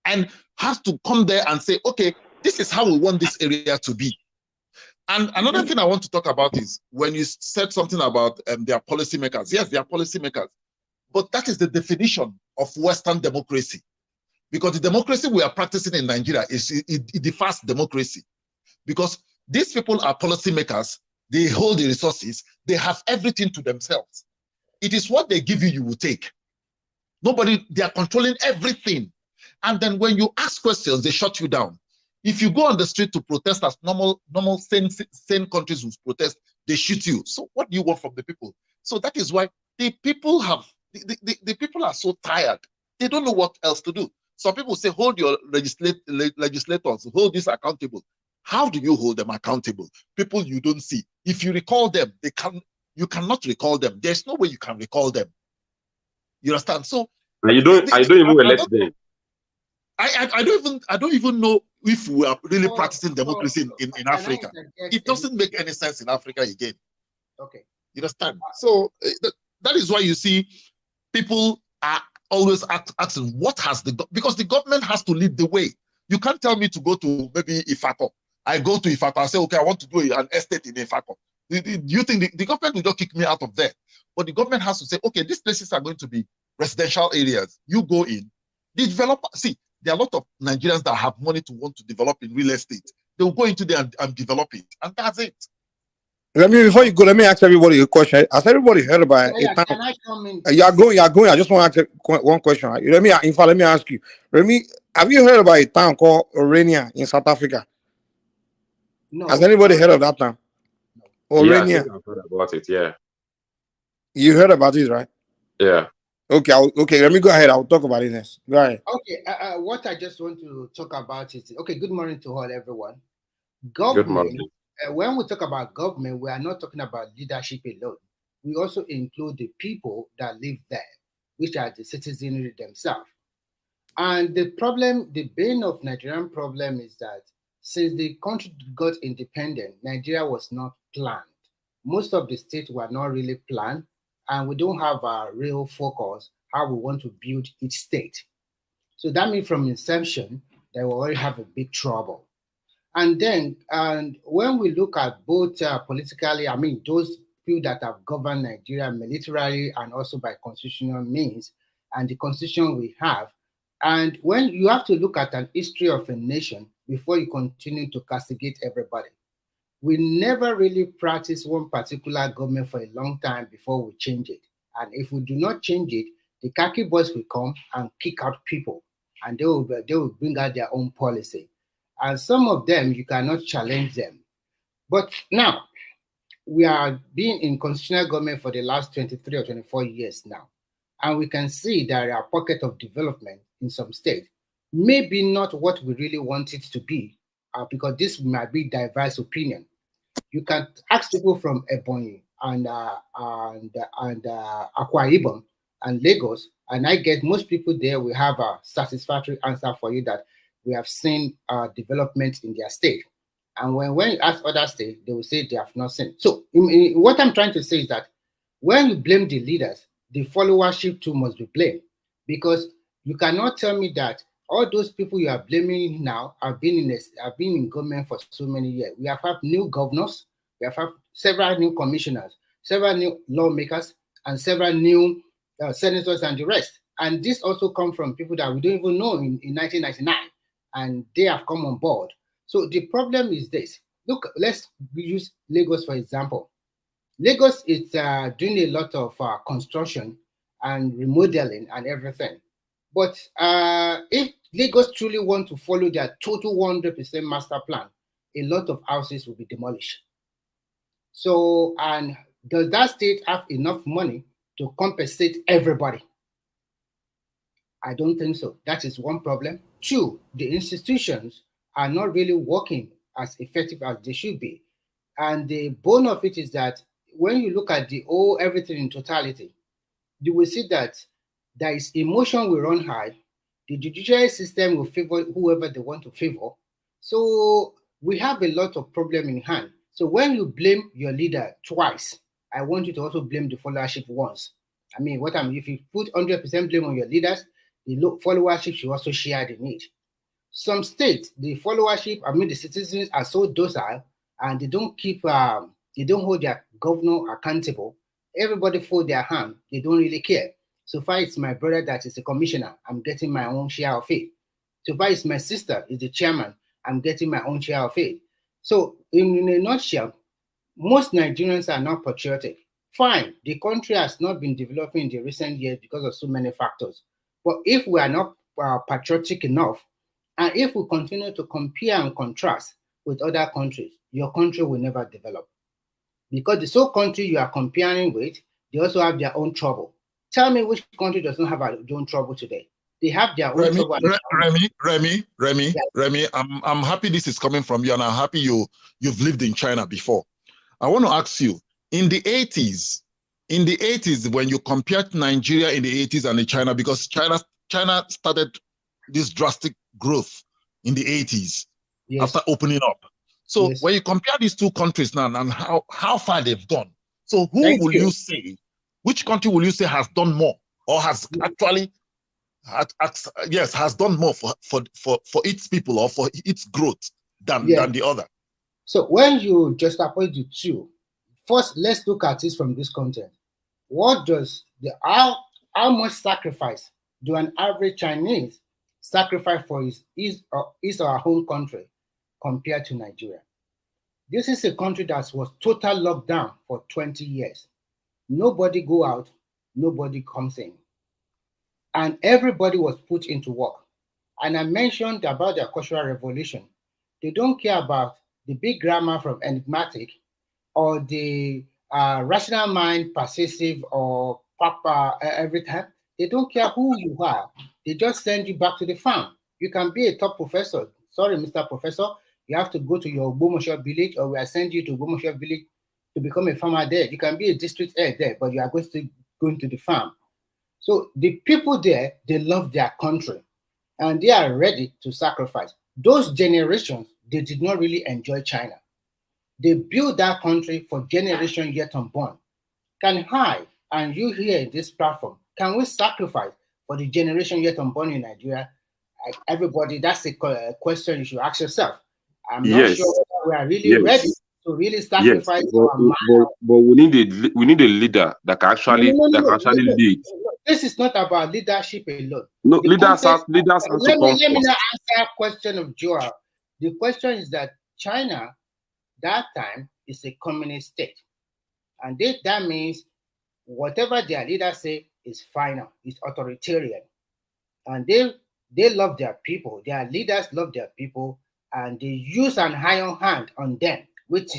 Speaker 15: and has to come there and say, okay, this is how we want this area to be. And another thing I want to talk about is when you said something about their policymakers. Yes, they are policymakers, but that is the definition of Western democracy, because the democracy we are practicing in Nigeria it defies democracy, because these people are policymakers. They hold the resources. They have everything to themselves. It is what they give you, you will take. They are controlling everything. And then when you ask questions, they shut you down. If you go on the street to protest as normal sane countries will protest, they shoot you. So what do you want from the people? So that is why the people are so tired. They don't know what else to do. Some people say, hold your legislators, hold this accountable. How do you hold them accountable? People you don't see. If you recall them, you cannot recall them. There's no way you can recall them. You understand? So
Speaker 1: I don't even elect them.
Speaker 15: I don't even know if we are really practicing democracy in Africa. It doesn't make any sense in Africa again.
Speaker 20: Okay.
Speaker 15: You understand? So that is why you see people are always asking, what has because the government has to lead the way. You can't tell me to go to maybe Ifako. I go to Ifako, I say, okay, I want to do an estate in Ifako. Do you think the government will just kick me out of there? But the government has to say, okay, these places are going to be residential areas. You go in. The developer, see, there are a lot of Nigerians that have money to want to develop in real estate. They will go into there and develop it. And that's it.
Speaker 4: Before you go, let me ask everybody a question. Has everybody heard about it?
Speaker 20: Can I come in?
Speaker 4: You're going. I just want to ask one question. Let me ask you. Have you heard about a town called Orania in South Africa?
Speaker 20: No.
Speaker 4: Has anybody heard of that town? Orania.
Speaker 1: Yeah, I think I've heard about it, yeah.
Speaker 4: You heard about it, right?
Speaker 1: Yeah.
Speaker 4: Okay, let me go ahead. I'll talk about it next. Go ahead.
Speaker 20: Okay, what I just want to talk about is, okay, good morning to all, everyone.
Speaker 1: Good morning.
Speaker 20: When we talk about government, we are not talking about leadership alone. We also include the people that live there, which are the citizenry themselves. And the problem, the bane of Nigerian problem is that since the country got independent, Nigeria was not planned. Most of the states were not really planned, and we don't have a real focus how we want to build each state. So that means from inception, they will already have a big trouble. And then when we look at both politically, I mean, those people that have governed Nigeria militarily and also by constitutional means, and the constitution we have, and when you have to look at an history of a nation before you continue to castigate everybody. We never really practice one particular government for a long time before we change it. And if we do not change it, the khaki boys will come and kick out people, and they will bring out their own policy. And some of them, you cannot challenge them. But now, we are being in constitutional government for the last 23 or 24 years now. and we can see there are pockets of development in some states. Maybe not what we really want it to be, because this might be diverse opinion. You can ask people from Ebonyi and Akwa Ibom and Lagos, and I get most people there will have a satisfactory answer for you that we have seen development in their state. And when you ask other states, they will say they have not seen. So what I'm trying to say is that when you blame the leaders, the followership too must be blamed, because you cannot tell me that all those people you are blaming now have been in government for so many years. We have had new governors, we have had several new commissioners, several new lawmakers, and several new senators and the rest. And this also comes from people that we don't even know in 1999, and they have come on board. So the problem is this. Look, let's use Lagos for example. Lagos is doing a lot of construction and remodeling and everything. But if Lagos truly want to follow their total 100% master plan, a lot of houses will be demolished. So, and does that state have enough money to compensate everybody? I don't think so. That is one problem. Two, the institutions are not really working as effective as they should be. And the bone of it is that when you look at the whole everything in totality, you will see that there is emotion will run high. The judiciary system will favor whoever they want to favor. So we have a lot of problem in hand. So when you blame your leader twice, I want you to also blame the followership once. I mean, if you put 100% blame on your leaders, the followership should also share the need. Some states, the followership, the citizens are so docile and they don't hold their governor accountable. Everybody fold their hand. They don't really care. So far, it's my brother that is a commissioner. I'm getting my own share of it. So far, it's my sister is the chairman. I'm getting my own share of it. So in a nutshell, most Nigerians are not patriotic. Fine, the country has not been developing in the recent years because of so many factors. But if we are not patriotic enough, and if we continue to compare and contrast with other countries, your country will never develop. Because the same country you are comparing with, they also have their own trouble. Tell me which country does not have their own trouble today? They have their own trouble.
Speaker 15: Remy, I'm happy this is coming from you, and I'm happy you've lived in China before. I want to ask you, in the 80s, when you compared Nigeria in the 80s and China, because China started this drastic growth in the 80s after opening up. So when you compare these two countries now and how far they've gone, so which country will you say has done more or has actually has done more for its people or for its growth than the other?
Speaker 20: So when you just appoint the two, first let's look at this from this content. What does how much sacrifice do an average Chinese sacrifice for his or her home country compared to Nigeria? This is a country that was total lockdown for 20 years. Nobody go out, nobody comes in. And everybody was put into work. And I mentioned about the cultural revolution. They don't care about the big grammar from enigmatic or the rational mind persuasive or proper every time. They don't care who you are. They just send you back to the farm. You can be a top professor. Sorry, Mr. Professor, you have to go to your Ogbomoso village, or we will send you to Ogbomoso village to become a farmer there. You can be a district head there, but you are going to the farm. So the people there, they love their country and they are ready to sacrifice. Those generations, they did not really enjoy China. They built that country for generations yet unborn. Can I and you here in this platform, can we sacrifice for the generation yet unborn in Nigeria? Everybody, that's a question you should ask yourself. I'm not sure whether we are really ready to really sacrifice our mind.
Speaker 1: But we need a leader that can actually lead.
Speaker 20: This is not about leadership alone.
Speaker 1: No, leaders have to come
Speaker 20: Let me
Speaker 1: first.
Speaker 20: not answer a question of Joel. The question is that China, that time, is a communist state. And that means whatever their leaders say is final, is authoritarian. And they love their people. Their leaders love their people, and they use an iron hand on them, which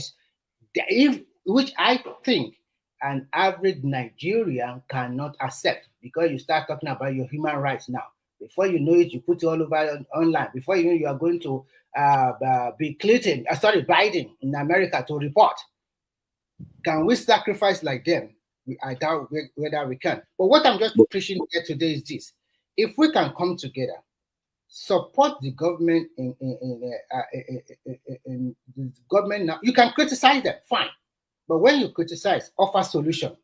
Speaker 20: I think an average Nigerian cannot accept, because you start talking about your human rights now. Before you know it, you put it all over online. Before you know, you are going to be Biden in America to report. Can we sacrifice like them? I doubt whether we can. But what I'm just preaching here today is this: if we can come together, support the government in the government now. You can criticize them, fine. But when you criticize, offer solution.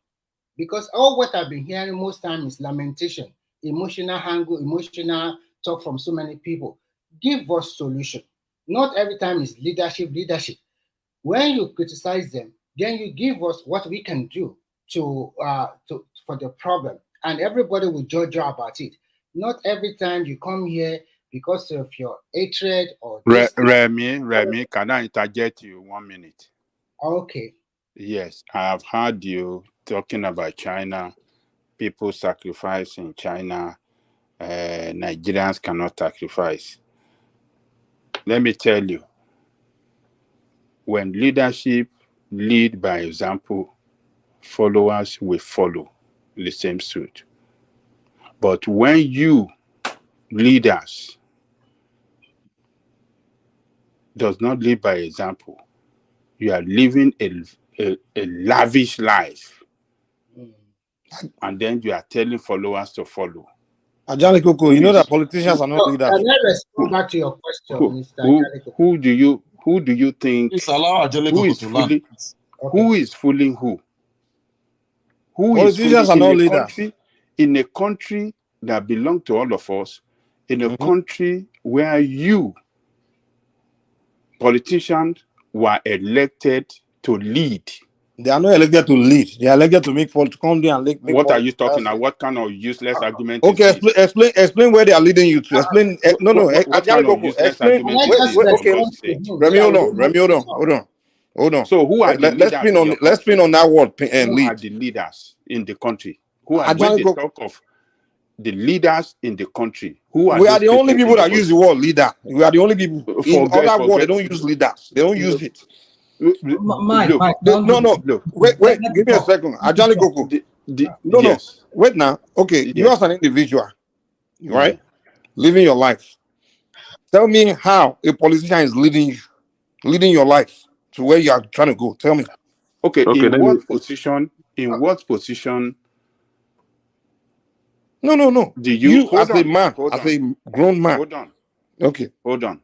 Speaker 20: Because all what I've been hearing most time is lamentation, emotional angle, emotional talk from so many people. Give us solution. Not every time is leadership. When you criticize them, then you give us what we can do for the problem, and everybody will judge you about it. Not every time you come here because of your hatred or
Speaker 3: Remy, can I interject you 1 minute?
Speaker 20: Okay.
Speaker 3: Yes, I have heard you talking about China, people sacrifice in China, Nigerians cannot sacrifice. Let me tell you, when leadership lead by example, followers will follow the same suit. But when you, leaders, does not lead by example, you are living a lavish life. And then you are telling followers to follow.
Speaker 4: Ajali Koko, you know that politicians are not leaders.
Speaker 20: Can I respond back to your question, Mr.
Speaker 3: Who do you think who is fooling who? Who is
Speaker 4: politicians are not leaders.
Speaker 3: In a country that belongs to all of us, in a country where you, politicians, were elected to lead.
Speaker 4: They are not elected to lead. They are elected to make politics. Come there and make
Speaker 3: what are you talking about? What kind of useless argument?
Speaker 4: Okay, explain where they are leading you to. Explain.
Speaker 3: What kind of useless argument?
Speaker 4: Remy, hold on.
Speaker 3: So who are the leaders?
Speaker 4: Let's spin on that word.
Speaker 3: Who are the leaders in the country? Who are when they talk of the leaders in the country? Who are
Speaker 4: we are the only people that use the word leader. We are the only people. In other words, they don't use leaders. They don't use it. Wait, give me a second. Ajali Koko. Wait now. Okay, you as an individual, right? Living your life. Tell me how a politician is leading your life to where you are trying to go. Tell me.
Speaker 3: Okay, in what position?
Speaker 4: No.
Speaker 3: Do you
Speaker 4: as a man, as a grown man?
Speaker 3: Hold on.
Speaker 4: Okay.
Speaker 3: Hold on.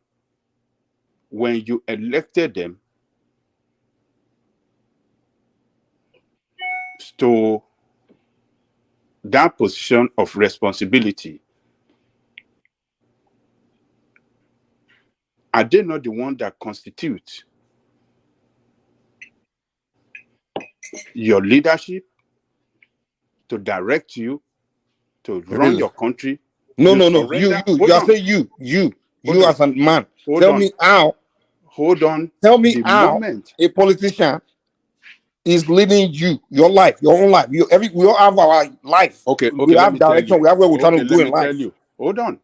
Speaker 3: When you elected them to that position of responsibility, are they not the one that constitute your leadership, to direct you, to run your country?
Speaker 4: No. You are saying you as a man. Tell me how.
Speaker 3: Hold on.
Speaker 4: Tell me how a politician is leading your life, your own life. We all have our life.
Speaker 3: Okay.
Speaker 4: We have direction. We have where we're trying to go in life.
Speaker 3: Tell you. Hold on.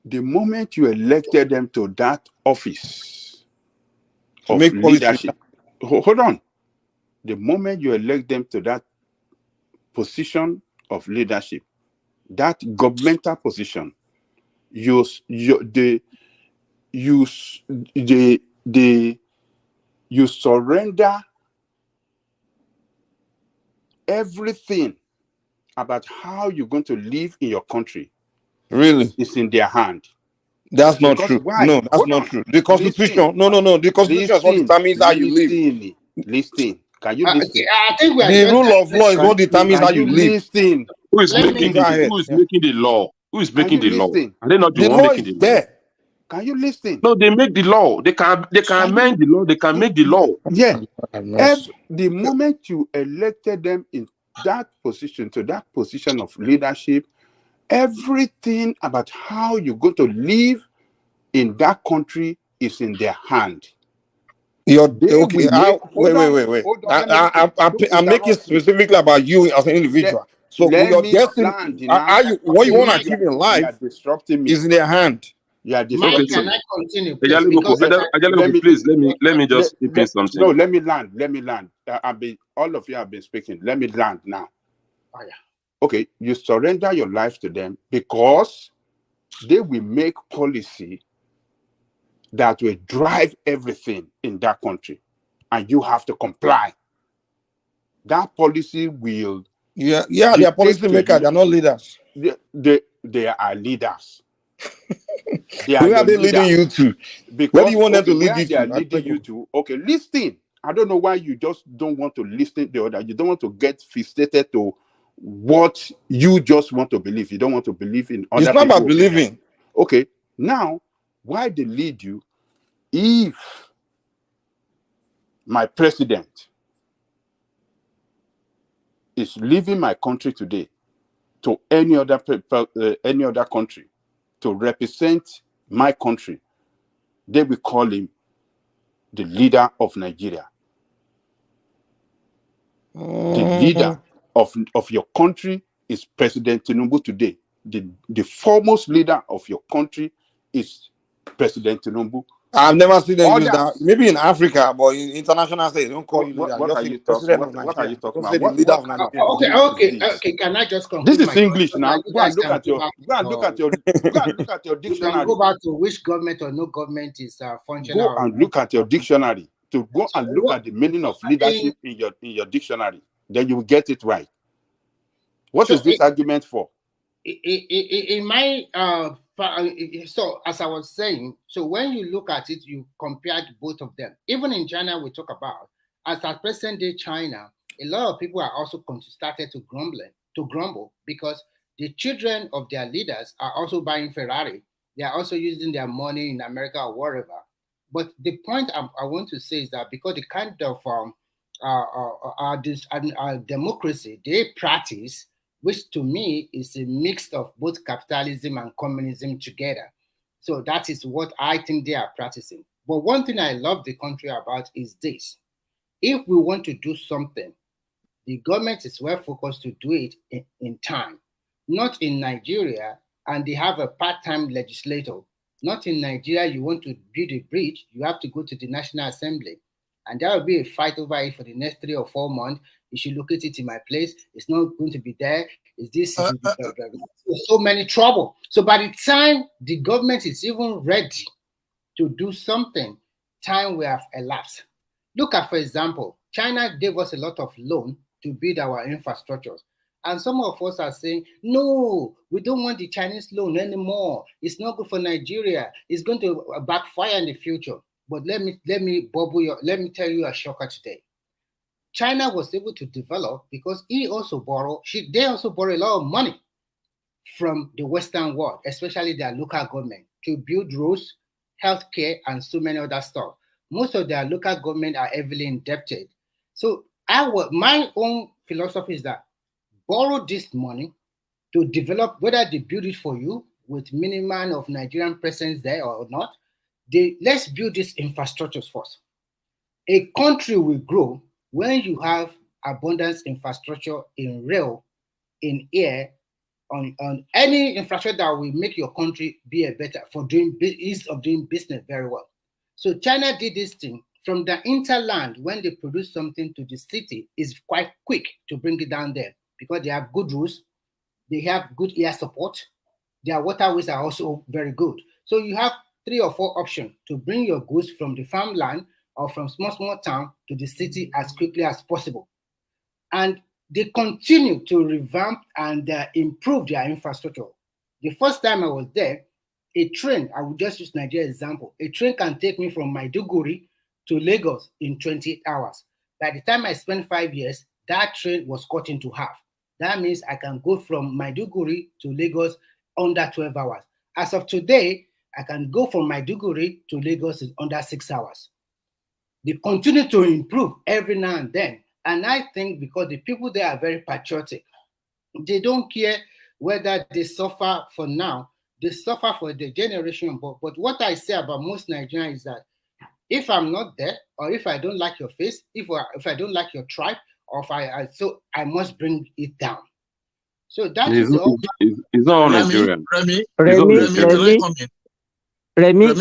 Speaker 3: The moment you elected them to that office of leadership, hold on. The moment you elect them to that position of leadership, that governmental position, you surrender everything about how you're going to live in your country.
Speaker 4: Really?
Speaker 3: It's in their hand.
Speaker 4: That's not true. Why? No, that's not true. The Constitution, no. The Constitution is what determines how you live.
Speaker 3: Listen. Can you listen?
Speaker 20: I think
Speaker 4: the rule of law is what determines how you live.
Speaker 3: Listen.
Speaker 1: Who is making the law? Who is making the law? Are they not the one making the law?
Speaker 4: There.
Speaker 3: Can you listen?
Speaker 1: No, they make the law. They can amend the law. They can make the law.
Speaker 3: Yeah. The moment you elected them in that position, to that position of leadership, everything about how you're going to live in that country is in their hand.
Speaker 4: Wait. I'm making specifically about you as an individual. So your destiny, what you want to achieve in life is in their hand.
Speaker 20: Yeah, can I continue?
Speaker 1: Please, let me just say something.
Speaker 3: No, let me land.
Speaker 7: all of you have been speaking. Let me land now.
Speaker 20: Oh, yeah.
Speaker 7: Okay, you surrender your life to them because they will make policy that will drive everything in that country, and you have to comply. That policy will.
Speaker 4: Yeah, they are policy makers. They're not leaders.
Speaker 7: They are leaders.
Speaker 4: Where are they leading you to?
Speaker 7: Because,
Speaker 4: where do you want them to lead you
Speaker 7: they are
Speaker 4: to?
Speaker 7: leading you to? Okay, listen. I don't know why you just don't want to listen the other. You don't want to get fixated to what you just want to believe. You don't want to believe in other
Speaker 4: people. It's not about believing.
Speaker 7: Opinion. Okay, now, why they lead you? If my president is leaving my country today to any other country to represent my country, they will call him the leader of Nigeria. The leader of your country is President Tinubu today. The foremost leader of your country is President Tinubu.
Speaker 4: I've never seen them use that. Maybe in Africa, but in international state, they don't call you leader.
Speaker 7: What are you talking about? What are you talking about?
Speaker 4: Leader of Nigeria.
Speaker 20: Okay. Can I just conclude?
Speaker 7: This is English now. Go and look at your dictionary.
Speaker 20: You can go back to which government or no government is functional.
Speaker 7: Go and look at your dictionary. To go and look at the meaning of leadership in your dictionary. Then you will get it right. What is this argument for?
Speaker 20: In my so as I was saying, so when you look at it, you compared both of them. Even in China, we talk about as at present day China, a lot of people are also started to grumble because the children of their leaders are also buying Ferrari. They are also using their money in America or wherever. But the point I want to say is that because the kind of democracy they practice, which to me is a mix of both capitalism and communism together. So that is what I think they are practicing. But one thing I love the country about is this. If we want to do something, the government is well focused to do it in time. Not in Nigeria, and they have a part-time legislator. Not in Nigeria, you want to build a bridge, you have to go to the National Assembly. And there will be a fight over it for the next 3 or 4 months. You should locate it in my place. It's not going to be there. Is this so many trouble? So by the time the government is even ready to do something, time will have elapsed. Look at, for example, China gave us a lot of loan to build our infrastructures. And some of us are saying, no, we don't want the Chinese loan anymore. It's not good for Nigeria. It's going to backfire in the future. But let me tell you a shocker today. China was able to develop because they also borrow a lot of money from the Western world, especially their local government, to build roads, healthcare, and so many other stuff. Most of their local government are heavily indebted. So my own philosophy is that borrow this money to develop, whether they build it for you with minimum of Nigerian presence there or not, let's build these infrastructures first. A country will grow when you have abundance infrastructure in rail, in air, on any infrastructure that will make your country be a better for ease of doing business very well. So China did this thing from the interland. When they produce something to the city, is quite quick to bring it down there because they have good roads, they have good air support, their waterways are also very good. So you have 3 or 4 options to bring your goods from the farmland or from small town to the city as quickly as possible. And they continue to revamp and improve their infrastructure. The first time I was there, a train, I will just use Nigeria example, a train can take me from Maiduguri to Lagos in 28 hours. By the time I spent 5 years, that train was cut into half. That means I can go from Maiduguri to Lagos under 12 hours. As of today, I can go from Maiduguri to Lagos in under 6 hours. They continue to improve every now and then. And I think because the people there are very patriotic, they don't care whether they suffer for now, they suffer for the generation. But what I say about most Nigerians is that if I'm not there, or if I don't like your face, if I don't like your tribe, or so I must bring it down. So that is all.
Speaker 1: It's not all Nigerian.
Speaker 5: Remy,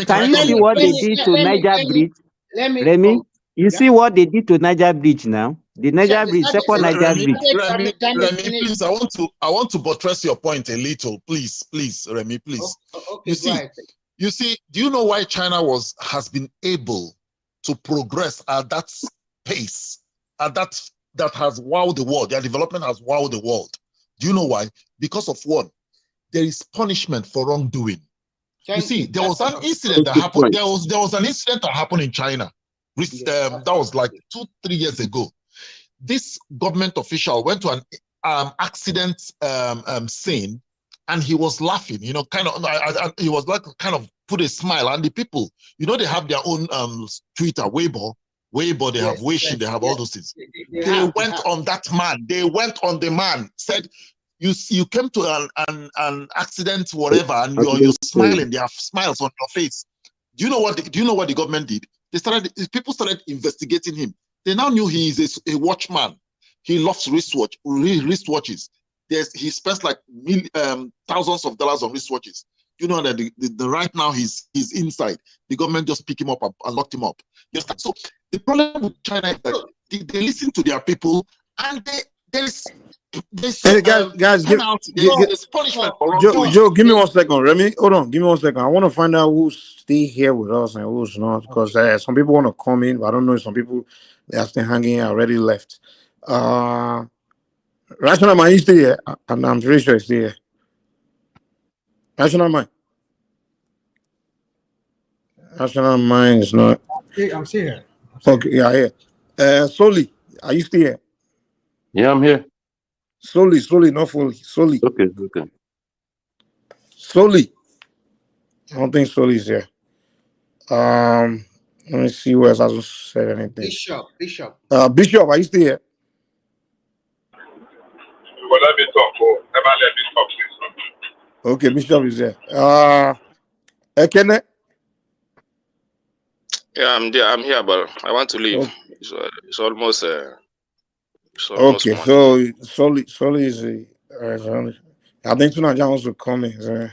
Speaker 5: can you see what they did to Niger Bridge? Remy, You see what they did to Niger Bridge now? The Niger Bridge, second Niger Bridge.
Speaker 15: Remy, please, I want to buttress your point a little. Please, Remy, please.
Speaker 20: Okay,
Speaker 15: you see, do you know why China has been able to progress at that pace, at that has wowed the world? Their development has wowed the world. Do you know why? Because of one, there is punishment for wrongdoing. You see, there was an incident that happened. There was an incident that happened in China. That was like 2-3 years ago. This government official went to an accident scene, and he was laughing. You know, he was like kind of put a smile. And the people, you know, they have their own Twitter, Weibo. They have Weixin, they have all those things. They went on that man. They went on the man. Said, you came to an accident, whatever, and you're smiling. They have smiles on your face. Do you know what the government did? People started investigating him. They now knew he is a watchman. He loves wristwatches. He spends like thousands of dollars on wristwatches. You know that the right now he's inside. The government just picked him up and locked him up. So the problem with China is that they listen to their people, and there's
Speaker 4: guys,
Speaker 15: punishment.
Speaker 4: Joe, give me 1 second. Remy, hold on. Give me 1 second. I want to find out who's still here with us and who's not, because some people want to come in, but I don't know if some people they are still hanging already left. Rational Mind is still here, and I'm pretty sure it's still here. Rational Mind. Rational Mind is not.
Speaker 17: I'm still here.
Speaker 4: Okay, yeah. Soli, are you still here?
Speaker 1: Yeah, I'm here.
Speaker 4: Soli, not fully. Soli.
Speaker 1: Okay.
Speaker 4: Soli. I don't think Soli's here. Let me see who else hasn't said anything.
Speaker 20: Bishop.
Speaker 4: Bishop, are you still here?
Speaker 8: Well, let me talk. Never let me talk, please.
Speaker 4: Okay, Bishop is here. Ekene?
Speaker 19: Yeah, I'm there. I'm here, but I want to leave.
Speaker 4: Okay.
Speaker 19: It's almost.
Speaker 4: Okay, so Soli is. I think Tunaja wants to come in.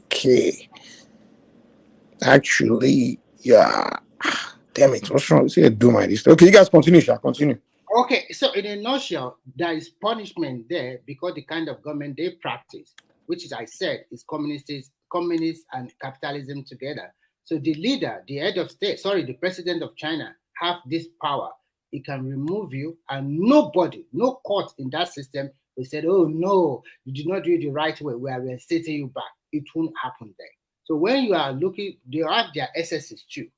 Speaker 4: Okay. Actually, yeah. Damn it, what's wrong? See, do my list. Okay, you guys continue, Sha. Continue.
Speaker 20: Okay, so in a nutshell, there is punishment there because the kind of government they practice, which is, I said, is communist and capitalism together. So the leader, the head of state, the president of China, have this power. It can remove you, and nobody, no court in that system will say, oh no, you did not do it the right way, we are reinstating you back. It won't happen there. So when you are looking, they have their excesses too.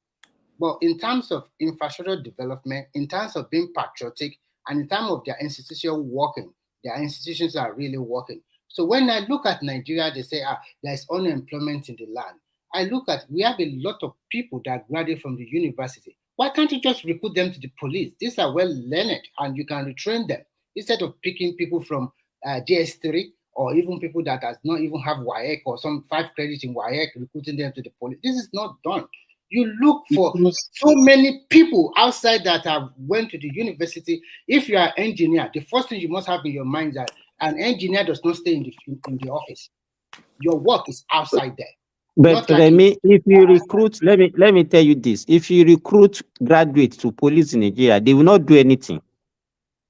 Speaker 20: But in terms of infrastructure development, in terms of being patriotic, and in terms of their institution working, their institutions are really working. So when I look at Nigeria, they say there's unemployment in the land. I look at, we have a lot of people that graduate from the university. Why can't you just recruit them to the police? These are well learned and you can retrain them instead of picking people from JS3 or even people that does not even have WAEC or some 5 credits in WAEC, recruiting them to the police. This is not done. You look for so many people outside that have went to the university. If you are an engineer, the first thing you must have in your mind is that an engineer does not stay in the office. Your work is outside there.
Speaker 5: But Remy, if you recruit, let me tell you this: if you recruit graduates to police in Nigeria, they will not do anything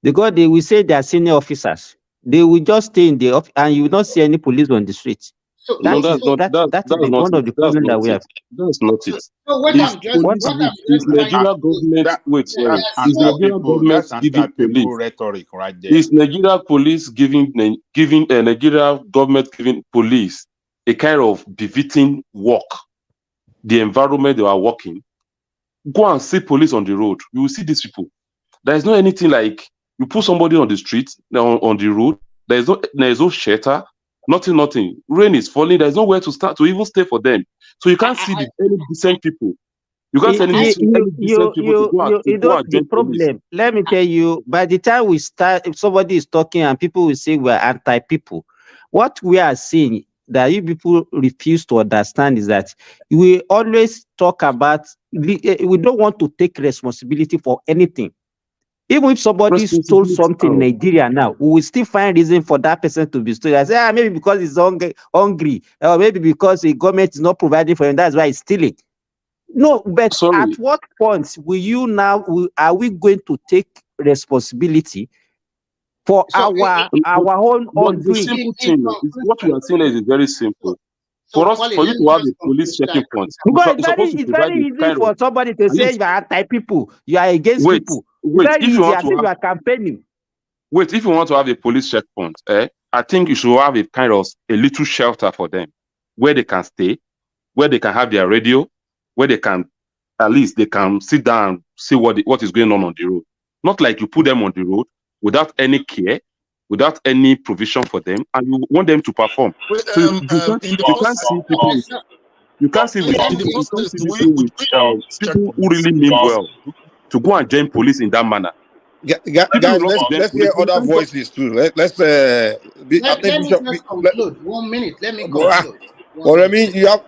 Speaker 5: because they will say they are senior officers. They will just stay in the office, and you will not see any police on the street.
Speaker 1: So that's one of the problems that we have. That's not it.
Speaker 20: So what I'm
Speaker 1: is Nigeria government? Wait, sorry. Is Nigeria government giving police
Speaker 7: rhetoric right there?
Speaker 1: Is Nigeria police giving Nigeria government giving police a kind of befitting work, the environment they are working? Go and see police on the road. You will see these people. There is not anything like you put somebody on the street, on the road. There is no shelter. Nothing. Rain is falling. There's nowhere to start to even stay for them. So you can't see any decent people. You can't see any decent people to go and
Speaker 5: the problem. Let me tell you, by the time we start, if somebody is talking and people will say we're anti-people, what we are seeing that you people refuse to understand is that we always talk about, we don't want to take responsibility for anything. Even if somebody stole something in Nigeria now, we will still find reason for that person to be stolen. I say, maybe because he's hungry, or maybe because the government is not providing for him, that's why he's stealing. No, but
Speaker 1: Sorry.
Speaker 5: at what point are we going to take responsibility for our own
Speaker 1: But the
Speaker 5: undoing?
Speaker 1: simple thing is what we are saying is very simple. For you to have a police checking point,
Speaker 5: Because
Speaker 1: you're supposed to
Speaker 5: it's
Speaker 1: provide
Speaker 5: very
Speaker 1: a
Speaker 5: easy
Speaker 1: kind
Speaker 5: for
Speaker 1: of
Speaker 5: somebody to
Speaker 1: at
Speaker 5: say
Speaker 1: least
Speaker 5: you are anti-people, you are against people. It's very
Speaker 1: if you
Speaker 5: easy.
Speaker 1: want
Speaker 5: I
Speaker 1: to
Speaker 5: think
Speaker 1: have
Speaker 5: you are campaigning.
Speaker 1: if you want to have a police checkpoint, I think you should have a kind of a little shelter for them where they can stay, where they can have their radio, where they can at least they can sit down and see what is going on the road. Not like you put them on the road without any care, without any provision for them, and you want them to perform. So you can't see people with people who really mean well to go and join police in that manner.
Speaker 4: Guys, let's hear other voices too. Let's
Speaker 20: Let me just conclude. 1 minute. Let me conclude.
Speaker 4: Well, I mean, you have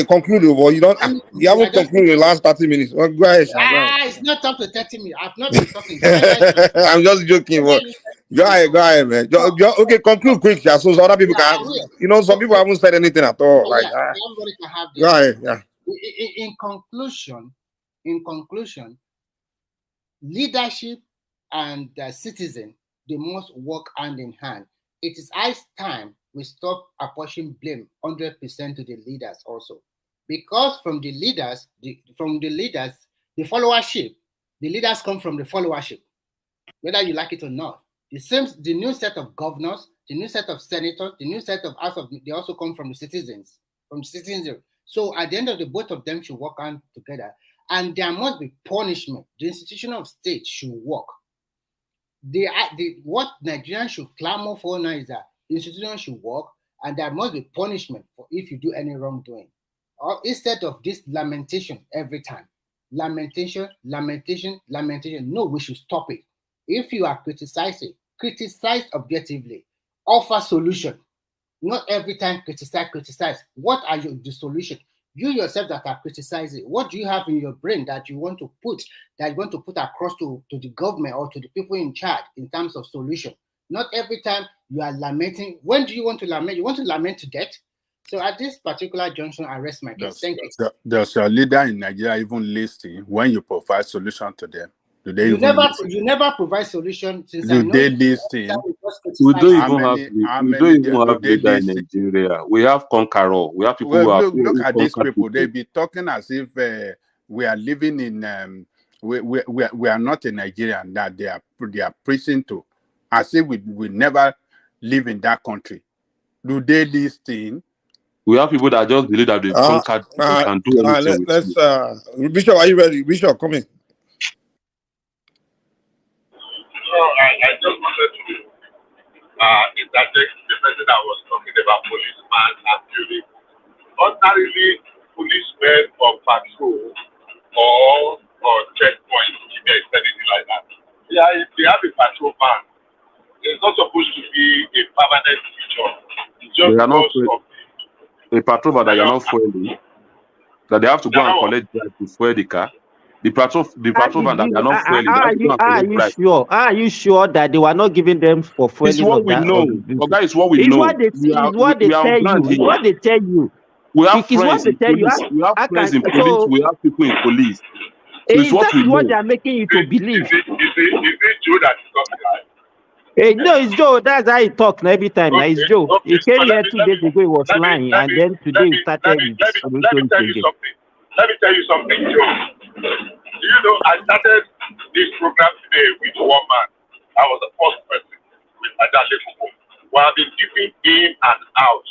Speaker 4: conclude. Well, you haven't concluded the last 30 minutes. Well, go ahead, Sean, go ahead.
Speaker 20: It's not up to 30 minutes. I've not been talking.
Speaker 4: I'm just joking. But go ahead, man. Okay, conclude quick, so other people can. Some people haven't said anything at all. Like,
Speaker 20: everybody can have
Speaker 4: go ahead. Yeah.
Speaker 20: In conclusion, leadership and citizen, they must work hand in hand. It is high time we stop apportioning blame 100% to the leaders also, because from the leaders, the followership, the leaders come from the followership, whether you like it or not. The new set of governors, the new set of senators, the new set of they also come from the citizens, So at the end of the both of them should work on together, and there must be punishment. The institution of state should work. What Nigerians should clamor for now is that the institution should work, and there must be punishment for if you do any wrongdoing. Or instead of this lamentation every time, lamentation. No, we should stop it. If you are criticizing, criticize objectively, offer solution. Not every time criticize. What are the solution? You yourself that are criticizing, what do you have in your brain that you want to put across to the government or to the people in charge in terms of solution? Not every time you are lamenting. When do you want to lament? You want to lament to death? So at this particular junction, I rest my case. Thank you.
Speaker 3: Does your leader in Nigeria even listen when you provide solution to them? Do they
Speaker 20: you never provide solution since
Speaker 3: do they listen?
Speaker 1: We don't even have leader in Nigeria. We have conqueror. We have people
Speaker 3: look at these people. They be talking as if we are living in we are not in Nigeria, and that they are preaching to as if we never live in that country. Do they listen?
Speaker 1: We have people that just believe that they've conquered and do anything with
Speaker 4: Bishop, are you ready? Bishop, come in.
Speaker 8: So I just wanted to interject the person that was talking about policeman and building. Ordinarily, policemen or patrol or checkpoint, if there is anything like that. Yeah, if they have a patrol van, it's not supposed to be a permanent feature. It's just
Speaker 1: a patrol van that you're not fueling, that they have to go and collect drive to fuel the car. The patrol van that they are not fueling.
Speaker 5: Are you sure that they were not giving them for fueling?
Speaker 1: It's what we know. Okay, it's what we know.
Speaker 5: It's what they tell you. It's what they tell you.
Speaker 1: We have friends in police. We have friends in police. We have people in police. So it's what we know.
Speaker 5: What they are making you to believe.
Speaker 8: Is it Joe that is talking, right?
Speaker 5: No, it's Joe. That's how he talks every time. Okay, it's Joe. He came here 2 days ago. He was lying, and then today he started with
Speaker 8: let me tell you something. Let me tell you something, Joe. Do you know I started this program today with one man. I was the first person with Adale Kuku. We have been dipping in and out.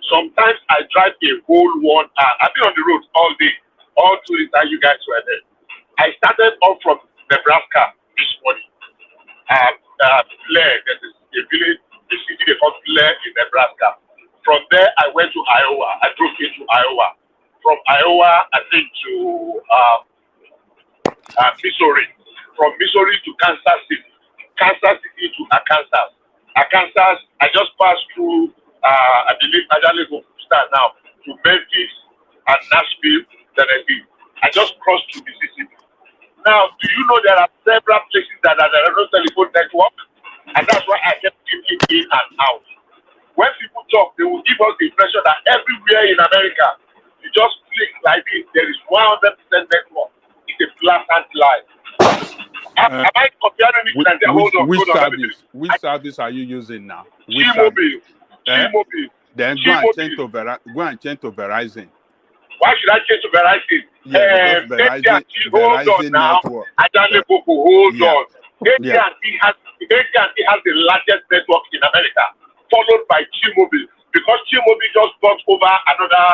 Speaker 8: Sometimes I drive a whole 1 hour. I've been on the road all day, all through the time you guys were there. I started off from Nebraska this morning. Blair, there's a village, a city they call Blair in Nebraska. From there, I went to Iowa. I drove into Iowa. From Iowa, I think to Missouri. From Missouri to Kansas City. Kansas City to Arkansas. Arkansas, I just passed through, I believe, Adale start now, to Memphis and Nashville, Tennessee. I just crossed to Mississippi. Now, do you know there are several places that are no telephone network? And that's why I kept keeping in and out. When people talk, they will give us the impression that everywhere in America, you just click like this, there is 100% network. It's a blatant lie. Am I comparing it with Nigeria? Hold on, let me finish.
Speaker 7: Which service are you using now?
Speaker 8: T-Mobile. T-Mobile.
Speaker 7: Then go and change to Verizon.
Speaker 8: Why should I change to Verizon?
Speaker 7: Yeah, because Verizon network.
Speaker 8: Hold on. AT&T has the largest network in America, followed by T-Mobile. Because T-Mobile just bought over another,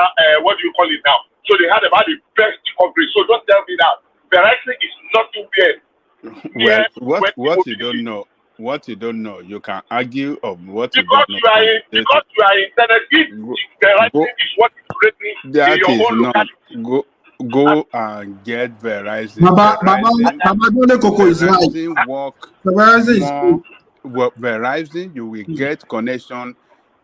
Speaker 8: what do you call it now? So they had about the best coverage. So don't tell me that. Verizon is nothing weird.
Speaker 7: Well, what you don't know, you can argue of what you don't know.
Speaker 8: Because you are internet, Verizon is what is rating in your own locality.
Speaker 7: Go and get Verizon. Verizon, you will get connection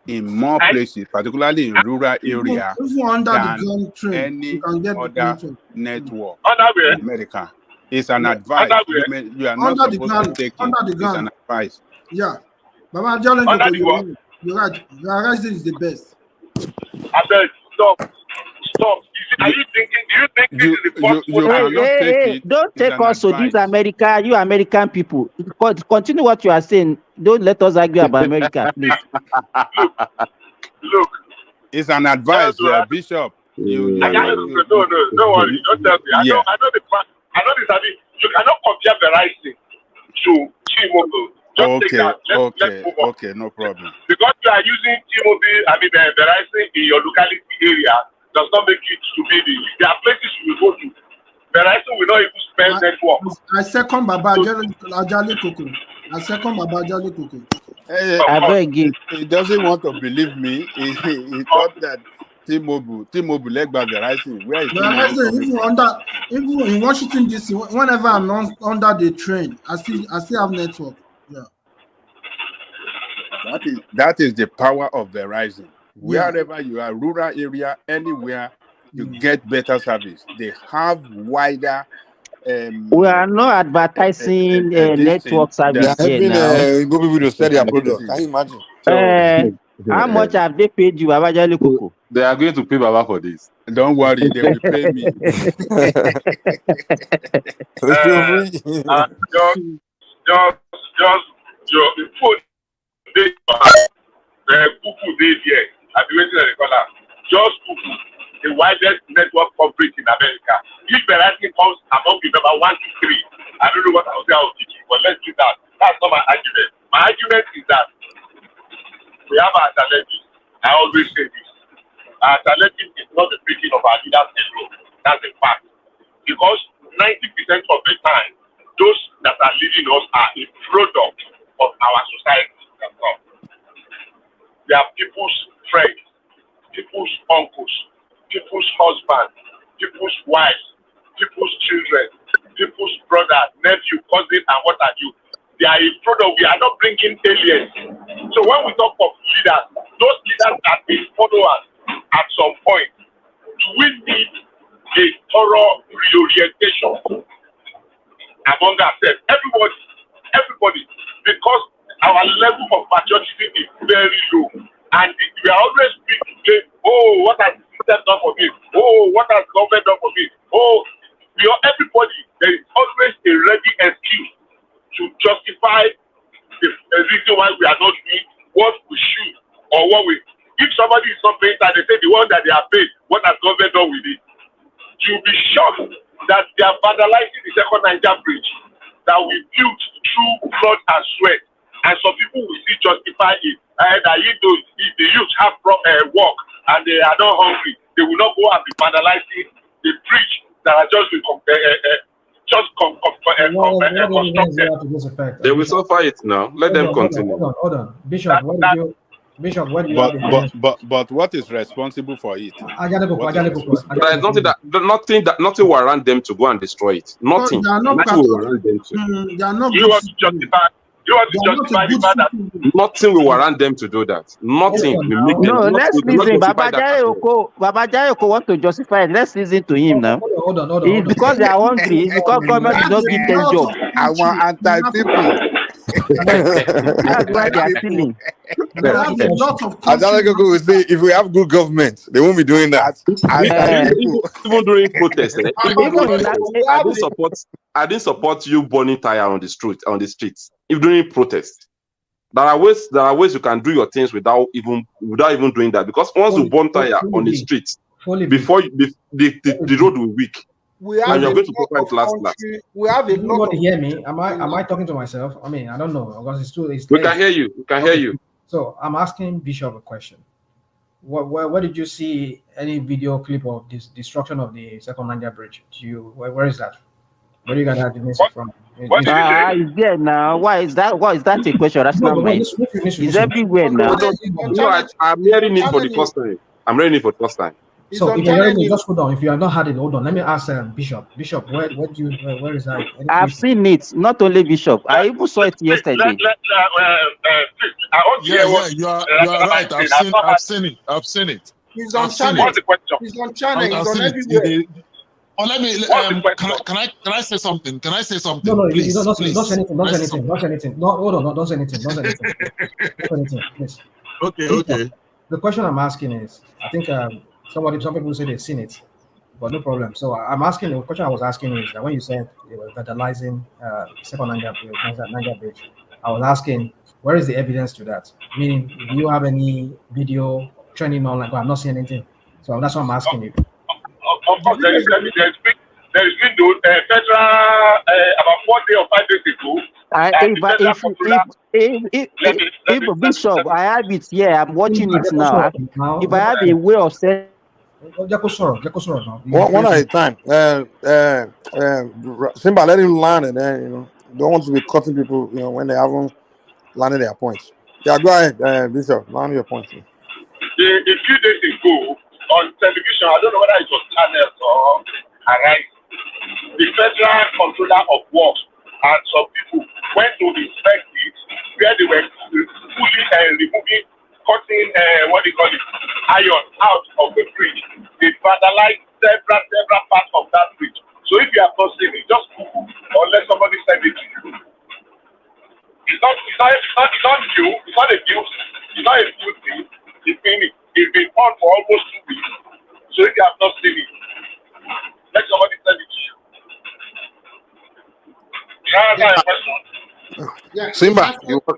Speaker 7: in more places, particularly in rural area, than any other network in America. It's an advice. You are not supposed to take it. It's an advice.
Speaker 11: Yeah. Baba Jalen, you're right. Verizon is the best.
Speaker 8: I beg, stop. Are you thinking? Do you think this is the first one?
Speaker 5: Don't take us to this America, you American people. Continue what you are saying. Don't let us argue about America, please.
Speaker 8: Look.
Speaker 7: It's an advice, Bishop.
Speaker 8: No worry. Don't tell me. I know this. I mean, you cannot compare Verizon to T-Mobile.
Speaker 7: Okay, no problem.
Speaker 8: Because you are using T-Mobile, Verizon in your locality area does not make it to be there are places you will go to. Verizon will not even spend network.
Speaker 11: I second Baba Jale Koko.
Speaker 5: I beg you.
Speaker 7: He doesn't want to believe me. He thought that T-Mobile led by Verizon. Where is
Speaker 11: Verizon? Even in Washington DC, whenever I'm under the train, I still have network. Yeah.
Speaker 7: That is the power of Verizon. Wherever you are, rural area, anywhere, you get better service. They have wider.
Speaker 5: We are not advertising network service here now.
Speaker 4: Go people to sell their product. Can you imagine?
Speaker 5: How much have they paid you, Abajale Koko?
Speaker 1: They are going to pay Baba for this.
Speaker 7: Don't worry, they will pay me.
Speaker 8: Your phone. Cuckoo day here. I've been waiting at the corner. Just Cuckoo, the widest network coverage in America. If Verizon comes among the number 1 to 3, I don't know what I'll say out of it, but let's do that. That's not my argument. My argument is that we have our challenges. I always say this. Our challenges is not the picking of our leaders alone. That's a fact. Because 90% of the time, those that are leading us are a product of our society. They are people's friends, people's uncles, people's husbands, people's wives, people's children, people's brother, nephew, cousin, and what have you. They are a product. We are not bringing aliens. So when we talk of leaders, those leaders are the followers at some point. Do we need a thorough reorientation among ourselves? Everybody, because our level of maturity is very low. And we are always quick to say, oh, what has the system done for me? Oh, what has government done for me? Oh, everybody, there is always a ready excuse to justify the reason why we are not doing what we should or what we. If somebody is not paying and they say the one that they are paid, what has government done with it? You'll be shocked that they are vandalizing the second Niger bridge that we built through blood and sweat. And some people will still justify it. That if the youth have work and they are not hungry, they will not go and be vandalizing the bridge that are just been constructed.
Speaker 1: They will suffer it now. Let them continue.
Speaker 17: Hold on. Bishop, what do you
Speaker 7: but what is responsible for it?
Speaker 1: Nothing will warrant them to go and destroy it. Nothing. Nothing will warrant them to.
Speaker 8: You want to justify. You want to justify the fact that
Speaker 1: nothing will warrant them to do that. Nothing will make them.
Speaker 5: No, let's listen. Baba Jayoko want to justify it. Let's listen to him now.
Speaker 17: Hold on.
Speaker 5: It's because they are hungry. It's because government did not give them jobs.
Speaker 7: I want anti-people.
Speaker 5: That's why they are stealing.
Speaker 11: We have a lot of
Speaker 4: Adalagogo will say, if we have good government, they won't be doing that.
Speaker 1: Even during protests, I didn't support you burning tire on the streets. If during protests, there are ways you can do your things without even doing that. Because once you burn tire on the streets, before the road will weak.
Speaker 4: We have
Speaker 1: and you're
Speaker 4: a
Speaker 1: going to
Speaker 4: lot
Speaker 1: provide
Speaker 4: of country. We have a
Speaker 17: You
Speaker 4: lot
Speaker 17: want to
Speaker 4: of.
Speaker 17: hear me? Am I talking to myself? I mean, I don't know because it's too.
Speaker 1: We can hear you. We can hear you.
Speaker 17: So I'm asking Bishop a question. Where did you see any video clip of this destruction of the second Niger bridge? Where is that? Where do you guys have the message from?
Speaker 5: It's there now. Why is that? What is that a question? Rational mind. It's everywhere now.
Speaker 1: No, I'm hearing it for the first time. I'm hearing it for the first time.
Speaker 17: So if you're hearing me, just hold on. If you have not had it, hold on. Let me ask Bishop. Bishop, where is that?
Speaker 5: I've seen it. Not only Bishop. I even saw it yesterday.
Speaker 15: Yeah, you are right. I've seen it.
Speaker 4: He's on channel.
Speaker 15: What's the question?
Speaker 4: He's on channel. He's on everywhere.
Speaker 15: Let me. Can I say something? Can I say something?
Speaker 17: No,
Speaker 15: please,
Speaker 17: don't
Speaker 15: please.
Speaker 17: say anything. Don't say anything. No, hold on. No, don't say anything. Don't say anything. Don't say anything, please.
Speaker 15: Okay.
Speaker 17: The question I'm asking is, I think some people say they've seen it, but no problem. So I'm asking, the question I was asking is that when you said they were vandalizing second Niger bridge, I was asking, where is the evidence to that? Meaning, do you have any video trending online? I'm not seeing anything. So that's what I'm asking you.
Speaker 8: Of course, there is been federal about 4 days or 5 days ago.
Speaker 5: Bishop, I have it here. I'm watching it now. If I have a way of saying,
Speaker 4: one at a time. Simba, let him land, and then don't want to be cutting people. When they haven't landed their points. Yeah, go ahead, Bishop. Land your points.
Speaker 8: A few days ago on television, I don't know whether it was channels or Arise, the federal controller of works and some people went to inspect it where they were fully removing, cutting iron out of the bridge. They vandalized several parts of that bridge. So if you have not seen it, just Google or let somebody send it to you. It's not new. It's not a news. It's not a new thing. It's been on for almost 2 weeks. So if you have not seen it, let somebody send it to you.
Speaker 4: Yeah, Simba,
Speaker 20: you are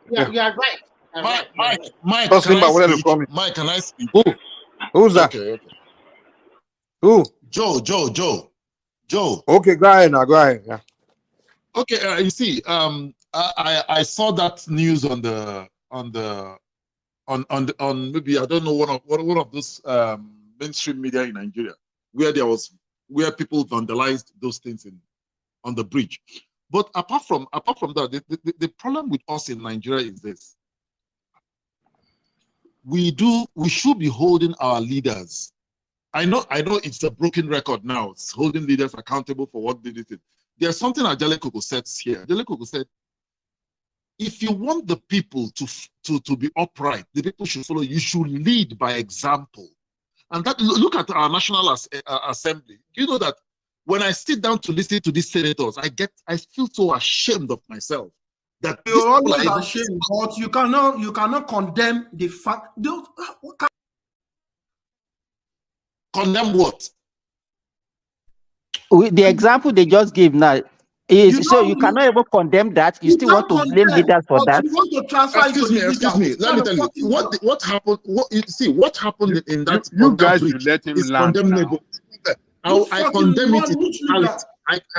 Speaker 20: right.
Speaker 15: Mike, Mike, can I speak?
Speaker 4: Who's that?
Speaker 15: Okay.
Speaker 4: Who?
Speaker 15: Joe.
Speaker 4: Okay, go ahead now. Go ahead. Yeah.
Speaker 15: Okay, you see, I saw that news on maybe I don't know one of those mainstream media in Nigeria where people vandalized those things on the bridge. But apart from that, the problem with us in Nigeria is this: we should be holding our leaders. I know it's a broken record now. It's holding leaders accountable for what they did. There's something Ajale Koko said here. Ajale Koko said, if you want the people to be upright, the people should follow. You should lead by example. And that, look at our National Assembly. You know that when I sit down to listen to these senators, I feel so ashamed of myself. That
Speaker 11: you're always ashamed, but you cannot condemn the fact.
Speaker 15: Condemn what?
Speaker 5: The example they just gave now is so you cannot even condemn that. You still want to blame leaders for that.
Speaker 11: You want to transfer
Speaker 15: excuse me. Let me tell you what happened. What happened in that?
Speaker 7: You guys should let him land.
Speaker 15: Condemnable. I condemn it in totality.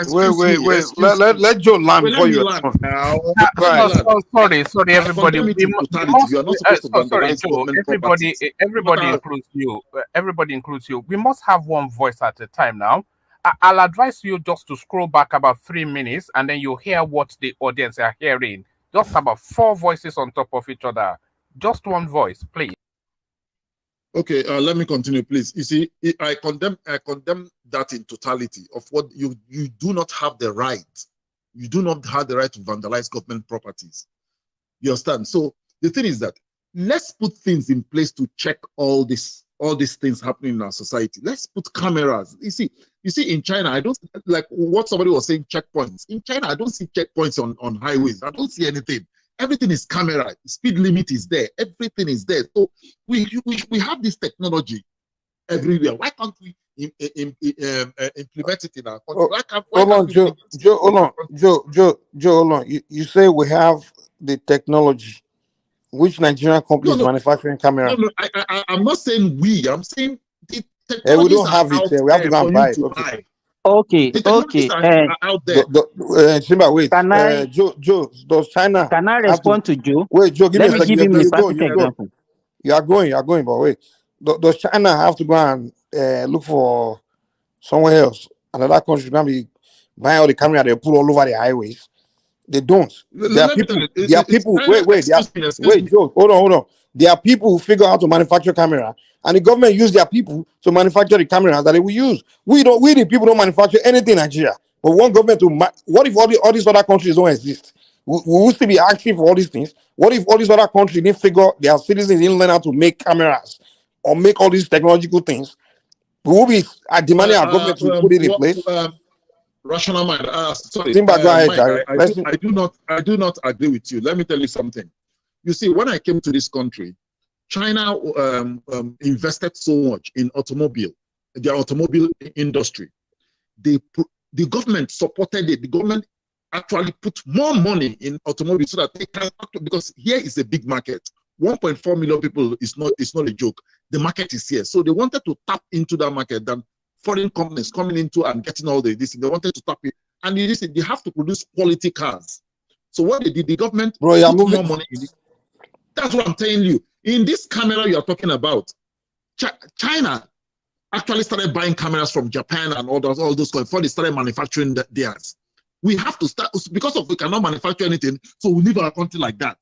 Speaker 4: Wait. Let Joe land before you land.
Speaker 13: Sorry, everybody. Everybody includes you. We must have one voice at a time now. I'll advise you just to scroll back about 3 minutes, and then you'll hear what the audience are hearing. Just about 4 voices on top of each other. Just one voice, please.
Speaker 15: Okay, let me continue, please. You see, I condemn that in totality of what you do not have the right. You do not have the right to vandalize government properties. You understand? So the thing is that let's put things in place to check all these things happening in our society. Let's put cameras. You see, in China, I don't like what somebody was saying, checkpoints. In China, I don't see checkpoints on highways. I don't see anything. everything is camera. Speed limit is there. Everything is there. So we have this technology everywhere. Why can't we implement it in our country?
Speaker 4: Hold on, Joe. Hold on. You say we have the technology. Which Nigerian company is manufacturing camera?
Speaker 15: No, I'm not saying we. I'm saying the
Speaker 4: we don't have it. We have to go and buy it.
Speaker 5: Okay.
Speaker 15: The technologies are out there.
Speaker 4: Simba, wait.
Speaker 5: Can I,
Speaker 4: Joe, does China?
Speaker 5: Can I respond to Joe?
Speaker 4: Wait, Joe, give me a second.
Speaker 5: Give him a practical example.
Speaker 4: You are going, but wait. Does China have to go and look for somewhere else? Another country going to be buying all the camera they put all over the highways. They don't. There are people. Wait, Joe, hold on. There are people who figure out how to manufacture camera, and the government use their people to manufacture the cameras that they will use. We the people don't manufacture anything in Nigeria. But one government to what if all these other countries don't exist? We will still be asking for all these things. What if all these other countries didn't figure their citizens didn't learn how to make cameras or make all these technological things? We will be demanding our government to put it in place.
Speaker 15: Rational mind. Sorry,
Speaker 4: Simba, go ahead,
Speaker 15: Mike, I do not agree with you. Let me tell you something. You see, when I came to this country, China invested so much in their automobile industry. The government supported it. The government actually put more money in automobiles so that they can, because here is a big market. 1.4 million people is not a joke. The market is here. So they wanted to tap into that market than foreign companies coming into and getting all this. They wanted to tap it. And they have to produce quality cars. So what they did, the government put more money in it. That's what I'm telling you. In this camera you're talking about, China actually started buying cameras from Japan and all those before they started manufacturing theirs. We have to start, because we cannot manufacture anything, so we leave our country like that.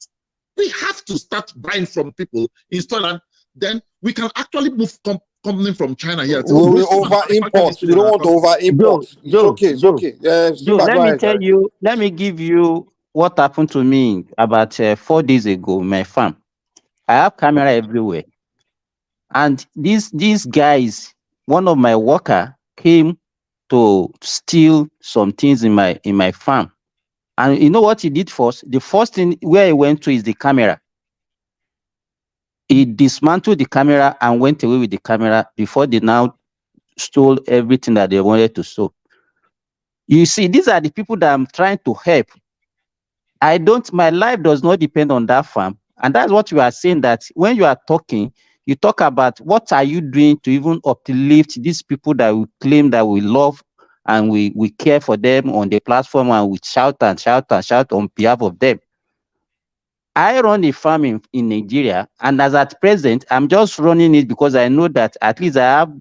Speaker 15: We have to start buying from people, install, and then we can actually move company from China here.
Speaker 4: We will over import. We don't want to over import. It's okay.
Speaker 5: Joe, let me give you what happened to me about 4 days ago in my farm. I have camera everywhere. And these guys, one of my worker came to steal some things in my farm. And you know what he did first? The first thing where he went to is the camera. He dismantled the camera and went away with the camera before they now stole everything that they wanted to steal. You see, these are the people that I'm trying to help. My life does not depend on that farm. And that's what you are saying, that when you are talking, you talk about what are you doing to even uplift these people that we claim that we love and we care for them on the platform, and we shout and shout and shout on behalf of them. I run a farm in Nigeria, and as at present, I'm just running it because I know that at least I have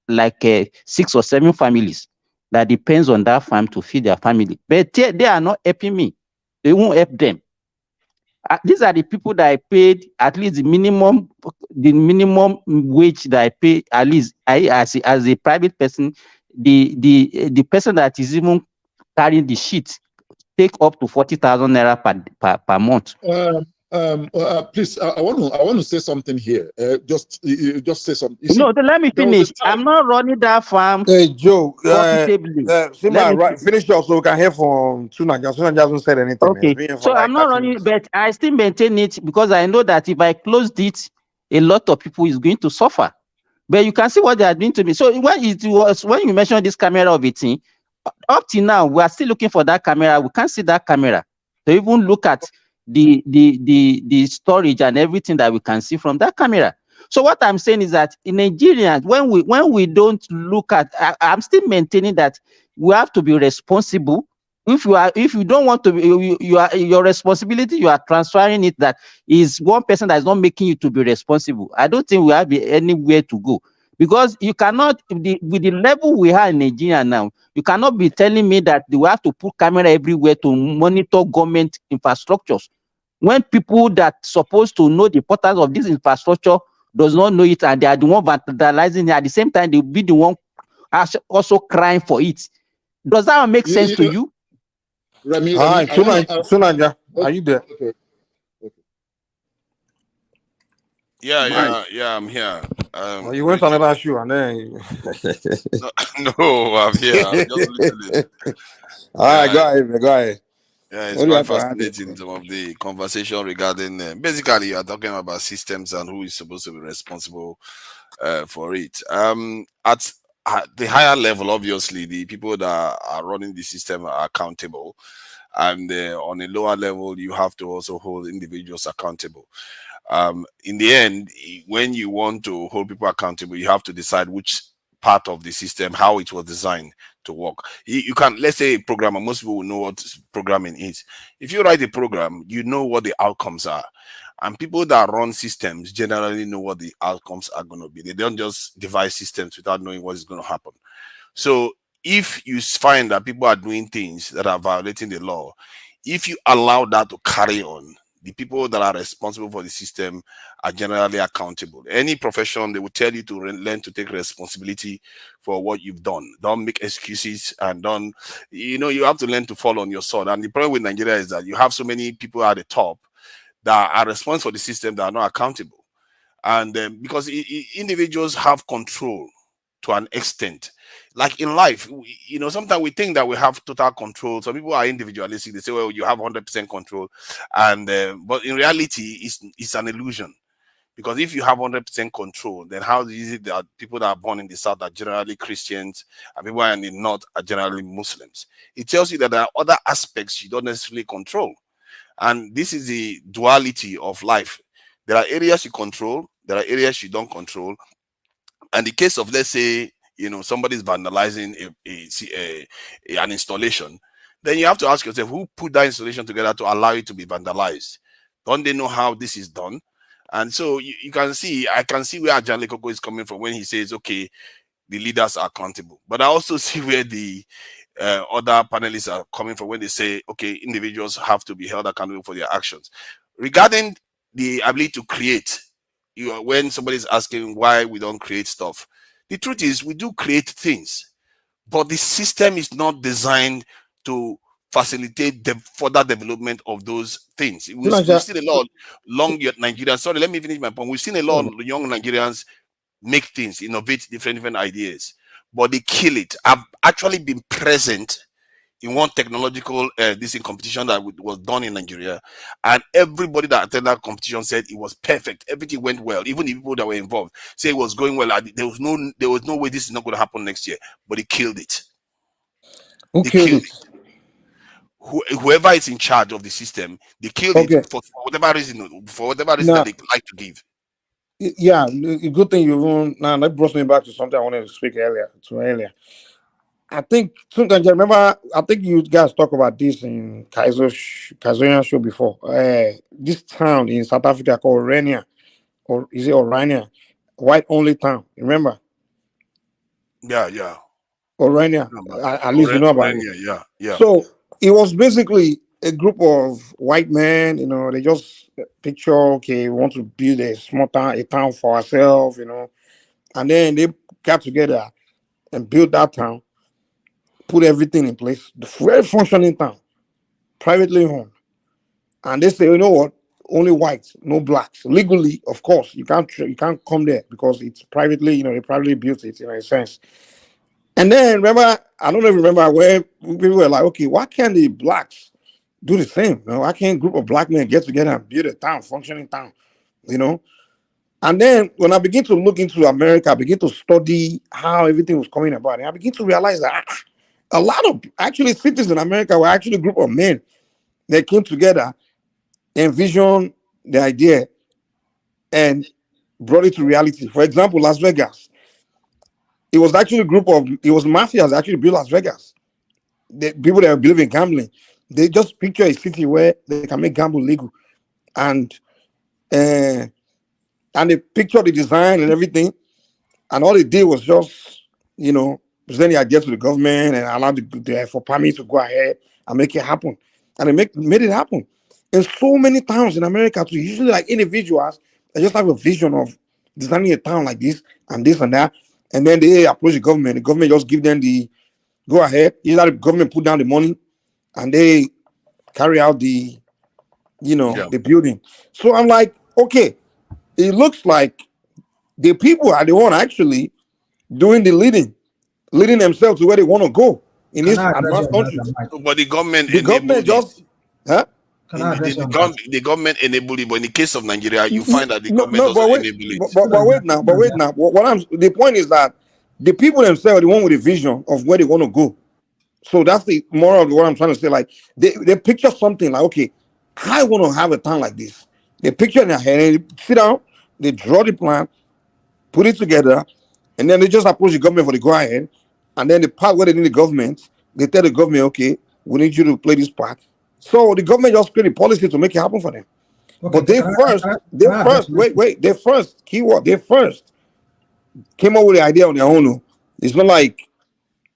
Speaker 5: like 6 or 7 families that depends on that farm to feed their family. But they are not helping me. They won't help them. These are the people that I paid at least the minimum wage that I pay. At least as a private person, the person that is even carrying the sheet take up to 40,000 naira per month.
Speaker 15: Please, I want to say something here. Just say something.
Speaker 5: Let me finish. I'm not running that farm.
Speaker 4: Hey, Joe.
Speaker 5: Profitably.
Speaker 4: Finish up so we can hear from Tunaja. Tunaja hasn't said anything.
Speaker 5: Okay. So I'm not running, but I still maintain it because I know that if I closed it, a lot of people is going to suffer. But you can see what they are doing to me. So when you mentioned this camera of it, up till now, we are still looking for that camera. We can't see that camera to even look at the storage and everything that we can see from that camera. So what I'm saying is that in Nigeria, when we don't look at, I'm still maintaining that we have to be responsible. If you don't want to be, your responsibility, you are transferring it. That is one person that is not making you to be responsible. I don't think we have anywhere to go, because you cannot, with the level we are in Nigeria now, you cannot be telling me that we have to put camera everywhere to monitor government infrastructures, when people that supposed to know the importance of this infrastructure does not know it, and they are the one vandalizing it. At the same time, they'll be the one also crying for it. Does that make sense to you?
Speaker 4: Hi, Tunaja, are you there?
Speaker 15: Okay.
Speaker 12: Yeah, I'm here.
Speaker 4: You went on another show and then
Speaker 12: no, I'm here. I'm just listening.
Speaker 4: All right, go ahead.
Speaker 12: Yeah, it's
Speaker 4: What do you
Speaker 12: quite
Speaker 4: have to add there?
Speaker 12: fascinating, some of the conversation regarding basically you are talking about systems and who is supposed to be responsible for it. At the higher level, obviously, the people that are running the system are accountable, and on a lower level, you have to also hold individuals accountable. In the end, when you want to hold people accountable, you have to decide which part of the system, how it was designed to work. You can, let's say a programmer, most people will know what programming is. If you write a program, you know what the outcomes are. And people that run systems generally know what the outcomes are going to be. They don't just devise systems without knowing what is going to happen. So if you find that people are doing things that are violating the law, if you allow that to carry on, the people that are responsible for the system are generally accountable. Any profession, they will tell you to learn to take responsibility for what you've done. Don't make excuses and don't, you have to learn to fall on your sword. And the problem with Nigeria is that you have so many people at the top that are responsible for the system that are not accountable. And because individuals have control to an extent. Like in life, sometimes we think that we have total control. Some people are individualistic. They say, well, you have 100% control. And but in reality, it's an illusion. Because if you have 100% control, then how is it that people that are born in the South are generally Christians and people in the North are generally Muslims? It tells you that there are other aspects you don't necessarily control. And this is the duality of life. There are areas you control, there are areas you don't control. And the case of, let's say, somebody's vandalizing an installation, then you have to ask yourself, who put that installation together to allow it to be vandalized? Don't they know how this is done? And so I can see where John Lekoko is coming from when he says, okay, the leaders are accountable. But I also see where the other panelists are coming from when they say, okay, individuals have to be held accountable for their actions. Regarding the ability to create, when somebody's asking why we don't create stuff, the truth is we do create things, but the system is not designed to facilitate the further development of those things. We've seen a lot of young Nigerians. Sorry, let me finish my point. We've seen a lot of young Nigerians make things, innovate different ideas, but they kill it. I've actually been present in one technological competition that was done in Nigeria, and everybody that attended that competition said it was perfect. Everything went well. Even the people that were involved say it was going well. There was no way this is not going to happen next year. But they killed it.
Speaker 4: Who killed it?
Speaker 12: Whoever is in charge of the system, they killed it for whatever reason that they like to give.
Speaker 4: Yeah, good thing you won. Now that brought me back to something I wanted to speak earlier. I think sometimes I remember. I think you guys talk about this in Kaizoyan show before. This town in South Africa called Orania, or is it Orania? White only town. Remember?
Speaker 12: Yeah.
Speaker 4: Orania. At least you know about it.
Speaker 12: Yeah.
Speaker 4: So it was basically a group of white men. They just picture, okay, we want to build a small town, a town for ourselves. And then they got together and built that town. Put everything in place, the very functioning town, privately owned. And they say, you know what? Only whites, no blacks. Legally, of course, you can't come there because it's privately, they privately built it in a sense. And then remember, I don't even remember where people were like, okay, why can't the blacks do the same? Why can't a group of black men get together and build a town, functioning town? And then when I begin to look into America, I begin to study how everything was coming about, and I begin to realize that a lot of actually cities in America were actually a group of men that came together, envisioned the idea, and brought it to reality. For example, Las Vegas. It was actually mafias that actually built Las Vegas. The people that believe in gambling, they just picture a city where they can make gamble legal, and they picture the design and everything, and all they did was just, present the idea to the government and allow for permits to go ahead and make it happen. And they made it happen. In so many towns in America, too, usually like individuals, they just have a vision of designing a town like this and that. And then they approach the government. The government just give them the go ahead. Either the government put down the money and they carry out the building. So I'm like, okay, it looks like the people are the one actually doing the leading themselves to where they want to go in these advanced countries.
Speaker 12: But the government
Speaker 4: just Huh?
Speaker 12: The government enable it, but in the case of Nigeria, you find that the government
Speaker 4: No,
Speaker 12: doesn't
Speaker 4: but
Speaker 12: enable it.
Speaker 4: but wait now, the point is that the people themselves are the one with the vision of where they want to go. So that's the moral of what I'm trying to say. Like they picture something like, okay, I want to have a town like this. They picture in their head, and they sit down, they draw the plan, put it together, and then they just approach the government for the go ahead. And then the part where they need the government, they tell the government, okay, we need you to play this part. So the government just create a policy to make it happen for them.
Speaker 17: Okay,
Speaker 4: But they first came up with the idea on their own. It's not like,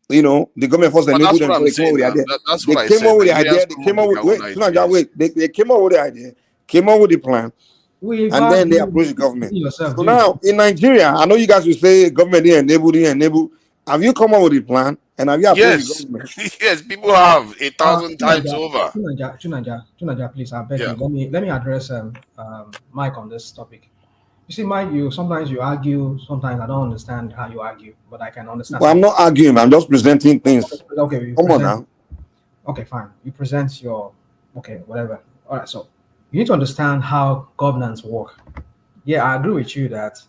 Speaker 4: you know, the government first enabled them, so they came up with the idea. They came up with the idea. They came up with they came up with the idea, came up with the plan, and then they approached the government. So now in Nigeria, I know you guys will say government didn't enable. Have you come up with a plan? And have you approached the government?
Speaker 12: Yes, people have 1,000 times over.
Speaker 17: Chunaja, please, I beg you. Let me address Mike on this topic. You see, Mike, sometimes you argue, sometimes I don't understand how you argue, but I can understand.
Speaker 4: Well, I'm not arguing, I'm just presenting things.
Speaker 17: Okay,
Speaker 4: come on now.
Speaker 17: Okay, fine. You present your whatever. All right, so you need to understand how governance work. Yeah, I agree with you that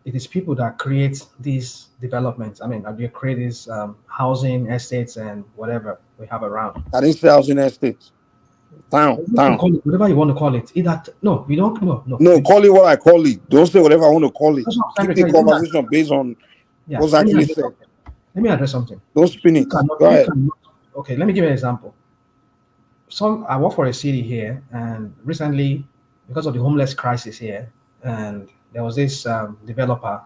Speaker 17: it is people that create these developments. I mean, they create these housing estates and whatever we have around.
Speaker 4: I didn't say housing estates. Town.
Speaker 17: Whatever you want to call it. We don't.
Speaker 4: No, call it what I call it. Don't say whatever I want to call it. Keep the conversation based on what's actually said.
Speaker 17: Let me address something.
Speaker 4: Don't spin it. Go ahead.
Speaker 17: Okay, let me give you an example. I work for a city here, and recently, because of the homeless crisis here, and there was this developer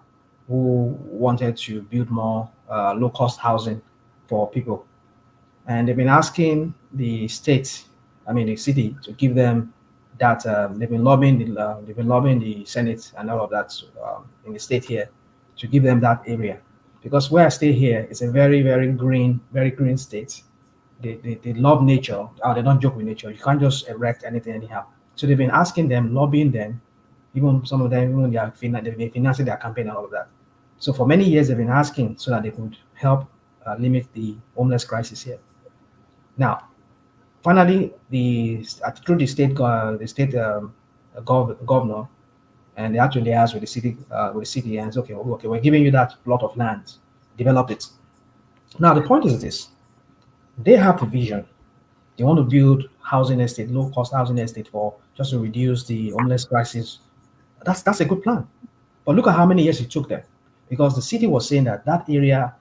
Speaker 17: who wanted to build more low-cost housing for people, and they've been asking the state, the city, to give them that. They've been lobbying the Senate and all of that in the state here to give them that area, because where I stay here is a very, very green state. They love nature. They don't joke with nature. You can't just erect anything anyhow. So they've been asking them, lobbying them, even some of them, even they've been financing their campaign and all of that. So for many years, they've been asking so that they could help limit the homeless crisis here. Now, finally, through the state governor, and they actually asked with the city, and it's okay, we're giving you that plot of land, develop it. Now the point is this: they have the vision. They want to build housing estate, low-cost housing estate just to reduce the homeless crisis. That's a good plan. But look at how many years it took them, because the city was saying that area,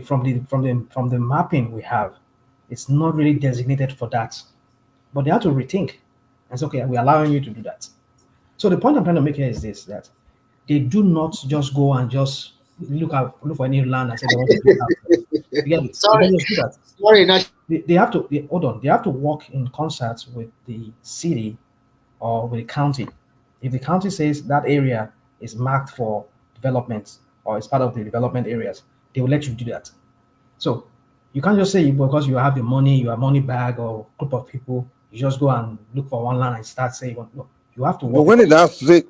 Speaker 17: from the mapping we have, it's not really designated for that. But they had to rethink and say, okay, we're allowing you to do that. So the point I'm trying to make here is this: that they do not just go and just look for any land and say they want to build house. Sorry. They have to hold on. They have to work in concert with the city or with the county. If the county says that area is marked for development or is part of the development areas, they will let you do that. So you can't just say because you have the money, you have money bag or group of people, you just go and look for one land and start saying, no, you have to work.
Speaker 4: But when did that say?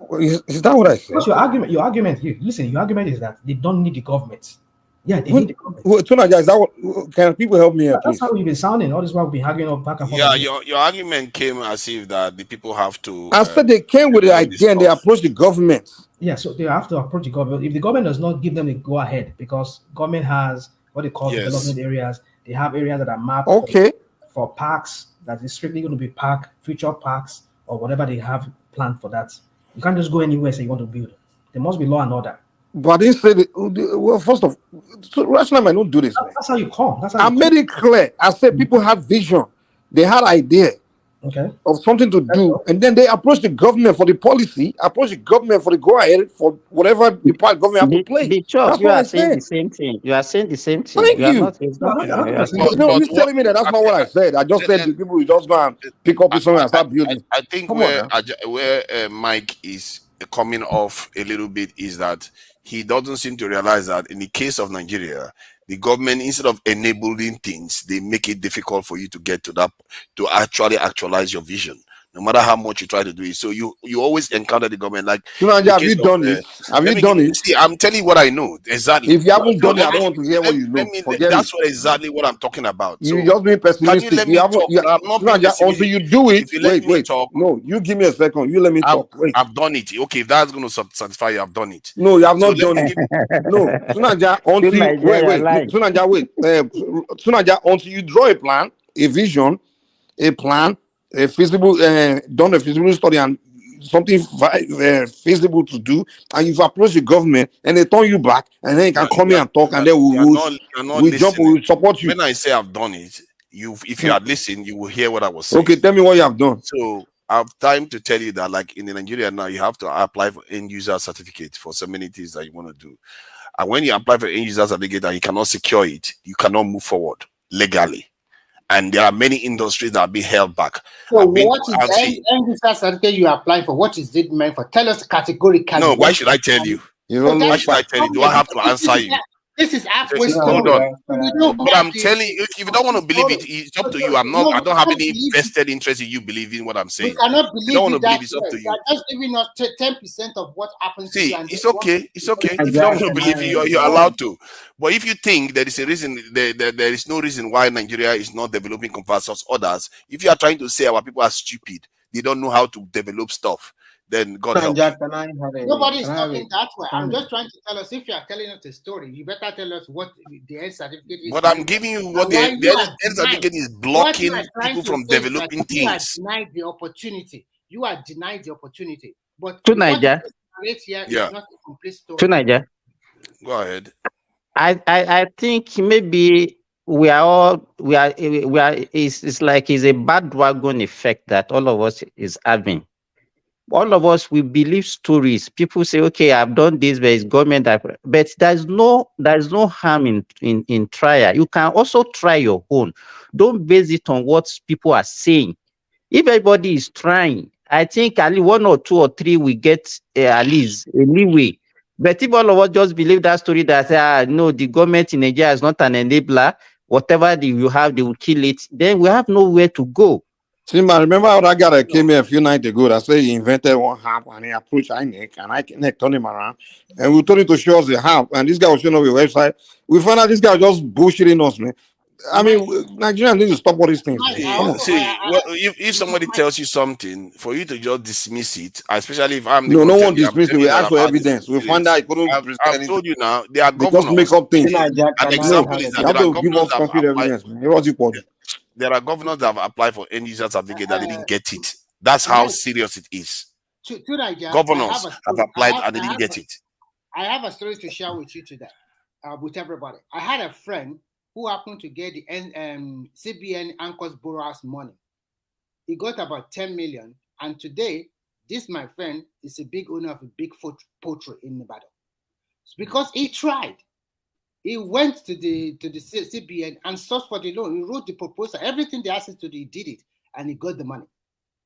Speaker 4: Is that what I said?
Speaker 17: Because your argument here, listen, your argument is that they don't need the government. Yeah, they need the government.
Speaker 4: Tunaja, is that what, can people help me here, please?
Speaker 17: That's how you've been sounding. All this while we've been arguing back and forth.
Speaker 12: Yeah, your argument came as if that the people have to.
Speaker 4: I said they came with the idea and they approached the government.
Speaker 17: Yeah, so they have to approach the government. If the government does not give them the go ahead, because government has what they call development areas, they have areas that are mapped for parks that is strictly going to be future parks or whatever they have planned for that. You can't just go anywhere and say you want to build. There must be law and order.
Speaker 4: But I didn't say that. Well, first of all, so rational, I don't do this.
Speaker 17: That's how you come.
Speaker 4: I made it clear. I said people have vision. They had idea of something to do, and then they approach the government for the policy, approach the government for the go ahead for whatever the part government have to play.
Speaker 5: That's you are saying the same thing. You are saying the same thing.
Speaker 4: Thank you.
Speaker 5: No,
Speaker 4: you're telling me that that's not what I said. I just said the people will just go and pick up something and start building.
Speaker 12: I think where Mike is coming off a little bit is that he doesn't seem to realize that in the case of Nigeria, the government, instead of enabling things, they make it difficult for you to get to that, to actually actualize your vision. no matter how much you try to do it. So you always encounter the government. Like,
Speaker 4: have you done it? Have you done it?
Speaker 12: See, I'm telling you what I know exactly.
Speaker 4: If you haven't done it, I don't want to hear what you know. Forget
Speaker 12: that's
Speaker 4: it.
Speaker 12: exactly what I'm talking about.
Speaker 4: You
Speaker 12: So
Speaker 4: just being pessimistic.
Speaker 12: can you let me talk? I'm not being pessimistic.
Speaker 4: Until you do it.
Speaker 12: If you let me talk.
Speaker 4: No, you give me a second. You let me talk. Wait.
Speaker 12: I've done it. Okay, if that's going to satisfy you, I've done it.
Speaker 4: No, you have not done it. No, Sunaja, until you Sunaja, until you draw a plan, a vision, a plan, a feasible, done a feasibility study and something feasible to do, and you've approached the government and they turn you back, and then you can come here and talk, and then we jump, we support you.
Speaker 12: When I say I've done it, if you had listened, you will hear what I was saying.
Speaker 4: Okay, tell me what you have done.
Speaker 12: So I have time to tell you that, like in Nigeria now, you have to apply for end user certificate for so many things that you want to do. And when you apply for end user certificate and you cannot secure it, you cannot move forward legally. And there are many industries that are being held back.
Speaker 20: So what is the end user certificate you apply for? What is it meant for? Tell us categorically.
Speaker 12: No, why should I tell you? Why should I tell you? Do I have to answer you?
Speaker 20: This is halfway
Speaker 12: Hold on. But I'm telling you, if you don't want to believe it, it's up to you. I don't have any vested interest in you believing what I'm saying.
Speaker 20: We cannot believe
Speaker 12: you don't want to believe
Speaker 20: it.
Speaker 12: it's up to you.
Speaker 20: You're just giving us 10% of what happens to you.
Speaker 12: It's okay. It's okay. If you don't want to believe it, you're allowed to. But if you think there is a reason, there is no reason why Nigeria is not developing compared to others. If you are trying to say our people are stupid, they don't know how to develop stuff, then God help you.
Speaker 20: Nobody is talking that way. I'm just trying to tell us, if you are telling us a story, you better tell us what the end certificate is.
Speaker 12: But I'm giving you what the end certificate is blocking people from developing things.
Speaker 20: You are denied the opportunity. You are denied the opportunity. But
Speaker 5: to Niger,
Speaker 20: here is not a complete story.
Speaker 5: To Niger.
Speaker 12: Go ahead.
Speaker 5: I think maybe it's like it's a bandwagon effect that all of us is having. All of us, we believe stories. People say, okay, I've done this, but it's government. But there's no harm in trial. You can also try your own. Don't base it on what people are saying. If everybody is trying, I think at least 1 or 2 or 3 will get at least a leeway. But if all of us just believe that story that no, the government in Nigeria is not an enabler, whatever you have, they will kill it, then we have nowhere to go.
Speaker 4: See, man, remember how that guy that came here a few nights ago that said he invented one app and he approached INEC and INEC turned him around and we told him to show us the app and this guy was showing us the website. We found out this guy was just bullshitting us, man. I mean, Nigerians need to stop all these things.
Speaker 12: If somebody tells you something, for you to just dismiss it, especially if I'm
Speaker 4: no one dismiss it. We ask for evidence. We find out.
Speaker 12: I've told you now. There are governors.
Speaker 4: Just make up things.
Speaker 12: An example is that there are governors that have
Speaker 4: evidence.
Speaker 12: There are governors that have applied for end user certificate that they didn't get it. That's how serious it is. Governors have applied and they didn't get it.
Speaker 20: I have a story to share with you today, with everybody. I had a friend who happened to get the CBN anchors borrowers money. He got about 10 million. And today, this, my friend, is a big owner of a big poultry in Nevada. It's because he tried. He went to the CBN and sought for the loan. He wrote the proposal. Everything they asked him to do, he did it. And he got the money.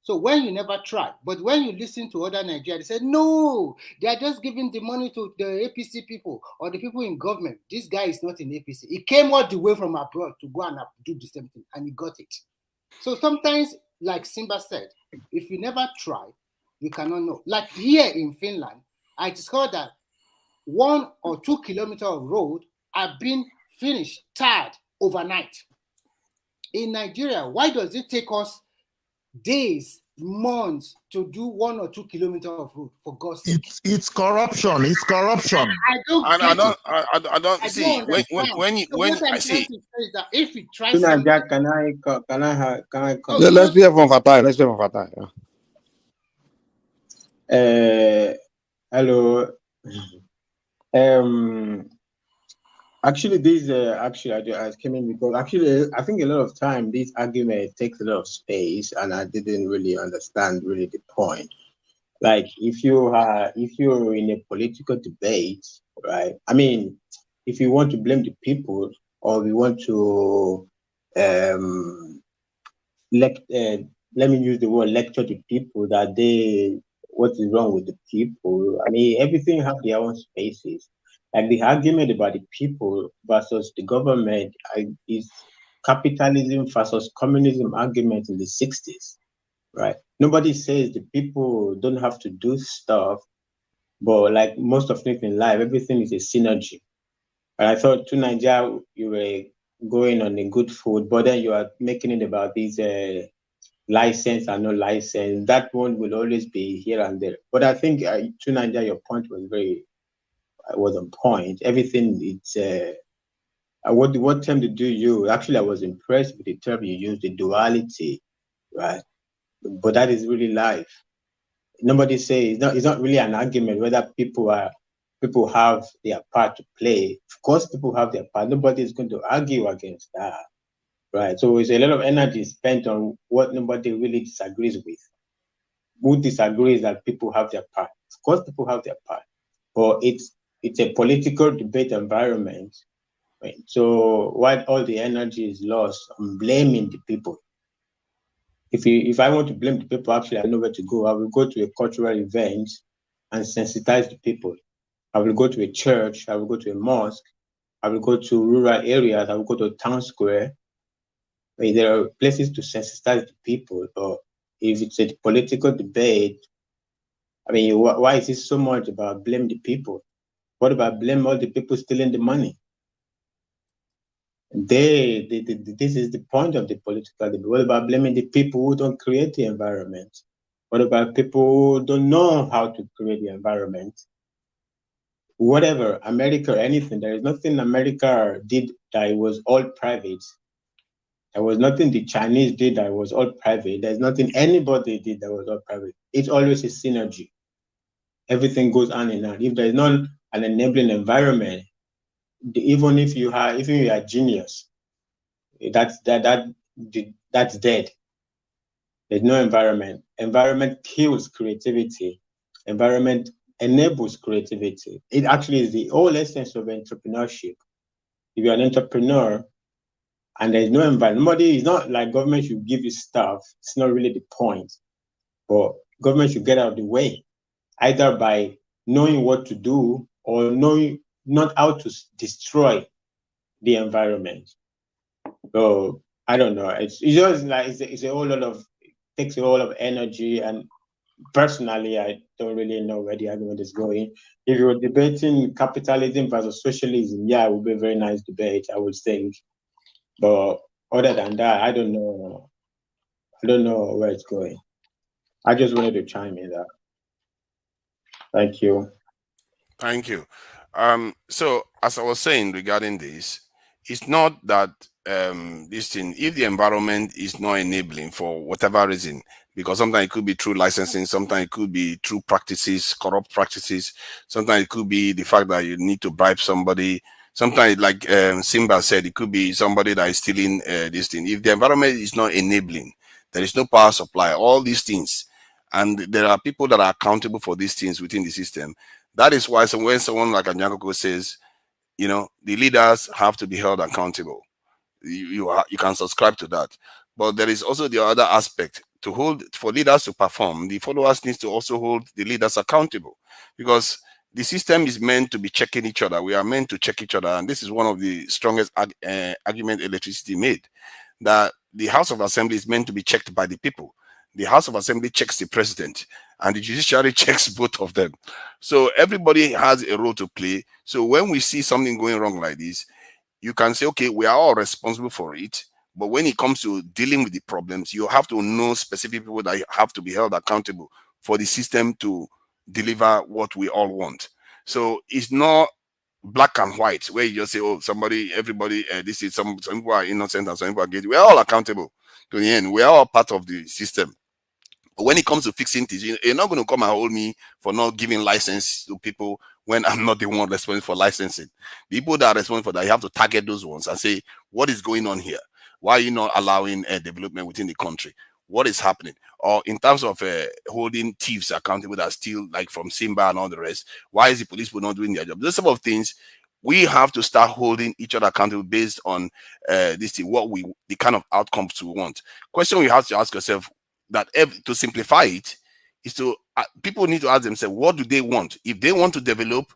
Speaker 20: So when you never try, but when you listen to other Nigerians, they say, no, they are just giving the money to the APC people or the people in government. This guy is not in APC. He came all the way from abroad to go and do the same thing, and he got it. So sometimes, like Simba said, if you never try, you cannot know. Like here in Finland, I discovered that 1 or 2 kilometers of road have been finished, tarred overnight. In Nigeria, why does it take us days, months to do 1 or 2 kilometers of road, for God's sake?
Speaker 15: It's corruption. It's corruption.
Speaker 12: I don't see when I see
Speaker 20: that if you try
Speaker 18: something, can I
Speaker 4: let's hear from Fatai. Let's hear from Fatai.
Speaker 18: Hello. Actually, this I came in because actually I think a lot of time this argument takes a lot of space, and I didn't really understand the point. Like if you're in a political debate, right? I mean, if you want to blame the people, or we want to let me use the word lecture the people that what is wrong with the people. I mean, everything have their own spaces. Like the argument about the people versus the government is capitalism versus communism argument in the 60s. right? Nobody says the people don't have to do stuff, but like most of things in life, everything is a synergy. And I thought to Nigeria, you were going on a good foot, but then you are making it about these license and no license. That one will always be here and there. But I think to Nigeria, your point was on point. Everything it's what term did you use? Actually, I was impressed with the term you used, the duality, right? But that is really life. Nobody says it's not really an argument whether people have their part to play. Of course, people have their part. Nobody is going to argue against that, right? So it's a lot of energy spent on what nobody really disagrees with. Who disagrees that people have their part? Of course, people have their part, but it's a political debate environment. Right? So while all the energy is lost on blaming the people, if I want to blame the people, actually I know where to go. I will go to a cultural event and sensitize the people. I will go to a church. I will go to a mosque. I will go to rural areas. I will go to a town square. There are places to sensitize the people. Or if it's a political debate, I mean, why is it so much about blame the people? What about blame all the people stealing the money? This is the point of the political debate. What about blaming the people who don't create the environment? What about people who don't know how to create the environment? Whatever, America or anything, there is nothing America did that it was all private. There was nothing the Chinese did that was all private. There's nothing anybody did that was all private. It's always a synergy. Everything goes hand in hand. If there's not an enabling environment, even if you are genius, that's dead. There's no environment. Environment kills creativity. Environment enables creativity. It actually is the whole essence of entrepreneurship. If you're an entrepreneur and there's no environment, it's not like government should give you stuff. It's not really the point. But government should get out of the way, either by knowing what to do or knowing not how to destroy the environment. So I don't know. It's just like it's a whole lot of takes a whole lot of energy, and personally, I don't really know where the argument is going. If you're debating capitalism versus socialism, yeah, it would be a very nice debate, I would think. But other than that, I don't know. I don't know where it's going. I just wanted to chime in there. Thank you.
Speaker 12: Thank you. So as I was saying regarding this, it's not that this thing, if the environment is not enabling for whatever reason, because sometimes it could be through licensing, sometimes it could be through practices, corrupt practices, sometimes it could be the fact that you need to bribe somebody, sometimes like Simba said, it could be somebody that is stealing this thing. If the environment is not enabling, there is no power supply, all these things, and there are people that are accountable for these things within the system. That is why when someone like Anyakoko says, you know, the leaders have to be held accountable, you can subscribe to that. But there is also the other aspect. For leaders to perform, the followers need to also hold the leaders accountable, because the system is meant to be checking each other. We are meant to check each other, and this is one of the strongest argument electricity made, that the House of Assembly is meant to be checked by the people. The House of Assembly checks the president, and the judiciary checks both of them. So everybody has a role to play. So when we see something going wrong like this, you can say, okay, we are all responsible for it. But when it comes to dealing with the problems, you have to know specific people that have to be held accountable for the system to deliver what we all want. So it's not black and white where you just say, oh, everybody, this is some people are innocent and some people are guilty. We're all accountable to the end. We're all part of the system. When it comes to fixing things, you're not going to come and hold me for not giving license to people when I'm not the one responsible for licensing. The people that are responsible for that, you have to target those ones and say, what is going on here? Why are you not allowing development within the country? What is happening? Or in terms of holding thieves accountable that steal, like from Simba and all the rest, why is the police not doing their job? Those sort of things, we have to start holding each other accountable based on this thing, the kind of outcomes we want. Question you have to ask yourself, that to simplify it, is to people need to ask themselves, what do they want? If they want to develop,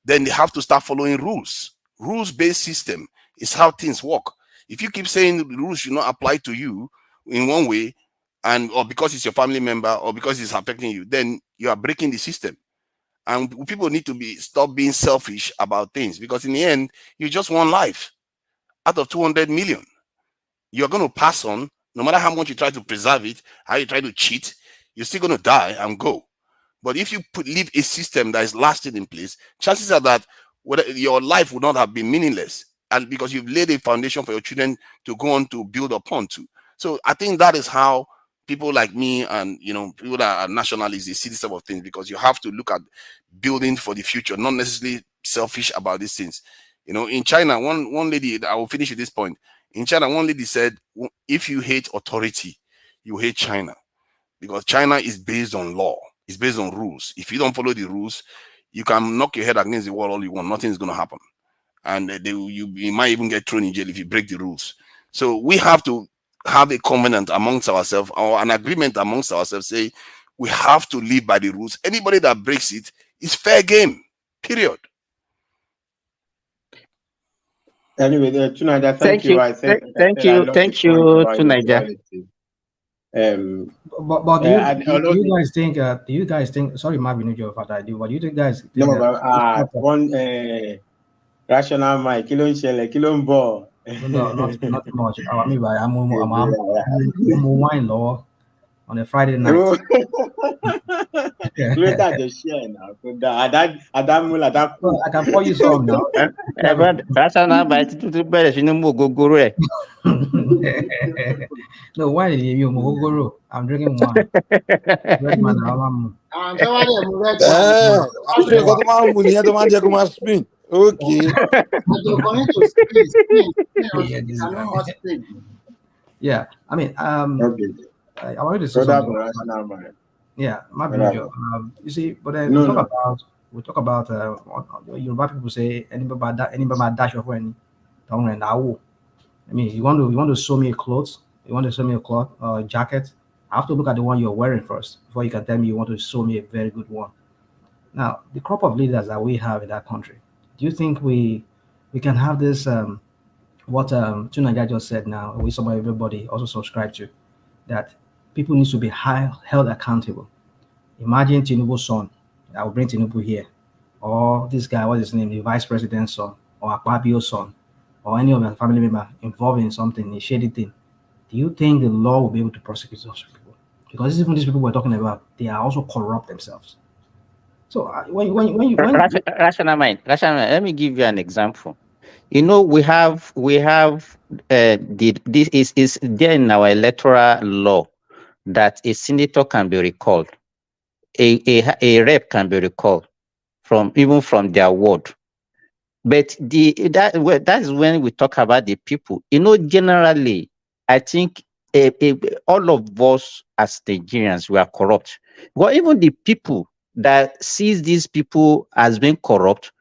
Speaker 12: then they have to start following rules. Rules-based system is how things work. If you keep saying the rules should not apply to you in one way, and or because it's your family member or because it's affecting you, then you are breaking the system. And people need to stop being selfish about things, because in the end, you just one life out of 200 million. You're going to pass on, no matter how much you try to preserve it, how you try to cheat, you're still going to die and go. But if you leave a system that is lasting in place, chances are that your life would not have been meaningless, and because you've laid a foundation for your children to go on to build upon to. So I think that is how people like me and people that are nationalists, they see this type of things, because you have to look at building for the future, not necessarily selfish about these things. In China, one lady, I will finish with this point. In China, one lady said, if you hate authority, you hate China, because China is based on law. It's based on rules. If you don't follow the rules, you can knock your head against the wall all you want. Nothing is going to happen. And you might even get thrown in jail if you break the rules. So we have to have a covenant amongst ourselves, or an agreement amongst ourselves, say we have to live by the rules. Anybody that breaks it is fair game, period.
Speaker 18: Anyway, Tunaja, thank you.
Speaker 5: Thank you, Tunaja.
Speaker 17: But do you guys think? Do you guys think? Sorry, Marvin, your father. What do you guys think?
Speaker 18: No, but one rational mind, kilo ball.
Speaker 17: No, not much. I mean, I'm wine law on a Friday night.
Speaker 18: Later the share now.
Speaker 17: I can pour you some now. No, why did you Mogogoro? I'm drinking wine. Red man,
Speaker 4: okay.
Speaker 17: Yeah, I mean, I wanted to say something. Yeah, my video. You see, but then we talk about Yoruba people say anybody dash of when don't rent now. I mean, you want to sew me a clothes, you want to sew me a cloth jacket. I have to look at the one you're wearing first before you can tell me you want to sew me a very good one. Now, the crop of leaders that we have in that country, do you think we can have this what Tunaja just said now, which everybody also subscribe to, that people need to be held accountable? Imagine Tinubu's son. I will bring Tinubu here, or this guy, what's his name, the vice president's son, or Akpabio's son, or any of their family member involved in something, a shady thing. Do you think the law will be able to prosecute those people? Because even these people we're talking about, they are also corrupt themselves. So when
Speaker 5: rational mind, let me give you an example. We have this is there in our electoral law that a senator can be recalled, a rep can be recalled from their ward. But that is when we talk about the people. Generally, I think all of us as Nigerians, we are corrupt. But even the people that sees these people as being corrupt,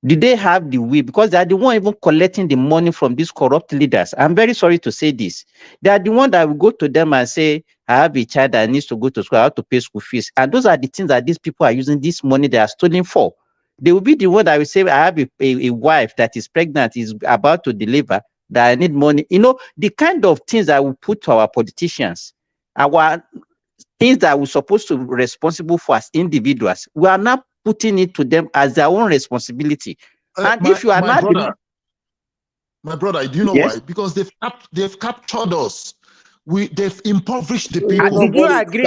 Speaker 5: do they have the will? Because they are the one even collecting the money from these corrupt leaders. I'm very sorry to say this. They are the one that will go to them and say, I have a child that needs to go to school, I have to pay school fees. And those are the things that these people are using this money they are stealing for. They will be the one that will say, I have a wife that is pregnant, is about to deliver, that I need money. The kind of things that we put to our politicians, our things that we're supposed to be responsible for as individuals, we are not putting it to them as their own responsibility. And if you are not...
Speaker 15: My brother, do you know why? Because they've captured us. They've impoverished the people.
Speaker 5: Did you agree?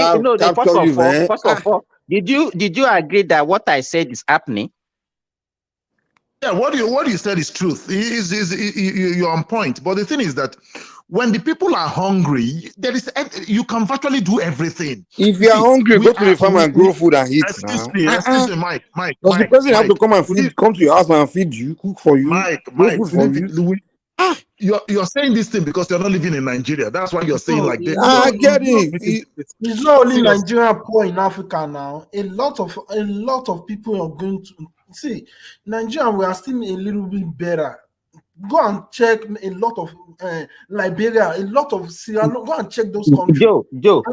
Speaker 5: First of all, did you agree that what I said is happening?
Speaker 15: Yeah, what you said is truth. You're on point. But the thing is that when the people are hungry, you can virtually do everything.
Speaker 4: If you are hungry, go to the farm and grow food and eat.
Speaker 15: Excuse me, Mike.
Speaker 4: Does the president have to come to your house and feed you, cook for you, grow food for you?
Speaker 15: You're saying this thing because you're not living in Nigeria. That's why you're saying like this.
Speaker 11: I get it. It's not only Nigerian poor in Africa now. A lot of people are going to see Nigeria. We are still a little bit better. Go and check a lot of Liberia, a lot of Sierra Leone. Go and check those countries. They don't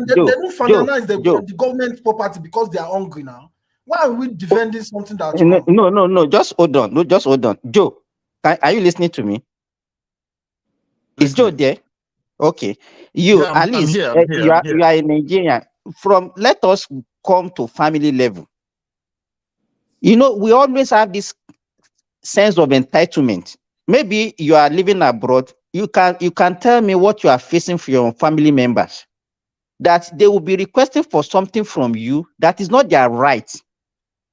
Speaker 11: finalize the government property because they are hungry now. Why are we defending something that's wrong?
Speaker 5: No. Just hold on. Joe, are you listening to me? Is Joe there? Okay, you
Speaker 6: Yeah,
Speaker 5: at
Speaker 6: I'm
Speaker 5: least
Speaker 6: here. I'm here. I'm
Speaker 5: you
Speaker 6: here.
Speaker 5: are a Nigerian. From let us come to family level. You know, we always have this sense of entitlement. Maybe you are living abroad. You can tell me what you are facing for your family members. That they will be requesting for something from you that is not their right,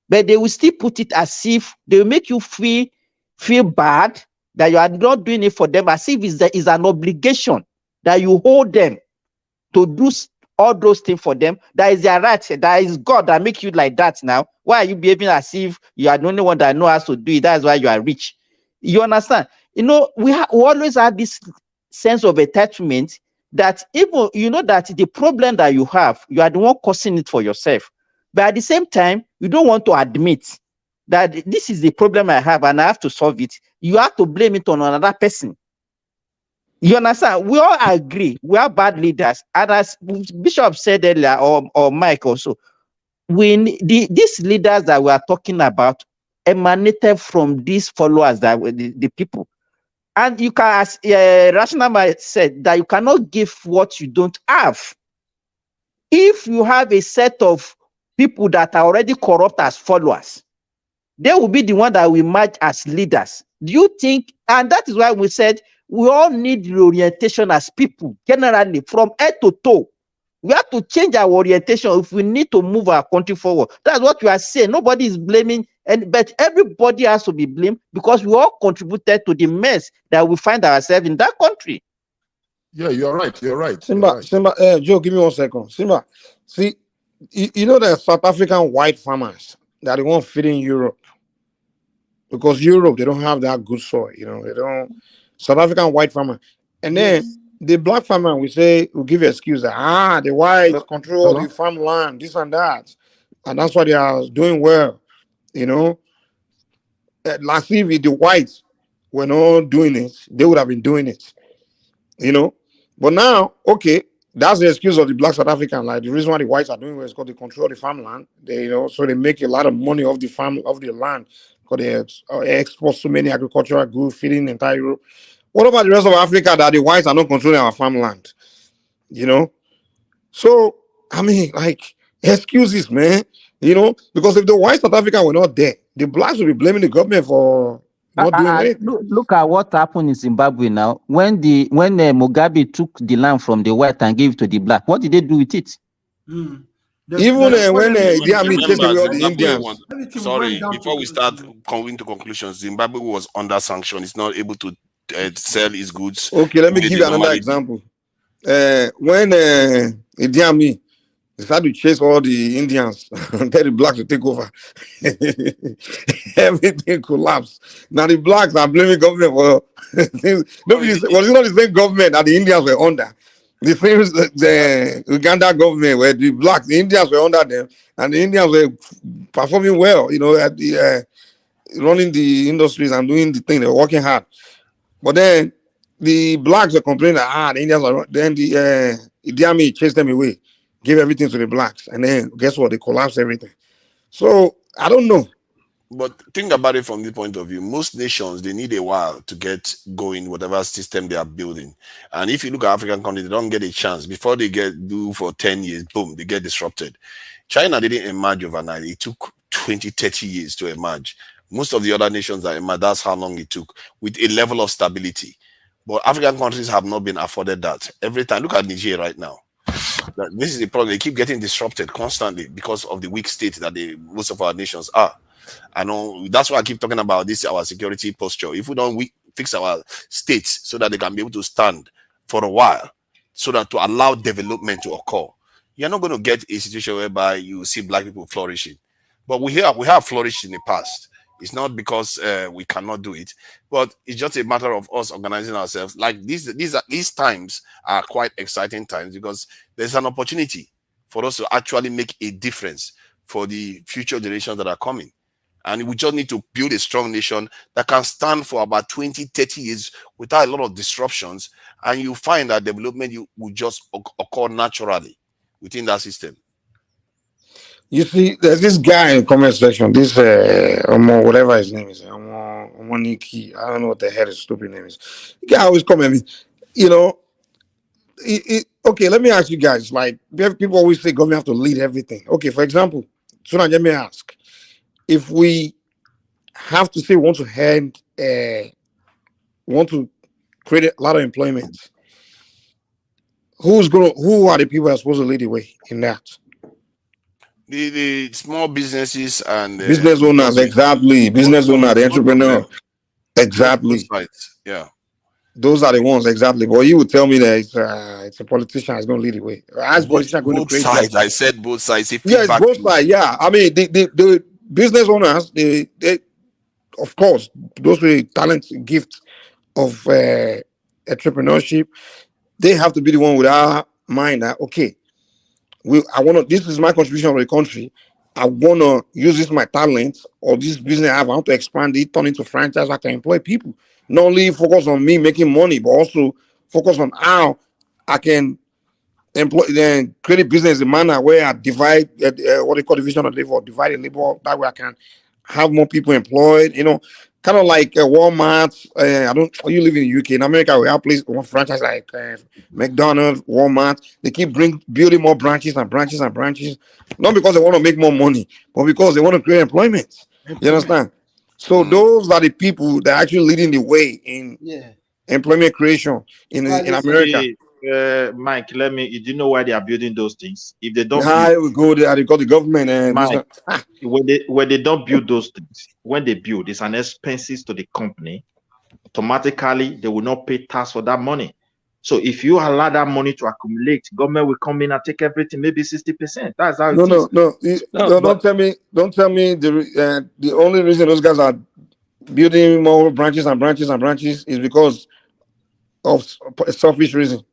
Speaker 5: but they will still put it as if they will make you feel bad that you are not doing it for them, as if it's an obligation that you hold them to do all those things for them. That is their right. That is God that make you like that now. Why are you behaving as if you are the only one that knows how to do it? That's why you are rich. You understand? You know, we always have this sense of attachment that even you know that the problem that you have, you are the one causing it for yourself. But at the same time, you don't want to admit that this is the problem I have and I have to solve it. You have to blame it on another person. You understand? We all agree we are bad leaders, and as Bishop said earlier, or Mike also, these leaders that we are talking about emanated from these followers that were the people. And you can, as Rational Mind said, that you cannot give what you don't have. If you have a set of people that are already corrupt as followers, they will be the one that will emerge as leaders. Do you think? And that is why we said we all need reorientation as people, generally, from head to toe. We have to change our orientation if we need to move our country forward. That's what we are saying. Nobody is blaming, but everybody has to be blamed because we all contributed to the mess that we find ourselves in that country.
Speaker 15: Yeah, you're right. You're right.
Speaker 4: Simba,
Speaker 15: You're right.
Speaker 4: Simba, Joe, give me 1 second. Simba, see, you know the South African white farmers that they won't fit in Europe because Europe they don't have that good soil. You know, they don't. South African white farmer, and then the black farmer we say we give excuse that the whites control the farmland, this and that, and that's why they are doing well. You know, last if the whites were not doing it, they would have been doing it. You know, but now, okay, that's the excuse of the black South African. Like the reason why the whites are doing well is because they control the farmland. They, you know, so they make a lot of money off the farm of the land because they export so many agricultural goods, feeding the entire Europe. What about the rest of Africa that the whites are not controlling our farmland? You know, so I mean, like excuses, man. You know, because if the white South African were not there, the blacks would be blaming the government for not doing anything.
Speaker 5: Look at what happened in Zimbabwe now. When Mugabe took the land from the white and gave it to the black, what did they do with it?
Speaker 4: Even when Idi Amin chased away all the
Speaker 12: Zimbabwe
Speaker 4: Indians.
Speaker 12: sorry, before we start coming to conclusions, Zimbabwe was under sanction. It's not able to sell its goods.
Speaker 4: Okay, let me give you another example. When Idi Amin decided to chase all the Indians and tell the blacks to take over, everything collapsed. Now the blacks are blaming government for things. Was it not the same government that the Indians were under? The same the Uganda government where the blacks, the Indians were under them, and the Indians were performing well, you know, at the running the industries and doing the thing. They were working hard. But then the blacks were complaining that the Indians are. Then the Idi Amin chased them away, gave everything to the blacks, and then guess what? They collapsed everything. So I don't know.
Speaker 12: But think about it from the point of view. Most nations, they need a while to get going, whatever system they are building. And if you look at African countries, they don't get a chance. Before they do for 10 years, boom, they get disrupted. China didn't emerge overnight. It took 20, 30 years to emerge. Most of the other nations that emerged, that's how long it took, with a level of stability. But African countries have not been afforded that. Every time, look at Niger right now. This is the problem. They keep getting disrupted constantly because of the weak state that most of our nations are. I know that's why I keep talking about this, our security posture. If we don't fix our states so that they can be able to stand for a while, so that to allow development to occur, you're not going to get a situation whereby you see black people flourishing. But we have flourished in the past. It's not because we cannot do it, but it's just a matter of us organizing ourselves. Like these times are quite exciting times because there's an opportunity for us to actually make a difference for the future generations that are coming. And we just need to build a strong nation that can stand for about 20, 30 years without a lot of disruptions. And you find that development will just occur naturally within that system.
Speaker 4: You see, there's this guy in the comment section, this whatever his name is, Niki. I don't know what the hell his stupid name is. The guy always comment me, you know, okay, let me ask you guys. Like, people always say government have to lead everything. Okay, for example, so now let me ask: if we have to say we want to want to create a lot of employment, who are the people that are supposed to lead the way in that?
Speaker 12: The small businesses and
Speaker 4: Business owners, exactly. Business owner, the entrepreneur, exactly.
Speaker 12: Both sides, yeah.
Speaker 4: Those are the ones, exactly. But you would tell me that it's a politician that's going to lead the way. As politician going to create
Speaker 12: sides.
Speaker 4: jobs.
Speaker 12: I said both sides.
Speaker 4: Yeah, it's both sides. Yeah, I mean the business owners, they of course those with the talent, gift of entrepreneurship, they have to be the one with our mind that okay, I want to. This is my contribution to the country. I want to use this my talent or this business I have. I want to expand it, turn into franchise. I can employ people. Not only focus on me making money, but also focus on how I can employ, then create a business in a manner where I divide what they call division of labor, divide the labor. That way I can have more people employed. You know, kind of like Walmart. I don't. You live in the UK. In America, we have place one franchise like McDonald's, Walmart. They keep building more branches and branches and branches. Not because they want to make more money, but because they want to create employment. You understand? So those are the people that are actually leading the way in employment creation in America.
Speaker 2: Mike, do you know why they are building those things? If they don't
Speaker 4: we go there, they got the government and
Speaker 2: Mike, when they don't build those things, when they build, it's an expenses to the company. Automatically, they will not pay tax for that money. So if you allow that money to accumulate, government will come in and take everything, maybe 60%. That's how it is.
Speaker 4: Don't tell me the only reason those guys are building more branches and branches and branches is because of a selfish reason.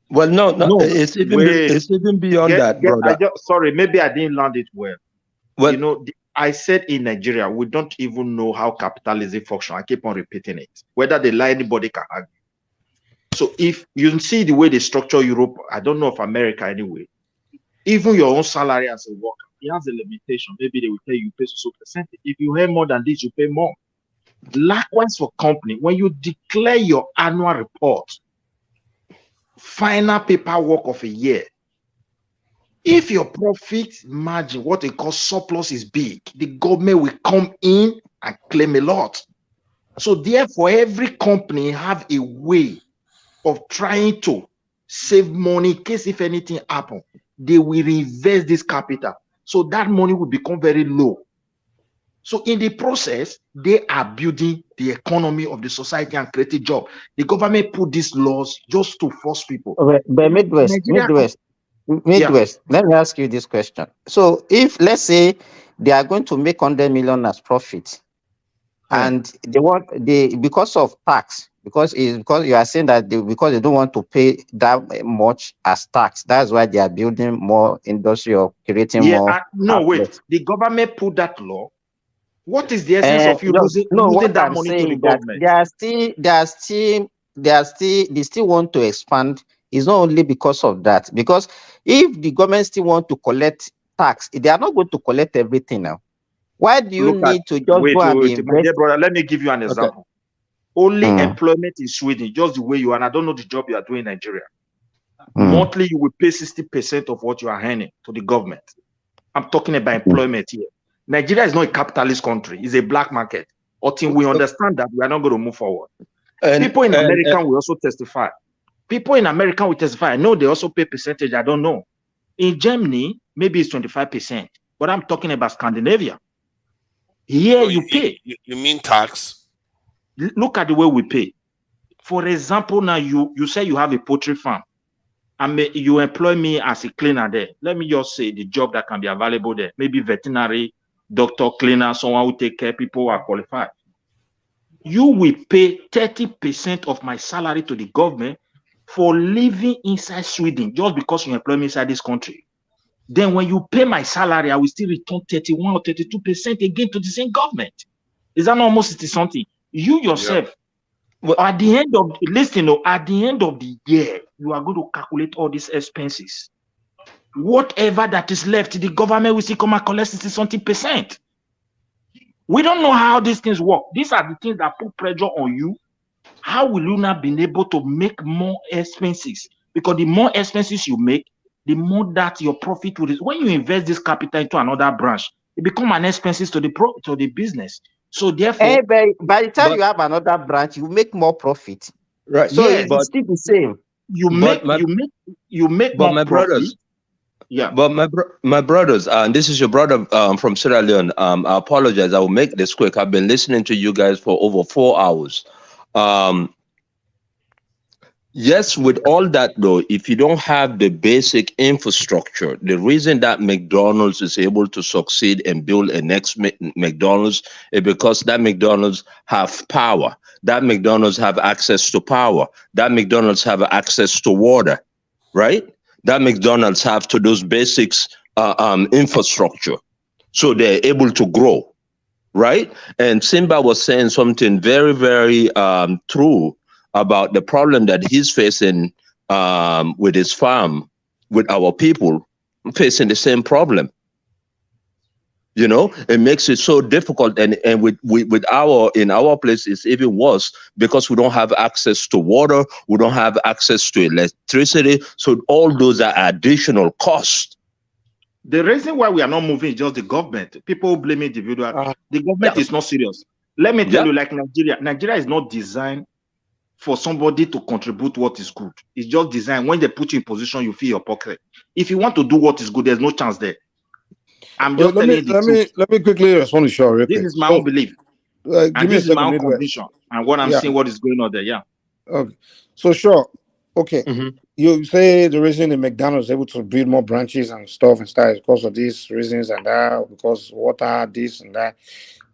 Speaker 2: Well, no, it's even beyond that, brother.
Speaker 21: Sorry, maybe I didn't land it well. Well, you know, I said in Nigeria, we don't even know how capitalism functions. I keep on repeating it. Whether they lie, anybody can argue. So if you see the way they structure Europe, I don't know of America anyway. Even your own salary as a worker, it has a limitation. Maybe they will tell you pay so percentage. If you earn more than this, you pay more. Likewise for company, when you declare your annual report, final paperwork of a year, if your profit margin, what they call surplus, is big, the government will come in and claim a lot. So therefore, every company have a way of trying to save money in case if anything happens, they will reinvest this capital. So that money will become very low. So in the process, they are building the economy of the society and creating jobs. The government put these laws just to force people.
Speaker 5: But Midwest. Let me ask you this question. So if, let's say, they are going to make 100 million as profit, and because of tax, because you are saying that because they don't want to pay that much as tax, that's why they are building more industry or creating more.
Speaker 21: Wait. The government put that law. What is the essence of you losing that money to the government?
Speaker 5: They still want to expand. It's not only because of that. Because if the government still want to collect tax, they are not going to collect everything now. Why do you need to just go and be investing?
Speaker 21: Brother, let me give you an example. Only employment in Sweden, just the way you are, and I don't know the job you are doing in Nigeria. Monthly, you will pay 60% of what you are earning to the government. I'm talking about employment here. Nigeria is not a capitalist country. It's a black market. Until we understand that, we are not going to move forward. People in America will also testify. People in America will testify. I know they also pay percentage. I don't know. In Germany, maybe it's 25%. But I'm talking about Scandinavia. Here you pay.
Speaker 12: You mean tax?
Speaker 21: Look at the way we pay. For example, now you say you have a poultry farm. You employ me as a cleaner there. Let me just say the job that can be available there. Maybe veterinary, doctor, cleaner, someone who take care of people who are qualified. You will pay 30% of my salary to the government for living inside Sweden just because you employ me inside this country. Then when you pay my salary, I will still return 31 or 32% again to the same government. Is that not almost something? You yourself, at the end of the year, you are going to calculate all these expenses. Whatever that is left, the government will still come and collect 60-something%. We don't know how these things work. These are the things that put pressure on you. How will you not be able to make more expenses because the more expenses you make, the more that your profit will. When you invest this capital into another branch, it becomes an expenses to the business. So therefore,
Speaker 5: by the time you have another branch, you make more profit.
Speaker 9: Right.
Speaker 5: So
Speaker 21: yes,
Speaker 5: it's still the same.
Speaker 21: You make more
Speaker 9: my
Speaker 21: profit.
Speaker 9: brothers,
Speaker 21: yeah.
Speaker 9: But my brothers, and this is your brother from Sierra Leone. I apologize. I will make this quick. I've been listening to you guys for over 4 hours. Yes, with all that though, if you don't have the basic infrastructure, the reason that McDonald's is able to succeed and build a next McDonald's is because that McDonald's have power. That McDonald's have access to power. That McDonald's have access to water, right? That McDonald's have to those basics infrastructure. So they're able to grow, right? And Simba was saying something very, very true about the problem that he's facing with his farm, with our people facing the same problem. You know, it makes it so difficult, and with our place it's even worse because we don't have access to water, we don't have access to electricity, so all those are additional costs.
Speaker 21: The reason why we are not moving is just the government. People blame individual. The government is not serious. Let me tell you, like Nigeria is not designed for somebody to contribute what is good. It's just designed when they put you in position, you feel your pocket. If you want to do what is good, there's no chance there. I'm just telling you the truth.
Speaker 4: Let me quickly respond to Shaw real quick.
Speaker 21: This is my own belief.
Speaker 4: And
Speaker 21: this is my own conviction. And what I'm seeing, what is going on there, yeah.
Speaker 4: Okay. So Shaw, okay. You say the reason the McDonald's is able to build more branches and stuff is because of these reasons and that, because water, this and that.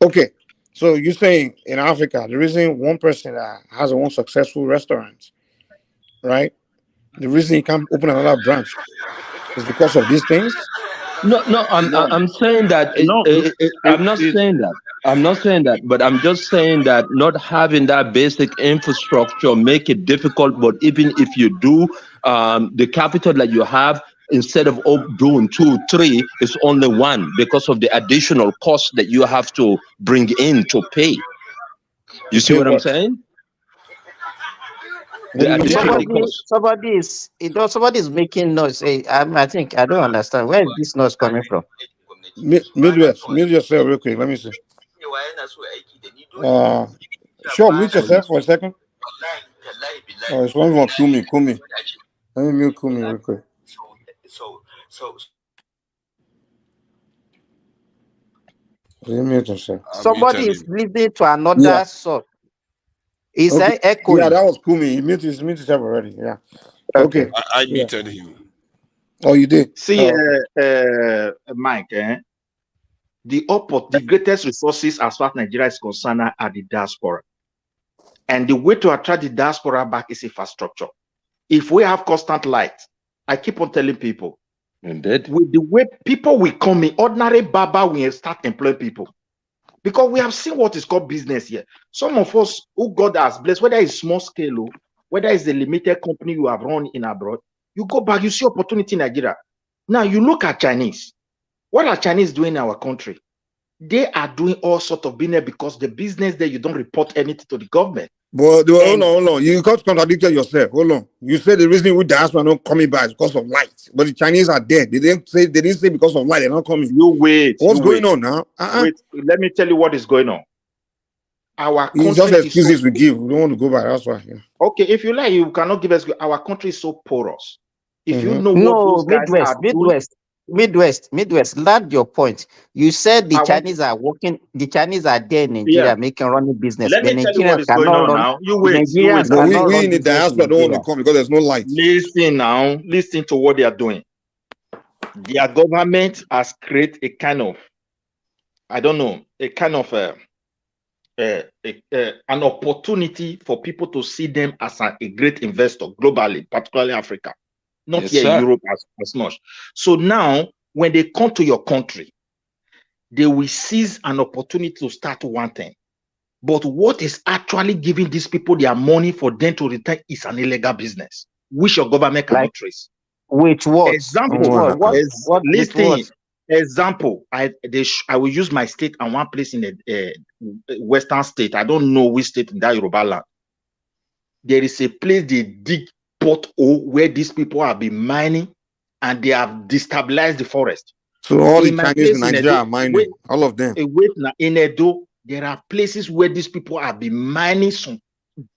Speaker 4: Okay. So you're saying in Africa, the reason one person has one successful restaurant, right? The reason he can't open another branch is because of these things?
Speaker 9: No, I'm saying that. I'm not saying that. I'm not saying that. But I'm just saying that not having that basic infrastructure make it difficult. But even if you do, the capital that you have, instead of doing 2, 3, it's only 1 because of the additional cost that you have to bring in to pay. You see what I'm saying? The additional cost.
Speaker 5: Somebody is making noise. I think I don't understand. Where is this noise coming from?
Speaker 4: Midwest, mute yourself real quick. Let me see. Sure, mute yourself for a second. Oh, it's one more Kumi. Let me mute Kumi real quick. Mute yourself.
Speaker 5: Somebody is listening to another source. Is that echoing?
Speaker 4: Yeah, that was Kumi. He muted himself already. Yeah. Okay.
Speaker 12: I muted him.
Speaker 4: Oh, you did?
Speaker 21: See, Mike, the greatest resources as far as Nigeria is concerned are the diaspora. And the way to attract the diaspora back is infrastructure. If we have constant light, I keep on telling people,
Speaker 9: indeed,
Speaker 21: with the way people will come in, ordinary Baba will start employing people. Because we have seen what is called business here. Some of us who God has blessed, whether it's small scale, or whether it's a limited company you have run in abroad, you go back, you see opportunity in Nigeria. Now you look at Chinese. What are Chinese doing in our country? They are doing all sorts of business because the business there, you don't report anything to the government.
Speaker 4: But hold on. You got contradicted yourself. Hold on. You said the reason we diaspora not coming back is because of light. But the Chinese are dead. They didn't say because of light, they're not coming.
Speaker 21: You wait.
Speaker 4: What's going on now?
Speaker 21: Wait, let me tell you what is going on. Our country
Speaker 4: it's just excuses we give. We don't want to go back. That's why. Yeah.
Speaker 21: Okay, if you like, you cannot give us. Our country is so porous. If you know what those guys are doing,
Speaker 5: Midwest, land your point. You said the Chinese are working, the Chinese are there in Nigeria making running business.
Speaker 21: Let me tell you what is going on now. You wait.
Speaker 4: But we in the diaspora don't want to come because there's no light.
Speaker 21: Listen now. Listen to what they are doing. Their government has created a kind of, I don't know, a kind of an opportunity for people to see them as a great investor globally, particularly Africa. Not here in Europe as much. So now, when they come to your country, they will seize an opportunity to start one thing. But what is actually giving these people their money for them to return is an illegal business, which your government cannot trace.
Speaker 5: Which what?
Speaker 21: Example. Listen. Example. I will use my state and one place in the western state. I don't know which state in that Yoruba land. There is a place they dig pothole where these people have been mining, and they have destabilized the forest.
Speaker 4: So all
Speaker 21: In
Speaker 4: the
Speaker 21: my
Speaker 4: Chinese
Speaker 21: place
Speaker 4: in
Speaker 21: in
Speaker 4: Nigeria
Speaker 21: Edo,
Speaker 4: are mining, all of them.
Speaker 21: in Edo, there are places where these people have been mining some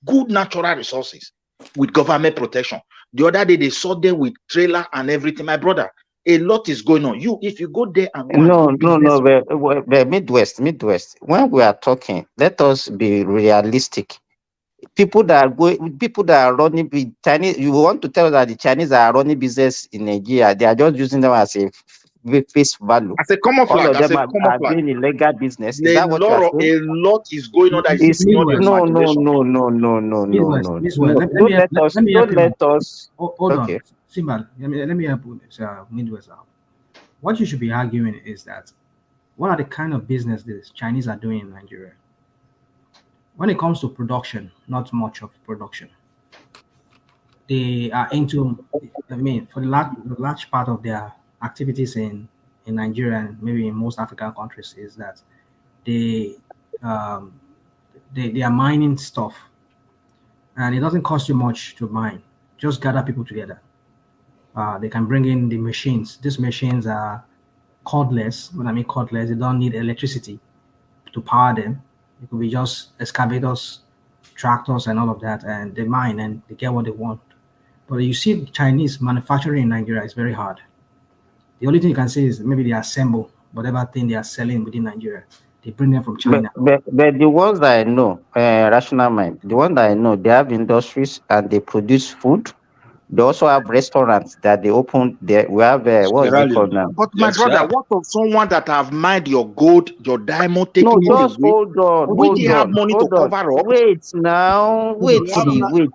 Speaker 21: good natural resources with government protection. The other day they saw them with trailer and everything. My brother, a lot is going on. If you go there and go and
Speaker 5: No,
Speaker 21: do
Speaker 5: no,
Speaker 21: business,
Speaker 5: no. The Midwest. When we are talking, let us be realistic. People that are running Chinese. You want to tell us that the Chinese are running business in Nigeria? They are just using them as a face value.
Speaker 21: as a common
Speaker 5: All
Speaker 21: flag,
Speaker 5: of
Speaker 21: as
Speaker 5: them
Speaker 21: a common
Speaker 5: are
Speaker 21: flag,
Speaker 5: doing illegal business. Is
Speaker 21: a
Speaker 5: that what you are saying?
Speaker 21: lot is going on that is
Speaker 5: It's
Speaker 21: beyond your
Speaker 5: no,
Speaker 21: imagination.
Speaker 5: no. Don't let us.
Speaker 17: Hold on,
Speaker 5: Okay.
Speaker 17: Simba. Let me help Midwest out. What you should be arguing is that what are the kind of business the Chinese are doing in Nigeria? When it comes to production, not much of production. They are into, for the large part of their activities in Nigeria and maybe in most African countries is that they are mining stuff, and it doesn't cost you much to mine. Just gather people together. They can bring in the machines. These machines are cordless. When I mean cordless, they don't need electricity to power them. It could be just excavators, tractors, and all of that, and they mine and they get what they want. But you see, Chinese manufacturing in Nigeria is very hard. The only thing you can say is maybe they assemble whatever thing they are selling within Nigeria. They bring them from China.
Speaker 5: But the ones that I know, rational mind, the ones that I know, they have industries and they produce food. They also have restaurants that they open there. We have what is it called now?
Speaker 21: But my brother, what of someone that have mined your gold, your diamond,
Speaker 5: No,
Speaker 21: taking it
Speaker 5: just
Speaker 21: away?
Speaker 5: hold on.
Speaker 21: Will they have money to cover up?
Speaker 5: Wait now. Wait.
Speaker 11: We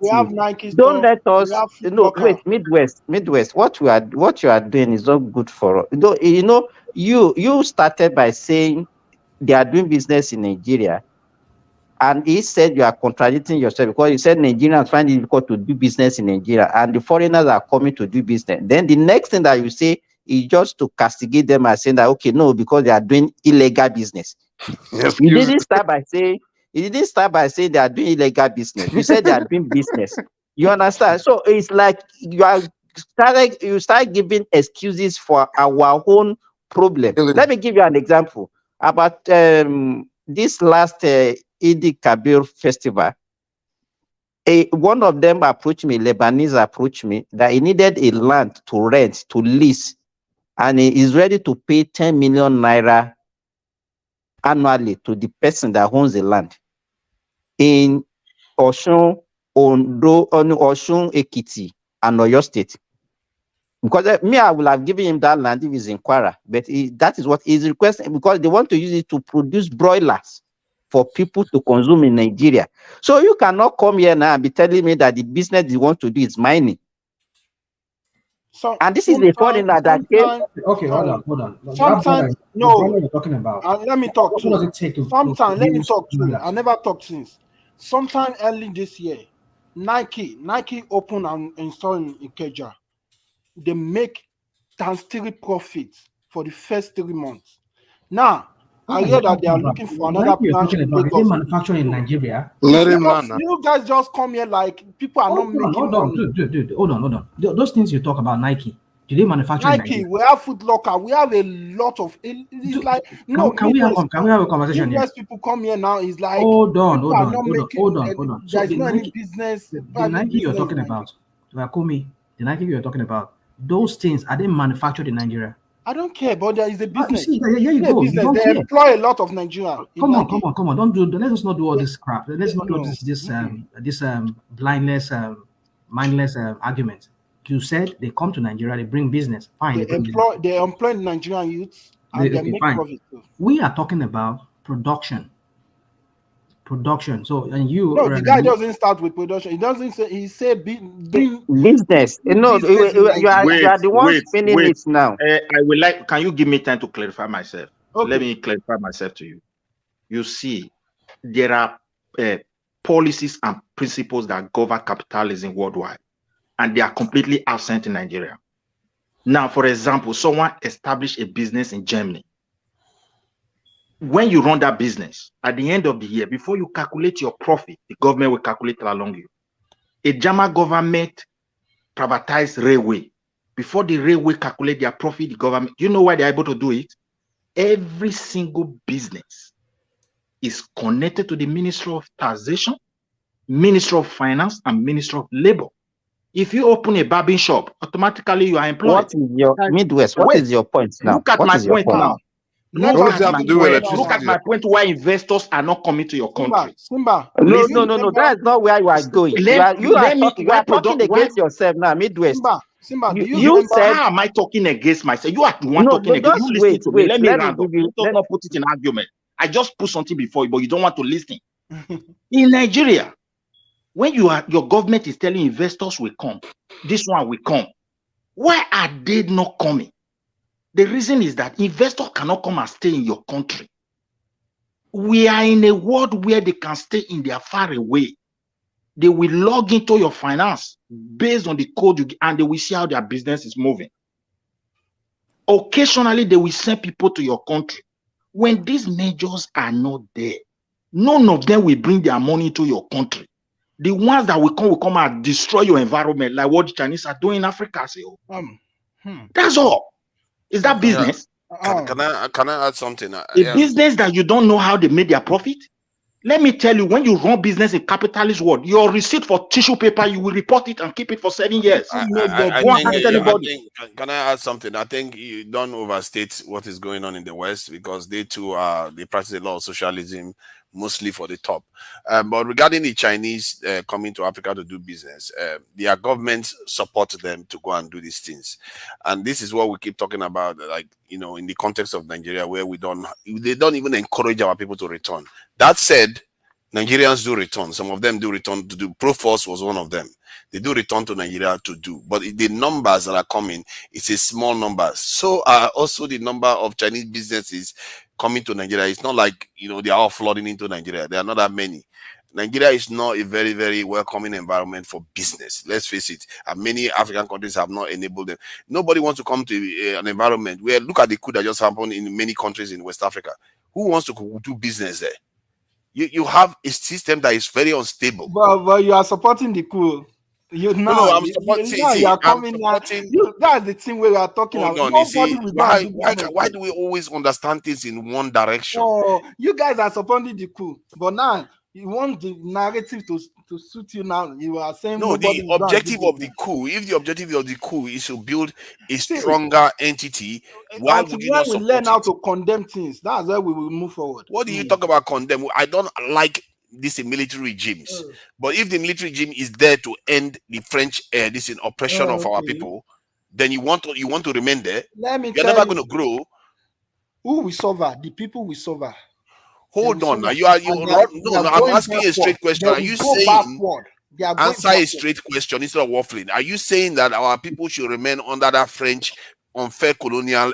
Speaker 11: have Nike
Speaker 5: Don't
Speaker 11: store.
Speaker 5: let us.
Speaker 11: We have Foot
Speaker 5: No,
Speaker 11: Locker.
Speaker 5: wait. Midwest. What you are doing is not good for us. You started by saying they are doing business in Nigeria, and he said you are contradicting yourself because you said Nigerians find it difficult to do business in Nigeria, and the foreigners are coming to do business. Then the next thing that you say is just to castigate them and saying that okay, no, because they are doing illegal business. You didn't start by saying they are doing illegal business. You said they are doing business. You understand? So it's like you start giving excuses for our own problem. Let me give you an example about this last Eid Kabir festival. One of them approached me, Lebanese approached me, that he needed a land to rent, to lease, and he is ready to pay 10 million naira annually to the person that owns the land in Osun, Ekiti, and Oyo State. Because I will have given him that land if he's in Kwara, but that is what he's requesting because they want to use it to produce broilers for people to consume in Nigeria. So you cannot come here now and be telling me that the business you want to do is mining. And this is a foreigner that came.
Speaker 17: Okay, hold on.
Speaker 11: Sometimes,
Speaker 17: no. You're talking about.
Speaker 11: Let me talk
Speaker 17: what
Speaker 11: too.
Speaker 17: Does it take to
Speaker 11: Sometimes, let me talk too.
Speaker 17: Dollars?
Speaker 11: I never talked since. Sometime early this year, Nike opened and installed in Ikeja. They make times 3 profits for the first 3 months. Now, I hear that they are looking for another branch in Lagos.
Speaker 17: They manufacture in Nigeria.
Speaker 4: Let him learn.
Speaker 11: You guys just come here like people are not making money.
Speaker 17: Dude, hold on. Those things you talk about, Nike, do they manufacture in Nigeria?
Speaker 11: We have Foot Locker. We have a lot of. It's like
Speaker 17: can we have a conversation here?
Speaker 11: People come here now. It's like
Speaker 17: hold on.
Speaker 11: There's no any business.
Speaker 17: The Nike you're talking about, the Nike you're talking about, those things are they manufactured in Nigeria?
Speaker 11: I don't care, but there is a business.
Speaker 17: Here you go.
Speaker 11: They employ a lot of Nigerians.
Speaker 17: Come on. Let us not do all this crap. Let's not do this blindless, mindless argument. You said they come to Nigeria, they bring business. Fine.
Speaker 11: They employ Nigerian youths and they make profit too.
Speaker 17: We are talking about production. So
Speaker 11: the guy doesn't start with production. He doesn't say. He said
Speaker 5: business. No, you are the one spinning it now.
Speaker 21: I would like. Can you give me time to clarify myself?
Speaker 11: Okay.
Speaker 21: Let me clarify myself to you. You see, there are policies and principles that govern capitalism worldwide, and they are completely absent in Nigeria. Now, for example, someone established a business in Germany. When you run that business, at the end of the year, before you calculate your profit, the government will calculate it along you. A German government privatize railway. Before the railway calculate their profit, the government, you know why they're able to do it? Every single business is connected to the Ministry of Taxation, Ministry of Finance, and Ministry of Labor. If you open a barbing shop, automatically you are employed.
Speaker 5: What is your Midwest? What is your point now?
Speaker 21: Look at
Speaker 5: What
Speaker 21: my
Speaker 5: is your
Speaker 21: point
Speaker 5: point?
Speaker 21: now.
Speaker 11: Let
Speaker 21: Look
Speaker 11: us
Speaker 21: at my
Speaker 11: do
Speaker 21: point.
Speaker 11: electricity.
Speaker 21: Look at my point why investors are not coming to your country.
Speaker 11: Simba.
Speaker 5: No, no, no, no. That's not where you are going. You are talking against yourself now, Midwest.
Speaker 11: Simba, do you
Speaker 21: You
Speaker 11: remember?
Speaker 21: said, how am I talking against myself? You are the one
Speaker 5: No,
Speaker 21: talking against. You
Speaker 5: just
Speaker 21: listen
Speaker 5: wait,
Speaker 21: to me.
Speaker 5: wait.
Speaker 21: Let me
Speaker 5: Let me
Speaker 21: round up.
Speaker 5: give you.
Speaker 21: Let us not put it in argument. I just put something before you, but you don't want to listen. In Nigeria, when your government is telling investors will come, this one will come. Why are they not coming? The reason is that investors cannot come and stay in your country. We are in a world where they can stay in their far away. They will log into your finance based on the code and they will see how their business is moving. Occasionally, they will send people to your country. When these measures are not there, none of them will bring their money to your country. The ones that will come and destroy your environment, like what the Chinese are doing in Africa. Say, that's all. Is that business?
Speaker 12: Can I add something?
Speaker 21: A business that you don't know how they made their profit? Let me tell you, when you run business in capitalist world, your receipt for tissue paper, you will report it and keep it for 7 years.
Speaker 12: I think, can I add something? I think you don't overstate what is going on in the West, because they too they practice a lot of socialism, mostly for the top. But regarding the Chinese coming to Africa to do business, their governments support them to go and do these things. And this is what we keep talking about, like, you know, in the context of Nigeria, where they don't even encourage our people to return. That said, Nigerians do return. Some of them do return to do. Proforce was one of them. They do return to Nigeria to do. But the numbers that are coming, it's a small number. So also the number of Chinese businesses coming to Nigeria. It's not like, you know, they are all flooding into Nigeria. There are not that many. Nigeria is not a very, very welcoming environment for business. Let's face it. And many African countries have not enabled them. Nobody wants to come to an environment where, look at the coup that just happened in many countries in West Africa. Who wants to do business there? You have a system that is very unstable.
Speaker 11: But you are supporting the coup.
Speaker 12: No, I'm supporting.
Speaker 11: You are coming now. That's the thing we are talking about.
Speaker 12: Why do we always understand things in one direction?
Speaker 11: Oh, you guys are supporting the coup, but now you want the narrative to suit you. Now you are saying
Speaker 12: no. The objective of the coup, if the objective of the coup is to build a stronger entity, why would you not support
Speaker 11: learn how to condemn things? That's where we will move forward.
Speaker 12: What do you talk about condemn? I don't like these military regimes, but if the military regime is there to end the French oppression of our people, then you want to remain there. You're never going to grow.
Speaker 11: Who will suffer? The people will suffer.
Speaker 12: Hold on. I'm asking you a straight question. Are you saying answer a straight question instead of waffling? Are you saying that our people should remain under that French unfair colonial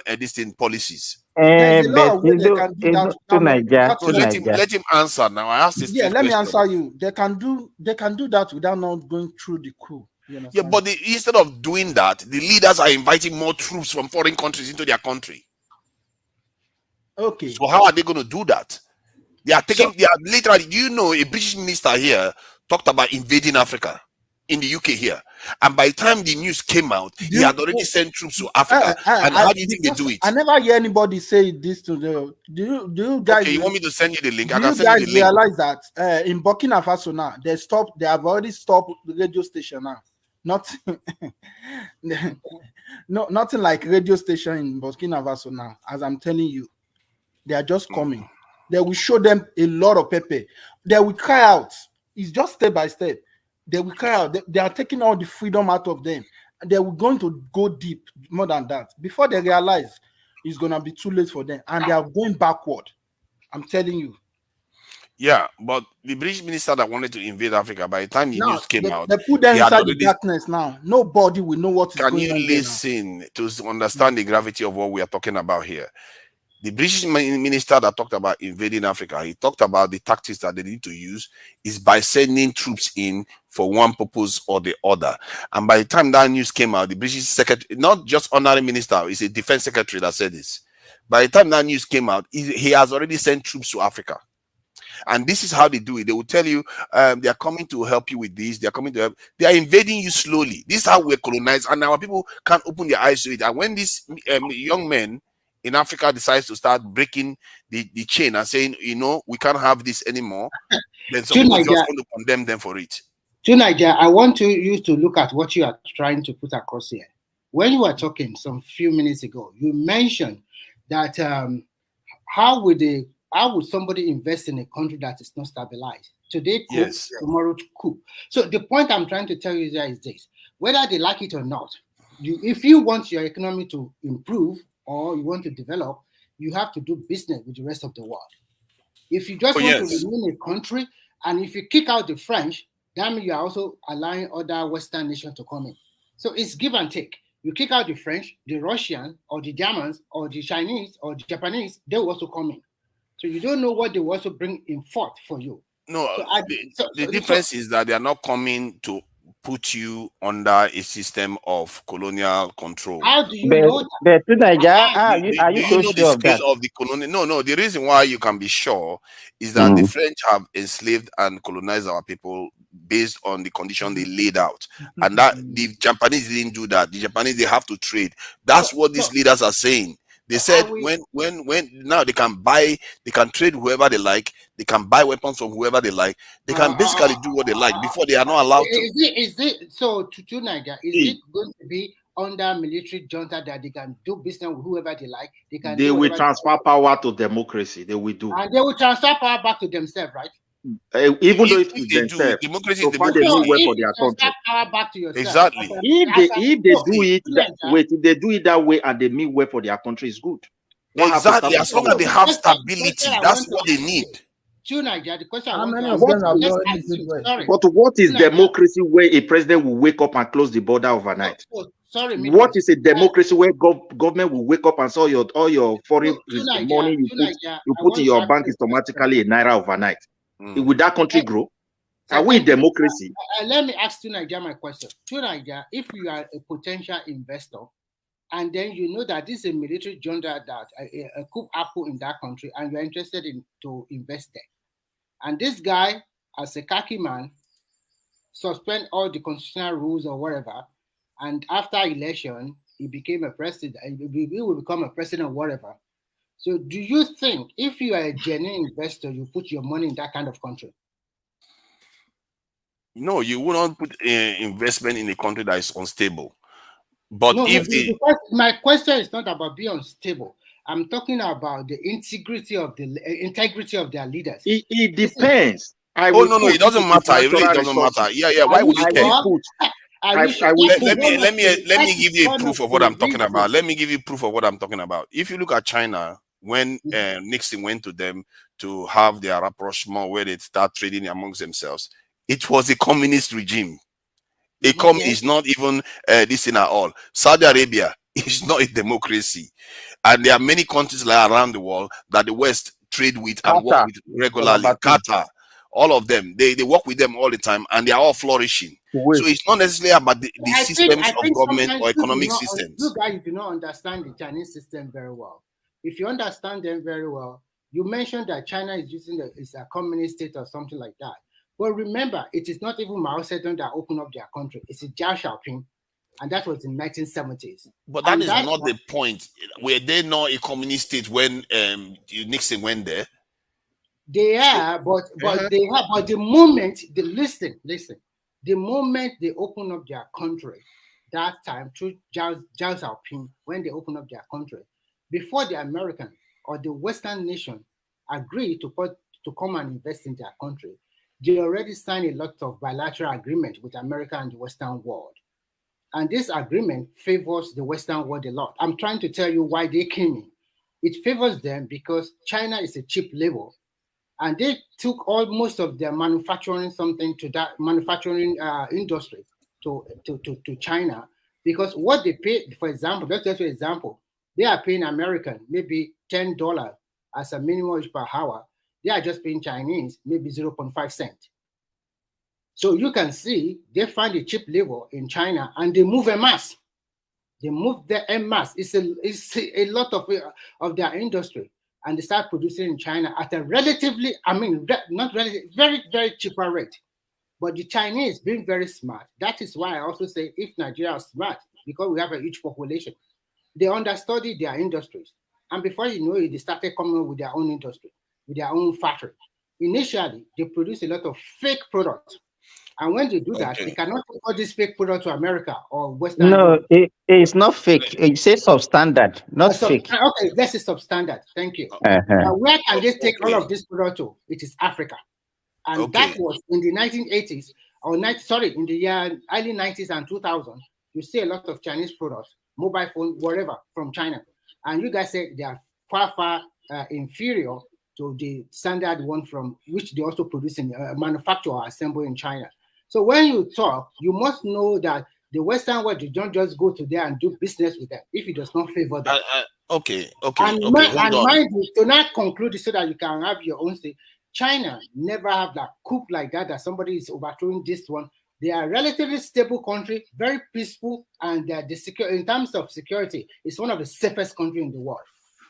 Speaker 12: policies?
Speaker 11: There's a lot of ways they can do that.
Speaker 12: So let him answer now. I asked this.
Speaker 11: Yeah, let me answer you. They can do that without not going through the coup.
Speaker 12: Yeah, but instead of doing that, the leaders are inviting more troops from foreign countries into their country.
Speaker 11: Okay.
Speaker 12: So how are they going to do that? They are literally, you know, a British minister here talked about invading Africa in the UK here. And by the time the news came out, he had already sent troops to Africa. And how do you think they do it?
Speaker 11: I never hear anybody say this to them. Do you guys?
Speaker 12: Okay, you want me to send you the link?
Speaker 11: I can send you the link. Realize that in Burkina Faso now, they have already stopped the radio station now. Nothing like radio station in Burkina Faso now. As I'm telling you, they are just coming. They will show them a lot of pepper. They will cry out. It's just step by step. They will cry out. They are taking all the freedom out of them. And they were going to go deep more than that. Before they realize it's going to be too late for them. And they are going backward. I'm telling you.
Speaker 12: Yeah, but the British minister that wanted to invade Africa, by the time the news came out,
Speaker 11: they put them inside the darkness now. Nobody will know what is going on.
Speaker 12: Can you listen to understand the gravity of what we are talking about here? The British minister that talked about invading Africa, he talked about the tactics that they need to use is by sending troops in for one purpose or the other. And by the time that news came out, the British secretary, not just honorary minister, it's a defense secretary that said this. By the time that news came out, he has already sent troops to Africa. And this is how they do it. They will tell you they are coming to help you with this. They are coming to help. They are invading you slowly. This is how we're colonized, and our people can't open their eyes to it. And when these young men in Africa decides to start breaking the chain and saying, you know, we can't have this anymore, then some people just want to condemn them for it.
Speaker 20: Niger, I want you to look at what you are trying to put across here. When you were talking some few minutes ago, you mentioned that how would somebody invest in a country that is not stabilized? Today, coup,
Speaker 12: yes.
Speaker 20: Tomorrow, coup. So the point I'm trying to tell you there is this: whether they like it or not, if you want your economy to improve or you want to develop, you have to do business with the rest of the world. If you just want to remain a country, and if you kick out the French, that means you are also allowing other Western nations to come in. So it's give and take. You kick out the French, the Russian, or the Germans, or the Chinese, or the Japanese, they will also come in. So you don't know what they will also bring in forth for you.
Speaker 12: No, the difference is that they are not coming to put you under a system of colonial control.
Speaker 20: How do you know that?
Speaker 12: Are you so sure of that? Of the colonial? No. The reason why you can be sure is that the French have enslaved and colonized our people based on the condition they laid out, and that the Japanese didn't do that. The Japanese, they have to trade. That's what these leaders are saying. They said when now they can trade whoever they like, they can buy weapons from whoever they like, they can basically do what they like. Before, they are not allowed to.
Speaker 20: Is it so to Niger? Is it going to be under military junta that they can do business with whoever they like?
Speaker 21: They will transfer power to democracy. They will do,
Speaker 20: and they will transfer power back to themselves, right?
Speaker 21: Even though if they do,
Speaker 12: democracy
Speaker 21: so
Speaker 12: is
Speaker 21: far they
Speaker 12: democracy.
Speaker 21: don't work for their country.
Speaker 20: Power back to yourself.
Speaker 12: Exactly.
Speaker 21: If they do it if they do it that way and they mean well for their country, is good.
Speaker 12: Exactly. As long as they have stability, that's what they need.
Speaker 20: The question
Speaker 21: But what is democracy where a president will wake up and close the border overnight? What is a democracy where government will wake up and say all your foreign money you put in your bank is automatically a naira overnight? Will that country grow? Are we in democracy?
Speaker 20: Let me ask Niger my question. Niger, if you are a potential investor, and then you know that this is a military junta that a coup happened in that country, and you're interested in to invest there, and this guy, as a khaki man, suspend all the constitutional rules or whatever, and after election he became a president, he will become a president or whatever. So do you think if you are a genuine investor, you put your money in that kind of country?
Speaker 12: No, you will not put investment in a country that is unstable. But
Speaker 20: my question is not about being unstable. I'm talking about the integrity of their leaders.
Speaker 21: It depends.
Speaker 12: No, it doesn't matter. It really doesn't matter. Yeah. Why would you care? Let me give you a proof of what I'm talking about. Let me give you proof of what I'm talking about. If you look at China, when Nixon went to them to have their rapprochement where they start trading amongst themselves, it was a communist regime. A communist is not even this thing at all. Saudi Arabia is not a democracy. And there are many countries like around the world that the West trade with and work with regularly. Qatar, all of them, they work with them all the time, and they are all flourishing. So it's not necessarily about the systems of government or economic systems.
Speaker 20: You guys do not understand the Chinese system very well. If you understand them very well, you mentioned that China is using it's a communist state or something like that. But remember, it is not even Mao Zedong that opened up their country. It's Jiao Xiaoping, and that was in 1970s.
Speaker 12: But that is not the point. Were they not a communist state when Nixon went there?
Speaker 20: They are, but the moment they listen, the moment they open up their country, that time through Jiao Xiaoping, when they open up their country, before the American or the Western nation agree to come and invest in their country, they already signed a lot of bilateral agreement with America and the Western world. And this agreement favors the Western world a lot. I'm trying to tell you why they came in. It favors them because China is a cheap labor, and they took most of their manufacturing industry to China, because what they pay, for example, let's just for example, they are paying American maybe $10 as a minimum wage per hour. They are just paying Chinese maybe 0.5 cents. So you can see they find a cheap labor in China and they move en masse. They move their en masse. It's a lot of their industry. and they start producing in China at a relatively, not relatively, very, very cheaper rate. But the Chinese being very smart, that is why I also say if Nigeria is smart, because we have a huge population, they understudied their industries. And before you know it, they started coming up with their own industry, with their own factory. Initially, they produce a lot of fake products. And when they do that, they cannot import this fake product to America or Western
Speaker 5: No,
Speaker 20: Europe.
Speaker 5: it's not fake. It says substandard, not fake.
Speaker 20: Okay, this is substandard. Thank you.
Speaker 5: Uh-huh.
Speaker 20: Now, where can they take all of this product to? It is Africa. And that was in the 1980s, or in the early 90s and 2000s. You see a lot of Chinese products, mobile phone, whatever, from China. And you guys say they are far, far inferior to the standard one from which they also produce in manufacture or assemble in China. So when you talk, you must know that the Western world, you don't just go to there and do business with them if it does not favor them. And mind you, to not conclude it so that you can have your own say, China never have that coup like that somebody is overthrowing this one. They are a relatively stable country, very peaceful, and in terms of security, it's one of the safest countries in the world.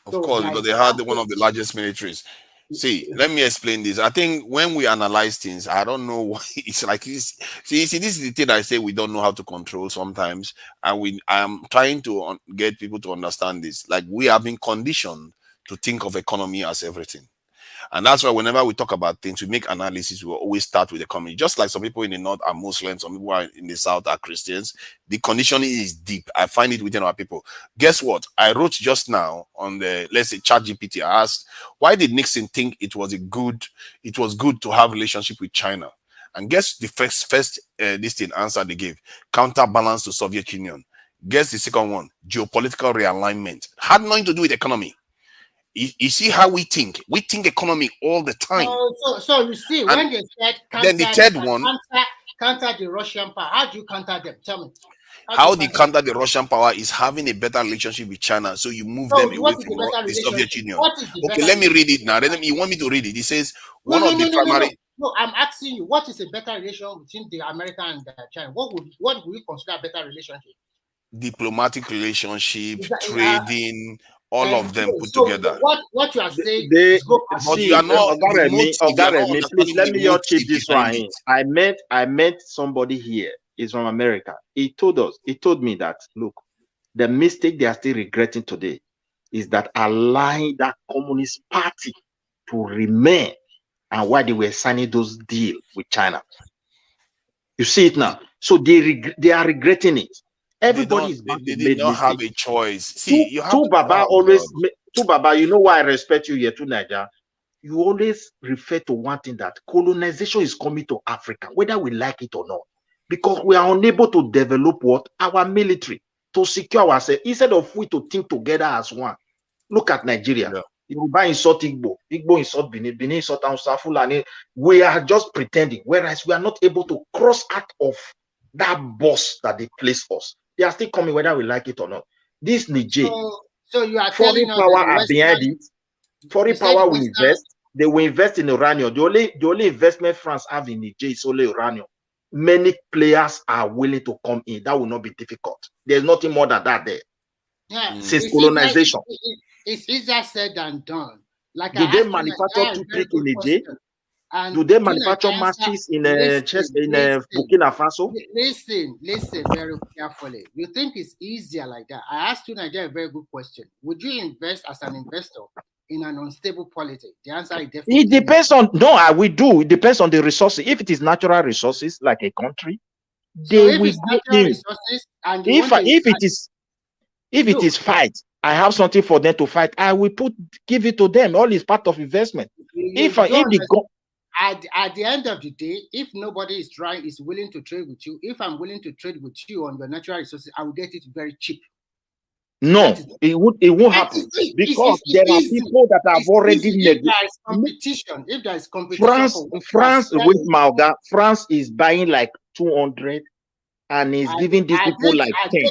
Speaker 12: Of course, because they had one of the largest militaries. See, let me explain this. I think when we analyze things, I don't know why it's like this. See, this is the thing I say we don't know how to control sometimes, and I am trying to get people to understand this. Like we have been conditioned to think of economy as everything. And that's why whenever we talk about things, we make analysis, we always start with the economy. Just like some people in the north are Muslims, some people are in the south are Christians. The conditioning is deep. I find it within our people. Guess what? I wrote just now on the, let's say, ChatGPT. I asked, why did Nixon think it was good to have relationship with China? And guess the first this thing answer they gave: counterbalance to Soviet Union. Guess the second one: geopolitical realignment. Had nothing to do with economy. You see how we think? We think economy all the time.
Speaker 20: So you see,
Speaker 12: And
Speaker 20: when they said
Speaker 12: then the third one,
Speaker 20: counter the Russian power, how do you counter them? Tell me.
Speaker 12: How they counter the Russian power is having a better relationship with China, so you move them away from the Soviet Union. Okay, let me read it now. You want me to read it? It says one of the primary.
Speaker 20: No, I'm asking you, what is a better relation between the America and China? What would you consider a better relationship?
Speaker 12: Diplomatic relationship, trading, all of them put together.
Speaker 20: What you are saying?
Speaker 12: But you are not.
Speaker 21: Please let me just keep this one in. I met somebody here. He's from America. He told me that, look, the mistake they are still regretting today is that allowing that Communist Party to remain and why they were signing those deals with China. You see it now. So they are regretting it. Everybody
Speaker 12: they did not have a choice. See, you have
Speaker 21: to Baba always to Baba, you know why I respect you here to Nigeria. You always refer to one thing, that colonization is coming to Africa, whether we like it or not, because we are unable to develop our military to secure ourselves instead of we to think together as one. Look at Nigeria. Yeah. Yoruba insult Igbo, Igbo insult Benin, Benin insult Hausa, Fulani. We are just pretending, whereas we are not able to cross out of that boss that they place us. They are still coming whether we like it or not. This Niger,
Speaker 20: so you are
Speaker 21: foreign power are behind it. Foreign power will invest. They will invest in uranium. The only investment France have in Niger is only uranium. Many players are willing to come in. That will not be difficult. There's nothing more than that there.
Speaker 20: Yeah,
Speaker 21: since colonization.
Speaker 20: It's easier said than done. Like
Speaker 21: do they manufacture toothpick in Niger? Do they manufacture matches in Burkina Faso?
Speaker 20: Listen very carefully. You think it's easier like that? I asked you, Nigeria, a very good question. Would you invest as an investor in an unstable polity? The answer is definitely.
Speaker 21: It depends on we do. It depends on the resources. If it is natural resources, like a country, they will go in. If it is fight, I have something for them to fight. I will give it to them. All is part of investment.
Speaker 20: At the end of the day, if nobody is willing to trade with you, if I'm willing to trade with you on your natural resources, I will get it very cheap.
Speaker 21: No, it won't happen because there are people that have already
Speaker 20: if there is competition.
Speaker 21: France with Malga, France is buying like 200 and is giving these people like 10.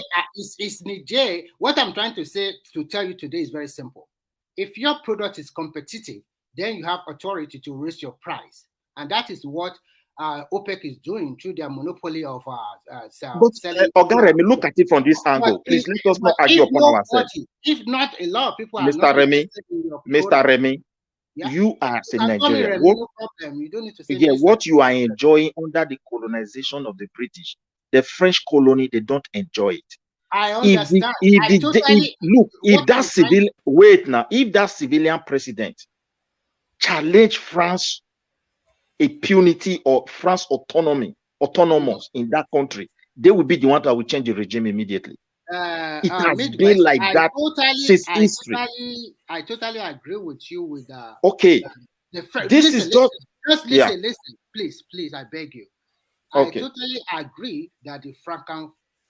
Speaker 20: It's Niger. What I'm trying to tell you today is very simple. If your product is competitive, then you have authority to raise your price. And that is what OPEC is doing through their monopoly of
Speaker 21: But
Speaker 20: selling.
Speaker 21: Ogaremi, look at it from this angle. Please let us not argue upon ourselves.
Speaker 20: If not, a lot of people are
Speaker 21: Mr.
Speaker 20: not
Speaker 21: Remy,
Speaker 20: interested in your
Speaker 21: Mr.
Speaker 20: product.
Speaker 21: Remy,
Speaker 20: Yeah?
Speaker 21: you are a
Speaker 20: Can call me
Speaker 21: Nigerian.
Speaker 20: Remy, no problem. You don't need to say
Speaker 21: Yeah,
Speaker 20: Mr.
Speaker 21: what you are enjoying under the colonization of the British, the French colony, they don't enjoy it.
Speaker 20: I understand.
Speaker 21: If that civilian president challenge France impunity or France autonomous in that country, they will be the one that will change the regime immediately. It has
Speaker 20: Midwest,
Speaker 21: been like that since history.
Speaker 20: I totally agree with you with
Speaker 21: Okay,
Speaker 20: listen, please, I beg you.
Speaker 21: Okay.
Speaker 20: I totally agree that the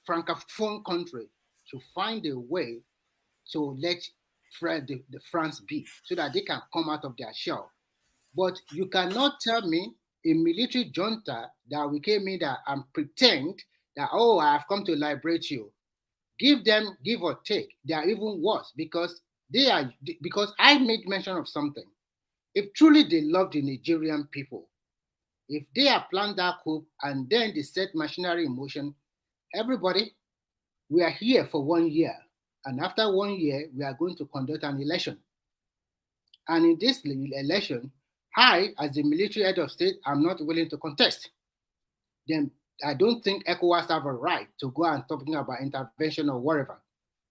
Speaker 20: francophone country should find a way to let the France be, so that they can come out of their shell. But you cannot tell me a military junta that we came in that and pretend that, oh, I have come to liberate you. Give them give or take. They are even worse because I made mention of something. If truly they love the Nigerian people, if they have planned that coup and then they set machinery in motion, everybody, we are here for 1 year. And after 1 year, we are going to conduct an election. And in this election, I, as the military head of state, am not willing to contest. Then I don't think ECOWAS have a right to go and talking about intervention or whatever.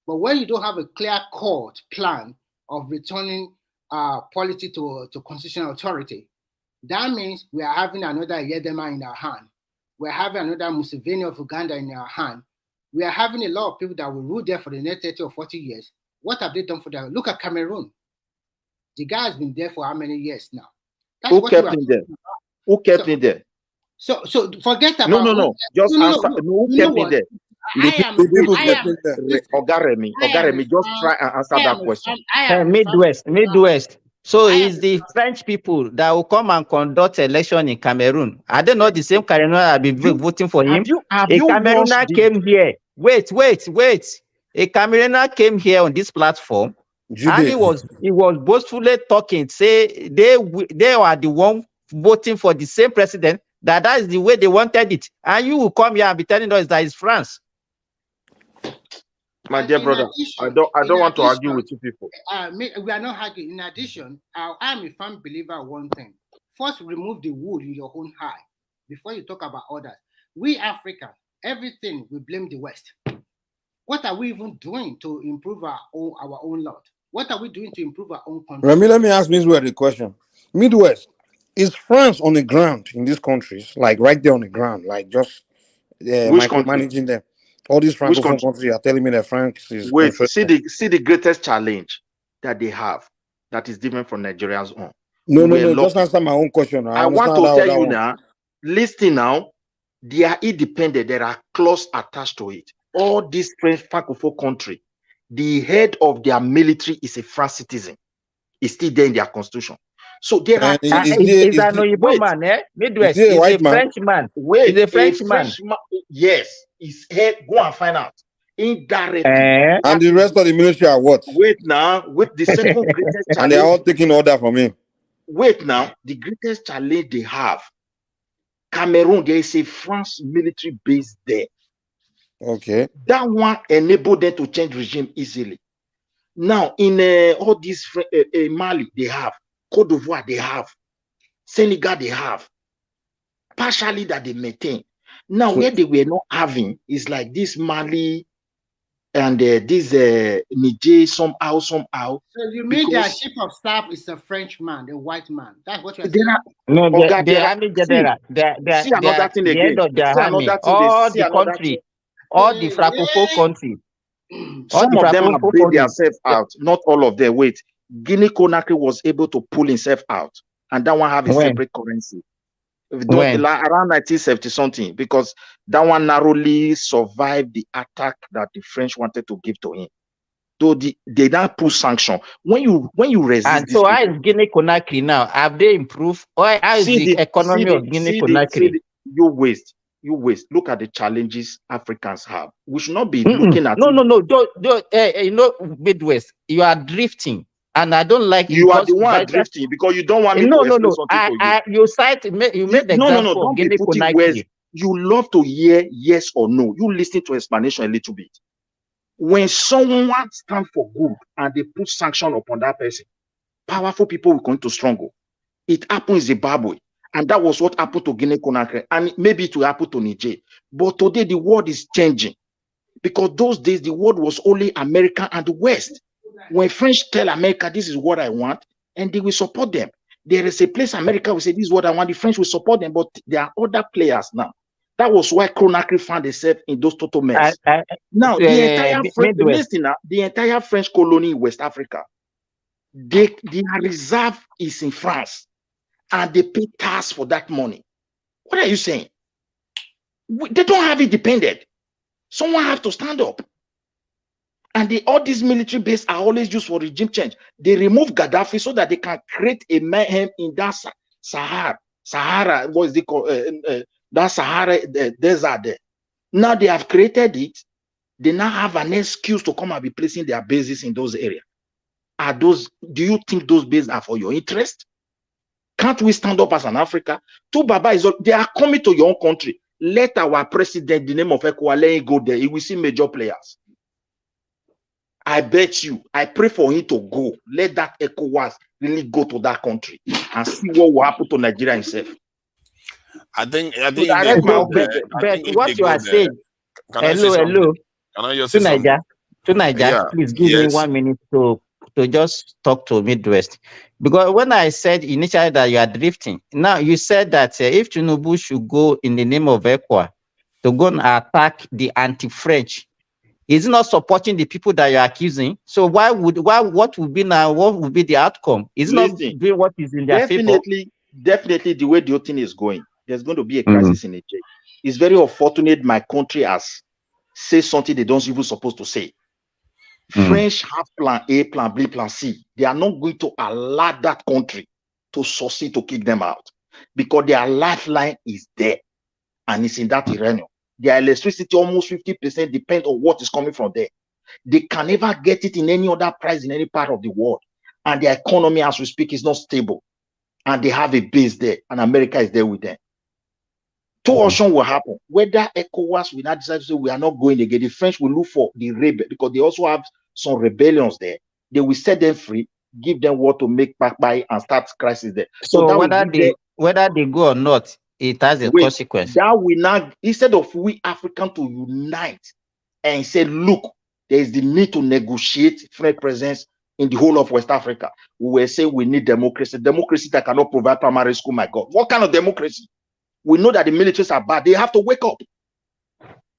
Speaker 20: But when you don't have a clear-cut plan of returning polity to constitutional authority, that means we are having another Yedema in our hand. We're having another Museveni of Uganda in our hand. We are having a lot of people that will rule there for the next 30 or 40 years. What have they done for them? Look at Cameroon. The guy has been there for how many years now?
Speaker 21: Who kept him there? Who kept him there?
Speaker 20: So forget about
Speaker 21: no. Just answer. Who kept him there? Ogaremi, just try and answer that question.
Speaker 5: Midwest. So it's the French people that will come and conduct election in Cameroon. Are they not the same Cameroon that have been voting for him? A Cameroonian came here. Wait. A Cameroonian came here on this platform, and he was boastfully talking, say they are the one voting for the same president. That is the way they wanted it, and you will come here and be telling us that it's France.
Speaker 21: My dear brother, I don't want to argue with you people.
Speaker 20: We are not arguing. In addition, I'm a firm believer of one thing. First, remove the wood in your own eye before you talk about others. We Africans, everything we blame the West. What are we even doing to improve our own lot? What are we doing to improve our own country?
Speaker 4: Remy, let me ask Midwest the question. Midwest, is France on the ground in these countries, like right there on the ground, like just micromanaging them? All these francophone countries are telling me that France is.
Speaker 21: Wait, see the greatest challenge that they have that is different from Nigeria's own.
Speaker 4: No. Just answer my own question.
Speaker 21: I want to tell you now. Listen now, they are independent. There are clauses attached to it. All these French francophone country, the head of their military is a France citizen. It's still there in their constitution. So there are.
Speaker 5: He's an Oyibo man, eh? Midwest. He's a Frenchman.
Speaker 21: Wait,
Speaker 5: he's a Frenchman.
Speaker 21: Yes, his head. Go and find out. Indirectly.
Speaker 4: And the rest of the military are what?
Speaker 21: Wait now. With the second greatest challenge.
Speaker 4: And they are all taking order from him.
Speaker 21: Wait now. The greatest challenge they have. Cameroon, there is a France military base there.
Speaker 4: Okay.
Speaker 21: That one enabled them to change regime easily. Now, in all these Mali, they have. Côte d'Ivoire, they have. Senegal, they have. Partially that they maintain. Now, where they were not having is like this Mali and this Niger somehow.
Speaker 20: So you mean their chief of staff is a Frenchman, a white man? That's what you're saying?
Speaker 5: No, the army general.
Speaker 21: See another thing again.
Speaker 5: End of their army. All the country. All the francophone country.
Speaker 21: Some of them have paid themselves out. Not all of them. Wait. Guinea Conakry was able to pull himself out, and that one have a separate currency. Around 1970 something, because that one narrowly survived the attack that the French wanted to give to him. So they now put sanction. When you resist,
Speaker 5: and so how is Guinea Conakry now? Have they improved? Or how is the economy of Guinea Conakry?
Speaker 21: You waste. Look at the challenges Africans have. We should not be looking at.
Speaker 5: No. Midwest, you are drifting. And I don't like
Speaker 21: You are
Speaker 5: because
Speaker 21: the one
Speaker 5: by that,
Speaker 21: drifting because you don't want me
Speaker 5: no,
Speaker 21: to
Speaker 5: no,
Speaker 21: explain
Speaker 5: no.
Speaker 21: something for you.
Speaker 5: You cite you made the
Speaker 21: No,
Speaker 5: example of
Speaker 21: don't be
Speaker 5: Guinea
Speaker 21: putting words.
Speaker 5: Conakry.
Speaker 21: You love to hear yes or no. You listen to explanation a little bit. When someone stands for good and they put sanction upon that person, powerful people will come to struggle. It happened in Zimbabwe, and that was what happened to Guinea Conakry, and maybe it will happen to Niger. But today the world is changing because those days the world was only America and the West. When French tell America this is what I want, and they will support them. There is a place America will say this is what I want. The French will support them, but there are other players now. That was why Conakry found itself in those total mess. Now the entire the entire French colony in West Africa, their reserve is in France, and they pay tax for that money. What are you saying? They don't have it dependent. Someone have to stand up. And all these military bases are always used for regime change. They remove Gaddafi so that they can create a mayhem in that Sahara, what is it called? That Sahara desert there. Now they have created it. They now have an excuse to come and be placing their bases in those areas. Do you think those bases are for your interest? Can't we stand up as an Africa? They are coming to your own country. Let our president, the name of ECOWAS, let him go there. He will see major players. I bet you, I pray for him to go. Let that ECOWAS really go to that country and see what will happen to Nigeria himself.
Speaker 12: I think
Speaker 5: But what you are saying, hello.
Speaker 12: Can I just
Speaker 5: to
Speaker 12: say something?
Speaker 5: Niger,
Speaker 12: Yeah.
Speaker 5: please give me 1 minute to just talk to Midwest. Because when I said initially that you are drifting, now you said that if Tinubu should go in the name of ECOWAS to go and attack the anti-French, is not supporting the people that you're accusing. So what would be the outcome? Is not doing what is in their favor.
Speaker 21: Definitely the way the thing is going, there's going to be a crisis in Nigeria. It's very unfortunate my country has said something they don't even supposed to say. French have plan A, plan B, plan C. They are not going to allow that country to succeed to kick them out because their lifeline is there and it's in that uranium. Their electricity, almost 50%, depends on what is coming from there. They can never get it in any other price in any part of the world. And their economy, as we speak, is not stable. And they have a base there, and America is there with them. Two options will happen. Whether ECOWAS will not decide to say we are not going again, the French will look for the rebel because they also have some rebellions there. They will set them free, give them what to make back by and start crisis there.
Speaker 5: So whether they go or not, it has a consequence.
Speaker 21: That will not, instead of we Africans to unite and say, look, there is the need to negotiate French presence in the whole of West Africa. We will say we need democracy. Democracy that cannot provide primary school, my God. What kind of democracy? We know that the militaries are bad. They have to wake up.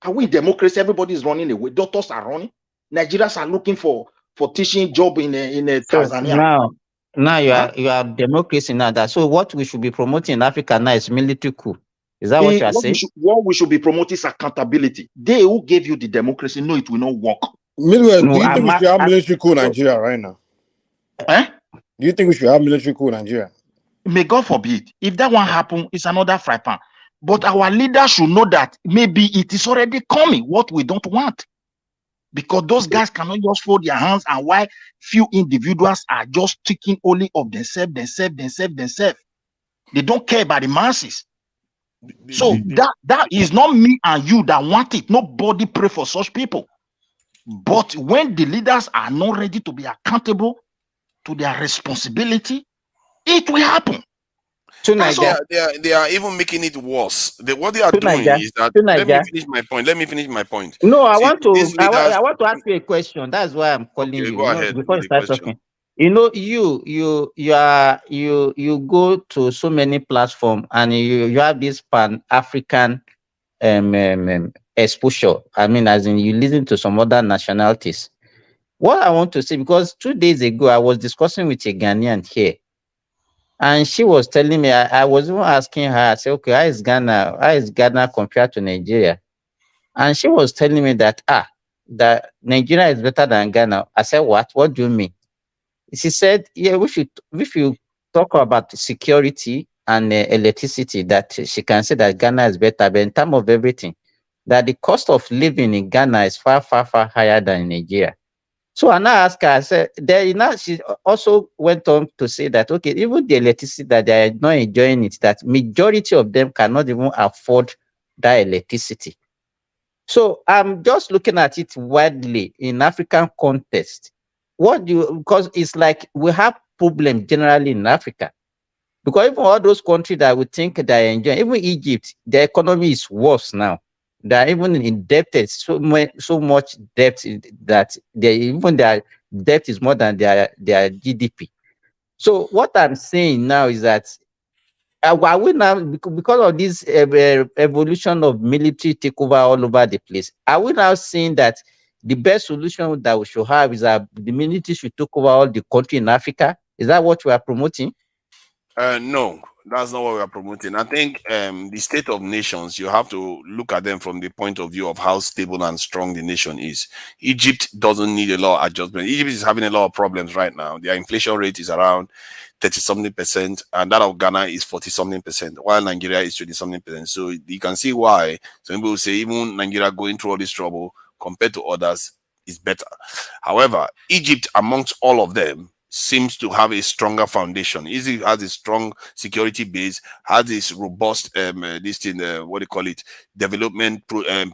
Speaker 21: Are we in democracy? Everybody is running away. Doctors are running. Nigerians are looking for teaching job in Tanzania.
Speaker 5: Now you are democracy now. So what we should be promoting in Africa now is military coup. Is that what you are saying?
Speaker 21: What we should be promoting is accountability. They who gave you the democracy know it will not work.
Speaker 4: Midwest, do you think we should have military coup in Nigeria right now? Do you think we should have military coup in Nigeria?
Speaker 21: May God forbid. If that one happen, it's another fry pan. But our leaders should know that maybe it is already coming, what we don't want. Because those guys cannot just fold their hands, and why few individuals are just thinking only of themselves. They don't care about the masses. So that is not me and you that want it. Nobody pray for such people. But when the leaders are not ready to be accountable to their responsibility, it will happen.
Speaker 12: They are even making it worse. What they are doing is that. Let me finish my point.
Speaker 5: No, I want to ask you a question. That's why I'm calling you.
Speaker 12: Go ahead
Speaker 5: before you start talking. You know, you go to so many platforms and you have this Pan-African exposure. I mean, as in you listen to some other nationalities. What I want to say, because 2 days ago I was discussing with a Ghanaian here, and she was telling me, I was even asking her, I said, okay, how is Ghana compared to Nigeria? And she was telling me that that Nigeria is better than Ghana. I said, what? What do you mean? She said, yeah, if you talk about security and electricity, that she can say that Ghana is better, but in terms of everything, that the cost of living in Ghana is far, far, far higher than in Nigeria. So I now asked her, I said, she also went on to say that, okay, even the electricity that they are not enjoying it, that majority of them cannot even afford that electricity. So I'm just looking at it widely in African context. Because it's like we have problems generally in Africa. Because even all those countries that we think they are enjoying, even Egypt, their economy is worse now. They're even indebted, so much debt that their debt is more than their GDP. So what I'm saying now is that are we now, because of this evolution of military takeover all over the place, are we now saying that the best solution that we should have is that the military should take over all the country in Africa? Is that what we are promoting?
Speaker 12: No, that's not what we are promoting. I think the state of nations, you have to look at them from the point of view of how stable and strong the nation is. Egypt doesn't need a lot of adjustment. Egypt is having a lot of problems right now. Their inflation rate is around 30-something%, and that of Ghana is 40-something%, while Nigeria is 20-something%. So you can see why some people say even Nigeria going through all this trouble compared to others is better. However, Egypt, amongst all of them, seems to have a stronger foundation. Egypt has a strong security base, has this robust this thing, what do you call it, development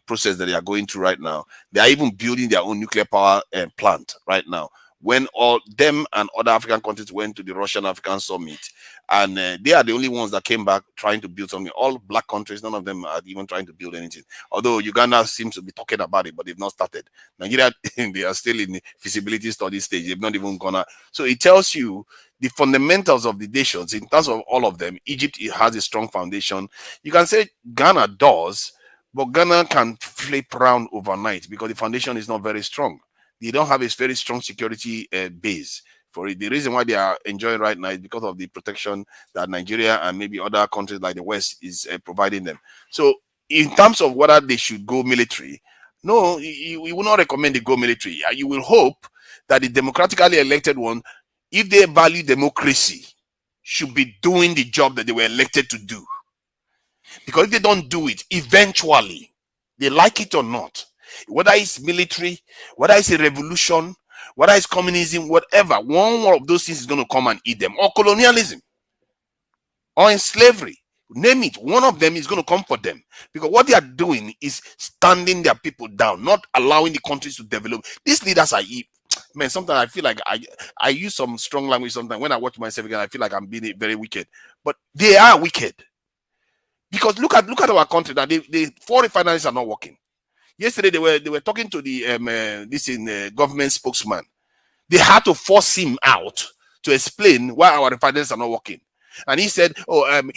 Speaker 12: process that they are going through right now. They are even building their own nuclear power plant right now. When all them and other African countries went to the Russian African summit, and they are the only ones that came back trying to build something. All black countries, none of them are even trying to build anything. Although Uganda seems to be talking about it, but they've not started. Nigeria, they are still in the feasibility study stage. They've not even gonna. So it tells you the fundamentals of the nations in terms of all of them. Egypt, it has a strong foundation. You can say Ghana does, but Ghana can flip around overnight because the foundation is not very strong. They don't have a very strong security base for it. The reason why they are enjoying right now is because of the protection that Nigeria and maybe other countries like the West is providing them. So in terms of whether they should go military, no, you will not recommend they go military. You will hope that the democratically elected one, if they value democracy, should be doing the job that they were elected to do. Because if they don't do it, eventually, they like it or not, whether it's military, whether it's a revolution, whether it's communism, whatever, one of those things is going to come and eat them, or colonialism, or in slavery, name it, one of them is going to come for them. Because what they are doing is standing their people down, not allowing the countries to develop. These leaders are, man, sometimes I feel like I use some strong language sometimes. When I watch myself again, I feel like I'm being very wicked. But they are wicked. Because look at our country now. The 4 refineries are not working. Yesterday they were talking to the government spokesman. They had to force him out to explain why our refineries are not working. And he said,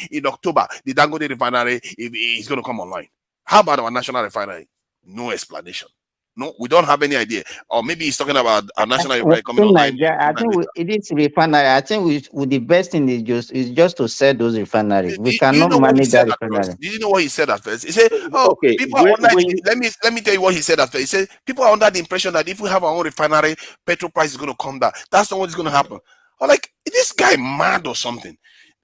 Speaker 12: in October, the Dangote refinery is going to come online. How about our national refinery? No explanation. No, we don't have any idea. Or maybe he's talking about our national refinery coming online.
Speaker 5: I think it is refinery. I think the best thing is just to sell those refineries. We cannot manage that refinery.
Speaker 12: Did you know what he said at first? He said, okay, people are under let me tell you what he said at first. He said, people are under the impression that if we have our own refinery, petrol price is going to come down. That's not what's going to happen. I'm like, is this guy mad or something?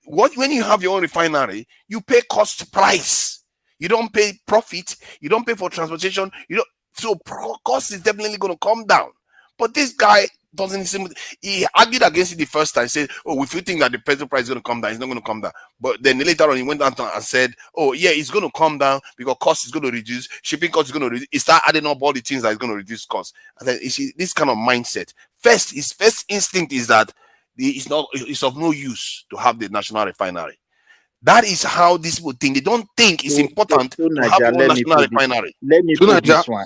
Speaker 12: When you have your own refinery, you pay cost price. You don't pay profit. You don't pay for transportation. So cost is definitely going to come down. But this guy doesn't seem. He argued against it the first time. Said, "Oh, if you think that the petrol price is going to come down, it's not going to come down." But then later on, he went on and said, "Oh, yeah, it's going to come down because cost is going to reduce. Shipping cost is going to reduce." He started adding up all the things that is going to reduce cost. And then you see this kind of mindset. His first instinct is that it's of no use to have the national refinery. That is how these people think. They don't think it's important to have one national refinery.
Speaker 21: Let me put this one.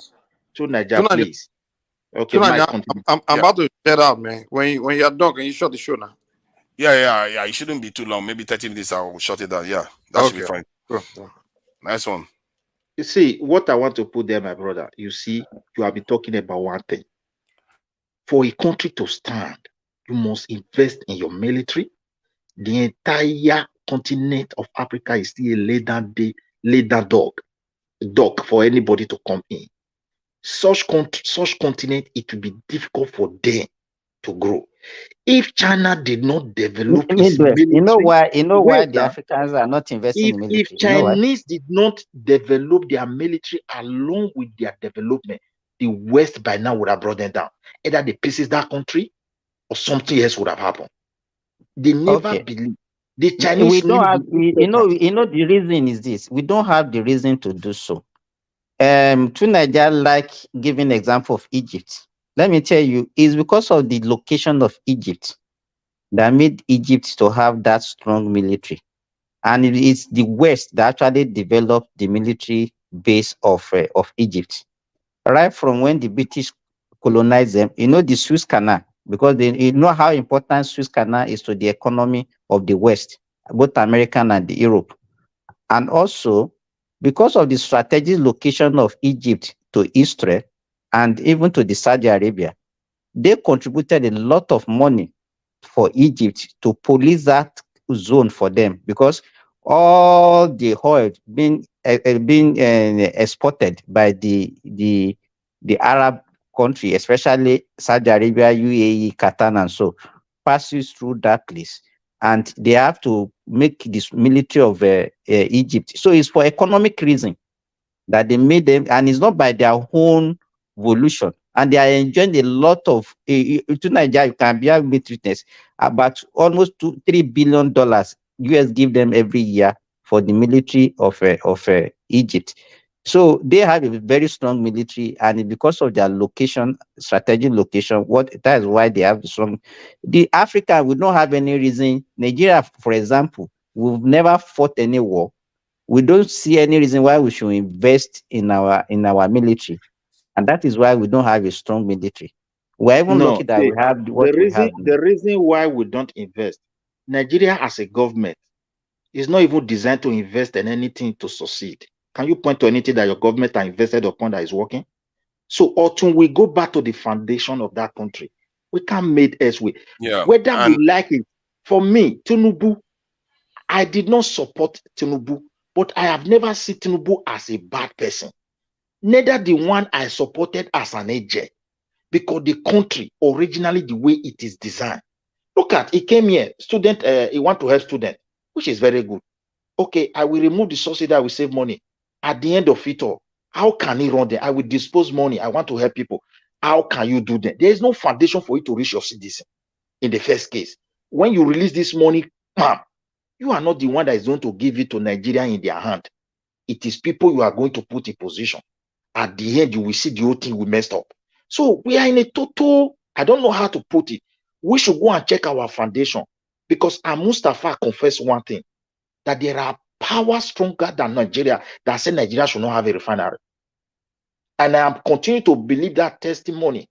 Speaker 21: To Nigeria, please. Okay, Mike,
Speaker 4: I'm about to get out, man. When you're done, can you shut the show now?
Speaker 12: Yeah. It shouldn't be too long. Maybe 30 minutes. I'll shut it down. Yeah, that should be fine.
Speaker 4: Cool.
Speaker 12: Nice one.
Speaker 21: You see, what I want to put there, my brother, you see, you have been talking about one thing. For a country to stand, you must invest in your military. The entire continent of Africa is still a later dog for anybody to come in. Such continent, it will be difficult for them to grow. If China did not develop its military,
Speaker 5: you know why the Africans are not investing in military?
Speaker 21: If Chinese did not develop their military along with their development,
Speaker 10: the West by now would have brought them down. Either they pieces that country or something else would have happened. They never believe. The
Speaker 5: We
Speaker 10: Chinese
Speaker 5: don't
Speaker 10: really
Speaker 5: have,
Speaker 10: believe
Speaker 5: the reason is this. We don't have the reason to do so. To Nigeria, like giving example of Egypt. Let me tell you, it's because of the location of Egypt that made Egypt to have that strong military. And it is the West that actually developed the military base of Egypt. Right from when the British colonized them, the Suez Canal, because you know how important Suez Canal is to the economy of the West, both American and Europe. And also, because of the strategic location of Egypt to Israel and even to the Saudi Arabia, they contributed a lot of money for Egypt to police that zone for them, because all the oil being exported by the Arab country, especially Saudi Arabia, UAE, Qatar, and so passes through that place, and they have to make this military of Egypt. So it's for economic reason that they made them, and it's not by their own volition. And they are enjoying a lot of to Nigeria. You can be with witness about almost $3 billion US give them every year for the military of Egypt. So they have a very strong military, and because of their location, strategic location, that is why they have the strong. The Africa would not have any reason. Nigeria, for example, we've never fought any war. We don't see any reason why we should invest in our military, and that is why we don't have a strong military. We're even
Speaker 21: No,
Speaker 5: lucky that we have what we have.
Speaker 21: the reason why we don't invest, Nigeria as a government is not even designed to invest in anything to succeed. Can you point to anything that your government has invested upon that is working? So until we go back to the foundation of that country, we can't make elsewhere.
Speaker 12: Yeah.
Speaker 21: Whether we like it, for me, Tinubu, I did not support Tinubu, but I have never seen Tinubu as a bad person. Neither the one I supported as an agent, because the country originally the way it is designed. Look at, he came here, student, he want to help student, which is very good. Okay, I will remove the subsidy, I will save money. At the end of it all, how can he run there? I will dispose money. I want to help people. How can you do that? There is no foundation for you to reach your citizen in the first case. When you release this money, you are not the one that is going to give it to Nigeria in their hand. It is people you are going to put in position. At the end, you will see the whole thing we messed up. So we are in a total, I don't know how to put it. We should go and check our foundation, because Mustafa confessed one thing, that there are powers stronger than Nigeria that say Nigeria should not have a refinery. And I am continuing to believe that testimony.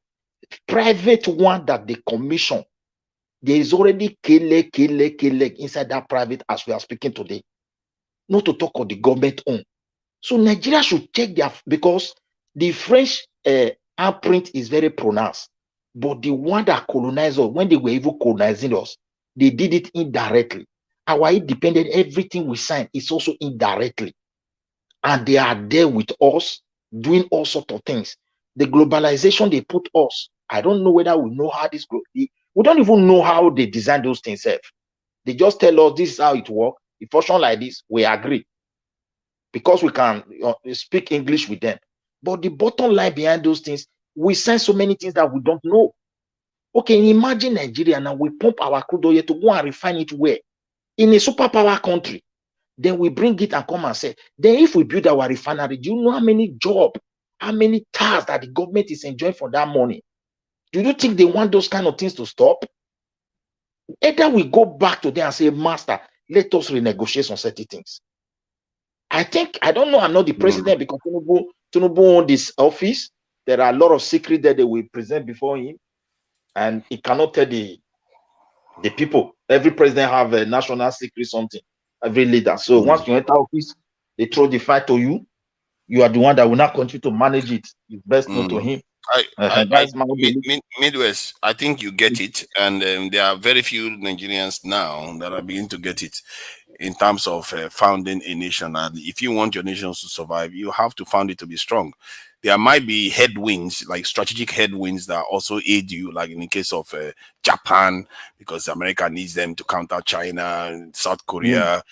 Speaker 21: Private one that they commission, there is already kele inside that private as we are speaking today. Not to talk of the government own. So Nigeria should check their, because the French handprint is very pronounced. But the one that colonized us, when they were even colonizing us, they did it indirectly. Our independent, everything we sign is also indirectly. And they are there with us, doing all sorts of things. The globalization they put us, I don't know whether we know how this goes. We don't even know how they design those things. They just tell us this is how it works. If function like this, we agree, because we can speak English with them. But the bottom line behind those things, we send so many things that we don't know. Okay, imagine Nigeria now, we pump our crude oil to go and refine it where? In a superpower country. Then we bring it and come and say, then if we build our refinery, do you know how many jobs, how many tasks that the government is enjoying for that money? Do you think they want those kind of things to stop? Either we go back to them and say, master, let us renegotiate on certain things. I don't know, I'm not the president, because Tinubu owns this office. There are a lot of secrets that they will present before him, and he cannot tell the people. Every president have a national secret something, every leader. So once you enter office, they throw the fight to you. You are the one that will not continue to manage it. It's best known to him.
Speaker 12: Midwest, I think you get it, and there are very few Nigerians now that are beginning to get it in terms of founding a nation. And if you want your nations to survive, you have to found it to be strong. There might be headwinds, like strategic headwinds, that also aid you, like in the case of Japan, because America needs them to counter China, South Korea,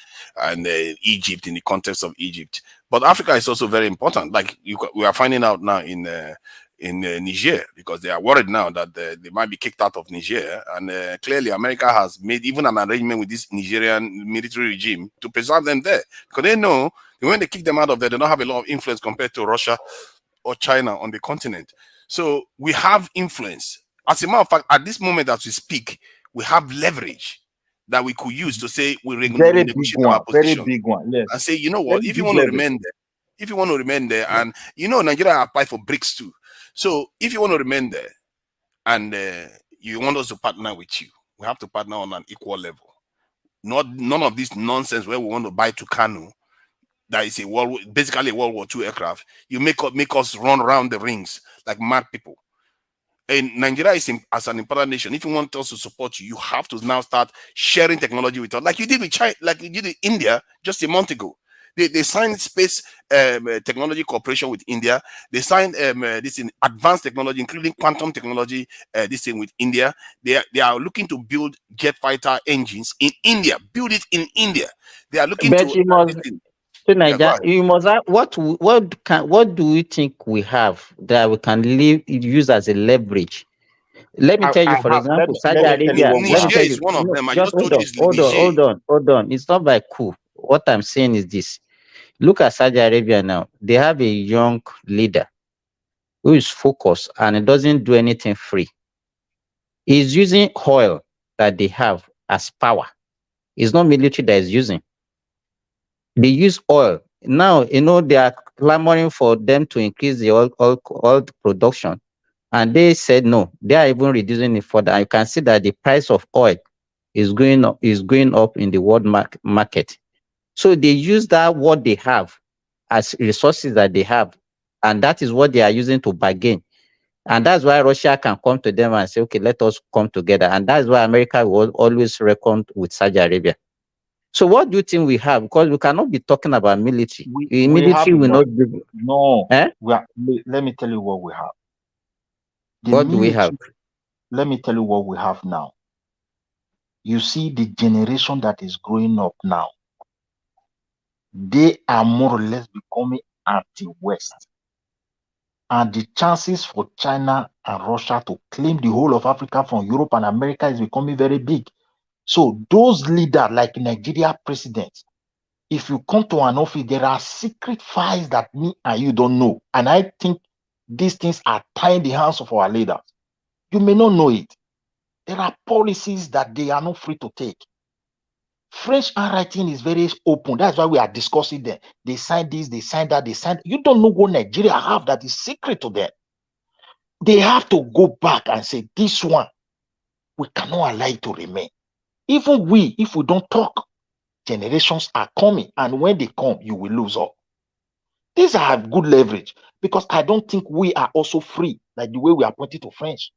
Speaker 12: and Egypt, in the context of Egypt. But Africa is also very important. Like we are finding out now in Niger, because they are worried now that they might be kicked out of Niger. And clearly America has made even an arrangement with this Nigerian military regime to preserve them there, because they know that when they kick them out of there, they don't have a lot of influence compared to Russia or China on the continent. So we have influence. As a matter of fact, at this moment as we speak, we have leverage that we could use to say we
Speaker 21: Very big
Speaker 12: renegotiate
Speaker 21: one,
Speaker 12: our position
Speaker 21: yes.
Speaker 12: and say, you know
Speaker 21: Very
Speaker 12: what, if you
Speaker 21: big
Speaker 12: want to
Speaker 21: leverage.
Speaker 12: remain there, and you know Nigeria applied for BRICS too. So if you want to remain there and you want us to partner with you, we have to partner on an equal level. None of this nonsense where we want to buy Tucano, that is basically a World War II aircraft. You make us run around the rings like mad people. And Nigeria is as an important nation. If you want us to support you, you have to now start sharing technology with us, like you did with China, like you did in India just a month ago. They signed space technology cooperation with India. They signed this in advanced technology, including quantum technology. This thing with India. They are looking to build jet fighter engines in India. Build it in India. They are looking
Speaker 5: But
Speaker 12: to.
Speaker 5: you must,
Speaker 12: Yeah,
Speaker 5: you must have, what do you think we have that we can use as a leverage? Let me tell you, for example, Saudi Arabia. Let me
Speaker 12: Niger
Speaker 5: tell
Speaker 12: is
Speaker 5: you.
Speaker 12: one of
Speaker 5: No,
Speaker 12: them. I
Speaker 5: just
Speaker 12: just told you it's
Speaker 5: hold on. It's not by coup. What I'm saying is this: look at Saudi Arabia now. They have a young leader who is focused and it doesn't do anything free. He's using oil that they have as power. It's not military that is using. They use oil. Now, they are clamoring for them to increase the oil production. And they said no, they are even reducing it further. You can see that the price of oil is going up in the world market. So they use that what they have as resources that they have, and that is what they are using to bargain. And that's why Russia can come to them and say, okay, let us come together. And that's why America will always reckon with Saudi Arabia. So what do you think we have? Because we cannot be talking about military. The
Speaker 21: We have
Speaker 5: military will
Speaker 21: enough.
Speaker 5: not be.
Speaker 21: No.
Speaker 5: Eh?
Speaker 21: Let me tell you what we have.
Speaker 5: What do we have?
Speaker 21: Let me tell you what we have now. You see the generation that is growing up now, they are more or less becoming anti-West. And the chances for China and Russia to claim the whole of Africa from Europe and America is becoming very big. So those leaders like Nigeria president, if you come to an office, there are secret files that me and you don't know. And I think these things are tying the hands of our leaders. You may not know it. There are policies that they are not free to take. French handwriting is very open. That's why we are discussing them. They sign this, they sign that, they sign. You don't know what Nigeria have that is secret to them. They have to go back and say, this one, we cannot allow it to remain. Even we, if we don't talk, generations are coming. And when they come, you will lose all. These are good leverage because I don't think we are also free like the way we are pointing to French.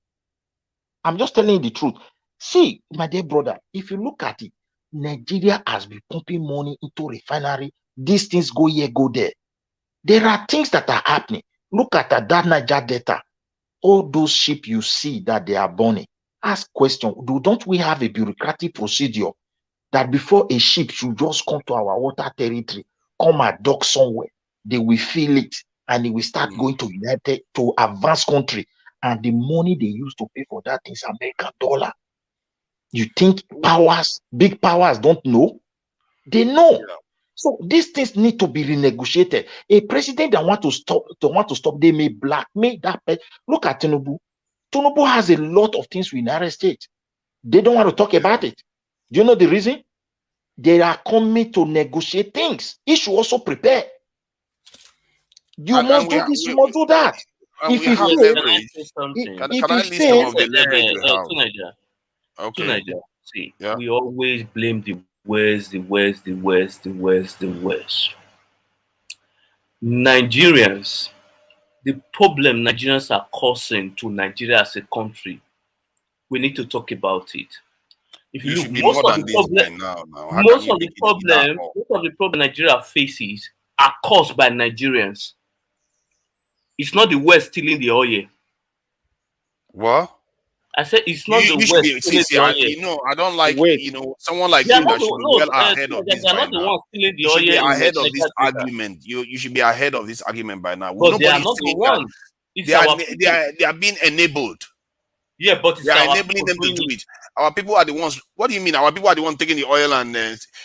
Speaker 21: I'm just telling you the truth. See, my dear brother, if you look at it, Nigeria has been pumping money into refinery. These things go here, go there. There are things that are happening. Look at that Niger Delta. All those ships you see that they are burning. Ask question. Don't we have a bureaucratic procedure that before a ship should just come to our water territory, come and dock somewhere, they will fill it and it will start going to advanced country. And the money they use to pay for that is American dollar. You think big powers don't know? They know. So these things need to be renegotiated. A president that want to stop, they may blackmail that person. Look at Tinubu. Tinubu has a lot of things with United States. They don't want to talk about it. Do you know the reason? They are coming to negotiate things. He should also prepare. You must do this, you must do that.
Speaker 12: And we have leverage. Can I list some of the leverage we have? Okay.
Speaker 14: See, we always blame the West. Nigerians, the problem Nigerians are causing to Nigeria as a country, we need to talk about it. If you look, most of the problem Nigeria faces are caused by Nigerians. It's not the West stealing the oil.
Speaker 12: What?
Speaker 14: I said it's not the West stealing the oil.
Speaker 12: I don't like someone like you that should be well ahead of this by now. You should be ahead of this argument. You should be ahead of this argument by now.
Speaker 14: But they are not the ones. It's
Speaker 12: They are
Speaker 14: our
Speaker 12: they are being enabled.
Speaker 14: Yeah, but it's
Speaker 12: They are
Speaker 14: our
Speaker 12: enabling them to do it. Our people are the ones. What do you mean? Our people are the ones taking the oil and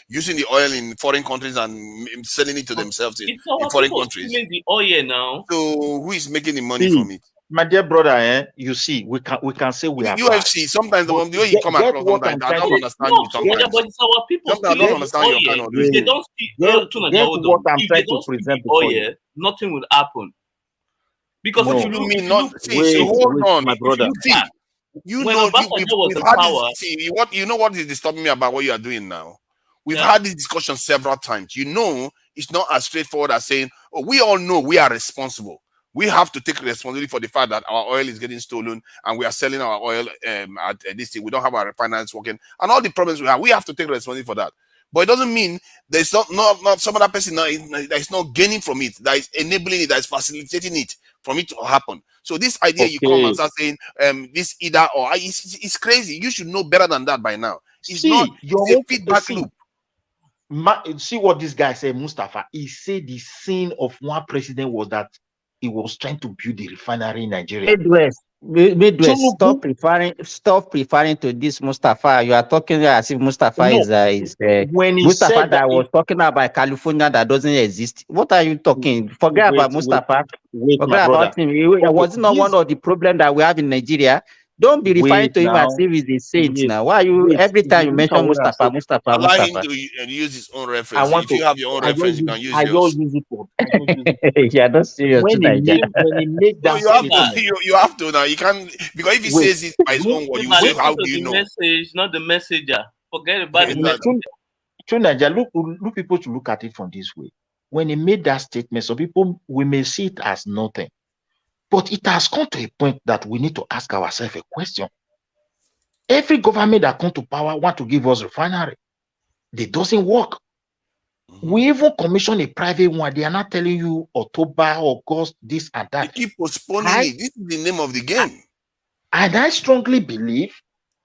Speaker 12: using the oil in foreign countries and selling it to themselves in
Speaker 14: our
Speaker 12: foreign
Speaker 14: people
Speaker 12: countries.
Speaker 14: stealing the oil now.
Speaker 12: So who is making the money from it?
Speaker 21: My dear brother, you see, we can say we are
Speaker 12: UFC. Sometimes the way you come across, sometimes I don't understand you. Sometimes,
Speaker 14: but it's our people
Speaker 12: sometimes I don't understand your kind of
Speaker 14: If they don't steal,
Speaker 21: what I'm
Speaker 14: if
Speaker 21: trying
Speaker 14: they
Speaker 21: to
Speaker 14: don't steal
Speaker 21: present
Speaker 14: the
Speaker 21: before you.
Speaker 14: oil, nothing will happen. Because
Speaker 12: what
Speaker 14: if
Speaker 12: do
Speaker 14: you
Speaker 12: you
Speaker 14: look,
Speaker 12: mean
Speaker 14: if you
Speaker 12: not?
Speaker 14: look,
Speaker 12: See, hold on,
Speaker 21: my brother.
Speaker 12: See, you
Speaker 14: when
Speaker 12: know,
Speaker 14: Obasanjo was
Speaker 12: we've
Speaker 14: in
Speaker 12: had
Speaker 14: power,
Speaker 12: this. See, you know what is disturbing me about what you are doing now? We've
Speaker 14: Yeah.
Speaker 12: had this discussion several times. You know, it's not as straightforward as saying, "Oh, we all know we are responsible. We have to take responsibility for the fact that our oil is getting stolen and we are selling our oil at this thing. We don't have our refineries working, and all the problems we have. We have to take responsibility for that. But it doesn't mean there's not some other person that is not gaining from it, that is enabling it, that is facilitating it from it to happen. So this idea you come and start saying this either or, it's crazy. You should know better than that by now. It's not. It's a feedback loop.
Speaker 21: See what this guy said, Mustafa. He said the sin of one president was that he was trying to build the refinery in Nigeria.
Speaker 5: Midwest, stop referring to this Mustafa. You are talking as if Mustafa is
Speaker 21: when he
Speaker 5: Mustafa
Speaker 21: said
Speaker 5: that was talking about California that doesn't exist. What are you talking? Forget about Mustafa. Forget about him. Was it not one of the problems that we have in Nigeria? Don't be referring to him as if he's a saint now. Why are you every time you mention Mustafa?
Speaker 12: Allow him to use his own reference. If you have your own reference, you can use yours.
Speaker 5: Yeah, that's serious.
Speaker 21: When he made that
Speaker 12: no, you have to now. You can't, because if he says it by his own word, you say, "How do you know?"
Speaker 14: Message, not the messenger. Forget about the
Speaker 21: messenger. Look, people to look at it from this way. When he made that statement, some people we may see it as nothing, but it has come to a point that we need to ask ourselves a question. Every government that comes to power want to give us refinery. It doesn't work. We even commission a private one. They are not telling you October, August, this and that.
Speaker 12: They keep postponing it. This is the name of the game.
Speaker 21: And I strongly believe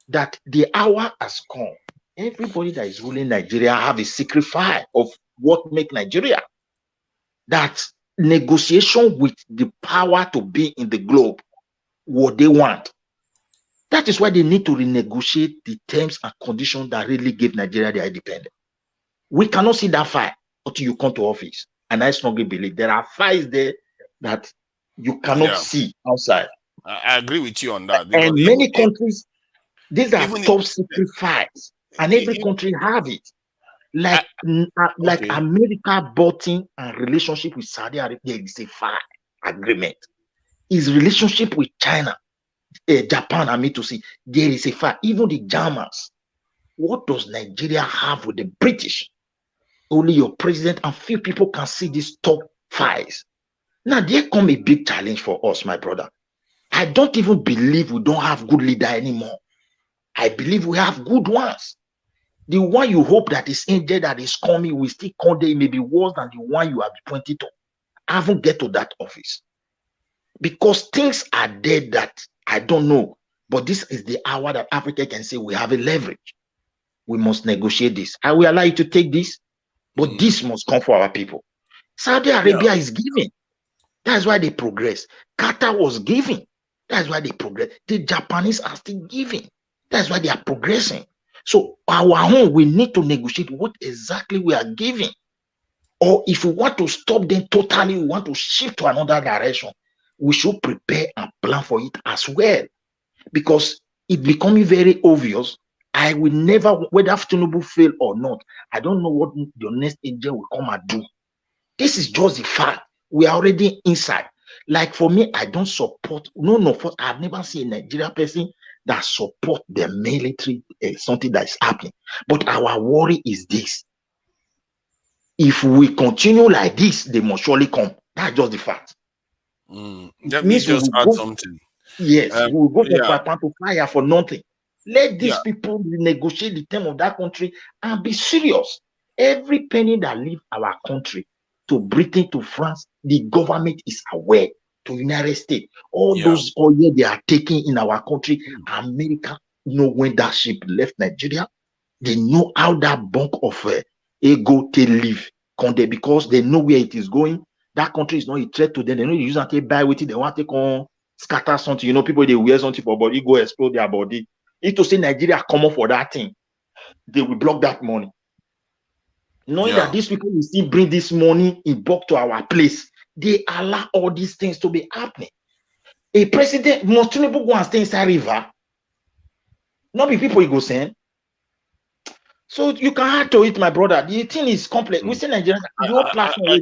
Speaker 21: that the hour has come. Everybody that is ruling Nigeria have a secret file of what make Nigeria. That negotiation with the power to be in the globe, what they want. That is why they need to renegotiate the terms and conditions that really give Nigeria their independence. We cannot see that file until you come to office. And I strongly believe there are files there that you cannot see outside.
Speaker 12: I agree with you on that.
Speaker 21: And many countries, these are top secret files. And every country have it. Like America bought in a relationship with Saudi Arabia, there is a file agreement. His relationship with China, Japan, I mean to see, there is a file. Even the Germans. What does Nigeria have with the British? Only your president and few people can see these top files. Now, there come a big challenge for us, my brother. I don't even believe we don't have good leader anymore. I believe we have good ones. The one you hope that is injured, that is coming, will still come there, may be worse than the one you have pointed to. I haven't get to that office. Because things are there that I don't know. But this is the hour that Africa can say we have a leverage. We must negotiate this. I will allow you to take this, but this must come for our people. Saudi Arabia is giving. That's why they progress. Qatar was giving. That's why they progress. The Japanese are still giving. That's why they are progressing. So our own, we need to negotiate what exactly we are giving. Or if we want to stop them totally, we want to shift to another direction, we should prepare and plan for it as well. Because it's becoming very obvious. I will never, whether Tinubu fail or not, I don't know what your next agent will come and do. This is just the fact. We are already inside. Like for me, I don't support, I've never seen a Nigerian person that support the military, something that is happening. But our worry is this. If we continue like this, they must surely come. That's just the fact.
Speaker 12: Let me just add something.
Speaker 21: Yes, we will go to fire for nothing. Let these people negotiate the term of that country and be serious. Every penny that leaves our country to Britain, to France, the government is aware. To United States, all those oil they are taking in our country, America know when that ship left Nigeria. They know how that bunk of ego they leave Conde, because they know where it is going.
Speaker 10: that country is not a threat to them. They don't use that to buy with it. They want to come scatter something. You know, people they wear something for body, go explode their body. If to say Nigeria come up for that thing, they will block that money. Knowing that these people will still bring this money in bulk to our place, they allow all these things to be happening. A president must Tinubu go and stay inside river. Not be people you go send. So you can add to it, my brother. The thing is complex. We say Nigeria, your platform,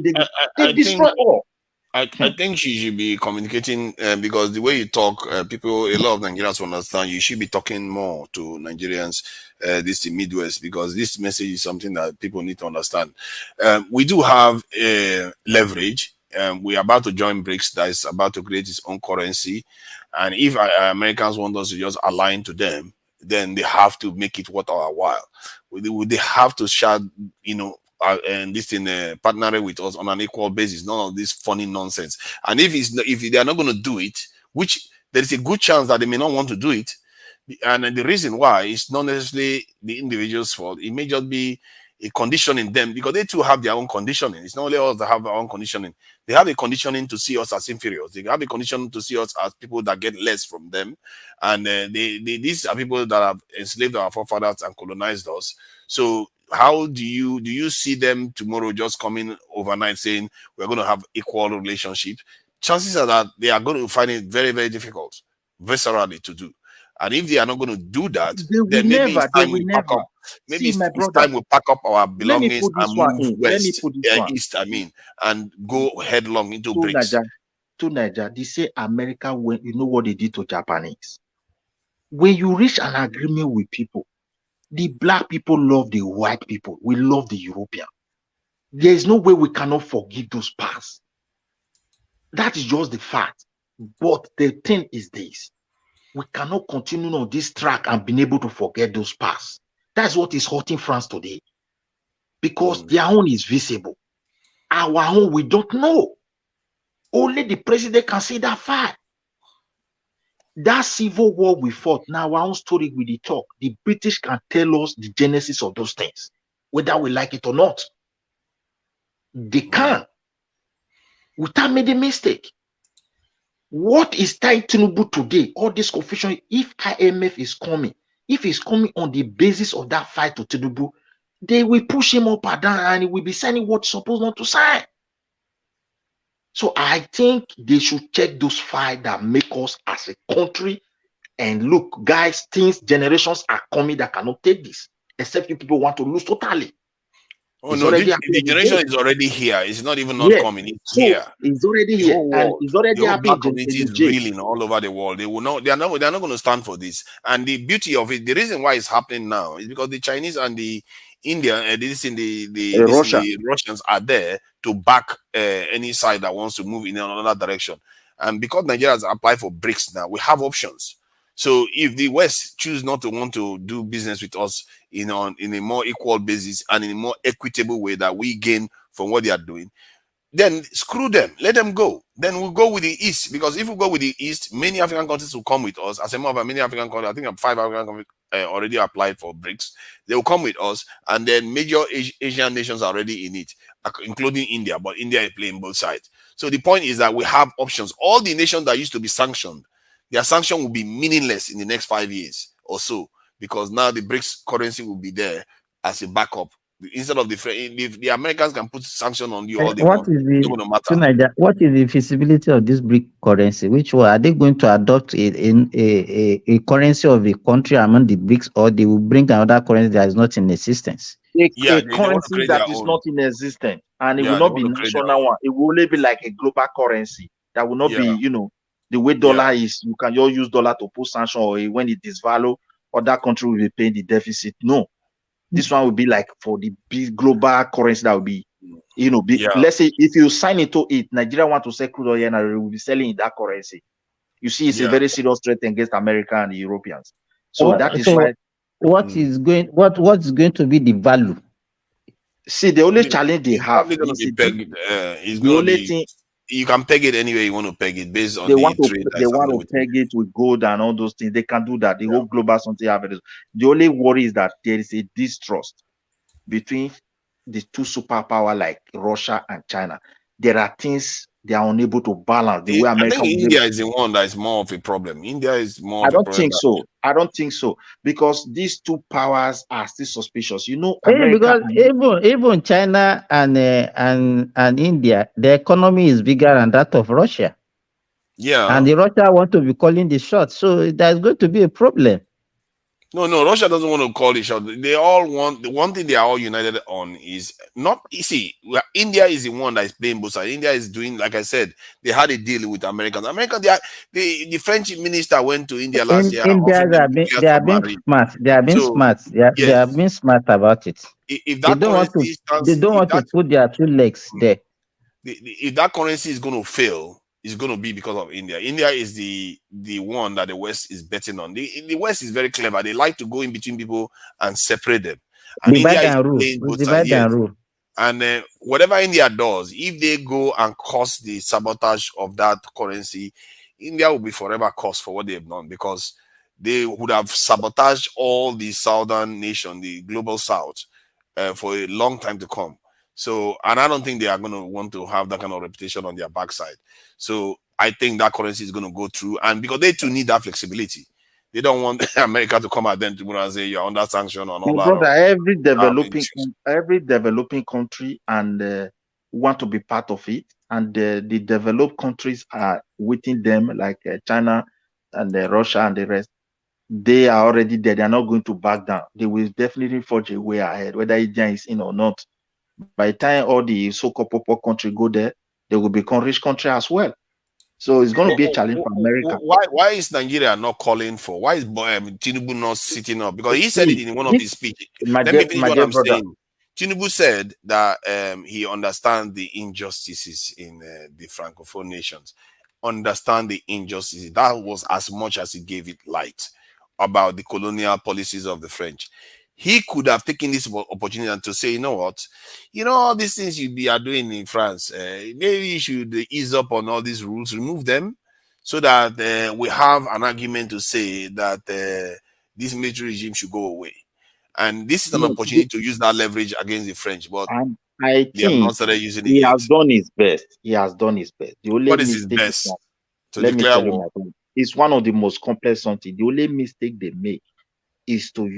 Speaker 10: they destroy all.
Speaker 12: I think she should be communicating because the way you talk, people, a lot of Nigerians will understand. You should be talking more to Nigerians, this in Midwest, because this message is something that people need to understand. We do have leverage. We are about to join BRICS, that is about to create its own currency. And if Americans want us to just align to them, then they have to make it worth our while. They have to share, you know, and this in partnering with us on an equal basis, none of this funny nonsense. And if they are not going to do it, which there is a good chance that they may not want to do it, and the reason why is not necessarily the individual's fault. It may just be a condition in them, because they too have their own conditioning. It's not only us that have our own conditioning. They have a conditioning to see us as inferiors. They have a condition to see us as people that get less from them. And these are people that have enslaved our forefathers and colonized us. So how do you see them tomorrow just coming overnight saying we're going to have equal relationship? Chances are that they are going to find it very, very difficult, viscerally, to do. And if they are not going to do that, then maybe it's time we pack up. Maybe it's time we pack up our belongings and move west, east, and go headlong into BRICS.
Speaker 10: To Nigeria, they say America, when you know what they did to Japanese. When you reach an agreement with people, the black people love the white people. We love the European. There is no way we cannot forgive those past. That is just the fact. But the thing is this. We cannot continue on this track and being able to forget those past. That's what is hurting France today. Because their own is visible. Our own, we don't know. Only the president can see that fact. That civil war we fought, now our own story with the talk. The British can tell us the genesis of those things, whether we like it or not. They can, without making a mistake. What is tying Tinubu today? All this confusion, if IMF is coming, if it's coming on the basis of that fight to Tinubu, they will push him up and down and he will be signing what's supposed not to sign. So I think they should check those fights that make us as a country. And look, guys, generations are coming that cannot take this, except you people want to lose totally.
Speaker 12: Oh no, the generation is already here. It's not even not coming. It's here.
Speaker 10: It's already here, and it's already happening.
Speaker 12: The community is reeling all over the world. They will not. They are not going to stand for this. And the beauty of it, the reason why it's happening now, is because the Chinese and the Indian, the Russians are there to back any side that wants to move in another direction. And because Nigeria has applied for BRICS now, we have options. So if the West choose not to want to do business with us in a more equal basis and in a more equitable way that we gain from what they are doing, then screw them. Let them go. Then we'll go with the East. Because if we go with the East, many African countries will come with us. As a matter of many African countries, I think 5 African countries already applied for BRICS. They will come with us. And then major Asian nations are already in it, including India. But India is playing both sides. So the point is that we have options. All the nations that used to be sanctioned, their sanction will be meaningless in the next 5 years or so, because now the BRICS currency will be there as a backup. Instead of if the Americans can put sanction on you all they want, it's not going to matter.
Speaker 5: What is the feasibility of this BRIC currency? Which one are they going to adopt a currency of a country among the BRICS, or they will bring another currency that is not in existence?
Speaker 10: A currency that is not in existence, and it will not be national one. It will only be like a global currency that will not be, you know, the way dollar is. You can just use dollar to put sanction, or when it is value, other country will be paying the deficit. No, this one will be like for the big global currency that will be, you know, let's say if you sign into it, Nigeria want to sell crude oil and we will be selling in that currency. You see, it's a very serious threat against America and the Europeans. So that is why.
Speaker 5: What is going to be the value?
Speaker 10: See, the only challenge they have is
Speaker 12: the only thing. You can peg it anywhere you want to peg it based on
Speaker 10: they want to peg it with gold and all those things. They can do that. The whole global something have it. The only worry is that there is a distrust between the two superpower like Russia and China.
Speaker 21: there are things they are unable to balance the way America
Speaker 12: I think
Speaker 21: was
Speaker 12: India
Speaker 21: able.
Speaker 12: is the one that is more of a problem. India is more
Speaker 21: I
Speaker 12: of a
Speaker 21: don't
Speaker 12: problem.
Speaker 21: think so. I don't think so because these two powers are still suspicious. You know,
Speaker 5: Eh,
Speaker 21: America.
Speaker 5: because even China and India, the economy is bigger than that of Russia, and
Speaker 12: Yeah.
Speaker 5: the Russia want to be calling the shots. So there's going to be a problem.
Speaker 12: No, Russia doesn't want to call it short. They all want, the one thing they are all united on is not easy. India is the one that is playing both sides. India is doing, like I said, they had a deal with Americans. The French minister went to India last year and
Speaker 5: India,
Speaker 12: offered them nuclear
Speaker 5: they are being
Speaker 12: submarine.
Speaker 5: smart. They are being
Speaker 12: So
Speaker 5: smart. They are
Speaker 12: yes,
Speaker 5: being smart about it.
Speaker 12: if
Speaker 5: They
Speaker 12: that
Speaker 5: don't want to.
Speaker 12: currency
Speaker 5: They
Speaker 12: stands,
Speaker 5: don't want to put their two legs there.
Speaker 12: if that currency is going to fail, it's going to be because of India. India is the one that the West is betting on. The West is very clever. They like to go in between people and separate them. And India
Speaker 5: Divide
Speaker 12: is
Speaker 5: and rule.
Speaker 12: playing both sides.
Speaker 5: Divide and
Speaker 12: Yes.
Speaker 5: rule.
Speaker 12: And whatever India does, if they go and cause the sabotage of that currency, India will be forever cursed for what they have done, because they would have sabotaged all the southern nation, the global south, for a long time to come. So, and I don't think they are going to want to have that kind of reputation on their backside. So I think that currency is going to go through, and because they too need that flexibility. They don't want America to come at them to and say you're under sanction and all
Speaker 21: My
Speaker 12: that.
Speaker 21: brother, every developing country and want to be part of it, and the developed countries are waiting them, like China and Russia and the rest. They are already there. They are not going to back down. They will definitely forge a way ahead, whether India is in or not. By the time all the so-called poor country go there, they will become rich country as well. So it's going to be a challenge for America.
Speaker 12: Why is Nigeria not calling for? Why is Tinubu not sitting up? Because he said it in one of his speeches. Let me finish what I'm saying. Tinubu said that he understands the injustices in the Francophone nations. Understand the injustices. That was as much as he gave it light about the colonial policies of the French. He could have taken this opportunity to say, you know what, all these things you are doing in France, maybe you should ease up on all these rules, remove them, so that we have an argument to say that this military regime should go away. And this is an opportunity to use that leverage against the French, but
Speaker 21: I
Speaker 12: they have
Speaker 21: think
Speaker 12: not started using it
Speaker 21: he
Speaker 12: yet.
Speaker 21: has done his best. He has done his best. The only
Speaker 12: What is his
Speaker 21: mistake
Speaker 12: best? To
Speaker 21: let me
Speaker 12: declare
Speaker 21: tell you,
Speaker 12: war.
Speaker 21: my friend, it's one of the most complex something. The only mistake they make is to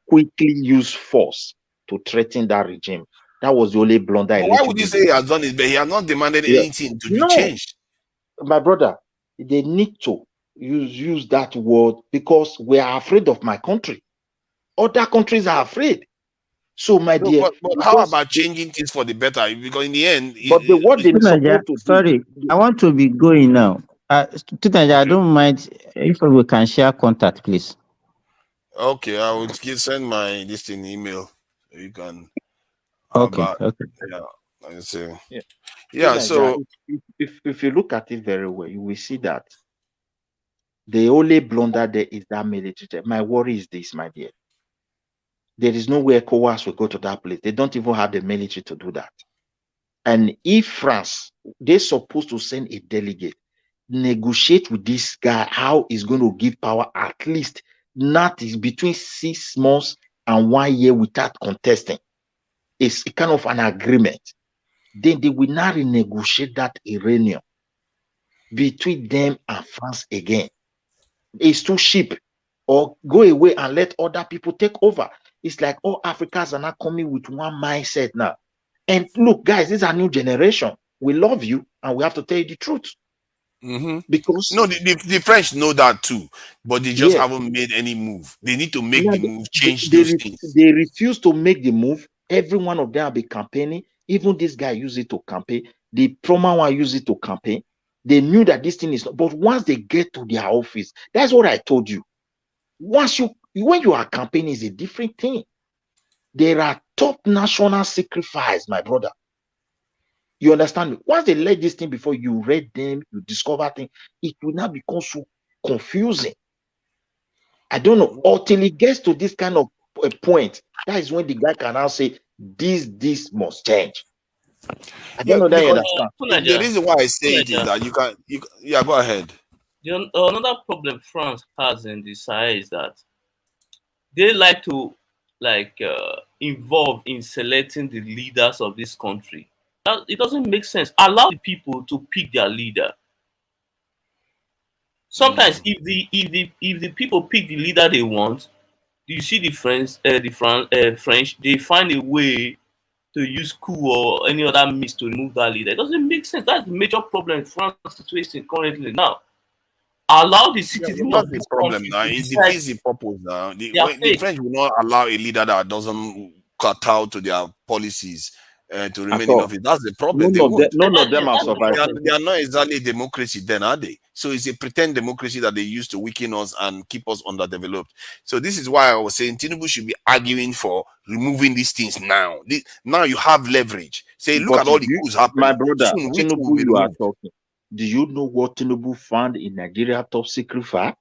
Speaker 21: quickly use force to threaten that regime. That was the only blunder.
Speaker 12: But why would you say he has done it? But he has not demanded anything to be changed.
Speaker 21: My brother, they need to use that word because we are afraid of my country. Other countries are afraid. So, my dear,
Speaker 12: but how about changing things for the better? Because in the end,
Speaker 21: but the what they supposed to do.
Speaker 5: Sorry, I want to be going now. I don't mind if we can share contact, please.
Speaker 12: Okay, I would send my email so you can.
Speaker 5: Okay.
Speaker 12: Yeah, I see.
Speaker 21: Yeah.
Speaker 12: So
Speaker 21: if you look at it very well, you will see that the only blunder there is that military. My worry is this, my dear. There is no way ECOWAS will go to that place. They don't even have the military to do that. And if France, they're supposed to send a delegate, negotiate with this guy how he's going to give power at least not is between 6 months and 1 year without contesting. It's a kind of an agreement. Then they will not renegotiate that uranium between them and France again. It's too cheap. Or go away and let other people take over. It's like all Africans are not coming with one mindset now. And look, guys, this is a new generation. We love you, and we have to tell you the truth. Because
Speaker 12: the French know that too, but they just haven't made any move. They need to make the move, change those things.
Speaker 21: They refuse to make the move. Every one of them will be campaigning. Even this guy used it to campaign. The promo one used it to campaign. They knew that this thing is not, but once they get to their office, that's what I told you. When you are campaigning, is a different thing. There are top national sacrifice, my brother. You understand me? Once they let this thing before you read them, you discover things, it will not become so confusing. I don't know. Until it gets to this kind of a point, that is when the guy can now say, this must change. I don't know that you understand.
Speaker 12: The reason why I say it is that you can go ahead.
Speaker 14: Another problem France has in the Sahel is that they like to involve in selecting the leaders of this country. It doesn't make sense. Allow the people to pick their leader. Sometimes if the people pick the leader they want, you see the French, they find a way to use coup or any other means to remove that leader. It doesn't make sense. That's the major problem in France situation currently now. Allow the citizens
Speaker 12: That's
Speaker 14: of
Speaker 12: the
Speaker 14: this
Speaker 12: problem
Speaker 14: country
Speaker 12: now.
Speaker 14: to
Speaker 12: It
Speaker 14: decide
Speaker 12: defeats the purpose now.
Speaker 14: their
Speaker 12: The
Speaker 14: fate.
Speaker 12: French will not allow a leader that doesn't cut out to their policies to
Speaker 9: At
Speaker 12: remain in
Speaker 9: all.
Speaker 12: office. That's the problem. They won't.
Speaker 9: None of them are
Speaker 14: That's the
Speaker 9: surviving.
Speaker 14: problem.
Speaker 12: They are not exactly a democracy then, are they? So it's a pretend democracy that they use to weaken us and keep us underdeveloped. So this is why I was saying Tinubu should be arguing for removing these things now. Now you have leverage. Say, look
Speaker 9: But
Speaker 12: at all the coups
Speaker 9: my
Speaker 12: happening.
Speaker 9: brother,
Speaker 12: Soon we too will
Speaker 9: Tinubu,
Speaker 12: be
Speaker 9: you are
Speaker 12: removed.
Speaker 9: talking. Do you know what Tinubu found in Nigeria top secret file?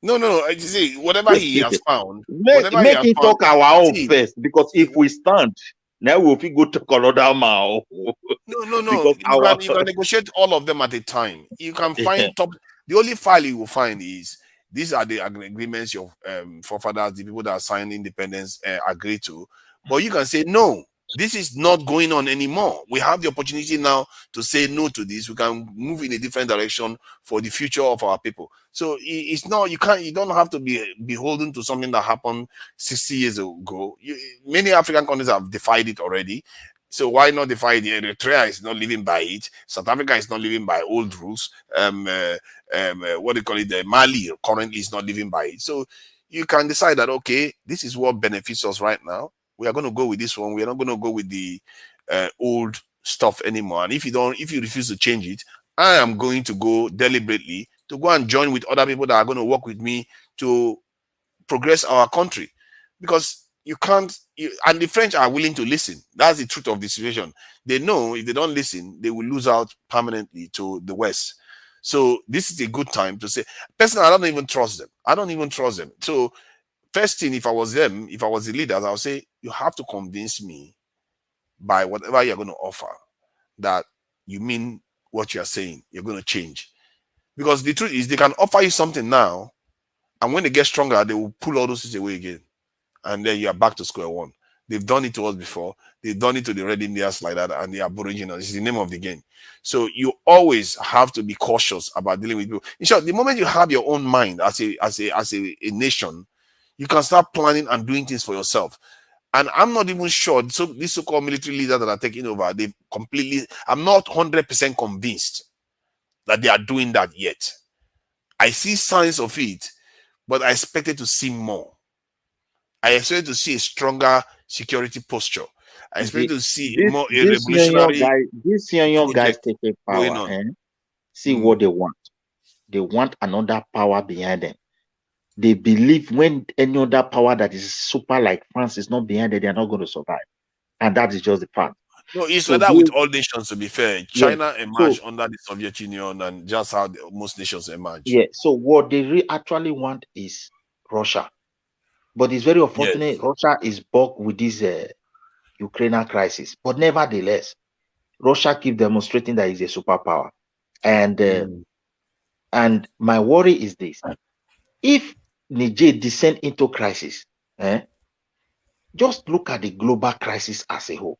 Speaker 12: No. I see whatever he has found. Whatever he
Speaker 9: Make
Speaker 12: has
Speaker 9: him
Speaker 12: found.
Speaker 9: talk our own
Speaker 12: See,
Speaker 9: first, because if we stand, now we'll go to another man.
Speaker 12: No.
Speaker 9: Because
Speaker 12: You can negotiate all of them at a time. You can find top. The only file you will find is these are the agreements your forefathers, the people that signed independence, agreed to. But you can say no. This is not going on anymore. We have the opportunity now to say no to this. We can move in a different direction for the future of our people. So it's not, you don't have to be beholden to something that happened 60 years ago. Many African countries have defied it already. So why not defy it? Eritrea is not living by it. South Africa is not living by old rules. What do you call it? Mali currently is not living by it. So you can decide that, okay, this is what benefits us right now. We are going to go with this one. We are not going to go with the old stuff anymore. And if you refuse to change it, I am going to go deliberately to go and join with other people that are going to work with me to progress our country. Because you can't, and the French are willing to listen. That's the truth of the situation. They know if they don't listen, they will lose out permanently to the West. So this is a good time to say, personally, I don't even trust them. I don't even trust them. So first thing, if I was them, if I was the leaders, I would say, you have to convince me by whatever you're going to offer that you mean what you're saying. You're going to change. Because the truth is, they can offer you something now, and when they get stronger, they will pull all those things away again. And then you are back to square one. They've done it to us before. They've done it to the Red Indians like that, and the Aboriginals. It's the name of the game. So you always have to be cautious about dealing with people. In short, the moment you have your own mind as a nation, you can start planning and doing things for yourself. And I'm not even sure. So these so-called military leaders that are taking over, I'm not 100% convinced that they are doing that yet. I see signs of it, but I expected to see more. I expected to see a stronger security posture. I expected to see more a revolutionary
Speaker 9: These young guys
Speaker 12: project
Speaker 9: taking
Speaker 12: going
Speaker 9: power.
Speaker 12: on.
Speaker 9: See what they want. They want another power behind them. They believe when any other power that is super like France is not behind it, they are not going to survive. And that is just the fact.
Speaker 12: No, it's
Speaker 9: So
Speaker 12: like that with all nations, to be fair. China emerged
Speaker 9: So
Speaker 12: under the Soviet Union, and just how most nations emerge.
Speaker 9: yeah, so what they actually want is Russia. But it's very unfortunate Russia is bugged with this Ukrainian crisis. But nevertheless, Russia keep demonstrating that it's a superpower. And my worry is this. If Niger descend into crisis, just look at the global crisis as a whole.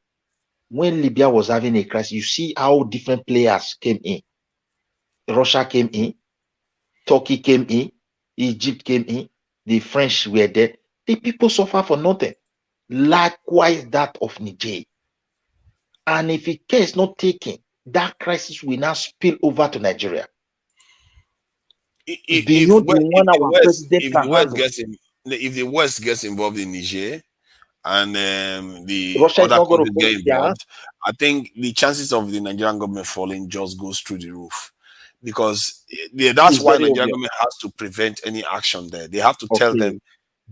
Speaker 9: When Libya was having a crisis, you see how different players came in. Russia came in, Turkey came in, Egypt came in, the French were there. The people suffer for nothing. Likewise, that of Niger. And if care is not taken, that crisis will now spill over to Nigeria.
Speaker 12: If the West gets involved in Niger and the
Speaker 9: Russia
Speaker 12: other countries get involved, I think the chances of the Nigerian government falling just goes through the roof. Because that's why the Nigerian government has to prevent any action there. They have to tell them,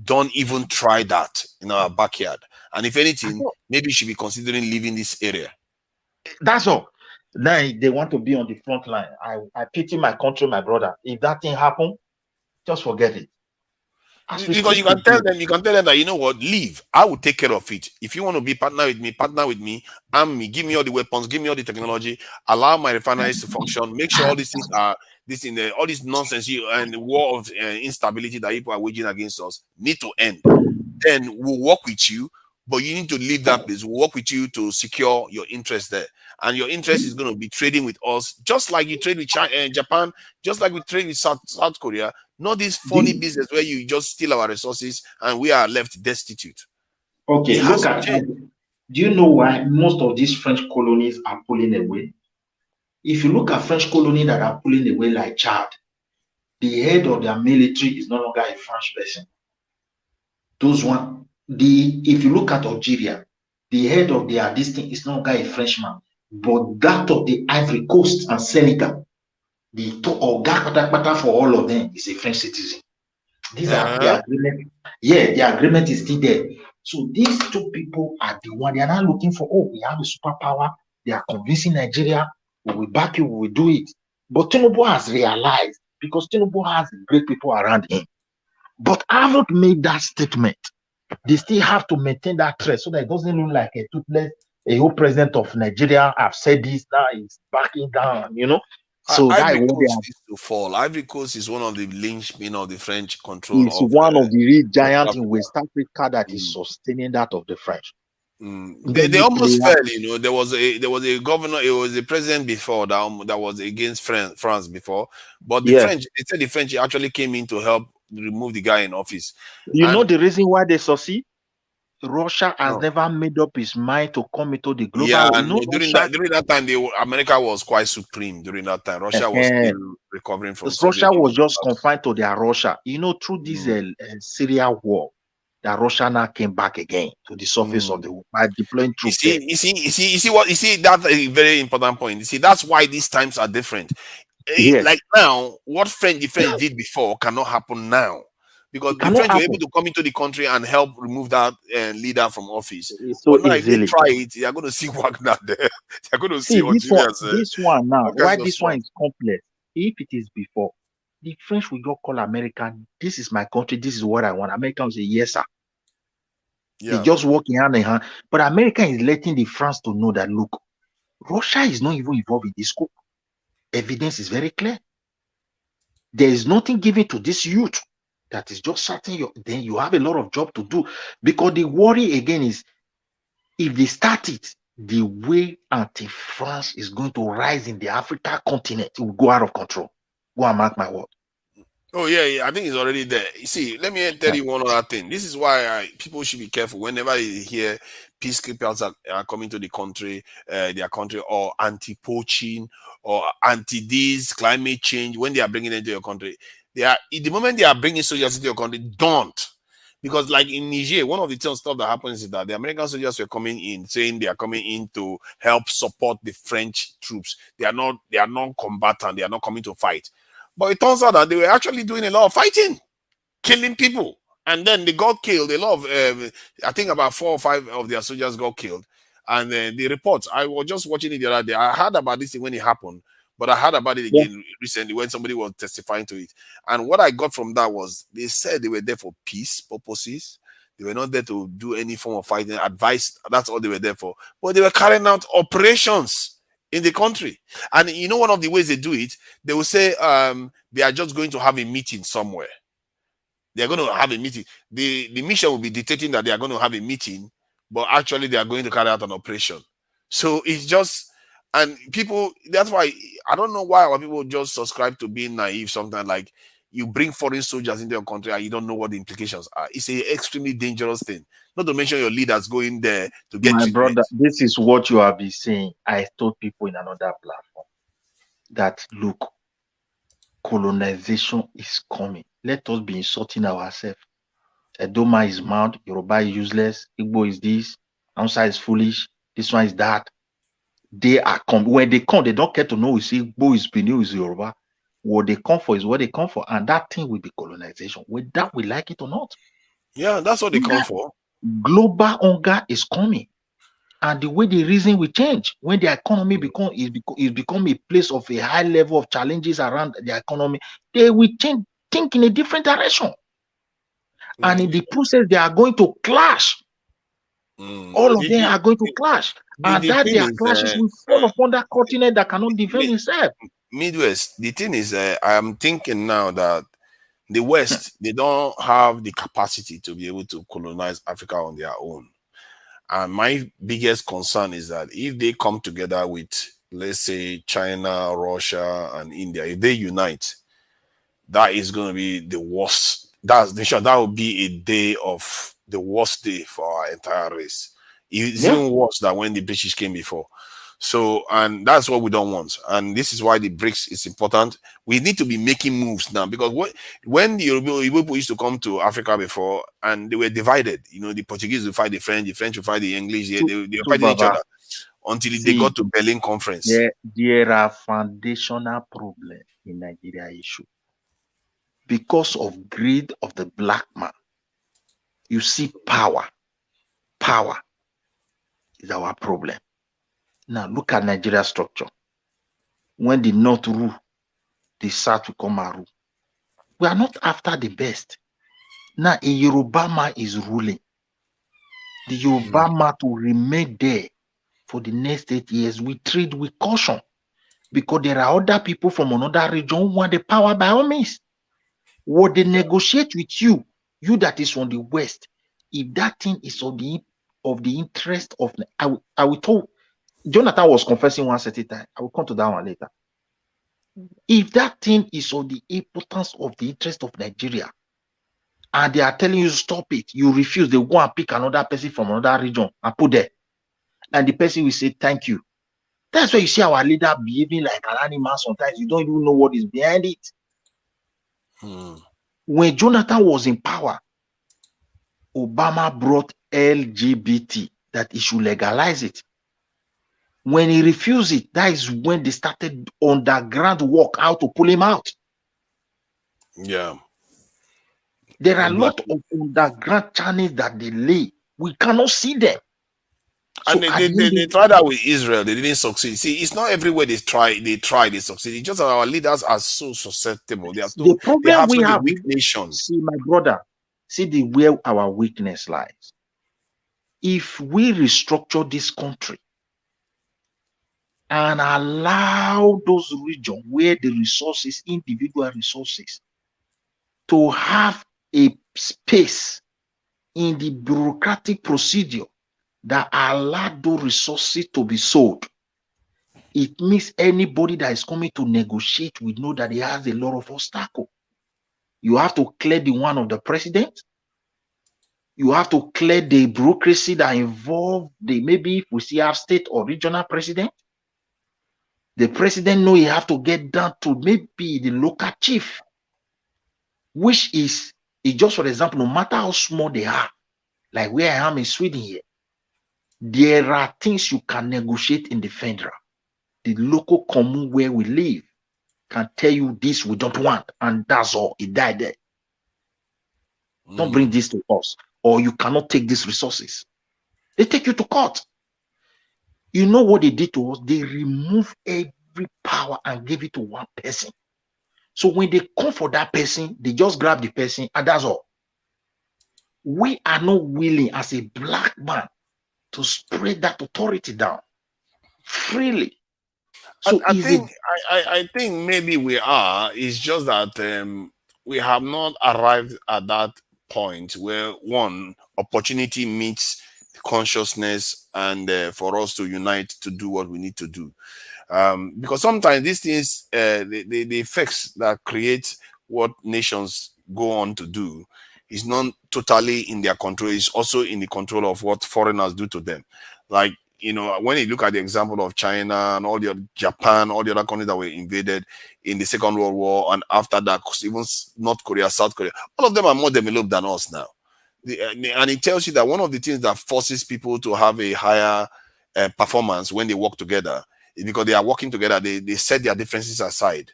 Speaker 12: don't even try that in our backyard. And if anything, maybe you should be considering leaving this area.
Speaker 9: That's all. Now they want to be on the front line. I pity my country, my brother. If that thing happen, just forget it.
Speaker 12: Because you can tell them that, you know what, leave. I will take care of it. If you want to be partner with me, arm me, give me all the weapons, give me all the technology, allow my refineries to function, make sure all these things are all this nonsense and the war of instability that people are waging against us need to end. Then we'll work with you. but you need to leave that place. We'll work with you to secure your interest there. And your interest is going to be trading with us, just like you trade with China, Japan, just like we trade with South Korea. Not this funny business where you just steal our resources and we are left destitute.
Speaker 21: Okay, look at it. Do you know why most of these French colonies are pulling away? If you look at French colonies that are pulling away, like Chad, the head of their military is no longer a French person. Those one, if you look at Algeria, the head of their district is no longer a Frenchman, but that of the Ivory Coast and Senegal, the Oga for all of them is a French citizen. These are the agreement. Yeah, the agreement is still there. So these two people are the one. They are not looking for, oh, we have a superpower. They are convincing Nigeria, we will back you, we will do it. But Tinubu has realized, because Tinubu has great people around him. But I haven't made that statement. They still have to maintain that threat so that it doesn't look like a toothless, a whole president of Nigeria have said this, now he's backing down, you know. So
Speaker 12: Ivory Coast is to fall. Ivory Coast is one of the linchpin of the French control.
Speaker 21: It's one of the real giants in West Africa that is sustaining that of the French.
Speaker 12: They almost fell, you know. There was a governor, it was a president before that was against France before, but the French, they said the French actually came in to help remove the guy in office.
Speaker 21: You know the reason why they succeed? Russia has never made up his mind to come into the global.
Speaker 12: Yeah, during that time, America was quite supreme. During that time, Russia was still recovering from.
Speaker 21: Russia was just confined to their Russia. You know, through this Syria war, that Russia now came back again to the surface of the world by deploying troops.
Speaker 12: You see, that's a very important point. You see, that's why these times are different. Like now, what the French did before cannot happen now. Because the French were able to come into the country and help remove that leader from office.
Speaker 21: So
Speaker 12: but now if they try it, they are going to see Wagner there. They're going to see what
Speaker 21: this one now. Why this one is complex? If it is before, the French will go call American, this is my country, this is what I want. American will say, yes, sir. Yeah. They just working hand in hand. But America is letting the France to know that, look, Russia is not even involved in this scope. Evidence is very clear. There is nothing given to this youth. That is just certain, then you have a lot of job to do. Because the worry again is, if they start it, the way anti-France is going to rise in the Africa continent, it will go out of control. Go and mark my word.
Speaker 12: Oh, yeah, I think it's already there. You see, let me tell you one other thing. This is why people should be careful whenever you hear peacekeepers are coming to the country, their country, or anti-poaching, or anti-this, climate change, when they are bringing it into your country. The moment they are bringing soldiers into your country, don't. Because like in Niger, one of the stuff that happens is that the American soldiers were coming in, saying they are coming in to help support the French troops. They are non-combatant. They are not coming to fight. But it turns out that they were actually doing a lot of fighting, killing people. And then they got killed. A lot of, I think about 4 or 5 of their soldiers got killed. And the reports, I was just watching it the other day. I heard about this thing when it happened, but I heard about it again recently when somebody was testifying to it. And what I got from that was they said they were there for peace purposes. They were not there to do any form of fighting, advice. That's all they were there for. But they were carrying out operations in the country. And you know, one of the ways they do it, they will say they are just going to have a meeting somewhere. They're going to have a meeting. The mission will be dictating that they are going to have a meeting, but actually they are going to carry out an operation. So it's just, and people, that's why I don't know why our people just subscribe to being naive sometimes. Like, you bring foreign soldiers into your country and you don't know what the implications are. It's an extremely dangerous thing. Not to mention your leaders going there to get
Speaker 21: my
Speaker 12: treatment.
Speaker 21: brother, this is what you have been saying. I told people in another platform that, look, colonization is coming. Let us be insulting ourselves. Edoma is mad, Yoruba is useless, Igbo is this, Hausa is foolish, this one is that. They are when they come, they don't care to know if Igbo is Benin is Yoruba. What they come for is what they come for, and that thing will be colonization, whether we like it or not.
Speaker 12: Yeah, that's what they come for.
Speaker 21: Global hunger is coming, and the way the reason will change when the economy become a place of a high level of challenges around the economy. They will change, think in a different direction, and in the process they are going to clash. All of them are going to clash, and that their clashes will fall upon that continent that cannot defend itself.
Speaker 12: Midwest, the thing is, I am thinking now that the West, they don't have the capacity to be able to colonize Africa on their own. And my biggest concern is that if they come together with, let's say, China, Russia, and India, if they unite, that is going to be the worst. That will be a day of the worst day for our entire race. It's even worse than when the British came before. So, and that's what we don't want. And this is why the BRICS is important. We need to be making moves now, because when the Yoruba people used to come to Africa before and they were divided, you know, the Portuguese will fight the French will fight the English, they were fighting each other until they got to Berlin Conference.
Speaker 10: There are foundational problems in Nigeria issue. Because of greed of the black man, you see power is our problem. Now look at Nigeria structure. When the North rule, the South will come and rule. We are not after the best. Now a Yoruba man is ruling. The Yoruba man to remain there for the next 8 years. We treat with caution, because there are other people from another region who want the power by all means. What they negotiate with you that is from the West, if that thing is of the interest of, I will tell, Jonathan was confessing one certain time. I will come to that one later. If that thing is of the importance of the interest of Nigeria, and they are telling you stop it, you refuse, they go and pick another person from another region and put there, and the person will say thank you. That's why you see our leader behaving like an animal sometimes. You don't even know what is behind it. When Jonathan was in power, Obama brought LGBT, that he should legalize it. When he refused it, that is when they started underground work how to pull him out.
Speaker 12: Yeah.
Speaker 10: There are a lot of underground channels that they lay. We cannot see them.
Speaker 12: So and they tried that with Israel. They didn't succeed. See, it's not everywhere they succeed. It's just that our leaders are so susceptible. They have such a weak nation.
Speaker 10: See, my brother, see where our weakness lies. If we restructure this country and allow those regions where the resources, individual resources, to have a space in the bureaucratic procedure that allow those resources to be sold, it means anybody that is coming to negotiate will know that he has a lot of obstacles. You have to clear the one of the president. You have to clear the bureaucracy that involve maybe if we see our state or regional president. The president know he have to get down to maybe the local chief, which is just, for example, no matter how small they are, like where I am in Sweden here, there are things you can negotiate in the federal. The local commune where we live can tell you this we don't want, and that's all. It died there. Don't bring this to us, or you cannot take these resources. They take you to court. You know what they did to us? They removed every power and gave it to one person. So when they come for that person, they just grab the person, and that's all. We are not willing as a black man to spread that authority down freely. So
Speaker 12: I think maybe we are. It's just that we have not arrived at that point where one opportunity meets consciousness, and for us to unite to do what we need to do. Because sometimes these things, the effects that create what nations go on to do is not totally in their control. It's also in the control of what foreigners do to them. Like, you know, when you look at the example of China and all the Japan, all the other countries that were invaded in the Second World War, and after that, even North Korea, South Korea, all of them are more developed than us now. And it tells you that one of the things that forces people to have a higher performance when they work together is because they are working together. They set their differences aside,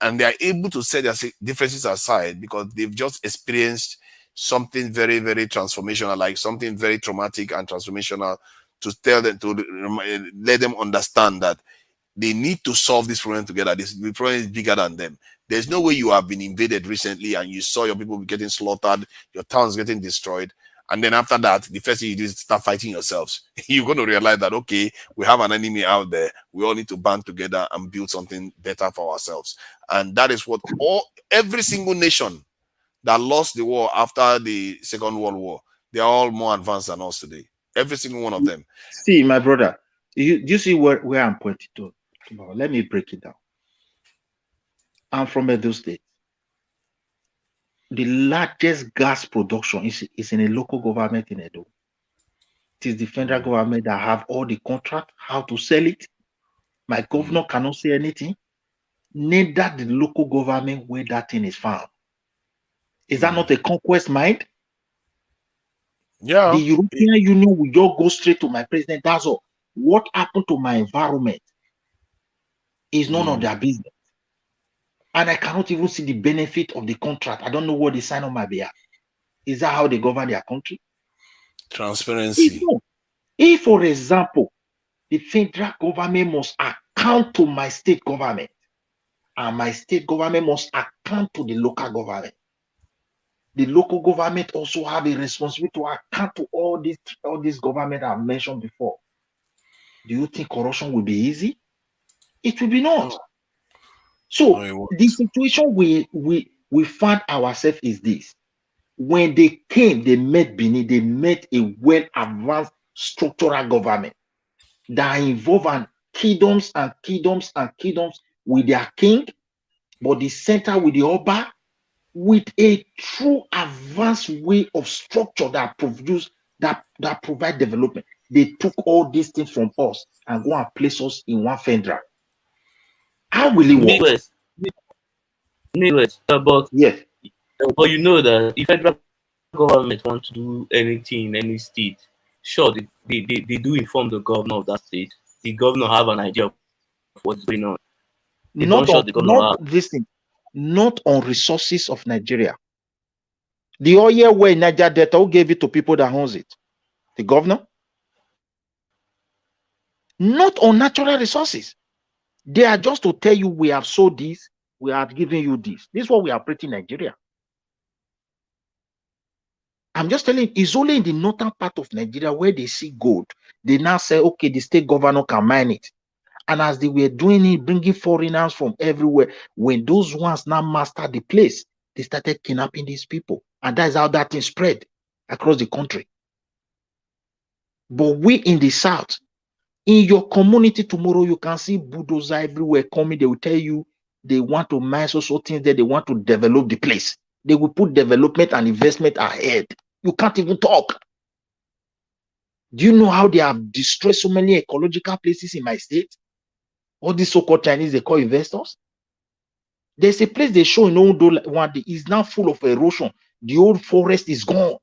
Speaker 12: and they are able to set their differences aside because they've just experienced something very, very transformational, like something very traumatic and transformational, to tell them, to let them understand that they need to solve this problem together. The problem is bigger than them. There's no way you have been invaded recently and you saw your people getting slaughtered, your towns getting destroyed, and then after that, the first thing you do is start fighting yourselves. You're going to realize that, okay, we have an enemy out there. We all need to band together and build something better for ourselves. And that is what every single nation that lost the war after the Second World War, they are all more advanced than us today. Every single one of them.
Speaker 21: See, my brother, you see where I'm pointing to? Let me break it down. I'm from Edo State. The largest gas production is in a local government in Edo. It is the federal government that have all the contract, how to sell it. My governor cannot say anything. Neither the local government where that thing is found. Is that not a conquest mind?
Speaker 12: Yeah.
Speaker 21: The European Union will just go straight to my president. That's all. What happened to my environment is none of their business. And I cannot even see the benefit of the contract. I don't know what they sign on my behalf. Is that how they govern their country?
Speaker 12: Transparency.
Speaker 21: If, for example, the federal government must account to my state government, and my state government must account to the local government. The local government also have a responsibility to account to all these government I've mentioned before. Do you think corruption will be easy? It will be not. So the situation we find ourselves is this. When they came, they met Benin, they met a well-advanced structural government that involve kingdoms and kingdoms and kingdoms with their king, but the center with the Oba, with a true advanced way of structure that produce that provide development. They took all these things from us and go and place us in one federal. How will it work?
Speaker 14: Midwest, but
Speaker 21: yes,
Speaker 14: but you know that if federal government want to do anything in any state, sure they do inform the governor of that state. The governor have an idea of what's going on. They
Speaker 21: not
Speaker 14: don't shut the governor out.
Speaker 21: Not on resources of Nigeria. The oil where Niger Delta, who gave it to people that owns it? The governor? Not on natural resources. They are just to tell you we have sold this, we are giving you this. This is what we are operating in Nigeria. I'm just telling you, it's only in the northern part of Nigeria where they see gold. They now say, okay, the state governor can mine it. And as they were doing it, bringing foreigners from everywhere, when those ones now mastered the place, they started kidnapping these people. And that's how that thing spread across the country. But we in the south, in your community tomorrow, you can see bulldozers everywhere coming. They will tell you they want to mine so things that they want to develop the place. They will put development and investment ahead. You can't even talk. Do you know how they have destroyed so many ecological places in my state? All these so-called Chinese, they call investors. There's a place they show in Ondo one day is now full of erosion. The old forest is gone.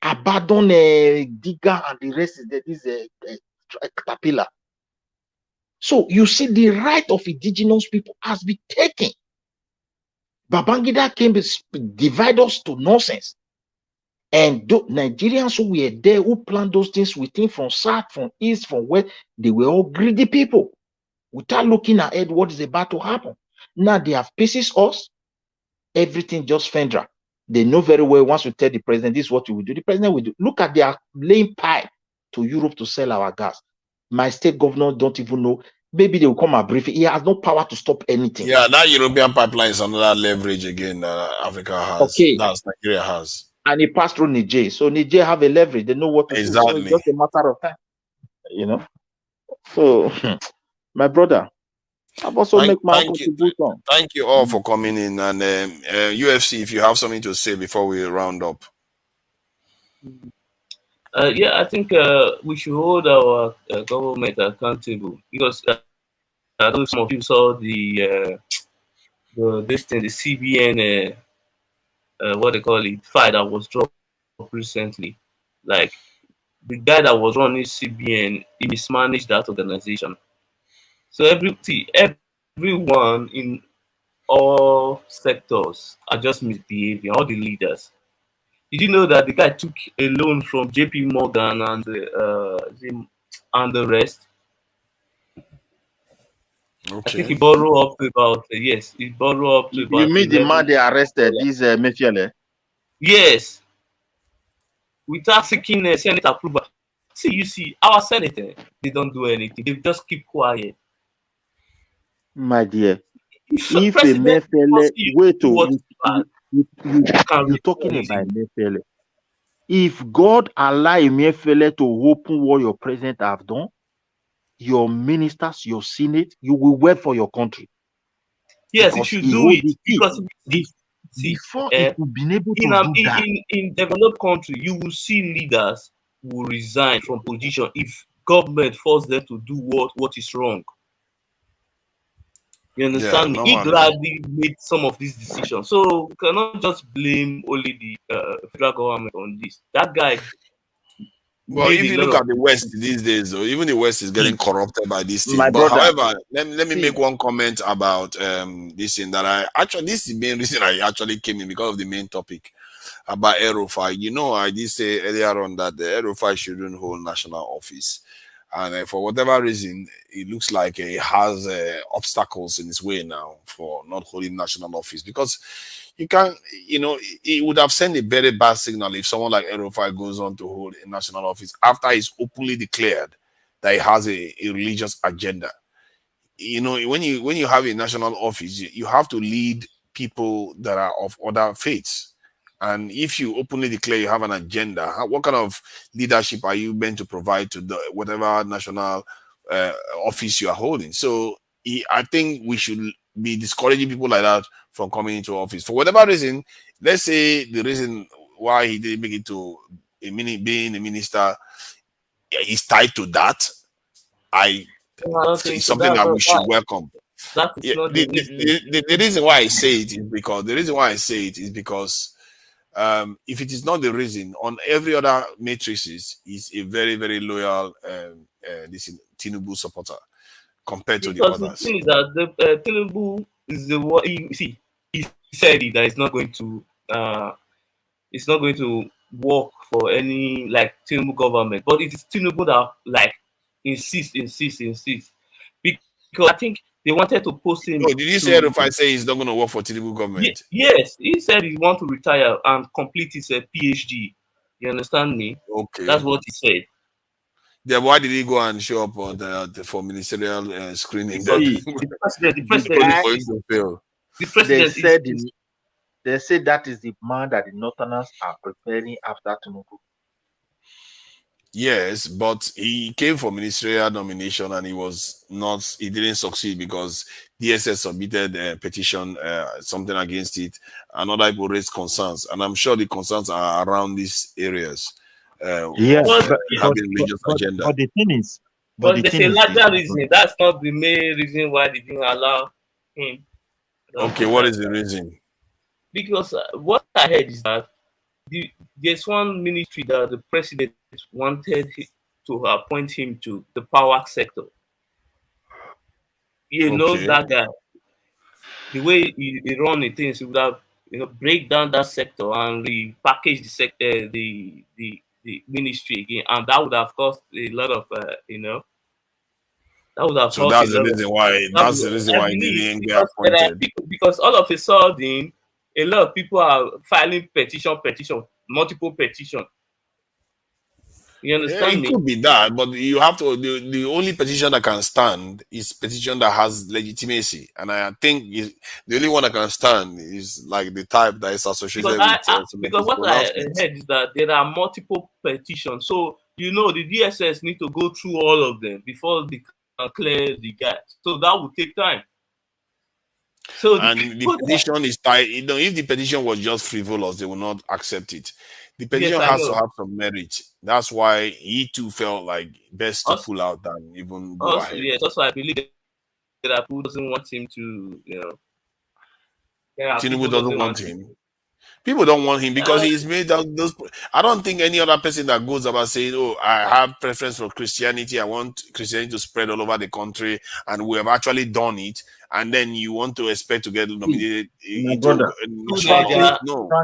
Speaker 21: Abandon digger and the rest is that is a caterpillar. So you see the right of indigenous people has been taken. Babangida came to divide us to nonsense. And Nigerians who were there, who planned those things within from south, from east, from west, they were all greedy people. Without looking ahead what is about to happen. Now they have pieces us, everything just federal. They know very well once we tell the president this is what we will do. The president will do. Look at their laying pipe to Europe to sell our gas. My state governor don't even know. Maybe they will come and brief. He has no power to stop anything.
Speaker 12: Yeah, that European pipeline is another leverage again that Africa has.
Speaker 21: Okay.
Speaker 12: That's Nigeria has.
Speaker 21: And it passed through Niger. So Niger have a leverage. They know what to do. So it's just a matter of time. You know. So my brother, I've also make my contribution.
Speaker 12: Thank you all for coming in. And UFC, if you have something to say before we round up.
Speaker 14: Yeah, I think we should hold our government accountable because I know some of you saw the CBN what they call it file that was dropped recently. Like the guy that was running CBN, he mismanaged that organization. So everyone in all sectors are just misbehaving, all the leaders. Did you know that the guy took a loan from JP Morgan and the rest?
Speaker 12: Okay.
Speaker 14: I think he borrowed up to about he borrowed up to about.
Speaker 21: You mean the man they arrested, this Mefiele?
Speaker 14: Yes. Without seeking Senate approval. See, you see, our Senate, they don't do anything. They just keep quiet.
Speaker 21: My dear, if a Mefiele, wait, you're talking about Mefiele. if God allow Emefiele to open what your president have done, your ministers, your senate, you will work for your country.
Speaker 14: Yes, he
Speaker 21: Because
Speaker 14: should
Speaker 21: he
Speaker 14: do
Speaker 21: hold
Speaker 14: it
Speaker 21: the key.
Speaker 14: because see,
Speaker 21: Before he could be able to do that.
Speaker 14: in developed country, you will see leaders will resign from position if government force them to do what is wrong. You understand me? He gladly made some of these decisions, so we cannot just blame only the federal government on this. That guy.
Speaker 12: Well, if you look at the West these days, though, even the West is getting corrupted by this thing.
Speaker 21: My
Speaker 12: But
Speaker 21: brother,
Speaker 12: however, let me make one comment about this thing that this is the main reason I actually came in, because of the main topic about Erufai. You know, I did say earlier on that the Erufai shouldn't hold national office. And for whatever reason, it looks like he has obstacles in his way now for not holding national office, because you can't, it would have sent a very bad signal if someone like Erufai goes on to hold a national office after he's openly declared that he has a religious agenda. You know, when you have a national office, you have to lead people that are of other faiths. And if you openly declare you have an agenda, what kind of leadership are you meant to provide to the whatever national office you are holding? So I think we should be discouraging people like that from coming into office. For whatever reason, let's say the reason why he didn't make it to being a minister is tied to that. It's something that we should welcome.
Speaker 14: That is not
Speaker 12: the reason why I say it is because if it is not the reason, on every other matrices, is a very, very loyal Tinubu supporter compared to the others.
Speaker 14: The thing is that Tinubu is the one. He said that it's not going to work for any Tinubu government, but it is Tinubu that insists. Because I think they wanted to post him.
Speaker 12: Oh, did you say if I say he's not going to work for Tinubu government?
Speaker 14: Yes, he said he wants to retire and complete his PhD. You understand me?
Speaker 12: Okay,
Speaker 14: that's what he said.
Speaker 12: Then why did he go and show up on for ministerial screening?
Speaker 14: The president.
Speaker 21: They said that is the man that the Northerners are preparing after Tinubu.
Speaker 12: Yes, but he came for ministerial nomination and he didn't succeed because DSS submitted a petition, something against it, and other people raised concerns. And I'm sure the concerns are around these areas.
Speaker 21: Yes, but the thing is,
Speaker 14: but there's a larger reason. That's not the main reason why they didn't allow him.
Speaker 12: Okay, what is the reason?
Speaker 14: Because what I heard is that there's one ministry that the president wanted to appoint him to, the power sector. You know that guy. The way he run the things, he would have break down that sector and repackage the sector, the ministry again, and that would have cost a lot of that would have.
Speaker 12: So that's the reason why. That's the reason why he didn't get appointed.
Speaker 14: Because all of a sudden, a lot of people are filing multiple petitions. You understand me?
Speaker 12: It could be that, but you have to. The only petition that can stand is petition that has legitimacy, and I think the only one that can stand is like the type that is associated with.
Speaker 14: Because what I heard is that there are multiple petitions, so the DSS need to go through all of them before they can clear the guy. So that will take time. So
Speaker 12: the petition is tied. If the petition was just frivolous, they will not accept it. The petition has to have some merit. That's why he too felt like best to pull out than even go ahead.
Speaker 14: Yes, that's why I believe that people doesn't want him to,
Speaker 12: Tinubu doesn't want him. People don't want him because he's made those. I don't think any other person that goes about saying, "Oh, I have preference for Christianity. I want Christianity to spread all over the country," and we have actually done it. And then you want to expect to get nominated?
Speaker 14: No,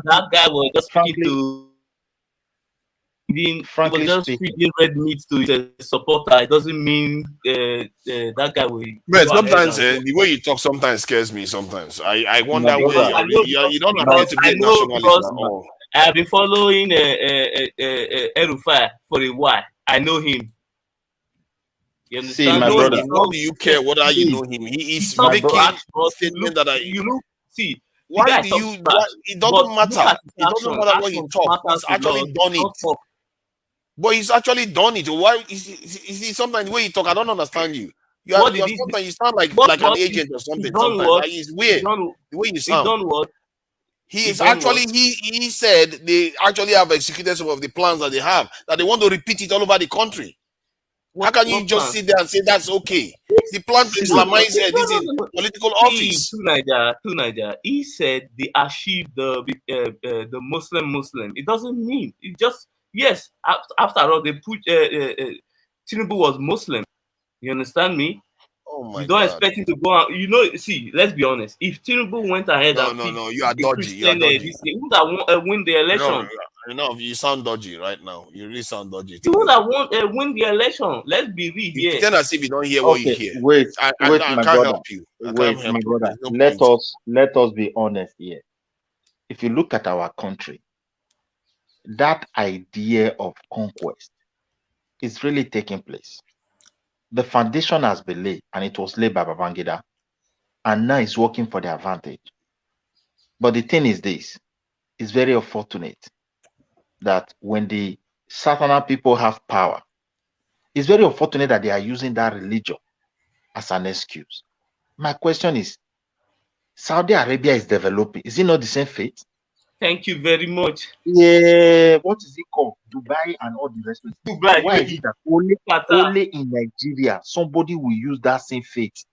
Speaker 14: that guy was just speaking to.
Speaker 21: Frankly
Speaker 14: just feeding red meat to his supporter. It doesn't mean that guy will.
Speaker 12: But sometimes the way you talk sometimes scares me. Sometimes I wonder where you don't appear to be a nationalist at all.
Speaker 14: I have been following Erufai for a while. I know him. You understand?
Speaker 12: See, my brother, how do you care whether you know him? He is making statement that Why do you? It doesn't matter. It doesn't matter what he talks. He's actually done it. But he's actually done it. Why is sometimes the way you talk? I don't understand you. You sound like an agent or something. Sometimes like, it's weird the way you sound.
Speaker 14: Done what?
Speaker 12: He said they actually have executed some of the plans that they have, that they want to repeat it all over the country. How can you just sit there and say that's okay? The plan to Islamize this in political office.
Speaker 14: To Niger, he said they achieved the Muslim. It doesn't mean it just yes. After all, they put Tinubu was Muslim. You understand me?
Speaker 12: Oh my
Speaker 14: you don't
Speaker 12: God.
Speaker 14: expect him to go out. You know, see, let's be honest. If Tinubu went ahead
Speaker 12: No, you are dodgy. You are dodgy.
Speaker 14: He would have win the election.
Speaker 12: No, you sound dodgy right now. You really sound dodgy.
Speaker 14: He would have win the election. Let's be real here.
Speaker 12: You pretend as if you don't hear what you hear.
Speaker 21: Wait,
Speaker 12: I
Speaker 21: my
Speaker 12: can't
Speaker 21: brother.
Speaker 12: help you.
Speaker 21: Wait, my brother. Let us be honest here. If you look at our country, that idea of conquest is really taking place. The foundation has been laid, and it was laid by Babangida, and now it's working for their advantage. But the thing is this, it's very unfortunate that when the Southern people have power, it's very unfortunate that they are using that religion as an excuse. My question is, Saudi Arabia is developing. Is it not the same faith?
Speaker 14: Thank you very much.
Speaker 21: Yeah, what is it called? Dubai and all the rest of it.
Speaker 14: Dubai,
Speaker 21: Why is it that only in Nigeria somebody will use that same faith?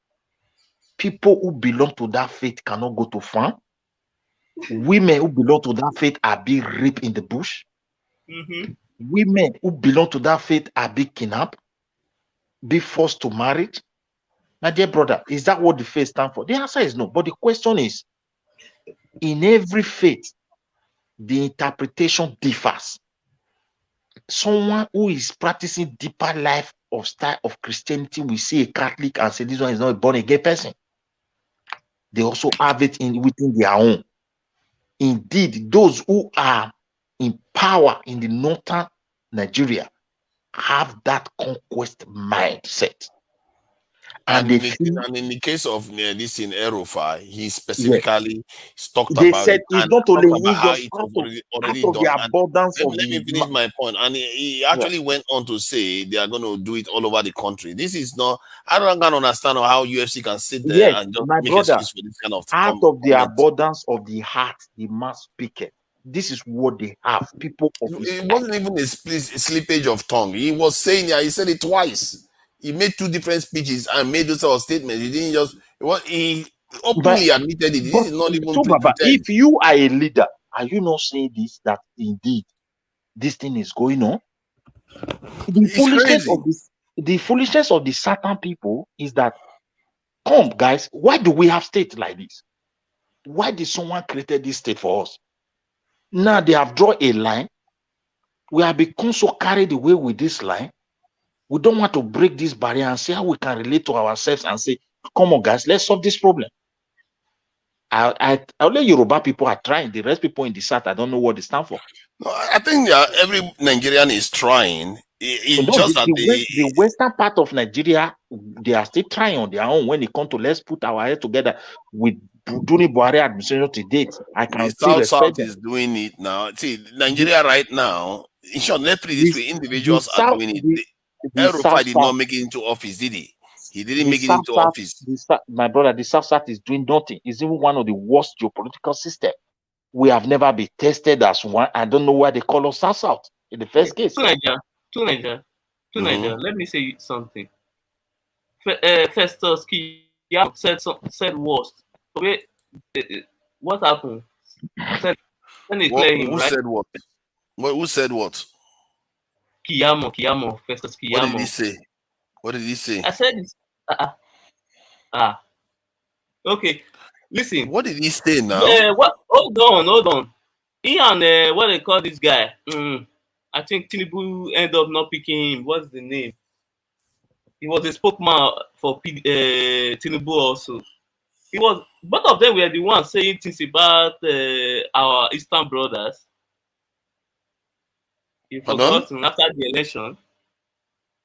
Speaker 21: People who belong to that faith cannot go to farm. Women who belong to that faith are being raped in the bush. Women who belong to that faith are being kidnapped, be forced to marriage. My dear brother, is that what the faith stands for? The answer is no. But the question is, in every faith, the interpretation differs. Someone who is practicing deeper life of style of Christianity will see a Catholic and say this one is not a born again person. They also have it within their own. Indeed, those who are in power in the northern Nigeria have that conquest mindset.
Speaker 12: And in the case of this in Erufai, he specifically talked about
Speaker 21: said
Speaker 12: it.
Speaker 21: It's not only how it was already done. The abundance of
Speaker 12: let me finish my point. And he actually went on to say they are going to do it all over the country. This is not. I don't understand how UFC can sit there and just make excuse for this kind of
Speaker 21: out of the abundance of the heart, the mouth speaketh. This is what they have. People of
Speaker 12: it wasn't even a slippage of tongue. He was saying he said it twice. He made two different speeches and made those sort of statements. He didn't just. He openly admitted it. This is not even
Speaker 21: Baba, if you are a leader, are you not saying this, that indeed this thing is going on? The foolishness of the certain people is that, come guys, why do we have state like this? Why did someone created this state for us? Now they have drawn a line. We have become so carried away with this line. We don't want to break this barrier and see how we can relate to ourselves and say, come on, guys, let's solve this problem. Only Yoruba people are trying. The rest people in the South, I don't know what they stand for.
Speaker 12: No, I think every Nigerian is trying.
Speaker 21: The western part of Nigeria, they are still trying on their own when it comes to let's put our head together with Duni Buhari administration to date. I can
Speaker 12: the South is doing it now. See, Nigeria right now, in short, let's put it this way, individuals are doing it. Erufai did not make it into office, did he? He didn't make it into office.
Speaker 21: My brother, the South is doing nothing. It's even one of the worst geopolitical systems. We have never been tested as one. I don't know why they call us South in the first case.
Speaker 14: To Nigeria. Let me say something. Festus Kiyamo said worst. What happened?
Speaker 12: Who said what? Who said what?
Speaker 14: Kiyamo, Festus Kiyamo.
Speaker 12: What did he say? What did he say?
Speaker 14: I said it's okay. Listen.
Speaker 12: What did he say now?
Speaker 14: Hold on. He and what they call this guy? I think Tinubu ended up not picking him. What's the name? He was a spokesman for Tinubu also. Both of them were the ones saying things about our Eastern brothers. You forgotten after the election.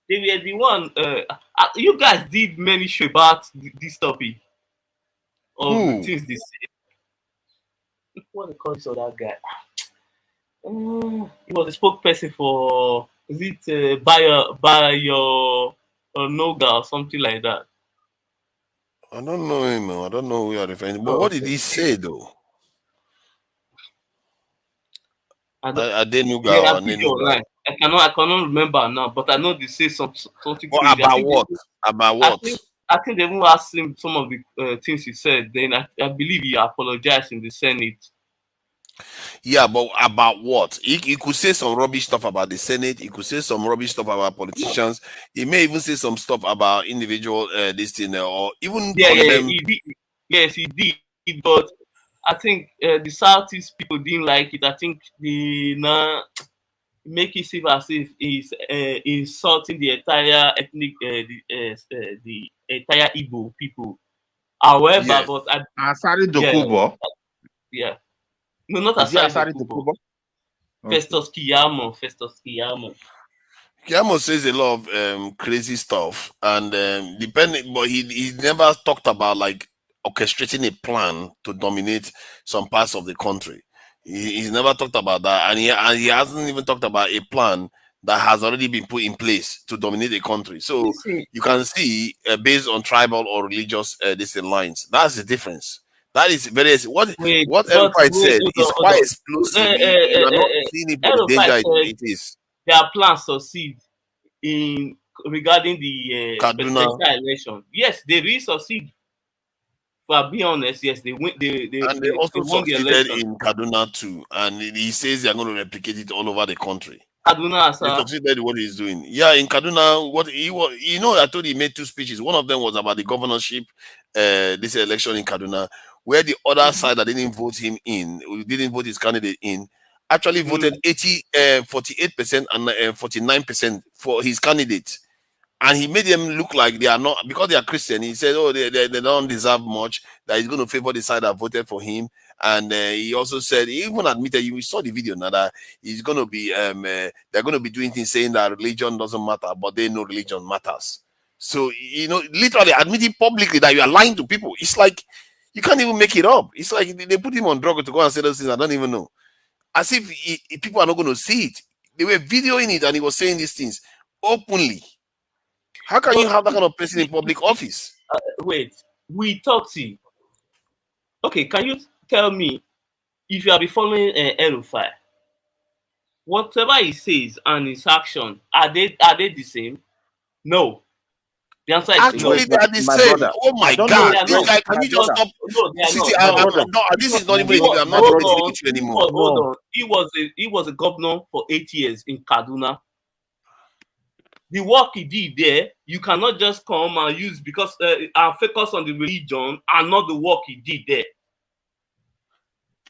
Speaker 14: They were the one. You guys did many shows about this topic of the things they said. what they call this other guy? He was a spokesperson for, is it Bayo Noga or something like that?
Speaker 12: I don't know him. I don't know who you are referring to. But what did he say though?
Speaker 14: There are video online. I cannot remember now, but I know they say something crazy.
Speaker 12: About what? About what?
Speaker 14: I think they even asked him some of the things he said. Then I believe he apologized in the Senate.
Speaker 12: Yeah, but about what? He could say some rubbish stuff about the Senate. He could say some rubbish stuff about politicians. He may even say some stuff about individual this thing, or even condemn.
Speaker 14: He did. Yes, he did. But I think the Southeast people didn't like it. I think they now make it seem as if he's insulting the entire ethnic, the entire Igbo people. However,
Speaker 21: yes.
Speaker 14: but
Speaker 21: Asari Dokubo.
Speaker 14: Yeah. No, not Asari Dokubo. Festus Kiyamo.
Speaker 12: Kiyamo says a lot of crazy stuff, and depending, but he never talked about like orchestrating a plan to dominate some parts of the country. He's never talked about that, and he hasn't even talked about a plan that has already been put in place to dominate the country. So you can see based on tribal or religious lines. That's the difference. That is very what Elfite said is quite explosive. You are not seeing it for the danger it is.
Speaker 14: Their plans succeed in regarding the presidential election. Yes, they really succeed. For being honest, yes, they win. They
Speaker 12: also
Speaker 14: won the
Speaker 12: succeeded
Speaker 14: election
Speaker 12: in Kaduna too, and he says they are going to replicate it all over the country.
Speaker 14: Kaduna,
Speaker 12: he succeeded in what he's doing. Yeah, in Kaduna, what he was, I told you he made 2 speeches. One of them was about the governorship, this election in Kaduna, where the other side that didn't vote him in, who didn't vote his candidate in, actually voted 48% and 49% for his candidate. And he made them look like they are not, because they are Christian. He said, oh, they don't deserve much, that he's going to favor the side that voted for him. And he also said, he even admitted, you saw the video now, that he's going to be, they're going to be doing things saying that religion doesn't matter, but they know religion matters. So, literally admitting publicly that you are lying to people. It's like, you can't even make it up. It's like they put him on drugs to go and say those things. I don't even know. As if people are not going to see it. They were videoing it and he was saying these things openly. How can you have that kind of person in public office?
Speaker 14: Wait, we talked to you. Okay, can you tell me if you have been following El-Rufai, whatever he says and his action, are they the same? No. The answer is
Speaker 12: actually
Speaker 14: no.
Speaker 12: they are the same. Brother, oh my God! This guy, can you just stop? This is not even. I'm not debating with you anymore.
Speaker 14: Hold on. He was a governor for 8 years in Kaduna. The work he did there, you cannot just come and use because and focus on the religion and not the work he did there.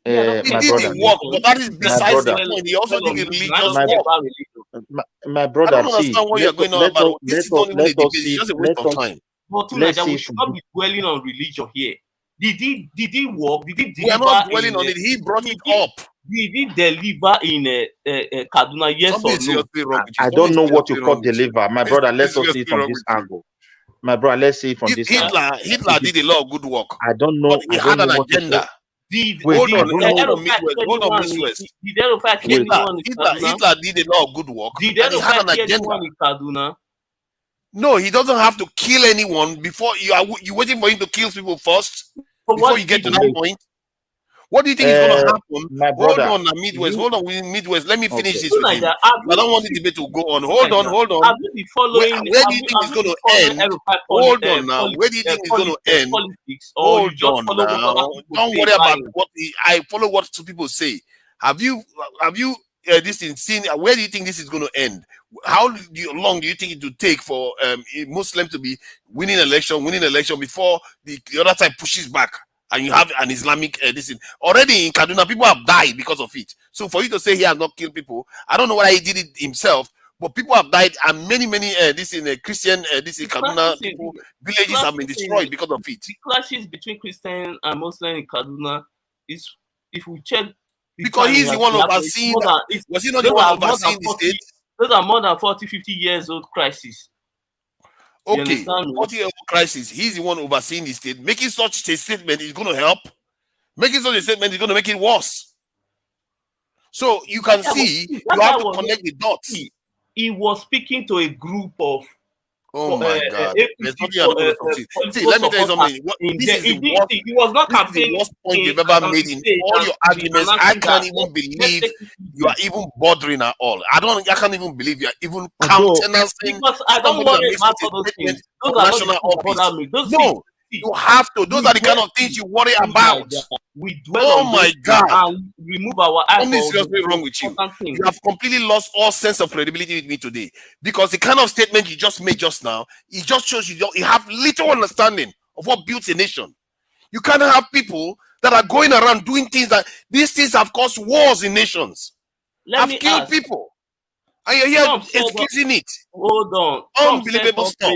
Speaker 12: He did the work, but that is besides the point. He also did the religious work.
Speaker 21: My brother,
Speaker 12: I don't understand what you're going on about. This is not even a debate. It's just a waste of time.
Speaker 14: But we should not be dwelling on religion here. Did he work? Did he deliver?
Speaker 12: We are not dwelling on it. He brought it up.
Speaker 14: Did he deliver in Kaduna? Yes or no?
Speaker 21: I don't know what you call deliver. My brother, let's see it from this angle. My brother, let's see it from this angle.
Speaker 12: Hitler did a lot of good work.
Speaker 21: I don't know.
Speaker 12: But he had an agenda. Hold on, Miss West. Hitler did a lot of good work.
Speaker 14: Did he had an agenda in Kaduna?
Speaker 12: No, he doesn't have to kill anyone before you waiting for him to kill people first before you get to that point. What do you think is going to happen? Hold on, Midwest. Hold on, Midwest. Let me finish this with you. I don't want the debate to go on. Hold on.
Speaker 14: Have you been following?
Speaker 12: Where do you think it's going to end? Hold on now. Where do you think it's going to end? Hold on now. Don't worry about what I follow. What two people say. Have you this thing seen? Where do you think this is going to end? How long do you think it will take for a Muslim to be winning election before the other side pushes back? And you have an Islamic this thing. Already in Kaduna, people have died because of it. So for you to say he has not killed people, I don't know whether he did it himself, but people have died, and many this in Christian this in Kaduna people, villages have been destroyed because of it.
Speaker 14: The clashes between Christian and Muslim in Kaduna is, if we check,
Speaker 12: because he's the one overseeing. Was he not the one overseeing the state?
Speaker 14: Those are more than 40, 50 years old crises.
Speaker 12: Okay, 40-year-old crisis. He's the one overseeing the state. Making such a statement is going to help. Making such a statement is going to make it worse. So you can see, you have to connect the dots.
Speaker 14: He was speaking to a group of
Speaker 12: God. There's nothing you're not going to succeed. See, let me tell you something. This is the worst,
Speaker 14: he was not campaigning.
Speaker 12: Worst point you've ever made in all your arguments. I can't even believe you are even bothering at all. I can't even believe you are even countenancing.
Speaker 14: Because I don't worry about all those things. Those are national office.
Speaker 12: No, you have to. Those are the kind of things you worry about.
Speaker 14: We dwell on
Speaker 12: my God,
Speaker 14: and remove our eyes.
Speaker 12: Something seriously wrong with you. You have completely lost all sense of credibility with me today, because the kind of statement you just made just now, it just shows you have little understanding of what builds a nation. You can't have people that are going around doing things that these things have caused wars in nations. Have killed people, and you're here excusing it.
Speaker 14: Hold on,
Speaker 12: unbelievable stuff.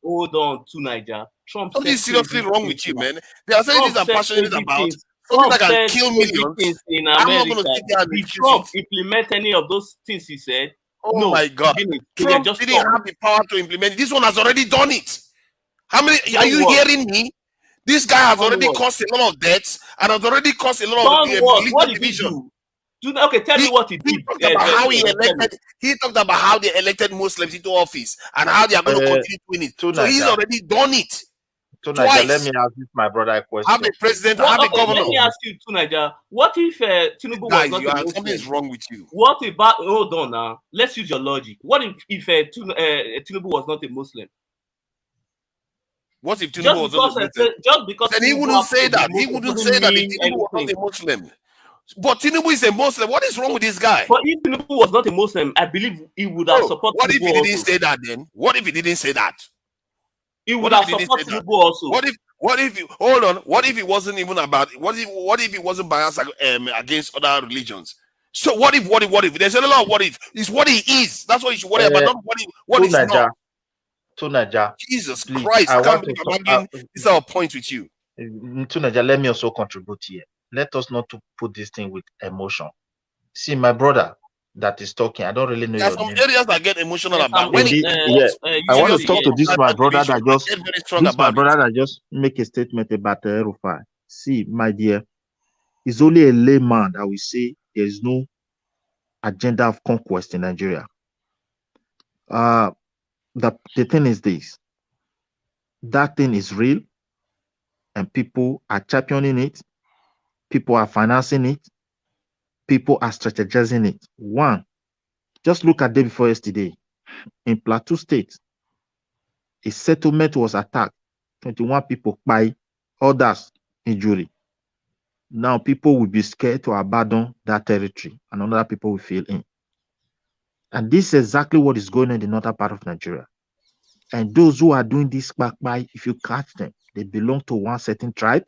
Speaker 14: Hold on to Nigeria. Trump
Speaker 12: something seriously wrong with you, man. There are certain things I'm passionate about. Something that can kill millions.
Speaker 14: In
Speaker 12: I'm
Speaker 14: America.
Speaker 12: not going to sit there and
Speaker 14: Did Trump implement any of those things he said?
Speaker 12: Oh
Speaker 14: no,
Speaker 12: my God. Trump didn't have the power to implement it. This one has already done it. How many are you hearing me? This guy has already caused a lot of deaths and has already caused a lot of
Speaker 14: what did division. Okay, tell me what he did.
Speaker 12: He talked about how they elected Muslims into office and how they are going to continue doing it. So he's already done it.
Speaker 21: Twice. Let me ask my brother a question.
Speaker 12: Have a president, have a governor.
Speaker 14: Let me ask you, Tunaja, what if Tinubu was not a Muslim?
Speaker 12: Something is wrong with you.
Speaker 14: What about, hold on now, let's use your logic. What if Tinubu was not a Muslim?
Speaker 12: What if Tinubu was not a Muslim?
Speaker 14: Just because
Speaker 12: then he wouldn't say that. He wouldn't say that if Tinubu was not a Muslim. But Tinubu is a Muslim. What is wrong with this guy?
Speaker 14: But if Tinubu was not a Muslim, I believe he would have supported.
Speaker 12: What if he didn't say that then? What if he didn't say that?
Speaker 14: He would have supported Tinubu also.
Speaker 12: What if hold on? What if it wasn't even about what if it wasn't biased against other religions? So what if there's a lot of what if. It's what he is. That's what you should worry about, not what he's not.
Speaker 21: Tunaja,
Speaker 12: Jesus Christ, I can't believe I'm arguing this our point with you.
Speaker 21: Tunaja, let me also contribute here. Let us not to put this thing with emotion. See, my brother that is talking, I don't really know
Speaker 12: there
Speaker 21: your
Speaker 12: are some
Speaker 21: name.
Speaker 12: areas that get emotional about.
Speaker 21: I want to talk to this my brother that just make a statement about Rufai. See, my dear, it's only a layman that will say there is no agenda of conquest in Nigeria. The thing is this: that thing is real, and people are championing it. People are financing it. People are strategizing it. One, just look at day before yesterday. In Plateau State, a settlement was attacked. 21 people by others injury. Now people will be scared to abandon that territory, and other people will fill in. And this is exactly what is going on in the northern part of Nigeria. And those who are doing this back by, if you catch them, they belong to one certain tribe,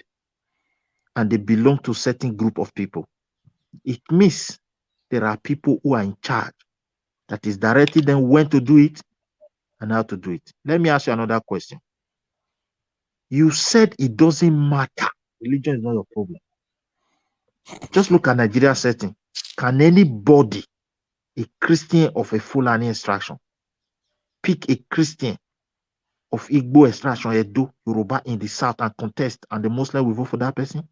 Speaker 21: and they belong to a certain group of people. It means there are people who are in charge that is directing them when to do it and how to do it. Let me ask you another question. You said it doesn't matter. Religion is not your problem. Just look at Nigeria setting. Can anybody, a Christian of a Fulani extraction, pick a Christian of Igbo extraction, Edo, Yoruba in the south and contest, and the Muslim will vote for that person?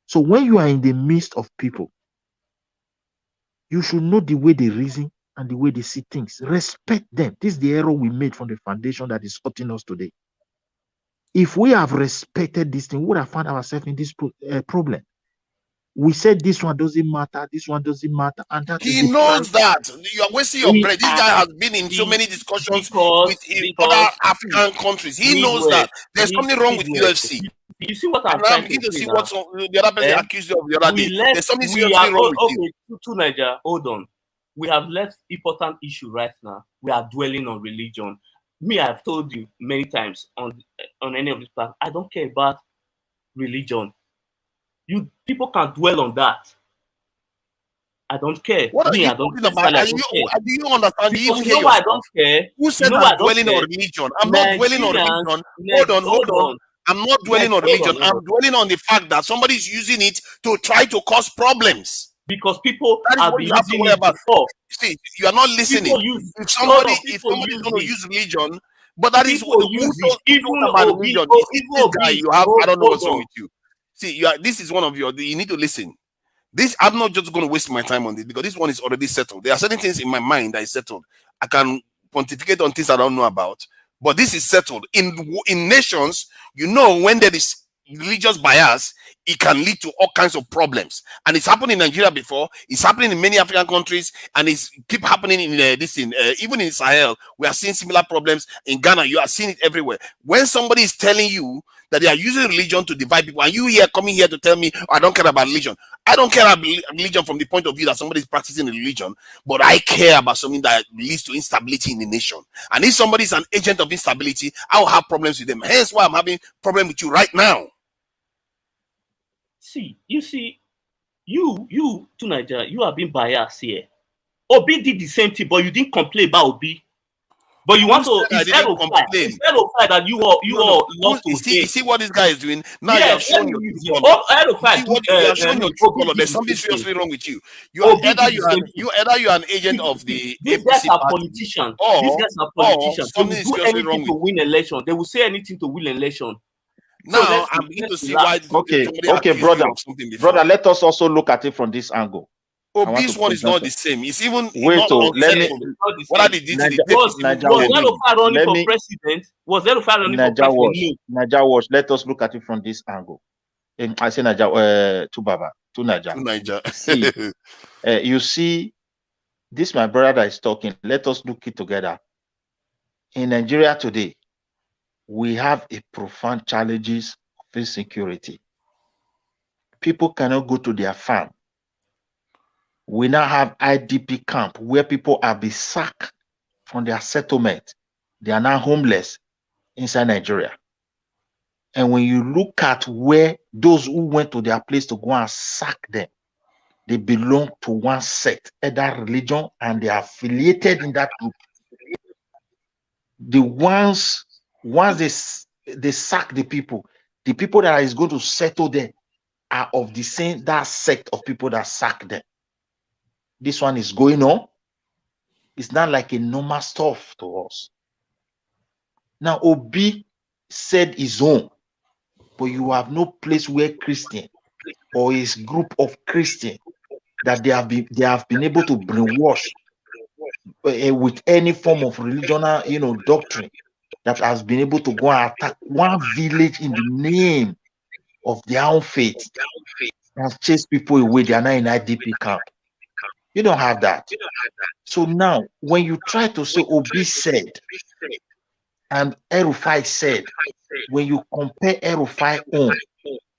Speaker 21: So when you are in the midst of people, you should know the way they reason and the way they see things. Respect them. This is the error we made from the foundation that is hurting us today. If we have respected this thing, we would have found ourselves in this problem. We said this one doesn't matter, this one doesn't matter, and that
Speaker 12: he knows that. You are wasting your breath. This guy has been in so many discussions with other African countries. He knows that there's something wrong with UFC.
Speaker 14: You see what I'm trying to
Speaker 12: see what the other person accused you of the other day. There's something seriously wrong with you.
Speaker 14: To Nigeria, hold on. We have left important issue right now. We are dwelling on religion. Me, I've told you many times on any of this platform, I don't care about religion. You people can dwell on that. I don't care.
Speaker 12: What are you talking about? Do you understand? Do you even hear yourself?
Speaker 14: I don't care.
Speaker 12: Who said I'm dwelling on religion? I'm not dwelling on religion. Hold on. I'm not dwelling on religion. I'm dwelling on the fact that somebody's using it to try to cause problems.
Speaker 14: Because people
Speaker 12: have been using it before. See, you are not listening. If somebody's going to use religion, but that is who talks about religion. This guy you have, I don't know what's wrong with you. See, this is one of your. You need to listen. This I'm not just going to waste my time on this because this one is already settled. There are certain things in my mind that is settled. I can pontificate on things I don't know about, but this is settled. In nations, you know, when there is religious bias, it can lead to all kinds of problems, and it's happened in Nigeria before. It's happening in many African countries, and it's keep happening in even in Sahel. We are seeing similar problems in Ghana. You are seeing it everywhere. When somebody is telling you that they are using religion to divide people, and you here coming here to tell me, oh, I don't care about religion. I don't care about religion from the point of view that somebody is practicing a religion, but I care about something that leads to instability in the nation. And if somebody is an agent of instability, I'll have problems with them. Hence why I'm having problem with you right now.
Speaker 14: See, you to Nigeria, you have been biased here. Obi did the same thing, but you didn't complain about Obi. But you want to instead of that you all love to
Speaker 12: see. You see what this guy is doing now.
Speaker 14: Yes,
Speaker 12: you have shown your true color. You have shown your true color. There's something seriously wrong with you. You are either you're an agent of the
Speaker 14: these guys are politicians. These guys are politicians. They will do anything to win election. They will say anything to win election.
Speaker 12: Now I'm beginning to see why.
Speaker 21: Okay, brother. Let us also look at it from this angle.
Speaker 12: This one is not the same. It's even
Speaker 21: wait. Let me.
Speaker 12: What are the details?
Speaker 14: Was Elrufai running for president? Was Elrufai running for president?
Speaker 21: Naija Watch. Let us look at it from this angle. And I say Naija to Naija. See, you see, this my brother that is talking. Let us look it together. In Nigeria today, we have a profound challenges of insecurity. People cannot go to their farm. We now have IDP camp where people are being sacked from their settlement. They are now homeless inside Nigeria. And when you look at where those who went to their place to go and sack them, they belong to one sect, either religion, and they are affiliated in that group. The once they sack the people that is going to settle them are of the same that sect of people that sack them. This one is going on. It's not like a normal stuff to us. Now, Obi said his own, but you have no place where Christian or his group of Christian that they have been able to brainwash with any form of religious, doctrine that has been able to go and attack one village in the name of their own faith and chase people away. They are now in IDP camp. You don't have that. So now, when you try to say Obi said and Elrufai said, when you compare Elrufai own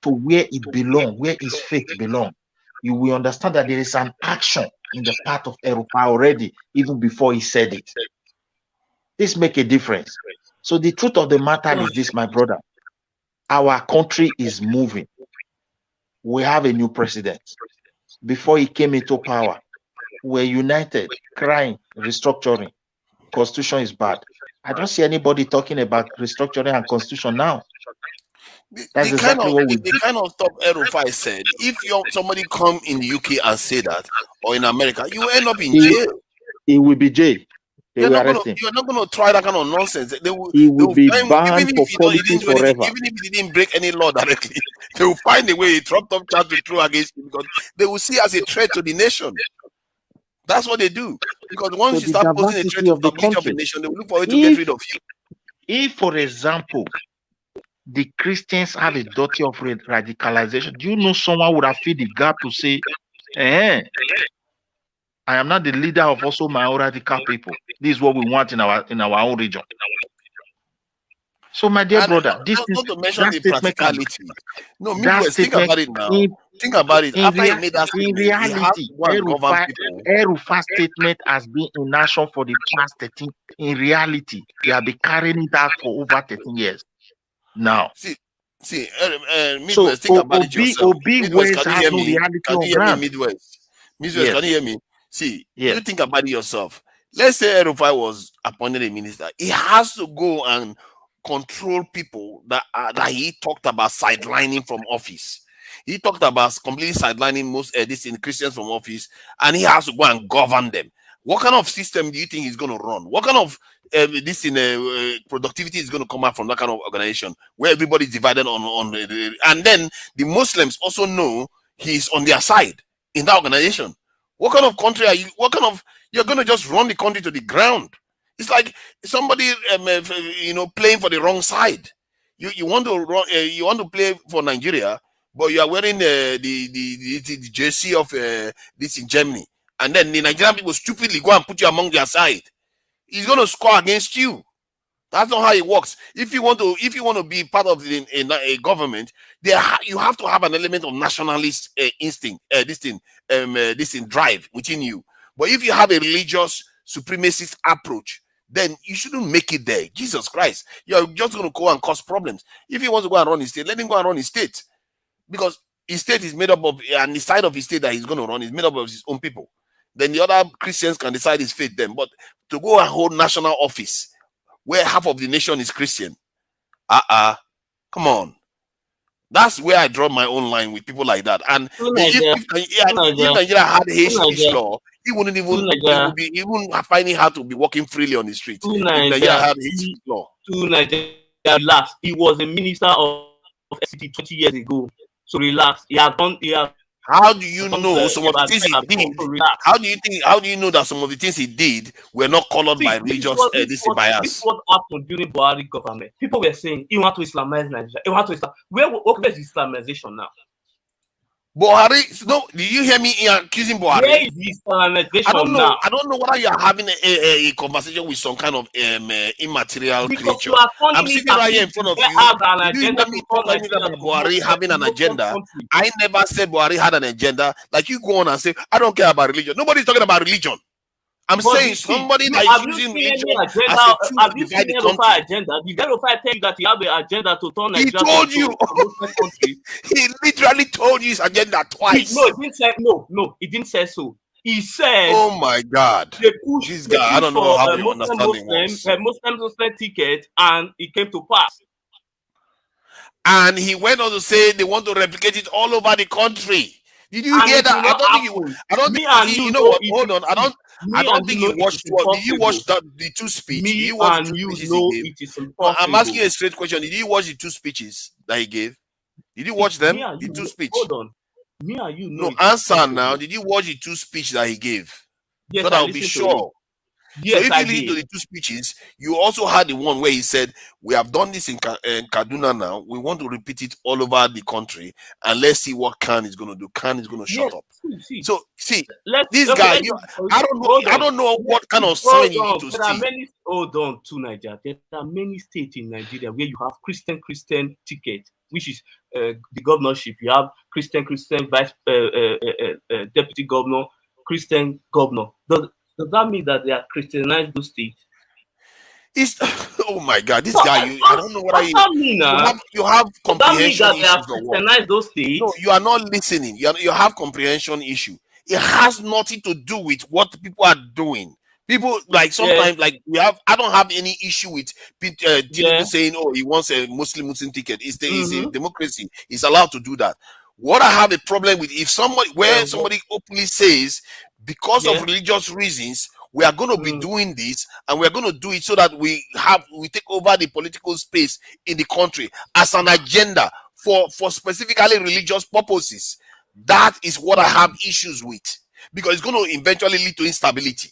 Speaker 21: to where it belongs, where his faith belongs, you will understand that there is an action in the part of Elrufai already, even before he said it. This makes a difference. So the truth of the matter is this, my brother. Our country is moving. We have a new president. Before he came into power, we're united, crying, restructuring. Constitution is bad. I don't see anybody talking about restructuring and constitution now. That's exactly what we do.
Speaker 12: The kind of stuff Elrufai said, if somebody come in the UK and say that, or in America, you end up in jail.
Speaker 21: He will be jail.
Speaker 12: You're not going to try that kind of nonsense.
Speaker 21: He will be banned for politics forever.
Speaker 12: Even if he didn't break any law directly, they will find a way, trumped up charge to throw against him because they will see as a threat to the nation. That's what they do. Because once you start posing a threat to the stability of the nation, they will look for a way to get rid of you.
Speaker 21: If, for example, the Christians have a dirty of radicalization, do you know someone would have filled the gap to say, I am not the leader of also my own radical people. This is what we want in our own region. So, my dear brother, this is
Speaker 12: not to mention the practicality. No, think about it now. Think about it. After he made that statement,
Speaker 21: in reality, Elrufai's statement has been in action for the past 13. In reality, they have been carrying it out for over 13 years now.
Speaker 12: See, Midwest, think about it yourself.
Speaker 21: Midwest has no reality
Speaker 12: can you hear me, Midwest? Midwest, can you hear me? See, you think about it yourself. Let's say Elrufai was appointed a minister. He has to go and control people that he talked about sidelining from office. He talked about completely sidelining most Christians from office, and he has to go and govern them. What kind of system do you think he's going to run? What kind of productivity is going to come out from that kind of organization where everybody's divided on and then the Muslims also know he's on their side in that organization? What kind of country are you? What kind of, you're going to just run the country to the ground? It's like somebody playing for the wrong side. You want to run, you want to play for Nigeria, but you are wearing the jersey of this in Germany, and then the Nigerian people stupidly go and put you among their side. He's going to score against you. That's not how it works. If you want to be part of a government, you have to have an element of nationalist instinct, this drive within you. But if you have a religious supremacist approach, then you shouldn't make it there. Jesus Christ, you're just going to go and cause problems. If he wants to go and run his state, let him go and run his state, because his state is made up of, and the side of his state that he's going to run is made up of his own people. Then the other Christians can decide his fate then. But to go and hold national office where half of the nation is Christian, come on. That's where I draw my own line with people like that. And if Nigeria had a hate speech law, he wouldn't even find it hard to be walking freely on the street. If Nigeria had a hate speech law.
Speaker 14: Relax. He was a minister of FCT 20 years ago. So relax.
Speaker 12: How do you know some of the things he did? How do you know that some of the things he did were not colored by religious bias?
Speaker 14: This is what happened during Buhari government. People were saying he want to Islamize Nigeria. He want to Islam. Where's Islamization now?
Speaker 12: Buhari, no, did you hear me accusing Buhari?
Speaker 14: Where is the Islamization now?
Speaker 12: I don't know whether you are having a conversation with some kind of immaterial creature. I'm sitting right here in front of you. You hear me talking about Buhari having an agenda? I never said Buhari had an agenda. Like, you go on and say, I don't care about religion. Nobody's talking about religion. I'm saying somebody that is using religion as a tool to divide the country.
Speaker 14: Agenda? Did Verify tell you that he had the agenda to turn Nigeria?
Speaker 12: He told you. He literally told you his agenda twice.
Speaker 14: No, he didn't say no. He didn't say so. He said,
Speaker 12: "Oh my God, this guy! I don't know how you understanding was."
Speaker 14: Muslim ticket, and it came to pass.
Speaker 12: And he went on to say they want to replicate it all over the country. Did you hear that? I don't think you. I don't think you know what. Hold on. I don't think you watched what. Did you watch the two speeches? Did you watch the two speeches he gave? I'm asking you a straight question. Did you watch the two speeches that he gave? Did you watch them? The two speeches.
Speaker 14: Hold on. Me and you know.
Speaker 12: No, answer now. Did you watch the two speeches that he gave?
Speaker 14: Yes,
Speaker 12: so that I'll be sure.
Speaker 14: Yes,
Speaker 12: so if you listen to the two speeches, you also had the one where he said, we have done this in Kaduna now. We want to repeat it all over the country. And let's see what Khan is going to do. Khan is going to shut up. So, see, this guy, I don't know what kind of sign you need to see.
Speaker 14: Hold on to Nigeria. There are many states in Nigeria where you have Christian ticket, which is the governorship. You have Christian vice deputy governor, Christian governor. Does that mean that they are Christianized those states?
Speaker 12: Oh my God, this guy! I don't know what you have comprehension issues or what?
Speaker 14: Those states?
Speaker 12: No, you are not listening. You have comprehension issue. It has nothing to do with what people are doing. People like sometimes I don't have any issue with Tinubu saying, "Oh, he wants a Muslim ticket." It's a democracy. He's allowed to do that. What I have a problem with, if somebody openly says, because of religious reasons, we are going to be doing this, and we're going to do it so that we take over the political space in the country as an agenda for specifically religious purposes. That is what I have issues with, because it's going to eventually lead to instability.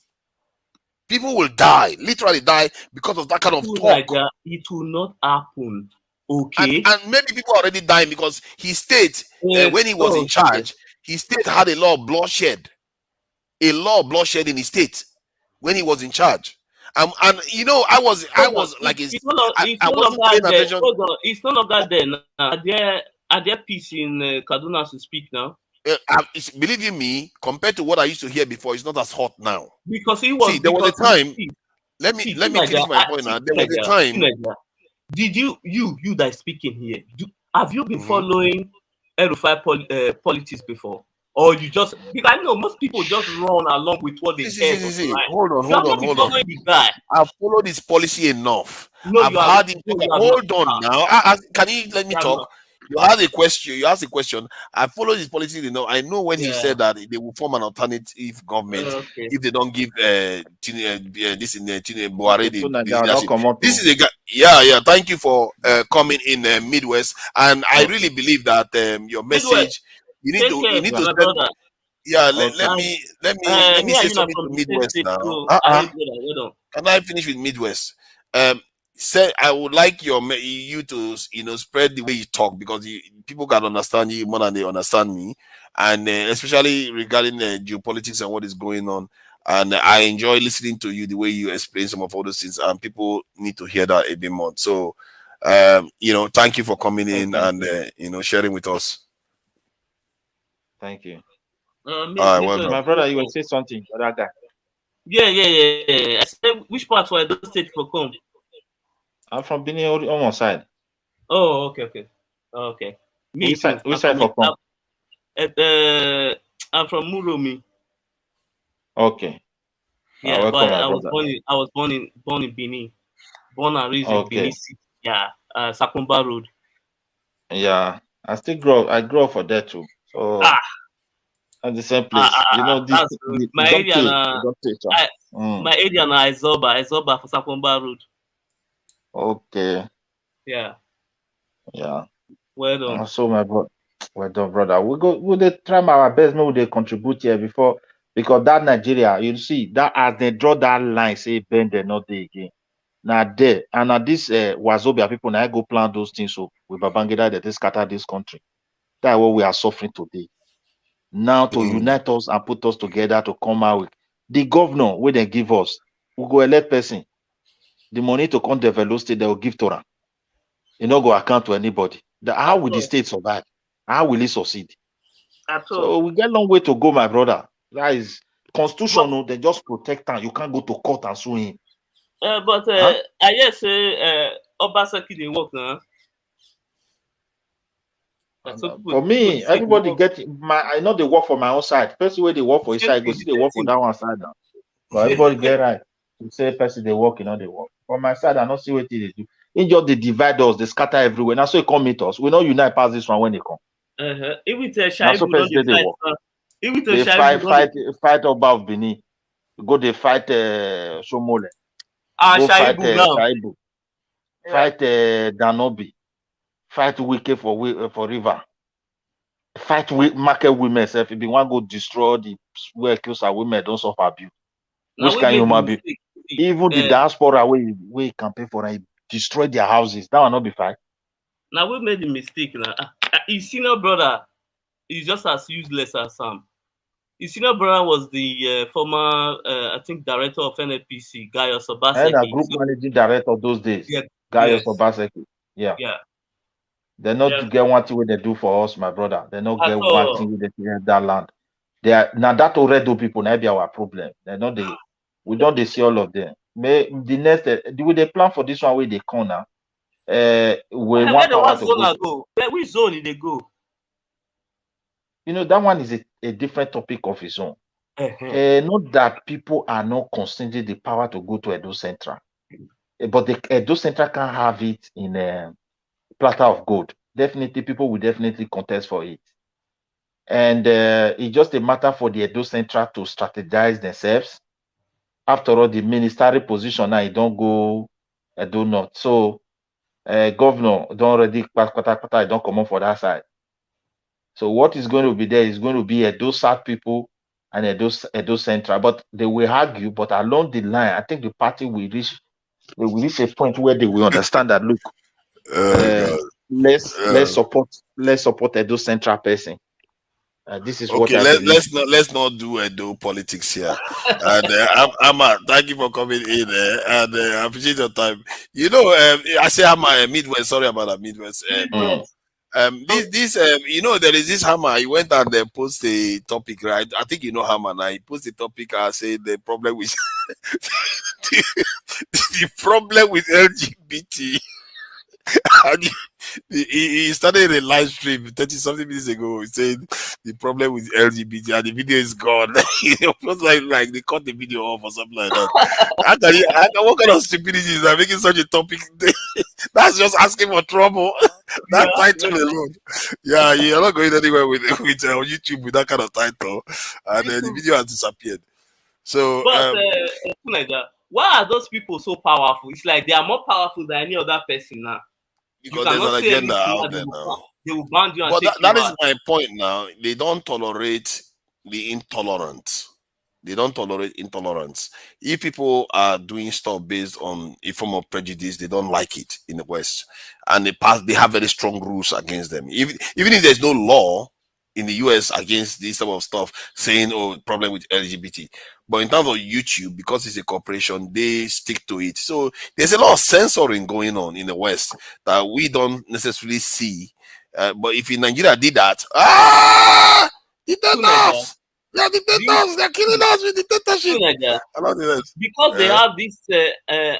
Speaker 12: People will die, literally die, because of that kind of talk.
Speaker 14: It will not happen. Okay.
Speaker 12: And maybe people are already dying because his state, when he was in charge, his state had a lot of bloodshed. A lot of bloodshed in his state when he was in charge. And you know, I was like, I wasn't paying attention.
Speaker 14: It's no longer there now. Are there peace in Kaduna as we speak now?
Speaker 12: Believe you me, compared to what I used to hear before, it's not as hot now.
Speaker 14: Because it was.
Speaker 12: See, there was a time. Let me finish my point now. There was a time.
Speaker 14: Did you that is speaking here? Have you been following El-Rufai politics before? Or you just, because I know most people just run along with what they say.
Speaker 12: Hold on. I've followed his policy enough. No, I've had it. Hold on now. Can you let me talk? You asked a question. You asked a question. I follow his policy. You know, I know when he
Speaker 14: Yeah.
Speaker 12: said that they will form an alternative government
Speaker 14: Okay.
Speaker 12: if they don't give this in Buhari the
Speaker 21: They are not
Speaker 12: leadership.
Speaker 21: common
Speaker 12: This is a guy. Yeah, yeah. Thank you for coming in Midwest, and I really believe that your message. You need
Speaker 14: Take
Speaker 12: to.
Speaker 14: care,
Speaker 12: You need to
Speaker 14: my
Speaker 12: send.
Speaker 14: brother.
Speaker 12: Yeah.
Speaker 21: Okay.
Speaker 12: Let me
Speaker 14: Here
Speaker 12: say
Speaker 14: you know
Speaker 12: something
Speaker 14: from
Speaker 12: to
Speaker 14: the same
Speaker 12: Midwest
Speaker 14: state,
Speaker 12: now.
Speaker 14: so I read well
Speaker 12: Can I finish with Midwest? Say I would like you to spread the way you talk, because people can understand you more than they understand me, and especially regarding geopolitics and what is going on. And I enjoy listening to you the way you explain some of all those things, and people need to hear that a bit more. So, thank you for coming in and sharing with us.
Speaker 21: Thank you.
Speaker 12: All right, well done.
Speaker 21: My brother, you will say something, other guy.
Speaker 14: Yeah. I said, which part for Edo State for come?
Speaker 21: I'm from Benin on one side.
Speaker 14: Oh, okay. Me
Speaker 21: Which
Speaker 14: too.
Speaker 21: side? Which side for come?
Speaker 14: I'm from Muromi.
Speaker 21: Okay.
Speaker 14: Yeah,
Speaker 21: Welcome,
Speaker 14: but
Speaker 21: my
Speaker 14: I was
Speaker 21: brother.
Speaker 14: born in Benin. Born and raised in
Speaker 21: Okay.
Speaker 14: Benin City. Yeah, Sakumba Road.
Speaker 21: Yeah, I grew up for that too. So at the same place, this
Speaker 14: That's good.
Speaker 21: it
Speaker 14: My
Speaker 21: don't
Speaker 14: area
Speaker 21: take,
Speaker 14: na
Speaker 21: it don't take.
Speaker 14: my area na Izoba for Sakumba Road.
Speaker 21: Okay.
Speaker 14: Yeah.
Speaker 21: Yeah.
Speaker 14: Well done.
Speaker 21: So my brother, well done, brother. We dey try our best. Maybe they contribute here before, because that Nigeria, you see that as they draw that line, say bend they not there again. Now there and now this Wazobia people now go plan those things. So with Babangida, they scatter this country. That's what we are suffering today. Now to unite us and put us together to come out with the governor where they give us, we go elect person. The money to come develop state they will give to them. You not go account to anybody. How will the state survive? How will it succeed? So we get a long way to go, my brother. That is constitutional. They just protect them. You can't go to court and sue him.
Speaker 14: But I hear say Obaseki dey work now.
Speaker 21: For me, everybody get I know they work for my own side. Person where they work for his side, go see they work for that one side now. But everybody get right to say person they work, they work. For my side, I don't see what they do. In just they divide us, they scatter everywhere. Now so they come meet us. We know unite past this one when they come.
Speaker 14: Even
Speaker 21: Now so
Speaker 14: Shaibu
Speaker 21: person
Speaker 14: don't
Speaker 21: they
Speaker 14: fight.
Speaker 21: work.
Speaker 14: Even
Speaker 21: They fight about Benin. Go they fight Somole. Go fight Shaibu. Fight Danobi. Fight Wike for river. Fight with market women. If you want go destroy the where kills our women, don't suffer abuse. Which can human be? Even the diaspora we campaign for and destroy their houses. That will not be fine.
Speaker 14: Now we made the mistake. Now his senior brother is just as useless as Sam. His senior brother was the former, I think, director of NNPC, Gaius Obaseki.
Speaker 21: And a group managing director those days,
Speaker 14: yeah,
Speaker 21: Gaius Obaseki. Yeah. They not get one thing what they do for us, my brother. They not get one thing with that land. They are now that already people now be our problem. They not we don't they see all of them. May the next do they plan for this one where they come now? We want power to
Speaker 14: go. Which zone did they go?
Speaker 21: That one is a different topic of its own. Not that people are not considering the power to go to Edo Central, but the Edo Central can have it in a platter of gold. Definitely, people will definitely contest for it. And it's just a matter for the Edo Central to strategize themselves. After all, the ministerial position now, it don't go Edo North. So, governor don't already don't come on for that side. So what is going to be there is going to be Edo South people and Edo Central, but they will argue. But along the line, I think the party will reach a point where they will understand that look, let's support Edo Central person. This is what
Speaker 12: okay.
Speaker 21: I believe.
Speaker 12: Let's not do Edo politics here. And Amma, thank you for coming in, and I appreciate your time. I say Amma Midwest. Sorry about that Midwest. This there is this Hammer. He went and post a topic, right? I think Hammer now. He posted a topic. I say the problem with the problem with LGBT. And he started a live stream 30-something minutes ago. He said the problem with LGBT, and the video is gone. It was like they cut the video off or something like that. What kind of stupidity is that, making such a topic? That's just asking for trouble. That title alone, yeah, you're not going anywhere with YouTube with that kind of title, and then the video has disappeared. So,
Speaker 14: but why are those people so powerful? It's like they are more powerful than any other person now.
Speaker 12: Because there's an agenda out there now.
Speaker 14: They will ban you and
Speaker 12: But
Speaker 14: take
Speaker 12: that
Speaker 14: you
Speaker 12: is
Speaker 14: out.
Speaker 12: my point now. They don't tolerate the intolerant. They don't tolerate intolerance. If people are doing stuff based on a form of prejudice, they don't like it in the West, and they have very strong rules against them. Even if there's no law in the US against this type of stuff, saying oh problem with LGBT, but in terms of YouTube, because it's a corporation, they stick to it. So there's a lot of censoring going on in the West that we don't necessarily see. But if in Nigeria did that, dictators! They're dictators! They're killing us with dictatorship!
Speaker 14: Because they have this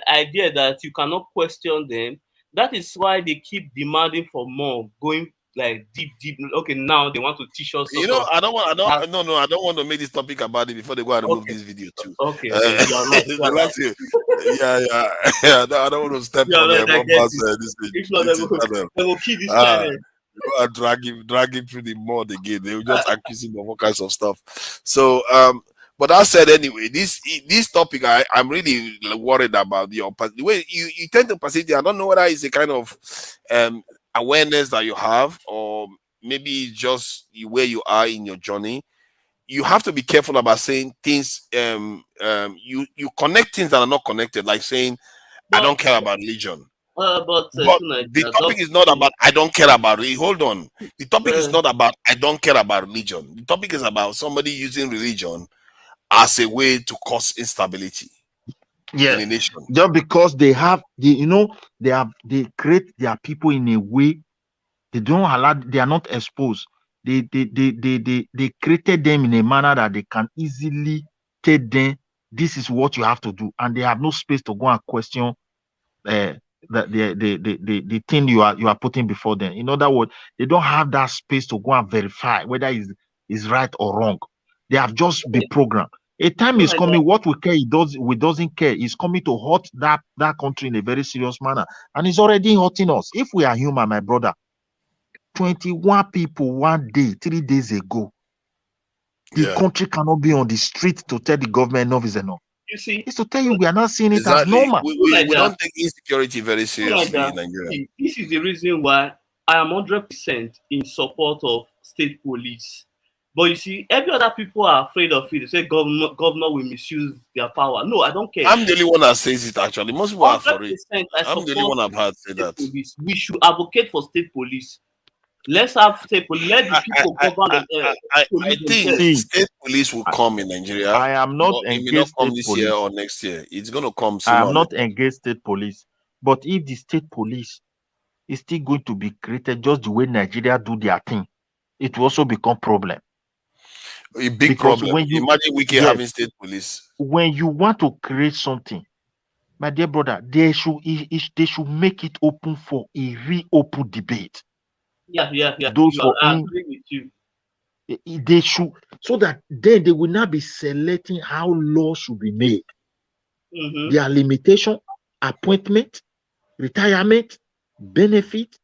Speaker 14: idea that you cannot question them. That is why they keep demanding for more, going like deep. Okay, now they want to teach us.
Speaker 12: You know, I don't want to make this topic about it before they go and remove this video too.
Speaker 14: Okay, you are right. You are right.
Speaker 12: Yeah. I don't want to step on their bumpers.
Speaker 14: If not, they will kill this channel.
Speaker 12: Drag him through the mud again. They will just accuse him of all kinds of stuff. So, but that said, anyway, this topic, I'm really worried about the way you tend to perceive it. I don't know whether it's a kind of awareness that you have, or maybe just where you are in your journey. You have to be careful about saying things. You connect things that are not connected, like saying, "I don't care about religion."
Speaker 14: But
Speaker 12: the topic is not about I don't care about it. Hold on. The topic is not about I don't care about religion. The topic is about somebody using religion as a way to cause instability in a nation.
Speaker 21: Just because they create their people in a way they don't allow, they are not exposed. They created them in a manner that they can easily tell them this is what you have to do, and they have no space to go and question the thing you are putting before them. In other words, they don't have that space to go and verify whether is right or wrong. They have just been programmed. A time is coming, what we care, we doesn't care, is coming to hurt that country in a very serious manner. And it's already hurting us. If we are human, my brother, 21 people one day, 3 days ago, the country cannot be on the street to tell the government enough is enough.
Speaker 14: You see,
Speaker 21: it's to tell you we are not seeing it as normal.
Speaker 12: We don't take insecurity very seriously in Nigeria.
Speaker 14: This is the reason why I am 100% in support of state police. But you see, every other people are afraid of it. They say governor will misuse their power. No, I don't care.
Speaker 12: I'm the only one that says it, actually. Most people are for it. I'm the only one I've heard say that.
Speaker 14: Police. We should advocate for state police. Let's have state police. Let the people govern
Speaker 12: I think state police will come in Nigeria.
Speaker 21: I am not against
Speaker 12: come this
Speaker 21: police.
Speaker 12: year or next year. It's going to come soon.
Speaker 21: I am not against state police. But if the state police is still going to be created just the way Nigeria do their thing, it will also become problem.
Speaker 12: A big problem. Imagine we can having state police.
Speaker 21: When you want to create something, my dear brother, they should make it open for a reopen debate.
Speaker 14: Yeah.
Speaker 21: I agree with you. They should, so that then they will not be selecting how laws should be made. Their limitation, appointment, retirement, benefit.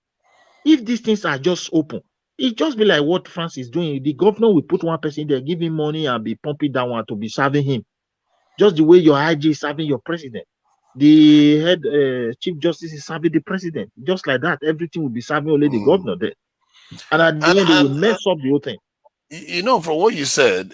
Speaker 21: If these things are just open, it just be like what France is doing. The governor will put one person there, give him money, and be pumping that one to be serving him. Just the way your IG is serving your president. The head chief justice is serving the president. Just like that, everything will be serving only the governor there. And at the end, they will mess up the whole thing.
Speaker 12: You know, from what you said,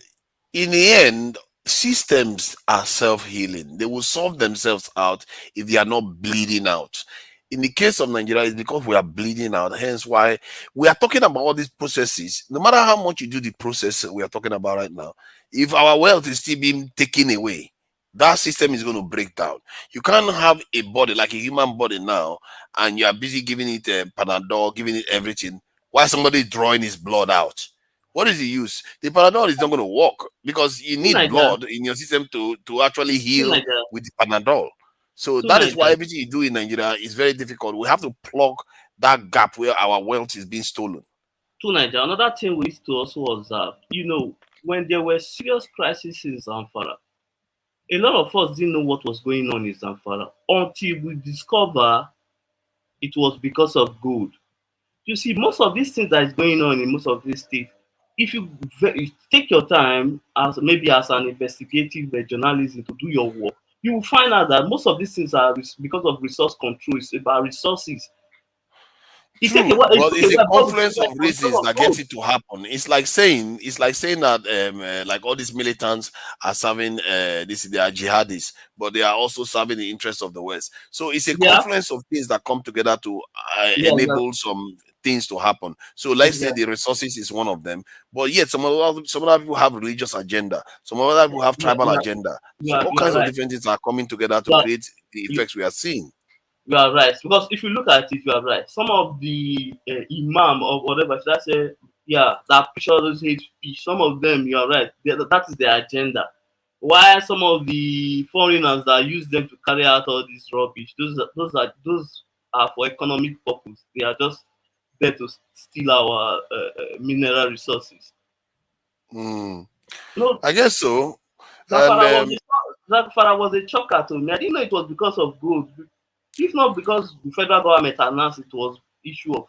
Speaker 12: in the end, systems are self-healing. They will solve themselves out if they are not bleeding out. In the case of Nigeria, it's because we are bleeding out. Hence why we are talking about all these processes. No matter how much you do the process we are talking about right now, if our wealth is still being taken away, that system is going to break down. You can't have a body like a human body now, and you are busy giving it a Panadol, giving it everything, while somebody is drawing his blood out. What is the use? The Panadol is not going to work because you need blood in your system to actually heal with the Panadol. So that is why everything you do in Nigeria is very difficult. We have to plug that gap where our wealth is being stolen.
Speaker 14: To Nigeria, another thing we need to also observe, when there were serious crises in Zamfara, a lot of us didn't know what was going on in Zamfara until we discover it was because of gold. you see, most of these things that is going on in most of these states, if you take your time as maybe as an investigative journalism to do your work, you will find out that most of these things are because of resource control. It's about resources.
Speaker 12: True, but it's a confluence of reasons that gets it to happen. It's like saying that like all these militants are serving they are jihadis, but they are also serving the interests of the West. So it's a confluence of things that come together to enable some things to happen. So let's say the resources is one of them, but yet some other people have religious agenda, some other people have tribal agenda. So all kinds of different things are coming together to create the effects we are seeing.
Speaker 14: You are right, because if you look at it, you are right. Some of the imam or whatever, should I say, that preach all those hate speech. Some of them, you are right. That is their agenda. While some of the foreigners that use them to carry out all this rubbish, those are for economic purpose. They are just there to steal our mineral resources.
Speaker 12: No,
Speaker 14: No,
Speaker 12: I guess so.
Speaker 14: Zamfara was a shocker to me. I didn't know it was because of gold. If not because the federal government announced it was issue of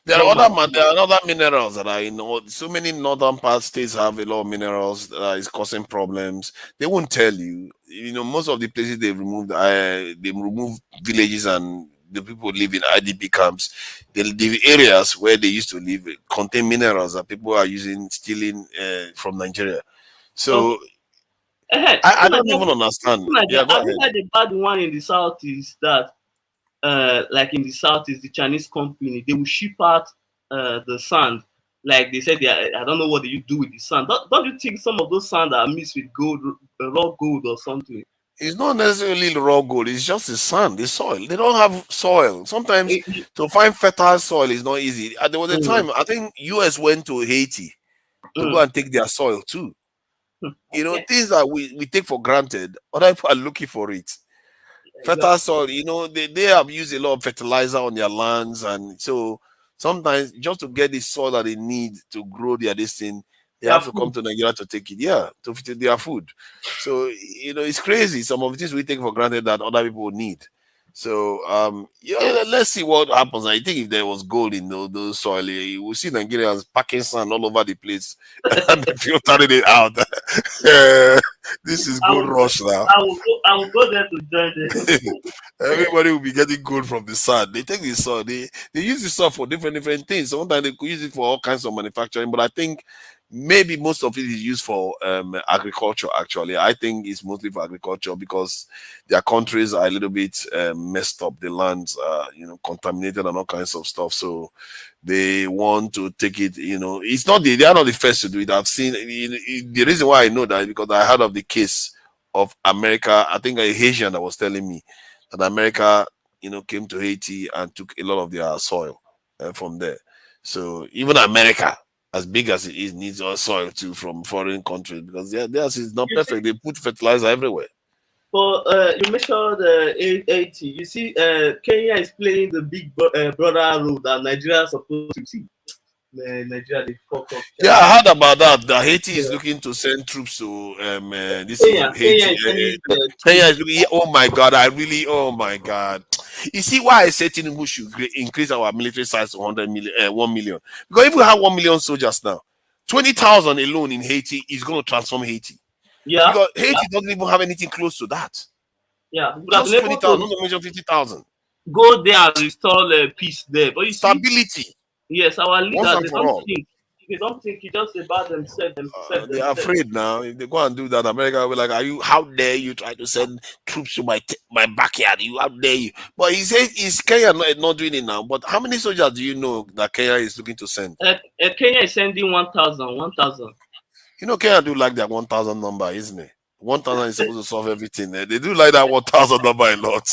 Speaker 12: there are other minerals that are in so many northern part states have a lot of minerals that is causing problems. They won't tell you. Most of the places they've removed, they remove villages and the people live in IDP camps. The areas where they used to live contain minerals that people are stealing from Nigeria. So I don't even understand. Yeah, go ahead.
Speaker 14: The bad one in the south is that like in the south is the Chinese company. They will ship out the sand. Like they said, I don't know what you do with the sand. Don't you think some of those sand are mixed with gold, raw gold or something?
Speaker 12: It's not necessarily raw gold. It's just the sand, the soil. They don't have soil. Sometimes to find fertile soil is not easy. There was a time I think US went to Haiti to go and take their soil too. Things that we take for granted. Other people are looking for it. Fertile soil, they have used a lot of fertilizer on their lands, and so sometimes just to get the soil that they need to grow this thing, they have to come to Nigeria to take it, to fit their food. So it's crazy. Some of the things we take for granted that other people need. So let's see what happens. I think if there was gold in those soil, you will see Nigerians packing sand all over the place and filtering it out. This is gold rush now.
Speaker 14: I will go there to join them.
Speaker 12: Everybody will be getting gold from the sand. They take the soil, they use the soil for different things. Sometimes they could use it for all kinds of manufacturing, but I think maybe most of it is used for agriculture. Actually, I think it's mostly for agriculture because their countries are a little bit messed up. The lands are contaminated and all kinds of stuff. So they want to take it. It's not they are not the first to do it. I've seen the reason why I know that is because I heard of the case of America. I think a Haitian that was telling me that America, came to Haiti and took a lot of their soil from there. So even America, as big as it is, needs our soil too from foreign countries because theirs is not perfect. They put fertilizer everywhere.
Speaker 14: But you mentioned Haiti. You see, Kenya is playing the big brother role that Nigeria is supposed to see. Nigeria, they fuck up.
Speaker 12: Yeah, I heard about that. That Haiti is looking to send troops to Haiti. Kenya is looking. Oh my God! Oh my God! You see why I said Tinubu should increase our military size to 1 million? Because if we have 1 million soldiers now, 20,000 alone in Haiti is going to transform Haiti.
Speaker 14: Yeah.
Speaker 12: Because Haiti doesn't even have anything close to that.
Speaker 14: Yeah.
Speaker 12: Just 20,000, not to mention 50,000.
Speaker 14: Go there and restore peace there. But you
Speaker 12: stability.
Speaker 14: See, yes, our leaders, they don't think it's just about themselves.
Speaker 12: They are afraid now. If they go and do that, America will be like, how dare you try to send troops to my backyard? How dare you? But he says, is Kenya not doing it now? But how many soldiers do you know that Kenya is looking to send?
Speaker 14: Kenya is sending 1,000.
Speaker 12: Kenya do like that 1,000 number, isn't it? 1,000 is supposed to solve everything. They do like that 1,000 number a lot.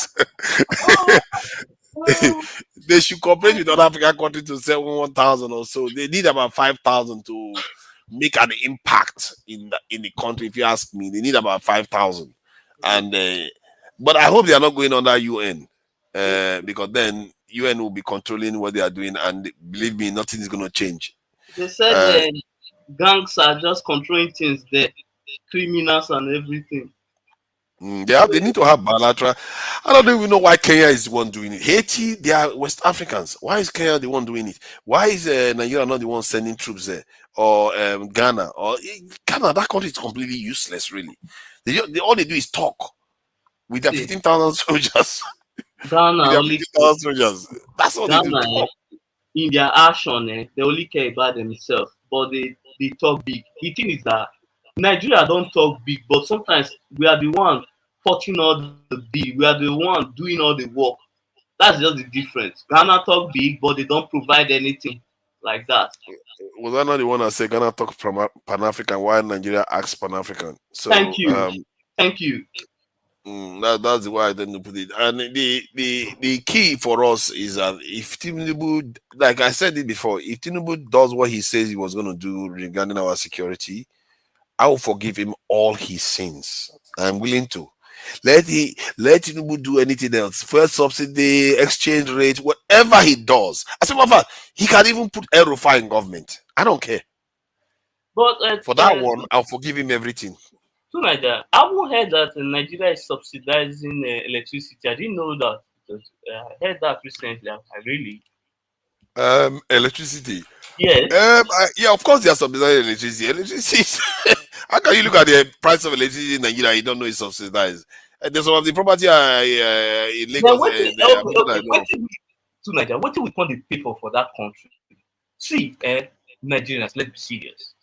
Speaker 12: They should cooperate with other African countries to sell 1,000 or so. They need about 5,000 to make an impact in the country. If you ask me, they need about 5,000. And but I hope they are not going under UN because then UN will be controlling what they are doing, and believe me, nothing is going to change.
Speaker 14: They said gangs are just controlling things there, criminals and everything.
Speaker 12: They need to have bilateral. I don't even know why Kenya is the one doing it. Haiti, they are West Africans. Why is Kenya the one doing it? Why is Nigeria not the one sending troops there? Or Ghana? Or Ghana, that country is completely useless, really. All they do is talk with their 15,000 soldiers.
Speaker 14: Ghana
Speaker 12: with their
Speaker 14: only
Speaker 12: 15,000 soldiers. That's all they do.
Speaker 14: Ghana, in their action, they only care about themselves, but they talk big. The thing is that Nigeria don't talk big, but sometimes we are the one fighting all the big. We are the one doing all the work. That's just the difference. Ghana talk big, but they don't provide anything like that.
Speaker 12: Was I not the one that said Ghana talk from Pan-African while Nigeria acts Pan-African? So
Speaker 14: Thank you. Thank you.
Speaker 12: That's the way I tend to put it. And the key for us is that if Tinubu, like I said it before, if Tinubu does what he says he was going to do regarding our security, I will forgive him all his sins. I'm willing to. Let Tinubu do anything else. First subsidy, exchange rate, whatever he does. As a matter of fact, he can even put Aerofi in government. I don't care.
Speaker 14: But
Speaker 12: for that one, I'll forgive him everything.
Speaker 14: So like that, I haven't heard that Nigeria is subsidizing electricity. I didn't know that. I heard that recently. I really.
Speaker 12: Electricity.
Speaker 14: Yes.
Speaker 12: Yeah, of course they are subsidizing electricity. Electricity. How can you look at the price of electricity in Nigeria? You don't know it's subsidized. There's some of the property in Lagos.
Speaker 14: To Nigeria, what do we want to pay for that country? See, Nigerians, let's be serious.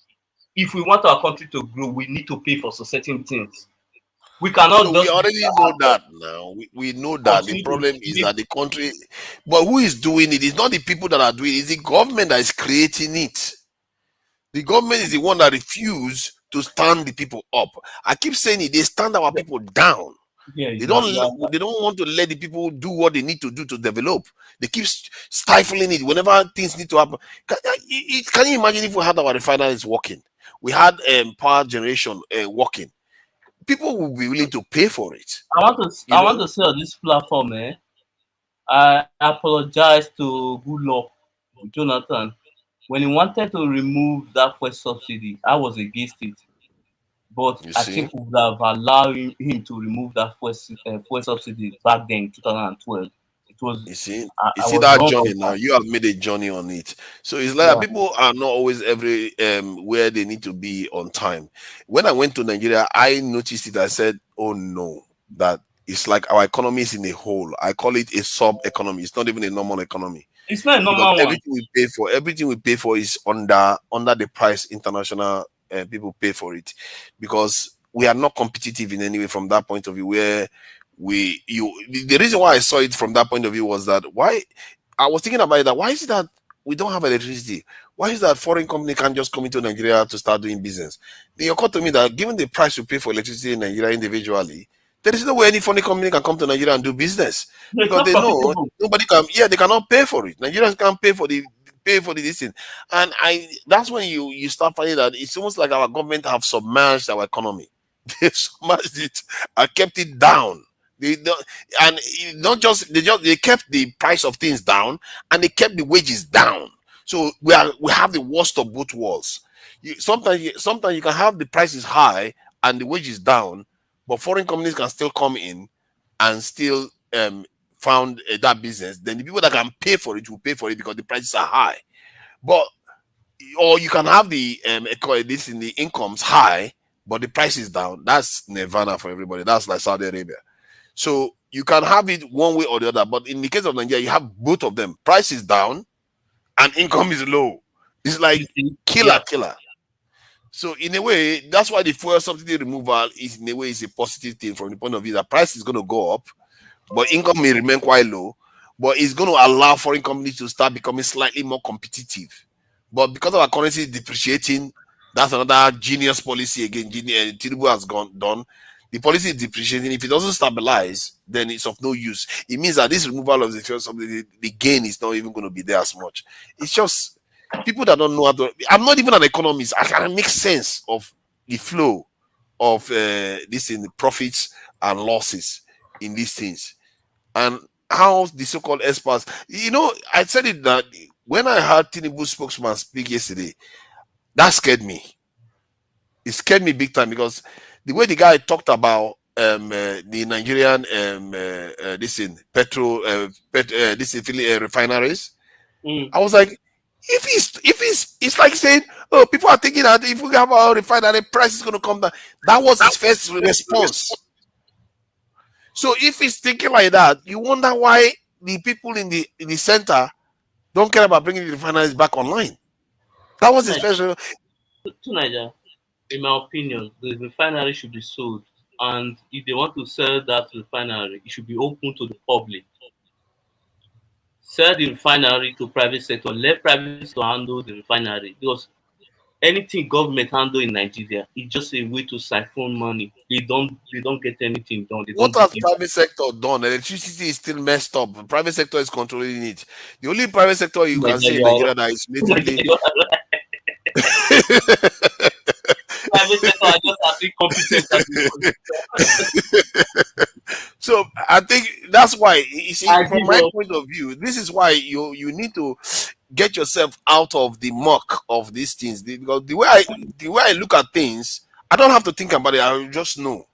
Speaker 14: If we want our country to grow, we need to pay for certain things. We cannot.
Speaker 12: We already know that now. We know that the problem is that the country, but who is doing it? It's not the people that are doing it. It's the government that is creating it. The government is the one that refuse to stand the people up. I keep saying it. They stand our people down.
Speaker 14: Yeah,
Speaker 12: they don't want to let the people do what they need to do to develop. They keep stifling it whenever things need to happen. Can you imagine if we had our refineries working? We had power generation working. People will be willing to pay for it.
Speaker 14: I want to say on this platform, I apologize to Goodluck Jonathan. When he wanted to remove that first subsidy, I was against it. But I think we would have allowed him to remove that first subsidy back then in 2012. It was
Speaker 12: you see that journey now. You have made a journey on it. So it's like people are not always where they need to be on time. When I went to Nigeria, I noticed it. I said, oh no, that it's like our economy is in a hole. I call it a sub economy. It's not even a normal economy.
Speaker 14: It's not a normal one.
Speaker 12: Everything we pay for is under the price international people pay for it, because we are not competitive in any way from that point of view. Where the reason why I saw it from that point of view was that why I was thinking about it, that why is it that we don't have electricity? Why is that foreign company can't just come into Nigeria to start doing business? They occurred to me that given the price we pay for electricity in Nigeria individually, there is no way any foreign company can come to Nigeria and do business, because they know nobody can. Yeah, they cannot pay for it. Nigerians can't pay for the this thing. And that's when you start finding that it's almost like our government have submerged our economy. They submerged it and kept it down. They kept the price of things down, and they kept the wages down. So we have the worst of both worlds. Sometimes you can have the prices high and the wages down, but foreign companies can still come in and still found that business. Then the people that can pay for it will pay for it because the prices are high. Or you can have the this in the incomes high, but the price is down. That's nirvana for everybody. That's like Saudi Arabia. So you can have it one way or the other. But in the case of Nigeria, you have both of them. Price is down and income is low. It's like killer. So in a way, that's why the fuel subsidy removal is in a way is a positive thing from the point of view that price is going to go up, but income may remain quite low. But it's going to allow foreign companies to start becoming slightly more competitive. But because our currency is depreciating, that's another genius policy again. Tinubu has done. The policy is depreciating. If it doesn't stabilize, then it's of no use. It means that this removal of the fuel subsidy, the gain is not even going to be there as much. It's just people that don't know how to. I'm not even an economist. I can make sense of the flow of this in the profits and losses in these things, and how the so-called experts. I said it that when I heard Tinubu spokesman speak yesterday, that scared me. It scared me big time, because the way the guy talked about the Nigerian refineries. I was like, it's like saying, oh, people are thinking that if we have our refinery, price is going to come down. That was his first response. So if he's thinking like that, you wonder why the people in the center don't care about bringing the refineries back online. That was his first.
Speaker 14: To Nigeria, in my opinion, the refinery should be sold, and if they want to sell that refinery, it should be open to the public. Sell the refinery to private sector. Let private sector handle the refinery, because anything government handle in Nigeria is just a way to siphon money. They don't get anything done.
Speaker 12: What has private sector done? Electricity is still messed up. The private sector is controlling it. The only private sector you can see in Nigeria that is relatively
Speaker 14: private sector are just as incompetent as
Speaker 12: So I think that's why, you see, from my point of view, this is why you need to get yourself out of the muck of these things. Because the way I look at things, I don't have to think about it. I just know.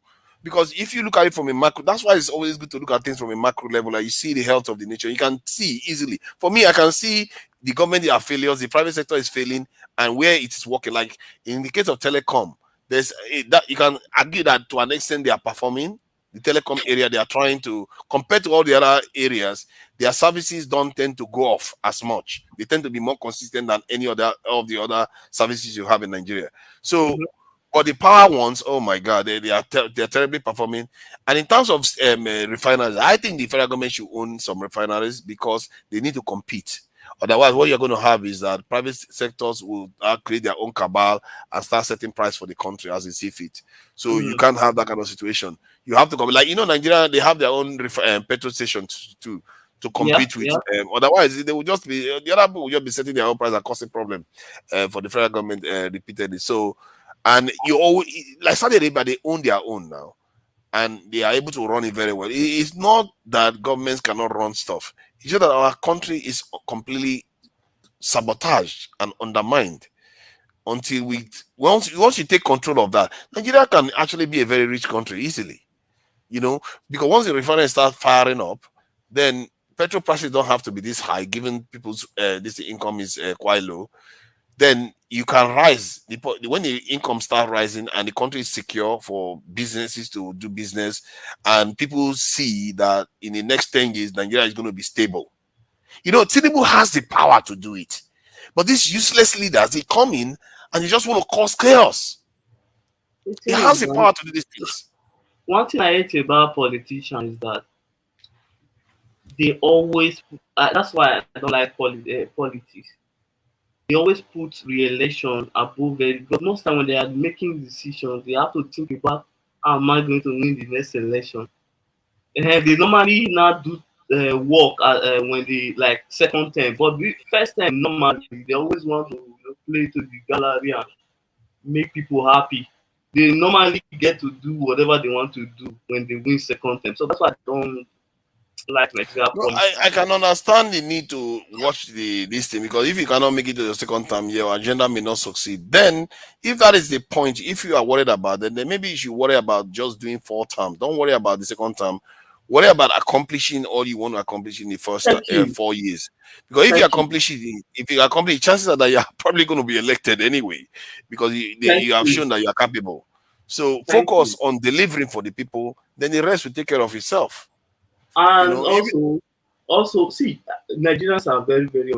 Speaker 12: Because if you look at it from a macro, that's why it's always good to look at things from a macro level. Like you see the health of the nation, you can see easily. For me, I can see the government are failures, the private sector is failing, and where it is working. Like in the case of telecom, there's that you can argue that to an extent they are performing. The telecom area, they are trying to, compared to all the other areas, their services don't tend to go off as much. They tend to be more consistent than any other of the other services you have in Nigeria. So, but the power ones, oh my God, they are terribly performing. And in terms of refineries, I think the federal government should own some refineries because they need to compete. Otherwise, what you're going to have is that private sectors will create their own cabal and start setting price for the country as they see fit. So you can't have that kind of situation. You have to come, like, Nigeria, they have their own petrol stations to compete with. Otherwise, they will just be, the other people will just be setting their own price and causing problem for the federal government repeatedly. So, and you always, like Saudi Arabia, they own their own now. And they are able to run it very well. It's not that governments cannot run stuff. It's just that our country is completely sabotaged and undermined. Until once you take control of that, Nigeria can actually be a very rich country easily. Because once the refinery starts firing up, then petrol prices don't have to be this high, given people's this income is quite low. Then you can rise when the income start rising and the country is secure for businesses to do business, and people see that in the next 10 years Nigeria is going to be stable. Tinubu has the power to do it, but these useless leaders, they come in and they just want to cause chaos. He has the power to do these things.
Speaker 14: One thing I hate about politicians is that they always that's why I don't like politics. They always put re-election above it, but most time when they are making decisions, they have to think about how am I going to win the next election. And they normally not do work when they like second term, but the first time normally they always want to play to the gallery and make people happy. They normally get to do whatever they want to do when they win second term. So that's why I don't like Nigeria.
Speaker 12: No, I can understand the need to watch this thing, because if you cannot make it to the second term, your agenda may not succeed. Then, if that is the point, if you are worried about it, then maybe you should worry about just doing 4 terms. Don't worry about the second term. Worry about accomplishing all you want to accomplish in the first 4 years. Because if you accomplish it, chances are that you are probably going to be elected anyway, because you have shown that you are capable. So focus on delivering for the people. Then the rest will take care of itself.
Speaker 14: And also, see, Nigerians are very, very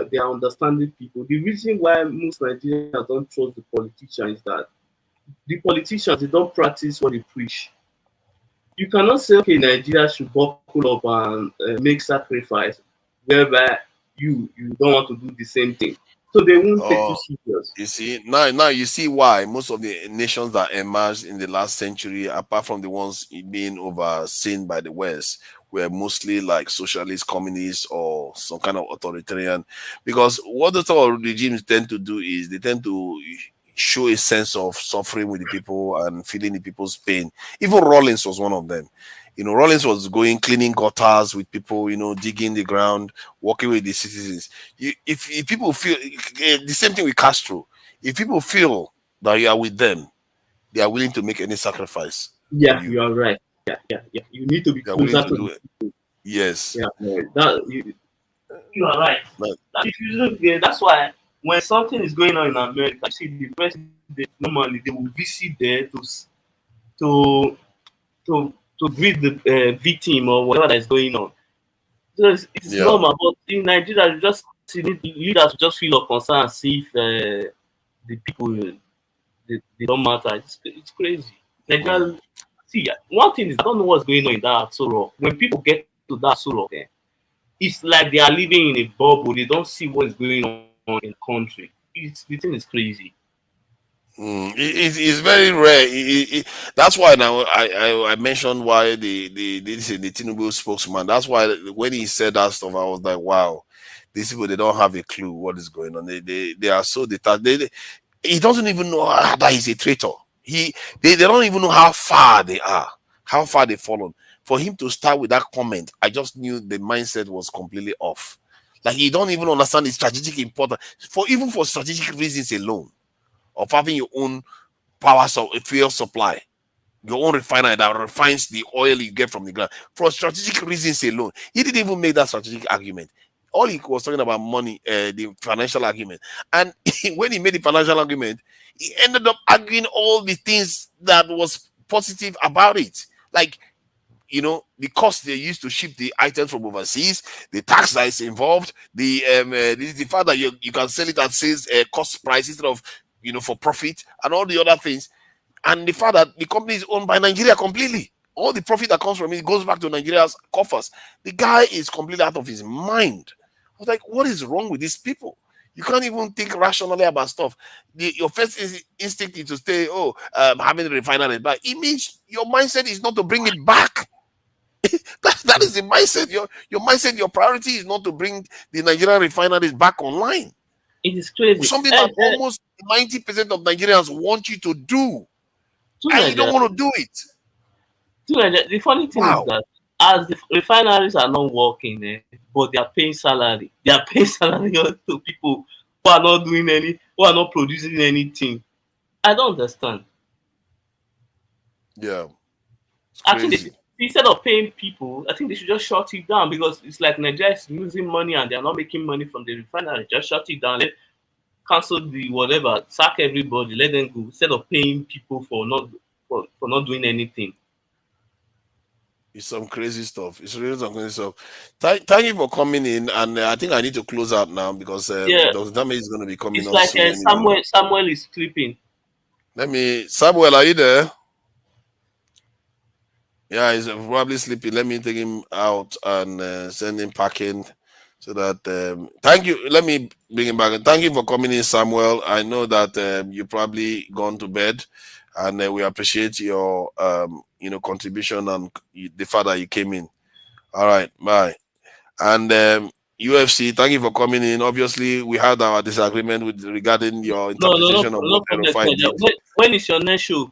Speaker 14: they are understanding people. The reason why most Nigerians don't trust the politicians is that the politicians, they don't practice what they preach. You cannot say, okay, Nigeria should buckle up and make sacrifice, whereby you don't want to do the same thing. So they won't take you serious.
Speaker 12: You see, now you see why most of the nations that emerged in the last century, apart from the ones being overseen by the West, were mostly like socialist, communist, or some kind of authoritarian. Because what the sort of regimes tend to do is they tend to show a sense of suffering with the people and feeling the people's pain. Even Rawlings was one of them. Rawlings was cleaning gutters with people, digging the ground, working with the citizens. If people feel the same thing with Castro, if people feel that you are with them, they are willing to make any sacrifice.
Speaker 14: Yeah, you are right. Yeah. You need to be closer to
Speaker 12: do it. Yes.
Speaker 14: Yeah, you are right. If you look there, that's why when something is going on in America, you see the president normally they will visit there to to to greet the victim or whatever that is going on. So it's normal, but in Nigeria, you just see leaders just feel of concern and see if the people they don't matter. It's crazy. Nigeria, see, one thing is I don't know what's going on in that Asoro. When people get to that Asoro, it's like they are living in a bubble. They don't see what is going on in the country. The thing is crazy.
Speaker 12: It's very rare. That's why now I mentioned why the Tinubu spokesman. That's why when he said that stuff, I was like, wow, these people they don't have a clue what is going on. They are so detached. He doesn't even know that he's a traitor. They don't even know how far they are, how far they've fallen. For him to start with that comment, I just knew the mindset was completely off. Like he don't even understand the strategic importance even for strategic reasons alone of having your own fuel supply, your own refinery that refines the oil you get from the ground for strategic reasons alone. He didn't even make that strategic argument. All he was talking about money, the financial argument. And when he made the financial argument, he ended up arguing all the things that was positive about it. Like, the cost they used to ship the items from overseas, the tax that is involved, the fact that you can sell it at sales cost price instead of for profit, and all the other things, and the fact that the company is owned by Nigeria completely. All the profit that comes from it goes back to Nigeria's coffers. The guy is completely out of his mind. I was like, what is wrong with these people? You can't even think rationally about stuff. Your first instinct is to say, having a refinery back. It means your mindset is not to bring it back. That is the mindset. Your mindset, your priority is not to bring the Nigerian refineries back online.
Speaker 14: It is crazy.
Speaker 12: Something that almost 90% of Nigerians want you to do, and you don't want to do it.
Speaker 14: The funny thing is that as the refineries are not working, but they are paying salary. They are paying salary to people who are not who are not producing anything. I don't understand.
Speaker 12: Yeah.
Speaker 14: I think instead of paying people, I think they should just shut it down, because it's like Nigeria is losing money and they are not making money from the refinery. Just shut it down. Cancel the whatever, sack everybody, let them go, instead of paying people for not doing anything.
Speaker 12: It's some crazy stuff. It's really some crazy stuff. Thank you for coming in, and I think I need to close out now because Dr. Dame is going to be coming
Speaker 14: it's
Speaker 12: on
Speaker 14: like
Speaker 12: soon.
Speaker 14: Samuel is sleeping.
Speaker 12: Samuel, are you there? Yeah, he's probably sleeping. Let me take him out and send him packing. So that thank you. Let me bring him back. Thank you for coming in, Samuel. I know that you probably gone to bed, and we appreciate your contribution and the fact that you came in. All right, bye. And UFC, thank you for coming in. Obviously, we had our disagreement regarding your interpretation of what
Speaker 14: problem.
Speaker 12: did.
Speaker 14: When is your next show?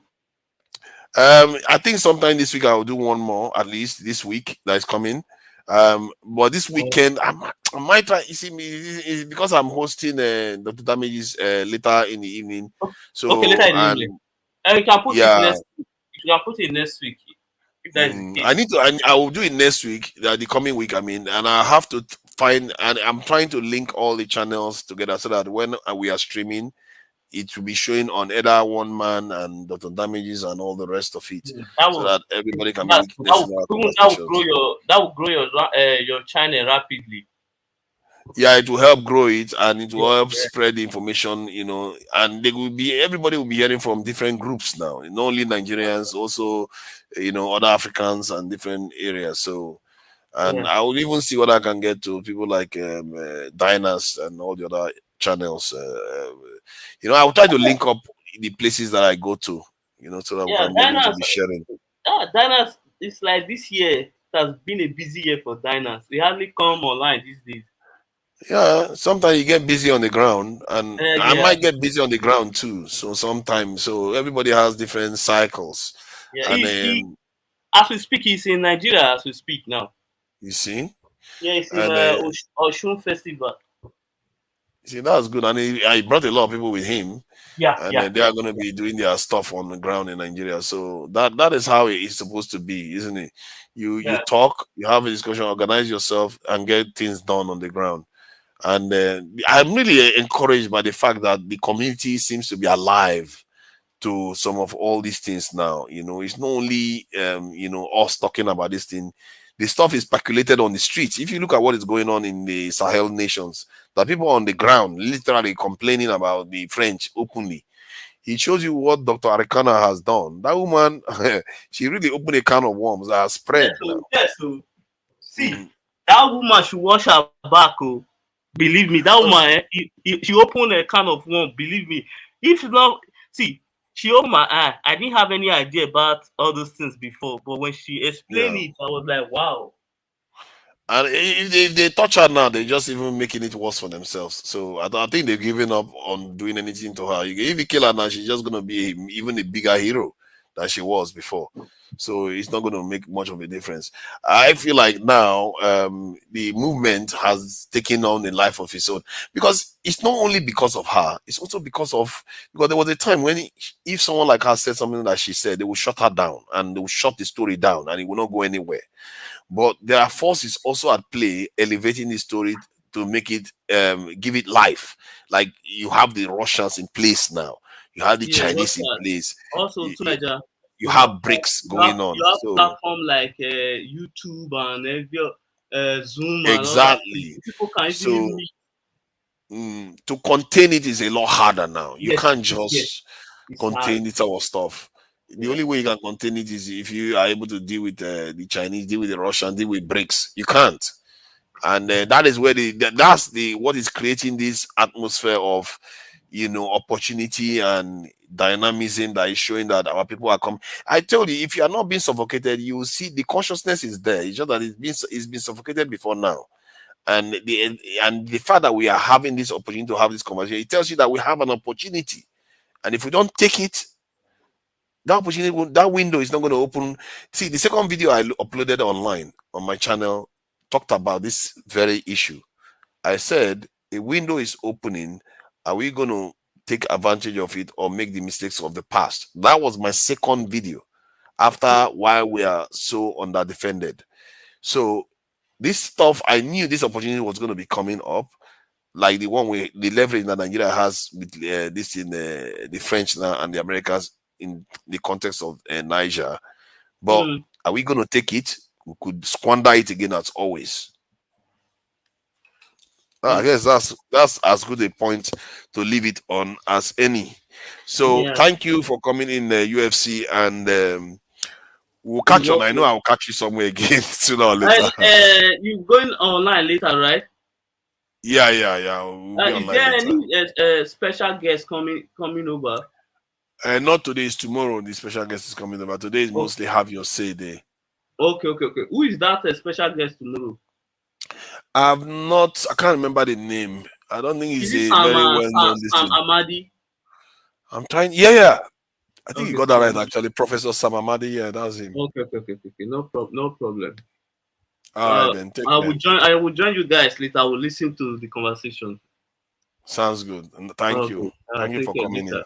Speaker 12: I think sometime this week I'll do one more, at least this week that is coming. But this weekend I might try. You see, it's because I'm hosting Dr. Damage's later in the evening. So
Speaker 14: okay, later in the evening. You can put it next week. You can put it next week. If that is the case.
Speaker 12: I will do it next week, the coming week. And I have to find, and I'm trying to link all the channels together so that when we are streaming, it will be showing on either One Man and Dr. Damages and all the rest of it, so that everybody can link
Speaker 14: that will grow your channel rapidly.
Speaker 12: Yeah, it will help grow it, and it will help spread the information, and everybody will be hearing from different groups now, not only Nigerians, also, other Africans and different areas. So, and I will even see what I can get to people like Diners and all the other channels. I will try to link up the places that I go to, so that we can be able to be sharing.
Speaker 14: Diners, it's like this year it has been a busy year for Diners. They hardly come online these days.
Speaker 12: Yeah, sometimes you get busy on the ground, and I might get busy on the ground too. So everybody has different cycles.
Speaker 14: Yeah, as we speak, he's in Nigeria as we speak now.
Speaker 12: You see?
Speaker 14: Yeah, it's in Oshun Festival.
Speaker 12: See, that's good, and he brought a lot of people with him.
Speaker 14: Yeah,
Speaker 12: and they are going to be doing their stuff on the ground in Nigeria. So that is how it is supposed to be, isn't it? You talk, you have a discussion, organize yourself, and get things done on the ground. And I'm really encouraged by the fact that the community seems to be alive to some of all these things now. You know, it's not only us talking about this thing. The stuff is speculated on the streets. If you look at what is going on in the Sahel nations, the people on the ground literally complaining about the French openly. He shows you what Dr. Arikana has done. That woman, she really opened a can of worms that has spread now.
Speaker 14: Yes, so see, that woman should wash her back. Oh, believe me, that woman, she opened a can of worms. Believe me, if not, see, she opened my eye. I didn't have any idea about all those things before, but when she explained it, I was like, wow.
Speaker 12: And if they touch her now, they're just even making it worse for themselves. So I think they've given up on doing anything to her. If you kill her now, she's just going to be even a bigger hero than she was before. So it's not going to make much of a difference. I feel like now the movement has taken on a life of its own, because it's not only because of her, it's also because there was a time when if someone like her said something that she said, they will shut her down and they will shut the story down and it will not go anywhere. But there are forces also at play elevating the story to make it give it life. Like you have the Russians in place now, you have the Chinese in place.
Speaker 14: Also,
Speaker 12: you have BRICS going on.
Speaker 14: You have platform like YouTube and Zoom.
Speaker 12: Exactly.
Speaker 14: And people can easily meet.
Speaker 12: To contain it is a lot harder now. You can't just contain
Speaker 14: hard.
Speaker 12: this our stuff. The only way you can contain it is if you are able to deal with the Chinese, deal with the Russian, deal with BRICS. You can't, and that is where that's what is creating this atmosphere of opportunity and dynamism that is showing that our people are coming. I told you, if you are not being suffocated, you will see the consciousness is there. It's just that it's been suffocated before now. And the fact that we are having this opportunity to have this conversation, it tells you that we have an opportunity, and if we don't take it, that opportunity, that window is not going to open. See, the second video I uploaded online on my channel talked about this very issue. I said a window is opening. Are we going to take advantage of it or make the mistakes of the past? That was my second video after why we are so underdefended. So this stuff, I knew this opportunity was going to be coming up, like the leverage that Nigeria has with this in the French now and the Americans in the context of Niger. But are we going to take it? We could squander it again as always. I guess that's as good a point to leave it on as any. So thank you for coming in UFC, and we'll catch you. I know I'll catch you somewhere again sooner or later.
Speaker 14: You're going online later, right?
Speaker 12: Yeah. We'll be
Speaker 14: is there any special guest coming over?
Speaker 12: Not today. It's tomorrow. The special guest is coming over. Today is mostly have your say day.
Speaker 14: Okay. Who is that special guest tomorrow?
Speaker 12: I can't remember the name. I don't think he's a very well-known
Speaker 14: Sam Amadi.
Speaker 12: I'm trying. Yeah. I think you got that right, actually. Professor Sam Amadi. Yeah, that's him.
Speaker 14: Okay. No problem.
Speaker 12: All right, then.
Speaker 14: I will join you guys later. I will listen to the conversation.
Speaker 12: Sounds good. And thank you. Thank you for coming in.